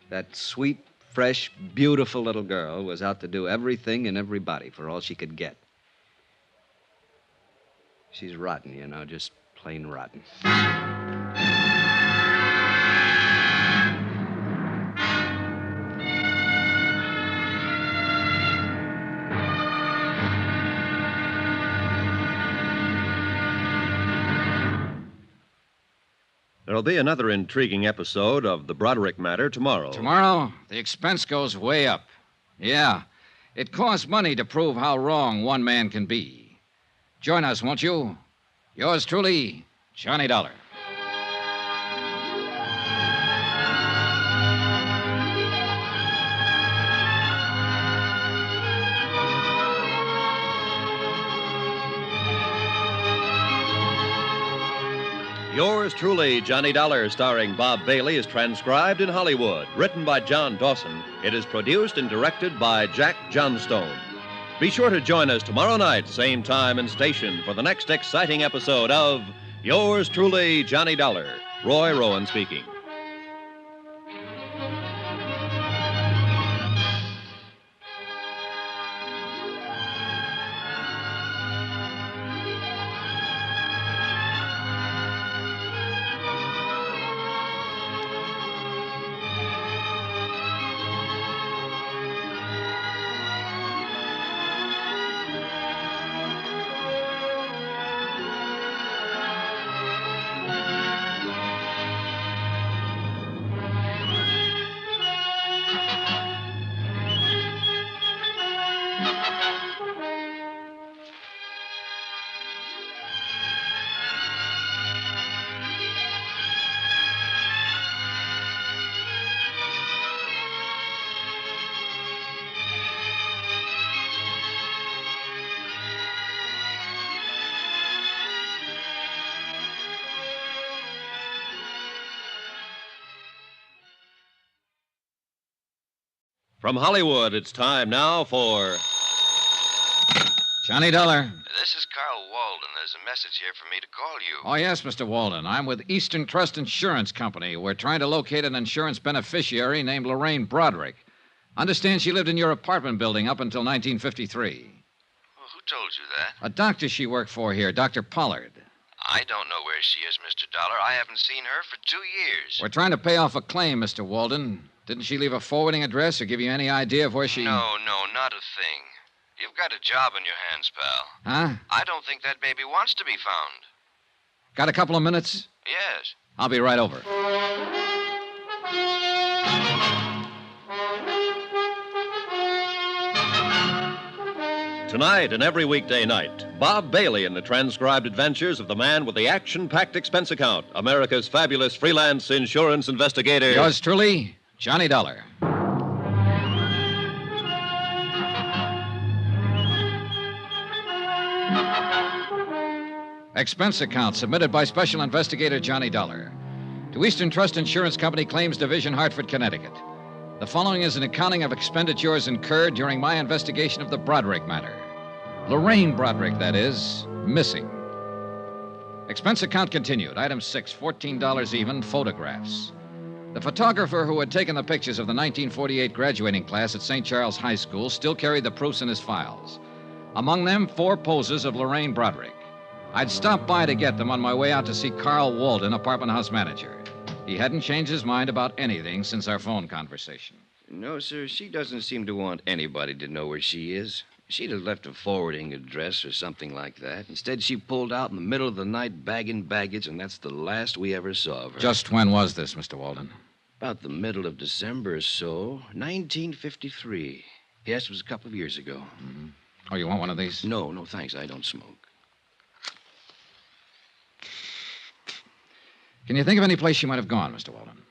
H: That sweet, fresh, beautiful little girl was out to do everything and everybody for all she could get. She's rotten, you know, just plain rotten.
C: There'll be another intriguing episode of the Broderick matter tomorrow.
A: Tomorrow, the expense goes way up. Yeah, it costs money to prove how wrong one man can be. Join us, won't you? Yours truly, Johnny Dollar.
C: Yours truly, Johnny Dollar, starring Bob Bailey, is transcribed in Hollywood. Written by John Dawson. It is produced and directed by Jack Johnstone. Be sure to join us tomorrow night, same time and station, for the next exciting episode of Yours truly, Johnny Dollar. Roy Rowan speaking. From Hollywood, it's time now for
A: Johnny Dollar.
T: This is Carl Walden. There's a message here for me to call you.
A: Oh, yes, Mr. Walden. I'm with Eastern Trust Insurance Company. We're trying to locate an insurance beneficiary named Lorraine Broderick. Understand she lived in your apartment building up until 1953.
T: Well, who told you that?
A: A doctor she worked for here, Dr. Pollard.
T: I don't know where she is, Mr. Dollar. I haven't seen her for 2 years.
A: We're trying to pay off a claim, Mr. Walden. Didn't she leave a forwarding address or give you any idea of where she...
T: No, not a thing. You've got a job on your hands, pal.
A: Huh?
T: I don't think that baby wants to be found.
A: Got a couple of minutes?
T: Yes.
A: I'll be right over.
C: Tonight and every weekday night, Bob Bailey in the transcribed adventures of the man with the action-packed expense account, America's fabulous freelance insurance investigator.
A: Yours truly, Johnny Dollar. Expense account submitted by Special Investigator Johnny Dollar to Eastern Trust Insurance Company Claims Division, Hartford, Connecticut. The following is an accounting of expenditures incurred during my investigation of the Broderick matter. Lorraine Broderick, that is, missing. Expense account continued. Item 6, $14 even, photographs. The photographer who had taken the pictures of the 1948 graduating class at St. Charles High School still carried the proofs in his files. Among them, 4 poses of Lorraine Broderick. I'd stopped by to get them on my way out to see Carl Walden, apartment house manager. He hadn't changed his mind about anything since our phone conversation.
H: No, sir, she doesn't seem to want anybody to know where she is. She'd have left a forwarding address or something like that. Instead, she pulled out in the middle of the night bagging baggage, and that's the last we ever saw of her.
A: Just when was this, Mr. Walden?
H: About the middle of December or so, 1953. Yes, it was a couple of years ago.
A: Mm-hmm. Oh, you want one of these?
H: No, thanks. I don't smoke.
A: Can you think of any place she might have gone, Mr. Walden?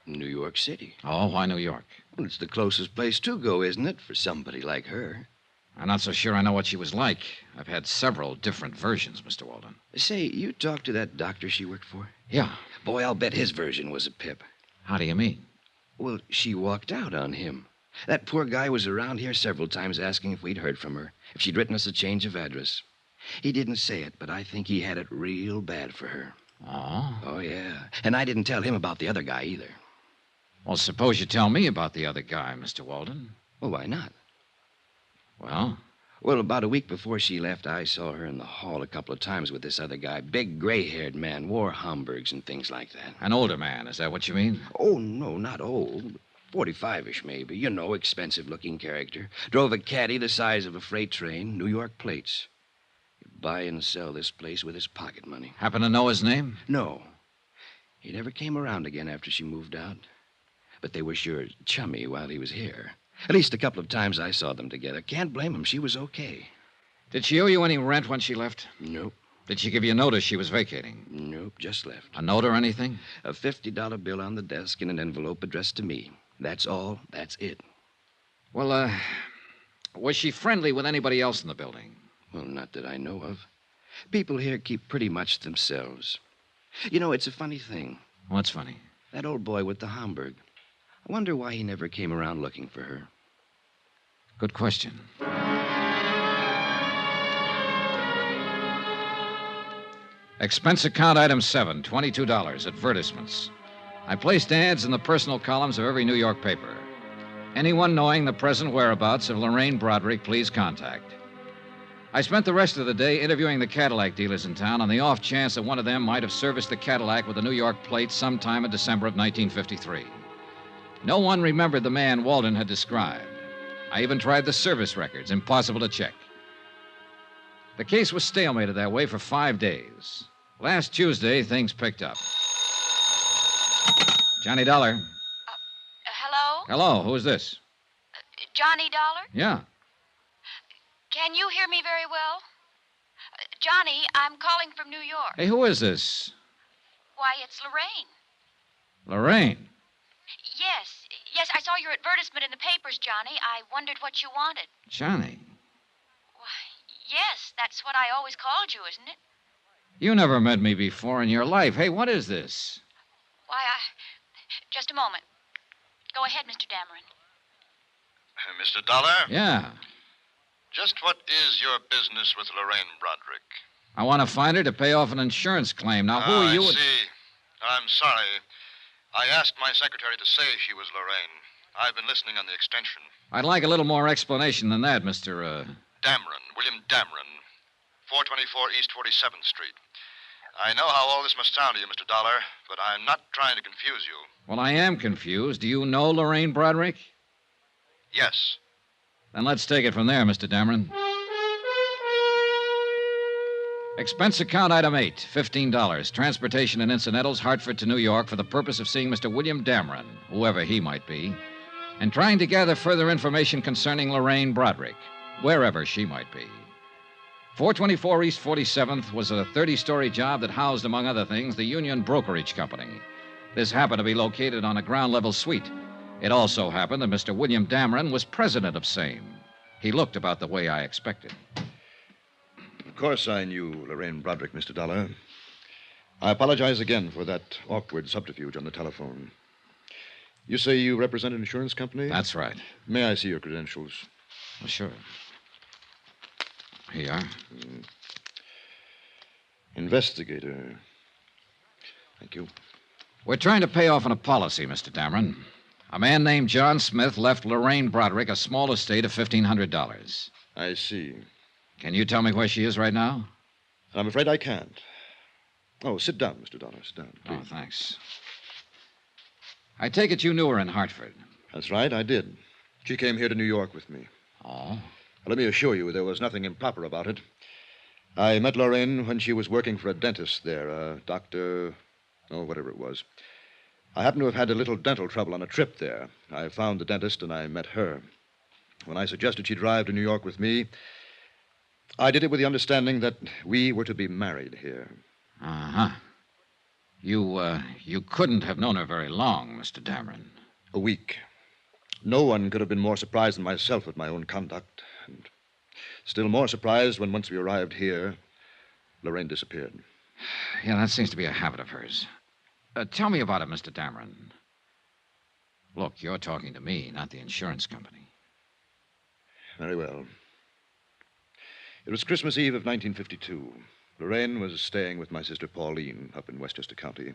H: New York City.
A: Oh, why New York?
H: Well, it's the closest place to go, isn't it, for somebody like her?
A: I'm not so sure I know what she was like. I've had several different versions, Mr. Walden.
H: Say, you talked to that doctor she worked for?
A: Yeah.
H: Boy, I'll bet his version was a pip.
A: How do you mean?
H: Well, she walked out on him. That poor guy was around here several times asking if we'd heard from her, if she'd written us a change of address. He didn't say it, but I think he had it real bad for her.
A: Oh?
H: Oh, yeah. And I didn't tell him about the other guy either.
A: Well, suppose you tell me about the other guy, Mr. Walden.
H: Well, why not?
A: Well?
H: Well, about a week before she left, I saw her in the hall a couple of times with this other guy. Big, gray-haired man, wore Homburgs and things like that.
A: An older man, is that what you mean?
H: Oh, no, not old. 45-ish, maybe. You know, expensive-looking character. Drove a caddy the size of a freight train, New York plates. He'd buy and sell this place with his pocket money.
A: Happen to know his name?
H: No. He never came around again after she moved out. But they were sure chummy while he was here. At least a couple of times I saw them together. Can't blame him. She was okay.
A: Did she owe you any rent when she left?
H: Nope.
A: Did she give you notice she was vacating?
H: Nope, just left.
A: A note or anything?
H: A $50 bill on the desk in an envelope addressed to me. That's all. That's it.
A: Well, was she friendly with anybody else in the building?
H: Well, not that I know of. People here keep pretty much to themselves. You know, it's a funny thing.
A: What's funny?
H: That old boy with the Homburg. I wonder why he never came around looking for her.
A: Good question. Expense account item 7, $22, advertisements. I placed ads in the personal columns of every New York paper. Anyone knowing the present whereabouts of Lorraine Broderick, please contact. I spent the rest of the day interviewing the Cadillac dealers in town on the off chance that one of them might have serviced the Cadillac with a New York plate sometime in December of 1953. No one remembered the man Walden had described. I even tried the service records. Impossible to check. The case was stalemated that way for 5 days. Last Tuesday, things picked up. Johnny Dollar.
O: Hello?
A: Hello, who is this?
O: Johnny Dollar?
A: Yeah.
O: Can you hear me very well? Johnny, I'm calling from New York.
A: Hey, who is this?
O: Why, it's Lorraine.
A: Lorraine.
O: Yes, I saw your advertisement in the papers, Johnny. I wondered what you wanted.
A: Johnny.
O: Yes, that's what I always called you, isn't it?
A: You never met me before in your life. Hey, what is this?
O: Why, just a moment. Go ahead, Mr. Dameron.
P: Mr. Dollar?
A: Yeah.
P: Just what is your business with Lorraine Broderick?
A: I want to find her to pay off an insurance claim. Now, who are you?
P: I see. I'm sorry. I asked my secretary to say she was Lorraine.
E: I've been listening on the extension.
A: I'd like a little more explanation than that, Mr.
E: Dameron, William Dameron, 424 East 47th Street. I know how all this must sound to you, Mr. Dollar, but I'm not trying to confuse you.
A: Well, I am confused. Do you know Lorraine Broderick?
E: Yes.
A: Then let's take it from there, Mr. Dameron. Expense account item 8, $15. Transportation and incidentals, Hartford to New York, for the purpose of seeing Mr. William Dameron, whoever he might be, and trying to gather further information concerning Lorraine Broderick, wherever she might be. 424 East 47th was a 30-story job that housed, among other things, the Union Brokerage Company. This happened to be located on a ground-level suite. It also happened that Mr. William Dameron was president of same. He looked about the way I expected.
E: Of course I knew Lorraine Broderick, Mr. Dollar. I apologize again for that awkward subterfuge on the telephone. You say you represent an insurance company?
A: That's right.
E: May I see your credentials?
A: Well, sure. Here you are.
E: Investigator. Thank you.
A: We're trying to pay off on a policy, Mr. Dameron. A man named John Smith left Lorraine Broderick a small estate of $1,500.
E: I see.
A: Can you tell me where she is right now?
E: I'm afraid I can't. Oh, sit down, Mr. Dollar. Sit down, please.
A: Oh, thanks. I take it you knew her in Hartford.
E: That's right, I did. She came here to New York with me.
A: Oh?
E: Let me assure you, there was nothing improper about it. I met Lorraine when she was working for a dentist there, a doctor, whatever it was. I happened to have had a little dental trouble on a trip there. I found the dentist and I met her. When I suggested she drive to New York with me, I did it with the understanding that we were to be married here.
A: Uh-huh. You couldn't have known her very long, Mr. Dameron.
E: A week. No one could have been more surprised than myself at my own conduct. And still more surprised when once we arrived here, Lorraine disappeared.
A: Yeah, that seems to be a habit of hers. Tell me about it, Mr. Dameron. Look, you're talking to me, not the insurance company.
E: Very well. It was Christmas Eve of 1952. Lorraine was staying with my sister Pauline up in Westchester County.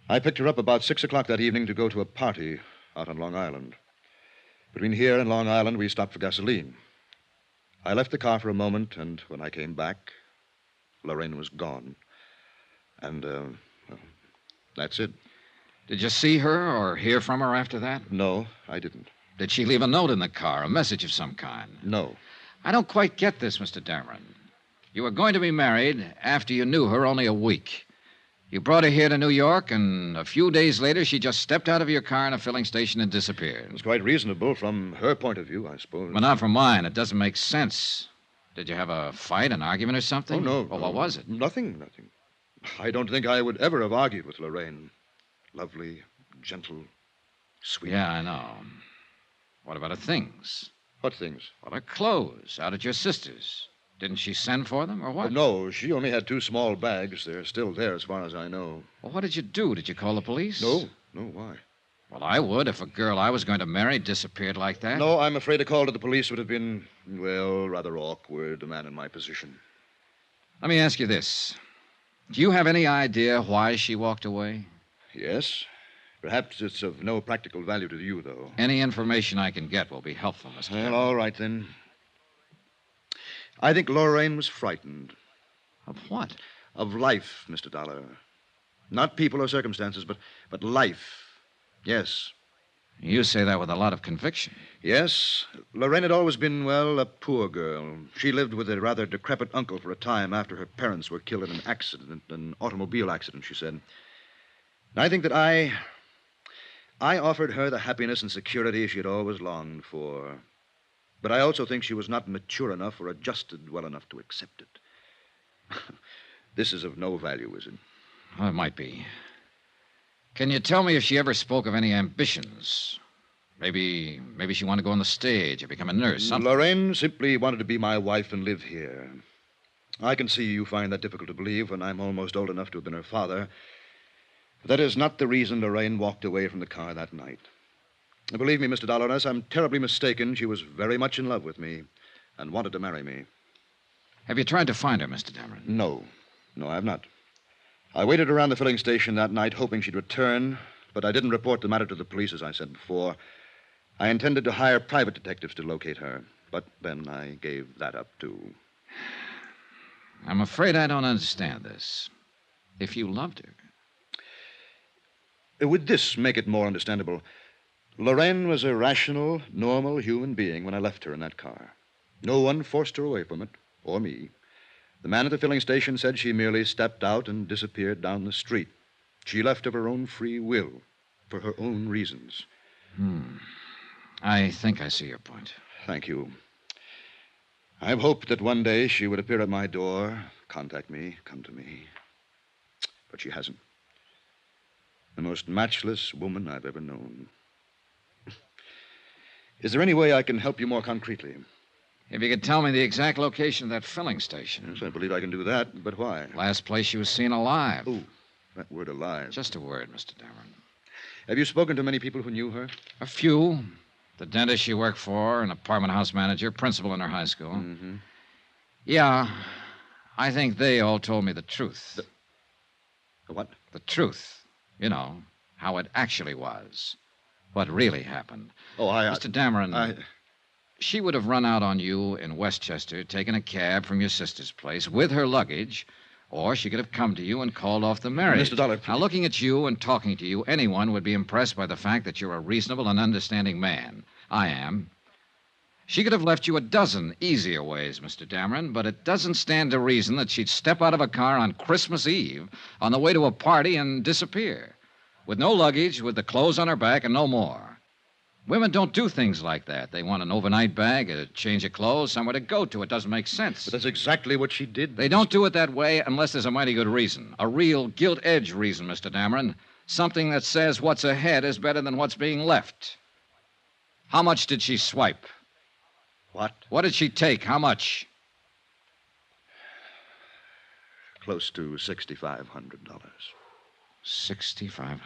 E: I picked her up about 6 o'clock that evening to go to a party out on Long Island. Between here and Long Island, we stopped for gasoline. I left the car for a moment, and when I came back, Lorraine was gone. And, that's it.
A: Did you see her or hear from her after that?
E: No, I didn't.
A: Did she leave a note in the car, a message of some kind?
E: No.
A: I don't quite get this, Mr. Dameron. You were going to be married after you knew her only a week. You brought her here to New York, and a few days later, she just stepped out of your car in a filling station and disappeared.
E: It's quite reasonable from her point of view, I suppose.
A: But not from mine. It doesn't make sense. Did you have a fight, an argument or something?
E: Oh, no.
A: Well, what was it?
E: Nothing. I don't think I would ever have argued with Lorraine. Lovely, gentle, sweet.
A: Yeah, I know. What about her things?
E: What things?
A: Well, her clothes out at your sister's. Didn't she send for them, or what?
E: No, she only had 2 small bags. They're still there, as far as I know.
A: Well, what did you do? Did you call the police?
E: No, why?
A: Well, I would if a girl I was going to marry disappeared like that.
E: No, I'm afraid a call to the police would have been, well, rather awkward, a man in my position.
A: Let me ask you this. Do you have any idea why she walked away?
E: Yes. Perhaps it's of no practical value to you, though.
A: Any information I can get will be helpful, Mr.
E: Well, all right, then. I think Lorraine was frightened.
A: Of what?
E: Of life, Mr. Dollar. Not people or circumstances, but life. Yes.
A: You say that with a lot of conviction.
E: Yes. Lorraine had always been, well, a poor girl. She lived with a rather decrepit uncle for a time after her parents were killed in an automobile accident, she said. And I think that I offered her the happiness and security she had always longed for. But I also think she was not mature enough or adjusted well enough to accept it. This is of no value, is it?
A: Well, it might be. Can you tell me if she ever spoke of any ambitions? Maybe she wanted to go on the stage or become a nurse, something.
E: Lorraine simply wanted to be my wife and live here. I can see you find that difficult to believe when I'm almost old enough to have been her father. But that is not the reason Lorraine walked away from the car that night. Believe me, Mr. Dollar, unless I'm terribly mistaken, she was very much in love with me and wanted to marry me.
A: Have you tried to find her, Mr. Dameron?
E: No, I have not. I waited around the filling station that night hoping she'd return, but I didn't report the matter to the police, as I said before. I intended to hire private detectives to locate her, but then I gave that up, too.
A: I'm afraid I don't understand this. If you loved her.
E: Would this make it more understandable? Lorraine was a rational, normal human being when I left her in that car. No one forced her away from it, or me. The man at the filling station said she merely stepped out and disappeared down the street. She left of her own free will, for her own reasons.
A: I think I see your point.
E: Thank you. I've hoped that one day she would appear at my door, contact me, come to me. But she hasn't. The most matchless woman I've ever known. Is there any way I can help you more concretely?
A: If you could tell me the exact location of that filling station.
E: Yes, I believe I can do that, but why?
A: Last place she was seen alive.
E: Oh, that word alive.
A: Just a word, Mr. Dameron.
E: Have you spoken to many people who knew her?
A: A few. The dentist she worked for, an apartment house manager, principal in her high school.
E: Mm-hmm.
A: Yeah, I think they all told me the truth.
E: The what?
A: The truth. You know, how it actually was. What really happened.
E: Oh,
A: Mr. Dameron, she would have run out on you in Westchester, taken a cab from your sister's place with her luggage, or she could have come to you and called off the marriage.
E: Mr. Dollar,
A: Now, looking at you and talking to you, anyone would be impressed by the fact that you're a reasonable and understanding man. I am. She could have left you a dozen easier ways, Mr. Dameron, but it doesn't stand to reason that she'd step out of a car on Christmas Eve on the way to a party and disappear. With no luggage, with the clothes on her back, and no more. Women don't do things like that. They want an overnight bag, a change of clothes, somewhere to go to. It doesn't make sense.
E: But that's exactly what she did.
A: They don't do it that way unless there's a mighty good reason. A real gilt-edged reason, Mr. Dameron. Something that says what's ahead is better than what's being left. How much did she swipe?
E: What?
A: What did she take? How much?
E: Close to $6,500.
A: $6,500.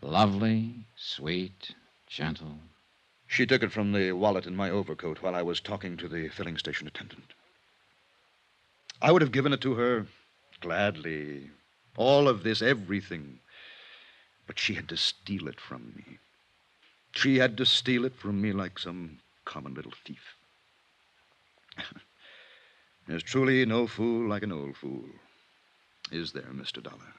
A: Lovely, sweet, gentle.
E: She took it from the wallet in my overcoat while I was talking to the filling station attendant. I would have given it to her gladly. All of this, everything. But she had to steal it from me. She had to steal it from me like some common little thief. There's truly no fool like an old fool. Is there, Mr. Dollar?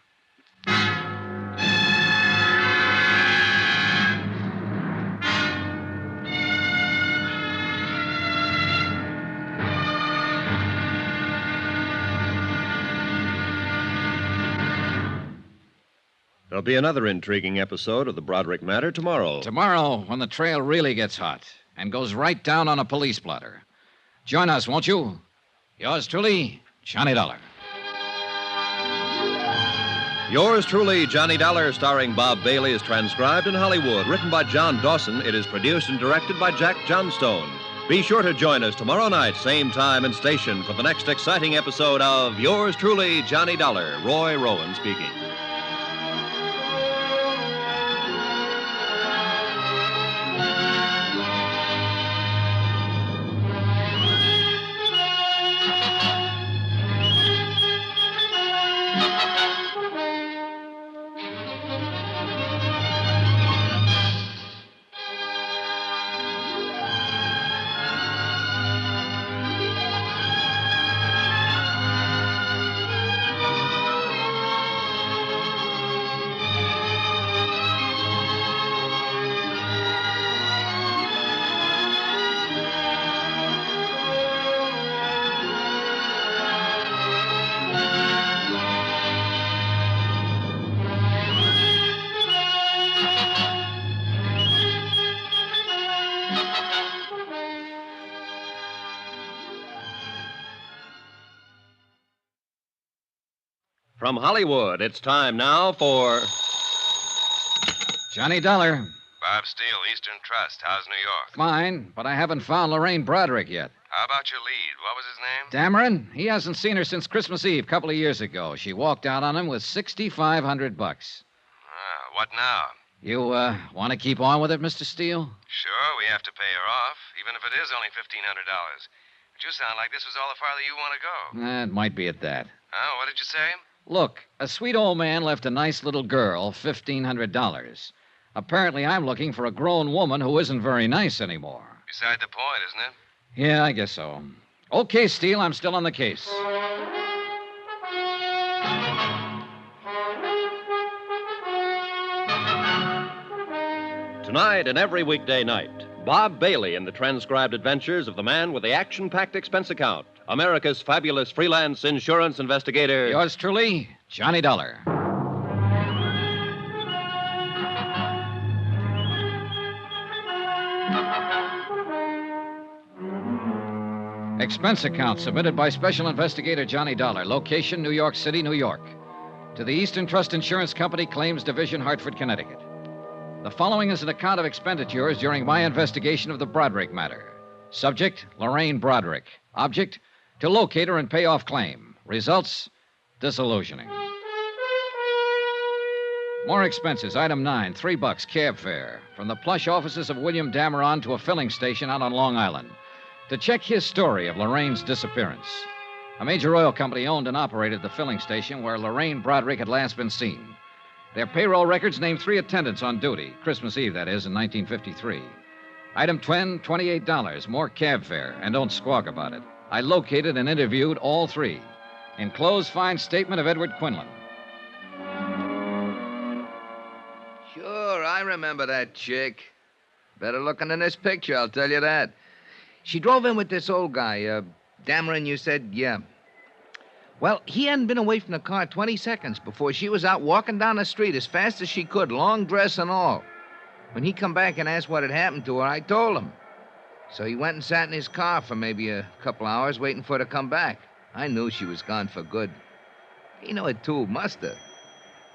C: There'll be another intriguing episode of the Broderick Matter tomorrow.
A: Tomorrow, when the trail really gets hot and goes right down on a police blotter. Join us, won't you? Yours truly, Johnny Dollar.
C: Yours truly, Johnny Dollar, starring Bob Bailey, is transcribed in Hollywood. Written by John Dawson, it is produced and directed by Jack Johnstone. Be sure to join us tomorrow night, same time and station, for the next exciting episode of Yours truly, Johnny Dollar. Roy Rowan speaking. From Hollywood, it's time now for
A: Johnny Dollar.
T: Bob Steele, Eastern Trust. How's New York?
A: Fine, but I haven't found Lorraine Broderick yet.
T: How about your lead? What was his name?
A: Dameron? He hasn't seen her since Christmas Eve, a couple of years ago. She walked out on him with $6,500.
T: What now?
A: You, want to keep on with it, Mr. Steele?
T: Sure, we have to pay her off, even if it is only $1,500. But you sound like this was all the farther you want to go.
A: It might be at that.
T: Oh, what did you say?
A: Look, a sweet old man left a nice little girl $1,500. Apparently, I'm looking for a grown woman who isn't very nice anymore.
I: Beside the point, isn't it?
A: Yeah, I guess so. Okay, Steele, I'm still on the case.
C: Tonight and every weekday night, Bob Bailey in the transcribed adventures of the man with the action-packed expense account, America's fabulous freelance insurance investigator.
A: Yours truly, Johnny Dollar. Expense account submitted by Special Investigator Johnny Dollar. Location, New York City, New York. To the Eastern Trust Insurance Company, Claims Division, Hartford, Connecticut. The following is an account of expenditures during my investigation of the Broderick matter. Subject, Lorraine Broderick. Object, to locate her and pay off claim. Results, disillusioning. More expenses. Item 9, $3 cab fare. From the plush offices of William Dameron to a filling station out on Long Island. To check his story of Lorraine's disappearance. A major oil company owned and operated the filling station where Lorraine Broderick had last been seen. Their payroll records named 3 attendants on duty, Christmas Eve, that is, in 1953. Item 10, $28, more cab fare, and don't squawk about it. I located and interviewed all 3. Enclosed fine statement of Edward Quinlan.
B: Sure, I remember that chick. Better looking than this picture, I'll tell you that. She drove in with this old guy, Dameron, you said? Yeah. Well, he hadn't been away from the car 20 seconds before she was out walking down the street as fast as she could, long dress and all. When he come back and asked what had happened to her, I told him. So he went and sat in his car for maybe a couple hours waiting for her to come back. I knew she was gone for good. He knew it too, must have.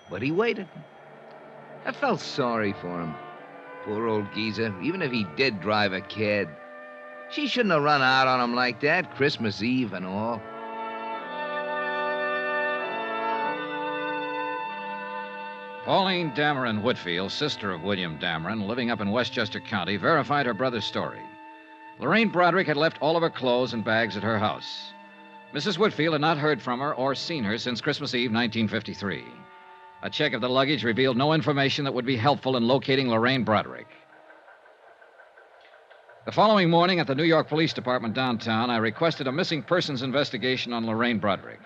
B: But he waited. I felt sorry for him. Poor old geezer, even if he did drive a kid. She shouldn't have run out on him like that, Christmas Eve and all.
A: Pauline Dameron Whitfield, sister of William Dameron, living up in Westchester County, verified her brother's story. Lorraine Broderick had left all of her clothes and bags at her house. Mrs. Whitfield had not heard from her or seen her since Christmas Eve, 1953. A check of the luggage revealed no information that would be helpful in locating Lorraine Broderick. The following morning at the New York Police Department downtown, I requested a missing persons investigation on Lorraine Broderick.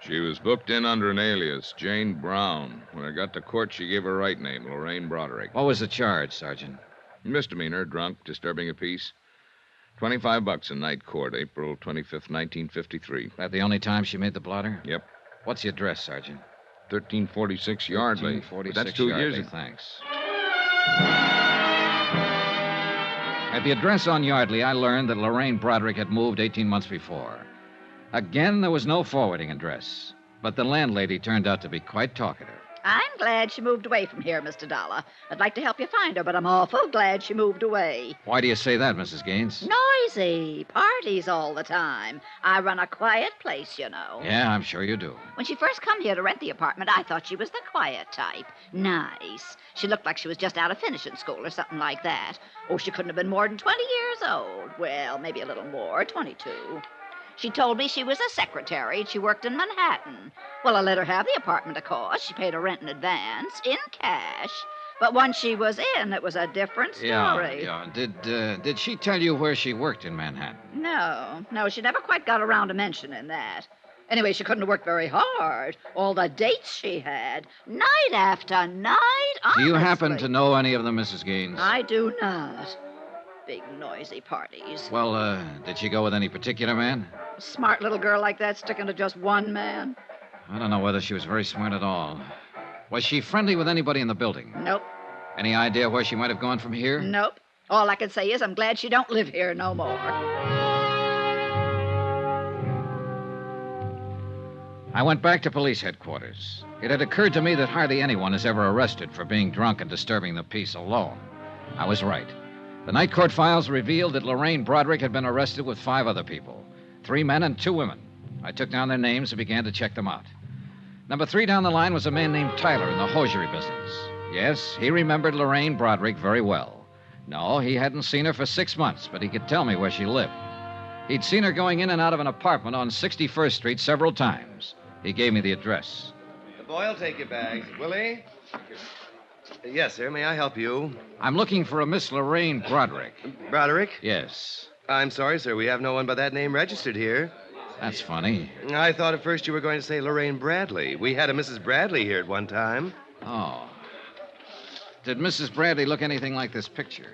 K: She was booked in under an alias, Jane Brown. When I got to court, she gave her right name, Lorraine Broderick.
A: What was the charge, Sergeant?
K: Misdemeanor, drunk, disturbing a peace. $25 in night court, April 25th, 1953.
A: That the only time she made the blotter?
K: Yep.
A: What's the address, Sergeant?
K: 1346 Yardley.
A: 1346
K: That's 2 years
A: Yardley,
K: ago.
A: Thanks. At the address on Yardley, I learned that Lorraine Broderick had moved 18 months before. Again, there was no forwarding address, but the landlady turned out to be quite talkative.
W: I'm glad she moved away from here, Mr. Dollar. I'd like to help you find her, but I'm awful glad she moved away.
A: Why do you say that, Mrs. Gaines?
W: Noisy. Parties all the time. I run a quiet place, you know.
A: Yeah, I'm sure you do.
W: When she first come here to rent the apartment, I thought she was the quiet type. Nice. She looked like she was just out of finishing school or something like that. Oh, she couldn't have been more than 20 years old. Well, maybe a little more, 22. She told me she was a secretary and she worked in Manhattan. Well, I let her have the apartment, of course. She paid her rent in advance, in cash. But once she was in, it was a different story.
A: Yeah. Did she tell you where she worked in Manhattan?
W: No, she never quite got around to mentioning that. Anyway, she couldn't have worked very hard. All the dates she had, night after night, honestly.
A: Do you happen to know any of them, Mrs. Gaines?
W: I do not. Big, noisy parties.
A: Well, did she go with any particular man?
W: A smart little girl like that sticking to just one man?
A: I don't know whether she was very smart at all. Was she friendly with anybody in the building?
W: Nope.
A: Any idea where she might have gone from here?
W: Nope. All I can say is I'm glad she don't live here no more.
A: I went back to police headquarters. It had occurred to me that hardly anyone is ever arrested for being drunk and disturbing the peace alone. I was right. The night court files revealed that Lorraine Broderick had been arrested with 5 other people, 3 men and 2 women. I took down their names and began to check them out. Number 3 down the line was a man named Tyler in the hosiery business. Yes, he remembered Lorraine Broderick very well. No, he hadn't seen her for 6 months, but he could tell me where she lived. He'd seen her going in and out of an apartment on 61st Street several times. He gave me the address.
B: The boy will take your bags. Will he?
I: Yes, sir. May I help you?
A: I'm looking for a Miss Lorraine Broderick.
I: Broderick?
A: Yes.
I: I'm sorry, sir. We have no one by that name registered here.
A: That's funny.
I: I thought at first you were going to say Lorraine Bradley. We had a Mrs. Bradley here at one time.
A: Oh. Did Mrs. Bradley look anything like this picture?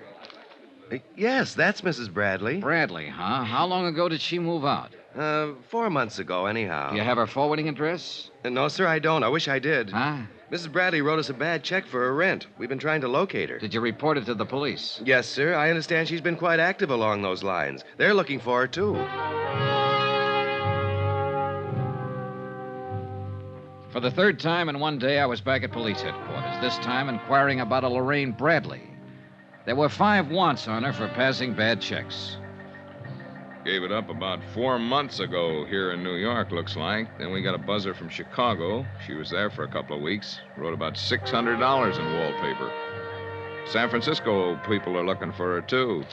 I: Yes, that's Mrs. Bradley.
A: Bradley, huh? How long ago did she move out?
I: 4 months ago, anyhow.
A: Do you have her forwarding address?
I: No, sir, I don't. I wish I did.
A: Huh?
I: Mrs. Bradley wrote us a bad check for her rent. We've been trying to locate her.
A: Did you report it to the police?
I: Yes, sir. I understand she's been quite active along those lines. They're looking for her, too.
A: For the third time in one day, I was back at police headquarters, this time inquiring about a Lorraine Bradley. There were 5 wants on her for passing bad checks.
K: Gave it up about 4 months ago here in New York, looks like. Then we got a buzzer from Chicago. She was there for a couple of weeks. Wrote about $600 in wallpaper. San Francisco people are looking for her, too.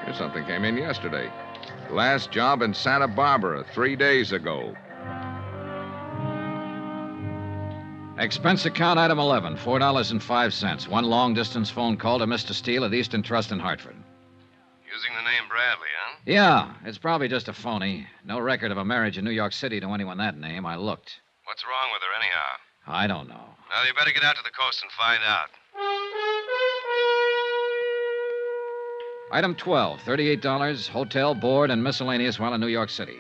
K: Here's something came in yesterday. Last job in Santa Barbara 3 days ago.
A: Expense account item 11, $4.05. One long-distance phone call to Mr. Steele at Eastern Trust in Hartford.
T: Using the name Bradley, huh?
A: Yeah, it's probably just a phony. No record of a marriage in New York City to anyone that name. I looked.
T: What's wrong with her, anyhow?
A: I don't know.
T: Well, you better get out to the coast and find out.
A: Item 12, $38, hotel, board, and miscellaneous while in New York City.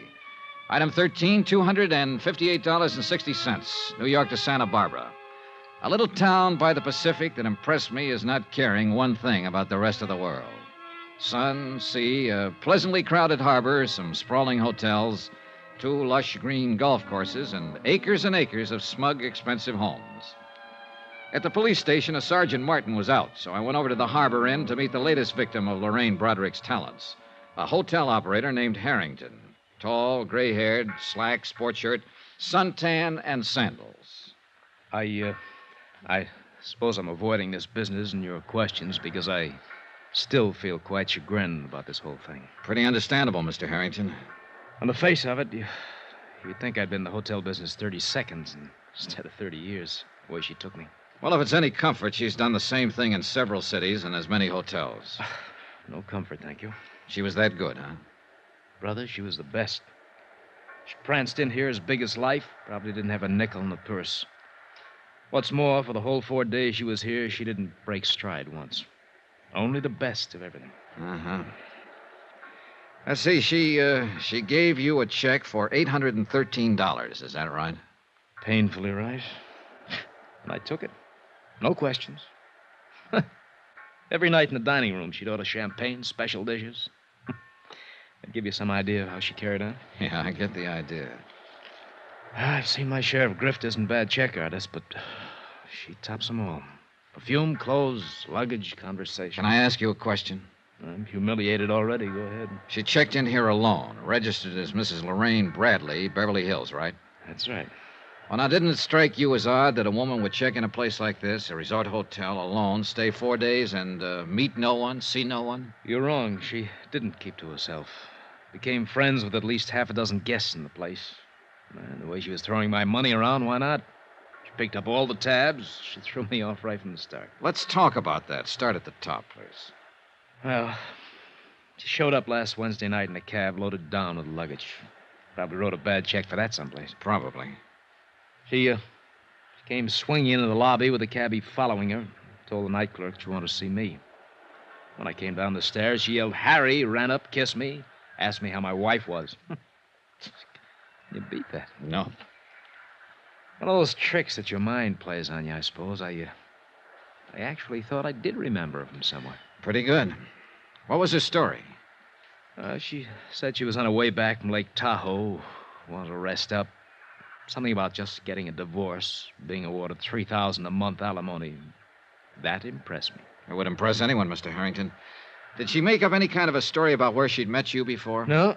A: Item 13, $258.60, New York to Santa Barbara. A little town by the Pacific that impressed me as not caring one thing about the rest of the world. Sun, sea, a pleasantly crowded harbor, some sprawling hotels, 2 lush green golf courses, and acres of smug, expensive homes. At the police station, a Sergeant Martin was out, so I went over to the Harbor Inn to meet the latest victim of Lorraine Broderick's talents, a hotel operator named Harrington. Tall, gray-haired, slack sport shirt, suntan, and sandals.
G: I suppose I'm avoiding this business and your questions because I still feel quite chagrined about this whole thing.
A: Pretty understandable, Mr. Harrington.
G: On the face of it, you'd think I'd been in the hotel business 30 seconds instead of 30 years, the way she took me.
A: Well, if it's any comfort, she's done the same thing in several cities and as many hotels.
G: No comfort, thank you.
A: She was that good, huh?
G: Brother, she was the best. She pranced in here as big as life, probably didn't have a nickel in the purse. What's more, for the whole 4 days she was here, she didn't break stride once. Only the best of everything.
A: Uh-huh. Let's see, she gave you a check for $813, is that right?
G: Painfully right. And I took it. No questions. Every night in the dining room, she'd order champagne, special dishes. That'd give you some idea of how she carried on.
A: Yeah, I get the idea.
G: I've seen my share of grifters and bad check artists, but she tops them all. Perfume, clothes, luggage, conversation.
A: Can I ask you a question?
G: I'm humiliated already. Go ahead.
A: She checked in here alone, registered as Mrs. Lorraine Bradley, Beverly Hills, right?
G: That's right.
A: Well, now, didn't it strike you as odd that a woman would check in a place like this, a resort hotel, alone, stay 4 days, and meet no one, see no one?
G: You're wrong. She didn't keep to herself. Became friends with at least half a dozen guests in the place. And the way she was throwing my money around, why not? She picked up all the tabs. She threw me off right from the start.
A: Let's talk about that. Start at the top, please.
G: Well, she showed up last Wednesday night in a cab loaded down with luggage. Probably wrote a bad check for that someplace.
A: Probably.
G: She came swinging into the lobby with the cabbie following her. Told the night clerk she wanted to see me. When I came down the stairs, she yelled, "Harry," ran up, kissed me, asked me how my wife was. You beat that.
A: No.
G: One of those tricks that your mind plays on you, I suppose. I actually thought I did remember her from somewhere.
A: Pretty good. What was her story?
G: She said she was on her way back from Lake Tahoe, wanted to rest up. Something about just getting a divorce, being awarded $3,000 a month alimony. That impressed me.
A: It would impress anyone, Mr. Harrington. Did she make up any kind of a story about where she'd met you before?
G: No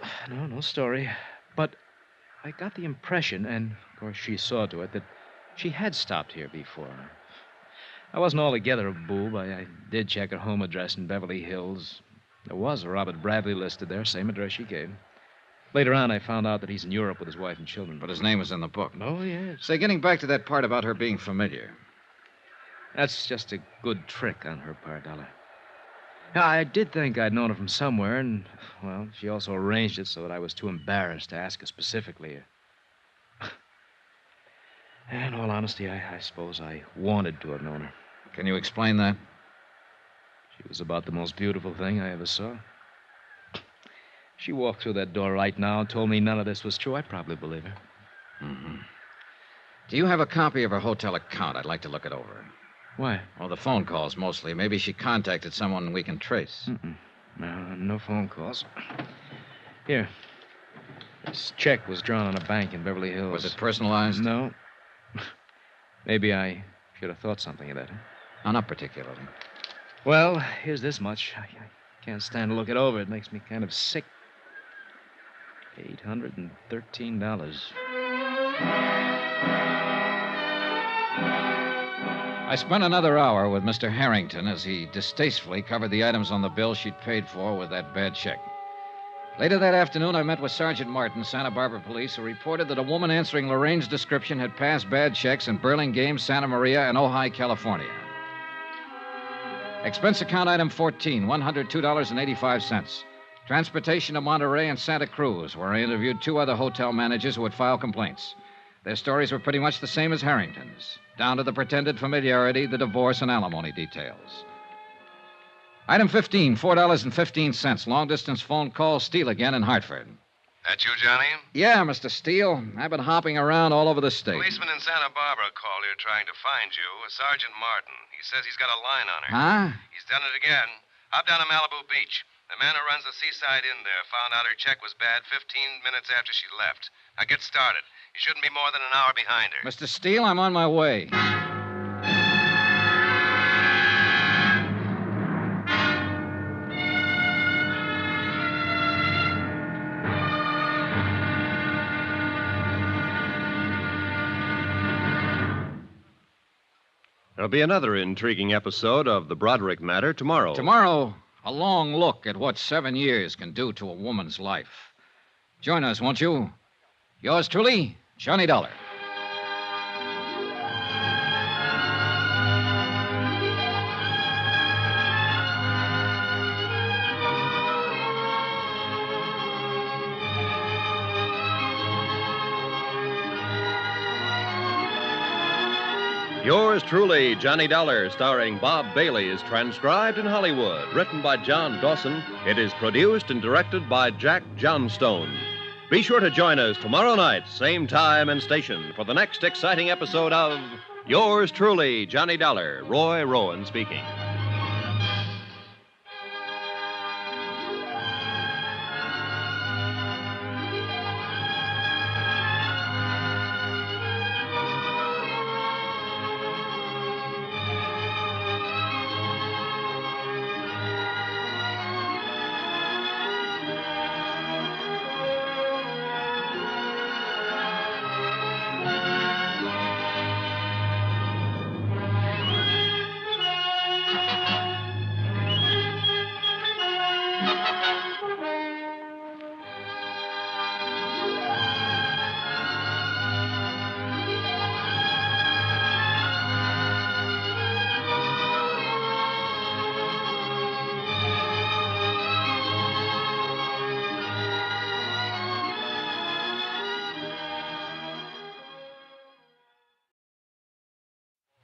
G: story. But I got the impression, and of course she saw to it, that she had stopped here before. I wasn't altogether a boob. I did check her home address in Beverly Hills. There was a Robert Bradley listed there, same address she gave. Later on, I found out that he's in Europe with his wife and children.
A: But his name was in the book.
G: Oh, yes.
A: Say, getting back to that part about her being familiar.
G: That's just a good trick on her part, Dollar. Yeah, I did think I'd known her from somewhere, and, well, she also arranged it so that I was too embarrassed to ask her specifically. In all honesty, I suppose I wanted to have known her.
A: Can you explain that?
G: She was about the most beautiful thing I ever saw. She walked through that door right now and told me none of this was true. I'd probably believe her.
A: Mm-hmm. Do you have a copy of her hotel account? I'd like to look it over.
G: Why?
A: Oh, the phone calls mostly. Maybe she contacted someone we can trace.
G: Mm-mm. No phone calls. Here. This check was drawn on a bank in Beverly Hills.
A: Was it personalized?
G: No. Maybe I should have thought something of that. Huh?
A: No, not particularly.
G: Well, here's this much. I can't stand to look it over. It makes me kind of sick. $813.
A: I spent another hour with Mr. Harrington as he distastefully covered the items on the bill she'd paid for with that bad check. Later that afternoon, I met with Sergeant Martin, Santa Barbara Police, who reported that a woman answering Lorraine's description had passed bad checks in Burlingame, Santa Maria, and Ojai, California. Expense account item 14, $102.85. Transportation to Monterey and Santa Cruz, where I interviewed 2 other hotel managers who had filed complaints. Their stories were pretty much the same as Harrington's, down to the pretended familiarity, the divorce, and alimony details. Item 15, $4.15. Long-distance phone call, Steele again in Hartford.
T: That you, Johnny?
A: Yeah, Mr. Steele. I've been hopping around all over the state.
T: Policeman in Santa Barbara called here trying to find you, Sergeant Martin. He says he's got a line on her.
A: Huh?
T: He's done it again. Hop down to Malibu Beach. The man who runs the Seaside Inn there found out her check was bad 15 minutes after she left. Now get started. You shouldn't be more than an hour behind her.
A: Mr. Steele, I'm on my way.
C: There'll be another intriguing episode of the Broderick matter tomorrow.
A: Tomorrow, a long look at what 7 years can do to a woman's life. Join us, won't you? Yours truly, Johnny Dollar.
C: Yours truly, Johnny Dollar, starring Bob Bailey, is transcribed in Hollywood. Written by John Dawson, it is produced and directed by Jack Johnstone. Be sure to join us tomorrow night, same time and station, for the next exciting episode of Yours truly, Johnny Dollar. Roy Rowan speaking.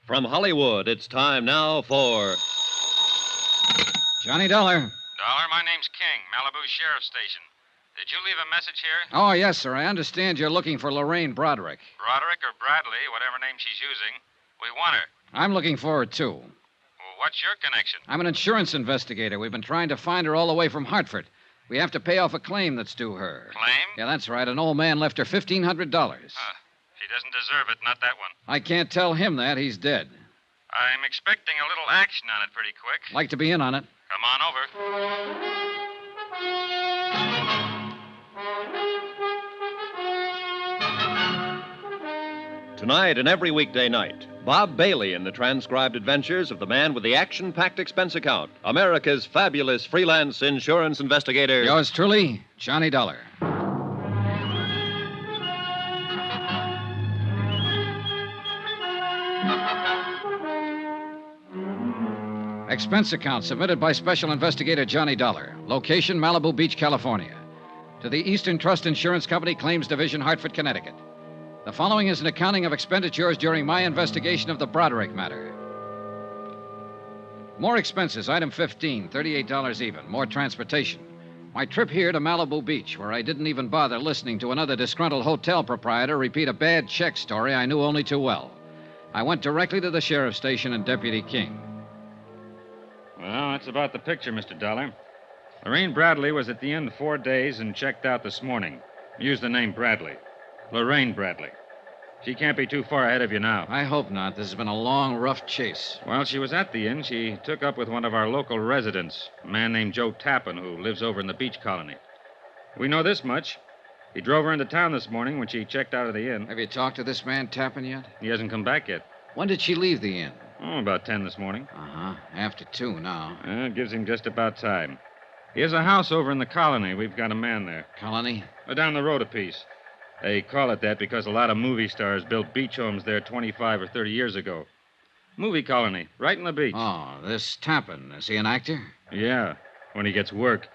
C: From Hollywood, it's time now for
A: Johnny Dollar.
F: Dollar, my name's King, Malibu Sheriff Station. Did you leave a message here?
A: Oh, yes, sir. I understand you're looking for Lorraine Broderick.
F: Broderick or Bradley, whatever name she's using. We want her.
A: I'm looking for her, too.
F: Well, what's your connection?
A: I'm an insurance investigator. We've been trying to find her all the way from Hartford. We have to pay off a claim that's due her.
F: Claim?
A: Yeah, that's right. An old man left her $1,500.
F: She doesn't deserve it, not that one.
A: I can't tell him that. He's dead.
F: I'm expecting a little action on it pretty quick.
A: Like to be in on it.
F: Come on over.
C: Tonight and every weekday night, Bob Bailey in the transcribed adventures of the man with the action-packed expense account, America's fabulous freelance insurance investigator.
A: Yours truly, Johnny Dollar. Expense account submitted by Special Investigator Johnny Dollar. Location, Malibu Beach, California. To the Eastern Trust Insurance Company, Claims Division, Hartford, Connecticut. The following is an accounting of expenditures during my investigation of the Broderick matter. More expenses, item 15, $38 even. More transportation. My trip here to Malibu Beach, where I didn't even bother listening to another disgruntled hotel proprietor repeat a bad check story I knew only too well. I went directly to the sheriff's station and Deputy King.
F: Well, that's about the picture, Mr. Dollar. Lorraine Bradley was at the inn 4 days and checked out this morning. Used the name Bradley. Lorraine Bradley. She can't be too far ahead of you now.
A: I hope not. This has been a long, rough chase.
F: While she was at the inn, she took up with one of our local residents, a man named Joe Tappan, who lives over in the beach colony. We know this much. He drove her into town this morning when she checked out of the inn.
A: Have you talked to this man Tappan yet?
F: He hasn't come back yet.
A: When did she leave the inn?
F: Oh, about 10 this morning.
A: Uh-huh. After 2 now.
F: It gives him just about time. He has a house over in the colony. We've got a man there.
A: Colony?
F: Down the road a piece. They call it that because a lot of movie stars built beach homes there 25 or 30 years ago. Movie colony, right in the beach.
A: Oh, this Tappan, is he an actor?
F: Yeah, when he gets work,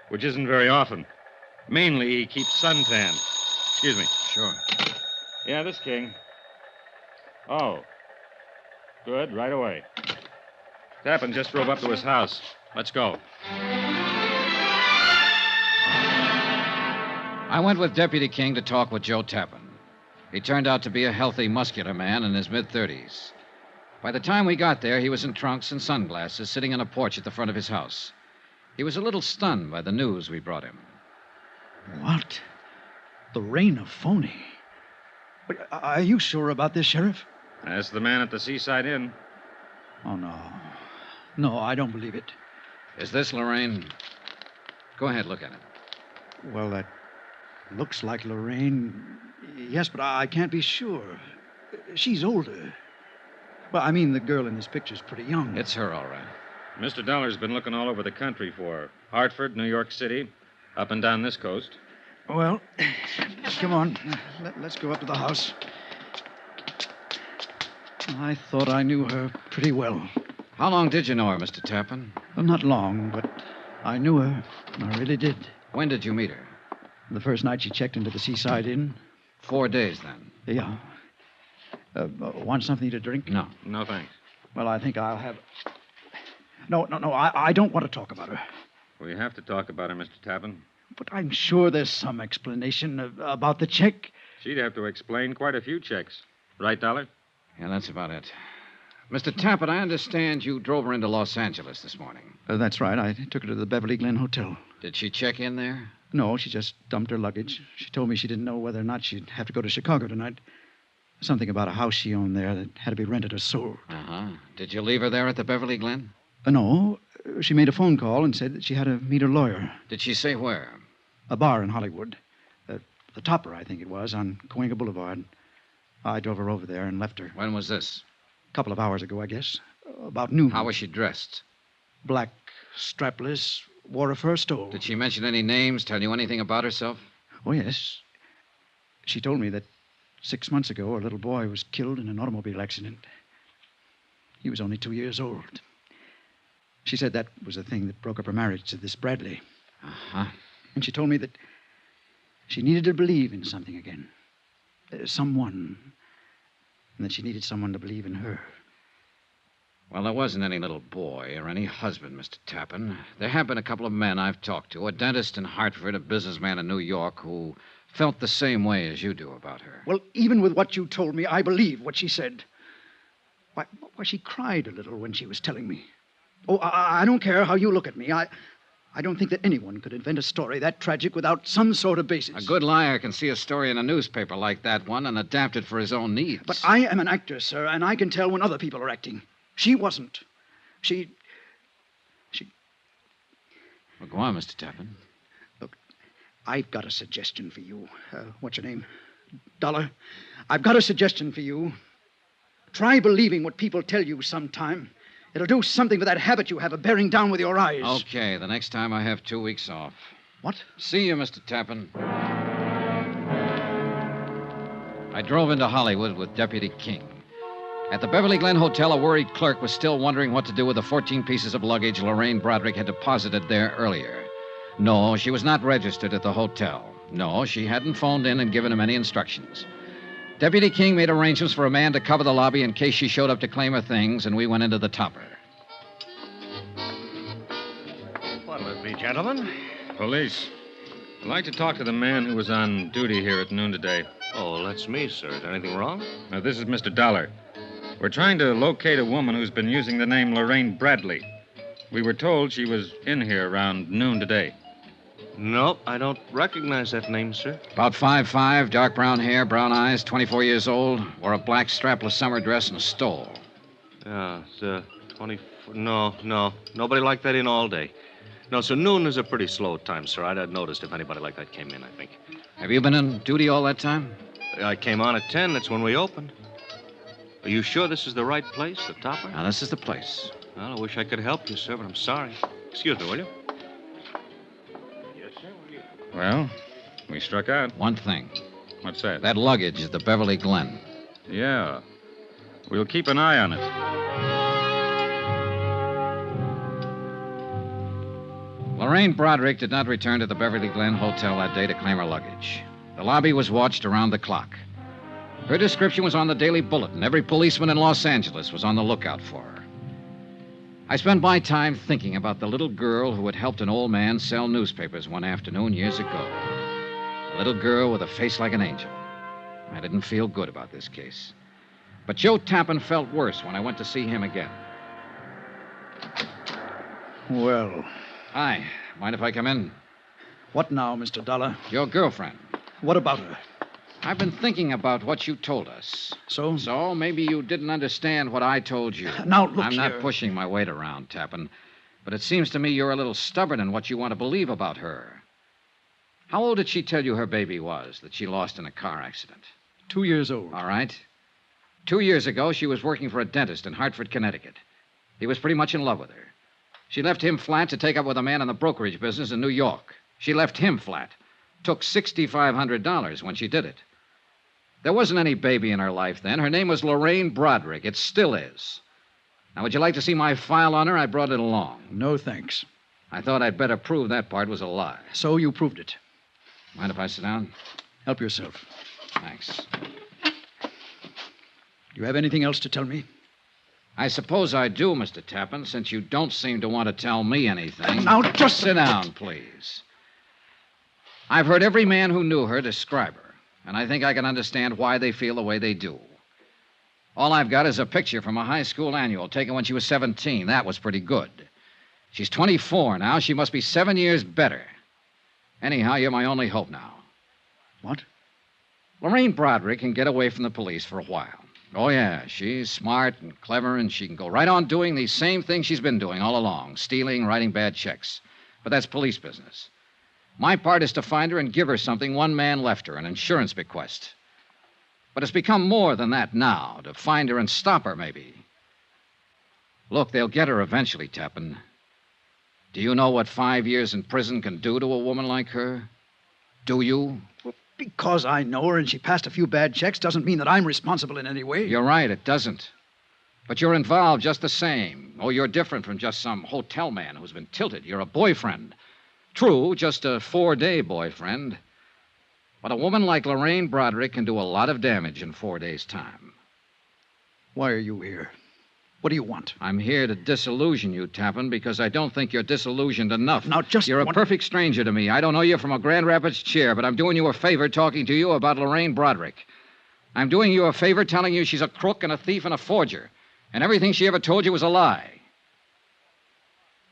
F: which isn't very often. Mainly, he keeps suntan. Excuse me.
A: Sure.
F: Yeah, this King. Oh. Good, right away. Tappan just drove up to his house. Let's go.
A: I went with Deputy King to talk with Joe Tappan. He turned out to be a healthy, muscular man in his mid-30s. By the time we got there, he was in trunks and sunglasses, sitting on a porch at the front of his house. He was a little stunned by the news we brought him.
D: What? Lorraine a phony? But are you sure about this, Sheriff?
F: That's the man at the Seaside Inn.
D: Oh, no. No, I don't believe it.
A: Is this Lorraine? Go ahead, look at it.
D: Well, that looks like Lorraine. Yes, but I can't be sure. She's older. Well, I mean, the girl in this picture's pretty young.
A: It's her, all right.
F: Mr. Dollar's been looking all over the country for her. Hartford, New York City, up and down this coast.
D: Well, come on. Let's go up to the house. I thought I knew her pretty well.
A: How long did you know her, Mr. Tappan?
D: Well, not long, but I knew her. I really did.
A: When did you meet her?
D: The first night she checked into the Seaside Inn.
A: 4 days, then?
D: Yeah. Want something to drink?
A: No.
F: No, thanks.
D: Well, I think I'll have... No, I don't want to talk about her.
F: We have to talk about her, Mr. Tappan.
D: But I'm sure there's some explanation about the check.
F: She'd have to explain quite a few checks. Right, Dollar?
A: Yeah, that's about it. Mr. Tappan, I understand you drove her into Los Angeles this morning.
D: That's right. I took her to the Beverly Glen Hotel.
A: Did she check in there?
D: No, she just dumped her luggage. She told me she didn't know whether or not she'd have to go to Chicago tonight. Something about a house she owned there that had to be rented or sold.
A: Uh-huh. Did you leave her there at the Beverly Glen?
D: No. She made a phone call and said that she had to meet her lawyer.
A: Did she say where?
D: A bar in Hollywood. The Topper, I think it was, on Cahuenga Boulevard. I drove her over there and left her.
A: When was this?
D: A couple of hours ago, I guess. About noon.
A: How was she dressed?
D: Black, strapless, wore a fur stole.
A: Did she mention any names, tell you anything about herself?
D: Oh, yes. She told me that 6 months ago, a little boy was killed in an automobile accident. He was only 2 years old. She said that was the thing that broke up her marriage to this Bradley.
A: Uh-huh.
D: And she told me that she needed to believe in something again. Someone. And that she needed someone to believe in her.
A: Well, there wasn't any little boy or any husband, Mr. Tappan. There have been a couple of men I've talked to, a dentist in Hartford, a businessman in New York, who felt the same way as you do about her.
D: Well, even with what you told me, I believe what she said. Why, she cried a little when she was telling me. Oh, I don't care how you look at me. I don't think that anyone could invent a story that tragic without some sort of basis.
A: A good liar can see a story in a newspaper like that one and adapt it for his own needs.
D: But I am an actor, sir, and I can tell when other people are acting. She wasn't. She...
A: Well, go on, Mr. Tappan.
D: Look, I've got a suggestion for you. What's your name? Dollar. I've got a suggestion for you. Try believing what people tell you sometime. It'll do something for that habit you have of bearing down with your eyes.
A: Okay, the next time I have 2 weeks off.
D: What?
A: See you, Mr. Tappan. I drove into Hollywood with Deputy King. At the Beverly Glen Hotel, a worried clerk was still wondering what to do with the 14 pieces of luggage Lorraine Broderick had deposited there earlier. No, she was not registered at the hotel. No, she hadn't phoned in and given him any instructions. Deputy King made arrangements for a man to cover the lobby in case she showed up to claim her things, and we went into the topper.
U: What'll it be, gentlemen?
F: Police. I'd like to talk to the man who was on duty here at noon today.
C: Oh, that's me, sir. Is anything wrong?
F: This is Mr. Dollar. We're trying to locate a woman who's been using the name Lorraine Bradley. We were told she was in here around noon today.
C: Nope, I don't recognize that name, sir.
A: About 5'5", dark brown hair, brown eyes, 24 years old, wore a black strapless summer dress and a stole.
C: Yeah, it's 20... No. Nobody like that in all day. No, so noon is a pretty slow time, sir. I'd have noticed if anybody like that came in, I think.
A: Have you been on duty all that time?
C: I came on at 10. That's when we opened. Are you sure this is the right place, the topper?
A: Now, this is the place.
C: Well, I wish I could help you, sir, but I'm sorry. Excuse me, will you?
U: Yes, sir.
F: Well, we struck out.
A: One thing.
F: What's that?
A: That luggage at the Beverly Glen.
F: Yeah. We'll keep an eye on it.
A: Lorraine Broderick did not return to the Beverly Glen Hotel that day to claim her luggage. The lobby was watched around the clock. Her description was on the Daily Bulletin. Every policeman in Los Angeles was on the lookout for her. I spent my time thinking about the little girl who had helped an old man sell newspapers one afternoon years ago. A little girl with a face like an angel. I didn't feel good about this case. But Joe Tappan felt worse when I went to see him again.
D: Well.
A: Hi. Mind if I come in?
D: What now, Mr. Dollar?
A: Your girlfriend.
D: What about her?
A: I've been thinking about what you told us.
D: So?
A: So maybe you didn't understand what I told you.
D: Now, look
A: I'm
D: here.
A: not pushing my weight around, Tappan. But it seems to me you're a little stubborn in what you want to believe about her. How old did she tell you her baby was that she lost in a car accident?
D: 2 years old.
A: All right. 2 years ago, she was working for a dentist in Hartford, Connecticut. He was pretty much in love with her. She left him flat to take up with a man in the brokerage business in New York. She left him flat. Took $6,500 when she did it. There wasn't any baby in her life then. Her name was Lorraine Broderick. It still is. Now, would you like to see my file on her? I brought it along.
D: No, thanks.
A: I thought I'd better prove that part was a lie.
D: So you proved it.
A: Mind if I sit down?
D: Help yourself.
A: Thanks.
D: Do you have anything else to tell me?
A: I suppose I do, Mr. Tappan, since you don't seem to want to tell me anything.
D: Now, just
A: sit down, please. I've heard every man who knew her describe her, and I think I can understand why they feel the way they do. All I've got is a picture from a high school annual taken when she was 17. That was pretty good. She's 24 now. She must be 7 years better. Anyhow, you're my only hope now.
D: What?
A: Lorraine Broderick can get away from the police for a while. Oh, yeah, she's smart and clever, and she can go right on doing the same thing she's been doing all along, stealing, writing bad checks. But that's police business. My part is to find her and give her something one man left her, an insurance bequest. But it's become more than that now, to find her and stop her, maybe. Look, they'll get her eventually, Tappan. Do you know what 5 years in prison can do to a woman like her? Do you?
D: Well, because I know her and she passed a few bad checks doesn't mean that I'm responsible in any way.
A: You're right, it doesn't. But you're involved just the same. Oh, you're different from just some hotel man who's been tilted. You're a boyfriend. True, just a 4-day boyfriend. But a woman like Lorraine Broderick can do a lot of damage in 4 days' time.
D: Why are you here? What do you want?
A: I'm here to disillusion you, Tappan, because I don't think you're disillusioned enough.
D: Now, just
A: You're a perfect stranger to me. I don't know you from a Grand Rapids chair, but I'm doing you a favor talking to you about Lorraine Broderick. I'm doing you a favor telling you she's a crook and a thief and a forger, and everything she ever told you was a lie.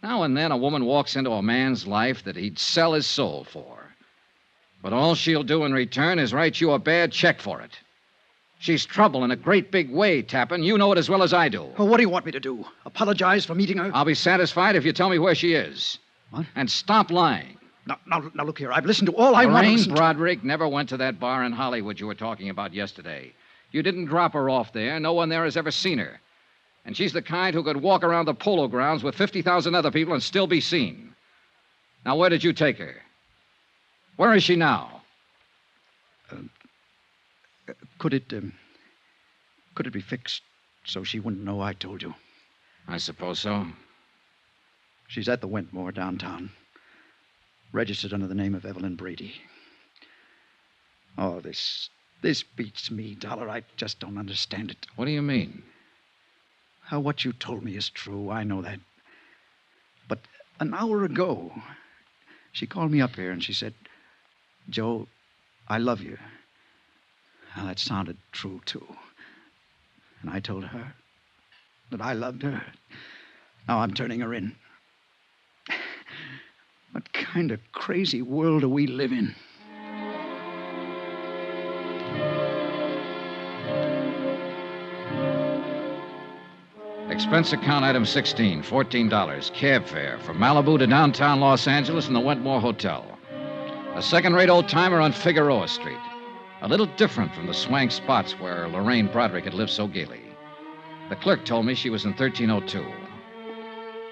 A: Now and then a woman walks into a man's life that he'd sell his soul for. But all she'll do in return is write you a bad check for it. She's trouble in a great big way, Tappan. You know it as well as I do.
D: Well, what do you want me to do? Apologize for meeting her?
A: I'll be satisfied if you tell me where she is.
D: What?
A: And stop lying.
D: Now, look here. I've listened to all I want to listen to.
A: Lorraine Broderick never went to that bar in Hollywood you were talking about yesterday. You didn't drop her off there. No one there has ever seen her. And she's the kind who could walk around the polo grounds with 50,000 other people and still be seen. Now, where did you take her? Where is she now?
D: Could it be fixed so she wouldn't know I told you.
A: I suppose so.
D: She's at the Wentmore downtown, registered under the name of Evelyn Brady. Oh, this beats me, Dollar. I just don't understand it.
A: What do you mean?
D: How what you told me is true. I know that. But an hour ago, she called me up here and she said, Joe, I love you. Now, that sounded true, too. And I told her that I loved her. Now I'm turning her in. What kind of crazy world do we live in?
A: Expense account item 16, $14. Cab fare from Malibu to downtown Los Angeles in the Wentmore Hotel. A second-rate old-timer on Figueroa Street. A little different from the swank spots where Lorraine Broderick had lived so gaily. The clerk told me she was in 1302.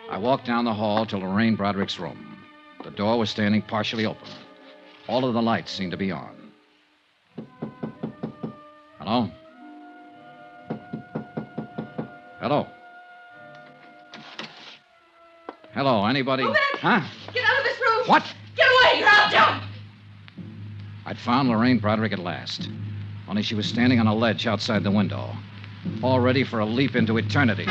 A: I walked down the hall to Lorraine Broderick's room. The door was standing partially open. All of the lights seemed to be on. Hello? Hello? Hello, anybody?
M: Move it!
A: Huh?
M: Get out of this room!
A: What?
M: Get away, or I'll jump!
A: I'd found Lorraine Broderick at last. Only she was standing on a ledge outside the window, all ready for a leap into eternity.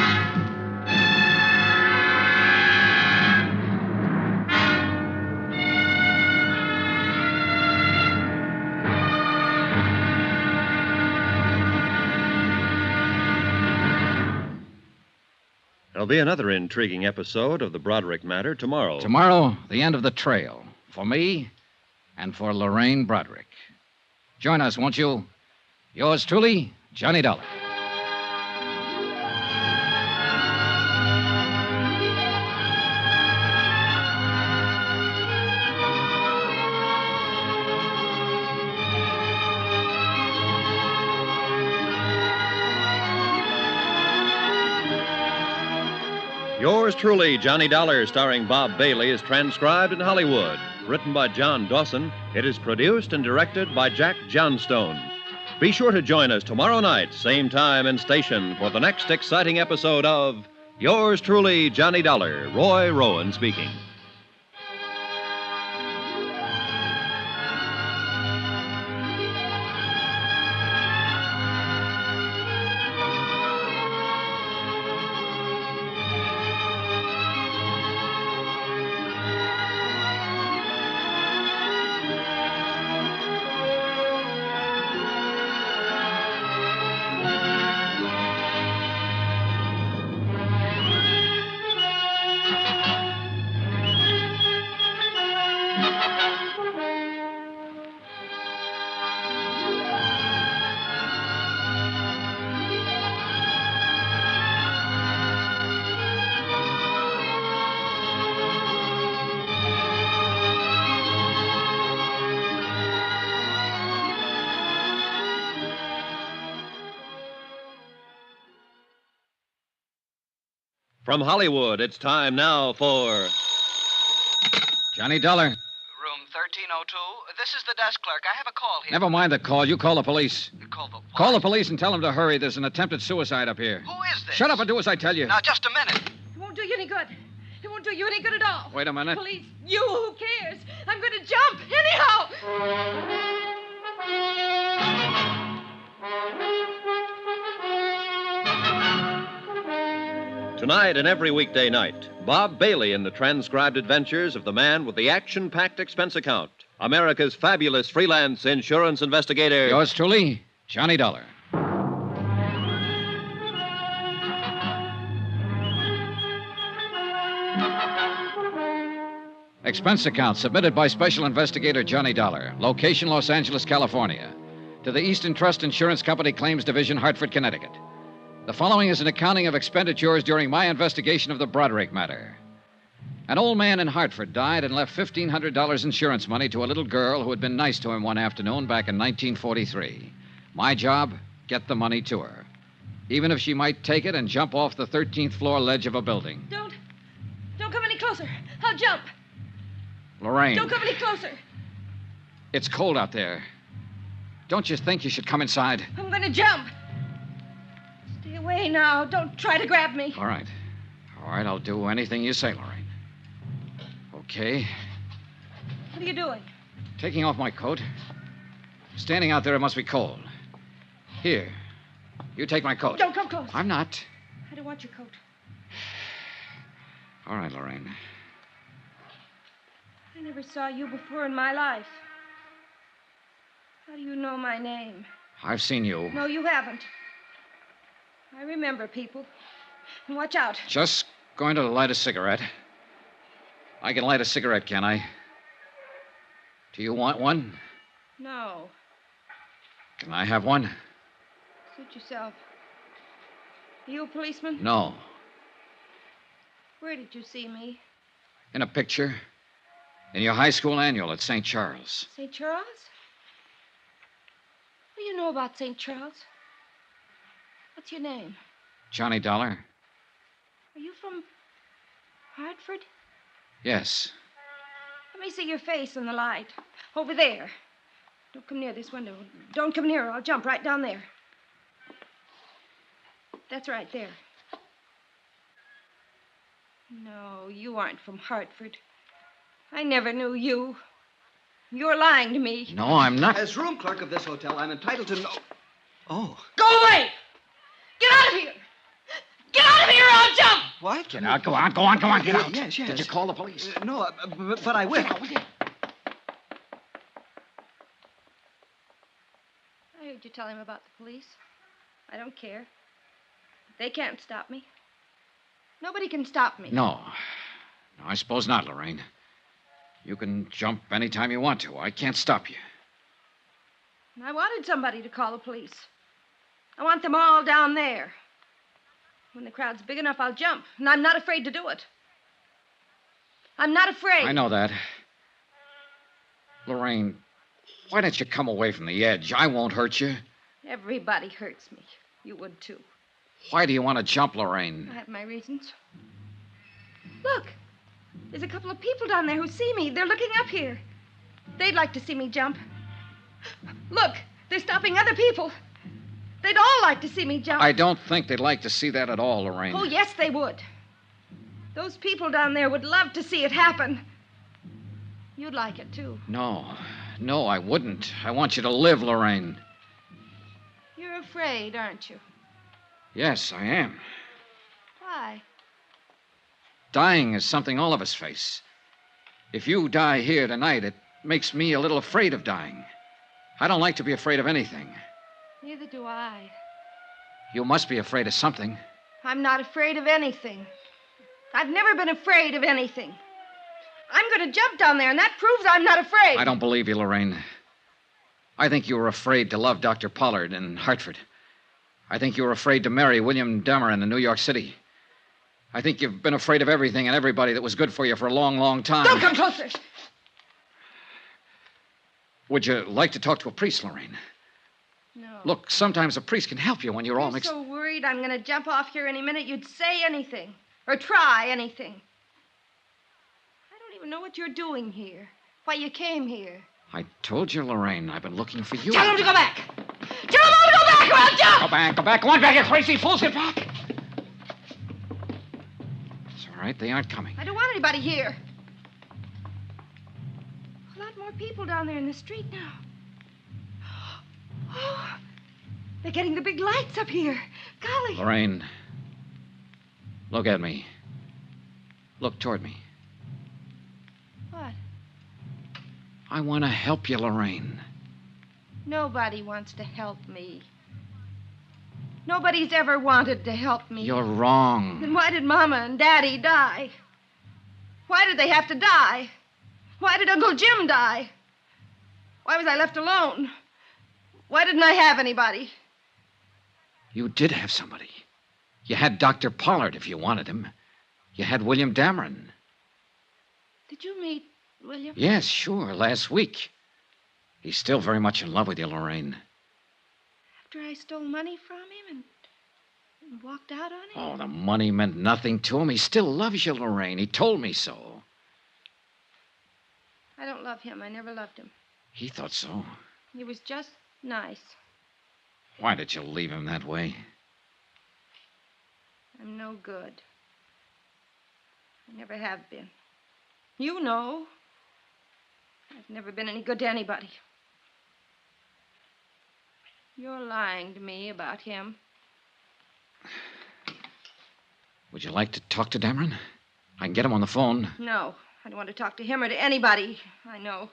C: There'll be another intriguing episode of the Broderick matter tomorrow.
A: Tomorrow, the end of the trail. For me and for Lorraine Broderick. Join us, won't you? Yours truly, Johnny Dollar.
C: Yours truly, Johnny Dollar, starring Bob Bailey, is transcribed in Hollywood. Written by John Dawson, it is produced and directed by Jack Johnstone. Be sure to join us tomorrow night, same time and station, for the next exciting episode of Yours truly, Johnny Dollar. Roy Rowan speaking. From Hollywood, it's time now for
A: Johnny Dollar.
N: Room 1302. This is the desk clerk. I have a call here.
A: Never mind the call. You call the police.
N: Call the what?
A: Call the police and tell them to hurry. There's an attempted suicide up here.
N: Who is this?
A: Shut up and do as I tell you.
N: Now, just a minute.
M: It won't do you any good. It won't do you any good at all.
A: Wait a minute.
M: Police, you, who cares? I'm going to jump anyhow.
C: Tonight and every weekday night, Bob Bailey in the transcribed adventures of the man with the action-packed expense account, America's fabulous freelance insurance investigator.
A: Yours truly, Johnny Dollar. Expense account submitted by Special Investigator Johnny Dollar. Location, Los Angeles, California. To the Eastern Trust Insurance Company Claims Division, Hartford, Connecticut. The following is an accounting of expenditures during my investigation of the Broderick matter. An old man in Hartford died and left $1,500 insurance money to a little girl who had been nice to him one afternoon back in 1943. My job, get the money to her. Even if she might take it and jump off the 13th floor ledge of a building.
M: Don't come any closer. I'll jump.
A: Lorraine.
M: Don't come any closer.
A: It's cold out there. Don't you think you should come inside?
M: I'm going to jump. Stay away. away now. Don't try to grab me.
A: All right. All right, I'll do anything you say, Lorraine. Okay.
M: What are you doing?
A: Taking off my coat. Standing out there, it must be cold. Here. You take my coat.
M: Don't come close.
A: I'm not.
M: I don't want your coat.
A: All right, Lorraine.
M: I never saw you before in my life. How do you know my name?
A: I've seen you.
M: No, you haven't. I remember people. And watch out.
A: Just going to light a cigarette. I can light a cigarette, can I? Do you want one?
M: No.
A: Can I have one?
M: Suit yourself. Are you a policeman?
A: No.
M: Where did you see me?
A: In a picture. In your high school annual at St. Charles.
M: St. Charles? What do you know about St. Charles? What's your name?
A: Johnny Dollar?
M: Are you from Hartford?
A: Yes.
M: Let me see your face in the light. Over there. Don't come near this window. Don't come near or I'll jump right down there. That's right there. No, you aren't from Hartford. I never knew you. You're lying to me.
A: No, I'm not.
D: As room clerk of this hotel, I'm entitled to know. Oh.
M: Go away! Get out of here! Get out of here or I'll jump!
D: What?
A: Get out. Go on. Get out.
D: Yes.
A: Did you call the police?
D: No, but I will.
M: I heard you tell him about the police. I don't care. They can't stop me. Nobody can stop me.
A: No, I suppose not, Lorraine. You can jump any time you want to. I can't stop you.
M: I wanted somebody to call the police. I want them all down there. When the crowd's big enough, I'll jump. And I'm not afraid to do it. I'm not afraid.
A: I know that. Lorraine, why don't you come away from the edge? I won't hurt you.
M: Everybody hurts me. You would, too.
A: Why do you want to jump, Lorraine?
M: I have my reasons. Look. There's a couple of people down there who see me. They're looking up here. They'd like to see me jump. Look. They're stopping other people. They'd all like to see me jump.
A: I don't think they'd like to see that at all, Lorraine.
M: Oh, yes, they would. Those people down there would love to see it happen. You'd like it, too.
A: No, I wouldn't. I want you to live, Lorraine.
M: You're afraid, aren't you?
A: Yes, I am.
M: Why?
A: Dying is something all of us face. If you die here tonight, it makes me a little afraid of dying. I don't like to be afraid of anything.
M: Neither do I.
A: You must be afraid of something.
M: I'm not afraid of anything. I've never been afraid of anything. I'm going to jump down there, and that proves I'm not afraid.
A: I don't believe you, Lorraine. I think you were afraid to love Dr. Pollard in Hartford. I think you were afraid to marry William Dameron in New York City. I think you've been afraid of everything and everybody that was good for you for a long, long time.
M: Don't come closer.
A: Would you like to talk to a priest, Lorraine?
M: No.
A: Look, sometimes a priest can help you when you're all
M: You're
A: mixed.
M: so worried I'm going to jump off here any minute you'd say anything. Or try anything. I don't even know what you're doing here. Why you came here.
A: I told you, Lorraine, I've been looking for you.
M: Tell him to go back. Tell him all to go back or I'll jump.
A: Go back. Go on back, you crazy fools. Get back. It's all right. They aren't coming.
M: I don't want anybody here. A lot more people down there in the street now. Oh, they're getting the big lights up here. Golly.
A: Lorraine, look at me. Look toward me.
M: What?
A: I want to help you, Lorraine.
M: Nobody wants to help me. Nobody's ever wanted to help me.
A: You're wrong.
M: Then why did Mama and Daddy die? Why did they have to die? Why did Uncle Jim die? Why was I left alone? Why didn't I have anybody?
A: You did have somebody. You had Dr. Pollard if you wanted him. You had William Dameron.
M: Did you meet William?
A: Yes, sure, last week. He's still very much in love with you, Lorraine.
M: After I stole money from him and walked out on him?
A: Oh, the money meant nothing to him. He still loves you, Lorraine. He told me so.
M: I don't love him. I never loved him.
A: He thought so.
M: He was just nice.
A: Why did you leave him that way?
M: I'm no good. I never have been. You know. I've never been any good to anybody. You're lying to me about him.
A: Would you like to talk to Dameron? I can get him on the phone.
M: No, I don't want to talk to him or to anybody I know.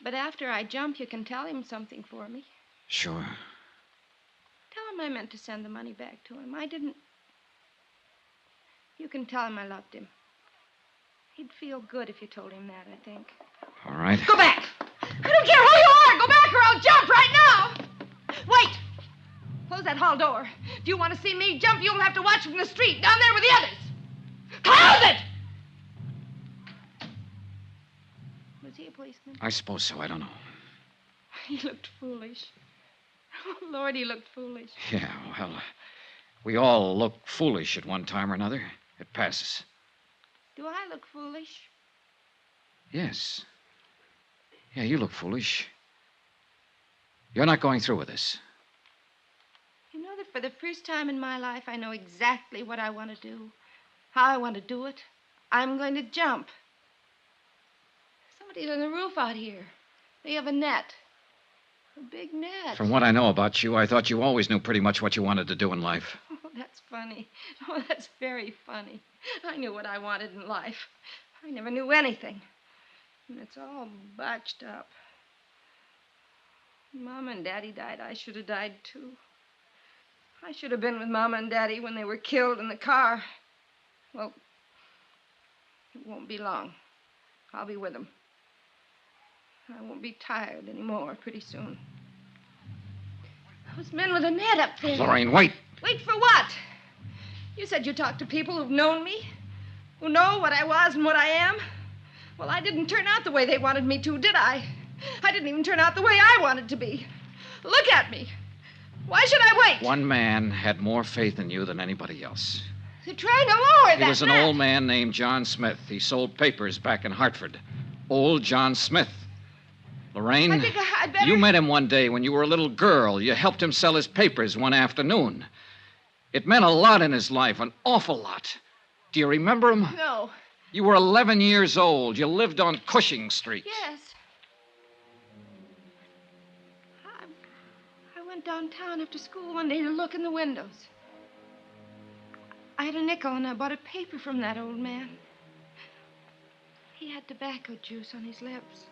M: But after I jump, you can tell him something for me.
A: Sure.
M: Tell him I meant to send the money back to him. I didn't. You can tell him I loved him. He'd feel good if you told him that, I think.
A: All right.
M: Go back! I don't care who you are! Go back or I'll jump right now! Wait! Close that hall door. If you want to see me jump, you'll have to watch from the street, down there with the others. Close it! Was he a policeman?
A: I suppose so. I don't know.
M: He looked foolish. Oh, Lord, he looked foolish.
A: Yeah, well, we all look foolish at one time or another. It passes.
M: Do I look foolish?
A: Yes. Yeah, you look foolish. You're not going through with this.
M: You know that for the first time in my life, I know exactly what I want to do, how I want to do it. I'm going to jump. Somebody's on the roof out here. They have a net. A big net.
A: From what I know about you, I thought you always knew pretty much what you wanted to do in life.
M: Oh, that's funny. Oh, that's very funny. I knew what I wanted in life. I never knew anything. And it's all botched up. Mom and Daddy died. I should have died, too. I should have been with Mama and Daddy when they were killed in the car. Well, it won't be long. I'll be with them. I won't be tired anymore pretty soon. Those men with a net up there.
A: Lorraine, wait.
M: Wait for what? You said you talked to people who've known me, who know what I was and what I am. Well, I didn't turn out the way they wanted me to, did I? I didn't even turn out the way I wanted to be. Look at me. Why should I wait?
A: One man had more faith in you than anybody else.
M: They're trying to lower that
A: He was an
M: net.
A: old man named John Smith. He sold papers back in Hartford. Old John Smith. Lorraine,
M: I think I'd better...
A: you met him one day when you were a little girl. You helped him sell his papers one afternoon. It meant a lot in his life, an awful lot. Do you remember him?
M: No.
A: You were 11 years old. You lived on Cushing Street.
M: Yes. I went downtown after school one day to look in the windows. I had a nickel and I bought a paper from that old man. He had tobacco juice on his lips.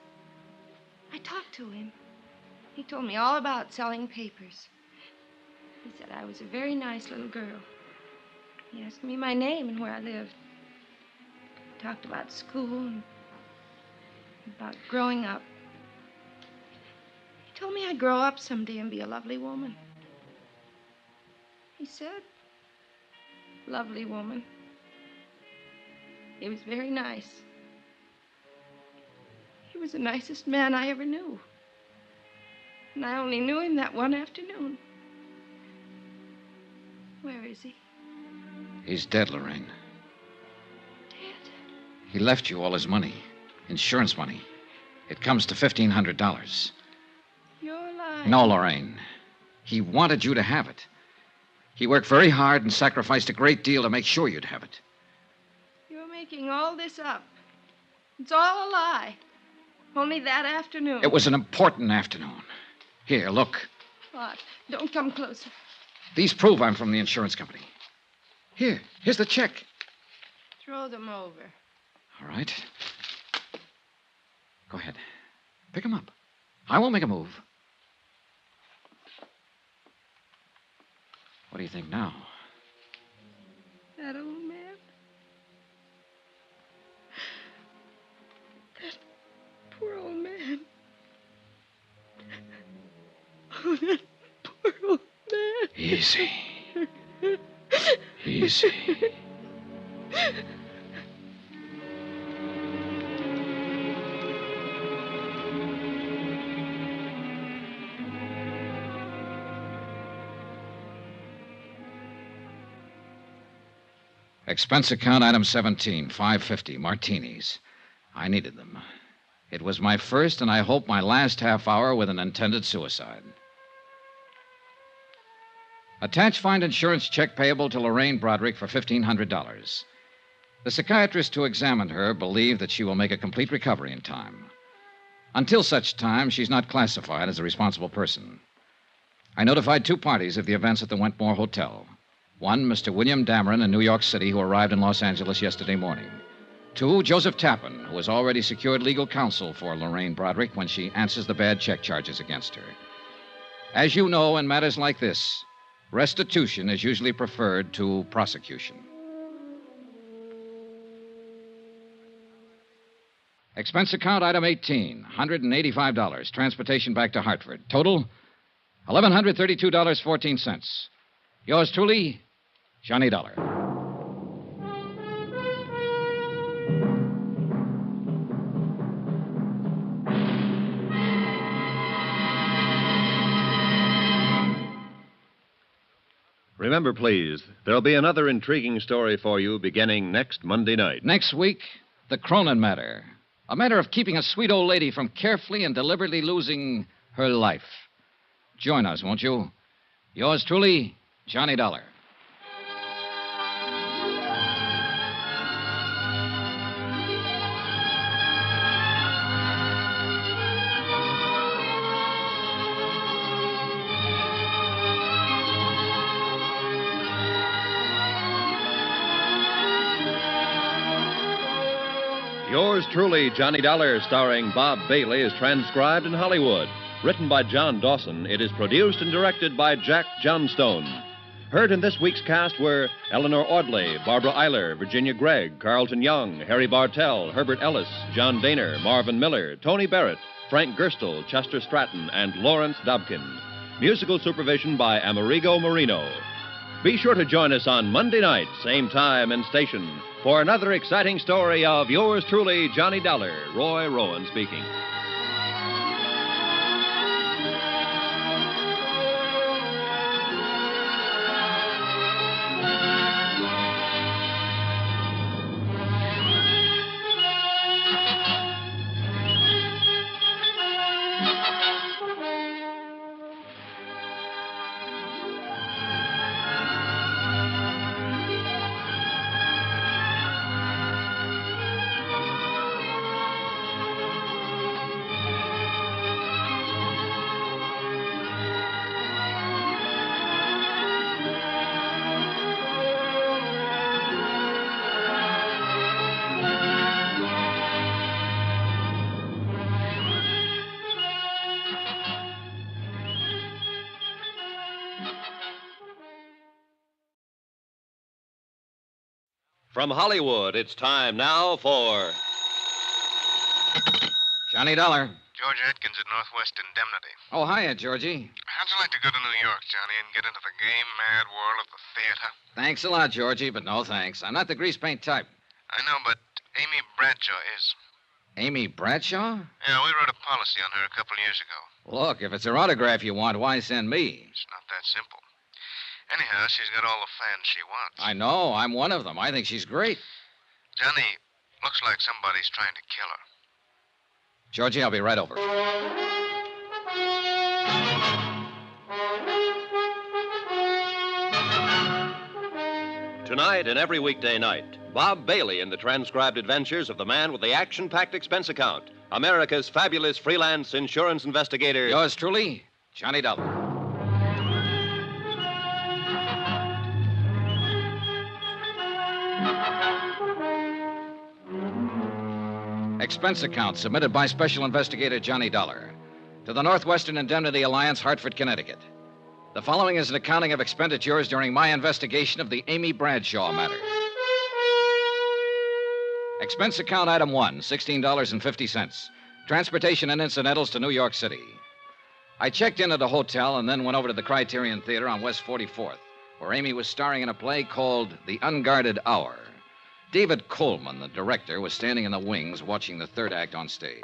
M: I talked to him. He told me all about selling papers. He said I was a very nice little girl. He asked me my name and where I lived. He talked about school and about growing up. He told me I'd grow up someday and be a lovely woman. He said, lovely woman. He was very nice. He was the nicest man I ever knew. And I only knew him that one afternoon. Where is he?
A: He's dead, Lorraine.
M: Dead?
A: He left you all his money, insurance money. It comes to $1,500.
M: You're lying.
A: No, Lorraine. He wanted you to have it. He worked very hard and sacrificed a great deal to make sure you'd have it.
M: You're making all this up. It's all a lie. Only that afternoon.
A: It was an important afternoon. Here, look.
M: What? Don't come closer.
A: These prove I'm from the insurance company. Here's the check.
M: Throw them over.
A: All right. Go ahead. Pick them up. I won't make a move. What do you think now?
M: That old man. That poor old man. Oh, that poor old man.
A: Easy. Easy. Expense account item 17, $5.50, martinis. I needed them. It was my first and I hope my last half hour with an intended suicide. Attach find insurance check payable to Lorraine Broderick for $1,500. The psychiatrist who examined her believed that she will make a complete recovery in time. Until such time, she's not classified as a responsible person. I notified 2 parties of the events at the Wentmore Hotel. One, Mr. William Dameron in New York City, who arrived in Los Angeles yesterday morning. 2, Joseph Tappan, who has already secured legal counsel for Lorraine Broderick when she answers the bad check charges against her. As you know, in matters like this, restitution is usually preferred to prosecution. Expense account item 18, $185. Transportation back to Hartford. Total, $1,132.14. Yours truly, Johnny Dollar.
C: Remember, please, there'll be another intriguing story for you beginning next Monday night.
A: Next week, the Cronin matter. A matter of keeping a sweet old lady from carefully and deliberately losing her life. Join us, won't you? Yours truly, Johnny Dollar.
C: Yours truly, Johnny Dollar, starring Bob Bailey, is transcribed in Hollywood. Written by John Dawson, it is produced and directed by Jack Johnstone. Heard in this week's cast were Eleanor Audley, Barbara Eiler, Virginia Gregg, Carlton Young, Harry Bartell, Herbert Ellis, John Daner, Marvin Miller, Tony Barrett, Frank Gerstle, Chester Stratton, and Lawrence Dobkin. Musical supervision by Amerigo Marino. Be sure to join us on Monday night, same time and station, for another exciting story of yours truly, Johnny Dollar. Roy Rowan speaking. From Hollywood, it's time now for
A: Johnny Dollar.
T: George Atkins at Northwest Indemnity.
A: Oh, hiya, Georgie.
T: How'd you like to go to New York, Johnny, and get into the game-mad world of the theater?
A: Thanks a lot, Georgie, but no thanks. I'm not the grease paint type.
T: I know, but Amy Bradshaw is.
A: Amy Bradshaw?
T: Yeah, we wrote a policy on her a couple years ago.
A: Look, if it's her autograph you want, why send me?
T: It's not that simple. Anyhow, she's got all the fans she wants.
A: I know. I'm one of them. I think she's great.
T: Johnny, looks like somebody's trying to kill her.
A: Georgie, I'll be right over.
C: Tonight and every weekday night, Bob Bailey in the transcribed adventures of the man with the action-packed expense account, America's fabulous freelance insurance investigator.
A: Yours truly, Johnny Dollar. Expense account submitted by Special Investigator Johnny Dollar to the Northwestern Indemnity Alliance, Hartford, Connecticut. The following is an accounting of expenditures during my investigation of the Amy Bradshaw matter. Expense account item 1, $16.50. Transportation and incidentals to New York City. I checked in at a hotel and then went over to the Criterion Theater on West 44th, where Amy was starring in a play called The Unguarded Hour. David Coleman, the director, was standing in the wings watching the third act on stage.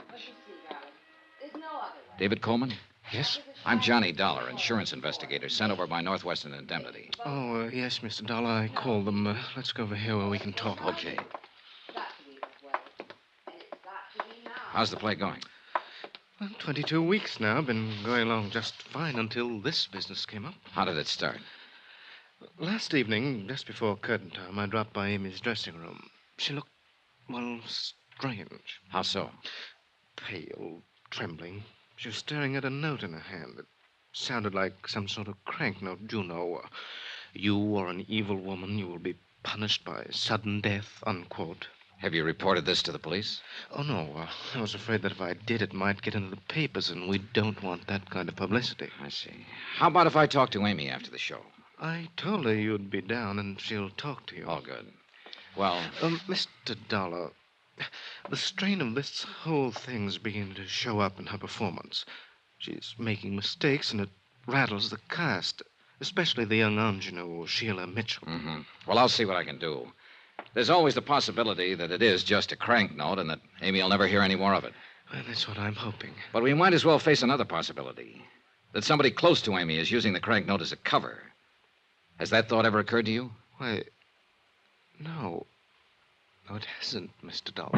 A: David Coleman?
G: Yes?
A: I'm Johnny Dollar, insurance investigator, sent over by Northwestern Indemnity.
G: Oh, yes, Mr. Dollar. I called them. Let's go over here where we can talk.
A: Okay. How's the play going?
G: Well, 22 weeks now. Been going along just fine until this business came up.
A: How did it start?
T: Last evening, just before curtain time, I dropped by Amy's dressing room. She looked, well, strange.
A: How so?
T: Pale, trembling. She was staring at a note in her hand. It sounded like some sort of crank note. You know, you are an evil woman. You will be punished by sudden death, unquote.
A: Have you reported this to the police?
T: Oh, no. I was afraid that if I did, it might get into the papers, and we don't want that kind of publicity.
A: I see. How about if I talk to Amy after the show?
T: I told her you'd be down, and she'll talk to you.
A: Oh, good. Well...
T: Mr. Dollar, the strain of this whole thing's beginning to show up in her performance. She's making mistakes, and it rattles the cast, especially the young ingenue, Sheila Mitchell.
A: Mm-hmm. Well, I'll see what I can do. There's always the possibility that it is just a crank note and that Amy will never hear any more of it.
T: Well, that's what I'm hoping.
A: But we might as well face another possibility. That somebody close to Amy is using the crank note as a cover. Has that thought ever occurred to you?
T: Why, no. No, it hasn't, Mr. Dollar.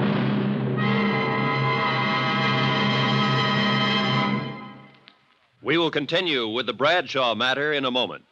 C: We will continue with the Bradshaw matter in a moment.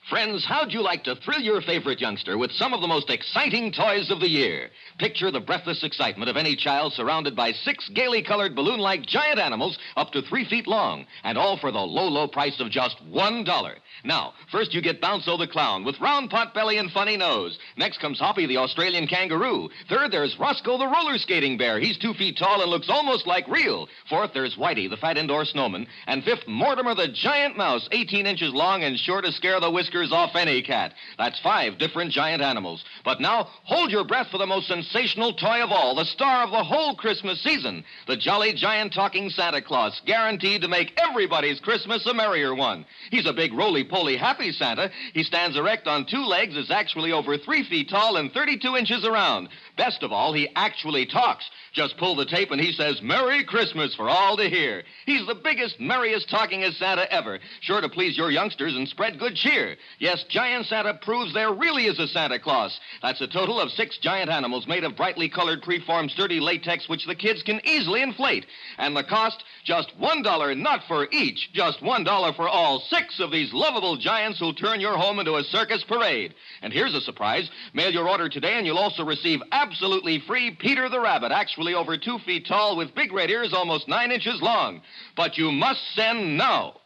L: Friends, how'd you like to thrill your favorite youngster with some of the most exciting toys of the year? Picture the breathless excitement of any child surrounded by 6 gaily colored balloon-like giant animals up to 3 feet long, and all for the low, low price of just $1. Now, first you get Bounzo the clown with round pot belly and funny nose. Next comes Hoppy the Australian kangaroo. Third, there's Roscoe the roller skating bear. He's 2 feet tall and looks almost like real. Fourth, there's Whitey the fat indoor snowman. And fifth, Mortimer the giant mouse, 18 inches long and sure to scare the whiskers off any cat. That's 5 different giant animals. But now, hold your breath for the most sensational toy of all, the star of the whole Christmas season, the jolly giant talking Santa Claus, guaranteed to make everybody's Christmas a merrier one. He's a big roly-poly happy Santa. He stands erect on 2 legs, is actually over 3 feet tall and 32 inches around. Best of all, he actually talks. Just pull the tape and he says, "Merry Christmas" for all to hear. He's the biggest, merriest, talkingest Santa ever, sure to please your youngsters and spread good cheer. Yes, Giant Santa proves there really is a Santa Claus. That's a total of 6 giant animals made of brightly colored, preformed, sturdy latex, which the kids can easily inflate. And the cost, just $1, not for each, just $1 for all 6 of these lovable giants who'll turn your home into a circus parade. And here's a surprise. Mail your order today and you'll also receive absolutely free Peter the Rabbit, actually over 2 feet tall with big red ears almost 9 inches long. But you must send now.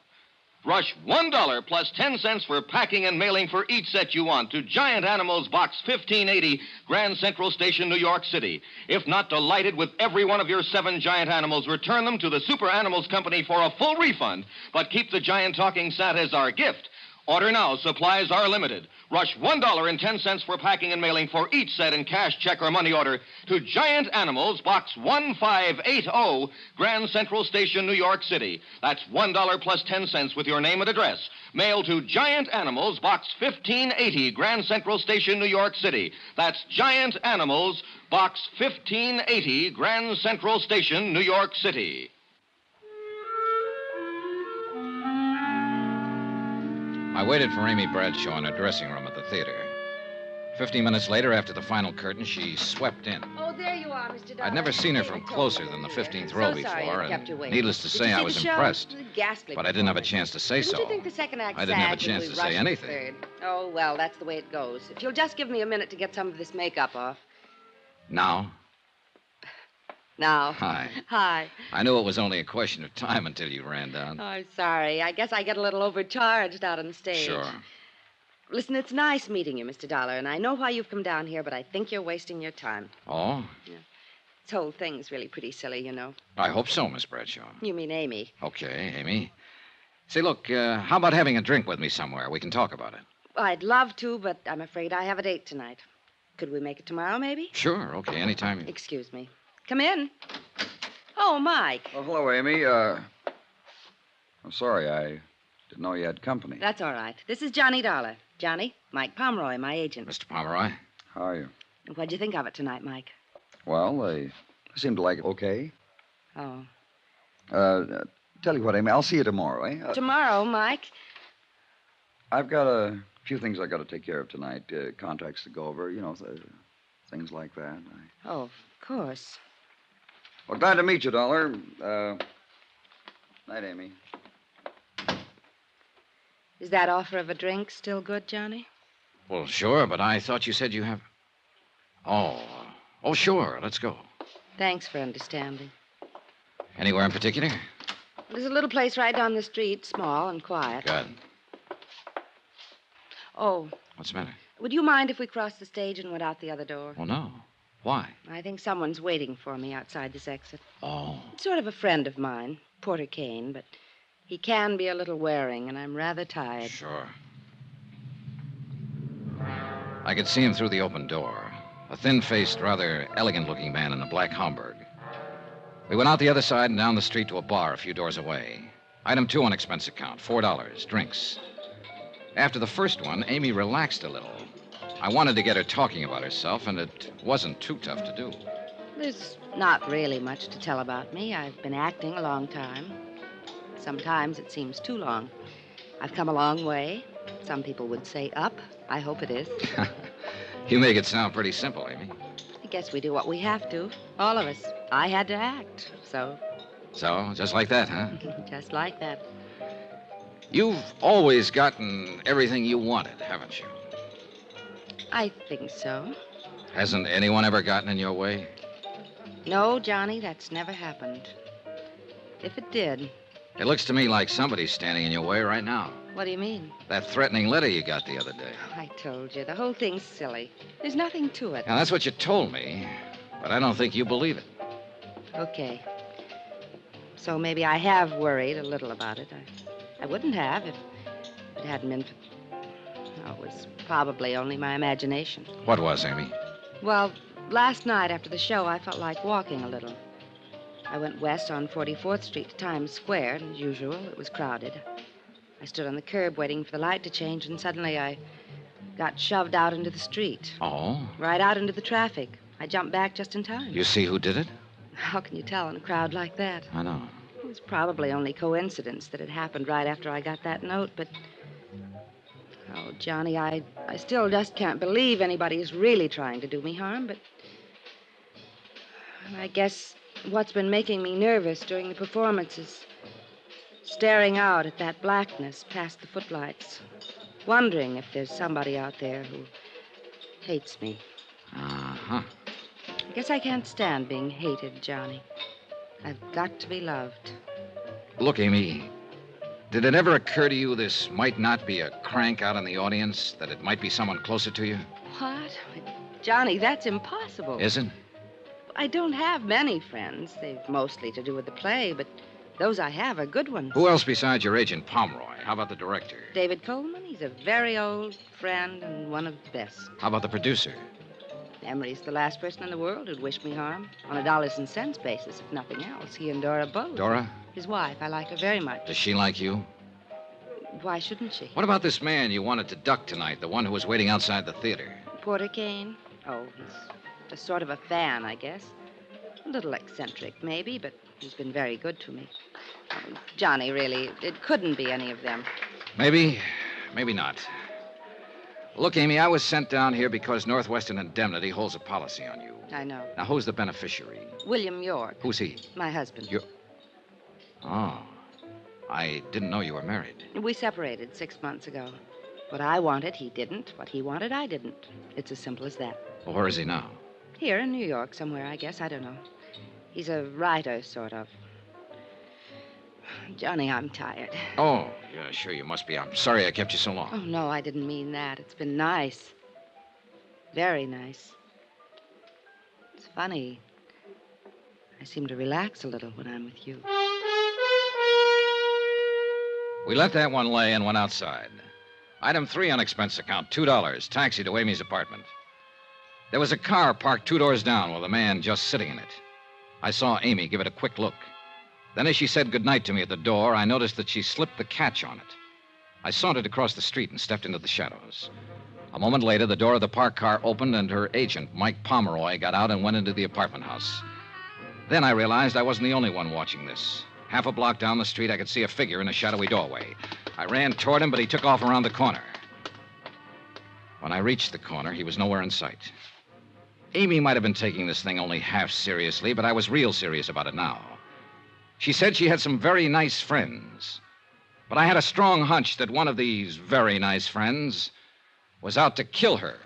L: Rush $1 plus 10 cents for packing and mailing for each set you want to Giant Animals Box 1580, Grand Central Station, New York City. If not delighted with every one of your 7 giant animals, return them to the Super Animals Company for a full refund, but keep the giant talking Santa as our gift. Order now. Supplies are limited. Rush $1.10 for packing and mailing for each set in cash, check, or money order to Giant Animals, Box 1580, Grand Central Station, New York City. That's $1 plus 10 cents with your name and address. Mail to Giant Animals, Box 1580, Grand Central Station, New York City. That's Giant Animals, Box 1580, Grand Central Station, New York City.
A: I waited for Amy Bradshaw in her dressing room at the theater. 15 minutes later, after the final curtain, she swept in.
M: Oh, there you are, Mr. Dollar.
A: I'd never seen her from closer than the 15th row before, and needless to say, I was impressed.
M: Ghastly
A: but I didn't have a chance to say
M: Didn't
A: so.
M: you think the second act
A: I didn't have a
M: sagged
A: chance
M: when we
A: to say
M: rushed
A: anything.
M: the third? Oh, well, that's the way it goes. If you'll just give me a minute to get some of this makeup off.
A: Now?
M: Now.
A: Hi.
M: Hi.
A: I knew it was only a question of time until you ran down.
M: Oh, I'm sorry. I guess I get a little overcharged out on the stage.
A: Sure.
M: Listen, it's nice meeting you, Mr. Dollar, and I know why you've come down here, but I think you're wasting your time.
A: Oh?
M: Yeah. This whole thing's really pretty silly, you know.
A: I hope so, Miss Bradshaw.
M: You mean Amy.
A: Okay, Amy. Say, look, how about having a drink with me somewhere? We can talk about it.
M: I'd love to, but I'm afraid I have a date tonight. Could we make it tomorrow, maybe?
A: Sure, okay, anytime.
M: Excuse me. Come in. Oh, Mike.
Q: Oh, hello, Amy. I'm sorry, I didn't know you had company.
M: That's all right. This is Johnny Dollar. Johnny, Mike Pomeroy, my agent.
A: Mr. Pomeroy?
Q: How are you?
M: What'd you think of it tonight, Mike?
Q: Well, they seem to like it okay.
M: Oh.
Q: Tell you what, Amy, I'll see you tomorrow, eh?
M: Tomorrow, Mike?
Q: I've got a few things I got to take care of tonight. Contracts to go over, you know, things like that.
M: Oh, of course.
Q: Well, glad to meet you, Dollar. Night, Amy.
O: Is that offer of a drink still good, Johnny?
A: Well, sure, but I thought you said you have... Oh. Oh, sure. Let's go.
O: Thanks for understanding.
A: Anywhere in particular?
O: There's a little place right down the street, small and quiet.
A: Good.
O: Oh,
A: What's the matter?
O: would you mind if we crossed the stage and went out the other door?
A: Well, no. Why?
O: I think someone's waiting for me outside this exit.
A: Oh.
O: Sort of a friend of mine, Porter Kane, but he can be a little wearing, and I'm rather tired.
A: Sure. I could see him through the open door. A thin-faced, rather elegant-looking man in a black Homburg. We went out the other side and down the street to a bar a few doors away. Item 2 on expense account, $4, drinks. After the first one, Amy relaxed a little. I wanted to get her talking about herself, and it wasn't too tough to do.
O: There's not really much to tell about me. I've been acting a long time. Sometimes it seems too long. I've come a long way. Some people would say up. I hope it is.
A: You make it sound pretty simple, Amy.
O: I guess we do what we have to. All of us. I had to act, so...
A: So, just like that, huh?
O: Just like that.
A: You've always gotten everything you wanted, haven't you?
O: I think so.
A: Hasn't anyone ever gotten in your way?
O: No, Johnny, that's never happened. If it did...
A: It looks to me like somebody's standing in your way right now.
O: What do you mean?
A: That threatening letter you got the other day.
O: I told you, the whole thing's silly. There's nothing to it.
A: Now, that's what you told me, but I don't think you believe it.
O: Okay. So maybe I have worried a little about it. I wouldn't have if it hadn't been for... Oh, it was probably only my imagination.
A: What was, Amy?
O: Well, last night after the show, I felt like walking a little. I went west on 44th Street to Times Square, and as usual, it was crowded. I stood on the curb waiting for the light to change, and suddenly I got shoved out into the street.
A: Oh?
O: Right out into the traffic. I jumped back just in time.
A: You see who did it?
O: How can you tell in a crowd like that?
A: I know.
O: It was probably only coincidence that it happened right after I got that note, but... Oh, Johnny, I still just can't believe anybody's really trying to do me harm, but... I guess what's been making me nervous during the performance is staring out at that blackness past the footlights, wondering if there's somebody out there who hates me.
A: Uh-huh.
O: I guess I can't stand being hated, Johnny. I've got to be loved.
A: Look, Amy, did it ever occur to you this might not be a crank out in the audience, that it might be someone closer to you?
O: What? Johnny, that's impossible.
A: Isn't?
O: I don't have many friends. They've mostly to do with the play, but those I have are good ones.
A: Who else besides your agent, Pomeroy? How about the director?
O: David Coleman. He's a very old friend and one of the best.
A: How about the producer?
O: Emery's the last person in the world who'd wish me harm. On a dollars and cents basis, if nothing else. He and Dora both.
A: Dora?
O: His wife. I like her very much.
A: Does she like you?
O: Why shouldn't she?
A: What about this man you wanted to duck tonight, the one who was waiting outside the theater?
O: Porter Kane? Oh, he's just sort of a fan, I guess. A little eccentric, maybe, but he's been very good to me. Oh, Johnny, really, it couldn't be any of them.
A: Maybe, maybe not. Look, Amy, I was sent down here because Northwestern Indemnity holds a policy on you.
O: I know.
A: Now, who's the beneficiary?
O: William York.
A: Who's he?
O: My husband.
A: Oh. I didn't know you were married.
O: We separated 6 months ago. What I wanted, he didn't. What he wanted, I didn't. It's as simple as that.
A: Well, where is he now?
O: Here in New York somewhere, I guess. I don't know. He's a writer, sort of. Johnny, I'm tired.
A: Oh, yeah, sure you must be. I'm sorry I kept you so long.
O: Oh, no, I didn't mean that. It's been nice. Very nice. It's funny. I seem to relax a little when I'm with you.
A: We let that one lay and went outside. Item 3 on expense account, $2. Taxi to Amy's apartment. There was a car parked 2 doors down with a man just sitting in it. I saw Amy give it a quick look. Then as she said goodnight to me at the door, I noticed that she slipped the catch on it. I sauntered across the street and stepped into the shadows. A moment later, the door of the parked car opened and her agent, Mike Pomeroy, got out and went into the apartment house. Then I realized I wasn't the only one watching this. Half a block down the street, I could see a figure in a shadowy doorway. I ran toward him, but he took off around the corner. When I reached the corner, he was nowhere in sight. Amy might have been taking this thing only half seriously, but I was real serious about it now. She said she had some very nice friends. But I had a strong hunch that one of these very nice friends was out to kill her.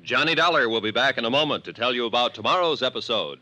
C: Johnny Dollar will be back in a moment to tell you about tomorrow's episode.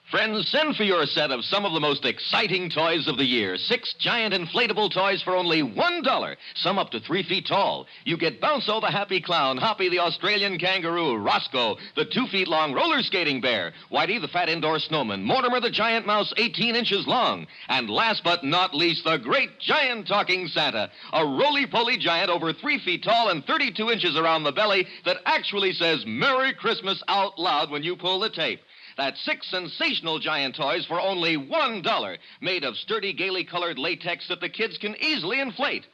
L: Friends, send for your set of some of the most exciting toys of the year. 6 giant inflatable toys for only $1, some up to 3 feet tall. You get Bounco the happy clown, Hoppy the Australian kangaroo, Roscoe the 2 feet long roller skating bear, Whitey the fat indoor snowman, Mortimer the giant mouse 18 inches long, and last but not least, the great giant talking Santa, a roly-poly giant over 3 feet tall and 32 inches around the belly that actually says Merry Christmas out loud when you pull the tape. That's 6 sensational giant toys for only $1, made of sturdy, gaily colored latex that the kids can easily inflate.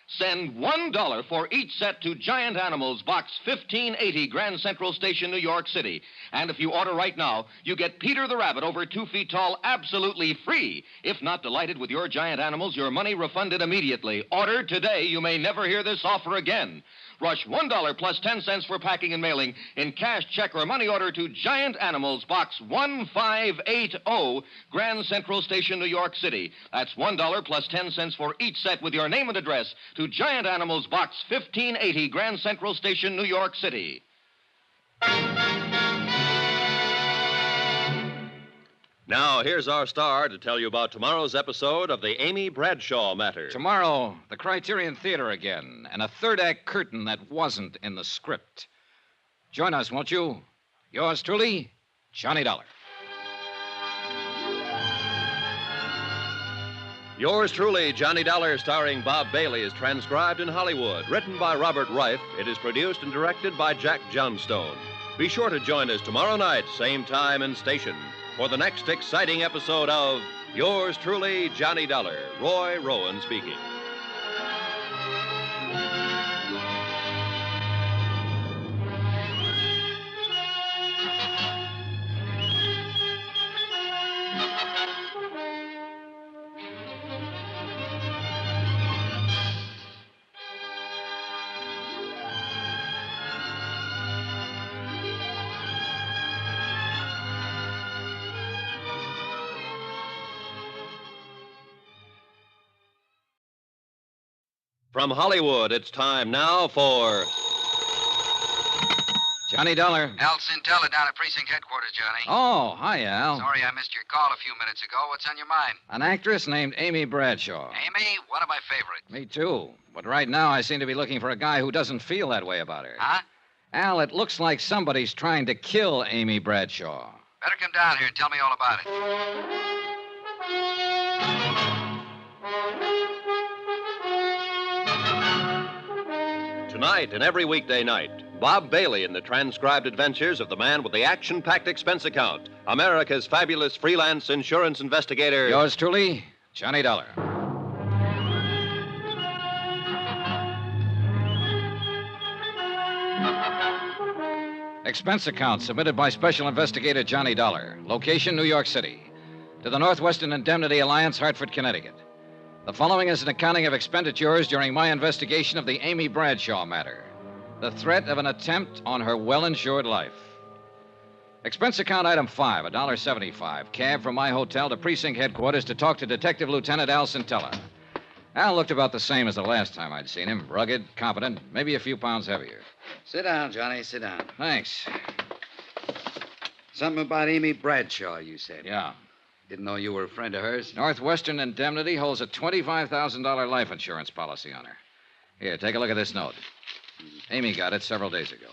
L: Send $1 for each set to Giant Animals, Box 1580, Grand Central Station, New York City. And if you order right now, you get Peter the Rabbit over 2 feet tall absolutely free. If not delighted with your Giant Animals, your money refunded immediately. Order today. You may never hear this offer again. Rush $1 plus 10 cents for packing and mailing in cash, check, or money order to Giant Animals, Box 1580, Grand Central Station, New York City. That's $1 plus 10 cents for each set with your name and address to Giant Animals, Box 1580, Grand Central Station, New York City.
C: Now, here's our star to tell you about tomorrow's episode of the Amy Bradshaw matter.
A: Tomorrow, the Criterion Theater again, and a third-act curtain that wasn't in the script. Join us, won't you? Yours truly, Johnny Dollar.
C: Yours truly, Johnny Dollar, starring Bob Bailey, is transcribed in Hollywood. Written by Robert Reif, it is produced and directed by Jack Johnstone. Be sure to join us tomorrow night, same time and station, for the next exciting episode of Yours truly, Johnny Dollar. Roy Rowan speaking. From Hollywood, it's time now for
A: Johnny Dollar.
P: Al Cintella down at precinct headquarters, Johnny.
A: Oh, hi, Al.
P: Sorry I missed your call a few minutes ago. What's on your mind?
A: An actress named Amy Bradshaw.
P: Amy, one of my favorites.
A: Me too. But right now, I seem to be looking for a guy who doesn't feel that way about her.
P: Huh?
A: Al, it looks like somebody's trying to kill Amy Bradshaw.
P: Better come down here and tell me all about it.
C: Tonight and every weekday night, Bob Bailey in the transcribed adventures of the man with the action-packed expense account, America's fabulous freelance insurance investigator.
A: Yours truly, Johnny Dollar. Expense account submitted by Special Investigator Johnny Dollar. Location, New York City. To the Northwestern Indemnity Alliance, Hartford, Connecticut. The following is an accounting of expenditures during my investigation of the Amy Bradshaw matter. The threat of an attempt on her well-insured life. Expense account item 5, $1.75. Cab from my hotel to precinct headquarters to talk to Detective Lieutenant Al Cintella. Al looked about the same as the last time I'd seen him. Rugged, competent, maybe a few pounds heavier.
Q: Sit down, Johnny. Sit down.
A: Thanks.
Q: Something about Amy Bradshaw, you said.
A: Yeah.
Q: Didn't know you were a friend of hers.
A: Northwestern Indemnity holds a $25,000 life insurance policy on her. Here, take a look at this note. Amy got it several days ago.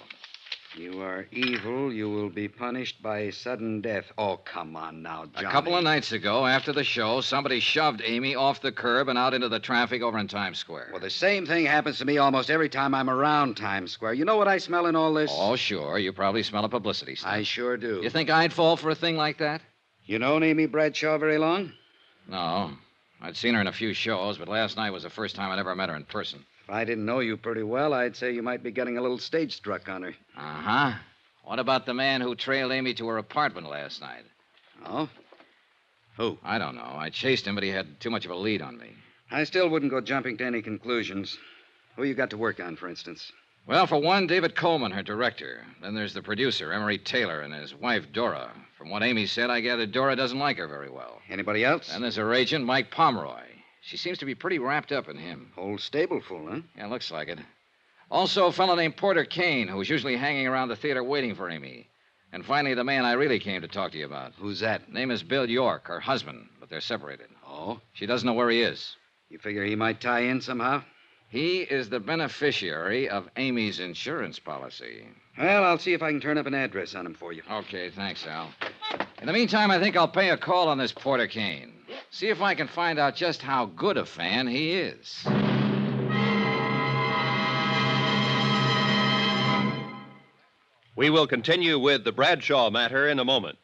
Q: You are evil. You will be punished by sudden death. Oh, come on now, Johnny.
A: A couple of nights ago, after the show, somebody shoved Amy off the curb and out into the traffic over in Times Square.
Q: Well, the same thing happens to me almost every time I'm around Times Square. You know what I smell in all this?
A: Oh, sure. You probably smell a publicity stunt.
Q: I sure do.
A: You think I'd fall for a thing like that?
Q: You known Amy Bradshaw very long?
A: No. I'd seen her in a few shows, but last night was the first time I'd ever met her in person.
Q: If I didn't know you pretty well, I'd say you might be getting a little stage struck on her.
A: Uh-huh. What about the man who trailed Amy to her apartment last night?
Q: Oh? Who?
A: I don't know. I chased him, but he had too much of a lead on me.
Q: I still wouldn't go jumping to any conclusions. Who you got to work on, for instance?
A: Well, for one, David Coleman, her director. Then there's the producer, Emery Taylor, and his wife, Dora. From what Amy said, I gather Dora doesn't like her very well.
Q: Anybody else?
A: And there's her agent, Mike Pomeroy. She seems to be pretty wrapped up in him.
Q: Whole stable full, huh?
A: Yeah, looks like it. Also, a fellow named Porter Kane, who's usually hanging around the theater waiting for Amy. And finally, the man I really came to talk to you about.
Q: Who's that?
A: Name is Bill York, her husband, but they're separated.
Q: Oh?
A: She doesn't know where he is.
Q: You figure he might tie in somehow?
A: He is the beneficiary of Amy's insurance policy.
Q: Well, I'll see if I can turn up an address on him for you.
A: Okay, thanks, Al. In the meantime, I think I'll pay a call on this Porter Kane. See if I can find out just how good a fan he is.
C: We will continue with the Bradshaw matter in a moment.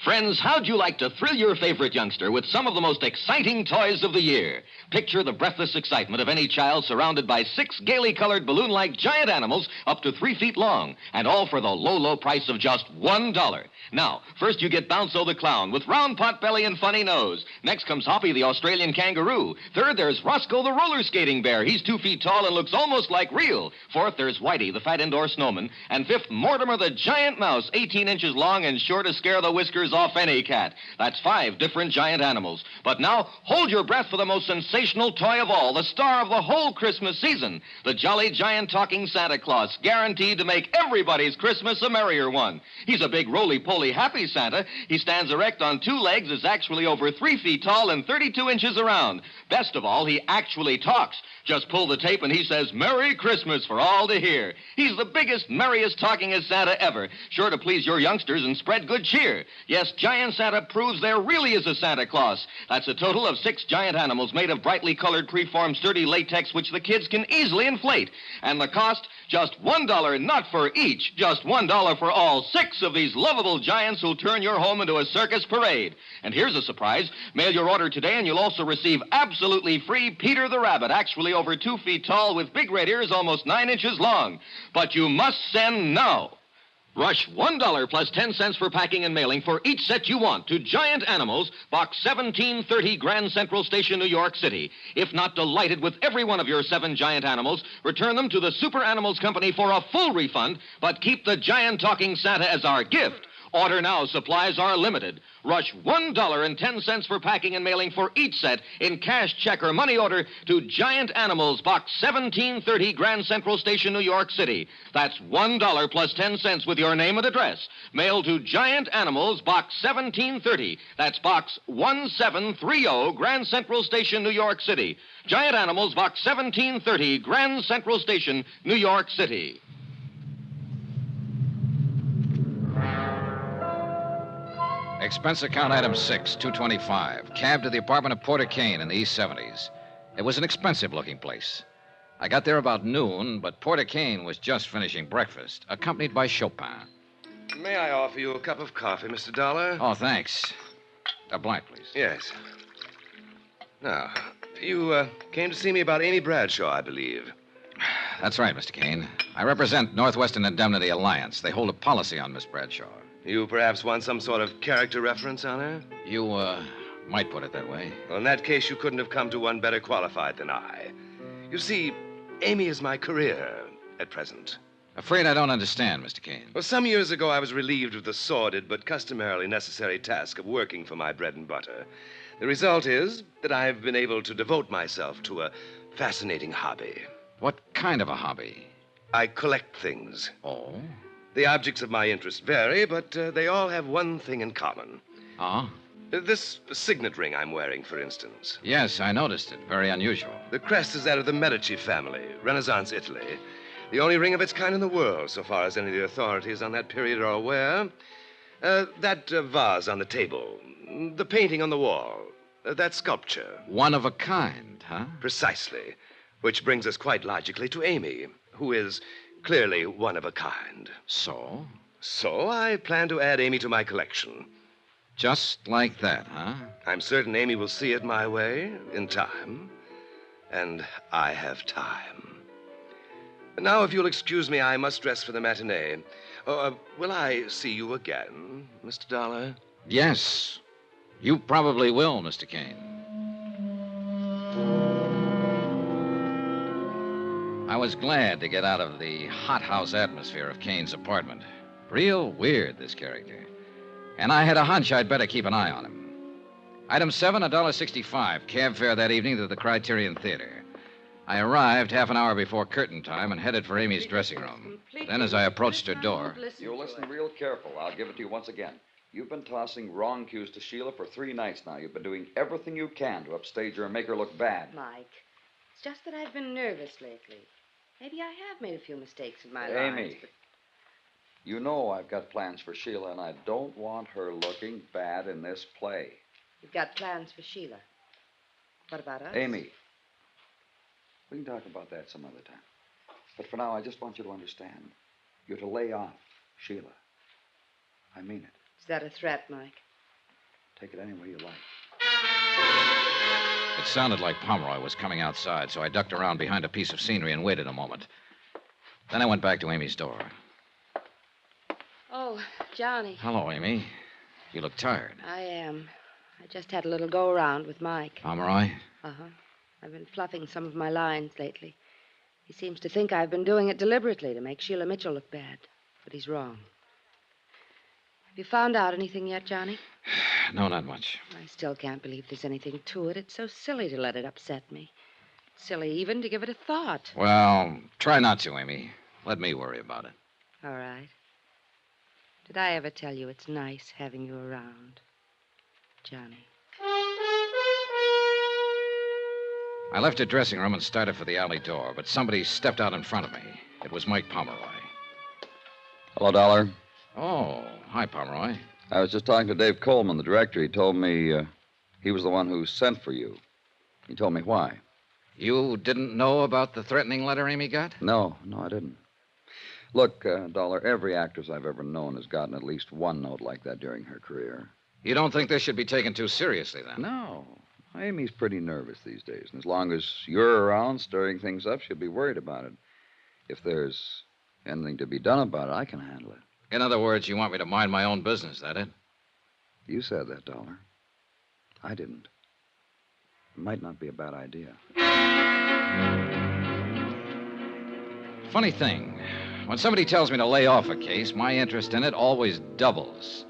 L: Friends, how'd you like to thrill your favorite youngster with some of the most exciting toys of the year? Picture the breathless excitement of any child surrounded by 6 gaily colored balloon-like giant animals up to 3 feet long, and all for the low, low price of just $1. Now, first you get Bounzo the clown with round pot belly and funny nose. Next comes Hoppy the Australian kangaroo. Third, there's Roscoe the roller skating bear. He's 2 feet tall and looks almost like real. Fourth, there's Whitey the fat indoor snowman. And fifth, Mortimer the giant mouse, 18 inches long and sure to scare the whiskers off any cat. That's 5 different giant animals. But now, hold your breath for the most sensational toy of all, the star of the whole Christmas season, the jolly giant talking Santa Claus, guaranteed to make everybody's Christmas a merrier one. He's a big roly-poly happy Santa. He stands erect on 2 legs, is actually over 3 feet tall and 32 inches around. Best of all, he actually talks. Just pull the tape and he says, "Merry Christmas" for all to hear. He's the biggest, merriest talkingest Santa ever, sure to please your youngsters and spread good cheer. Yes, Giant Santa proves there really is a Santa Claus. That's a total of 6 giant animals made of brightly colored, preformed, sturdy latex, which the kids can easily inflate. And the cost, just $1, not for each, just $1 for all 6 of these lovable giants who'll turn your home into a circus parade. And here's a surprise. Mail your order today and you'll also receive absolutely free Peter the Rabbit, actually over 2 feet tall with big red ears almost 9 inches long. But you must send now. Rush $1 plus 10 cents for packing and mailing for each set you want to Giant Animals, Box 1730, Grand Central Station, New York City. If not delighted with every one of your 7 giant animals, return them to the Super Animals Company for a full refund, but keep the giant talking Santa as our gift. Order now. Supplies are limited. Rush $1.10 for packing and mailing for each set in cash, check, or money order to Giant Animals, Box 1730, Grand Central Station, New York City. That's $1 plus 10 cents with your name and address. Mail to Giant Animals, Box 1730. That's Box 1730, Grand Central Station, New York City. Giant Animals, Box 1730, Grand Central Station, New York City.
A: Expense account item 6, $225. Cab to the apartment of Porter Kane in the East 70s. It was an expensive-looking place. I got there about noon, but Porter Kane was just finishing breakfast, accompanied by Chopin.
I: May I offer you a cup of coffee, Mr. Dollar?
A: Oh, thanks. A blind, please.
I: Yes. Now, you came to see me about Amy Bradshaw, I believe.
A: That's right, Mr. Kane. I represent Northwestern Indemnity Alliance. They hold a policy on Miss Bradshaw.
I: You perhaps want some sort of character reference on her?
A: You, might put it that way.
I: Well, in that case, you couldn't have come to one better qualified than I. You see, Amy is my career at present.
A: Afraid I don't understand, Mr. Kane.
I: Well, some years ago, I was relieved of the sordid but customarily necessary task of working for my bread and butter. The result is that I've been able to devote myself to a fascinating hobby.
A: What kind of a hobby?
I: I collect things.
A: Oh?
I: The objects of my interest vary, but they all have one thing in common.
A: Oh?
I: This signet ring I'm wearing, for instance.
A: Yes, I noticed it. Very unusual.
I: The crest is that of the Medici family, Renaissance Italy. The only ring of its kind in the world, so far as any of the authorities on that period are aware. That vase on the table, the painting on the wall, that sculpture.
A: One of a kind, huh?
I: Precisely. Which brings us quite logically to Amy, who is clearly one of a kind.
A: So?
I: So I plan to add Amy to my collection.
A: Just like that, huh?
I: I'm certain Amy will see it my way in time. And I have time. Now, if you'll excuse me, I must dress for the matinee. Will I see you again, Mr. Dollar?
A: Yes. You probably will, Mr. Kane. I was glad to get out of the hothouse atmosphere of Kane's apartment. Real weird, this character. And I had a hunch I'd better keep an eye on him. Item 7, $1.65. Cab fare that evening to the Criterion Theater. I arrived half an hour before curtain time and headed for Amy's dressing room. Then, as I approached her door...
Q: You'll listen real careful. I'll give it to you once again. You've been tossing wrong cues to Sheila for 3 nights now. You've been doing everything you can to upstage her and make her look bad.
J: Mike, it's just that I've been nervous lately. Maybe I have made a few mistakes in my
Q: Amy,
J: lives, but...
Q: you know I've got plans for Sheila, and I don't want her looking bad in this play.
J: You've got plans for Sheila. What about us?
Q: Amy, we can talk about that some other time. But for now, I just want you to understand. You're to lay off Sheila. I mean it.
J: Is that a threat, Mike?
Q: Take it any way you like.
A: It sounded like Pomeroy was coming outside, so I ducked around behind a piece of scenery and waited a moment. Then I went back to Amy's door.
J: Oh, Johnny.
A: Hello, Amy. You look tired.
J: I am. I just had a little go-around with Mike.
A: Pomeroy?
J: Uh-huh. I've been fluffing some of my lines lately. He seems to think I've been doing it deliberately to make Sheila Mitchell look bad. But he's wrong. Have you found out anything yet, Johnny?
A: No, not much.
J: I still can't believe there's anything to it. It's so silly to let it upset me. Silly even to give it a thought.
A: Well, try not to, Amy. Let me worry about it.
J: All right. Did I ever tell you it's nice having you around, Johnny?
A: I left her dressing room and started for the alley door, but somebody stepped out in front of me. It was Mike Pomeroy.
Q: Hello, Dollar.
A: Oh, hi, Pomeroy.
Q: I was just talking to Dave Coleman, the director. He told me he was the one who sent for you. He told me why.
A: You didn't know about the threatening letter Amy got?
Q: No, I didn't. Look, Dollar, every actress I've ever known has gotten at least one note like that during her career.
A: You don't think this should be taken too seriously, then?
Q: No. Amy's pretty nervous these days, and as long as you're around stirring things up, she'll be worried about it. If there's anything to be done about it, I can handle it.
A: In other words, you want me to mind my own business, that it?
Q: You said that, Dollar. I didn't. It might not be a bad idea.
A: Funny thing. When somebody tells me to lay off a case, my interest in it always doubles.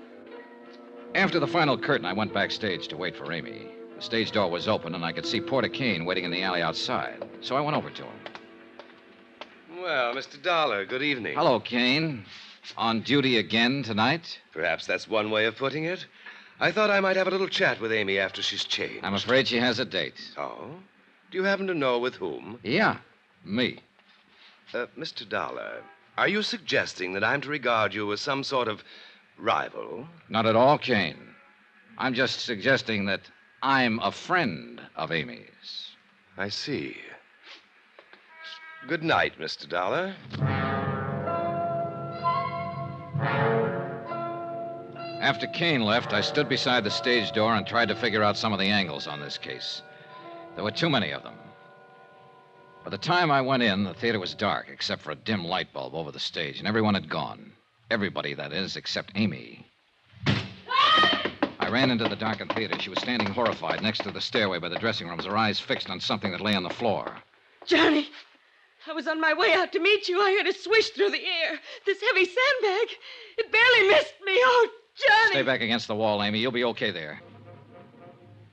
A: After the final curtain, I went backstage to wait for Amy. The stage door was open, and I could see Porter Kane waiting in the alley outside. So I went over to him.
I: Well, Mr. Dollar, good evening.
A: Hello, Kane. On duty again tonight?
I: Perhaps that's one way of putting it. I thought I might have a little chat with Amy after she's changed.
A: I'm afraid she has a date.
I: Oh? Do you happen to know with whom?
A: Yeah, me.
I: Mr. Dollar, are you suggesting that I'm to regard you as some sort of rival?
A: Not at all, Kane. I'm just suggesting that I'm a friend of Amy's.
I: I see. Good night, Mr. Dollar.
A: After Kane left, I stood beside the stage door and tried to figure out some of the angles on this case. There were too many of them. By the time I went in, the theater was dark, except for a dim light bulb over the stage, and everyone had gone. Everybody, that is, except Amy. I ran into the darkened theater. She was standing horrified next to the stairway by the dressing rooms, her eyes fixed on something that lay on the floor.
M: Johnny, I was on my way out to meet you. I heard a swish through the air. This heavy sandbag, it barely missed me. Oh, Johnny!
A: Stay back against the wall, Amy. You'll be okay there.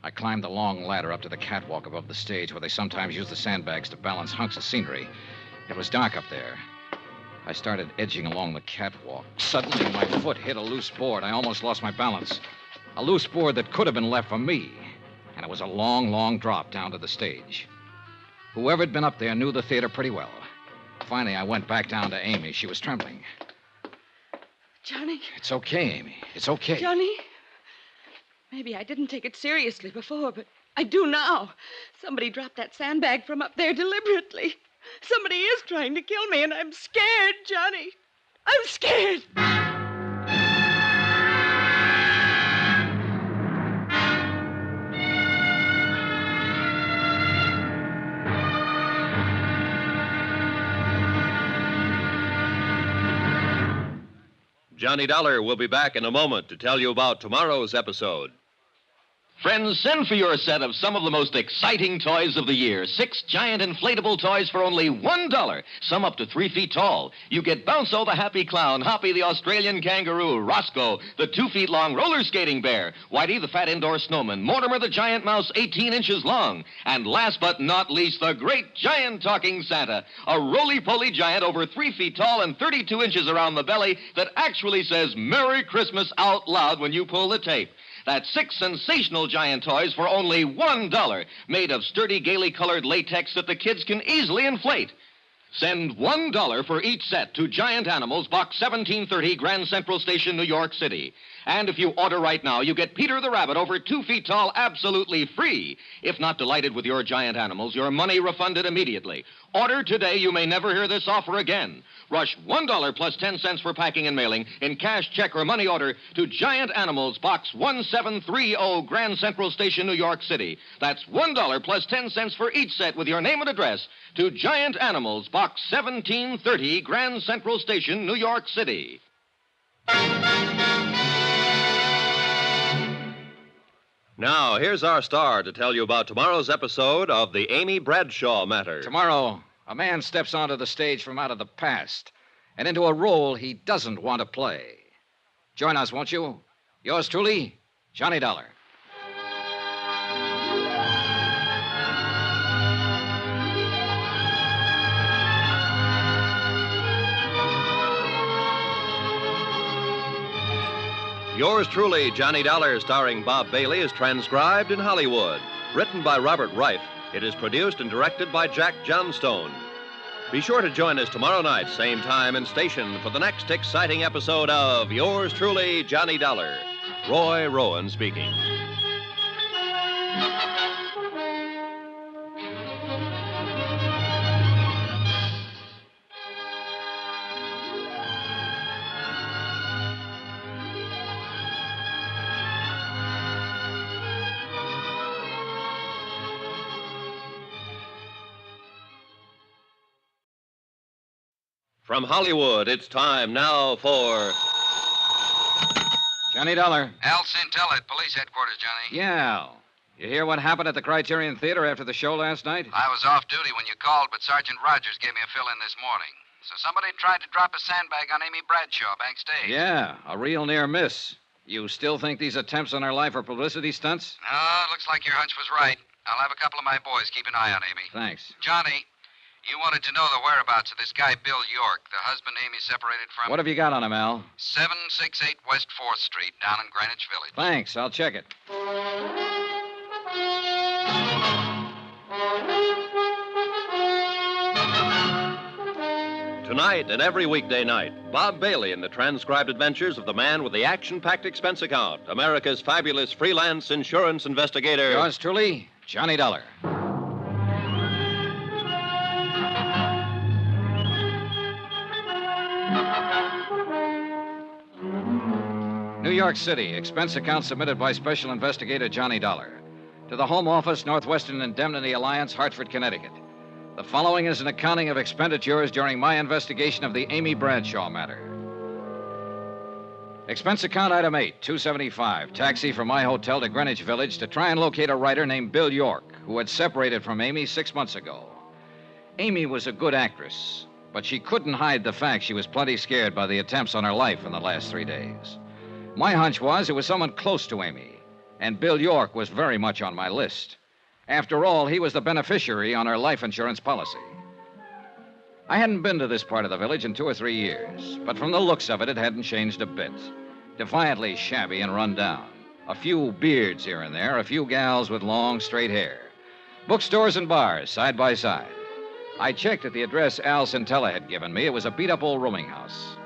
A: I climbed the long ladder up to the catwalk above the stage, where they sometimes use the sandbags to balance hunks of scenery. It was dark up there. I started edging along the catwalk. Suddenly, my foot hit a loose board. I almost lost my balance. A loose board that could have been left for me. And it was a long, long drop down to the stage. Whoever had been up there knew the theater pretty well. Finally, I went back down to Amy. She was trembling.
M: Johnny?
A: It's okay, Amy. It's okay.
M: Johnny? Maybe I didn't take it seriously before, but I do now. Somebody dropped that sandbag from up there deliberately. Somebody is trying to kill me, and I'm scared, Johnny. I'm scared.
C: Johnny Dollar will be back in a moment to tell you about tomorrow's episode.
L: Friends, send for your set of some of the most exciting toys of the year. 6 giant inflatable toys for only $1, some up to 3 feet tall. You get Bounco the happy clown, Hoppy the Australian kangaroo, Roscoe the 2 feet long roller skating bear, Whitey the fat indoor snowman, Mortimer the giant mouse 18 inches long, and last but not least, the great giant talking Santa, a roly-poly giant over 3 feet tall and 32 inches around the belly that actually says Merry Christmas out loud when you pull the tape. That's 6 sensational giant toys for only $1, made of sturdy, gaily colored latex that the kids can easily inflate. Send $1 for each set to Giant Animals, Box 1730, Grand Central Station, New York City. And if you order right now, you get Peter the Rabbit over 2 feet tall absolutely free. If not delighted with your giant animals, your money refunded immediately. Order today. You may never hear this offer again. Rush $1 plus 10 cents for packing and mailing in cash, check, or money order to Giant Animals, Box 1730, Grand Central Station, New York City. That's $1 plus 10 cents for each set with your name and address to Giant Animals, Box 1730, Grand Central Station, New York City.
C: Now, here's our star to tell you about tomorrow's episode of the Amy Bradshaw Matter.
A: Tomorrow, a man steps onto the stage from out of the past and into a role he doesn't want to play. Join us, won't you? Yours truly, Johnny Dollar.
C: Yours truly, Johnny Dollar, starring Bob Bailey, is transcribed in Hollywood. Written by Robert Reif, it is produced and directed by Jack Johnstone. Be sure to join us tomorrow night, same time and station, for the next exciting episode of Yours truly, Johnny Dollar. Roy Rowan speaking. From Hollywood, it's time now for...
A: Johnny Dollar.
P: Al Santella at police headquarters, Johnny.
A: Yeah, Al. You hear what happened at the Criterion Theater after the show last night?
P: I was off duty when you called, but Sergeant Rogers gave me a fill-in this morning. So somebody tried to drop a sandbag on Amy Bradshaw backstage.
A: Yeah, a real near miss. You still think these attempts on her life are publicity stunts?
P: No, it looks like your hunch was right. I'll have a couple of my boys keep an eye on Amy.
A: Thanks.
P: Johnny, you wanted to know the whereabouts of this guy, Bill York, the husband Amy separated from.
A: What have you got on him, Al?
P: 768 West 4th Street, down in Greenwich Village.
A: Thanks, I'll check it.
C: Tonight and every weekday night, Bob Bailey in the transcribed adventures of the man with the action-packed expense account, America's fabulous freelance insurance investigator.
A: Yours truly, Johnny Dollar. New York City, expense account submitted by Special Investigator Johnny Dollar. To the Home Office, Northwestern Indemnity Alliance, Hartford, Connecticut. The following is an accounting of expenditures during my investigation of the Amy Bradshaw matter. Expense account item 8, $275. Taxi from my hotel to Greenwich Village to try and locate a writer named Bill York, who had separated from Amy 6 months ago. Amy was a good actress, but she couldn't hide the fact she was plenty scared by the attempts on her life in the last 3 days. My hunch was it was someone close to Amy, and Bill York was very much on my list. After all, he was the beneficiary on her life insurance policy. I hadn't been to this part of the village in 2 or 3 years, but from the looks of it, it hadn't changed a bit. Defiantly shabby and run down. A few beards here and there, a few gals with long, straight hair. Bookstores and bars, side by side. I checked at the address Al Santella had given me. It was a beat-up old rooming house.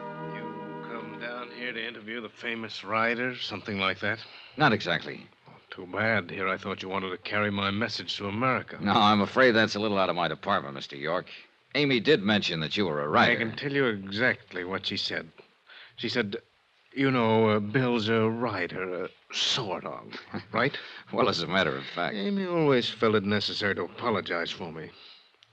T: Come down here to interview the famous writer, something like that?
A: Not exactly.
T: Too bad. Here I thought you wanted to carry my message to America.
A: No, I'm afraid that's a little out of my department, Mr. York. Amy did mention that you were a writer.
T: I can tell you exactly what she said. She said, you know, Bill's a writer, sort of, right?
A: Well, as a matter of fact.
T: Amy always felt it necessary to apologize for me.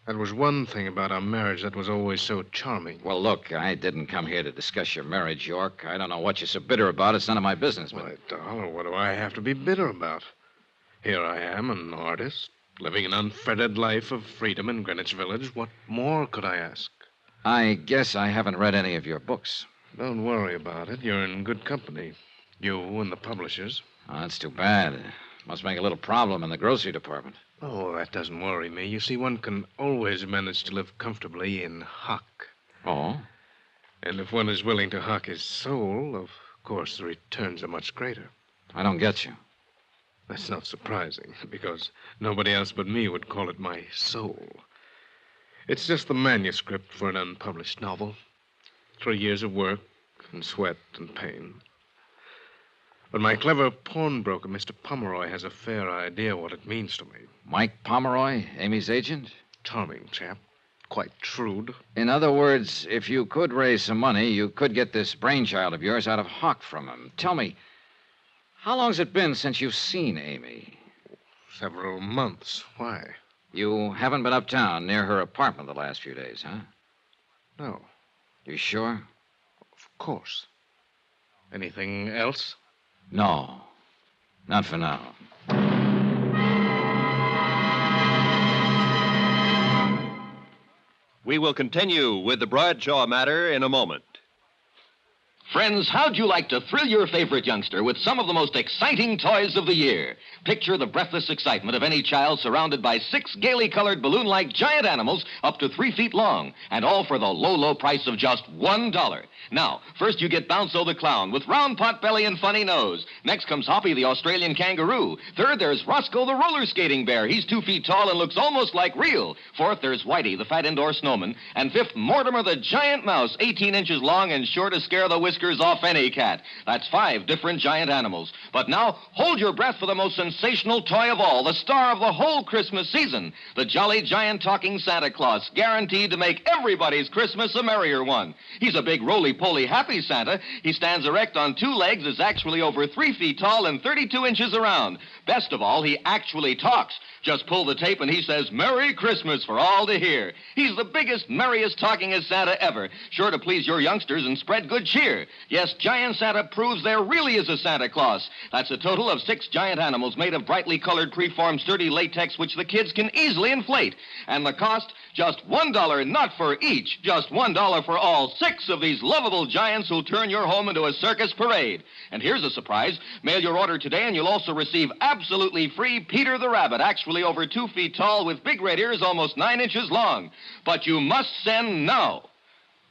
T: That was one thing about our marriage that was always so charming.
A: Well, look, I didn't come here to discuss your marriage, York. I don't know what you're so bitter about. It's none of my business, but...
T: Why, darling, what do I have to be bitter about? Here I am, an artist, living an unfettered life of freedom in Greenwich Village. What more could I ask?
A: I guess I haven't read any of your books.
T: Don't worry about it. You're in good company. You and the publishers.
A: Oh, that's too bad. Must make a little problem in the grocery department.
T: Oh, that doesn't worry me. You see, one can always manage to live comfortably in hock.
A: Oh?
T: And if one is willing to hock his soul, of course the returns are much greater.
A: I don't get you.
T: That's not surprising, because nobody else but me would call it my soul. It's just the manuscript for an unpublished novel. 3 years of work and sweat and pain. But my clever pawnbroker, Mr. Pomeroy, has a fair idea what it means to me.
A: Mike Pomeroy, Amy's agent?
T: Charming chap. Quite shrewd.
A: In other words, if you could raise some money, you could get this brainchild of yours out of hock from him. Tell me, how long's it been since you've seen Amy?
T: Several months. Why?
A: You haven't been uptown near her apartment the last few days, huh?
T: No.
A: You sure?
T: Of course. Anything else?
A: No. Not for now.
C: We will continue with the Bradshaw matter in a moment.
L: Friends, how'd you like to thrill your favorite youngster with some of the most exciting toys of the year? Picture the breathless excitement of any child surrounded by 6 gaily colored balloon-like giant animals up to 3 feet long, and all for the low, low price of just $1. Now, first you get Bounzo the clown with round pot belly and funny nose. Next comes Hoppy the Australian kangaroo. Third, there's Roscoe the roller skating bear. He's 2 feet tall and looks almost like real. Fourth, there's Whitey the fat indoor snowman. And fifth, Mortimer the giant mouse, 18 inches long and sure to scare the whiskers off any cat. That's 5 different giant animals. But now, hold your breath for the most sensational toy of all, the star of the whole Christmas season, the jolly giant talking Santa Claus, guaranteed to make everybody's Christmas a merrier one. He's a big roly-poly happy Santa. He stands erect on 2 legs, is actually over 3 feet tall and 32 inches around. Best of all, he actually talks. Just pull the tape and he says, "Merry Christmas" for all to hear. He's the biggest, merriest, talkingest Santa ever, sure to please your youngsters and spread good cheer. Yes, Giant Santa proves there really is a Santa Claus. That's a total of 6 giant animals made of brightly colored, preformed, sturdy latex, which the kids can easily inflate. And the cost, just $1, not for each, just $1 for all 6 of these lovable giants who'll turn your home into a circus parade. And here's a surprise. Mail your order today and you'll also receive absolutely free Peter the Rabbit, actually over 2 feet tall with big red ears almost 9 inches long. But you must send now.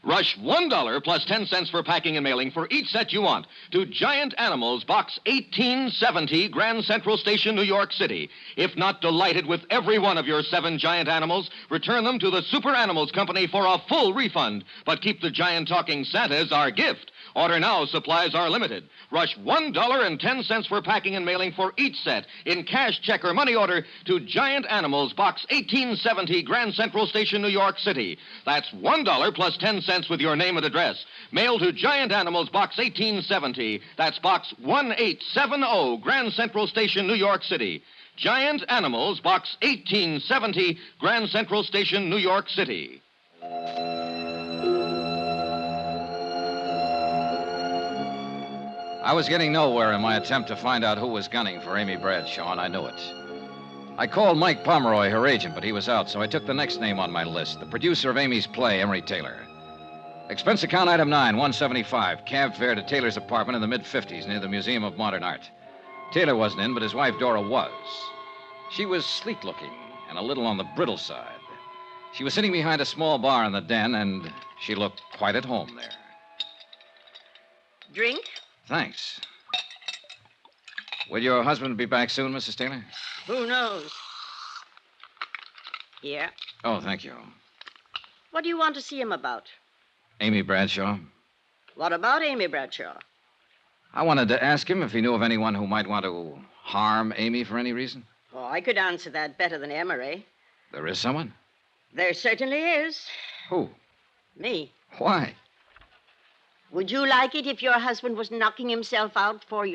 L: Rush $1 plus 10 cents for packing and mailing for each set you want to Giant Animals, Box 1870, Grand Central Station, New York City. If not delighted with every one of your 7 giant animals, return them to the Super Animals Company for a full refund. But keep the giant talking Santa as our gift. Order now, supplies are limited. Rush $1.10 for packing and mailing for each set in cash, check, or money order to Giant Animals, Box 1870, Grand Central Station, New York City. That's $1 plus 10 cents with your name and address. Mail to Giant Animals, Box 1870. That's Box 1870, Grand Central Station, New York City. Giant Animals, Box 1870, Grand Central Station, New York City.
A: I was getting nowhere in my attempt to find out who was gunning for Amy Bradshaw, and I knew it. I called Mike Pomeroy, her agent, but he was out, so I took the next name on my list, the producer of Amy's play, Emery Taylor. Expense account item 9, $175, cab fare to Taylor's apartment in the mid-50s near the Museum of Modern Art. Taylor wasn't in, but his wife Dora was. She was sleek-looking and a little on the brittle side. She was sitting behind a small bar in the den, and she looked quite at home there.
R: Drink?
A: Thanks. Will your husband be back soon, Mrs. Taylor?
R: Who knows? Here.
A: Oh, thank you.
R: What do you want to see him about?
A: Amy Bradshaw.
R: What about Amy Bradshaw?
A: I wanted to ask him if he knew of anyone who might want to harm Amy for any reason.
R: Oh, I could answer that better than Emery.
A: There is someone?
R: There certainly is.
A: Who?
R: Me.
A: Why?
R: Would you like it if your husband was knocking himself out for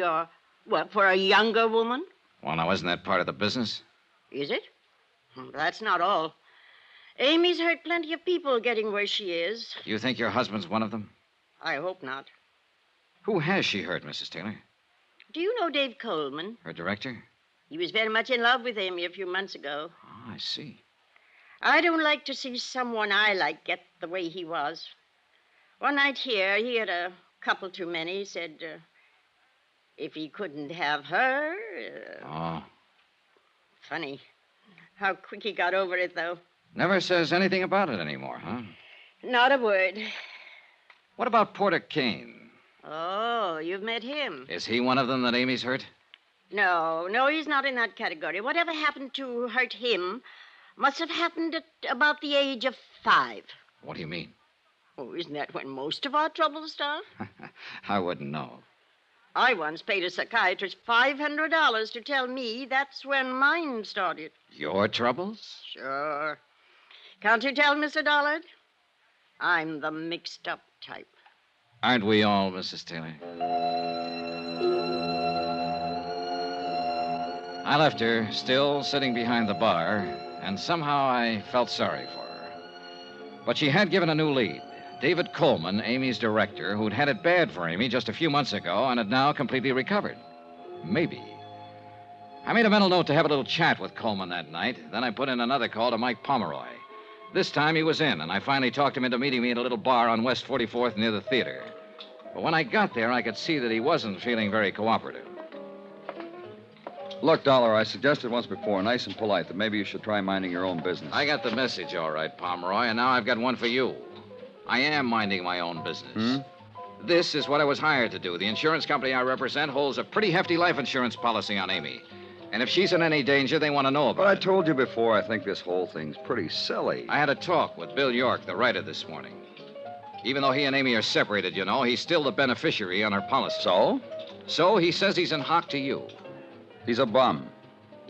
R: for a younger woman?
A: Well, now, isn't that part of the business?
R: Is it? That's not all. Amy's hurt plenty of people getting where she is.
A: You think your husband's one of them?
R: I hope not.
A: Who has she hurt, Mrs. Taylor?
R: Do you know Dave Coleman?
A: Her director?
R: He was very much in love with Amy a few months ago.
A: Oh, I see.
R: I don't like to see someone I like get the way he was. One night here, he had a couple too many. He said if he couldn't have her...
A: Oh.
R: Funny. How quick he got over it, though.
A: Never says anything about it anymore, huh?
R: Not a word.
A: What about Porter Kane?
R: Oh, you've met him.
A: Is he one of them that Amy's hurt?
R: No, he's not in that category. Whatever happened to hurt him must have happened at about the age of 5.
A: What do you mean?
R: Oh, isn't that when most of our troubles start?
A: I wouldn't know.
R: I once paid a psychiatrist $500 to tell me that's when mine started.
A: Your troubles?
R: Sure. Can't you tell, Mr. Dollard? I'm the mixed-up type.
A: Aren't we all, Mrs. Taylor? I left her, still sitting behind the bar, and somehow I felt sorry for her. But she had given a new lead. David Coleman, Amy's director, who'd had it bad for Amy just a few months ago and had now completely recovered. Maybe. I made a mental note to have a little chat with Coleman that night. Then I put in another call to Mike Pomeroy. This time he was in, and I finally talked him into meeting me at a little bar on West 44th near the theater. But when I got there, I could see that he wasn't feeling very cooperative.
Q: Look, Dollar, I suggested once before, nice and polite, that maybe you should try minding your own business.
A: I got the message, all right, Pomeroy, and now I've got one for you. I am minding my own business. This is what I was hired to do. The insurance company I represent holds a pretty hefty life insurance policy on Amy. And if she's in any danger, they want to know about it.
Q: But I told you before, I think this whole thing's pretty silly.
A: I had a talk with Bill York, the writer, this morning. Even though he and Amy are separated, you know, he's still the beneficiary on her policy.
Q: So?
A: So he says he's in hock to you.
Q: He's a bum.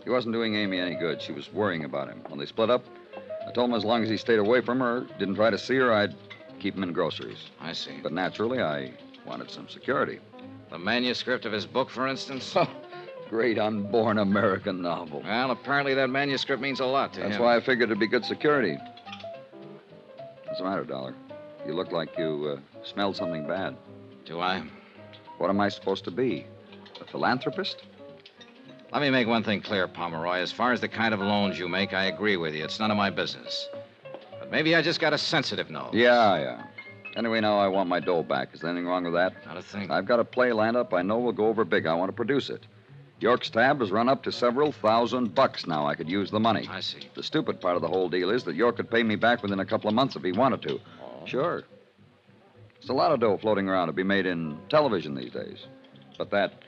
Q: He wasn't doing Amy any good. She was worrying about him. When they split up, I told him as long as he stayed away from her, didn't try to see her, I'd keep him in groceries.
A: I see.
Q: But naturally, I wanted some security.
A: The manuscript of his book, for instance?
Q: Great unborn American novel.
A: Well, apparently that manuscript means a lot to him.
Q: That's why I figured it'd be good security. What's the matter, Dollar? You look like you smelled something bad.
A: Do I?
Q: What am I supposed to be? A philanthropist?
A: Let me make one thing clear, Pomeroy. As far as the kind of loans you make, I agree with you. It's none of my business. But maybe I just got a sensitive nose.
Q: Yeah. Anyway, now I want my dough back. Is there anything wrong with that?
A: Not a thing.
Q: I've got a play lined up I know will go over big. I want to produce it. York's tab has run up to several $1,000 now. I could use the money.
A: I see.
Q: The stupid part of the whole deal is that York could pay me back within a couple of months if he wanted to.
A: Oh.
Q: Sure. There's a lot of dough floating around to be made in television these days. But that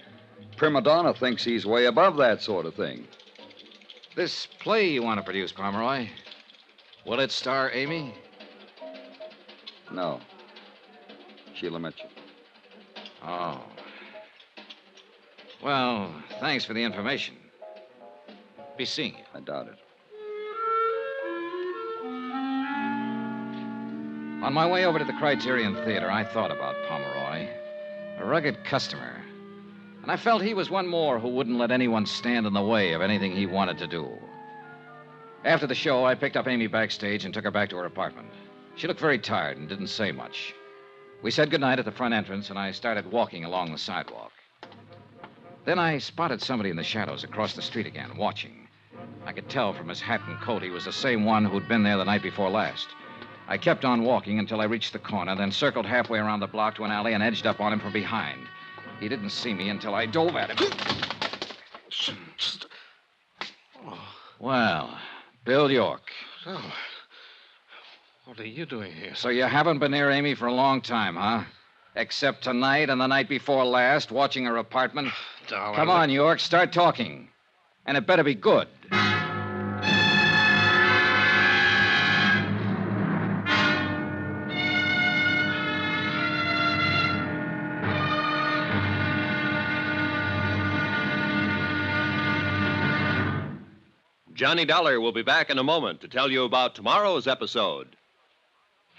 Q: prima donna thinks he's way above that sort of thing.
A: This play you want to produce, Pomeroy, will it star Amy?
Q: No. Sheila Mitchell.
A: Oh. Well, thanks for the information. Be seeing you.
Q: I doubt it.
A: On my way over to the Criterion Theater, I thought about Pomeroy, a rugged customer. And I felt he was one more who wouldn't let anyone stand in the way of anything he wanted to do. After the show, I picked up Amy backstage and took her back to her apartment. She looked very tired and didn't say much. We said goodnight at the front entrance, and I started walking along the sidewalk. Then I spotted somebody in the shadows across the street again, watching. I could tell from his hat and coat he was the same one who'd been there the night before last. I kept on walking until I reached the corner, then circled halfway around the block to an alley and edged up on him from behind. He didn't see me until I dove at him. Well, Bill York.
T: So, what are you doing here?
A: So you haven't been near Amy for a long time, huh? Except tonight and the night before last, watching her apartment?
T: Darling.
A: Come on, York, start talking. And it better be good.
C: Johnny Dollar will be back in a moment to tell you about tomorrow's episode.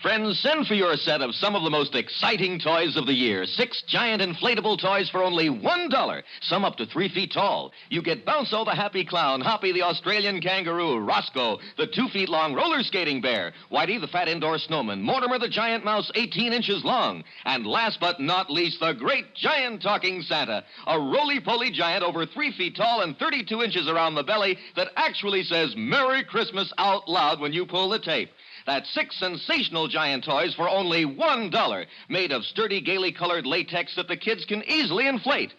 L: Friends, send for your set of some of the most exciting toys of the year. 6 giant inflatable toys for only $1, some up to 3 feet tall. You get Bounso the happy clown, Hoppy the Australian kangaroo, Roscoe the 2 feet long roller skating bear, Whitey the fat indoor snowman, Mortimer the giant mouse 18 inches long, and last but not least, the great giant talking Santa, a roly-poly giant over 3 feet tall and 32 inches around the belly that actually says Merry Christmas out loud when you pull the tape. That's 6 sensational giant toys for only $1, made of sturdy, gaily colored latex that the kids can easily inflate.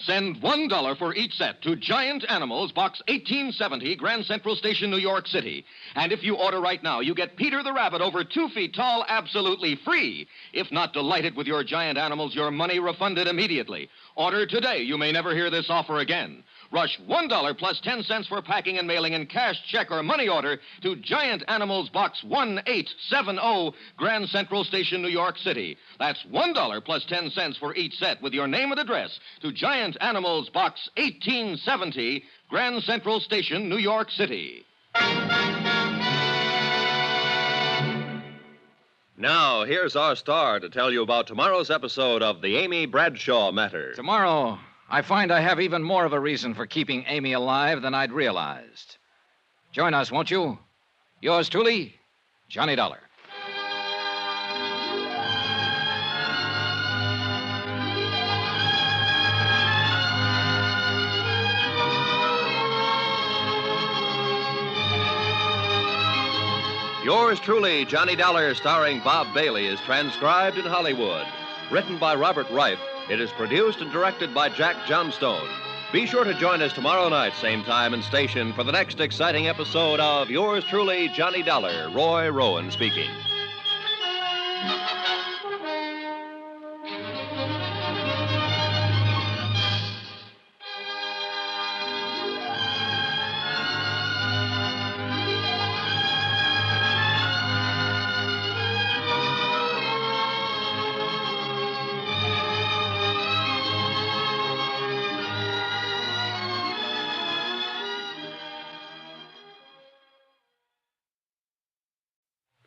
L: Send $1 for each set to Giant Animals, Box 1870, Grand Central Station, New York City. And if you order right now, you get Peter the Rabbit over 2 feet tall absolutely free. If not delighted with your giant animals, your money refunded immediately. Order today. You may never hear this offer again. Rush $1 plus 10 cents for packing and mailing in cash, check, or money order to Giant Animals Box 1870, Grand Central Station, New York City. That's $1 plus 10 cents for each set with your name and address to Giant Animals Box 1870, Grand Central Station, New York City.
C: Now, here's our star to tell you about tomorrow's episode of The Amy Bradshaw Matter.
A: Tomorrow, I find I have even more of a reason for keeping Amy alive than I'd realized. Join us, won't you? Yours truly, Johnny Dollar.
C: Yours truly, Johnny Dollar, starring Bob Bailey, is transcribed in Hollywood. Written by Robert Reif, it is produced and directed by Jack Johnstone. Be sure to join us tomorrow night, same time and station, for the next exciting episode of Yours truly, Johnny Dollar. Roy Rowan speaking.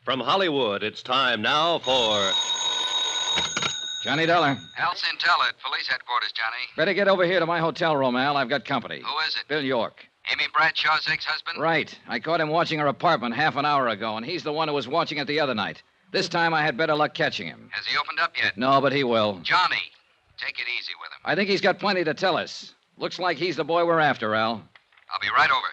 C: From Hollywood, it's time now for
A: Johnny Dollar.
P: Al Centella at police headquarters, Johnny.
A: Better get over here to my hotel room, Al. I've got company.
P: Who is it?
A: Bill York.
P: Amy Bradshaw's ex-husband?
A: Right. I caught him watching her apartment half an hour ago, and he's the one who was watching it the other night. This time I had better luck catching him.
P: Has he opened up yet?
A: No, but he will.
P: Johnny, take it easy with him.
A: I think he's got plenty to tell us. Looks like he's the boy we're after, Al.
P: I'll be right over.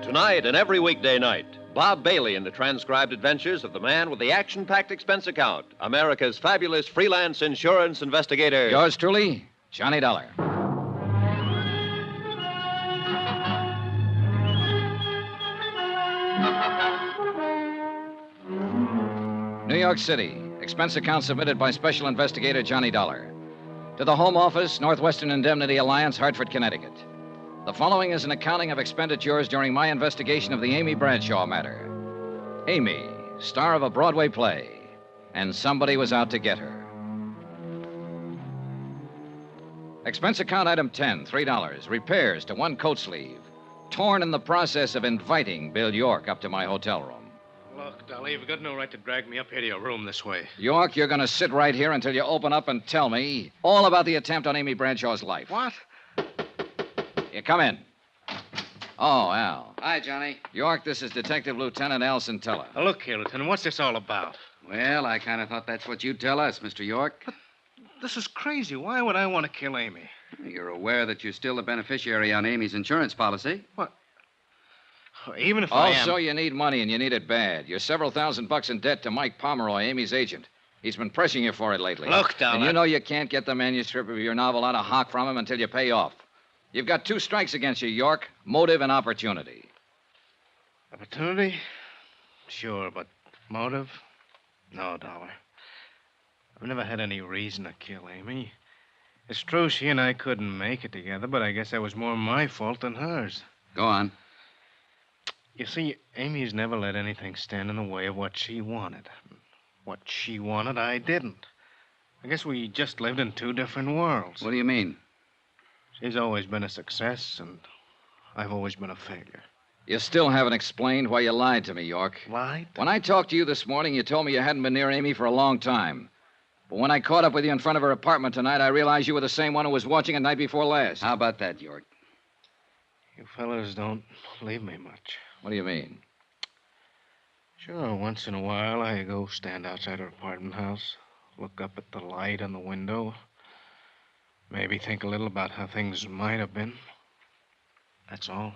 C: Tonight and every weekday night, Bob Bailey in the transcribed adventures of the man with the action-packed expense account, America's fabulous freelance insurance investigator.
A: Yours truly, Johnny Dollar. New York City. Expense account submitted by Special Investigator Johnny Dollar. To the Home Office, Northwestern Indemnity Alliance, Hartford, Connecticut. The following is an accounting of expenditures during my investigation of the Amy Bradshaw matter. Amy, star of a Broadway play, and somebody was out to get her. Expense account item 10, $3. Repairs to one coat sleeve. Torn in the process of inviting Bill York up to my hotel room.
G: Look, Dolly, you've got no right to drag me up here to your room this way.
A: York, you're going to sit right here until you open up and tell me all about the attempt on Amy Bradshaw's life.
G: What?
A: You come in. Oh, Al.
H: Hi, Johnny.
A: York, this is Detective Lieutenant Al Centella.
G: Now, look here, Lieutenant, what's this all about?
H: Well, I kind of thought that's what you'd tell us, Mr. York.
G: But this is crazy. Why would I want to kill Amy?
H: You're aware that you're still the beneficiary on Amy's insurance policy.
G: What? Even if I am...
A: Also, you need money, and you need it bad. You're several $1,000s in debt to Mike Pomeroy, Amy's agent. He's been pressing you for it lately.
G: Look, Dollar.
A: And you know you can't get the manuscript of your novel out of hock from him until you pay off. You've got 2 strikes against you, York. Motive and opportunity.
G: Opportunity? Sure, but motive? No, Dollar. I've never had any reason to kill Amy. It's true she and I couldn't make it together, but I guess that was more my fault than hers.
H: Go on.
G: You see, Amy's never let anything stand in the way of what she wanted. What she wanted, I didn't. I guess we just lived in 2 different worlds.
H: What do you mean?
T: She's always been a success, and I've always been a failure.
A: You still haven't explained why you lied to me, York.
T: Lied?
A: When I talked to you this morning, you told me you hadn't been near Amy for a long time. But when I caught up with you in front of her apartment tonight, I realized you were the same one who was watching the night before last.
H: How about that, York?
T: You fellas don't leave me much.
A: What do you mean?
T: Sure, once in a while I go stand outside her apartment house, look up at the light on the window, maybe think a little about how things might have been. That's all.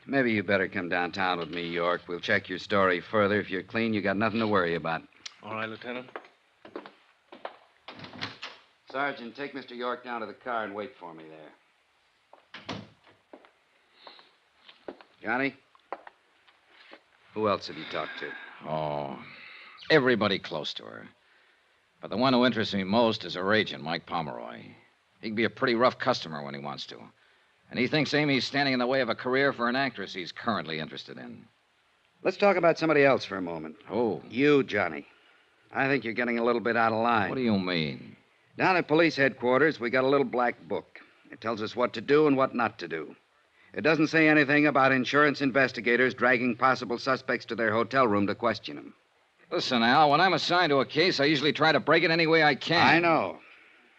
H: Maybe you better come downtown with me, York. We'll check your story further. If you're clean, you got nothing to worry about.
T: All right, Lieutenant.
H: Sergeant, take Mr. York down to the car and wait for me there. Johnny? Who else have you talked to?
A: Oh, everybody close to her. But the one who interests me most is her agent, Mike Pomeroy. He can be a pretty rough customer when he wants to. And he thinks Amy's standing in the way of a career for an actress he's currently interested in.
H: Let's talk about somebody else for a moment.
A: Who?
H: You, Johnny. I think you're getting a little bit out of line.
A: What do you mean?
H: Down at police headquarters, we got a little black book. It tells us what to do and what not to do. It doesn't say anything about insurance investigators dragging possible suspects to their hotel room to question them.
A: Listen, Al, when I'm assigned to a case, I usually try to break it any way I can.
H: I know.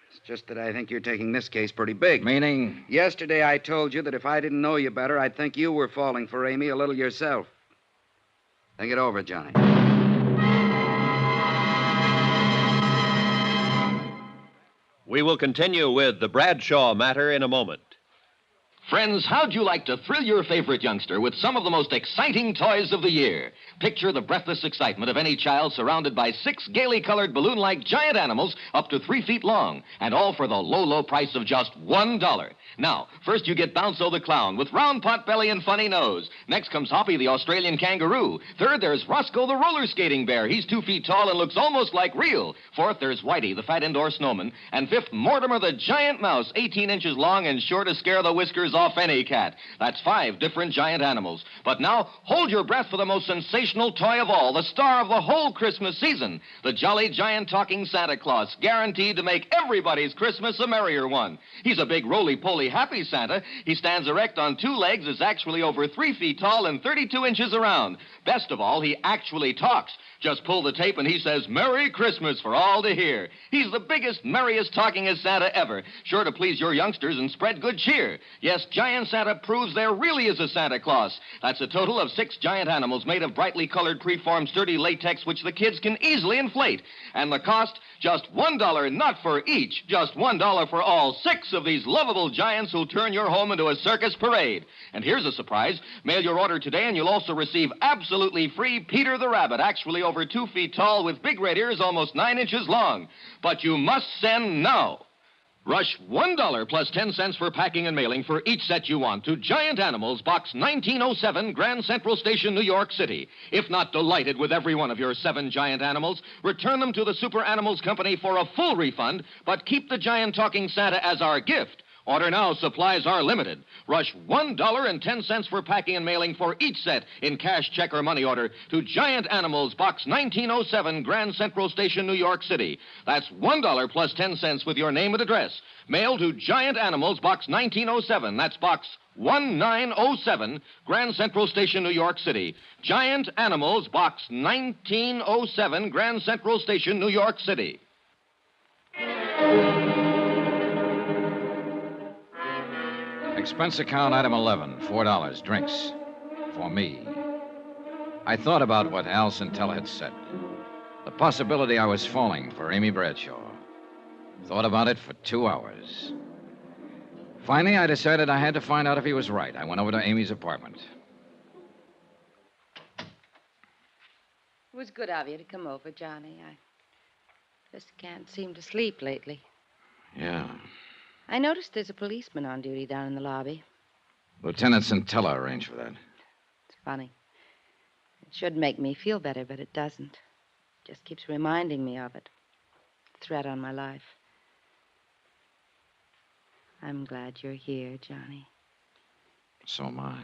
H: It's just that I think you're taking this case pretty big.
A: Meaning?
H: Yesterday I told you that if I didn't know you better, I'd think you were falling for Amy a little yourself. Think it over, Johnny.
C: We will continue with the Bradshaw matter in a moment.
L: Friends, how'd you like to thrill your favorite youngster with some of the most exciting toys of the year? Picture the breathless excitement of any child surrounded by 6 gaily colored balloon-like giant animals up to 3 feet long, and all for the low, low price of just $1. Now, first you get Bounco the clown with round pot belly and funny nose. Next comes Hoppy the Australian kangaroo. Third, there's Roscoe the roller skating bear. He's 2 feet tall and looks almost like real. Fourth, there's Whitey the fat indoor snowman. And fifth, Mortimer the giant mouse, 18 inches long and sure to scare the whiskers off any cat. That's 5 different giant animals. But now, hold your breath for the most sensational toy of all, the star of the whole Christmas season, the jolly giant talking Santa Claus, guaranteed to make everybody's Christmas a merrier one. He's a big roly-poly happy Santa. He stands erect on 2 legs, is actually over 3 feet tall and 32 inches around. Best of all, he actually talks. Just pull the tape and he says, "Merry Christmas" for all to hear. He's the biggest, merriest, talkingest Santa ever. Sure to please your youngsters and spread good cheer. Yes, Giant Santa proves there really is a Santa Claus. That's a total of 6 giant animals made of brightly colored, preformed, sturdy latex, which the kids can easily inflate. And the cost, just $1, not for each. Just $1 for all 6 of these lovable giants who'll turn your home into a circus parade. And here's a surprise. Mail your order today and you'll also receive absolutely free Peter the Rabbit, actually over 2 feet tall with big red ears almost 9 inches long. But you must send now. Rush $1 plus 10 cents for packing and mailing for each set you want to Giant Animals, Box 1907, Grand Central Station, New York City. If not delighted with every one of your 7 giant animals, return them to the Super Animals Company for a full refund, but keep the giant talking Santa as our gift. Order now. Supplies are limited. Rush $1.10 for packing and mailing for each set in cash, check, or money order to Giant Animals, Box 1907, Grand Central Station, New York City. That's $1 plus 10 cents with your name and address. Mail to Giant Animals, Box 1907. That's Box 1907, Grand Central Station, New York City. Giant Animals, Box 1907, Grand Central Station, New York City.
A: Expense account item 11, $4, drinks. For me. I thought about what Al Centella had said. The possibility I was falling for Amy Bradshaw. Thought about it for 2 hours. Finally, I decided I had to find out if he was right. I went over to Amy's apartment.
J: It was good of you to come over, Johnny. I just can't seem to sleep lately.
A: Yeah.
J: I noticed there's a policeman on duty down in the lobby.
A: Lieutenant Centella arranged for that.
J: It's funny. It should make me feel better, but it doesn't. It just keeps reminding me of it. A threat on my life. I'm glad you're here, Johnny.
A: So am I.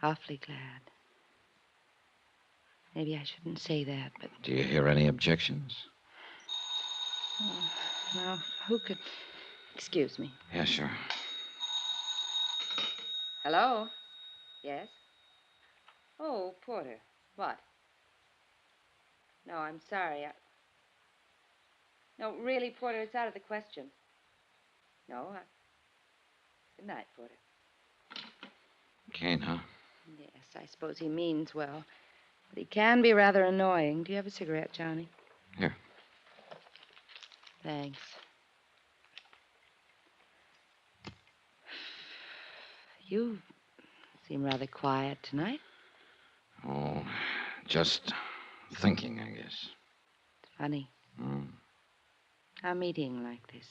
J: Awfully glad. Maybe I shouldn't say that, but...
A: Do you hear any objections?
J: Oh, well, who could... Excuse me.
A: Yeah, sure.
J: Hello? Yes? Oh, Porter. What? No, I'm sorry. No, really, Porter, it's out of the question. No, Good night, Porter.
A: Kane, huh?
J: Yes, I suppose he means well. But he can be rather annoying. Do you have a cigarette, Johnny?
A: Here.
J: Thanks. You seem rather quiet tonight.
A: Oh, just thinking, I guess.
J: It's funny. A meeting like this.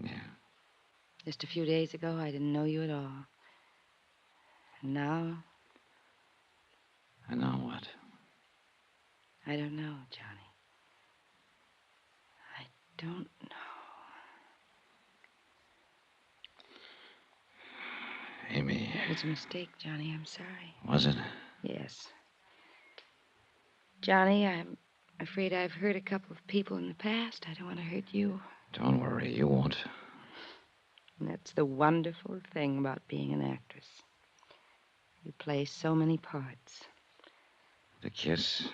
A: Yeah.
J: Just a few days ago, I didn't know you at all. And now,
A: And now what?
J: I don't know, Johnny. I don't know.
A: Amy.
J: It was a mistake, Johnny. I'm sorry.
A: Was it?
J: Yes. Johnny, I'm afraid I've hurt a couple of people in the past. I don't want to hurt you.
A: Don't worry, you won't.
J: And that's the wonderful thing about being an actress. You play so many parts.
A: The kiss.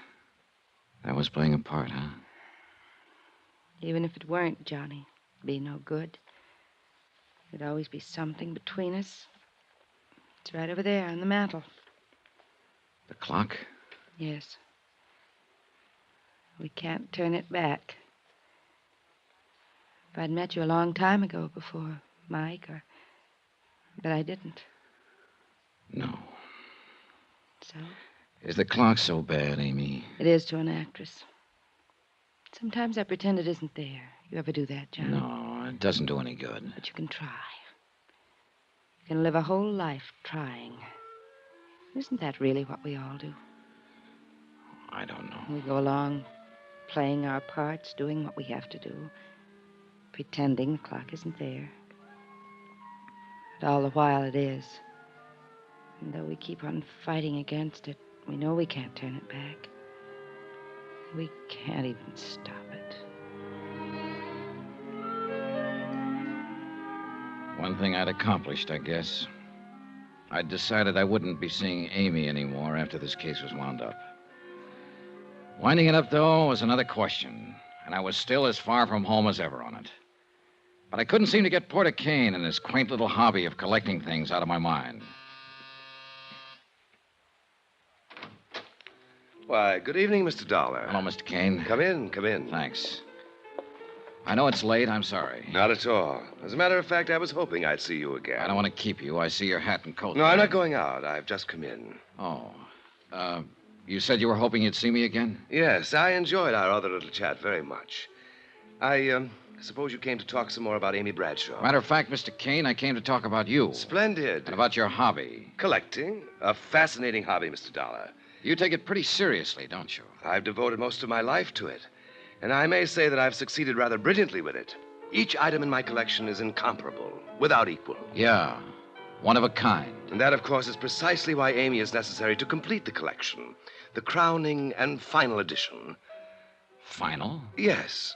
A: That was playing a part, huh?
J: Even if it weren't, Johnny, it'd be no good. There'd always be something between us. It's right over there on the mantel.
A: The clock?
J: Yes. We can't turn it back. If I'd met you a long time ago before Mike, but I didn't.
A: No.
J: So?
A: Is the clock so bad, Amy?
J: It is to an actress. Sometimes I pretend it isn't there. You ever do that, Johnny?
A: No, it doesn't do any good.
J: But you can try. You can live a whole life trying. Isn't that really what we all do?
A: I don't know.
J: We go along playing our parts, doing what we have to do, pretending the clock isn't there. But all the while it is. And though we keep on fighting against it, we know we can't turn it back. We can't even stop it.
A: One thing I'd accomplished, I guess. I'd decided I wouldn't be seeing Amy anymore after this case was wound up. Winding it up, though, was another question, and I was still as far from home as ever on it. But I couldn't seem to get Porter Kane and his quaint little hobby of collecting things out of my mind.
I: Why, good evening, Mr. Dollar.
A: Hello, Mr. Kane.
I: Come in, come in.
A: Thanks. I know it's late. I'm sorry.
I: Not at all. As a matter of fact, I was hoping I'd see you again.
A: I don't want to keep you. I see your hat and coat.
I: No,
A: there.
I: I'm not going out. I've just come in.
A: Oh. You said you were hoping you'd see me again?
I: Yes, I enjoyed our other little chat very much. I suppose you came to talk some more about Amy Bradshaw.
A: Matter of fact, Mr. Kane, I came to talk about you.
I: Splendid.
A: And about your hobby.
I: Collecting. A fascinating hobby, Mr. Dollar.
A: You take it pretty seriously, don't you?
I: I've devoted most of my life to it. And I may say that I've succeeded rather brilliantly with it. Each item in my collection is incomparable, without equal.
A: Yeah. One of a kind.
I: And that, of course, is precisely why Amy is necessary to complete the collection. The crowning and final edition.
A: Final?
I: Yes.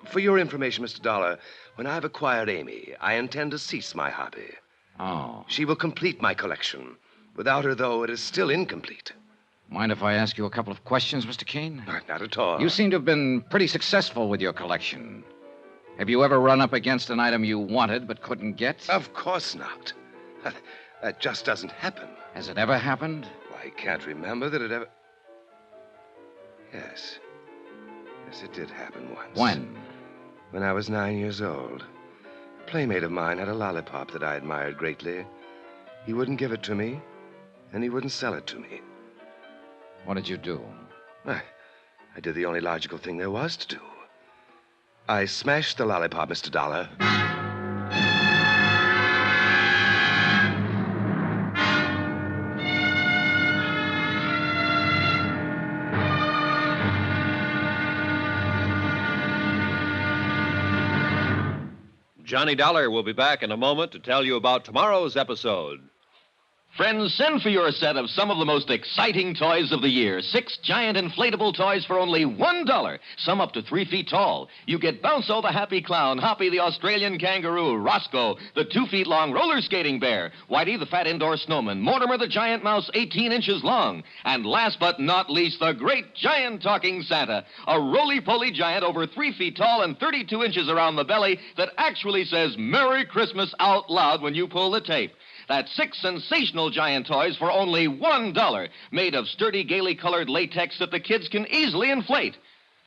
I: For your information, Mr. Dollar, when I've acquired Amy, I intend to cease my hobby.
A: Oh.
I: She will complete my collection. Without her, though, it is still incomplete.
A: Mind if I ask you a couple of questions, Mr. Kane?
I: Not at all.
A: You seem to have been pretty successful with your collection. Have you ever run up against an item you wanted but couldn't get?
I: Of course not. That just doesn't happen.
A: Has it ever happened?
I: I can't remember that it ever... Yes. Yes, it did happen once.
A: When?
I: When I was 9 years old. A playmate of mine had a lollipop that I admired greatly. He wouldn't give it to me, and he wouldn't sell it to me.
A: What did you do?
I: I did the only logical thing there was to do. I smashed the lollipop, Mr. Dollar.
C: Johnny Dollar will be back in a moment to tell you about tomorrow's episode.
L: Friends, send for your set of some of the most exciting toys of the year. 6 giant inflatable toys for only $1. Some up to 3 feet tall. You get Bounco the happy clown, Hoppy the Australian kangaroo, Roscoe the 2 feet long roller skating bear, Whitey the fat indoor snowman, Mortimer the giant mouse 18 inches long, and last but not least, the great giant talking Santa, a roly-poly giant over 3 feet tall and 32 inches around the belly that actually says Merry Christmas out loud when you pull the tape. That's 6 sensational giant toys for only $1, made of sturdy, gaily colored latex that the kids can easily inflate.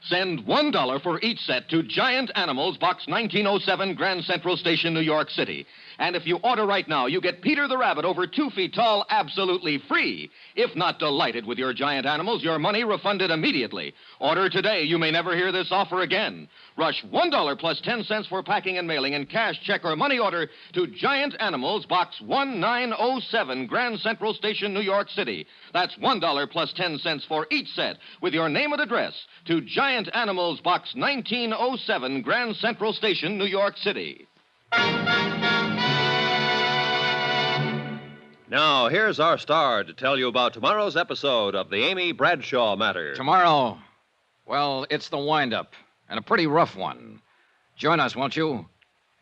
L: Send $1 for each set to Giant Animals, Box 1907, Grand Central Station, New York City. And if you order right now, you get Peter the Rabbit over 2 feet tall absolutely free. If not delighted with your giant animals, your money refunded immediately. Order today. You may never hear this offer again. Rush $1 plus 10 cents for packing and mailing and cash, check, or money order to Giant Animals, Box 1907, Grand Central Station, New York City. That's $1 plus 10 cents for each set with your name and address to Giant Animals, Box 1907, Grand Central Station, New York City.
C: Now, here's our star to tell you about tomorrow's episode of the Amy Bradshaw matter.
A: Tomorrow, well, it's the wind-up, and a pretty rough one. Join us, won't you?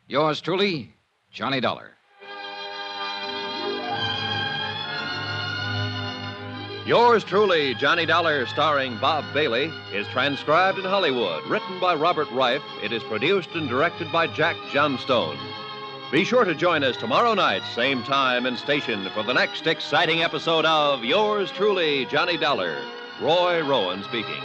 A: Yours truly, Johnny Dollar.
C: Yours truly, Johnny Dollar, starring Bob Bailey, is transcribed in Hollywood. Written by Robert Reif, it is produced and directed by Jack Johnstone. Be sure to join us tomorrow night, same time and station, for the next exciting episode of Yours truly, Johnny Dollar. Roy Rowan speaking.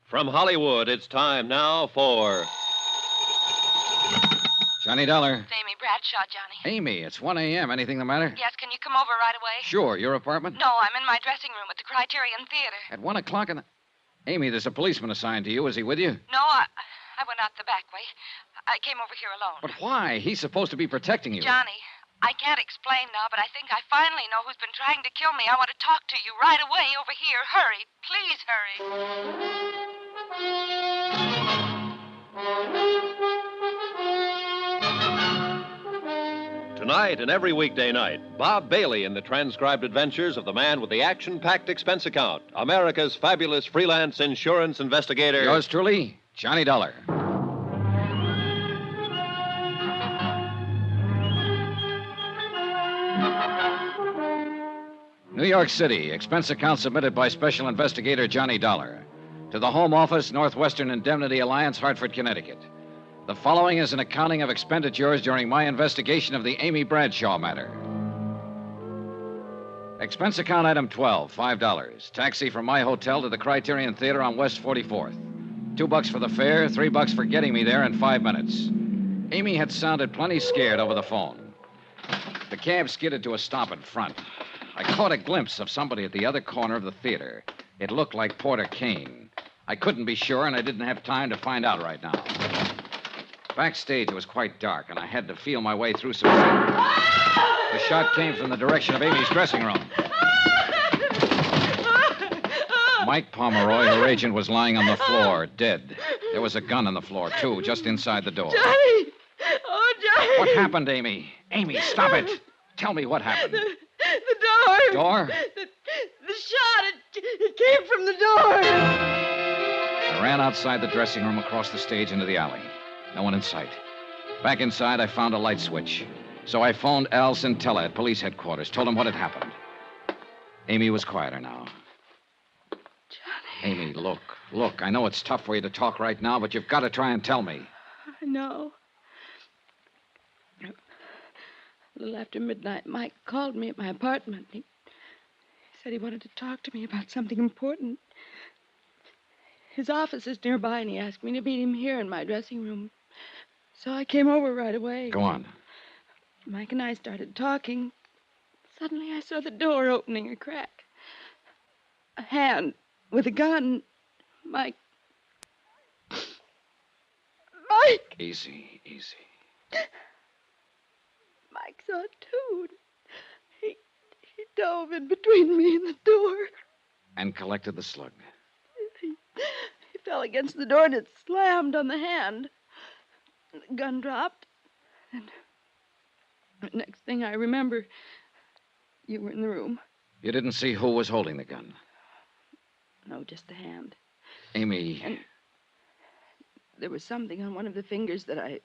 C: From Hollywood, it's time now for...
A: Johnny Dollar.
O: It's Amy Bradshaw, Johnny.
A: Amy, it's 1 a.m. Anything the matter?
O: Yes, can you come over right away?
A: Sure. Your apartment?
O: No, I'm in my dressing room at the Criterion Theater.
A: At 1 o'clock in the... Amy, there's a policeman assigned to you. Is he with you?
O: No, I went out the back way. I came over here alone.
A: But why? He's supposed to be protecting you.
O: Johnny, I can't explain now, but I think I finally know who's been trying to kill me. I want to talk to you right away over here. Hurry. Please hurry.
C: Tonight and every weekday night, Bob Bailey in the transcribed adventures of the man with the action-packed expense account, America's fabulous freelance insurance investigator.
A: Yours truly, Johnny Dollar. New York City, expense account submitted by Special Investigator Johnny Dollar. To the Home Office, Northwestern Indemnity Alliance, Hartford, Connecticut. The following is an accounting of expenditures during my investigation of the Amy Bradshaw matter. Expense account item 12, $5. Taxi from my hotel to the Criterion Theater on West 44th. $2 for the fare, $3 for getting me there in 5 minutes. Amy had sounded plenty scared over the phone. The cab skidded to a stop in front. I caught a glimpse of somebody at the other corner of the theater. It looked like Porter Kane. I couldn't be sure, and I didn't have time to find out right now. Backstage, it was quite dark, and I had to feel my way through some... The shot came from the direction of Amy's dressing room. Mike Pomeroy, her agent, was lying on the floor, dead. There was a gun on the floor, too, just inside the door.
R: Johnny! Oh, Johnny!
A: What happened, Amy? Amy, stop it! Tell me what happened.
R: The door.
A: Door?
R: The shot, it came from the door.
A: I ran outside the dressing room, across the stage, into the alley. No one in sight. Back inside, I found a light switch. So I phoned Al Centella at police headquarters, told him what had happened. Amy was quieter now.
R: Johnny.
A: Amy, look. I know it's tough for you to talk right now, but you've got to try and tell me.
R: I know. A little after midnight, Mike called me at my apartment. He said he wanted to talk to me about something important. His office is nearby, and he asked me to meet him here in my dressing room. So I came over right away.
A: Go on.
R: Mike and I started talking. Suddenly, I saw the door opening a crack. A hand with a gun. Mike Mike!
A: Easy, easy.
R: Mike saw it, too. He dove in between me and the door.
A: And collected the slug.
R: He fell against the door and it slammed on the hand. The gun dropped. And the next thing I remember, you were in the room.
A: You didn't see who was holding the gun?
R: No, just the hand.
A: Amy.
R: And there was something on one of the fingers that I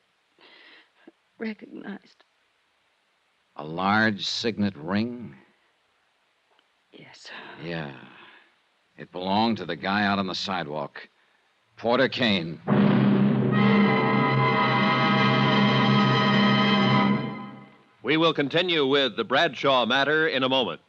R: recognized.
A: A large signet ring?
R: Yes.
A: Yeah. It belonged to the guy out on the sidewalk. Porter Kane.
C: We will continue with the Bradshaw matter in a moment.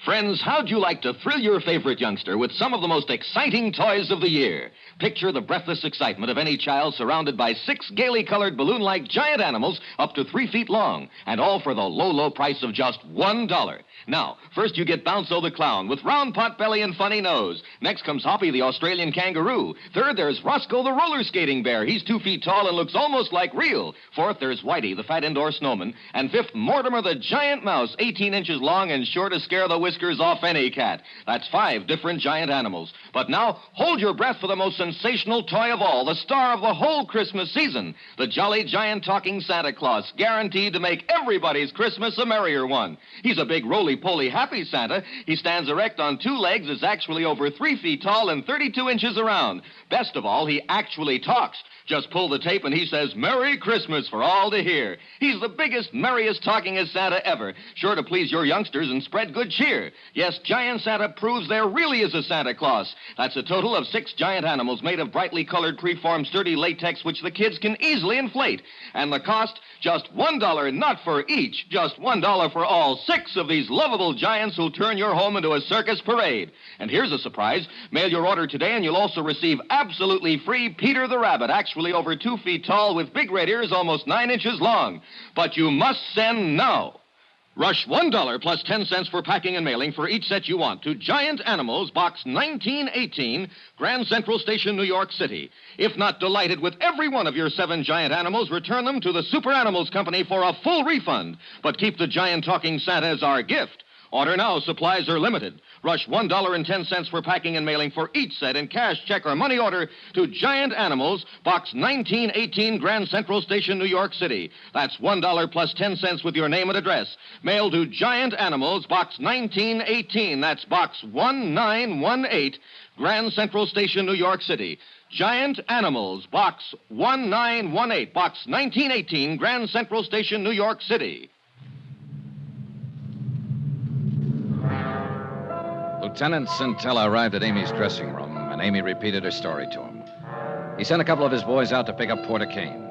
L: Friends, how'd you like to thrill your favorite youngster with some of the most exciting toys of the year? Picture the breathless excitement of any child surrounded by 6 gaily colored balloon-like giant animals up to 3 feet long, and all for the low, low price of just $1. Now, first you get Bounzo the clown with round pot belly and funny nose. Next comes Hoppy the Australian kangaroo. Third, there's Roscoe the roller skating bear. He's 2 feet tall and looks almost like real. Fourth, there's Whitey the fat indoor snowman. And fifth, Mortimer the giant mouse, 18 inches long and sure to scare the whiskers off any cat. That's 5 different giant animals. But now, hold your breath for the most sensational toy of all, the star of the whole Christmas season, the jolly giant talking Santa Claus, guaranteed to make everybody's Christmas a merrier one. He's a big roly-poly happy Santa. He stands erect on 2 legs, is actually over 3 feet tall and 32 inches around. Best of all, he actually talks. Just pull the tape and he says, "Merry Christmas" for all to hear. He's the biggest, merriest, talkingest Santa ever, sure to please your youngsters and spread good cheer. Yes, Giant Santa proves there really is a Santa Claus. That's a total of 6 giant animals made of brightly colored, preformed, sturdy latex, which the kids can easily inflate. And the cost, just $1, not for each, just $1 for all 6 of these lovable giants who'll turn your home into a circus parade. And here's a surprise. Mail your order today and you'll also receive absolutely free Peter the Rabbit, actually over 2 feet tall with big red ears almost 9 inches long. But you must send now. Rush $1 plus 10 cents for packing and mailing for each set you want to Giant Animals, Box 1918, Grand Central Station, New York City. If not delighted with every one of your 7 giant animals, return them to the Super Animals Company for a full refund. But keep the giant talking Santa as our gift. Order now. Supplies are limited. Rush $1.10 for packing and mailing for each set in cash, check, or money order to Giant Animals, Box 1918, Grand Central Station, New York City. That's $1 plus 10 cents with your name and address. Mail to Giant Animals, Box 1918. That's Box 1918, Grand Central Station, New York City. Giant Animals, Box 1918, Box 1918, Grand Central Station, New York City.
A: Lieutenant Centella arrived at Amy's dressing room, and Amy repeated her story to him. He sent a couple of his boys out to pick up Porter Kane.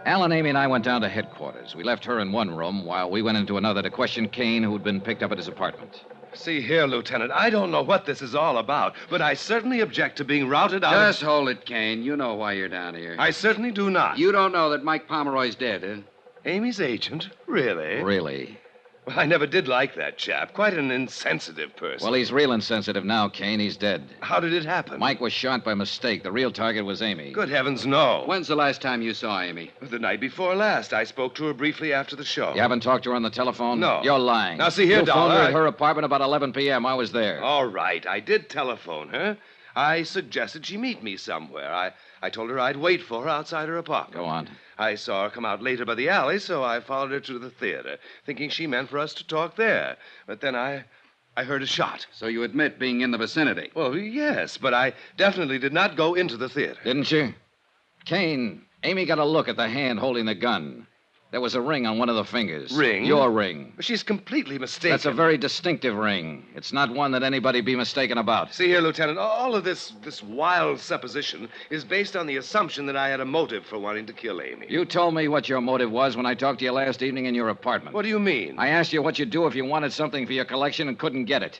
A: Alan, Amy, and I went down to headquarters. We left her in one room while we went into another to question Kane, who'd been picked up at his apartment.
I: See here, Lieutenant, I don't know what this is all about, but I certainly object to being routed out
H: Just hold it, Kane. You know why you're down here.
I: I certainly do not.
H: You don't know that Mike Pomeroy's dead, huh?
I: Amy's agent? Really?
A: Really?
I: Well, I never did like that chap. Quite an insensitive person.
A: Well, he's real insensitive now, Kane. He's dead.
I: How did it happen?
A: Mike was shot by mistake. The real target was Amy.
I: Good heavens, no.
H: When's the last time you saw Amy?
I: The night before last. I spoke to her briefly after the show.
A: You haven't talked to her on the telephone?
I: No.
A: You're lying.
I: Now, see here,
A: you
I: Dollar.
A: phoned her at her apartment about 11 p.m. I was there.
I: All right. I did telephone her. I suggested she meet me somewhere. I told her I'd wait for her outside her apartment.
A: Go on.
I: I saw her come out later by the alley, so I followed her to the theater, thinking she meant for us to talk there. But then I heard a shot.
H: So you admit being in the vicinity?
I: Well, yes, but I definitely did not go into the theater.
A: Didn't you? Kane, Amy got a look at the hand holding the gun. There was a ring on one of the fingers.
I: Ring?
A: Your ring.
I: She's completely mistaken.
A: That's a very distinctive ring. It's not one that anybody be mistaken about.
I: See here, Lieutenant, all of this wild supposition is based on the assumption that I had a motive for wanting to kill Amy.
A: You told me what your motive was when I talked to you last evening in your apartment.
I: What do you mean?
A: I asked you what you'd do if you wanted something for your collection and couldn't get it.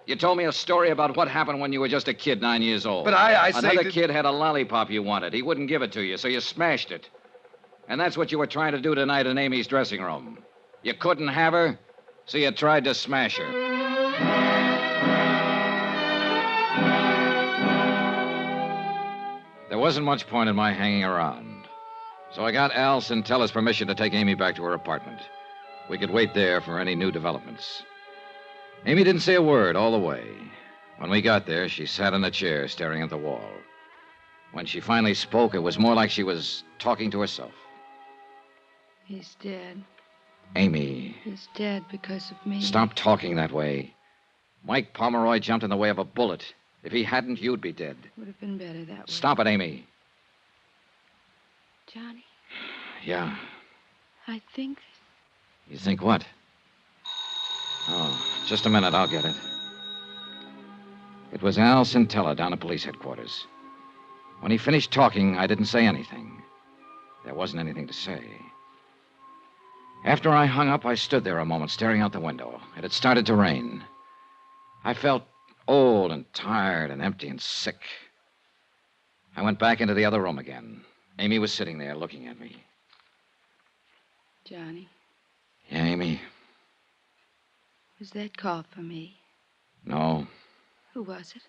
A: You told me a story about what happened when you were just a kid, 9 years old.
I: But I say
A: Another
I: that...
A: kid had a lollipop you wanted. He wouldn't give it to you, so you smashed it. And that's what you were trying to do tonight in Amy's dressing room. You couldn't have her, so you tried to smash her. There wasn't much point in my hanging around. So I got Al Centella's permission to take Amy back to her apartment. We could wait there for any new developments. Amy didn't say a word all the way. When we got there, she sat in a chair staring at the wall. When she finally spoke, it was more like she was talking to herself.
R: He's dead.
A: Amy,
R: He's dead because of me.
A: stop talking that way. Mike Pomeroy jumped in the way of a bullet. If he hadn't, you'd be dead.
R: Would have been better that way.
A: Stop it, Amy.
R: Johnny,
A: Yeah.
R: I think...
A: You think what? Oh, just a minute. I'll get it. It was Al Centella down at police headquarters. When he finished talking, I didn't say anything. There wasn't anything to say. After I hung up, I stood there a moment, staring out the window. It had started to rain. I felt old and tired and empty and sick. I went back into the other room again. Amy was sitting there looking at me.
R: Johnny,
A: Yeah, Amy?
R: was that call for me?
A: No.
R: Who was it?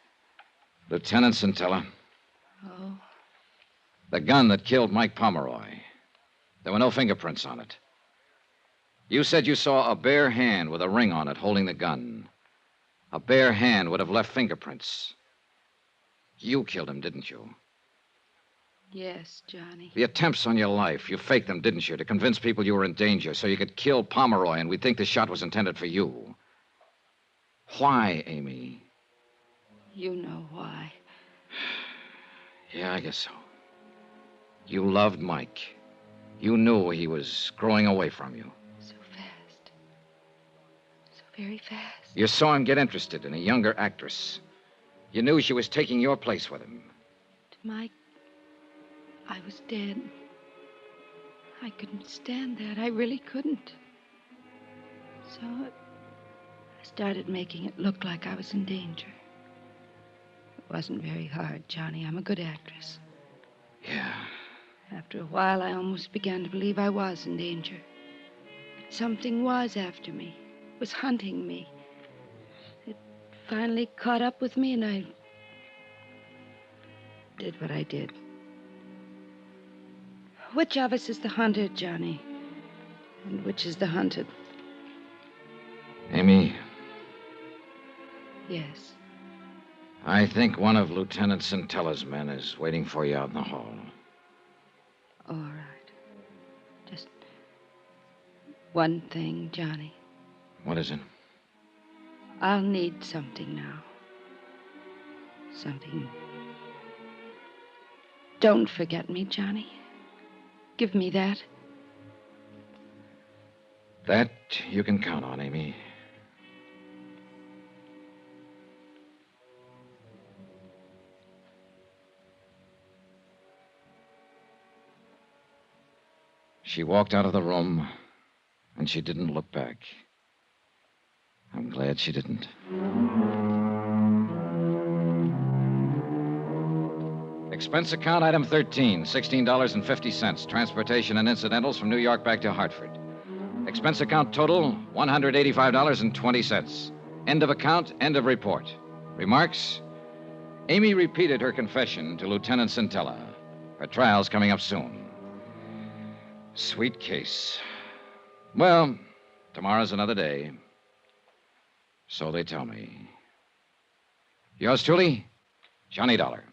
A: Lieutenant Centella.
R: Oh,
A: The gun that killed Mike Pomeroy. There were no fingerprints on it. You said you saw a bare hand with a ring on it holding the gun. A bare hand would have left fingerprints. You killed him, didn't you?
R: yes, Johnny.
A: The attempts on your life, you faked them, didn't you, to convince people you were in danger so you could kill Pomeroy and we'd think the shot was intended for you. Why, Amy?
R: You know why.
A: Yeah, I guess so. You loved Mike. You knew he was growing away from you.
R: So fast. So very fast.
A: You saw him get interested in a younger actress. You knew she was taking your place with him.
R: To Mike, I was dead. I couldn't stand that. I really couldn't. So I started making it look like I was in danger. It wasn't very hard, Johnny. I'm a good actress.
A: Yeah.
R: After a while, I almost began to believe I was in danger. Something was after me, was hunting me. It finally caught up with me, and I did what I did. Which of us is the hunter, Johnny? And which is the hunted?
A: Amy,
R: Yes.
A: I think one of Lieutenant Centella's men is waiting for you out in the hall.
R: All right. Just one thing, Johnny.
A: What is it?
R: I'll need something now. Something. Don't forget me, Johnny. Give me that.
A: That you can count on, Amy. She walked out of the room, and she didn't look back. I'm glad she didn't. Expense account item 13, $16.50. Transportation and incidentals from New York back to Hartford. Expense account total, $185.20. End of account, end of report. Remarks? Amy repeated her confession to Lieutenant Centella. Her trial's coming up soon. Sweet case. Well, tomorrow's another day. So they tell me. Yours truly, Johnny Dollar.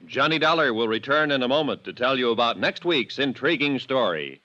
C: Johnny Dollar will return in a moment to tell you about next week's intriguing story.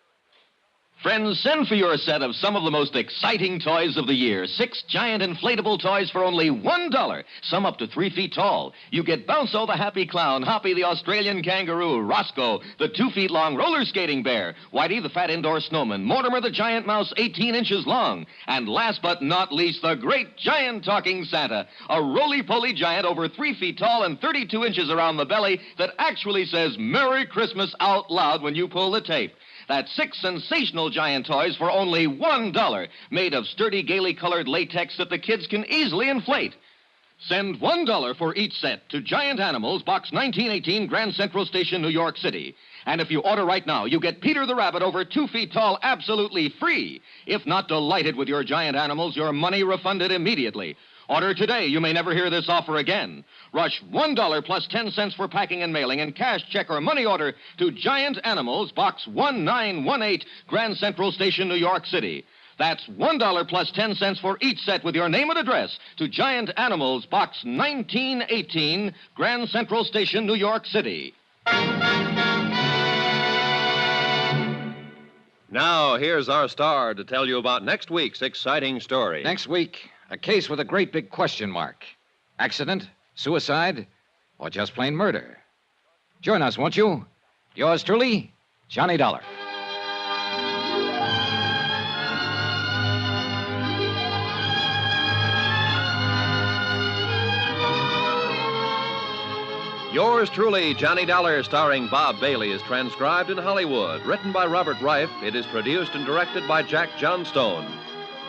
L: Friends, send for your set of some of the most exciting toys of the year. 6 giant inflatable toys for only $1. Some up to 3 feet tall. You get Bounco the Happy Clown, Hoppy the Australian Kangaroo, Roscoe the 2 feet long roller skating bear, Whitey the fat indoor snowman, Mortimer the giant mouse 18 inches long, and last but not least, the great giant talking Santa, a roly-poly giant over 3 feet tall and 32 inches around the belly that actually says Merry Christmas out loud when you pull the tape. That's 6 sensational giant toys for only $1, made of sturdy, gaily colored latex that the kids can easily inflate. Send $1 for each set to Giant Animals, Box 1918, Grand Central Station, New York City. And if you order right now, you get Peter the Rabbit over 2 feet tall absolutely free. If not delighted with your Giant Animals, your money refunded immediately. Order today. You may never hear this offer again. Rush $1 plus 10 cents for packing and mailing and cash, check, or money order to Giant Animals, Box 1918, Grand Central Station, New York City. That's $1 plus 10 cents for each set with your name and address to Giant Animals, Box 1918, Grand Central Station, New York City.
C: Now, here's our star to tell you about next week's exciting story.
A: Next week, a case with a great big question mark. Accident, suicide, or just plain murder. Join us, won't you? Yours truly, Johnny Dollar.
C: Yours truly, Johnny Dollar, starring Bob Bailey, is transcribed in Hollywood. Written by Robert Reif, it is produced and directed by Jack Johnstone.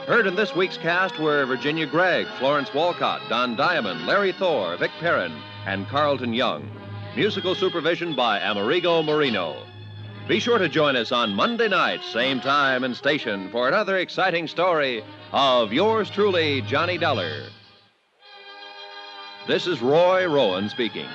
C: Heard in this week's cast were Virginia Gregg, Florence Walcott, Don Diamond, Larry Thor, Vic Perrin, and Carlton Young. Musical supervision by Amerigo Marino. Be sure to join us on Monday night, same time and station, for another exciting story of Yours truly, Johnny Dollar. This is Roy Rowan speaking.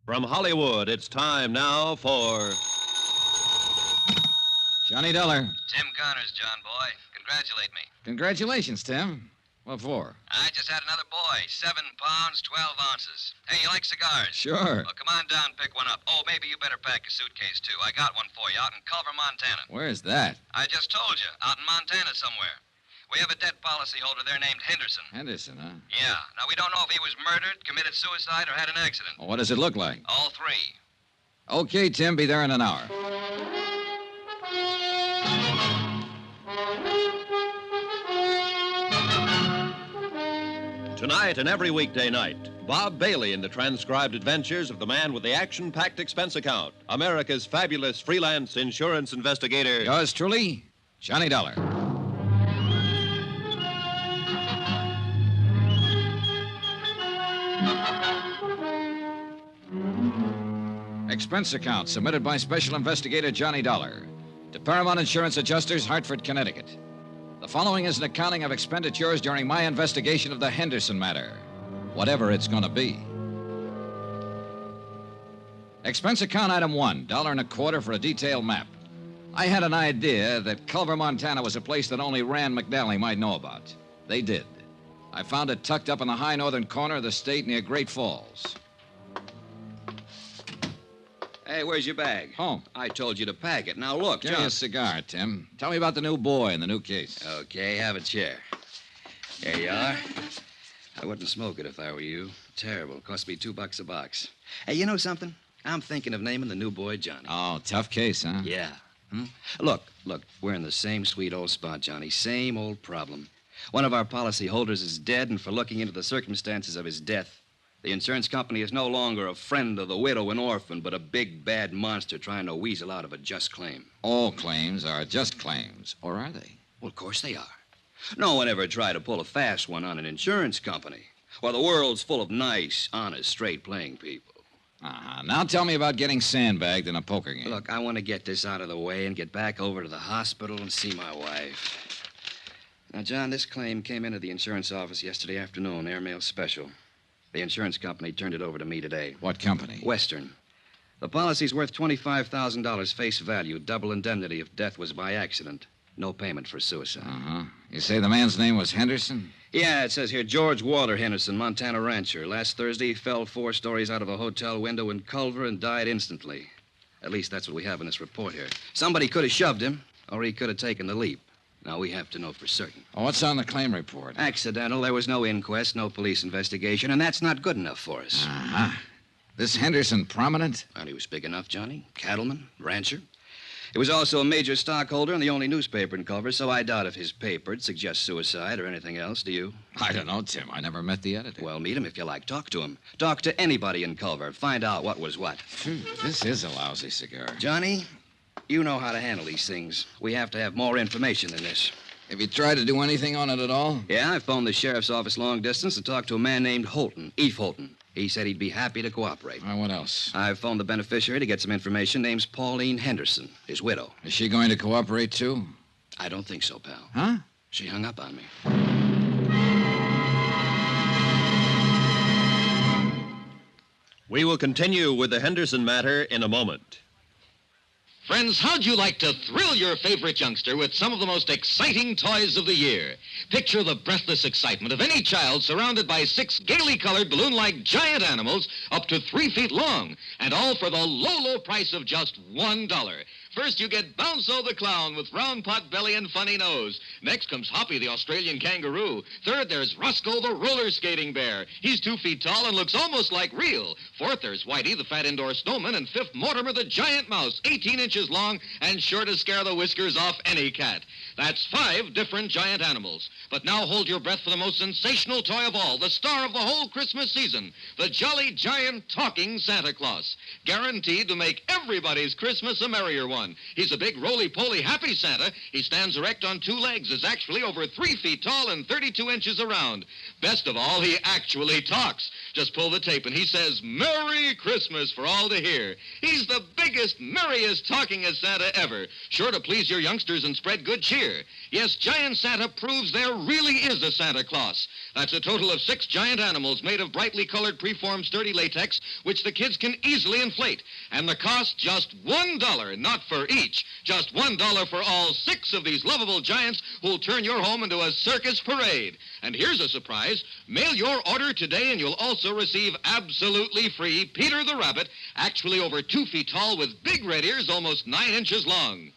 C: From Hollywood, it's time now for
A: Johnny Dollar.
P: Tim Connors, John boy. Congratulate me.
A: Congratulations, Tim. What for?
P: I just had another boy. 7 pounds, 12 ounces. Hey, you like cigars?
A: Sure.
P: Well, come on down, pick one up. Oh, maybe you better pack a suitcase, too. I got one for you out in Culver, Montana.
A: Where's that?
P: I just told you, out in Montana somewhere. We have a debt policyholder there named Henderson.
A: Henderson, huh?
P: Yeah. Now, we don't know if he was murdered, committed suicide, or had an accident.
A: Well, what does it look like?
P: All three.
A: Okay, Tim, be there in an hour.
C: Tonight and every weekday night, Bob Bailey in the transcribed adventures of the man with the action-packed expense account, America's fabulous freelance insurance investigator.
A: Yours truly, Johnny Dollar. Expense account submitted by Special Investigator Johnny Dollar to Paramount Insurance Adjusters, Hartford, Connecticut. The following is an accounting of expenditures during my investigation of the Henderson matter, whatever it's going to be. Expense account item 1, $1.25 for a detailed map. I had an idea that Culver, Montana was a place that only Rand McNally might know about. They did. I found it tucked up in the high northern corner of the state near Great Falls.
E: Hey, where's your bag?
A: Home.
E: I told you to pack it. Now, look,
A: Give me a cigar, Tim. Tell me about the new boy and the new case.
E: Okay, have a chair. There you are. I wouldn't smoke it if I were you. Terrible. Cost me $2 a box. Hey, you know something? I'm thinking of naming the new boy Johnny.
A: Oh, tough case, huh?
E: Yeah. Look, we're in the same sweet old spot, Johnny. Same old problem. One of our policy holders is dead, and for looking into the circumstances of his death, the insurance company is no longer a friend of the widow and orphan, but a big, bad monster trying to weasel out of a just claim.
A: All claims are just claims, or are they?
E: Well, of course they are. No one ever tried to pull a fast one on an insurance company. Well, the world's full of nice, honest, straight-playing people.
A: Now tell me about getting sandbagged in a poker game.
E: Look, I want to get this out of the way and get back over to the hospital and see my wife. Now, John, this claim came into the insurance office yesterday afternoon, airmail special. The insurance company turned it over to me today.
A: What company?
E: Western. The policy's worth $25,000 face value, double indemnity if death was by accident. No payment for suicide.
A: Uh-huh. You say the man's name was Henderson?
E: Yeah, it says here George Walter Henderson, Montana rancher. Last Thursday, he fell 4 stories out of a hotel window in Culver and died instantly. At least that's what we have in this report here. Somebody could have shoved him, or he could have taken the leap. Now, we have to know for certain.
A: Oh, what's on the claim report?
E: Accidental. There was no inquest, no police investigation, and that's not good enough for us.
A: Uh-huh. This Henderson prominent?
E: Well, he was big enough, Johnny. Cattleman, rancher. He was also a major stockholder in the only newspaper in Culver, so I doubt if his paper'd suggest suicide or anything else, do you?
A: I don't know, Tim. I never met the editor.
E: Well, meet him if you like. Talk to him. Talk to anybody in Culver. Find out what was what.
A: This is a lousy cigar.
E: Johnny, you know how to handle these things. We have to have more information than this.
A: Have you tried to do anything on it at all?
E: Yeah, I phoned the sheriff's office long distance and talked to a man named Holton, Eve Holton. He said he'd be happy to cooperate.
A: What else?
E: I phoned the beneficiary to get some information. Name's Pauline Henderson, his widow.
A: Is she going to cooperate, too?
E: I don't think so, pal.
A: Huh?
E: She hung up on me.
C: We will continue with the Henderson matter in a moment.
L: Friends, how'd you like to thrill your favorite youngster with some of the most exciting toys of the year? Picture the breathless excitement of any child surrounded by 6 gaily colored balloon-like giant animals up to 3 feet long, and all for the low, low price of just $1. First, you get Bounzo the clown with round pot belly and funny nose. Next comes Hoppy the Australian kangaroo. Third, there's Roscoe the roller skating bear. He's 2 feet tall and looks almost like real. Fourth, there's Whitey the fat indoor snowman. And fifth, Mortimer the giant mouse, 18 inches long and sure to scare the whiskers off any cat. That's 5 different giant animals. But now hold your breath for the most sensational toy of all, the star of the whole Christmas season, the jolly giant talking Santa Claus. Guaranteed to make everybody's Christmas a merrier one. He's a big, roly-poly, happy Santa. He stands erect on 2 legs, is actually over 3 feet tall and 32 inches around. Best of all, he actually talks. Just pull the tape and he says, Merry Christmas for all to hear. He's the biggest, merriest, talkingest Santa ever. Sure to please your youngsters and spread good cheer. Yes, Giant Santa proves there really is a Santa Claus. That's a total of 6 giant animals made of brightly colored preformed sturdy latex, which the kids can easily inflate. And the cost just $1, not for each. Just $1 for all 6 of these lovable giants who'll turn your home into a circus parade. And here's a surprise. Mail your order today and you'll also receive absolutely free Peter the Rabbit, actually over 2 feet tall with big red ears almost 9 inches long.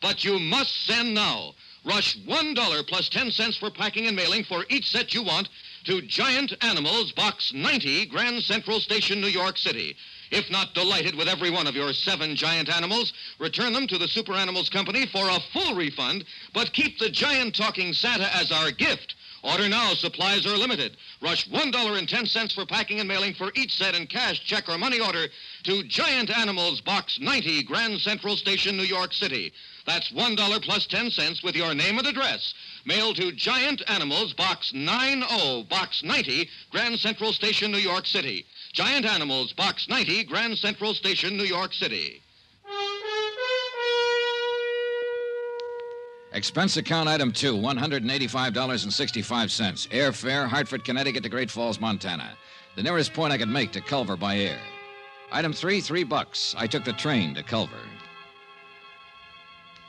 L: But you must send now. Rush $1 plus 10 cents for packing and mailing for each set you want to Giant Animals, Box 90, Grand Central Station, New York City. If not delighted with every one of your 7 giant animals, return them to the Super Animals Company for a full refund, but keep the giant talking Santa as our gift. Order now. Supplies are limited. Rush $1.10 for packing and mailing for each set in cash, check, or money order to Giant Animals, Box 90, Grand Central Station, New York City. That's $1 plus 10 cents with your name and address. Mail to Giant Animals, Box 90, Box 90, Grand Central Station, New York City. Giant Animals, Box 90, Grand Central Station, New York City.
A: Expense account item 2, $185.65. Airfare, Hartford, Connecticut to Great Falls, Montana. The nearest point I could make to Culver by air. Item 3, $3. I took the train to Culver.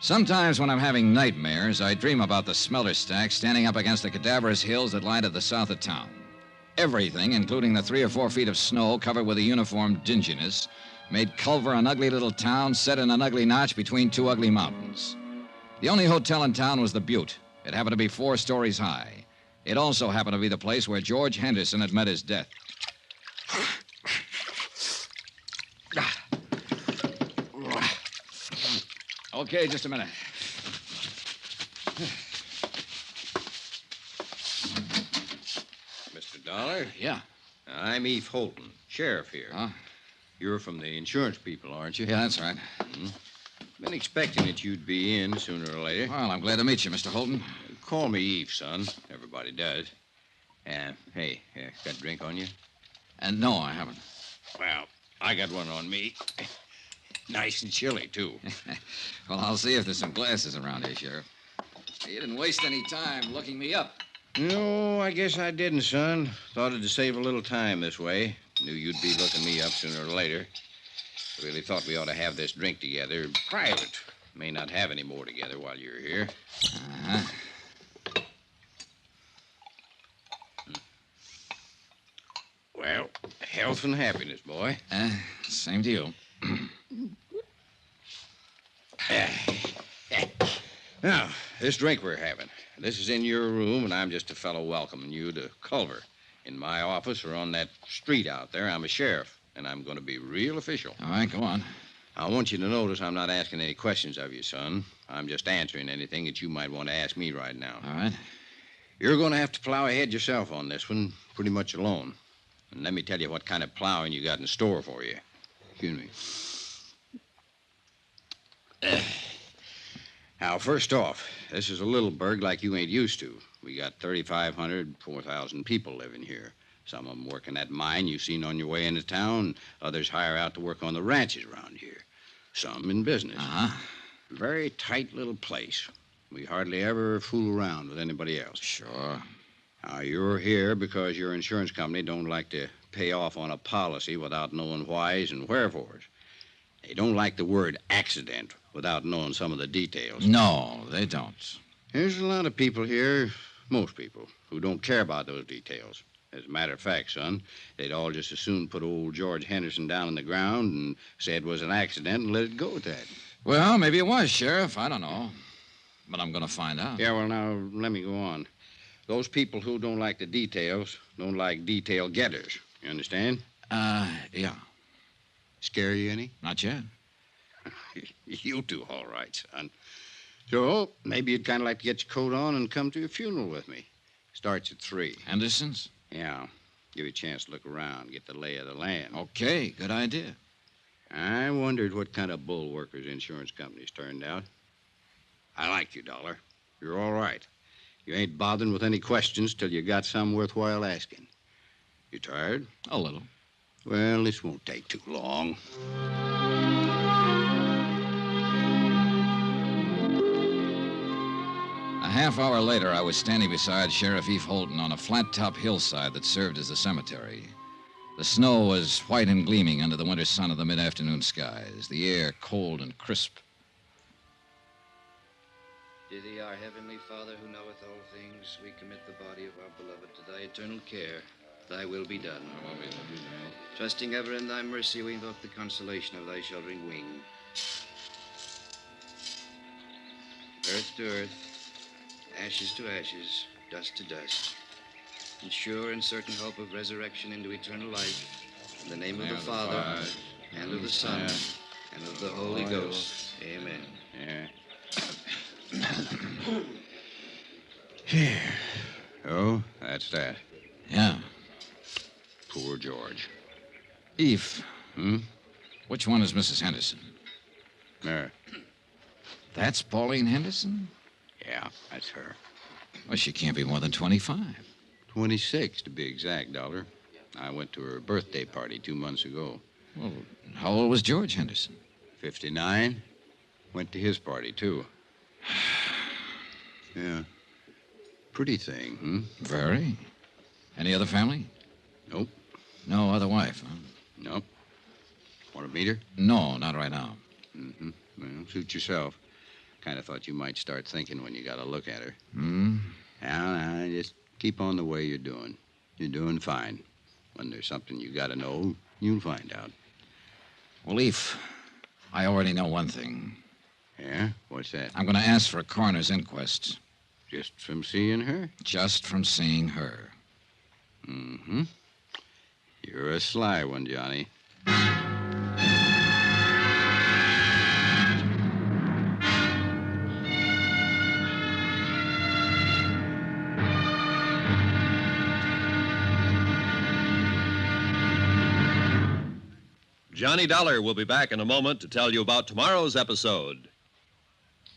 A: Sometimes when I'm having nightmares, I dream about the smelter stack standing up against the cadaverous hills that lie to the south of town. Everything, including the 3 or 4 feet of snow covered with a uniform dinginess, made Culver an ugly little town set in an ugly notch between 2 ugly mountains. The only hotel in town was the Butte. It happened to be 4 stories high. It also happened to be the place where George Henderson had met his death. Okay, just a minute.
S: Mr. Dollar?
A: Yeah.
S: I'm Eve Holton, sheriff here.
A: Huh?
S: You're from the insurance people, aren't you?
A: Yeah, that's right.
S: Mm-hmm. Been expecting that you'd be in sooner or later.
A: Well, I'm glad to meet you, Mr. Holton.
S: Call me Eve, son. Everybody does. Hey, got a drink on you?
A: And no, I haven't.
S: Well, I got one on me. Nice and chilly, too.
A: Well, I'll see if there's some glasses around here, Sheriff. You didn't waste any time looking me up.
S: No, I guess I didn't, son. Thought it'd save a little time this way. Knew you'd be looking me up sooner or later. Really thought we ought to have this drink together. Private. May not have any more together while you're here.
A: Uh-huh.
S: Well, health and happiness, boy.
A: Same to you.
S: Now, this drink we're having. This is in your room, and I'm just a fellow welcoming you to Culver. In my office or on that street out there, I'm a sheriff, and I'm going to be real official.
A: All right, go on.
S: I want you to notice I'm not asking any questions of you, son. I'm just answering anything that you might want to ask me right now.
A: All right.
S: You're going to have to plow ahead yourself on this one, pretty much alone. And let me tell you what kind of plowing you got in store for you. Excuse me. Now, first off, this is a little burg like you ain't used to. We got 3,500, 4,000 people living here. Some of them working that mine you've seen on your way into town. Others hire out to work on the ranches around here. Some in business.
A: Uh-huh.
S: Very tight little place. We hardly ever fool around with anybody else.
A: Sure.
S: Now, you're here because your insurance company don't like to pay off on a policy without knowing whys and wherefores. They don't like the word accident without knowing some of the details.
A: No, they don't.
S: There's a lot of people here, most people, who don't care about those details. As a matter of fact, son, they'd all just as soon put old George Henderson down on the ground and say it was an accident and let it go at that.
A: Well, maybe it was, Sheriff. I don't know. But I'm going to find out.
S: Yeah, well, now, let me go on. Those people who don't like the details don't like detail getters. You understand?
A: Yeah.
S: Scare you any?
A: Not yet.
S: You do all right, son. So, maybe you'd kind of like to get your coat on and come to your funeral with me. Starts at 3.
A: Henderson's?
S: Yeah. Give you a chance to look around, get the lay of the land.
A: Okay, good idea.
S: I wondered what kind of bull workers insurance companies turned out. I like you, Dollar. You're all right. You ain't bothering with any questions till you got some worthwhile asking. You tired?
A: A little.
S: Well, this won't take too long.
A: A half hour later, I was standing beside Sheriff Eve Holton on a flat-top hillside that served as a cemetery. The snow was white and gleaming under the winter sun of the mid-afternoon skies, the air cold and crisp.
E: To thee, our heavenly Father, who knoweth all things, we commit the body of our beloved to thy eternal care. Thy will be done. Trusting ever in thy mercy, we invoke the consolation of thy sheltering wing. Earth to earth, ashes to ashes, dust to dust. In sure and certain hope of resurrection into eternal life, in the name of the Father, and of the Son, and of the Holy Ghost. Amen.
S: Yeah. Here. Oh, that's that.
A: Yeah.
S: Poor George.
A: Eve.
S: Hmm?
A: Which one is Mrs. Henderson?
S: There.
A: That's Pauline Henderson?
S: Yeah, that's her.
A: Well, she can't be more than 25.
S: 26, to be exact, Dollar. I went to her birthday party 2 months ago.
A: Well, how old was George Henderson?
S: 59. Went to his party, too. Yeah. Pretty thing, hmm?
A: Very. Any other family?
S: Nope.
A: No other wife, huh?
S: Nope. Want to meet her?
A: No, not right now.
S: Mm-hmm. Well, suit yourself. Kind of thought you might start thinking when you got a look at her.
A: Hmm?
S: Now, just keep on the way you're doing. You're doing fine. When there's something you got to know, you'll find out.
A: Well, Eve, I already know one thing.
S: Yeah? What's that?
A: I'm going to ask for a coroner's inquest.
S: Just from seeing her?
A: Just from seeing her.
S: Mm-hmm. You're a sly one, Johnny.
C: Johnny Dollar will be back in a moment to tell you about tomorrow's episode.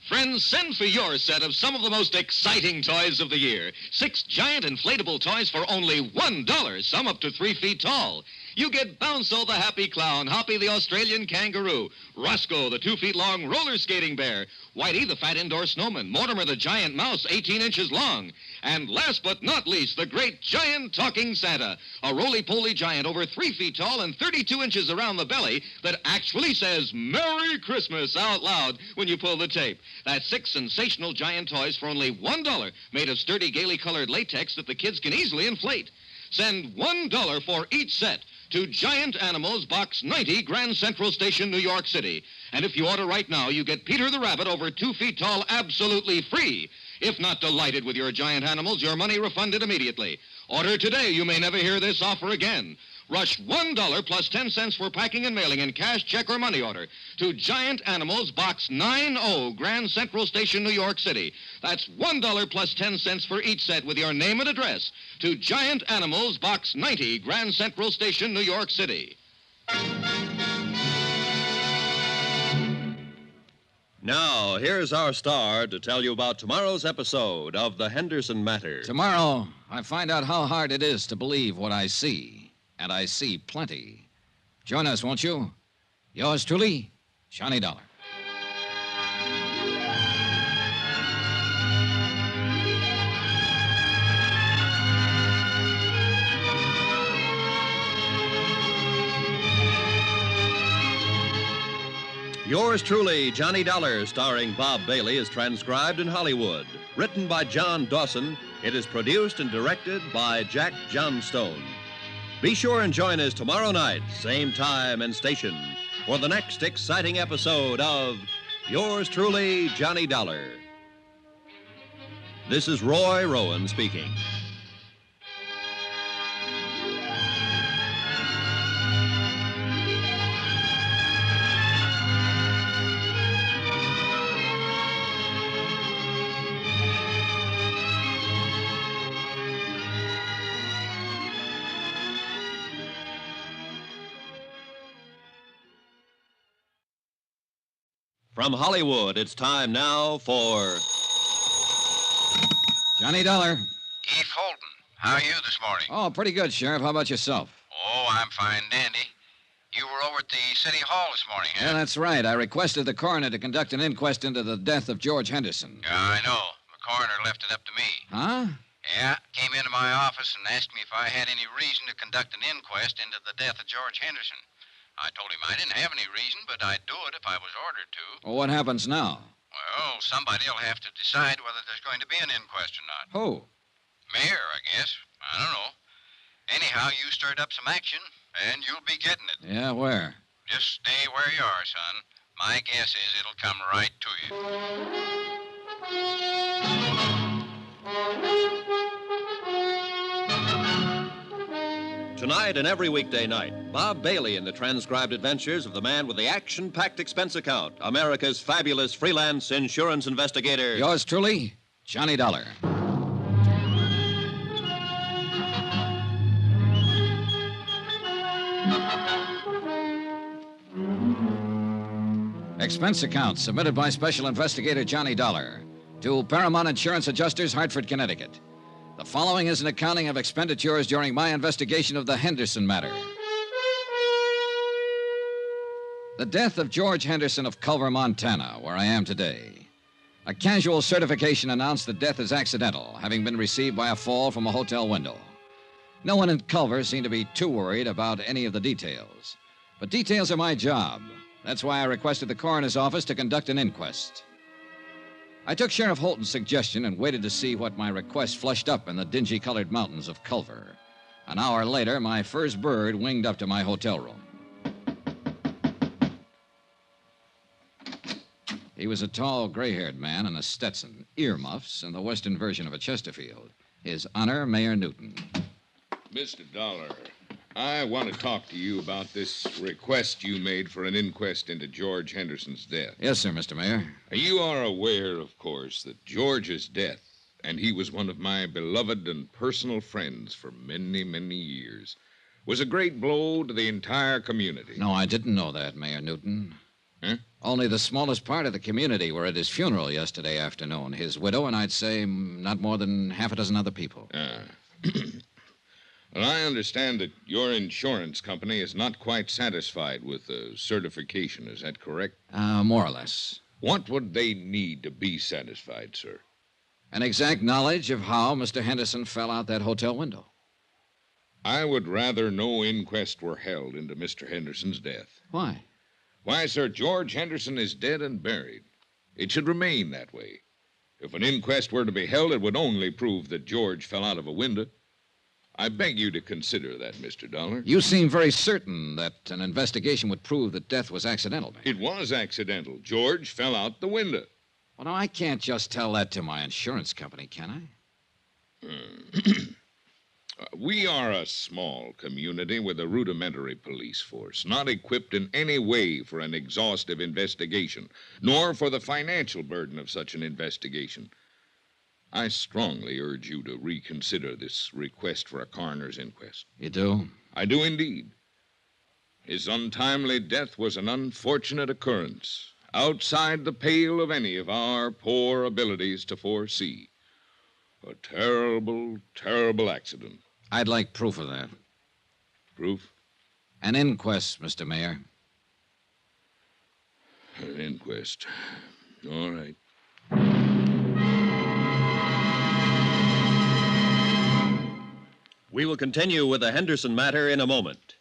L: Friends, send for your set of some of the most exciting toys of the year. 6 giant inflatable toys for only $1, some up to 3 feet tall. You get Bounce'll the happy clown, Hoppy the Australian kangaroo, Roscoe the 2 feet long roller skating bear, Whitey the fat indoor snowman, Mortimer the giant mouse 18 inches long, and last but not least, the great giant talking Santa, a roly-poly giant over 3 feet tall and 32 inches around the belly that actually says Merry Christmas out loud when you pull the tape. That's 6 sensational giant toys for only $1, made of sturdy, gaily colored latex that the kids can easily inflate. Send $1 for each set to Giant Animals, Box 90, Grand Central Station, New York City. And if you order right now, you get Peter the Rabbit over 2 feet tall absolutely free. If not delighted with your giant animals, your money refunded immediately. Order today. You may never hear this offer again. Rush $1 plus 10 cents for packing and mailing in cash, check, or money order to Giant Animals, Box 90, Grand Central Station, New York City. That's $1 plus 10 cents for each set with your name and address to Giant Animals, Box 90, Grand Central Station, New York City.
C: Now, here's our star to tell you about tomorrow's episode of The Henderson Matter.
A: Tomorrow, I find out how hard it is to believe what I see. And I see plenty. Join us, won't you? Yours truly, Johnny Dollar.
C: Yours truly, Johnny Dollar, starring Bob Bailey, is transcribed in Hollywood. Written by John Dawson, it is produced and directed by Jack Johnstone. Be sure and join us tomorrow night, same time and station, for the next exciting episode of Yours truly, Johnny Dollar. This is Roy Rowan speaking. From Hollywood, it's time now for
A: Johnny Dollar.
P: Eve Holden, how are you this morning?
A: Oh, pretty good, Sheriff. How about yourself?
P: Oh, I'm fine, dandy. You were over at the City Hall this morning, huh?
A: Yeah, that's right. I requested the coroner to conduct an inquest into the death of George Henderson.
P: Yeah, I know. The coroner left it up to me.
A: Huh?
P: Yeah, came into my office and asked me if I had any reason to conduct an inquest into the death of George Henderson. I told him I didn't have any reason, but I'd do it if I was ordered to.
A: Well, what happens now?
P: Well, somebody'll have to decide whether there's going to be an inquest or not.
A: Who?
P: Mayor, I guess. I don't know. Anyhow, you stirred up some action, and you'll be getting it.
A: Yeah, where?
P: Just stay where you are, son. My guess is it'll come right to you.
C: Tonight and every weekday night, Bob Bailey in the transcribed adventures of the man with the action-packed expense account, America's fabulous freelance insurance investigator.
A: Yours truly, Johnny Dollar. Expense account submitted by Special Investigator Johnny Dollar to Paramount Insurance Adjusters, Hartford, Connecticut. The following is an accounting of expenditures during my investigation of the Henderson matter. The death of George Henderson of Culver, Montana, where I am today. A casual certification announced the death is accidental, having been received by a fall from a hotel window. No one in Culver seemed to be too worried about any of the details. But details are my job. That's why I requested the coroner's office to conduct an inquest. I took Sheriff Holton's suggestion and waited to see what my request flushed up in the dingy-colored mountains of Culver. An hour later, my first bird winged up to my hotel room. He was a tall, gray-haired man in a Stetson, earmuffs, and the western version of a Chesterfield. His Honor, Mayor Newton.
K: Mr. Dollar, I want to talk to you about this request you made for an inquest into George Henderson's death.
A: Yes, sir, Mr. Mayor.
K: You are aware, of course, that George's death, and he was one of my beloved and personal friends for many, many years, was a great blow to the entire community.
A: No, I didn't know that, Mayor Newton.
K: Huh?
A: Only the smallest part of the community were at his funeral yesterday afternoon. His widow and I'd say not more than half a dozen other people.
K: Well, I understand that your insurance company is not quite satisfied with the certification. Is that correct?
A: More or less.
K: What would they need to be satisfied, sir?
A: An exact knowledge of how Mr. Henderson fell out that hotel window.
K: I would rather no inquest were held into Mr. Henderson's death.
A: Why?
K: Why, sir, George Henderson is dead and buried. It should remain that way. If an inquest were to be held, it would only prove that George fell out of a window. I beg you to consider that, Mr. Dollar.
A: You seem very certain that an investigation would prove that death was accidental, Mayor.
K: It was accidental. George fell out the window.
A: Well, now, I can't just tell that to my insurance company, can I?
K: We are a small community with a rudimentary police force, not equipped in any way for an exhaustive investigation, nor for the financial burden of such an investigation. I strongly urge you to reconsider this request for a coroner's inquest.
A: You do?
K: I do indeed. His untimely death was an unfortunate occurrence, outside the pale of any of our poor abilities to foresee. A terrible, terrible accident.
A: I'd like proof of that.
K: Proof?
A: An inquest, Mr. Mayor.
K: An inquest. All right.
C: We will continue with the Henderson matter in a moment.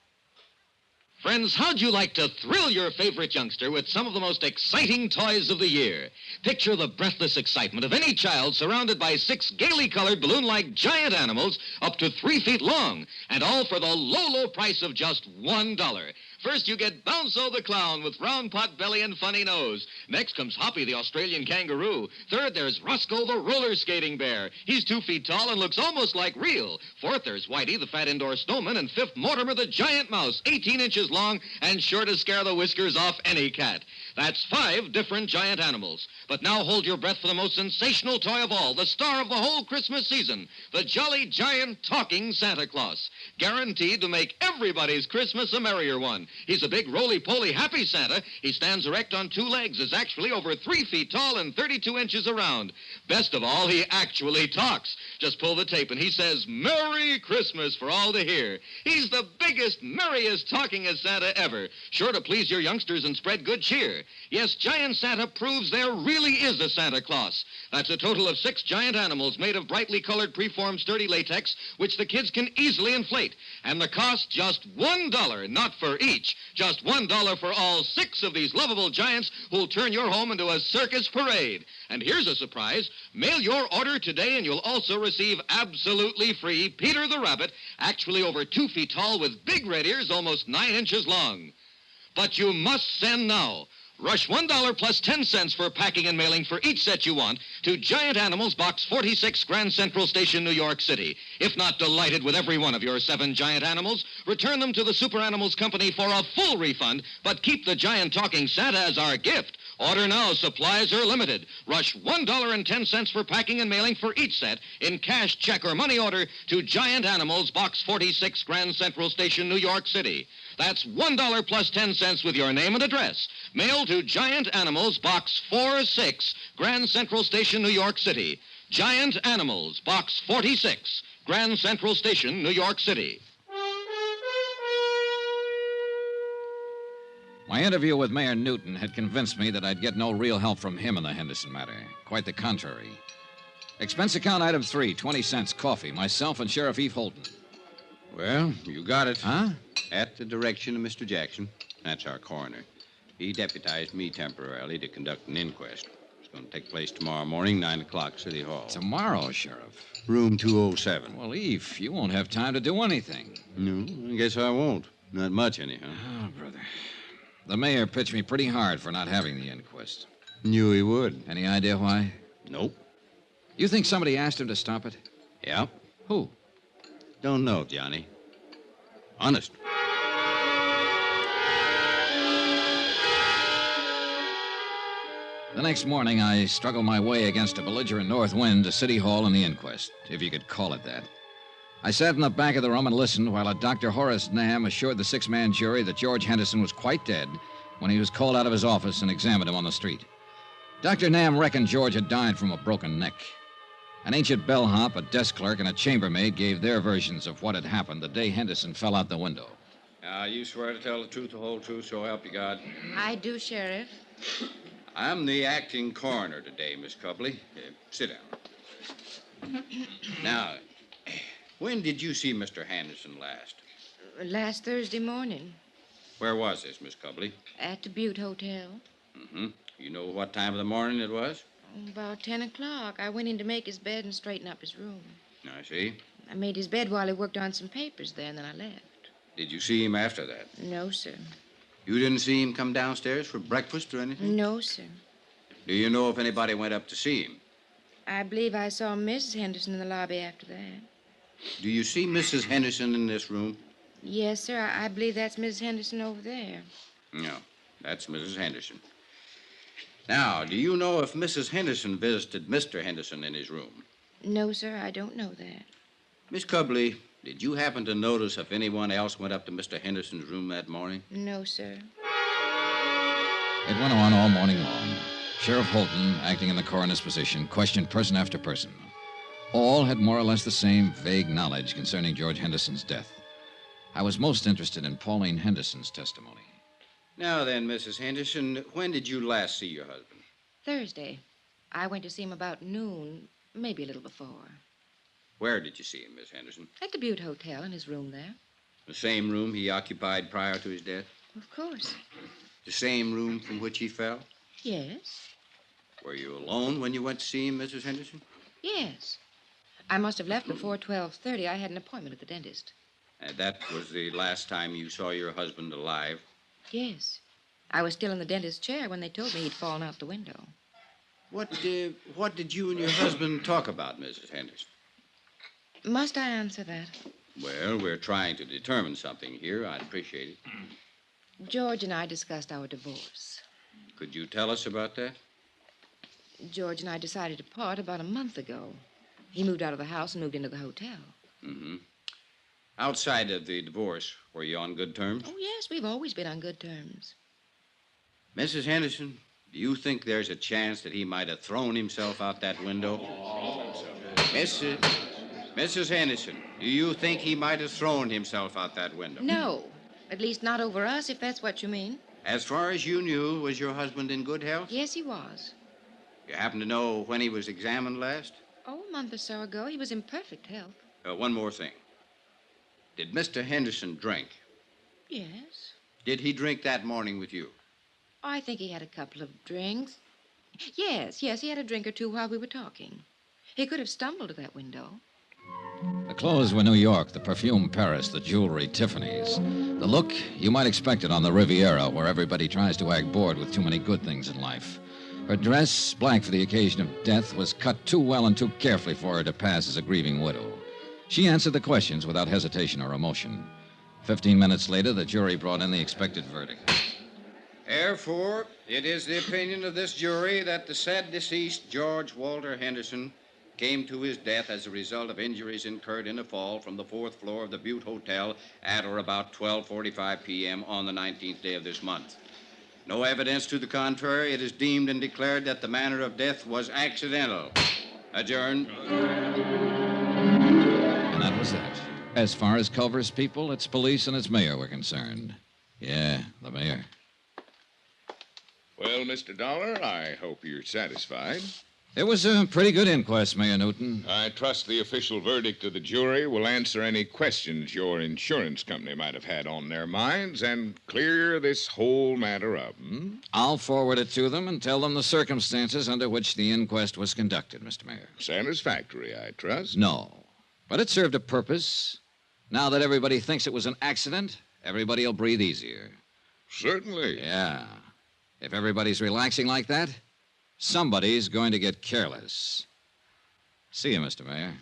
L: Friends, how'd you like to thrill your favorite youngster with some of the most exciting toys of the year? Picture the breathless excitement of any child surrounded by 6 gaily colored balloon-like giant animals up to 3 feet long, and all for the low, low price of just $1. First, you get Bounzo the clown with round pot belly and funny nose. Next comes Hoppy the Australian kangaroo. Third, there's Roscoe the roller skating bear. He's 2 feet tall and looks almost like real. Fourth, there's Whitey the fat indoor snowman. And fifth, Mortimer the giant mouse, 18 inches long and sure to scare the whiskers off any cat. That's 5 different giant animals. But now hold your breath for the most sensational toy of all, the star of the whole Christmas season, the jolly giant talking Santa Claus. Guaranteed to make everybody's Christmas a merrier one. He's a big, roly-poly, happy Santa. He stands erect on 2 legs, is actually over 3 feet tall and 32 inches around. Best of all, he actually talks. Just pull the tape and he says, Merry Christmas for all to hear. He's the biggest, merriest, talkingest Santa ever. Sure to please your youngsters and spread good cheer. Yes, Giant Santa proves there really is a Santa Claus. That's a total of 6 giant animals made of brightly colored preformed sturdy latex, which the kids can easily inflate. And the cost just $1, not for each. Just $1 for all 6 of these lovable giants who'll turn your home into a circus parade. And here's a surprise. Mail your order today and you'll also receive absolutely free Peter the Rabbit, actually over 2 feet tall with big red ears almost 9 inches long. But you must send now. Rush $1 plus 10 cents for packing and mailing for each set you want to Giant Animals, Box 46, Grand Central Station, New York City. If not delighted with every one of your 7 giant animals, return them to the Super Animals Company for a full refund, but keep the giant talking Santa as our gift. Order now. Supplies are limited. Rush $1.10 for packing and mailing for each set in cash, check, or money order to Giant Animals, Box 46, Grand Central Station, New York City. That's $1 plus 10 cents with your name and address. Mail to Giant Animals, Box 46, Grand Central Station, New York City. Giant Animals, Box 46, Grand Central Station, New York City.
A: My interview with Mayor Newton had convinced me that I'd get no real help from him in the Henderson matter. Quite the contrary. Expense account item 3, 20 cents, coffee. Myself and Sheriff Eve Holton.
S: Well, you got it.
A: Huh?
S: At the direction of Mr. Jackson. That's our coroner. He deputized me temporarily to conduct an inquest. It's going to take place tomorrow morning, 9 o'clock, City Hall.
A: Tomorrow, Sheriff.
S: Room 207.
A: Well, Eve, you won't have time to do anything.
S: No, I guess I won't. Not much, anyhow.
A: Oh, brother. The mayor pitched me pretty hard for not having the inquest.
S: Knew he would.
A: Any idea why?
S: Nope.
A: You think somebody asked him to stop it?
S: Yeah.
A: Who?
S: Don't know, Johnny. Honest.
A: The next morning, I struggled my way against a belligerent north wind to City Hall and the inquest, if you could call it that. I sat in the back of the room and listened while a Dr. Horace Nam assured the 6-man jury that George Henderson was quite dead when he was called out of his office and examined him on the street. Dr. Nam reckoned George had died from a broken neck. An ancient bellhop, a desk clerk, and a chambermaid gave their versions of what had happened the day Henderson fell out the window.
S: You swear to tell the truth, the whole truth, so help you God?
M: I do, Sheriff.
S: I'm the acting coroner today, Miss Copley. Sit down. Now, when did you see Mr. Henderson last?
M: Last Thursday morning
S: Where was this, Miss Copley?
M: at the Butte Hotel.
S: Mm-hmm. You know what time of the morning it was?
M: About 10 o'clock. I went in to make his bed and straighten up his room.
S: I see.
M: I made his bed while he worked on some papers there, and then I left.
S: Did you see him after that?
M: No, sir.
S: You didn't see him come downstairs for breakfast or anything?
M: No, sir.
S: Do you know if anybody went up to see him?
M: I believe I saw Mrs. Henderson in the lobby after that.
S: Do you see Mrs. Henderson in this room?
M: Yes, sir. I believe that's Mrs. Henderson over there.
S: No, that's Mrs. Henderson. Now, do you know if Mrs. Henderson visited Mr. Henderson in his room?
M: No, sir, I don't know that.
S: Miss Cubley, did you happen to notice if anyone else went up to Mr. Henderson's room that morning?
M: No, sir.
A: It went on all morning long. Sheriff Holton, acting in the coroner's position, questioned person after person. All had more or less the same vague knowledge concerning George Henderson's death. I was most interested in Pauline Henderson's testimony.
S: Now then, Mrs. Henderson, when did you last see your husband?
M: Thursday. I went to see him about noon, maybe a little before.
S: Where did you see him, Miss Henderson?
M: At the Butte Hotel, in his room there.
S: The same room he occupied prior to his death?
M: Of course.
S: The same room from which he fell?
M: Yes.
S: Were you alone when you went to see him, Mrs. Henderson?
M: Yes. I must have left before 12:30. I had an appointment at the dentist.
S: And that was the last time you saw your husband alive?
M: Yes. I was still in the dentist's chair when they told me he'd fallen out the window.
S: What did you and your husband talk about, Mrs. Henderson?
M: Must I answer that?
S: Well, we're trying to determine something here. I'd appreciate it.
M: George and I discussed our divorce.
S: Could you tell us about that?
M: George and I decided to part about a month ago. He moved out of the house and moved into the hotel.
S: Mm-hmm. Outside of the divorce, were you on good terms?
M: Oh, yes, we've always been on good terms.
S: Mrs. Henderson, do you think there's a chance that he might have thrown himself out that window? Mrs. Henderson, do you think he might have thrown himself out that window?
M: No. At least not over us, if that's what you mean.
S: As far as you knew, was your husband in good health?
M: Yes, he was.
S: You happen to know when he was examined last?
M: Oh, a month or so ago. He was in perfect health.
S: One more thing. Did Mr. Henderson drink?
M: Yes.
S: Did he drink that morning with you?
M: I think he had a couple of drinks. Yes, he had a drink or two while we were talking. He could have stumbled to that window.
A: The clothes were New York, the perfume Paris, the jewelry Tiffany's. The look, you might expect it on the Riviera, where everybody tries to act bored with too many good things in life. Her dress, black for the occasion of death, was cut too well and too carefully for her to pass as a grieving widow. She answered the questions without hesitation or emotion. 15 minutes later, the jury brought in the expected verdict.
S: Therefore, it is the opinion of this jury that the said deceased, George Walter Henderson, came to his death as a result of injuries incurred in a fall from the 4th floor of the Butte Hotel at or about 12:45 p.m. on the 19th day of this month. No evidence to the contrary, it is deemed and declared that the manner of death was accidental. Adjourned.
A: And that was that. As far as Culver's people, its police, and its mayor were concerned. Yeah, the mayor.
K: Well, Mr. Dollar, I hope you're satisfied.
A: It was a pretty good inquest, Mayor Newton.
K: I trust the official verdict of the jury will answer any questions your insurance company might have had on their minds and clear this whole matter up.
A: I'll forward it to them and tell them the circumstances under which the inquest was conducted, Mr. Mayor.
K: Satisfactory, I trust.
A: No, but it served a purpose. Now that everybody thinks it was an accident, everybody will breathe easier.
K: Certainly.
A: Yeah. If everybody's relaxing like that, somebody's going to get careless. See you, Mr. Mayor.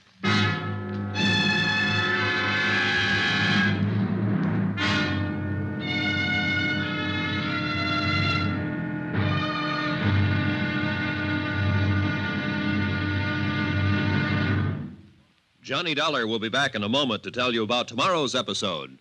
C: Johnny Dollar will be back in a moment to tell you about tomorrow's episode.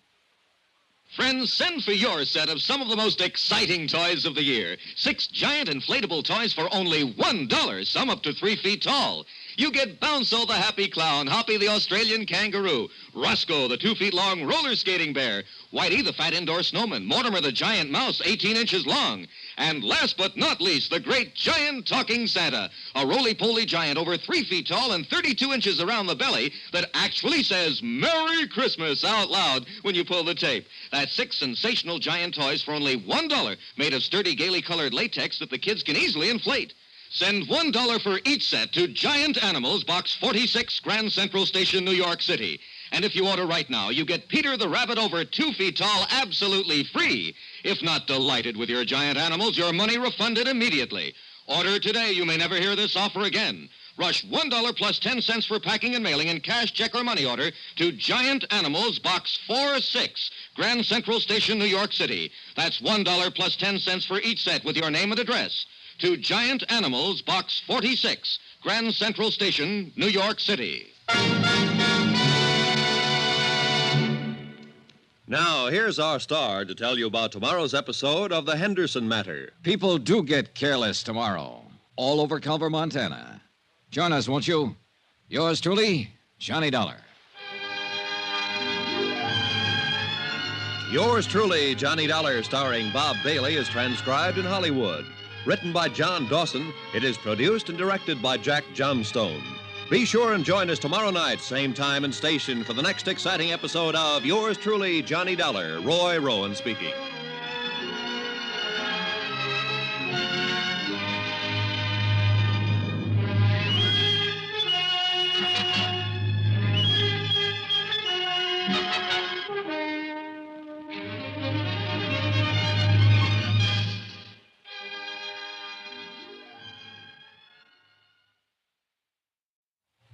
L: Friends, send for your set of some of the most exciting toys of the year. 6 giant inflatable toys for only $1, some up to 3 feet tall. You get Bounce'll the happy clown, Hoppy the Australian kangaroo, Roscoe the 2 feet long roller skating bear, Whitey the fat indoor snowman, Mortimer the giant mouse 18 inches long, and last but not least, the great giant talking Santa, a roly-poly giant over 3 feet tall and 32 inches around the belly that actually says Merry Christmas out loud when you pull the tape. That's 6 sensational giant toys for only $1, made of sturdy, gaily colored latex that the kids can easily inflate. Send $1 for each set to Giant Animals, Box 46, Grand Central Station, New York City. And if you order right now, you get Peter the Rabbit over 2 feet tall absolutely free. If not delighted with your giant animals, your money refunded immediately. Order today. You may never hear this offer again. Rush $1 plus 10 cents for packing and mailing in cash, check, or money order to Giant Animals, Box 46, Grand Central Station, New York City. That's $1 plus 10 cents for each set with your name and address. To Giant Animals, Box 46, Grand Central Station, New York City.
C: Now, here's our star to tell you about tomorrow's episode of The Henderson Matter.
A: People do get careless tomorrow, all over Culver, Montana. Join us, won't you? Yours truly, Johnny Dollar.
C: Yours truly, Johnny Dollar, starring Bob Bailey, is transcribed in Hollywood. Written by John Dawson, it is produced and directed by Jack Johnstone. Be sure and join us tomorrow night, same time and station, for the next exciting episode of Yours truly, Johnny Dollar. Roy Rowan speaking.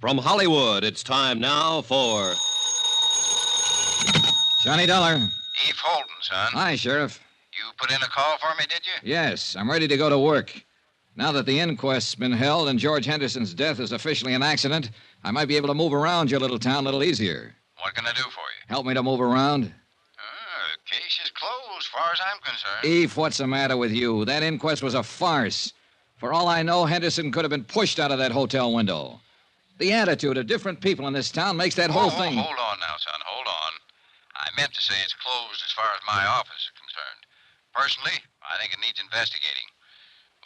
C: From Hollywood, it's time now for
A: Johnny Dollar.
P: Eve Holden, son.
A: Hi, Sheriff.
P: You put in a call for me, did you?
A: Yes, I'm ready to go to work. Now that the inquest's been held and George Henderson's death is officially an accident, I might be able to move around your little town a little easier.
P: What can I do for you?
A: Help me to move around?
P: The case is closed, as far as I'm concerned.
A: Eve, what's the matter with you? That inquest was a farce. For all I know, Henderson could have been pushed out of that hotel window. The attitude of different people in this town makes that whole thing...
P: Hold on now, son. Hold on. I meant to say it's closed as far as my office is concerned. Personally, I think it needs investigating.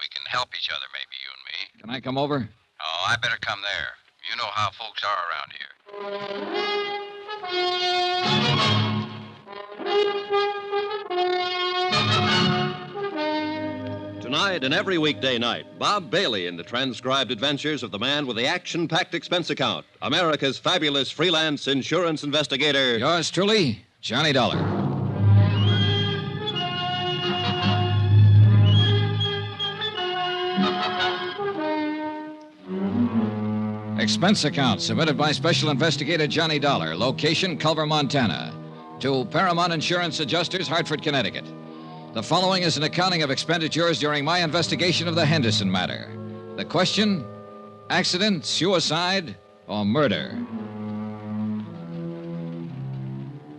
P: We can help each other, maybe, you and me.
A: Can I come over?
P: Oh, I better come there. You know how folks are around here.
C: Tonight and every weekday night, Bob Bailey in the transcribed adventures of the man with the action-packed expense account, America's fabulous freelance insurance investigator.
A: Yours truly, Johnny Dollar. Expense account submitted by Special Investigator Johnny Dollar. Location, Culver, Montana. To Paramount Insurance Adjusters, Hartford, Connecticut. The following is an accounting of expenditures during my investigation of the Henderson matter. The question, accident, suicide, or murder?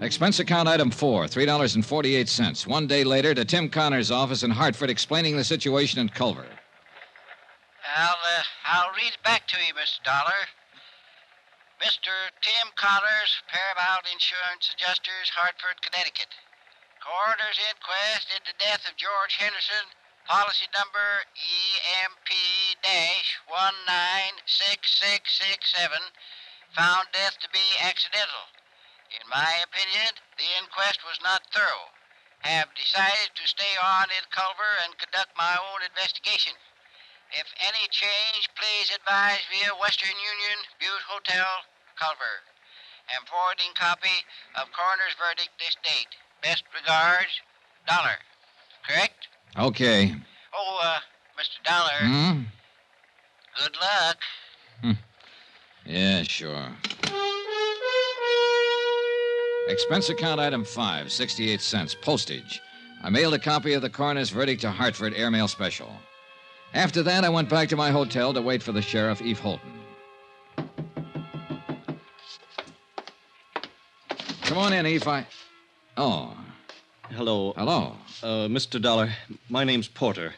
A: Expense account item 4, $3.48. 1 day later to Tim Connor's office in Hartford explaining the situation in Culver.
N: I'll read it back to you, Mr. Dollar. Mr. Tim Connors, Paramount Insurance Adjusters, Hartford, Connecticut. Coroner's inquest into death of George Henderson, policy number EMP-196667, found death to be accidental. In my opinion, the inquest was not thorough. Have decided to stay on in Culver and conduct my own investigation. If any change, please advise via Western Union, Butte Hotel, Culver. Am forwarding copy of coroner's verdict this date. Best regards, Dollar. Correct?
A: Okay.
N: Oh, Mr. Dollar. Good luck.
A: Yeah, sure. Expense account item 5, 68 cents. Postage. I mailed a copy of the coroner's verdict to Hartford, airmail special. After that, I went back to my hotel to wait for the sheriff, Eve Holton. Come on in, Eve. Oh.
B: Hello.
A: Hello.
B: Mr. Dollar, my name's Porter.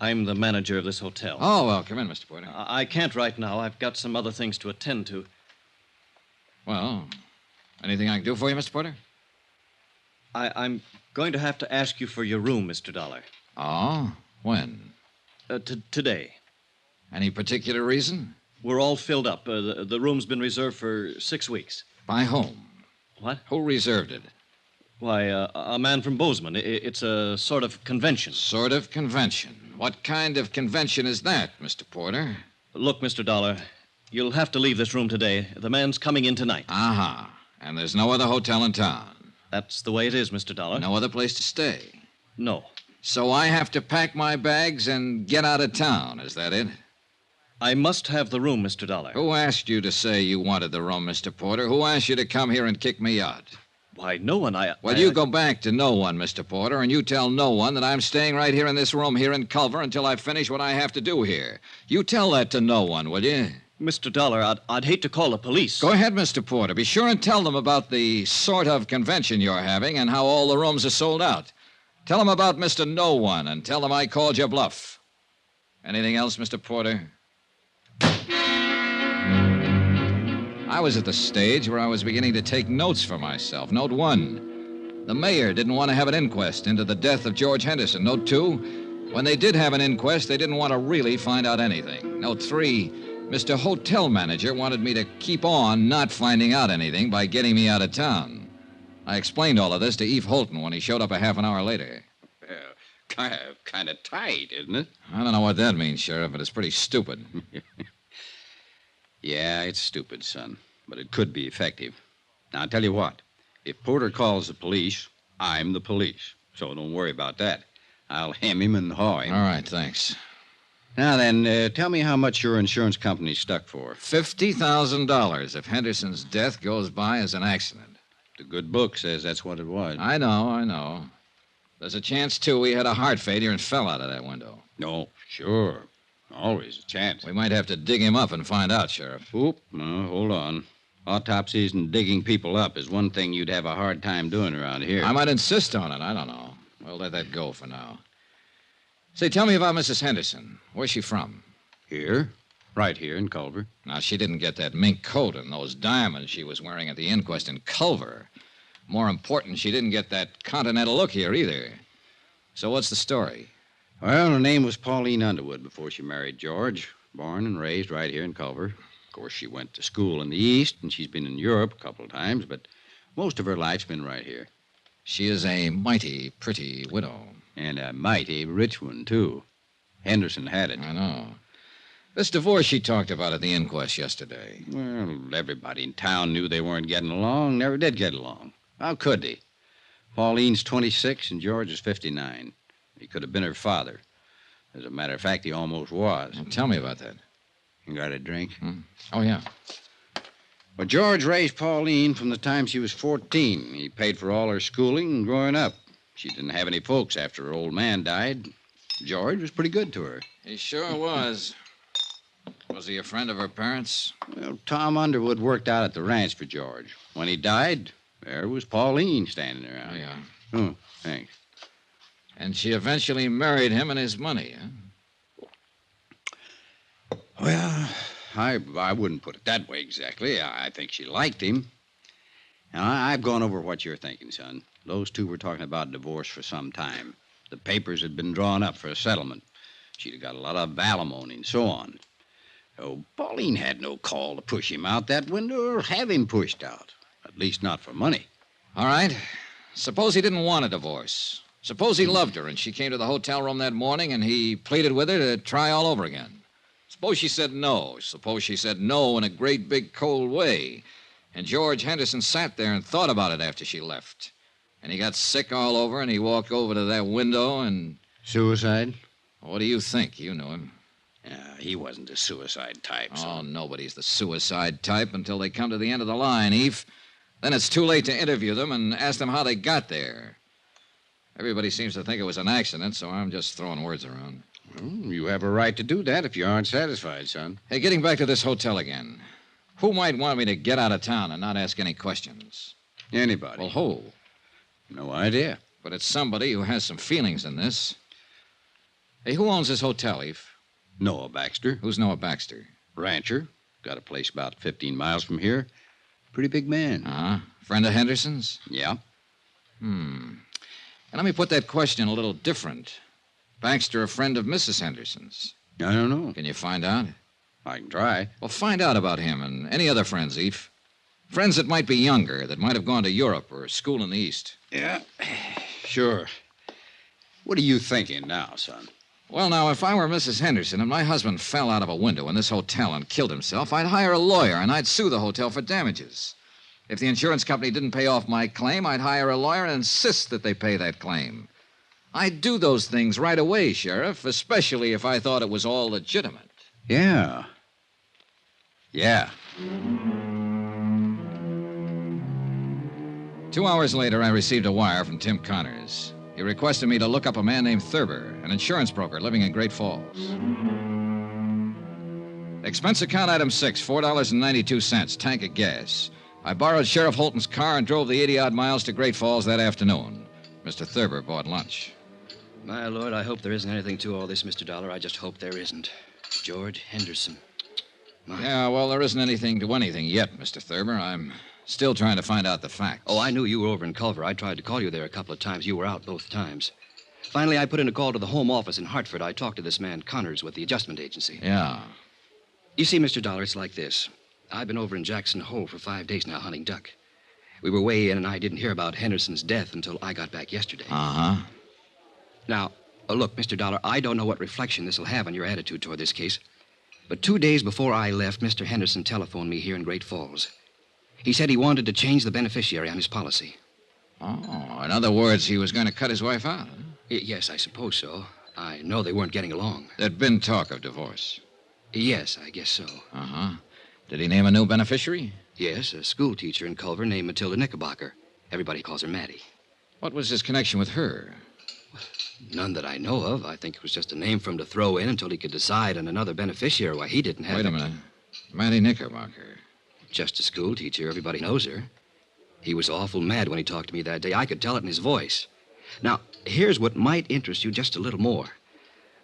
B: I'm the manager of this hotel.
A: Oh, well, come in, Mr. Porter.
B: I can't right now. I've got some other things to attend to.
A: Well, anything I can do for you, Mr. Porter?
B: I'm going to have to ask you for your room, Mr. Dollar.
A: Oh? When?
B: Today.
A: Any particular reason?
B: We're all filled up. The room's been reserved for 6 weeks.
A: By whom?
B: What?
A: Who reserved it?
B: Why, a man from Bozeman. It's a sort of convention.
A: Sort of convention? What kind of convention is that, Mr. Porter?
B: Look, Mr. Dollar, you'll have to leave this room today. The man's coming in tonight.
A: Uh-huh. And there's no other hotel in town?
B: That's the way it is, Mr. Dollar.
A: No other place to stay?
B: No.
A: So I have to pack my bags and get out of town, is that it?
B: I must have the room, Mr. Dollar.
A: Who asked you to say you wanted the room, Mr. Porter? Who asked you to come here and kick me out?
B: Why, no one.
A: Well, you go back to no one, Mr. Porter, and you tell no one that I'm staying right here in this room here in Culver until I finish what I have to do here. You tell that to no one, will you?
B: Mr. Dollar, I'd hate to call the police.
A: Go ahead, Mr. Porter. Be sure and tell them about the sort of convention you're having and how all the rooms are sold out. Tell them about Mr. No One and tell them I called your bluff. Anything else, Mr. Porter? I was at the stage where I was beginning to take notes for myself. Note 1, the mayor didn't want to have an inquest into the death of George Henderson. Note 2, when they did have an inquest, they didn't want to really find out anything. Note 3, Mr. Hotel Manager wanted me to keep on not finding out anything by getting me out of town. I explained all of this to Eve Holton when he showed up a half an hour later.
S: Kind of tight, isn't it?
A: I don't know what that means, Sheriff, but it's pretty stupid.
S: Yeah, it's stupid, son, but it could be effective. Now, I'll tell you what. If Porter calls the police, I'm the police, so don't worry about that. I'll hem him and haw him.
A: All right, thanks.
S: Now then, tell me how much your insurance company's stuck for.
A: $50,000 if Henderson's death goes by as an accident.
S: The good book says that's what it was.
A: I know. There's a chance, too, he had a heart failure and fell out of that window.
S: No, sure. Always a chance.
A: We might have to dig him up and find out, Sheriff.
S: Oop, no, hold on. Autopsies and digging people up is one thing you'd have a hard time doing around here.
A: I might insist on it. I don't know. We'll let that go for now. Say, tell me about Mrs. Henderson. Where's she from?
S: Here. Right here in Culver.
A: Now, she didn't get that mink coat and those diamonds she was wearing at the inquest in Culver. More important, she didn't get that continental look here either. So what's the story?
S: Well, her name was Pauline Underwood before she married George. Born and raised right here in Culver. Of course, she went to school in the East, and she's been in Europe a couple of times, but most of her life's been right here.
A: She is a mighty pretty widow.
S: And a mighty rich one, too. Henderson had it.
A: I know. This divorce she talked about at the inquest yesterday.
S: Well, everybody in town knew they weren't getting along, never did get along. How could they? Pauline's 26 and George is 59. He could have been her father. As a matter of fact, he almost was.
A: Well, tell me about that.
S: You got a drink?
A: Oh, yeah.
S: Well, George raised Pauline from the time she was 14. He paid for all her schooling and growing up. She didn't have any folks after her old man died. George was pretty good to her.
A: He sure was. Was he a friend of her parents?
S: Well, Tom Underwood worked out at the ranch for George. When he died, there was Pauline standing around.
A: Oh, yeah.
S: Oh, thanks.
A: And she eventually married him and his money, huh?
S: Well, I wouldn't put it that way exactly. I think she liked him. Now, I've gone over what you're thinking, son. Those two were talking about divorce for some time. The papers had been drawn up for a settlement. She'd have got a lot of alimony and so on. Oh, Pauline had no call to push him out that window or have him pushed out. At least not for money.
A: All right. Suppose he didn't want a divorce. Suppose he loved her and she came to the hotel room that morning and he pleaded with her to try all over again. Suppose she said no. Suppose she said no in a great big cold way. And George Henderson sat there and thought about it after she left. And he got sick all over and he walked over to that window and...
S: Suicide?
A: What do you think? You knew him.
S: He wasn't the suicide type,
A: Oh,
S: son.
A: nobody's the suicide type until they come to the end of the line, Eve. Then it's too late to interview them and ask them how they got there. Everybody seems to think it was an accident, so I'm just throwing words around.
S: Well, you have a right to do that if you aren't satisfied, son.
A: Hey, getting back to this hotel again. Who might want me to get out of town and not ask any questions?
S: Anybody.
A: Well, who?
S: No idea.
A: But it's somebody who has some feelings in this. Hey, who owns this hotel, Eve?
S: Noah Baxter.
A: Who's Noah Baxter?
S: Rancher. Got a place about 15 miles from here. Pretty big man.
A: Uh-huh. Friend of Henderson's?
S: Yeah.
A: And let me put that question a little different. Baxter a friend of Mrs. Henderson's?
S: I don't know.
A: Can you find out?
S: I can try.
A: Well, find out about him and any other friends, Eve. Friends that might be younger, that might have gone to Europe or school in the East.
S: Yeah, sure. What are you thinking now, son?
A: Well, now, if I were Mrs. Henderson and my husband fell out of a window in this hotel and killed himself, I'd hire a lawyer and I'd sue the hotel for damages. If the insurance company didn't pay off my claim, I'd hire a lawyer and insist that they pay that claim. I'd do those things right away, Sheriff, especially if I thought it was all legitimate.
S: Yeah,
A: Yeah. 2 hours later, I received a wire from Tim Connors. He requested me to look up a man named Thurber, an insurance broker living in Great Falls. Expense account item 6, $4.92, tank of gas. I borrowed Sheriff Holton's car and drove the 80-odd miles to Great Falls that afternoon. Mr. Thurber bought lunch.
E: My lord, I hope there isn't anything to all this, Mr. Dollar. I just hope there isn't. George Henderson.
A: Yeah, well, there isn't anything to anything yet, Mr. Thurber. I'm still trying to find out the facts.
E: Oh, I knew you were over in Culver. I tried to call you there a couple of times. You were out both times. Finally, I put in a call to the home office in Hartford. I talked to this man, Connors, with the adjustment agency.
A: Yeah.
E: You see, Mr. Dollar, it's like this. I've been over in Jackson Hole for 5 days now hunting duck. We were way in, and I didn't hear about Henderson's death until I got back yesterday.
A: Uh-huh.
E: Now, look, Mr. Dollar, I don't know what reflection this will have on your attitude toward this case, but 2 days before I left, Mr. Henderson telephoned me here in Great Falls. He said he wanted to change the beneficiary on his policy.
A: Oh, in other words, he was going to cut his wife out, huh?
E: Yes, I suppose so. I know they weren't getting along.
A: There'd been talk of divorce.
E: Yes, I guess so.
A: Uh-huh. Did he name a new beneficiary?
E: Yes, a school teacher in Culver named Matilda Knickerbocker. Everybody calls her Mattie.
A: What was his connection with her?
E: None that I know of. I think it was just a name for him to throw in until he could decide on another beneficiary. Why, he didn't have...
A: Wait a minute. Mattie Knickerbocker.
E: Just a school teacher. Everybody knows her. He was awful mad when he talked to me that day. I could tell it in his voice. Now, here's what might interest you just a little more.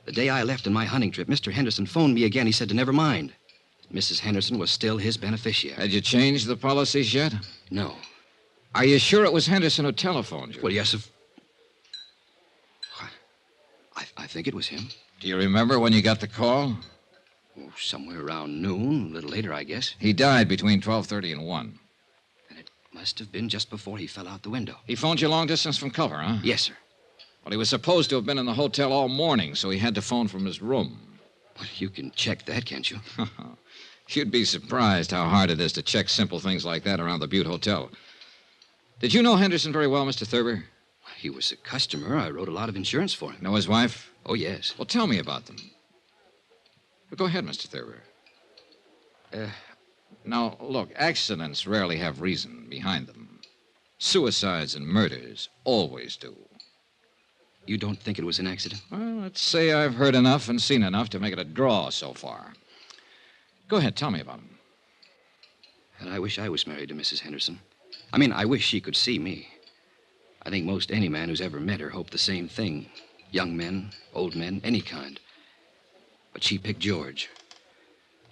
E: The day I left on my hunting trip, Mr. Henderson phoned me again. He said to never mind. Mrs. Henderson was still his beneficiary.
A: Had you changed the policies yet?
E: No.
A: Are you sure it was Henderson who telephoned you?
E: Well, yes, I think it was him.
A: Do you remember when you got the call?
E: Oh, somewhere around noon, a little later, I guess.
A: He died between 12:30 and 1.
E: And it must have been just before he fell out the window.
A: He phoned you long distance from Culver, huh?
E: Yes, sir.
A: Well, he was supposed to have been in the hotel all morning, so he had to phone from his room.
E: Well, you can check that, can't you?
A: You'd be surprised how hard it is to check simple things like that around the Butte Hotel. Did you know Henderson very well, Mr. Thurber?
E: He was a customer. I wrote a lot of insurance for him.
A: Know his wife?
E: Oh, yes.
A: Well, tell me about them. Well, go ahead, Mr. Thurber. Now, look, accidents rarely have reason behind them. Suicides and murders always do.
E: You don't think it was an accident?
A: Well, let's say I've heard enough and seen enough to make it a draw so far. Go ahead, tell me about him.
E: And I wish I was married to Mrs. Henderson. I mean, I wish she could see me. I think most any man who's ever met her hoped the same thing. Young men, old men, any kind. But she picked George.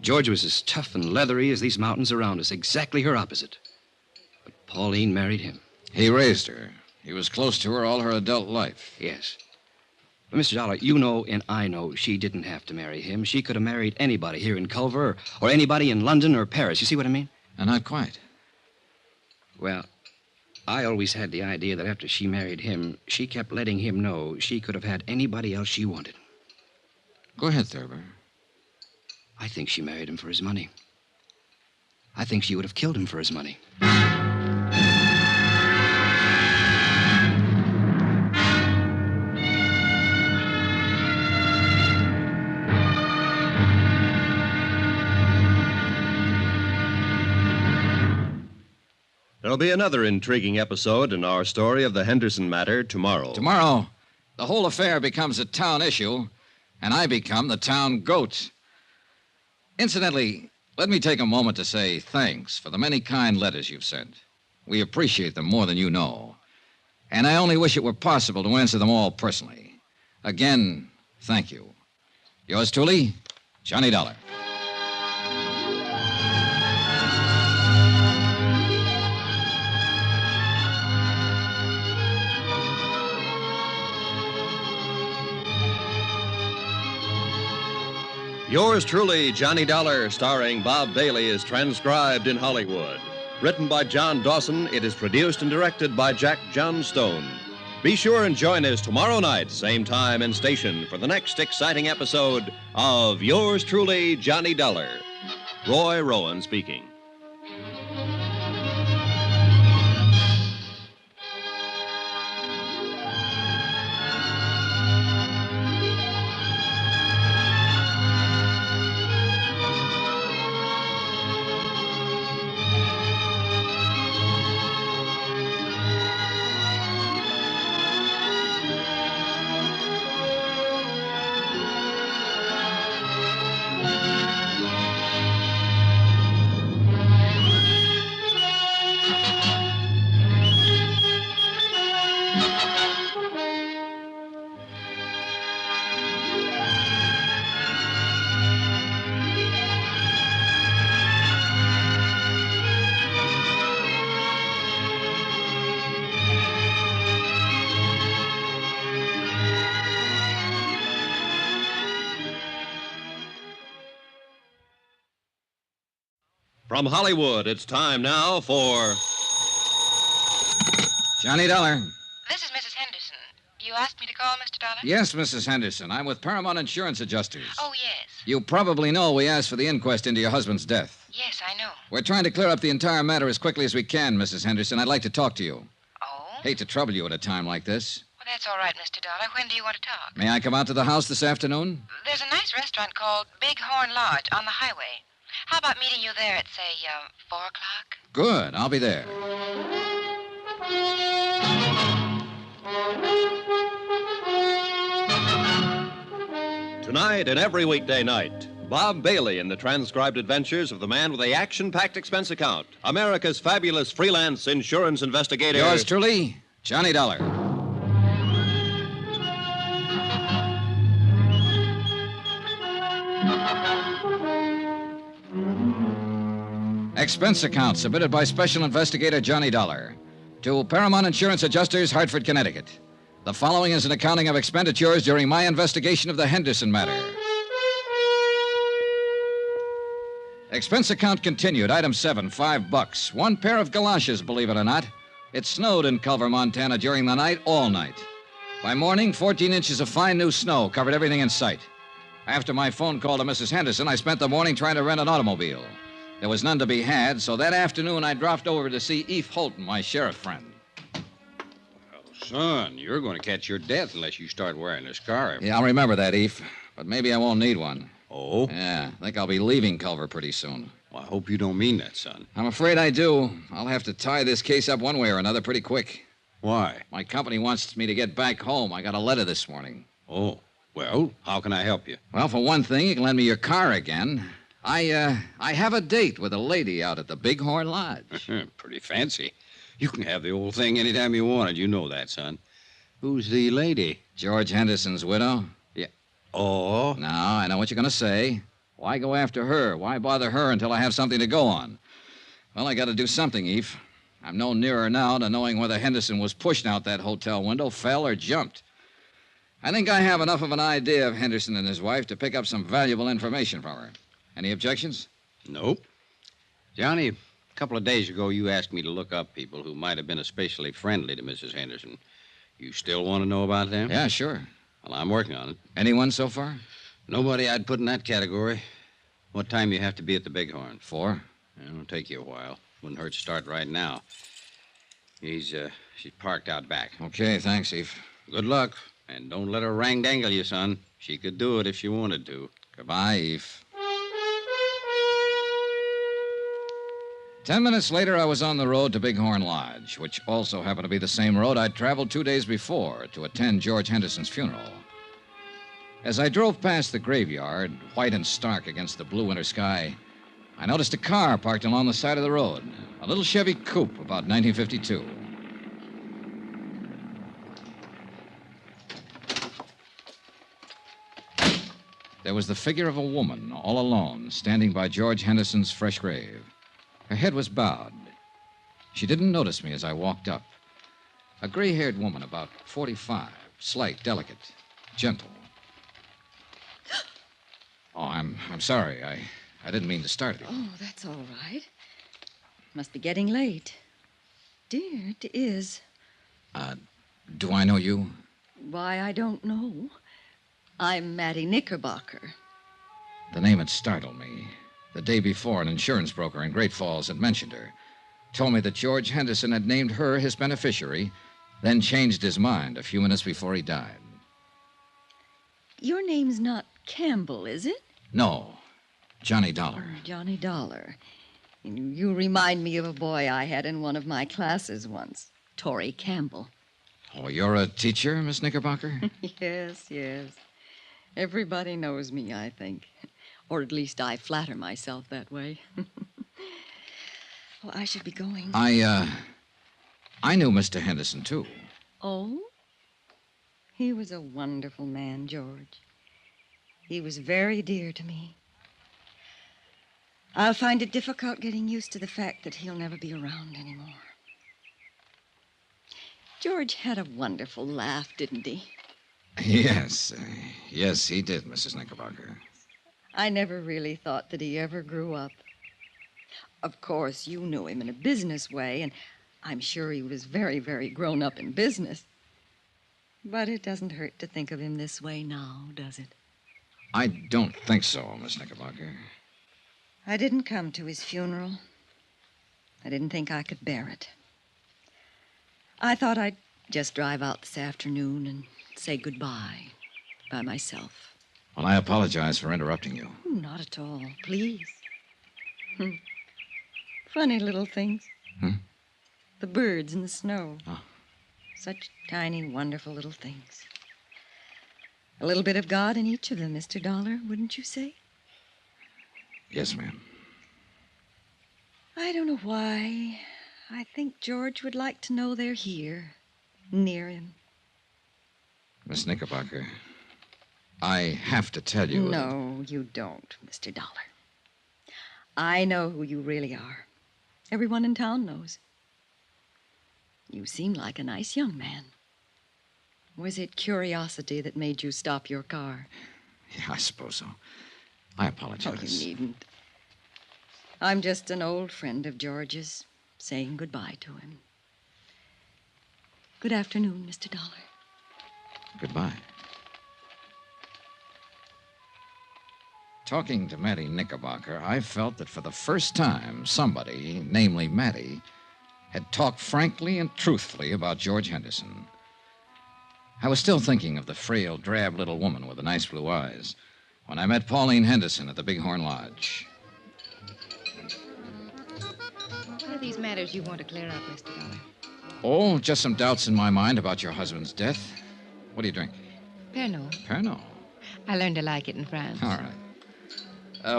E: George was as tough and leathery as these mountains around us, exactly her opposite. But Pauline married him.
A: He raised her. He was close to her all her adult life.
E: Yes. But, Mr. Dollar, you know and I know she didn't have to marry him. She could have married anybody here in Culver or anybody in London or Paris. You see what I mean?
A: Not quite.
E: Well, I always had the idea that after she married him, she kept letting him know she could have had anybody else she wanted.
A: Go ahead, Thurber.
E: I think she married him for his money. I think she would have killed him for his money.
C: There'll be another intriguing episode in our story of the Henderson matter tomorrow.
A: Tomorrow, the whole affair becomes a town issue, and I become the town goat. Incidentally, let me take a moment to say thanks for the many kind letters you've sent. We appreciate them more than you know. And I only wish it were possible to answer them all personally. Again, thank you. Yours truly, Johnny Dollar.
C: Yours truly, Johnny Dollar, starring Bob Bailey, is transcribed in Hollywood. Written by John Dawson, it is produced and directed by Jack Johnstone. Be sure and join us tomorrow night, same time and station, for the next exciting episode of Yours truly, Johnny Dollar. Roy Rowan speaking. From Hollywood, it's time now for
A: Johnny Dollar.
O: This is Mrs. Henderson. You asked me to call, Mr. Dollar?
A: Yes, Mrs. Henderson. I'm with Paramount Insurance Adjusters.
O: Oh, yes.
A: You probably know we asked for the inquest into your husband's death.
O: Yes, I know.
A: We're trying to clear up the entire matter as quickly as we can, Mrs. Henderson. I'd like to talk to you.
O: Oh?
A: Hate to trouble you at a time like this.
O: Well, that's all right, Mr. Dollar. When do you want to talk?
A: May I come out to the house this afternoon?
O: There's a nice restaurant called Big Horn Lodge on the highway. How about meeting you there at, say, 4 o'clock?
A: Good. I'll be there.
C: Tonight and every weekday night, Bob Bailey in the transcribed adventures of the man with the action-packed expense account, America's fabulous freelance insurance investigator.
A: Yours truly, Johnny Dollar. Expense account submitted by Special Investigator Johnny Dollar to Paramount Insurance Adjusters, Hartford, Connecticut. The following is an accounting of expenditures during my investigation of the Henderson matter. Expense account continued. Item 7, $5. One pair of galoshes, believe it or not. It snowed in Culver, Montana during the night, all night. By morning, 14 inches of fine new snow covered everything in sight. After my phone call to Mrs. Henderson, I spent the morning trying to rent an automobile. There was none to be had, so that afternoon I dropped over to see Eve Holton, my sheriff friend.
U: Son, you're going to catch your death unless you start wearing this car.
A: Yeah, I'll remember that, Eve. But maybe I won't need one.
U: Oh?
A: Yeah, I think I'll be leaving Culver pretty soon.
U: Well, I hope you don't mean that, son.
A: I'm afraid I do. I'll have to tie this case up one way or another pretty quick.
U: Why?
A: My company wants me to get back home. I got a letter this morning.
U: Oh, well, how can I help you?
A: Well, for one thing, you can lend me your car again. I have a date with a lady out at the Big Horn Lodge.
U: Pretty fancy. You can have the old thing anytime you want it. You know that, son. Who's the lady?
A: George Henderson's widow.
U: Yeah. Oh?
A: Now, I know what you're going to say. Why go after her? Why bother her until I have something to go on? Well, I got to do something, Eve. I'm no nearer now to knowing whether Henderson was pushed out that hotel window, fell, or jumped. I think I have enough of an idea of Henderson and his wife to pick up some valuable information from her. Any objections?
U: Nope. Johnny, a couple of days ago, you asked me to look up people who might have been especially friendly to Mrs. Henderson. You still want to know about them?
A: Yeah, sure.
U: Well, I'm working on it.
A: Anyone so far?
U: Nobody I'd put in that category. What time you have to be at the Bighorn?
A: 4.
U: It'll take you a while. Wouldn't hurt to start right now. She's parked out back.
A: Okay, thanks, Eve.
U: Good luck. And don't let her rang-dangle you, son. She could do it if she wanted to.
A: Goodbye, Eve. 10 minutes later, I was on the road to Bighorn Lodge, which also happened to be the same road I'd traveled 2 days before to attend George Henderson's funeral. As I drove past the graveyard, white and stark against the blue winter sky, I noticed a car parked along the side of the road, a little Chevy coupe about 1952. There was the figure of a woman, all alone, standing by George Henderson's fresh grave. Her head was bowed. She didn't notice me as I walked up. A gray-haired woman, about 45, slight, delicate, gentle. Oh, I'm sorry. I didn't mean to start it.
V: Oh, that's all right. Must be getting late. Dear, it is.
A: Do I know you?
V: Why, I don't know. I'm Mattie Knickerbocker.
A: The name had startled me. The day before, an insurance broker in Great Falls had mentioned her. Told me that George Henderson had named her his beneficiary, then changed his mind a few minutes before he died.
V: Your name's not Campbell, is it?
A: No, Johnny Dollar.
V: Oh, Johnny Dollar. You remind me of a boy I had in one of my classes once, Torrey Campbell.
A: Oh, you're a teacher, Miss Knickerbocker?
V: Yes. Everybody knows me, I think. Or at least I flatter myself that way. Well, I should be going.
A: I knew Mr. Henderson, too.
V: Oh? He was a wonderful man, George. He was very dear to me. I'll find it difficult getting used to the fact that he'll never be around anymore. George had a wonderful laugh, didn't he?
A: Yes, he did, Mrs. Knickerbocker.
V: I never really thought that he ever grew up. Of course, you knew him in a business way, and I'm sure he was very, very grown up in business. But it doesn't hurt to think of him this way now, does it?
A: I don't think so, Miss Knickerbocker.
V: I didn't come to his funeral. I didn't think I could bear it. I thought I'd just drive out this afternoon and say goodbye by myself.
A: Well, I apologize for interrupting you.
V: Not at all, please. Funny little things. The birds in the snow.
A: Oh.
V: Such tiny, wonderful little things. A little bit of God in each of them, Mr. Dollar, wouldn't you say?
A: Yes, ma'am.
V: I don't know why. I think George would like to know they're here, near him.
A: Miss Knickerbocker, I have to tell you...
V: No, you don't, Mr. Dollar. I know who you really are. Everyone in town knows. You seem like a nice young man. Was it curiosity that made you stop your car?
A: Yeah, I suppose so. I apologize.
V: Oh, you needn't. I'm just an old friend of George's, saying goodbye to him. Good afternoon, Mr. Dollar.
A: Goodbye. Talking to Mattie Knickerbocker, I felt that for the first time, somebody, namely Mattie, had talked frankly and truthfully about George Henderson. I was still thinking of the frail, drab little woman with the nice blue eyes when I met Pauline Henderson at the Bighorn Lodge.
M: What are these matters you want to clear up, Mr. Dollar?
A: Oh, just some doubts in my mind about your husband's death. What do you drink?
M: Pernod.
A: Pernod.
M: I learned to like it in France.
A: All right.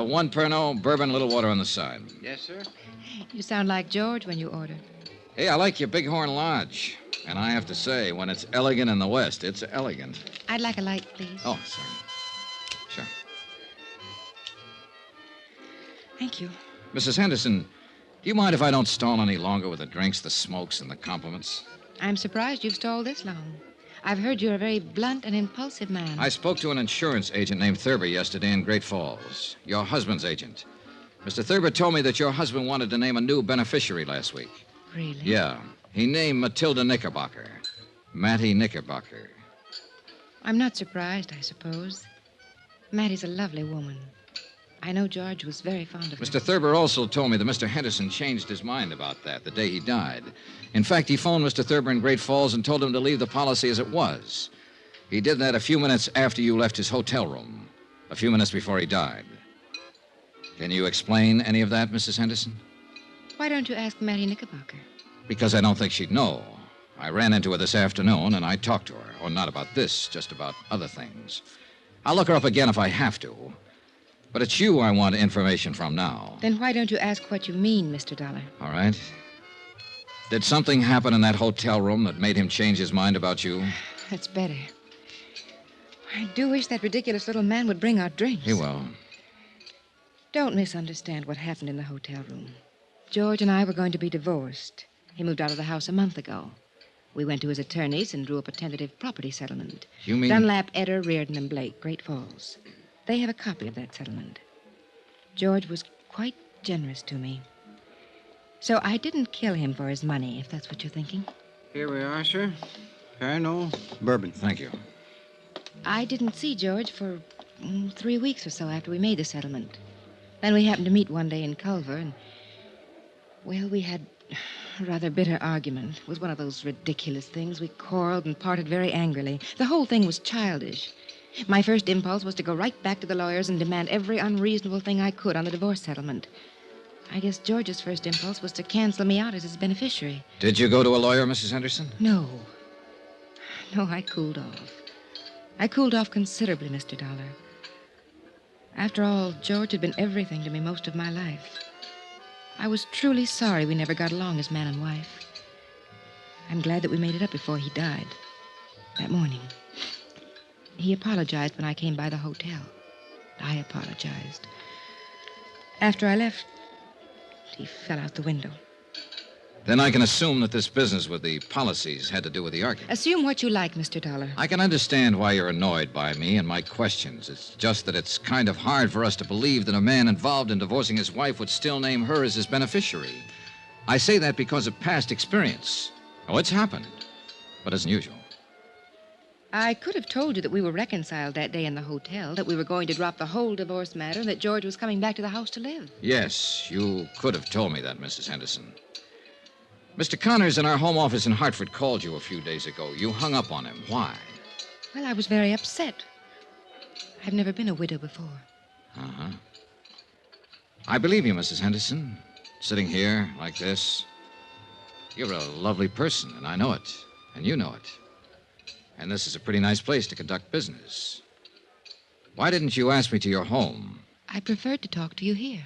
A: One Pernod, bourbon, a little water on the side.
S: Yes, sir.
M: You sound like George when you order.
A: Hey, I like your Bighorn Lodge. And I have to say, when it's elegant in the West, it's elegant.
M: I'd like a light, please.
A: Oh, sorry. Sure.
M: Thank you.
A: Mrs. Henderson, do you mind if I don't stall any longer with the drinks, the smokes, and the compliments?
M: I'm surprised you've stalled this long. I've heard you're a very blunt and impulsive man.
A: I spoke to an insurance agent named Thurber yesterday in Great Falls, your husband's agent. Mr. Thurber told me that your husband wanted to name a new beneficiary last week.
M: Really?
A: Yeah. He named Matilda Knickerbocker. Mattie Knickerbocker.
M: I'm not surprised, I suppose. Mattie's a lovely woman. I know George was very fond of her.
A: Mr. Thurber also told me that Mr. Henderson changed his mind about that the day he died. In fact, he phoned Mr. Thurber in Great Falls and told him to leave the policy as it was. He did that a few minutes after you left his hotel room, a few minutes before he died. Can you explain any of that, Mrs. Henderson?
M: Why don't you ask Mattie Knickerbocker?
A: Because I don't think she'd know. I ran into her this afternoon, and I talked to her. Oh, not about this, just about other things. I'll look her up again if I have to. But it's you I want information from now.
M: Then why don't you ask what you mean, Mr. Dollar?
A: All right. Did something happen in that hotel room that made him change his mind about you?
M: That's better. I do wish that ridiculous little man would bring our drinks.
A: He will.
M: Don't misunderstand what happened in the hotel room. George and I were going to be divorced. He moved out of the house a month ago. We went to his attorneys and drew up a tentative property settlement.
A: You mean...
M: Dunlap, Eder, Reardon, and Blake, Great Falls. They have a copy of that settlement. George was quite generous to me. So I didn't kill him for his money, if that's what you're thinking.
S: Here we are, sir. Pernod, bourbon.
A: Thank you.
M: I didn't see George for 3 weeks or so after we made the settlement. Then we happened to meet one day in Culver, and, well, we had a rather bitter argument. It was one of those ridiculous things. We quarreled and parted very angrily. The whole thing was childish. My first impulse was to go right back to the lawyers and demand every unreasonable thing I could on the divorce settlement. I guess George's first impulse was to cancel me out as his beneficiary.
A: Did you go to a lawyer, Mrs. Henderson?
M: No. No, I cooled off. I cooled off considerably, Mr. Dollar. After all, George had been everything to me most of my life. I was truly sorry we never got along as man and wife. I'm glad that we made it up before he died. That morning. He apologized when I came by the hotel. I apologized. After I left, he fell out the window.
A: Then I can assume that this business with the policies had to do with the argument.
M: Assume what you like, Mr. Dollar.
A: I can understand why you're annoyed by me and my questions. It's just that it's kind of hard for us to believe that a man involved in divorcing his wife would still name her as his beneficiary. I say that because of past experience. Oh, it's happened, but isn't usual.
M: I could have told you that we were reconciled that day in the hotel, that we were going to drop the whole divorce matter, and that George was coming back to the house to live.
A: Yes, you could have told me that, Mrs. Henderson. Mr. Connors in our home office in Hartford called you a few days ago. You hung up on him. Why?
M: Well, I was very upset. I've never been a widow before.
A: Uh-huh. I believe you, Mrs. Henderson. Sitting here like this. You're a lovely person, and I know it. And you know it. And this is a pretty nice place to conduct business. Why didn't you ask me to your home?
M: I preferred to talk to you here.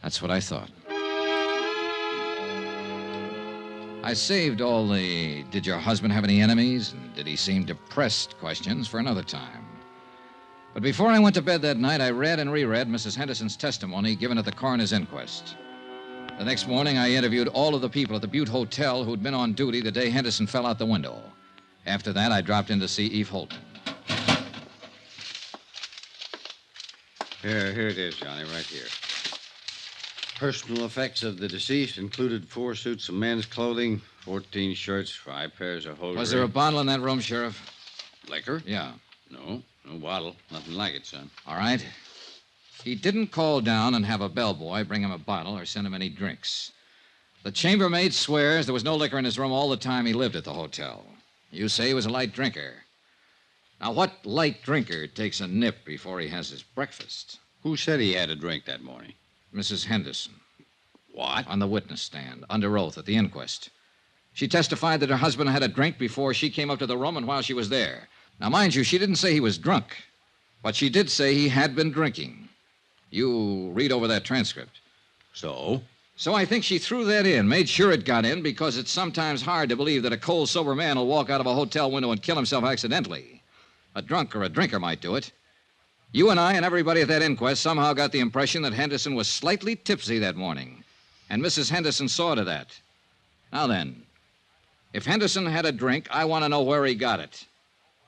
A: That's what I thought. I saved all the did your husband have any enemies and did he seem depressed questions for another time. But before I went to bed that night, I read and reread Mrs. Henderson's testimony given at the coroner's inquest. The next morning, I interviewed all of the people at the Butte Hotel who'd been on duty the day Henderson fell out the window. After that, I dropped in to see Eve Holden.
U: Here it is, Johnny, right here. Personal effects of the deceased included 4 suits of men's clothing, 14 shirts, 5 pairs of hosiery.
A: Was there a bottle in that room, Sheriff?
U: Liquor?
A: Yeah.
U: No bottle. Nothing like it, son.
A: All right. He didn't call down and have a bellboy bring him a bottle or send him any drinks. The chambermaid swears there was no liquor in his room all the time he lived at the hotel. You say he was a light drinker. Now, what light drinker takes a nip before he has his breakfast?
U: Who said he had a drink that morning?
A: Mrs. Henderson.
U: What?
A: On the witness stand, under oath at the inquest. She testified that her husband had a drink before she came up to the room and while she was there. Now, mind you, she didn't say he was drunk, but she did say he had been drinking. You read over that transcript.
U: So?
A: So I think she threw that in, made sure it got in, because it's sometimes hard to believe that a cold, sober man will walk out of a hotel window and kill himself accidentally. A drunk or a drinker might do it. You and I and everybody at that inquest somehow got the impression that Henderson was slightly tipsy that morning. And Mrs. Henderson saw to that. Now then, if Henderson had a drink, I want to know where he got it.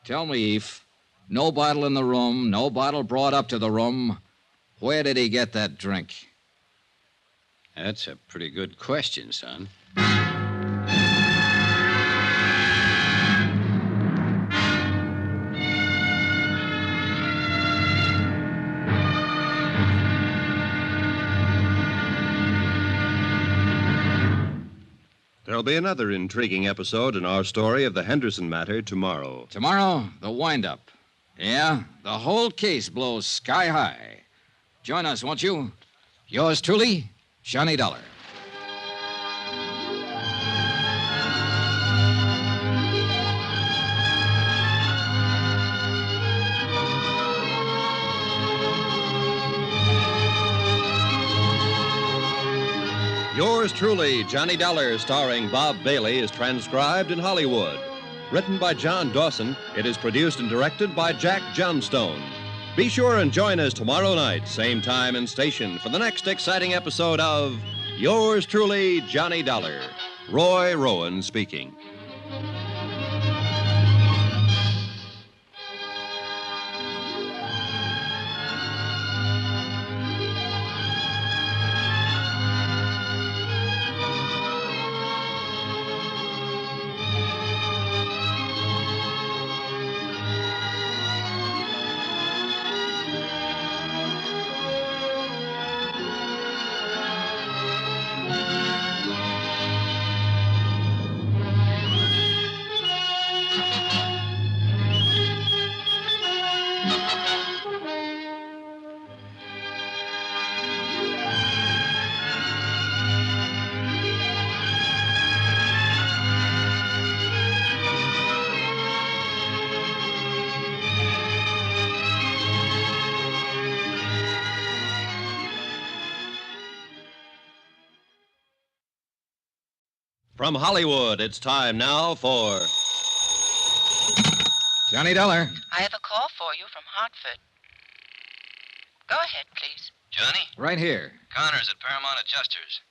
A: Tell me, Eve. No bottle in the room, no bottle brought up to the room. Where did he get that drink?
U: That's a pretty good question, son.
C: There'll be another intriguing episode in our story of the Henderson matter tomorrow.
A: Tomorrow, the wind-up. Yeah, the whole case blows sky high. Join us, won't you? Yours truly, Johnny Dollar.
C: Yours truly, Johnny Dollar, starring Bob Bailey, is transcribed in Hollywood. Written by John Dawson, it is produced and directed by Jack Johnstone. Be sure and join us tomorrow night, same time and station, for the next exciting episode of Yours truly, Johnny Dollar. Roy Rowan speaking. From Hollywood, it's time now for
A: Johnny Dollar.
O: I have a call for you from Hartford. Go ahead, please.
P: Johnny?
A: Right here.
P: Connors at Paramount Adjusters.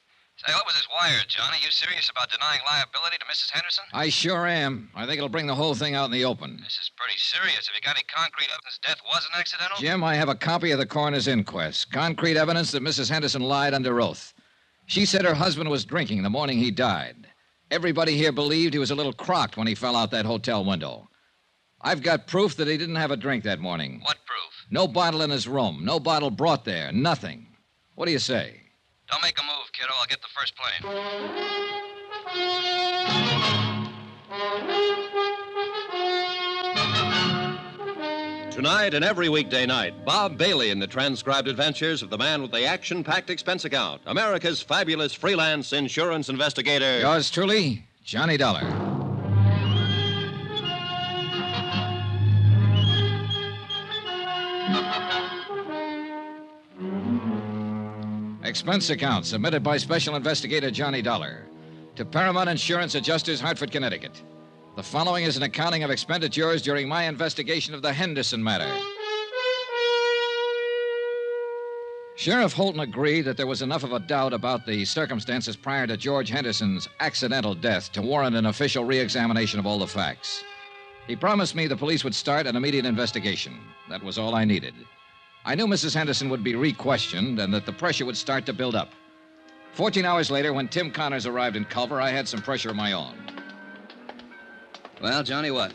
E: Say, what was this wire, Johnny? You serious about denying liability to Mrs. Henderson?
A: I sure am. I think it'll bring the whole thing out in the open.
E: This is pretty serious. Have you got any concrete evidence death wasn't accidental?
A: Jim, I have a copy of the coroner's inquest. Concrete evidence that Mrs. Henderson lied under oath. She said her husband was drinking the morning he died. Everybody here believed he was a little crocked when he fell out that hotel window. I've got proof that he didn't have a drink that morning.
E: What proof?
A: No bottle in his room. No bottle brought there. Nothing. What do you say?
E: Don't make a move, kiddo. I'll get the first plane.
C: Tonight and every weekday night, Bob Bailey in the transcribed adventures of the man with the action-packed expense account, America's fabulous freelance insurance investigator.
A: Yours truly, Johnny Dollar. Expense account submitted by Special Investigator Johnny Dollar to Paramount Insurance Adjusters, Hartford, Connecticut. The following is an accounting of expenditures during my investigation of the Henderson matter. Sheriff Holton agreed that there was enough of a doubt about the circumstances prior to George Henderson's accidental death to warrant an official re-examination of all the facts. He promised me the police would start an immediate investigation. That was all I needed. I knew Mrs. Henderson would be re-questioned and that the pressure would start to build up. 14 hours later, when Tim Connors arrived in Culver, I had some pressure of my own.
E: Well, Johnny, what?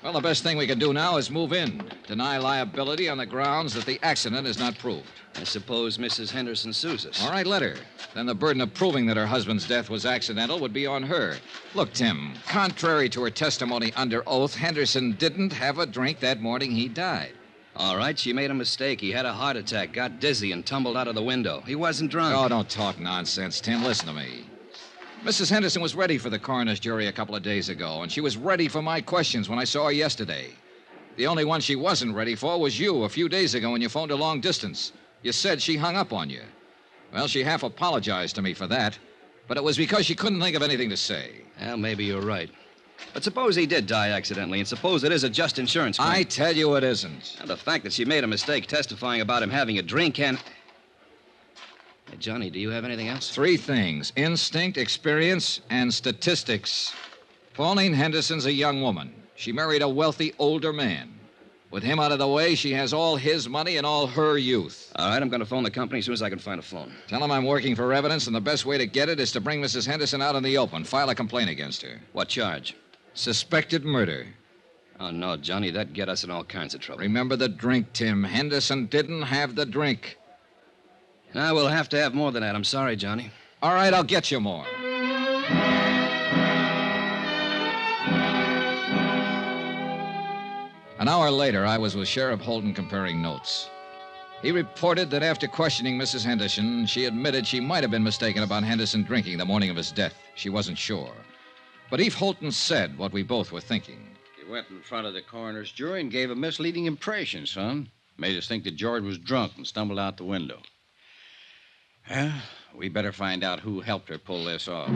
A: Well, the best thing we can do now is move in. Deny liability on the grounds that the accident is not proved.
E: I suppose Mrs. Henderson sues us.
A: All right, let her. Then the burden of proving that her husband's death was accidental would be on her. Look, Tim, contrary to her testimony under oath, Henderson didn't have a drink that morning he died.
E: All right, she made a mistake. He had a heart attack, got dizzy, and tumbled out of the window. He wasn't drunk.
A: Oh, don't talk nonsense, Tim. Listen to me. Mrs. Henderson was ready for the coroner's jury a couple of days ago, and she was ready for my questions when I saw her yesterday. The only one she wasn't ready for was you a few days ago when you phoned her long distance. You said she hung up on you. Well, she half apologized to me for that, but it was because she couldn't think of anything to say.
E: Well, maybe you're right. But suppose he did die accidentally, and suppose it is a just insurance claim.
A: I tell you it isn't.
E: Now, the fact that she made a mistake testifying about him having a drink and... Hey, Johnny, do you have anything else?
A: 3 things: instinct, experience, and statistics. Pauline Henderson's a young woman. She married a wealthy older man. With him out of the way, she has all his money and all her youth.
E: All right, I'm going to phone the company as soon as I can find a phone.
A: Tell them I'm working for evidence, and the best way to get it is to bring Mrs. Henderson out in the open. File a complaint against her.
E: What charge?
A: Suspected murder.
E: Oh, no, Johnny, that'd get us in all kinds of trouble.
A: Remember the drink, Tim. Henderson didn't have the drink.
E: Now, we'll have to have more than that. I'm sorry, Johnny.
A: All right, I'll get you more. An hour later, I was with Sheriff Holton comparing notes. He reported that after questioning Mrs. Henderson, she admitted she might have been mistaken about Henderson drinking the morning of his death. She wasn't sure. But Eve Holton said what we both were thinking.
U: You went in front of the coroner's jury and gave a misleading impression, son. Made us think that George was drunk and stumbled out the window. Well, we better find out who helped her pull this off.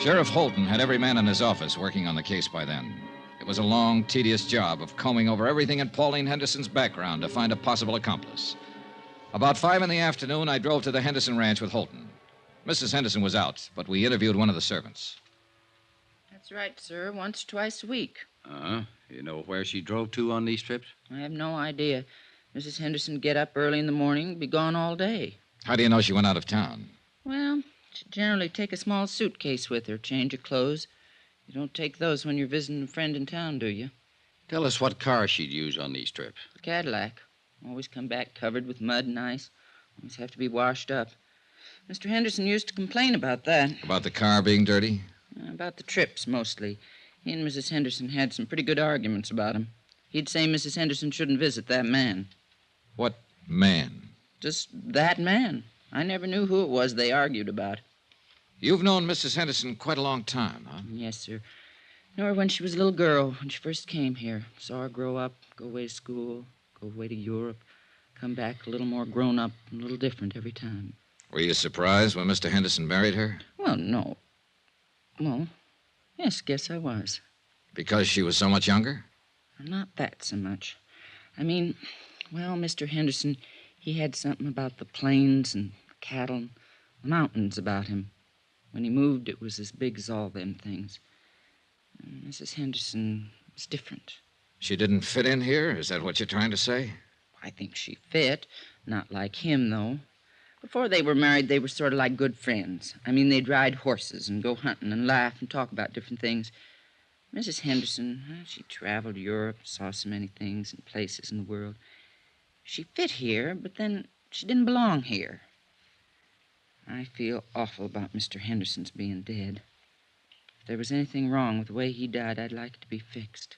A: Sheriff Holton had every man in his office working on the case by then. It was a long, tedious job of combing over everything in Pauline Henderson's background to find a possible accomplice. About 5 in the afternoon, I drove to the Henderson ranch with Holton. Mrs. Henderson was out, but we interviewed one of the servants.
D: That's right, sir. Once, twice a week.
U: Uh-huh. You know where she drove to on these trips?
D: I have no idea. Mrs. Henderson get up early in the morning, be gone all day.
A: How do you know she went out of town?
D: Well, she generally take a small suitcase with her, change of clothes. You don't take those when you're visiting a friend in town, do you?
U: Tell us what car she'd use on these trips.
D: A Cadillac. Always come back covered with mud and ice. Always have to be washed up. Mr. Henderson used to complain about that.
A: About the car being dirty?
D: About the trips, mostly. He and Mrs. Henderson had some pretty good arguments about him. He'd say Mrs. Henderson shouldn't visit that man.
A: What man?
D: Just that man. I never knew who it was they argued about.
A: You've known Mrs. Henderson quite a long time, huh?
D: Yes, sir. Knew her when she was a little girl, when she first came here. Saw her grow up, go away to school, go away to Europe, come back a little more grown up and a little different every time.
A: Were you surprised when Mr. Henderson married her?
D: Well, no. Well, yes, guess I was.
A: Because she was so much younger?
D: Not that so much. I mean, well, Mr. Henderson, He had something about the plains and cattle and the mountains about him. When he moved, it was as big as all them things. And Mrs. Henderson was different.
A: She didn't fit in here? Is that what you're trying to say?
D: I think she fit. Not like him, though. Before they were married, they were sort of like good friends. I mean, they'd ride horses and go hunting and laugh and talk about different things. Mrs. Henderson, she traveled Europe, saw so many things and places in the world. She fit here, but then she didn't belong here. I feel awful about Mr. Henderson's being dead. If there was anything wrong with the way he died, I'd like it to be fixed.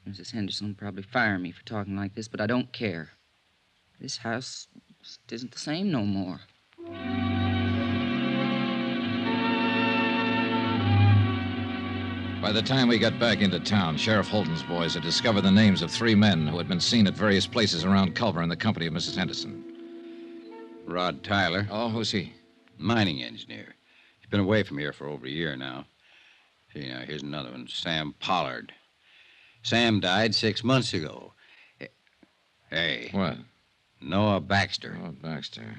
D: Mrs. Henderson will probably fire me for talking like this, but I don't care. This house isn't the same no more.
A: By the time we got back into town, Sheriff Holton's boys had discovered the names of 3 men who had been seen at various places around Culver in the company of Mrs. Henderson.
U: Rod Tyler.
A: Oh, who's he?
U: Mining engineer. He's been away from here for over a year now. See, now, here's another one. Sam Pollard. Sam died 6 months ago. Hey.
A: What?
U: Noah Baxter.
A: Oh, Baxter.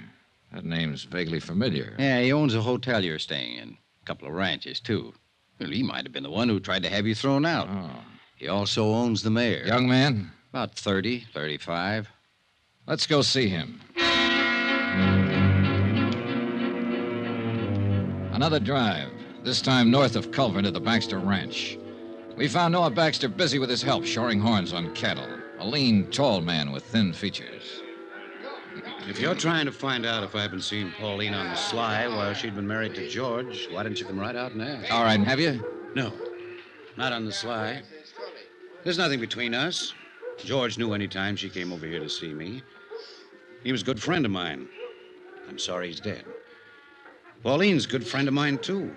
A: That name's vaguely familiar.
U: Yeah, he owns a hotel you're staying in. A couple of ranches, too. Well, he might have been the one who tried to have you thrown out.
A: Oh.
U: He also owns the mayor.
A: Young man?
U: About 30, 35.
A: Let's go see him. Another drive, this time north of Culver to the Baxter Ranch. We found Noah Baxter busy with his help, shoring horns on cattle. A lean, tall man with thin features.
F: If you're trying to find out if I've been seeing Pauline on the sly while she'd been married to George, why don't you come right out and ask?
A: All right, have you?
F: No, not on the sly. There's nothing between us. George knew any time she came over here to see me. He was a good friend of mine. I'm sorry he's dead. Pauline's a good friend of mine, too.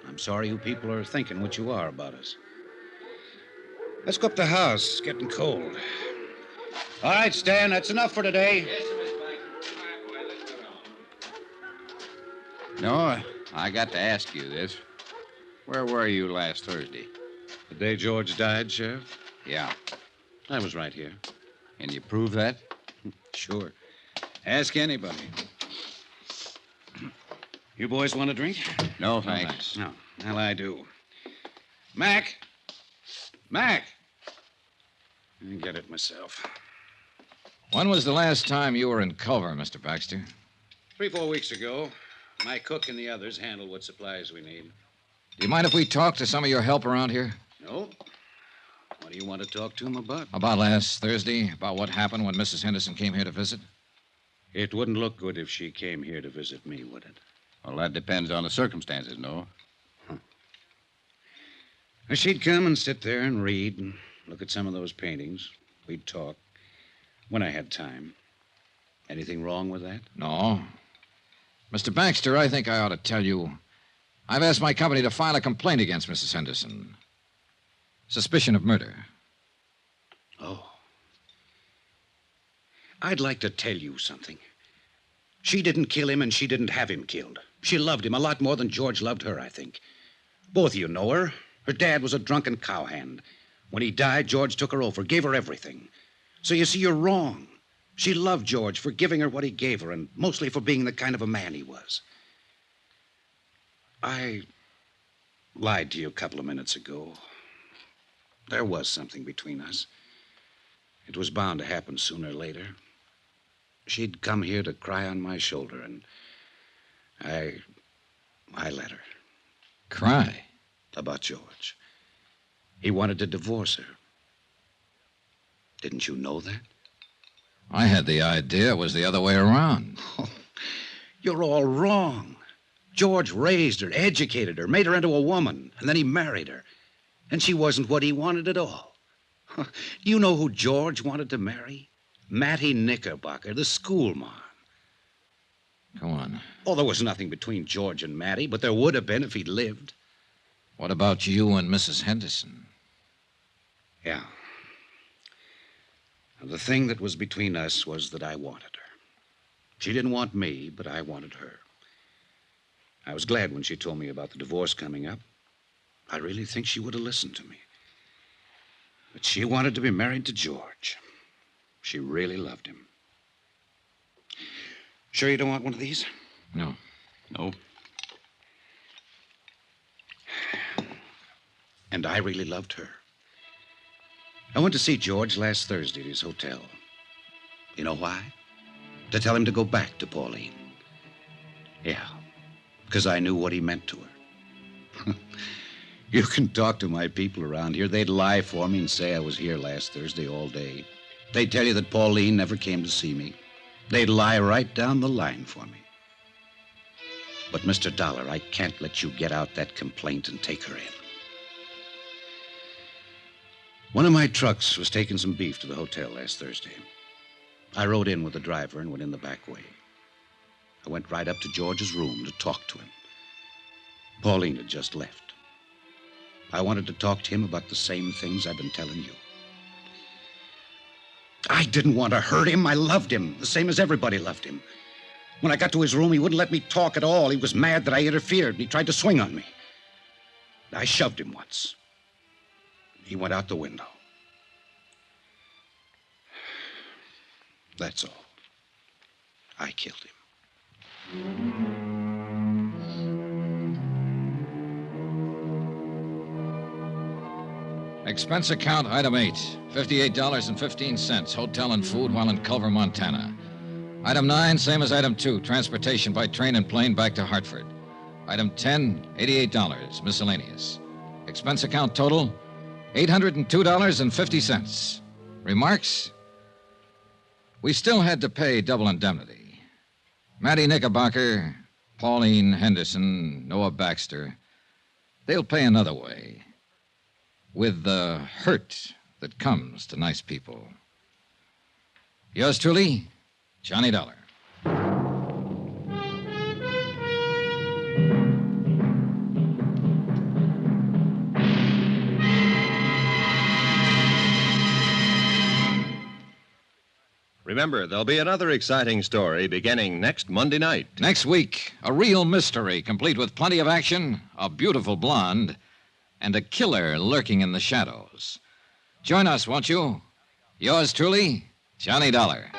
F: I'm sorry you people are thinking what you are about us. Let's go up the house. It's getting cold. All right, Stan, that's enough for today.
U: No, I got to ask you this. Where were you last Thursday?
F: The day George died, Sheriff?
U: Yeah.
F: I was right here.
U: Can you prove that?
F: Sure. Ask anybody. You boys want a drink?
U: No, thanks.
F: No. Well, I do. Mac! Mac! I get it myself.
A: When was the last time you were in Culver, Mr. Baxter?
F: 3-4 weeks ago. My cook and the others handle what supplies we need.
A: Do you mind if we talk to some of your help around here?
F: No. What do you want to talk to him about?
A: About last Thursday? About what happened when Mrs. Henderson came here to visit?
F: It wouldn't look good if she came here to visit me, would it?
U: Well, that depends on the circumstances, no?
F: She'd come and sit there and read and look at some of those paintings. We'd talk when I had time. Anything wrong with that?
A: No. Mr. Baxter, I think I ought to tell you, I've asked my company to file a complaint against Mrs. Henderson. Suspicion of murder.
F: Oh. I'd like to tell you something. She didn't kill him and she didn't have him killed. She loved him a lot more than George loved her, I think. Both of you know her. Her dad was a drunken cowhand. When he died, George took her over, gave her everything. So you see, you're wrong. She loved George for giving her what he gave her, and mostly for being the kind of a man he was. I lied to you a couple of minutes ago. There was something between us. It was bound to happen sooner or later. She'd come here to cry on my shoulder, and I let her.
A: Cry?
F: About George. He wanted to divorce her. Didn't you know that?
A: I had the idea it was the other way around.
F: You're all wrong. George raised her, educated her, made her into a woman, and then he married her. And she wasn't what he wanted at all. You know who George wanted to marry? Mattie Knickerbocker, the schoolmarm.
A: Go on.
F: Oh, there was nothing between George and Mattie, but there would have been if he'd lived.
A: What about you and Mrs. Henderson?
F: Yeah. The thing that was between us was that I wanted her. She didn't want me, but I wanted her. I was glad when she told me about the divorce coming up. I really think she would have listened to me. But she wanted to be married to George. She really loved him. Sure you don't want one of these?
U: No.
F: No. And I really loved her. I went to see George last Thursday at his hotel. You know why? To tell him to go back to Pauline. Yeah, because I knew what he meant to her. You can talk to my people around here. They'd lie for me and say I was here last Thursday all day. They'd tell you that Pauline never came to see me. They'd lie right down the line for me. But, Mr. Dollar, I can't let you get out that complaint and take her in. One of my trucks was taking some beef to the hotel last Thursday. I rode in with the driver and went in the back way. I went right up to George's room to talk to him. Pauline had just left. I wanted to talk to him about the same things I've been telling you. I didn't want to hurt him. I loved him, the same as everybody loved him. When I got to his room, he wouldn't let me talk at all. He was mad that I interfered, and he tried to swing on me. I shoved him once. He went out the window. That's all. I killed him.
A: Expense account item 8, $58.15, hotel and food while in Culver, Montana. Item 9, same as item 2, transportation by train and plane back to Hartford. Item 10, $88, miscellaneous. Expense account total, $802.50. Remarks? We still had to pay double indemnity. Mattie Knickerbocker, Pauline Henderson, Noah Baxter, they'll pay another way. With the hurt that comes to nice people. Yours truly, Johnny Dollar.
C: Remember, there'll be another exciting story beginning next Monday night.
A: Next week, a real mystery, complete with plenty of action, a beautiful blonde, and a killer lurking in the shadows. Join us, won't you? Yours truly, Johnny Dollar.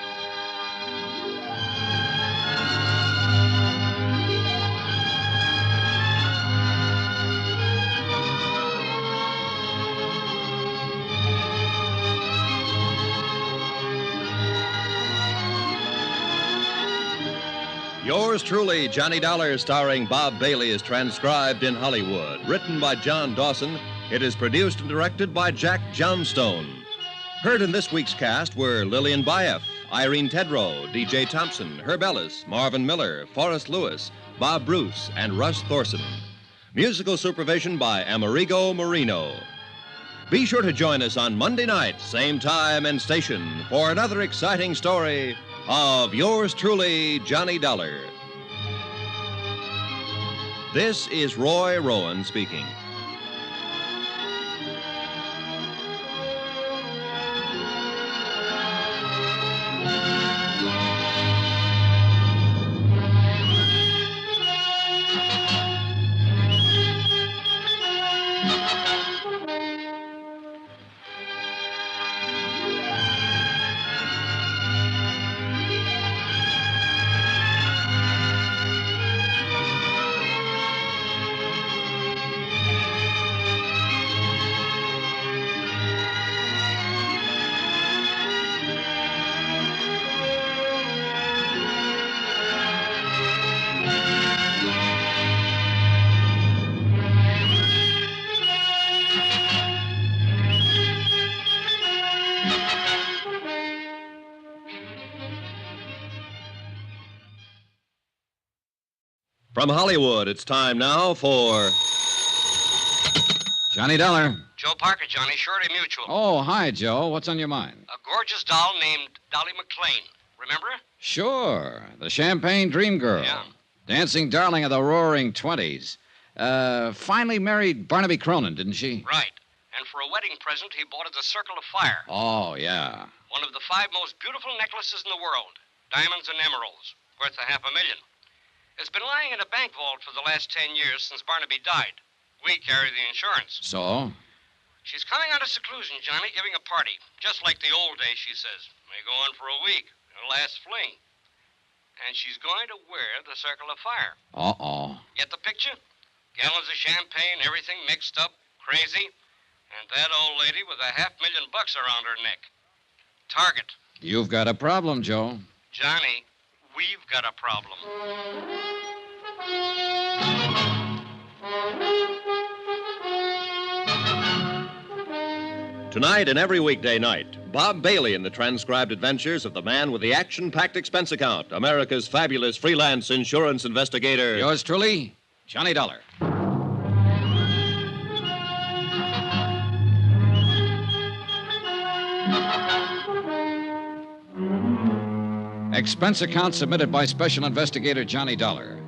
C: Yours truly, Johnny Dollar, starring Bob Bailey, is transcribed in Hollywood. Written by John Dawson, it is produced and directed by Jack Johnstone. Heard in this week's cast were Lillian Bayef, Irene Tedrow, D.J. Thompson, Herb Ellis, Marvin Miller, Forrest Lewis, Bob Bruce, and Russ Thorson. Musical supervision by Amerigo Marino. Be sure to join us on Monday night, same time and station, for another exciting story of yours truly, Johnny Dollar. This is Roy Rowan speaking. From Hollywood, it's time now for
A: Johnny Dollar.
G: Joe Parker, Johnny, Surety Mutual.
A: Oh, hi, Joe. What's on your mind?
G: A gorgeous doll named Dolly McLean. Remember?
A: Sure. The Champagne Dream Girl.
G: Yeah.
A: Dancing darling of the roaring 20s. Finally married Barnaby Cronin, didn't she?
G: Right. And for a wedding present, he bought her the Circle of Fire.
A: Oh, yeah.
G: One of the 5 most beautiful necklaces in the world. Diamonds and emeralds. Worth $500,000. It's been lying in a bank vault for the last 10 years since Barnaby died. We carry the insurance.
A: So?
G: She's coming out of seclusion, Johnny, giving a party. Just like the old days, she says. May go on for a week. Her last fling. And she's going to wear the Circle of Fire.
A: Uh-oh.
G: Get the picture? Gallons of champagne, everything mixed up, crazy. And that old lady with $500,000 around her neck. Target.
A: You've got a problem, Joe.
G: Johnny, we've got a problem.
C: Tonight and every weekday night, Bob Bailey in the transcribed adventures of the man with the action-packed expense account, America's fabulous freelance insurance investigator.
A: Yours truly, Johnny Dollar. Expense account submitted by Special Investigator Johnny Dollar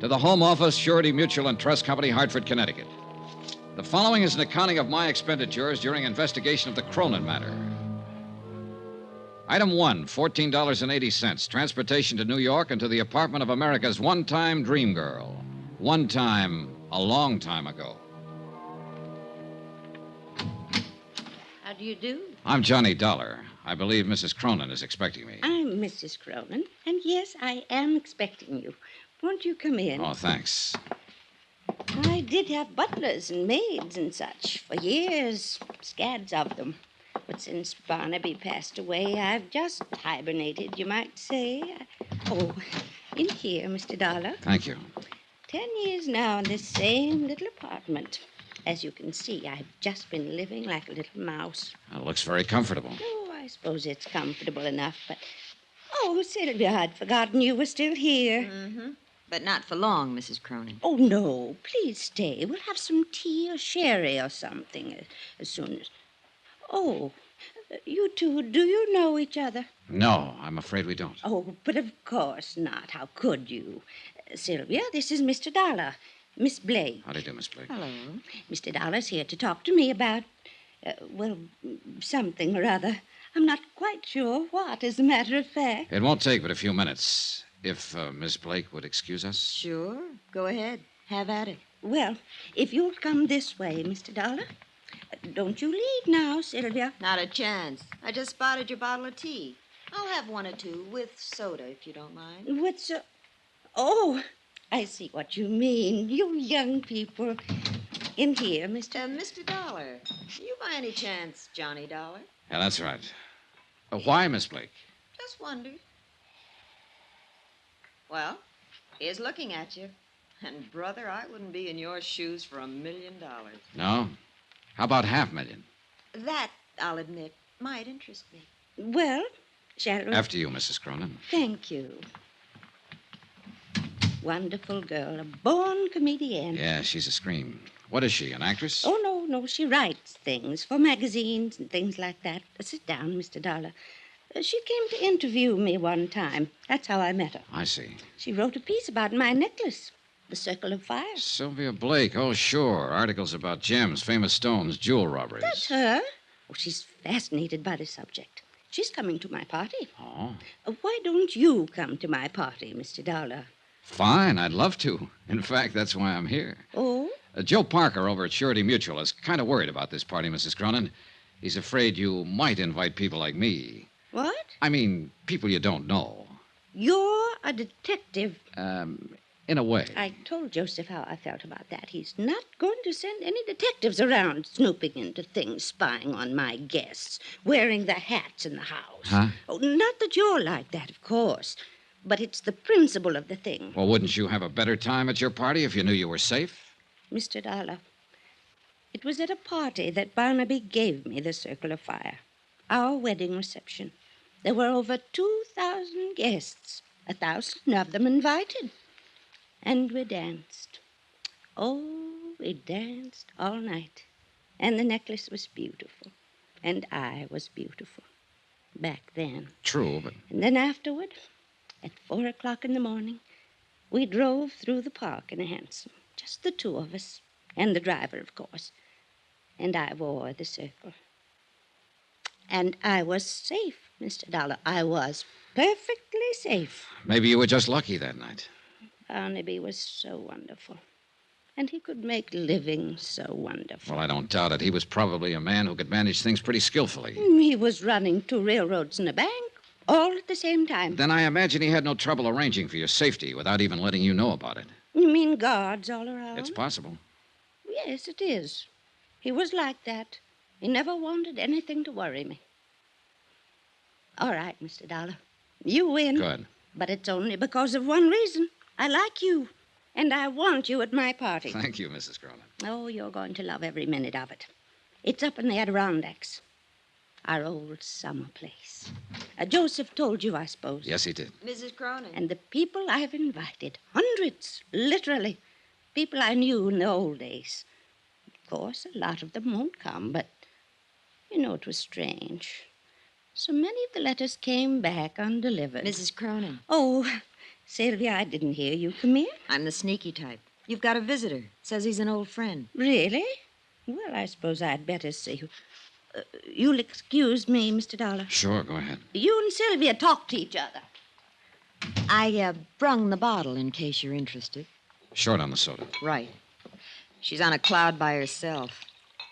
A: to the Home Office, Surety Mutual and Trust Company, Hartford, Connecticut. The following is an accounting of my expenditures during investigation of the Cronin matter. Item 1, $14.80. Transportation to New York and to the apartment of America's one-time dream girl. One time, a long time ago.
Q: How do you do?
A: I'm Johnny Dollar. I believe Mrs. Cronin is expecting me.
Q: I'm Mrs. Cronin, and yes, I am expecting you. Won't you come in?
A: Oh, thanks.
Q: I did have butlers and maids and such for years, scads of them. But since Barnaby passed away, I've just hibernated, you might say. Oh, in here, Mr. Dollar.
A: Thank you.
Q: 10 years now in this same little apartment. As you can see, I've just been living like a little mouse.
A: It looks very comfortable.
Q: Oh, I suppose it's comfortable enough, but... Oh, Sylvia, I'd forgotten you were still here.
V: Mm-hmm. But not for long, Mrs. Cronin.
Q: Oh, no. Please stay. We'll have some tea or sherry or something as soon as... Oh, you two, do you know each other?
A: No, I'm afraid we don't.
Q: Oh, but of course not. How could you? Sylvia, this is Mr. Dollar. Miss Blake.
A: How do you do, Miss Blake?
Q: Hello. Mr. Dollar's here to talk to me about, something or other. I'm not quite sure what, as a matter of fact.
A: It won't take but a few minutes. If Miss Blake would excuse us.
V: Sure. Go ahead. Have at it.
Q: Well, if you'll come this way, Mr. Dollar. Don't you leave now, Sylvia.
V: Not a chance. I just spotted your bottle of tea. I'll have one or two with soda, if you don't mind.
Q: With so... Oh, I see what you mean. You young people. In here,
V: Mr. Dollar. You by any chance Johnny Dollar?
A: Yeah, that's right. Why, Miss Blake?
V: Just wondered. Well, here's looking at you. And, brother, I wouldn't be in your shoes for $1 million.
A: No? How about $500,000?
V: That, I'll admit, might interest me.
Q: Well, shall we?
A: After you, Mrs. Cronin.
Q: Thank you. Wonderful girl, a born comedian.
A: Yeah, she's a scream. What is she, an actress?
Q: Oh, no. She writes things for magazines and things like that. Sit down, Mr. Dollar. She came to interview me one time. That's how I met her.
A: I see.
Q: She wrote a piece about my necklace, the Circle of Fire.
A: Sylvia Blake. Oh, sure. Articles about gems, famous stones, jewel robberies.
Q: That's her. Oh, she's fascinated by the subject. She's coming to my party.
A: Oh.
Q: Why don't you come to my party, Mr. Dollar?
A: Fine. I'd love to. In fact, that's why I'm here.
Q: Oh?
A: Joe Parker over at Surety Mutual is kind of worried about this party, Mrs. Cronin. He's afraid you might invite people like me.
Q: What?
A: I mean, people you don't know.
Q: You're a detective.
A: In a way.
Q: I told Joseph how I felt about that. He's not going to send any detectives around snooping into things, spying on my guests, wearing the hats in the house.
A: Huh?
Q: Oh, not that you're like that, of course. But it's the principle of the thing.
A: Well, wouldn't you have a better time at your party if you knew you were safe?
Q: Mr. Dollar, it was at a party that Barnaby gave me the Circle of Fire. Our wedding reception. There were over 2,000 guests, 1,000 of them invited. And we danced. Oh, we danced all night. And the necklace was beautiful. And I was beautiful. Back then.
A: True, but...
Q: And then afterward, at 4 o'clock in the morning, we drove through the park in a hansom. Just the two of us. And the driver, of course. And I wore the circle. And I was safe, Mr. Dollar. I was perfectly safe.
A: Maybe you were just lucky that night.
Q: Barnaby was so wonderful. And he could make living so wonderful.
A: Well, I don't doubt it. He was probably a man who could manage things pretty skillfully.
Q: He was running 2 railroads and a bank, all at the same time.
A: Then I imagine he had no trouble arranging for your safety without even letting you know about it.
Q: You mean guards all around?
A: It's possible.
Q: Yes, it is. He was like that. He never wanted anything to worry me. All right, Mr. Dollar. You win.
A: Good.
Q: But it's only because of one reason. I like you, and I want you at my party.
A: Thank you, Mrs. Cronin.
Q: Oh, you're going to love every minute of it. It's up in the Adirondacks, our old summer place. Joseph told you, I suppose.
A: Yes, he did.
V: Mrs. Cronin.
Q: And the people I've invited, hundreds, literally, people I knew in the old days. Of course, a lot of them won't come, but, it was strange. So many of the letters came back undelivered.
V: Mrs. Cronin.
Q: Oh, Sylvia, I didn't hear you. Come in.
V: I'm the sneaky type. You've got a visitor. Says he's an old friend.
Q: Really? Well, I suppose I'd better see you. You'll excuse me, Mr. Dollar.
A: Sure, go ahead.
Q: You and Sylvia talk to each other.
V: I brung the bottle in case you're interested.
A: Short on the soda.
V: Right. She's on a cloud by herself.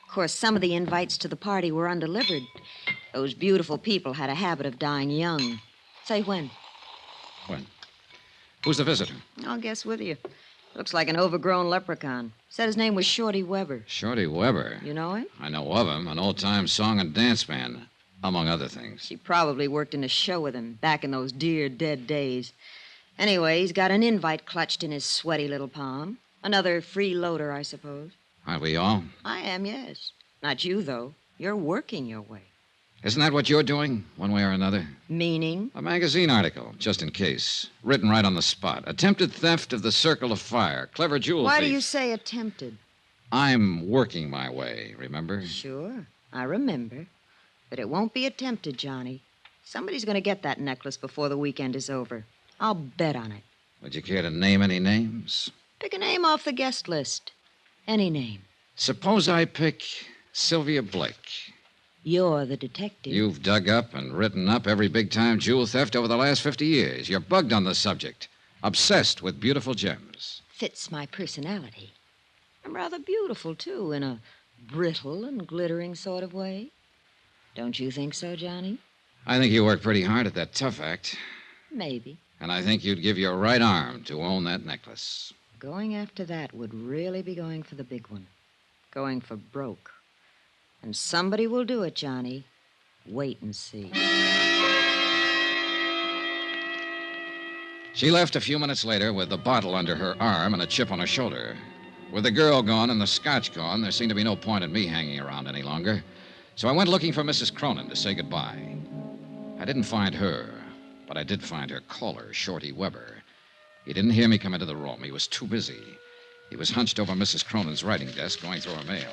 V: Of course, some of the invites to the party were undelivered. Those beautiful people had a habit of dying young. Say when.
A: When? Who's the visitor?
V: I'll guess with you. Looks like an overgrown leprechaun. Said his name was Shorty Weber.
A: Shorty Weber.
V: You know him?
A: I know of him. An old-time song and dance man, among other things.
V: She probably worked in a show with him back in those dear dead days. Anyway, he's got an invite clutched in his sweaty little palm. Another freeloader, I suppose.
A: Aren't we all?
V: I am, yes. Not you, though. You're working your way.
A: Isn't that what you're doing, one way or another?
V: Meaning?
A: A magazine article, just in case. Written right on the spot. Attempted theft of the Circle of Fire. Clever jewel
V: Why
A: thief.
V: do you say attempted?
A: I'm working my way, remember?
V: Sure, I remember. But it won't be attempted, Johnny. Somebody's going to get that necklace before the weekend is over. I'll bet on it.
A: Would you care to name any names?
V: Pick a name off the guest list. Any name.
A: Suppose I pick Sylvia Blake.
V: You're the detective.
A: You've dug up and written up every big-time jewel theft over the last 50 years. You're bugged on the subject. Obsessed with beautiful gems.
V: Fits my personality. I'm rather beautiful, too, in a brittle and glittering sort of way. Don't you think so, Johnny?
A: I think you work pretty hard at that tough act.
V: Maybe.
A: And I think you'd give your right arm to own that necklace.
V: Going after that would really be going for the big one. Going for broke. And somebody will do it, Johnny. Wait and see.
A: She left a few minutes later with the bottle under her arm and a chip on her shoulder. With the girl gone and the scotch gone, there seemed to be no point in me hanging around any longer. So I went looking for Mrs. Cronin to say goodbye. I didn't find her, but I did find her caller, Shorty Weber. He didn't hear me come into the room. He was too busy. He was hunched over Mrs. Cronin's writing desk, going through her mail.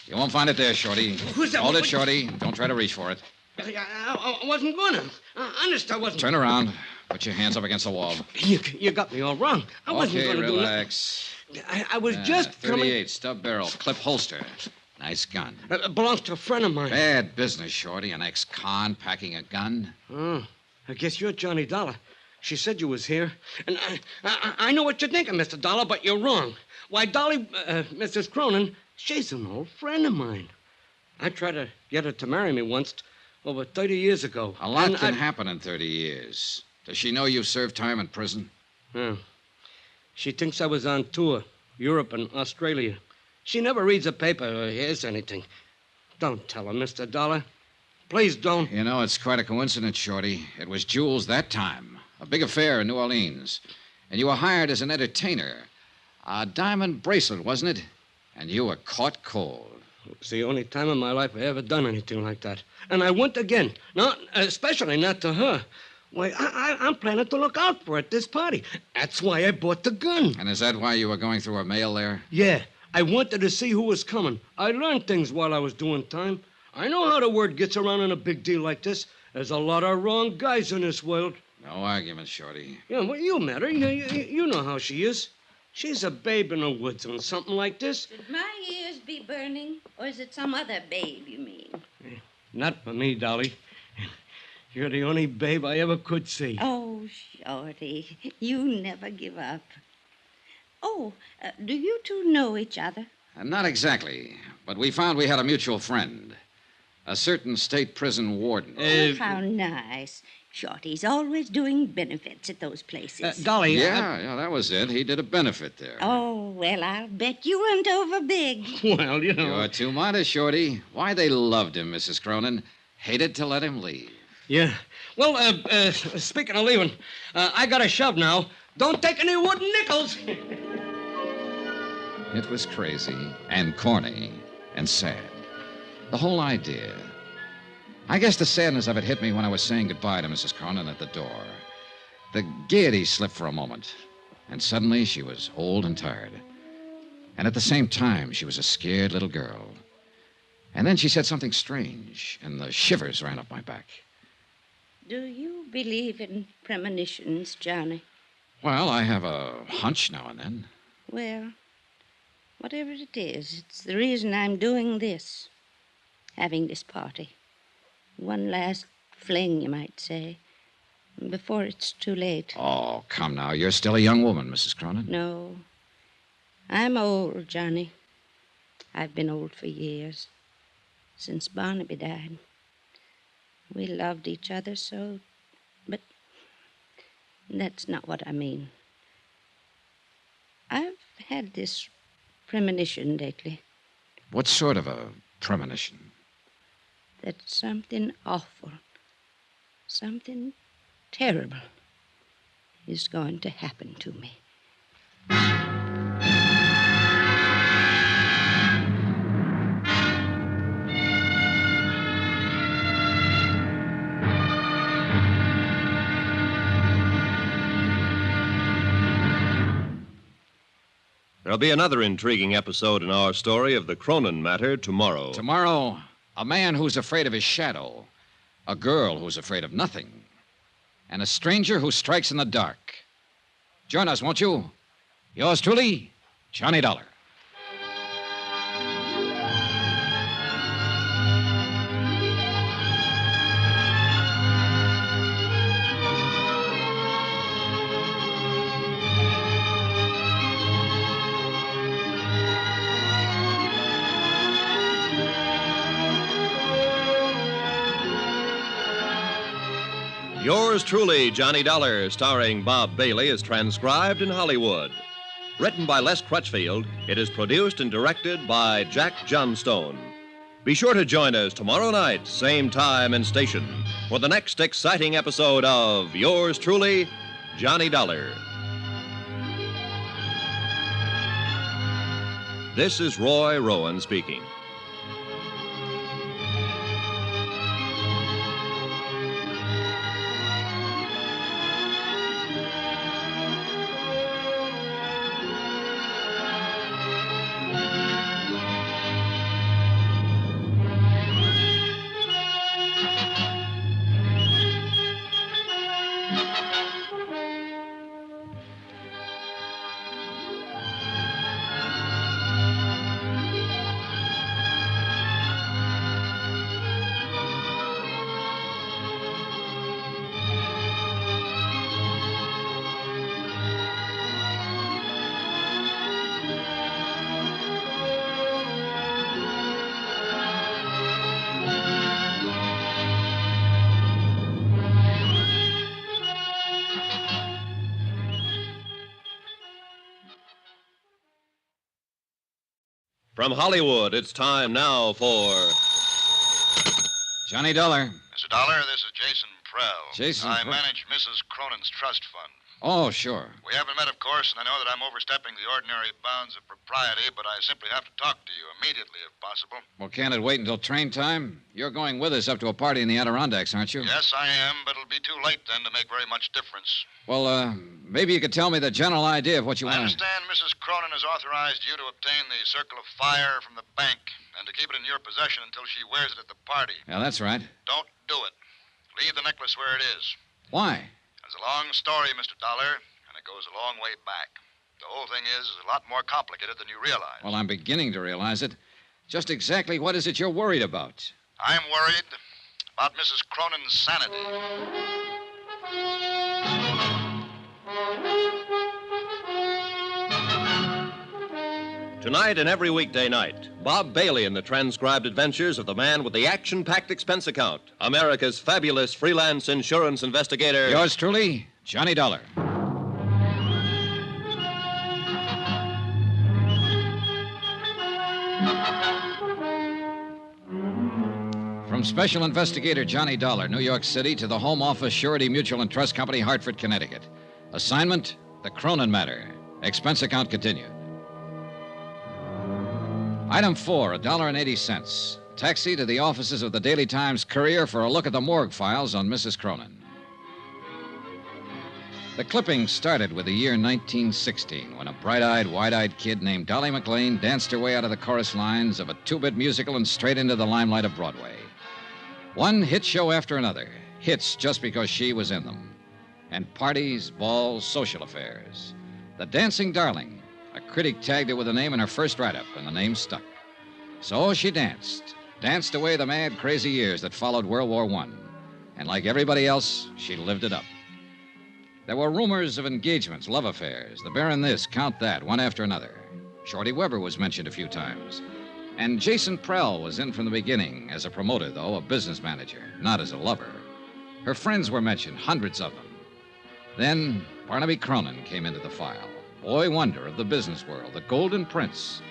A: You won't find it there, Shorty.
J: Who's that?
A: Hold it, Shorty. Don't try to reach for it.
J: I wasn't gonna. Honest, I wasn't.
A: Turn around. Put your hands up against the wall.
J: You got me all wrong. I wasn't
A: Okay,
J: gonna
A: relax.
J: do nothing. I was just
A: 38, stub barrel, clip holster. Nice gun.
J: It belongs to a friend of mine.
A: Bad business, Shorty. An ex-con packing a gun.
J: Oh, I guess you're Johnny Dollar. She said you was here. And I know what you're thinking, Mr. Dollar, but you're wrong. Why, Dolly, Mrs. Cronin, she's an old friend of mine. I tried to get her to marry me once, over 30 years ago.
A: A lot can happen in 30 years. Does she know you've served time in prison?
J: Yeah. She thinks I was on tour, Europe and Australia. She never reads a paper or hears anything. Don't tell her, Mr. Dollar. Please don't.
A: You know, it's quite a coincidence, Shorty. It was Jules that time. A big affair in New Orleans. And you were hired as an entertainer. A diamond bracelet, wasn't it? And you were caught cold.
J: It's the only time in my life I ever done anything like that. And I went again. Not, especially not to her. Why, I'm planning to look out for her at this party. That's why I bought the gun.
A: And is that why you were going through her mail there?
J: Yeah. I wanted to see who was coming. I learned things while I was doing time. I know how the word gets around in a big deal like this. There's a lot of wrong guys in this world.
A: No argument, Shorty.
J: Yeah, well, you met her. You know how she is. She's a babe in the woods on something like this.
Q: Should my ears be burning, or is it some other babe, you mean?
J: Not for me, Dolly. You're the only babe I ever could see.
Q: Oh, Shorty, you never give up. Oh, do you two know each other?
A: Not exactly, but we found we had a mutual friend. A certain state prison warden.
Q: Oh, how nice. Shorty's always doing benefits at those places.
J: Dolly.
A: Yeah, that was it. He did a benefit there.
Q: Oh, well, I'll bet you went over big.
J: Well, you know.
A: You're too modest, Shorty. Why, they loved him, Mrs. Cronin. Hated to let him leave.
J: Yeah. Well, speaking of leaving, I got a shove now. Don't take any wooden nickels.
A: It was crazy and corny and sad. The whole idea. I guess the sadness of it hit me when I was saying goodbye to Mrs. Cronin at the door. The gaiety slipped for a moment, and suddenly she was old and tired. And at the same time, she was a scared little girl. And then she said something strange, and the shivers ran up my back.
Q: Do you believe in premonitions, Johnny?
A: Well, I have a hunch now and then.
Q: Well, whatever it is, it's the reason I'm doing this. Having this party. One last fling, you might say, before it's too late.
A: Oh, come now. You're still a young woman, Mrs. Cronin.
Q: No. I'm old, Johnny. I've been old for years. Since Barnaby died. We loved each other so, but that's not what I mean. I've had this premonition lately.
A: What sort of a premonition?
Q: That something awful, something terrible is going to happen to me.
C: There'll be another intriguing episode in our story of the Cronin matter tomorrow.
A: Tomorrow, a man who's afraid of his shadow, a girl who's afraid of nothing, and a stranger who strikes in the dark. Join us, won't you? Yours truly, Johnny Dollar.
C: Yours truly, Johnny Dollar, starring Bob Bailey, is transcribed in Hollywood. Written by Les Crutchfield, it is produced and directed by Jack Johnstone. Be sure to join us tomorrow night, same time and station, for the next exciting episode of Yours truly, Johnny Dollar. This is Roy Rowan speaking. From Hollywood, it's time now for
A: Johnny Dollar.
H: Mr. Dollar, this is Jason Prell.
A: Jason
H: I
A: Prell.
H: manage Mrs. Cronin's trust fund.
A: Oh, sure.
H: We haven't met, of course, and I know that I'm overstepping the ordinary bounds of propriety, but I simply have to talk to you immediately, if possible.
A: Well, can't it wait until train time? You're going with us up to a party in the Adirondacks, aren't you?
H: Yes, I am, but it'll be too late then to make very much difference.
A: Well, maybe you could tell me the general idea of what you
H: I
A: want.
H: understand Mrs. Cronin has authorized you to obtain the Circle of Fire from the bank and to keep it in your possession until she wears it at the party.
A: Yeah, that's right.
H: Don't do it. Leave the necklace where it is.
A: Why?
H: It's a long story, Mr. Dollar, and it goes a long way back. The whole thing is a lot more complicated than you realize.
A: Well, I'm beginning to realize it. Just exactly what is it you're worried about?
H: I'm worried about Mrs. Cronin's sanity.
C: Tonight and every weekday night, Bob Bailey in the transcribed adventures of the man with the action-packed expense account, America's fabulous freelance insurance investigator.
A: Yours truly, Johnny Dollar. From Special Investigator Johnny Dollar, New York City, to the Home Office Surety Mutual and Trust Company, Hartford, Connecticut. Assignment, the Cronin matter. Expense account continued. Item 4, $1.80. Taxi to the offices of the Daily Times Courier for a look at the morgue files on Mrs. Cronin. The clipping started with the year 1916, when a bright-eyed, wide-eyed kid named Dolly McLean danced her way out of the chorus lines of a two-bit musical and straight into the limelight of Broadway. One hit show after another, hits just because she was in them. And parties, balls, social affairs. The Dancing Darling. A critic tagged her with a name in her first write-up, and the name stuck. So she danced away the mad, crazy years that followed World War I. And like everybody else, she lived it up. There were rumors of engagements, love affairs, the Baron this, Count that, one after another. Shorty Weber was mentioned a few times. And Jason Prell was in from the beginning, as a promoter, though, a business manager, not as a lover. Her friends were mentioned, hundreds of them. Then Barnaby Cronin came into the file. Boy wonder of the business world, the golden prince.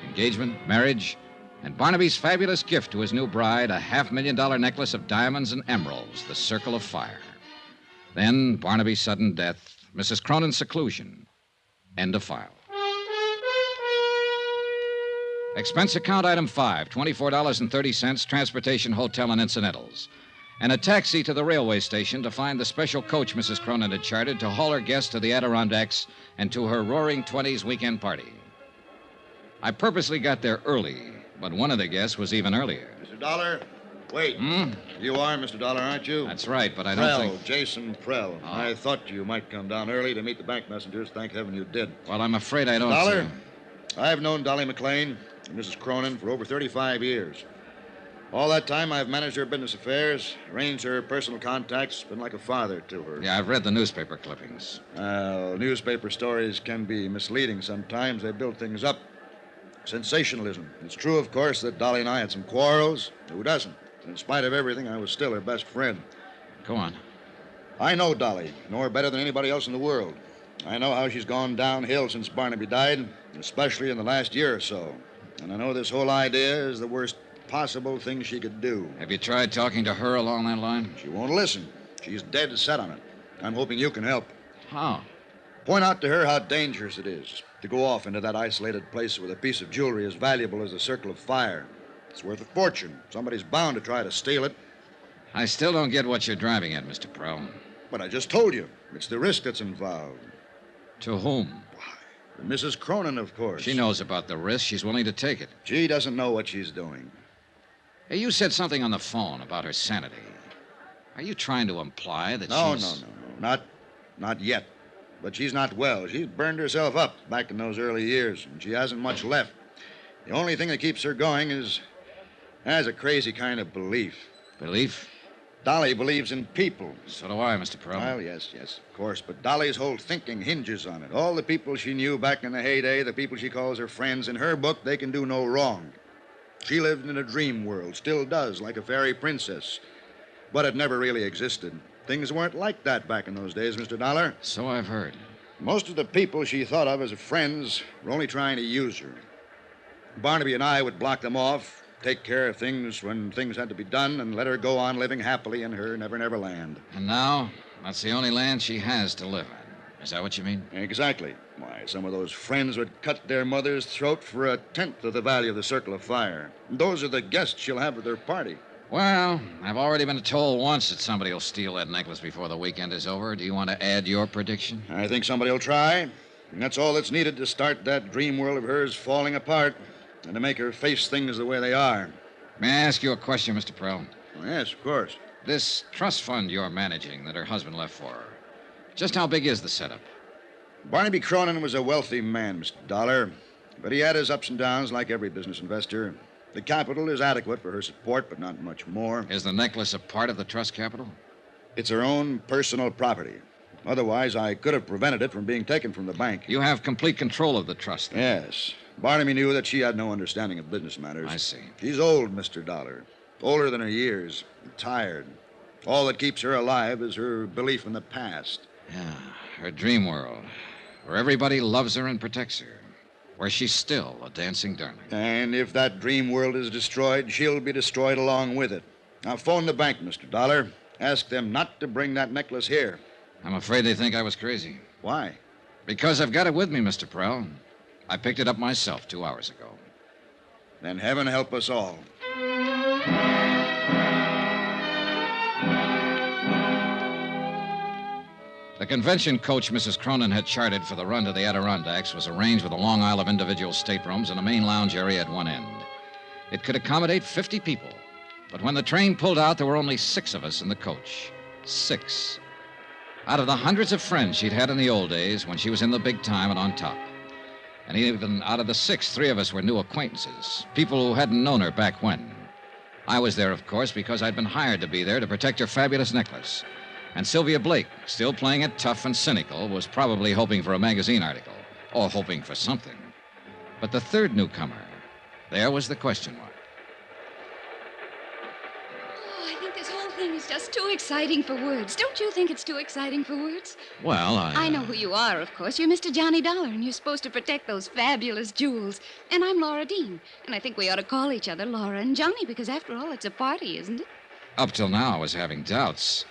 A: Engagement, marriage, and Barnaby's fabulous gift to his new bride, a $500,000 necklace of diamonds and emeralds, the Circle of Fire. Then Barnaby's sudden death, Mrs. Cronin's seclusion. End of file. Expense account item 5, $24.30, transportation, hotel, and incidentals. And a taxi to the railway station to find the special coach Mrs. Cronin had chartered to haul her guests to the Adirondacks and to her roaring 20s weekend party. I purposely got there early, but one of the guests was even earlier.
H: Mr. Dollar, wait. You are Mr. Dollar, aren't you?
A: That's right, but I don't think...
H: Jason Prell.
A: Oh.
H: I thought you might come down early to meet the bank messengers. Thank heaven you did.
A: Well, I'm afraid I don't...
H: Dollar, I've known Dolly McLean and Mrs. Cronin for over 35 years. All that time, I've managed her business affairs, arranged her personal contacts, been like a father to her.
A: Yeah, I've read the newspaper clippings.
H: Newspaper stories can be misleading sometimes. They build things up. Sensationalism. It's true, of course, that Dolly and I had some quarrels. Who doesn't? In spite of everything, I was still her best friend.
A: Go on.
H: I know Dolly, know her better than anybody else in the world. I know how she's gone downhill since Barnaby died, especially in the last year or so. And I know this whole idea is the worst possible thing she could do.
A: Have you tried talking to her along that line?
H: She won't listen. She's dead set on it. I'm hoping you can help.
A: How?
H: Point out to her how dangerous it is to go off into that isolated place with a piece of jewelry as valuable as the Circle of Fire. It's worth a fortune. Somebody's bound to try to steal it.
A: I still don't get what you're driving at, Mr. Prell.
H: But I just told you. It's the risk that's involved.
A: To whom?
H: Mrs. Cronin, of course.
A: She knows about the risk. She's willing to take it.
H: She doesn't know what she's doing.
A: Hey, you said something on the phone about her sanity. Are you trying to imply that she's...
H: No. Not yet. But she's not well. She's burned herself up back in those early years, and she hasn't much left. The only thing that keeps her going has a crazy kind of belief.
A: Belief?
H: Dolly believes in people.
A: So do I, Mr. Prell.
H: Well, yes, of course. But Dolly's whole thinking hinges on it. All the people she knew back in the heyday, the people she calls her friends, in her book, they can do no wrong. She lived in a dream world, still does, like a fairy princess. But it never really existed. Things weren't like that back in those days, Mr. Dollar.
A: So I've heard.
H: Most of the people she thought of as friends were only trying to use her. Barnaby and I would block them off, take care of things when things had to be done, and let her go on living happily in her never-never land.
A: And now, that's the only land she has to live in. Is that what you mean?
H: Exactly. Why, some of those friends would cut their mother's throat for a tenth of the value of the Circle of Fire. And those are the guests she'll have at their party.
A: Well, I've already been told once that somebody will steal that necklace before the weekend is over. Do you want to add your prediction?
H: I think somebody will try. And that's all that's needed to start that dream world of hers falling apart and to make her face things the way they are.
A: May I ask you a question, Mr. Prell?
H: Oh, yes, of course.
A: This trust fund you're managing that her husband left for her, just how big is the setup?
H: Barnaby Cronin was a wealthy man, Mr. Dollar, but he had his ups and downs like every business investor. The capital is adequate for her support, but not much more.
A: Is the necklace a part of the trust capital?
H: It's her own personal property. Otherwise, I could have prevented it from being taken from the bank.
A: You have complete control of the trust, then?
H: Yes. Barnaby knew that she had no understanding of business matters.
A: I see.
H: She's old, Mr. Dollar. Older than her years. Tired. All that keeps her alive is her belief in the past.
A: Yeah, her dream world, where everybody loves her and protects her, where she's still a dancing darling.
H: And if that dream world is destroyed, she'll be destroyed along with it. Now, phone the bank, Mr. Dollar. Ask them not to bring that necklace here.
A: I'm afraid they think I was crazy.
H: Why?
A: Because I've got it with me, Mr. Prell. I picked it up myself 2 hours ago.
H: Then heaven help us all.
A: The convention coach Mrs. Cronin had chartered for the run to the Adirondacks was arranged with a long aisle of individual staterooms and a main lounge area at one end. It could accommodate 50 people, but when the train pulled out, there were only 6 of us in the coach. 6. Out of the hundreds of friends she'd had in the old days when she was in the big time and on top. And even out of the 6, 3 of us were new acquaintances, people who hadn't known her back when. I was there, of course, because I'd been hired to be there to protect her fabulous necklace. And Sylvia Blake, still playing it tough and cynical, was probably hoping for a magazine article, or hoping for something. But the third newcomer, there was the question mark.
I: Oh, I think this whole thing is just too exciting for words. Don't you think it's too exciting for words?
A: Well,
I: I know who you are, of course. You're Mr. Johnny Dollar, and you're supposed to protect those fabulous jewels. And I'm Laura Dean, and I think we ought to call each other Laura and Johnny, because after all, it's a party, isn't it?
A: Up till now, I was having doubts.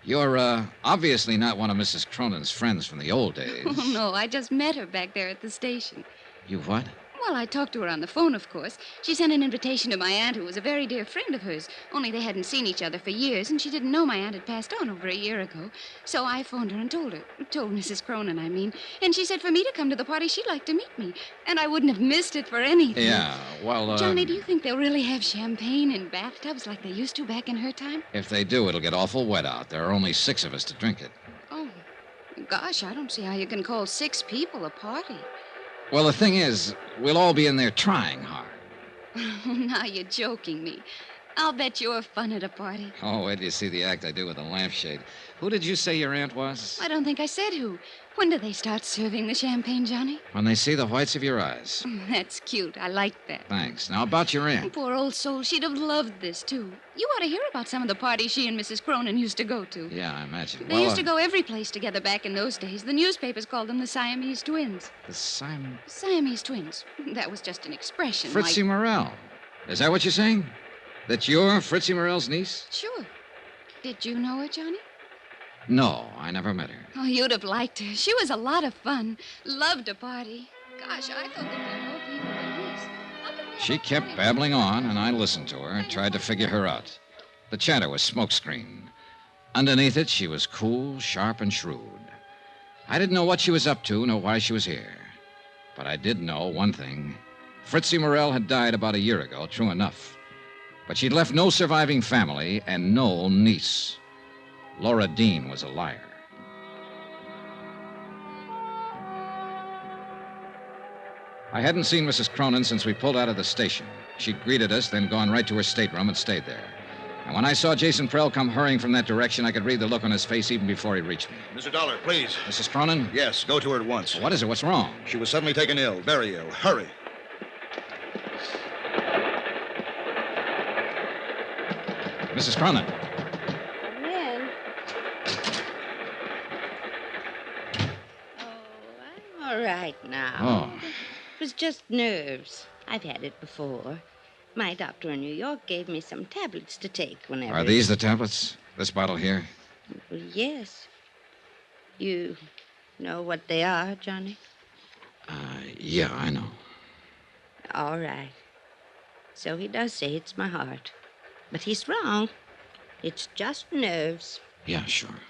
A: You're, obviously not one of Mrs. Cronin's friends from the old days.
I: Oh, no, I just met her back there at the station.
A: You what?
I: Well, I talked to her on the phone, of course. She sent an invitation to my aunt, who was a very dear friend of hers. Only they hadn't seen each other for years, and she didn't know my aunt had passed on over a year ago. So I phoned her and told Mrs. Cronin, I mean. And she said for me to come to the party, she'd like to meet me. And I wouldn't have missed it for anything.
A: Yeah, well,
I: Johnny, do you think they'll really have champagne in bathtubs like they used to back in her time?
A: If they do, it'll get awful wet out. There are only 6 of us to drink it.
I: Oh, gosh, I don't see how you can call 6 people a party.
A: Well, the thing is, we'll all be in there trying hard.
I: Now you're joking me. I'll bet you're fun at a party.
A: Oh, wait till you see the act I do with the lampshade. Who did you say your aunt was?
I: I don't think I said who. When do they start serving the champagne, Johnny?
A: When they see the whites of your eyes.
I: That's cute. I like that.
A: Thanks. Now, about your aunt.
I: Poor old soul. She'd have loved this, too. You ought to hear about some of the parties she and Mrs. Cronin used to go to.
A: Yeah, I imagine.
I: They used to go every place together back in those days. The newspapers called them the Siamese twins.
A: The
I: Siamese twins. That was just an expression.
A: Fritzie Morrell. Is that what you're saying? That you're Fritzie Morrell's niece?
I: Sure. Did you know her, Johnny?
A: No, I never met her.
I: Oh, you'd have liked her. She was a lot of fun. Loved to party. Gosh, I thought there'd be more people than this.
A: She kept babbling on, and I listened to her, tried to figure her out. The chatter was smokescreen. Underneath it, she was cool, sharp, and shrewd. I didn't know what she was up to, nor why she was here. But I did know one thing. Fritzie Morrell had died about a year ago, true enough. But she'd left no surviving family and no niece. Laura Dean was a liar. I hadn't seen Mrs. Cronin since we pulled out of the station. She'd greeted us, then gone right to her stateroom and stayed there. And when I saw Jason Prell come hurrying from that direction, I could read the look on his face even before he reached me.
H: Mr. Dollar, please.
A: Mrs. Cronin?
H: Yes, go to her at once.
A: What is it? What's wrong?
H: She was suddenly taken ill, very ill. Hurry.
A: Mrs. Cronin.
Q: Come in. Oh, I'm all right now.
A: Oh.
Q: It was just nerves. I've had it before. My doctor in New York gave me some tablets to take whenever...
A: Are these the tablets? This bottle here?
Q: Well, yes. You know what they are, Johnny?
A: Yeah, I know.
Q: All right. So he does say it's my heart. But he's wrong. It's just nerves.
A: Yeah, sure.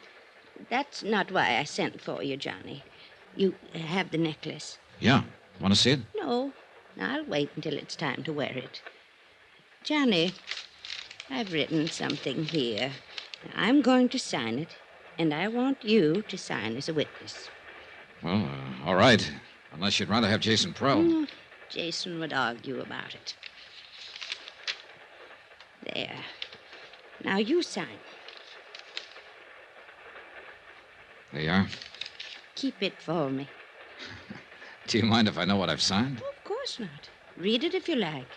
Q: That's not why I sent for you, Johnny. You have the necklace.
A: Yeah. Want to see it?
Q: No. I'll wait until it's time to wear it. Johnny, I've written something here. I'm going to sign it, and I want you to sign as a witness.
A: Well, all right. Unless you'd rather have Jason Prell.
Q: No, Jason would argue about it. There. Now you sign.
A: There you are.
Q: Keep it for me.
A: Do you mind if I know what I've signed?
Q: Of course course not. Read it if you like.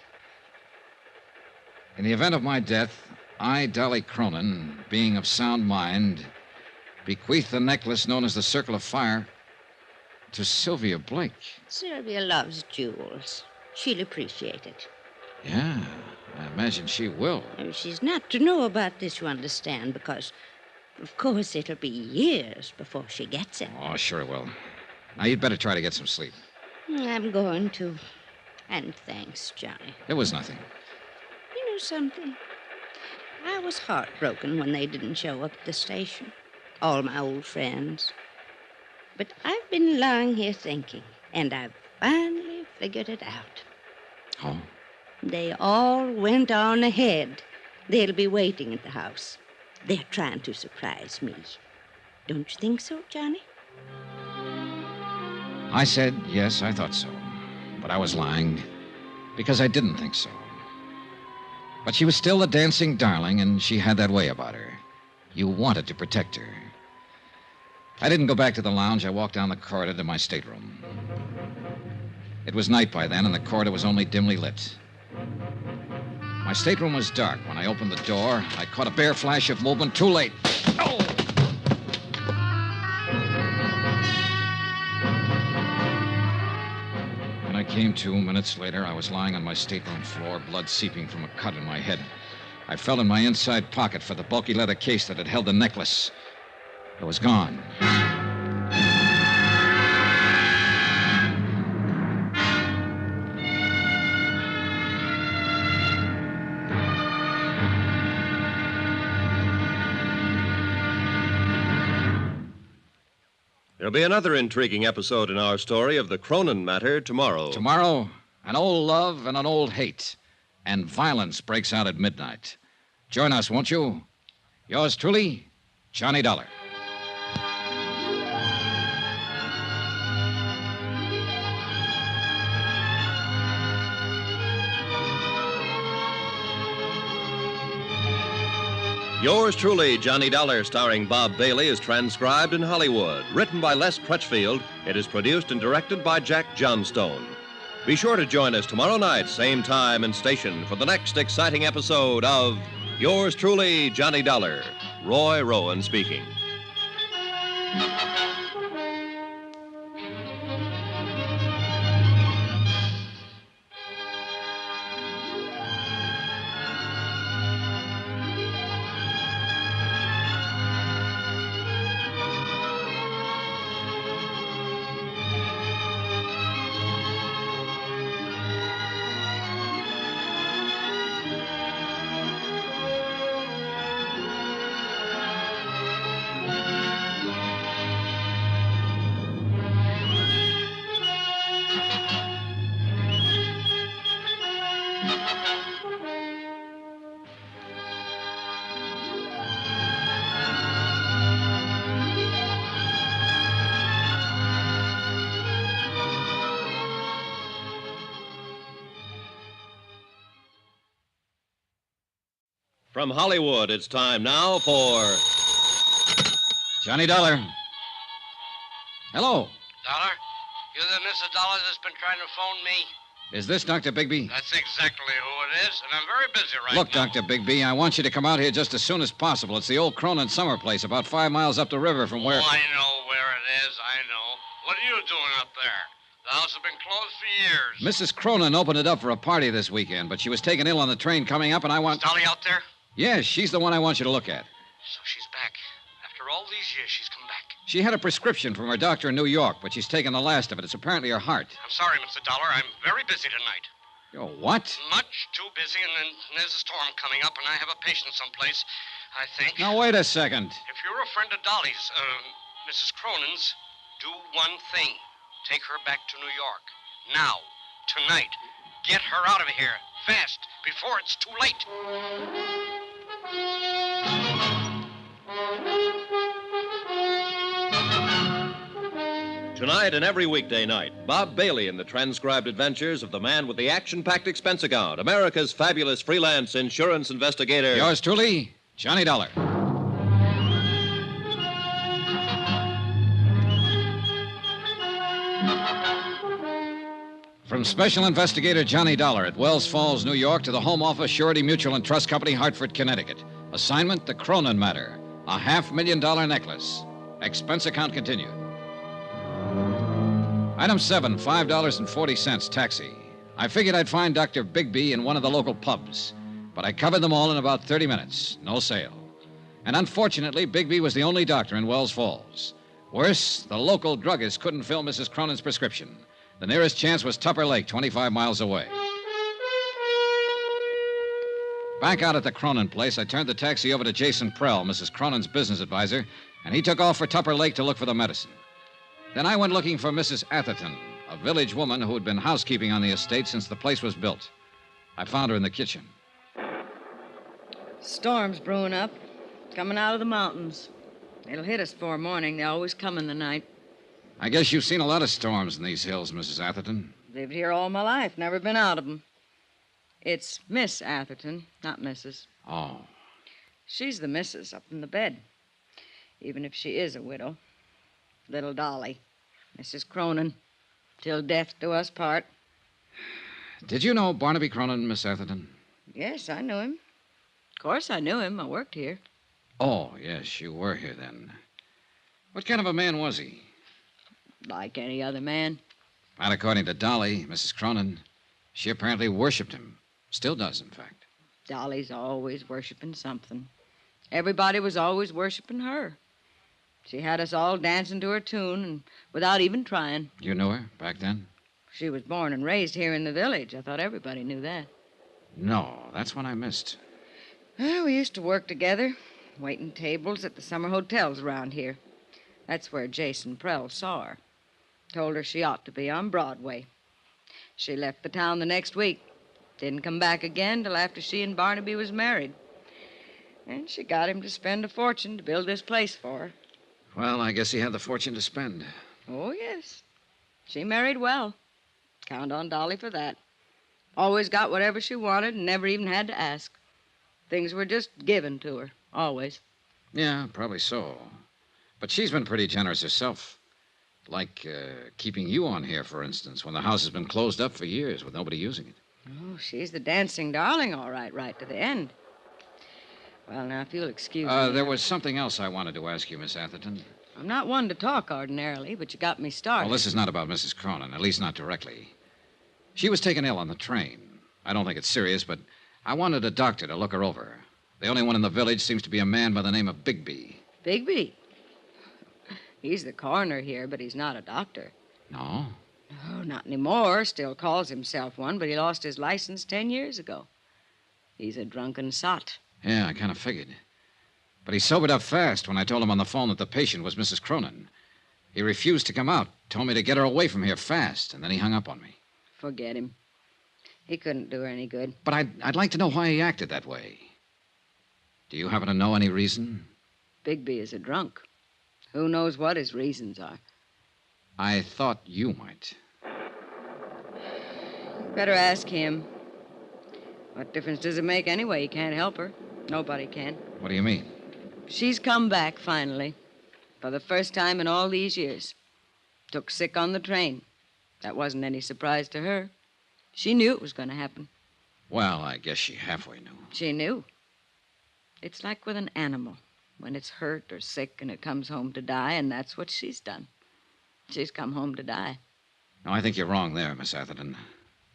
A: In the event of my death, I, Dolly Cronin, being of sound mind, bequeath the necklace known as the Circle of Fire to Sylvia Blake.
Q: Sylvia loves jewels. She'll appreciate it.
A: Yeah, I imagine she will.
Q: She's not to know about this, you understand, because, of course, it'll be years before she gets it.
A: Oh, sure it will. Now, you'd better try to get some sleep.
Q: I'm going to. And thanks, Johnny.
A: It was nothing.
Q: You know something? I was heartbroken when they didn't show up at the station. All my old friends. But I've been lying here thinking, and I've finally figured it out.
A: Oh?
Q: They all went on ahead. They'll be waiting at the house. They're trying to surprise me. Don't you think so, Johnny?
A: I said, yes, I thought so. But I was lying because I didn't think so. But she was still a dancing darling, and she had that way about her. You wanted to protect her. I didn't go back to the lounge. I walked down the corridor to my stateroom. It was night by then, and the corridor was only dimly lit. My stateroom was dark. When I opened the door, I caught a bare flash of movement. Too late. Oh! When I came to minutes later, I was lying on my stateroom floor, blood seeping from a cut in my head. I felt in my inside pocket for the bulky leather case that had held the necklace. It was gone.
C: There'll be another intriguing episode in our story of the Cronin matter tomorrow.
A: Tomorrow, an old love and an old hate. And violence breaks out at midnight. Join us, won't you? Yours truly, Johnny Dollar.
C: Yours truly, Johnny Dollar, starring Bob Bailey, is transcribed in Hollywood. Written by Les Crutchfield, it is produced and directed by Jack Johnstone. Be sure to join us tomorrow night, same time and station, for the next exciting episode of Yours truly, Johnny Dollar. Roy Rowan speaking. From Hollywood, it's time now for
A: Johnny Dollar. Hello.
G: Dollar? You're the Mrs. Dollar that's been trying to phone me?
A: Is this Dr. Bigby?
G: That's exactly who it is, and I'm very busy right
A: Look,
G: now.
A: Dr. Bigby, I want you to come out here just as soon as possible. It's the old Cronin summer place, about 5 miles up the river from where...
G: Oh, I know where it is, I know. What are you doing up there? The house has been closed for years.
A: Mrs. Cronin opened it up for a party this weekend, but she was taken ill on the train coming up, and I want...
G: Is Dolly out there?
A: Yes, she's the one I want you to look at.
G: So she's back. After all these years, she's come back.
A: She had a prescription from her doctor in New York, but she's taken the last of it. It's apparently her heart.
G: I'm sorry, Mr. Dollar. I'm very busy tonight.
A: You're what?
G: Much too busy, and then there's a storm coming up, and I have a patient someplace, I think.
A: Now, wait a second.
G: If you're a friend of Dolly's, Mrs. Cronin's, do one thing. Take her back to New York. Now. Tonight. Get her out of here. Fast. Before it's too late.
C: Tonight and every weekday night, Bob Bailey in the transcribed adventures of the man with the action-packed expense account, America's fabulous freelance insurance investigator.
A: Yours truly, Johnny Dollar. From From Special Investigator Johnny Dollar at Wells Falls, New York, to the Home Office, Surety Mutual and Trust Company, Hartford, Connecticut. Assignment, the Cronin matter. A $500,000 necklace. Expense account continued. Item 7, $5.40, taxi. I figured I'd find Dr. Bigby in one of the local pubs, but I covered them all in about 30 minutes. No sale. And unfortunately, Bigby was the only doctor in Wells Falls. Worse, the local druggist couldn't fill Mrs. Cronin's prescription. The nearest chance was Tupper Lake, 25 miles away. Back out at the Cronin place, I turned the taxi over to Jason Prell, Mrs. Cronin's business advisor, and he took off for Tupper Lake to look for the medicine. Then I went looking for Mrs. Atherton, a village woman who had been housekeeping on the estate since the place was built. I found her in the kitchen.
R: Storm's brewing up, coming out of the mountains. It'll hit us before morning. They always come in the night.
A: I guess you've seen a lot of storms in these hills, Mrs. Atherton.
R: Lived here all my life, never been out of 'em. It's Miss Atherton, not Mrs.
A: Oh.
R: She's the missus up in the bed, even if she is a widow. Little Dolly, Mrs. Cronin, till death do us part.
A: Did you know Barnaby Cronin, Miss Atherton?
R: Yes, I knew him. Of course I knew him. I worked here.
A: Oh, yes, you were here then. What kind of a man was he?
R: Like any other man.
A: Not according to Dolly, Mrs. Cronin. She apparently worshipped him. Still does, in fact.
R: Dolly's always worshiping something. Everybody was always worshiping her. She had us all dancing to her tune, and without even trying.
A: You knew her back then?
R: She was born and raised here in the village. I thought everybody knew that.
A: No, that's what I missed.
R: Well, we used to work together, waiting tables at the summer hotels around here. That's where Jason Prell saw her. Told her she ought to be on Broadway. She left the town the next week. Didn't come back again till after she and Barnaby was married. And she got him to spend a fortune to build this place for her.
A: Well, I guess he had the fortune to spend.
R: Oh, yes. She married well. Count on Dolly for that. Always got whatever she wanted and never even had to ask. Things were just given to her, always.
A: Yeah, probably so. But she's been pretty generous herself. Like keeping you on here, for instance, when the house has been closed up for years with nobody using it.
R: Oh, she's the dancing darling, all right, right to the end. Well, now, if you'll excuse me.
A: There was something else I wanted to ask you, Miss Atherton.
R: I'm not one to talk ordinarily, but you got me started.
A: Well, this is not about Mrs. Cronin, at least not directly. She was taken ill on the train. I don't think it's serious, but I wanted a doctor to look her over. The only one in the village seems to be a man by the name of Bigby.
R: Bigby? He's the coroner here, but he's not a doctor.
A: No?
R: Oh, not anymore. Still calls himself one, but he lost his license 10 years ago. He's a drunken sot.
A: Yeah, I kind of figured. But he sobered up fast when I told him on the phone that the patient was Mrs. Cronin. He refused to come out, told me to get her away from here fast, and then he hung up on me.
R: Forget him. He couldn't do her any good.
A: But I'd like to know why he acted that way. Do you happen to know any reason?
R: Bigby is a drunk. Who knows what his reasons are?
A: I thought you might.
R: Better ask him. What difference does it make anyway? He can't help her. Nobody can.
A: What do you mean?
R: She's come back, finally. For the first time in all these years. Took sick on the train. That wasn't any surprise to her. She knew it was going to happen.
A: Well, I guess she halfway knew.
R: She knew. It's like with an animal. When it's hurt or sick and it comes home to die, and that's what she's done. She's come home to die.
A: No, I think you're wrong there, Miss Atherton.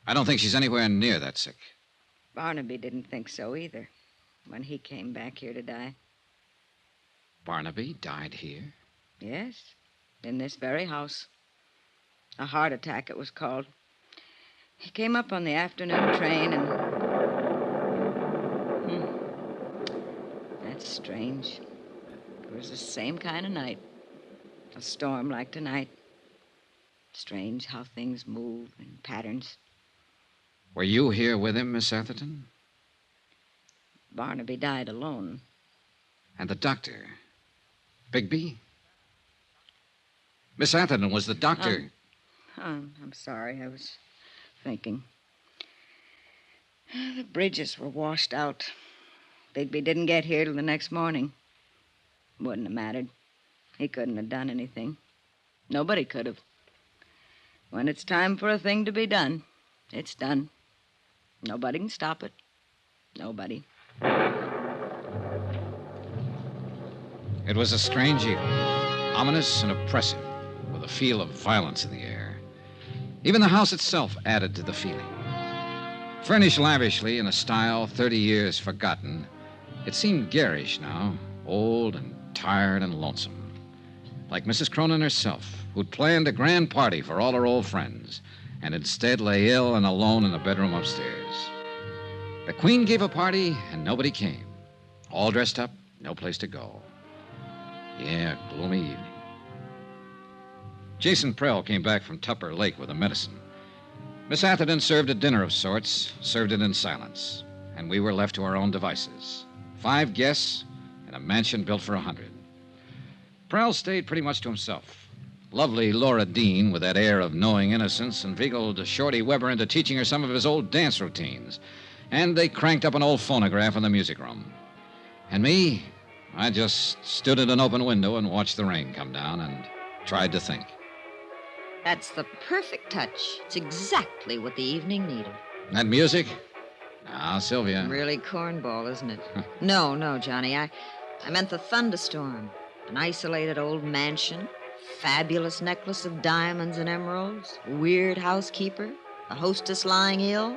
A: I don't think she's anywhere near that sick.
R: Barnaby didn't think so either when he came back here to die.
A: Barnaby died here?
R: Yes, in this very house. A heart attack, it was called. He came up on the afternoon train and... That's strange. It was the same kind of night. A storm like tonight. Strange how things move in patterns.
A: Were you here with him, Miss Atherton?
R: Barnaby died alone.
A: And the doctor? Bigby? Miss Atherton, was the doctor...
R: I'm sorry. I was thinking. The bridges were washed out. Bigby didn't get here till the next morning. Wouldn't have mattered. He couldn't have done anything. Nobody could have. When it's time for a thing to be done,
V: It's done. Nobody can stop it. Nobody.
A: It was a strange evening, ominous and oppressive, with a feel of violence in the air. Even the house itself added to the feeling. Furnished lavishly in a style 30 years forgotten, it seemed garish now, old and tired and lonesome. Like Mrs. Cronin herself, who'd planned a grand party for all her old friends, and instead lay ill and alone in the bedroom upstairs. The Queen gave a party, and nobody came. All dressed up, no place to go. Yeah, gloomy evening. Jason Prell came back from Tupper Lake with a medicine. Miss Atherton served a dinner of sorts, served it in silence, and we were left to our own devices. 5 guests in a mansion built for 100. Prell stayed pretty much to himself. Lovely Laura Dean, with that air of knowing innocence, inveigled Shorty Weber into teaching her some of his old dance routines. And they cranked up an old phonograph in the music room. And me, I just stood at an open window and watched the rain come down and tried to think.
V: That's the perfect touch. It's exactly what the evening needed.
A: That music? Now, Sylvia.
V: Really cornball, isn't it? No, Johnny. I meant the thunderstorm. An isolated old mansion, fabulous necklace of diamonds and emeralds, weird housekeeper, a hostess lying ill,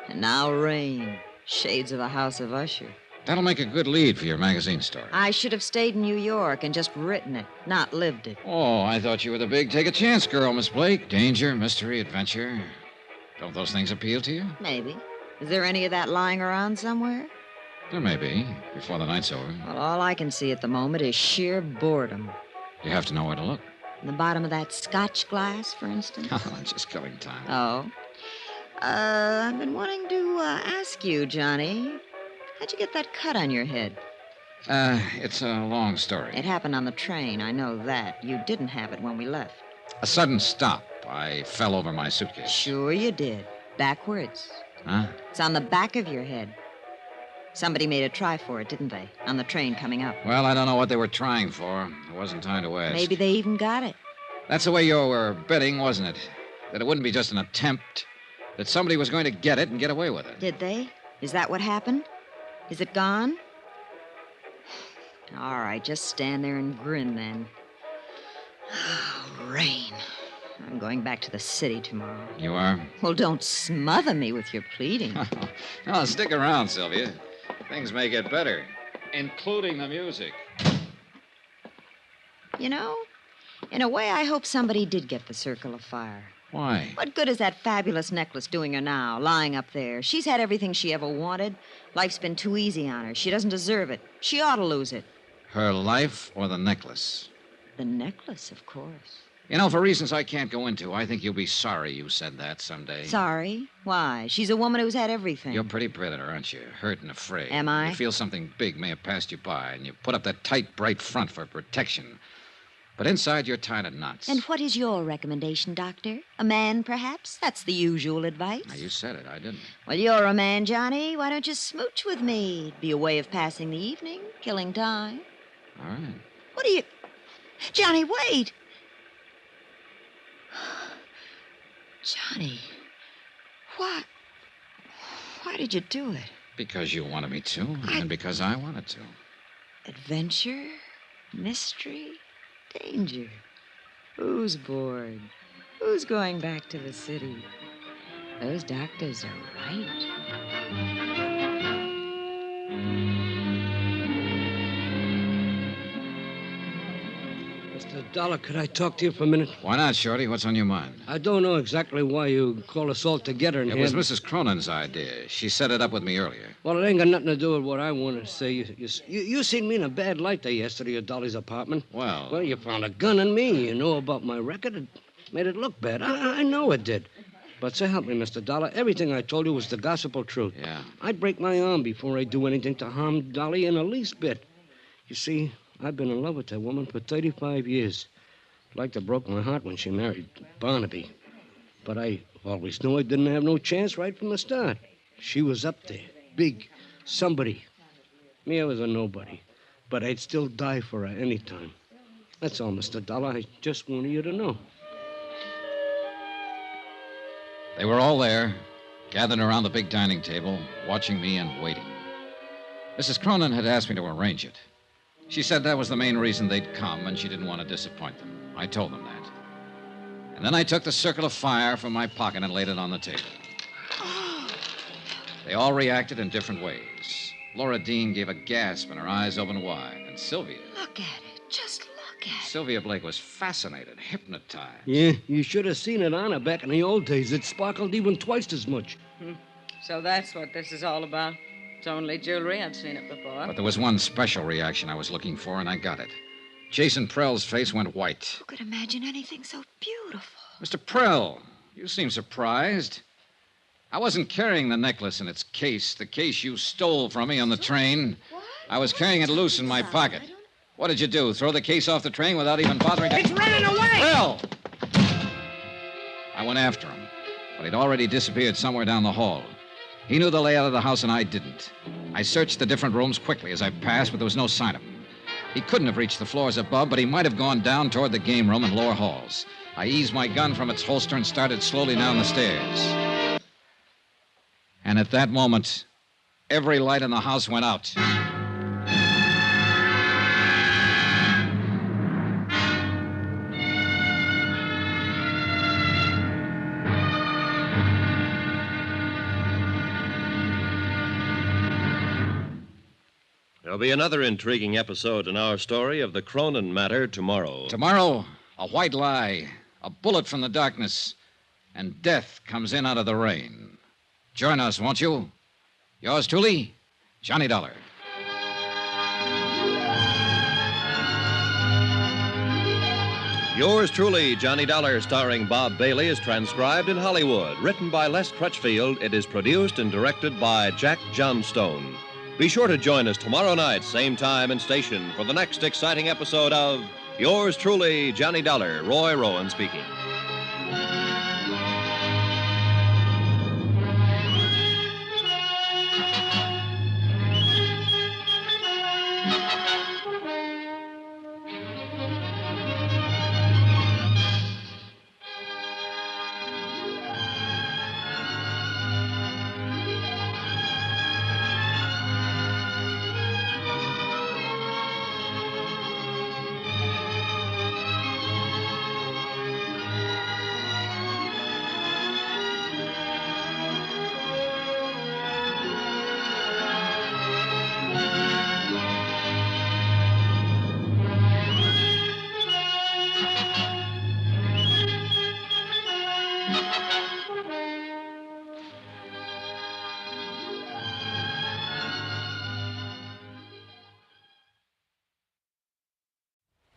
V: and now rain. Shades of a House of Usher.
A: That'll make a good lead for your magazine story.
V: I should have stayed in New York and just written it, not lived it.
A: Oh, I thought you were the big take-a-chance girl, Miss Blake. Danger, mystery, adventure. Don't those things appeal to you?
V: Maybe. Is there any of that lying around somewhere?
A: There may be, before the night's over.
V: Well, all I can see at the moment is sheer boredom.
A: You have to know where to look.
V: In the bottom of that scotch glass, for instance?
A: Oh, just killing time.
V: Oh? I've been wanting to ask you, Johnny. How'd you get that cut on your head?
A: It's a long story.
V: It happened on the train, I know that. You didn't have it when we left.
A: A sudden stop. I fell over my suitcase.
V: Sure you did. Backwards.
A: Huh?
V: It's on the back of your head. Somebody made a try for it, didn't they? On the train coming up.
A: Well, I don't know what they were trying for. There wasn't time to ask.
V: Maybe they even got it.
A: That's the way you were betting, wasn't it? That it wouldn't be just an attempt. That somebody was going to get it and get away with it.
V: Did they? Is that what happened? Is it gone? All right, just stand there and grin then. Oh, rain. I'm going back to the city tomorrow.
A: You are?
V: Well, don't smother me with your pleading.
A: No, stick around, Sylvia. Things may get better, including the music.
V: You know, in a way, I hope somebody did get the Circle of Fire.
A: Why?
V: What good is that fabulous necklace doing her now, lying up there? She's had everything she ever wanted. Life's been too easy on her. She doesn't deserve it. She ought to lose it.
A: Her life or the necklace?
V: The necklace, of course.
A: You know, for reasons I can't go into, I think you'll be sorry you said that someday.
V: Sorry? Why? She's a woman who's had everything.
A: You're pretty predator, aren't you? Hurt and afraid.
V: Am I?
A: You feel something big may have passed you by, and you put up that tight, bright front for protection. But inside, you're tied in knots.
V: And what is your recommendation, Doctor? A man, perhaps? That's the usual advice.
A: Now, you said it. I didn't.
V: Well, you're a man, Johnny. Why don't you smooch with me? It'd be a way of passing the evening, killing time.
A: All right.
V: What are you... Johnny, wait! Johnny, why did you do it?
A: Because you wanted me to, and because I wanted to.
V: Adventure, mystery, danger. Who's bored? Who's going back to the city? Those doctors are right.
J: Mr. Dollar, could I talk to you for a minute?
A: Why not, Shorty? What's on your mind?
J: I don't know exactly why you called us all together in
A: It
J: here.
A: was Mrs. Cronin's idea. She set it up with me earlier.
J: Well, it ain't got nothing to do with what I want to say. You seen me in a bad light there yesterday at Dolly's apartment.
A: Well,
J: you found a gun in me. You know about my record. It made it look bad. I know it did. But so help me, Mr. Dollar, everything I told you was the gospel truth.
A: Yeah.
J: I'd break my arm before I'd do anything to harm Dolly in the least bit. You see, I've been in love with that woman for 35 years. Like to broke my heart when she married Barnaby. But I always knew I didn't have no chance right from the start. She was up there, big, somebody. Me, I was a nobody. But I'd still die for her any time. That's all, Mr. Dollar. I just wanted you to know.
A: They were all there, gathered around the big dining table, watching me and waiting. Mrs. Cronin had asked me to arrange it. She said that was the main reason they'd come, and she didn't want to disappoint them. I told them that. And then I took the circle of fire from my pocket and laid it on the table. They all reacted in different ways. Laura Dean gave a gasp and her eyes opened wide. And Sylvia...
V: Look at it. Just look at it.
A: Sylvia Blake was fascinated, hypnotized.
J: Yeah, you should have seen it on her back in the old days. It sparkled even twice as much.
R: So that's what this is all about. It's only jewelry. I've seen it before.
A: But there was one special reaction I was looking for, and I got it. Jason Prell's face went white.
V: Who could imagine anything so beautiful?
A: Mr. Prell, you seem surprised. I wasn't carrying the necklace in its case, the case you stole from me on the train. I was carrying it loose in my pocket. What did you do? Throw the case off the train without even bothering to...
J: It's running away!
A: Prell! I went after him, but he'd already disappeared somewhere down the hall. He knew the layout of the house, and I didn't. I searched the different rooms quickly as I passed, but there was no sign of him. He couldn't have reached the floors above, but he might have gone down toward the game room and lower halls. I eased my gun from its holster and started slowly down the stairs. And at that moment, every light in the house went out.
C: There'll be another intriguing episode in our story of the Cronin matter tomorrow.
A: Tomorrow, a white lie, a bullet from the darkness, and death comes in out of the rain. Join us, won't you? Yours truly, Johnny Dollar.
C: Yours truly, Johnny Dollar, starring Bob Bailey, is transcribed in Hollywood. Written by Les Crutchfield, it is produced and directed by Jack Johnstone. Be sure to join us tomorrow night, same time and station, for the next exciting episode of Yours truly, Johnny Dollar. Roy Rowan speaking.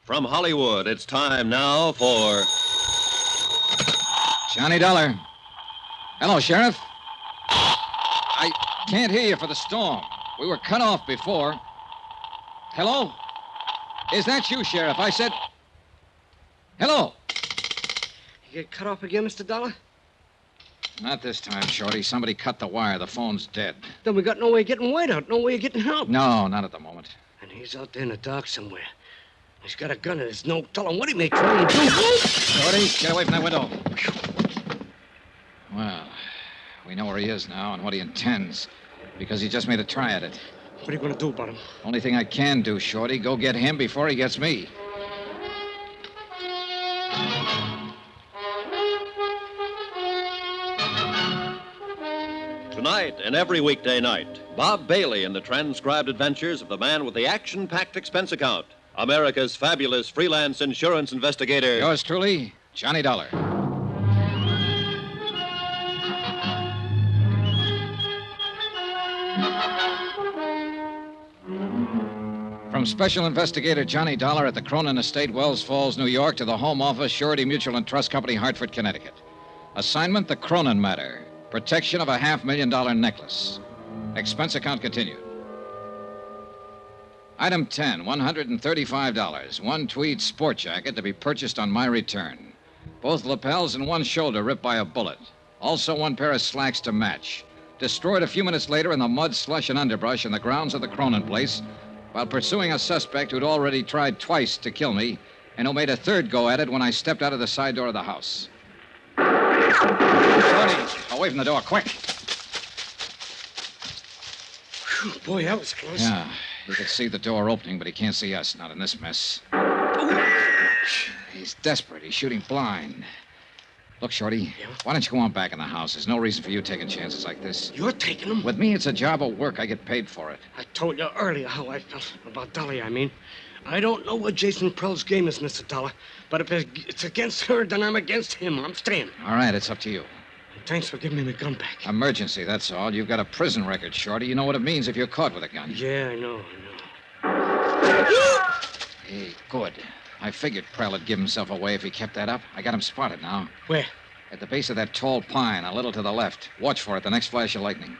C: From Hollywood, it's time now for...
A: Johnny Dollar. Hello, Sheriff. I can't hear you for the storm. We were cut off before. Hello? Is that you, Sheriff? I said... Hello?
J: You get cut off again, Mr. Dollar?
A: Not this time, Shorty. Somebody cut the wire. The phone's dead.
J: Then we got no way of getting White out, no way of getting help.
A: No, not at the moment.
J: And he's out there in the dark somewhere. He's got a gun and there's no telling what he may try and do.
A: Shorty, get away from that window. Well, we know where he is now and what he intends, because he just made a try at it.
J: What are you going to do about him?
A: Only thing I can do, Shorty, go get him before he gets me.
C: Tonight and every weekday night, Bob Bailey in the transcribed adventures of the man with the action-packed expense account. America's fabulous freelance insurance investigator.
A: Yours truly, Johnny Dollar. From Special Investigator Johnny Dollar at the Cronin Estate, Wells Falls, New York, to the Home Office, Surety Mutual and Trust Company, Hartford, Connecticut. Assignment, the Cronin matter. Protection of a $500,000 necklace. Expense account continued. Item 10, $135. One tweed sport jacket to be purchased on my return. Both lapels and one shoulder ripped by a bullet. Also one pair of slacks to match. Destroyed a few minutes later in the mud, slush, and underbrush in the grounds of the Cronin place while pursuing a suspect who'd already tried twice to kill me and who made a third go at it when I stepped out of the side door of the house. Shorty, away from the door, quick.
J: Whew, boy, that was close.
A: Yeah, he can see the door opening, but he can't see us, not in this mess. He's desperate. He's shooting blind. Look, Shorty, why don't you go on back in the house? There's no reason for you taking chances like this.
J: You're taking them?
A: With me, it's a job of work. I get paid for it.
J: I told you earlier how I felt about Dolly, I mean. I don't know what Jason Prell's game is, Mr. Dollar, but if it's against her, then I'm against him. I'm staying.
A: All right, it's up to you.
J: Thanks for giving me my gun back.
A: Emergency, that's all. You've got a prison record, Shorty. You know what it means if you're caught with a gun.
J: Yeah, I know.
A: Hey, good. I figured Prell would give himself away if he kept that up. I got him spotted now.
J: Where?
A: At the base of that tall pine, a little to the left. Watch for it, the next flash of lightning.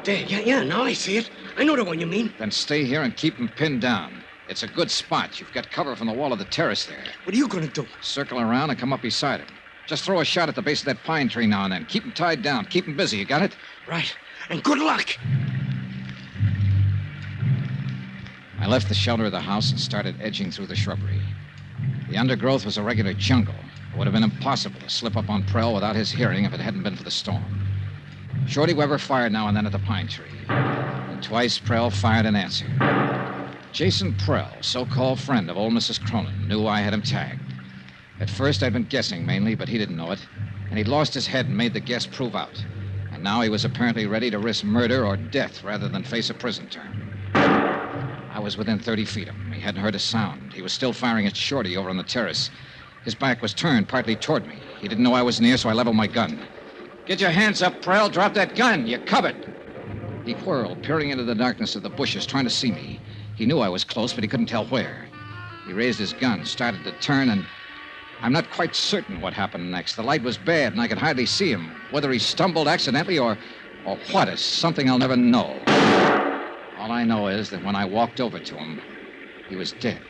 J: There, yeah, now I see it. I know the one you mean.
A: Then stay here and keep him pinned down. It's a good spot. You've got cover from the wall of the terrace there.
J: What are you going to do?
A: Circle around and come up beside him. Just throw a shot at the base of that pine tree now and then. Keep him tied down. Keep him busy. You got it?
J: Right. And good luck.
A: I left the shelter of the house and started edging through the shrubbery. The undergrowth was a regular jungle. It would have been impossible to slip up on Prell without his hearing if it hadn't been for the storm. Shorty Weber fired now and then at the pine tree. And twice Prell fired in answer. Jason Prell, so-called friend of old Mrs. Cronin, knew I had him tagged. At first, I'd been guessing mainly, but he didn't know it. And he'd lost his head and made the guess prove out. And now he was apparently ready to risk murder or death rather than face a prison term. I was within 30 feet of him. He hadn't heard a sound. He was still firing at Shorty over on the terrace. His back was turned partly toward me. He didn't know I was near, so I leveled my gun. Get your hands up, Prell. Drop that gun. You're covered. He whirled, peering into the darkness of the bushes, trying to see me. He knew I was close, but he couldn't tell where. He raised his gun, started to turn, and I'm not quite certain what happened next. The light was bad, and I could hardly see him. Whether he stumbled accidentally or what is something I'll never know. All I know is that when I walked over to him, he was dead.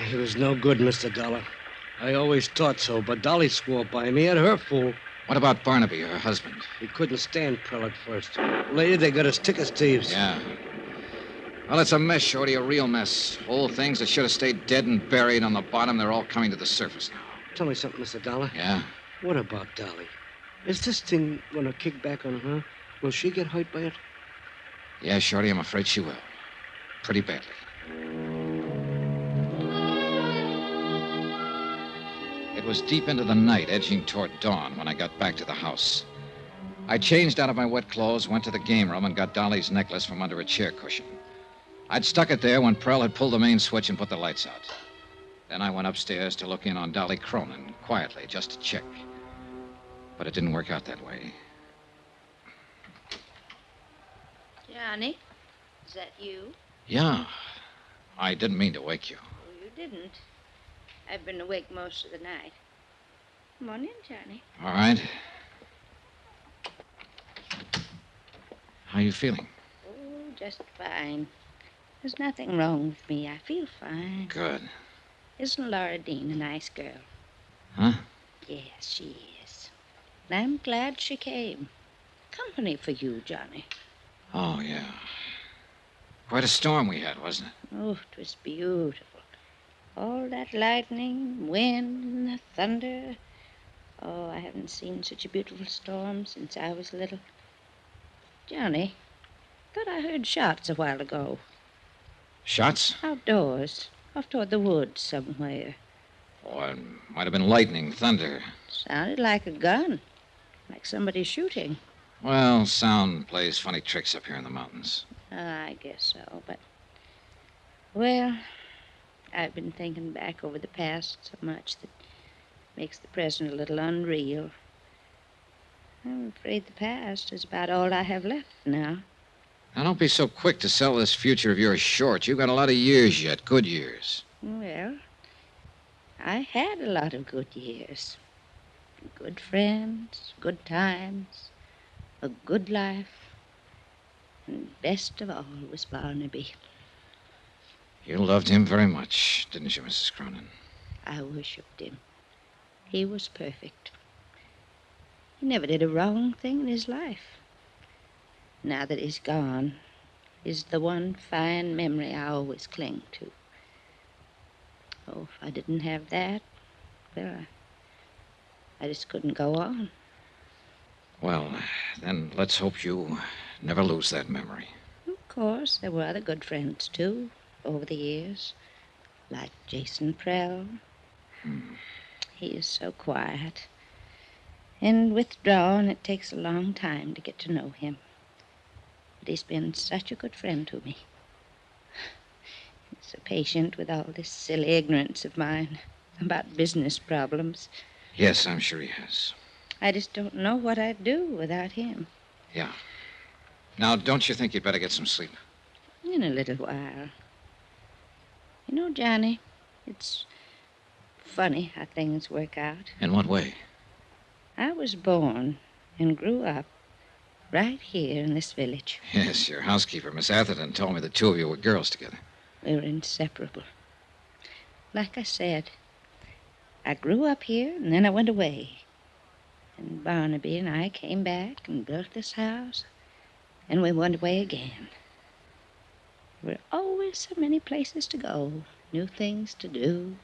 J: He was no good, Mr. Dollar. I always thought so, but Dolly swore by me. He had her fool.
A: What about Barnaby, her husband?
J: He couldn't stand Prell at first. Later, they got us thick as thieves.
A: Yeah. Well, it's a mess, Shorty, a real mess. Old things that should have stayed dead and buried on the bottom, they're all coming to the surface now.
J: Tell me something, Mr. Dollar.
A: Yeah?
J: What about Dolly? Is this thing going to kick back on her? Will she get hurt by it?
A: Yeah, Shorty, I'm afraid she will. Pretty badly. It was deep into the night, edging toward dawn, when I got back to the house. I changed out of my wet clothes, went to the game room, and got Dolly's necklace from under a chair cushion. I'd stuck it there when Prell had pulled the main switch and put the lights out. Then I went upstairs to look in on Dolly Cronin, quietly, just to check. But it didn't work out that way.
Q: Johnny, is that you?
A: Yeah. I didn't mean to wake you.
Q: Oh, you didn't. I've been awake most of the night. Come on in, Johnny.
A: All right. How you feeling?
Q: Oh, just fine. There's nothing wrong with me. I feel fine.
A: Good.
Q: Isn't Laura Dean a nice girl?
A: Huh?
Q: Yes, she is. And I'm glad she came. Company for you, Johnny.
A: Oh, yeah. Quite a storm we had, wasn't it?
Q: Oh, it was beautiful. All that lightning, wind, and the thunder. Oh, I haven't seen such a beautiful storm since I was little. Johnny, thought I heard shots a while ago.
A: Shots?
Q: Outdoors, off toward the woods somewhere.
A: Oh, it might have been lightning, thunder.
Q: Sounded like a gun, like somebody shooting.
A: Well, sound plays funny tricks up here in the mountains.
Q: I guess so, but... Well, I've been thinking back over the past so much that makes the present a little unreal. I'm afraid the past is about all I have left now.
A: Now, don't be so quick to sell this future of yours short. You've got a lot of years yet, good years.
Q: Well, I had a lot of good years. Good friends, good times, a good life. And best of all was Barnaby.
A: You loved him very much, didn't you, Mrs. Cronin?
Q: I worshipped him. He was perfect. He never did a wrong thing in his life. Now that he's gone, is the one fine memory I always cling to. Oh, if I didn't have that, well, I just couldn't go on.
A: Well, then let's hope you never lose that memory.
Q: Of course, there were other good friends, too, over the years, like Jason Prell. He is so quiet and withdrawn, it takes a long time to get to know him. But he's been such a good friend to me. He's so patient with all this silly ignorance of mine about business problems.
A: Yes, I'm sure he has.
Q: I just don't know what I'd do without him.
A: Yeah. Now, don't you think you'd better get some sleep?
Q: In a little while. You know, Johnny, it's funny how things work out.
A: In what way?
Q: I was born and grew up right here in this village.
A: Yes, your housekeeper, Miss Atherton, told me the two of you were girls together.
Q: We were inseparable. Like I said, I grew up here and then I went away. And Barnaby and I came back and built this house, and we went away again. There were always so many places to go, new things to do.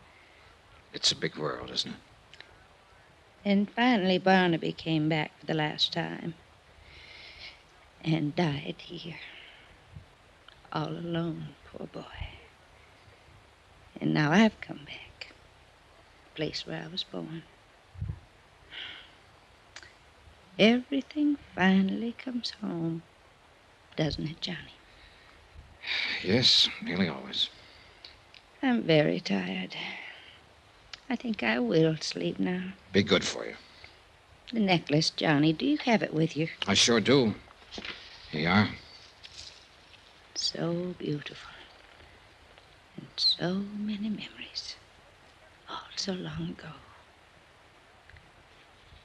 A: It's a big world, isn't it?
Q: And finally, Barnaby came back for the last time and died here. All alone, poor boy. And now I've come back, the place where I was born. Everything finally comes home, doesn't it, Johnny?
A: Yes, nearly always.
Q: I'm very tired. I think I will sleep now.
A: Be good for you.
Q: The necklace, Johnny, do you have it with you?
A: I sure do. Here you are.
Q: So beautiful. And so many memories. All so long ago.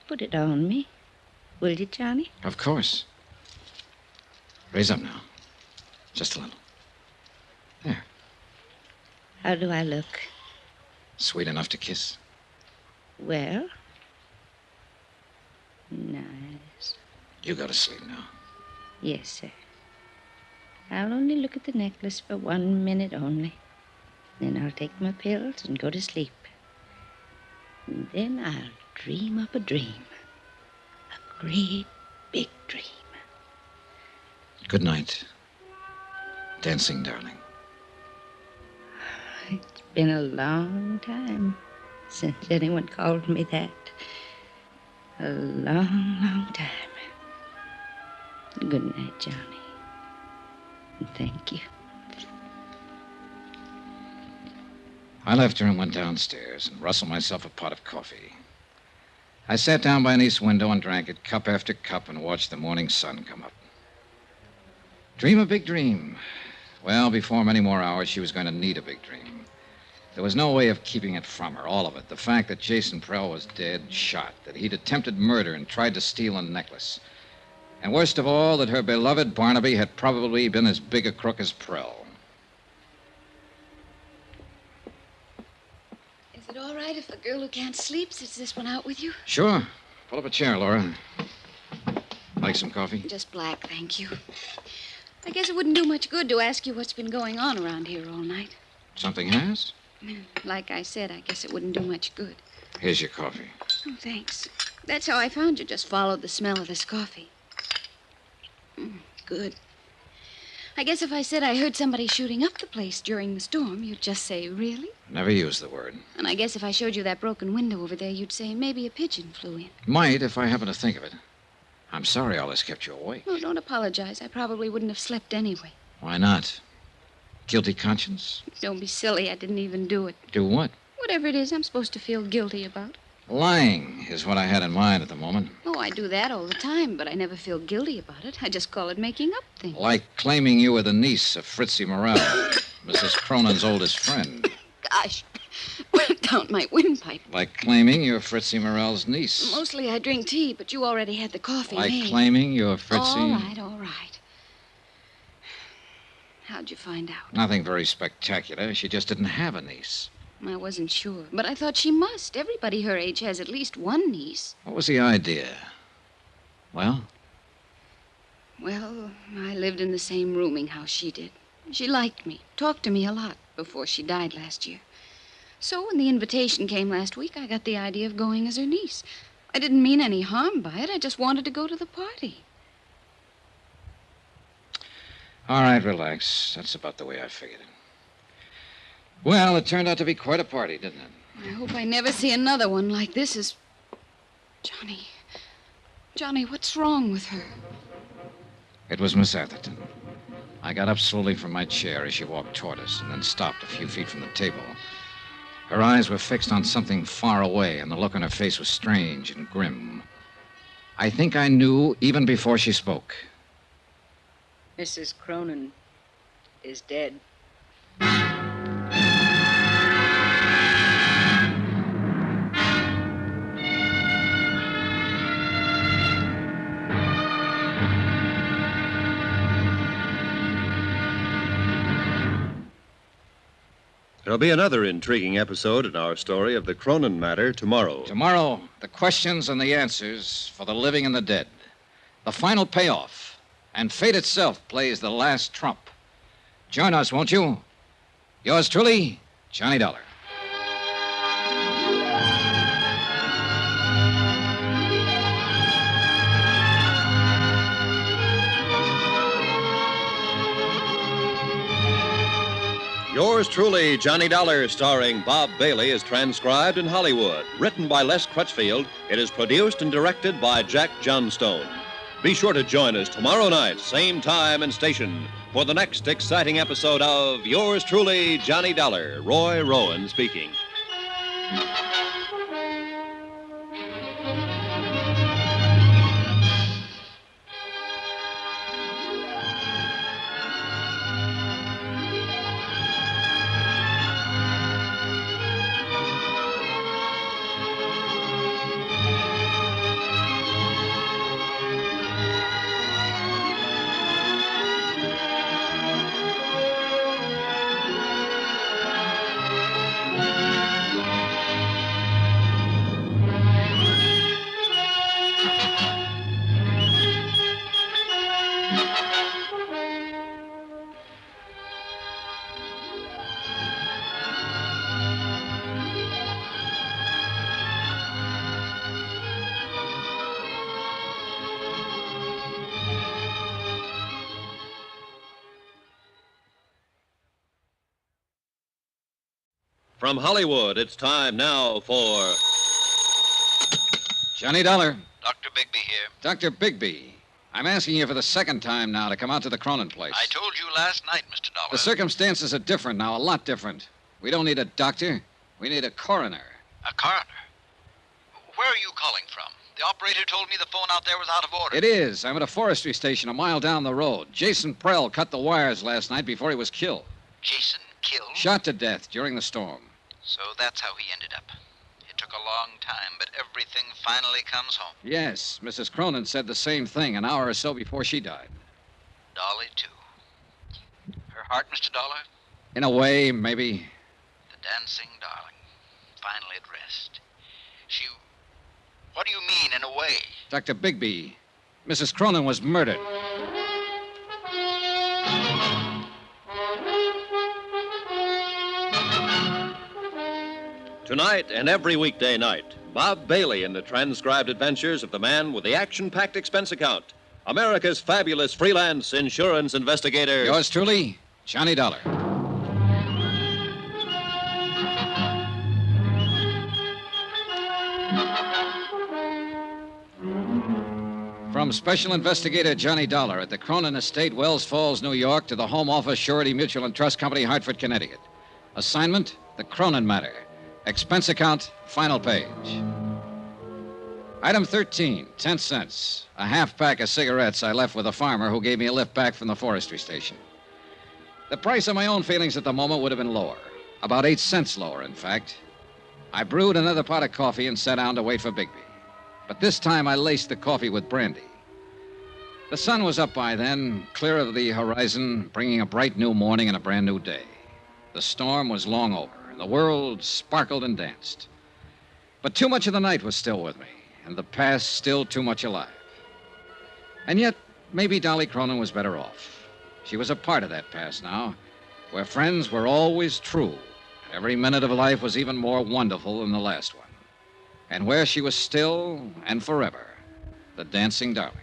Q: Put it on me. Will you, Johnny?
A: Of course. Raise up now. Just a little. There.
Q: How do I look?
A: Sweet enough to kiss.
Q: Well? Nice.
A: You go to sleep now.
Q: Yes, sir. I'll only look at the necklace for 1 minute only. Then I'll take my pills and go to sleep. And then I'll dream up a dream. A great big dream.
A: Good night, dancing darling.
Q: It's been a long time since anyone called me that. A long, long time. Good night, Johnny. And thank you.
A: I left her and went downstairs and rustled myself a pot of coffee. I sat down by an east window and drank it cup after cup and watched the morning sun come up. Dream a big dream. Well, before many more hours, she was going to need a big dream. There was no way of keeping it from her, all of it. The fact that Jason Prell was dead, shot, that he'd attempted murder and tried to steal a necklace. And worst of all, that her beloved Barnaby had probably been as big a crook as Prell.
I: Is it all right if the girl who can't sleep sits this one out with you?
A: Sure. Pull up a chair, Laura. Like some coffee?
I: Just black, thank you. I guess it wouldn't do much good to ask you what's been going on around here all night.
A: Something has?
I: Like I said, I guess it wouldn't do much good.
A: Here's your coffee.
I: Oh, thanks. That's how I found you. Just followed the smell of this coffee. Good. I guess if I said I heard somebody shooting up the place during the storm, you'd just say, really?
A: Never used the word.
I: And I guess if I showed you that broken window over there, you'd say maybe a pigeon flew in.
A: Might, if I happen to think of it. I'm sorry all this kept you awake.
I: Oh, don't apologize. I probably wouldn't have slept anyway.
A: Why not? Guilty conscience?
I: Don't be silly. I didn't even do it.
A: Do what?
I: Whatever it is I'm supposed to feel guilty about.
A: Lying is what I had in mind at the moment.
I: Oh, I do that all the time, but I never feel guilty about it. I just call it making up things.
A: Like claiming you were the niece of Fritzie Morel, Mrs. Cronin's oldest friend.
I: Gosh, went down my windpipe.
A: Like claiming you're Fritzie Morel's niece.
I: Mostly I drink tea, but you already had the coffee
A: Like
I: made.
A: claiming you're Fritzie...
I: All right, all right. How'd you find out?
A: Nothing very spectacular. She just didn't have a niece.
I: I wasn't sure, but I thought she must. Everybody her age has at least one niece.
A: What was the idea? Well?
I: Well, I lived in the same rooming house she did. She liked me, talked to me a lot before she died last year. So when the invitation came last week, I got the idea of going as her niece. I didn't mean any harm by it. I just wanted to go to the party.
A: All right, relax. That's about the way I figured it. Well, it turned out to be quite a party, didn't it?
I: I hope I never see another one like this as... Johnny. Johnny, what's wrong with her?
A: It was Miss Atherton. I got up slowly from my chair as she walked toward us and then stopped a few feet from the table. Her eyes were fixed on something far away, and the look on her face was strange and grim. I think I knew even before she spoke.
R: Mrs. Cronin is dead.
C: There'll be another intriguing episode in our story of the Cronin matter tomorrow.
A: Tomorrow, the questions and the answers for the living and the dead. The final payoff. And fate itself plays the last trump. Join us, won't you? Yours truly, Johnny Dollar.
C: Yours truly, Johnny Dollar, starring Bob Bailey, is transcribed in Hollywood. Written by Les Crutchfield, it is produced and directed by Jack Johnstone. Be sure to join us tomorrow night, same time and station, for the next exciting episode of Yours truly, Johnny Dollar. Roy Rowan speaking. From Hollywood, it's time now for...
A: Johnny Dollar.
P: Dr. Bigby here.
A: Dr. Bigby. I'm asking you for the second time now to come out to the Cronin place.
P: I told you last night, Mr. Dollar.
A: The circumstances are different now, a lot different. We don't need a doctor. We need a coroner.
P: A coroner? Where are you calling from? The operator told me the phone out there was out of order.
A: It is. I'm at a forestry station a mile down the road. Jason Prell cut the wires last night before he was killed.
P: Jason killed?
A: Shot to death during the storm.
P: So that's how he ended up. It took a long time, but everything finally comes home.
A: Yes, Mrs. Cronin said the same thing an hour or so before she died.
P: Dolly, too. Her heart, Mr. Dollar?
A: In a way, maybe.
P: The dancing darling. Finally at rest. She... What do you mean, in a way?
A: Dr. Bigby, Mrs. Cronin was murdered.
C: Tonight and every weekday night, Bob Bailey in the transcribed adventures of the man with the action-packed expense account. America's fabulous freelance insurance investigator.
A: Yours truly, Johnny Dollar. From Special Investigator Johnny Dollar at the Cronin Estate, Wells Falls, New York, to the Home Office Surety Mutual and Trust Company, Hartford, Connecticut. Assignment, the Cronin matter. Expense account, final page. Item 13, 10 cents. A half pack of cigarettes I left with a farmer who gave me a lift back from the forestry station. The price of my own feelings at the moment would have been lower. About 8 cents lower, in fact. I brewed another pot of coffee and sat down to wait for Bigby. But this time I laced the coffee with brandy. The sun was up by then, clear of the horizon, bringing a bright new morning and a brand new day. The storm was long over, and the world sparkled and danced. But too much of the night was still with me, and the past still too much alive. And yet, maybe Dolly Cronin was better off. She was a part of that past now, where friends were always true Every minute of life was even more wonderful than the last one. And where she was still and forever the dancing darling.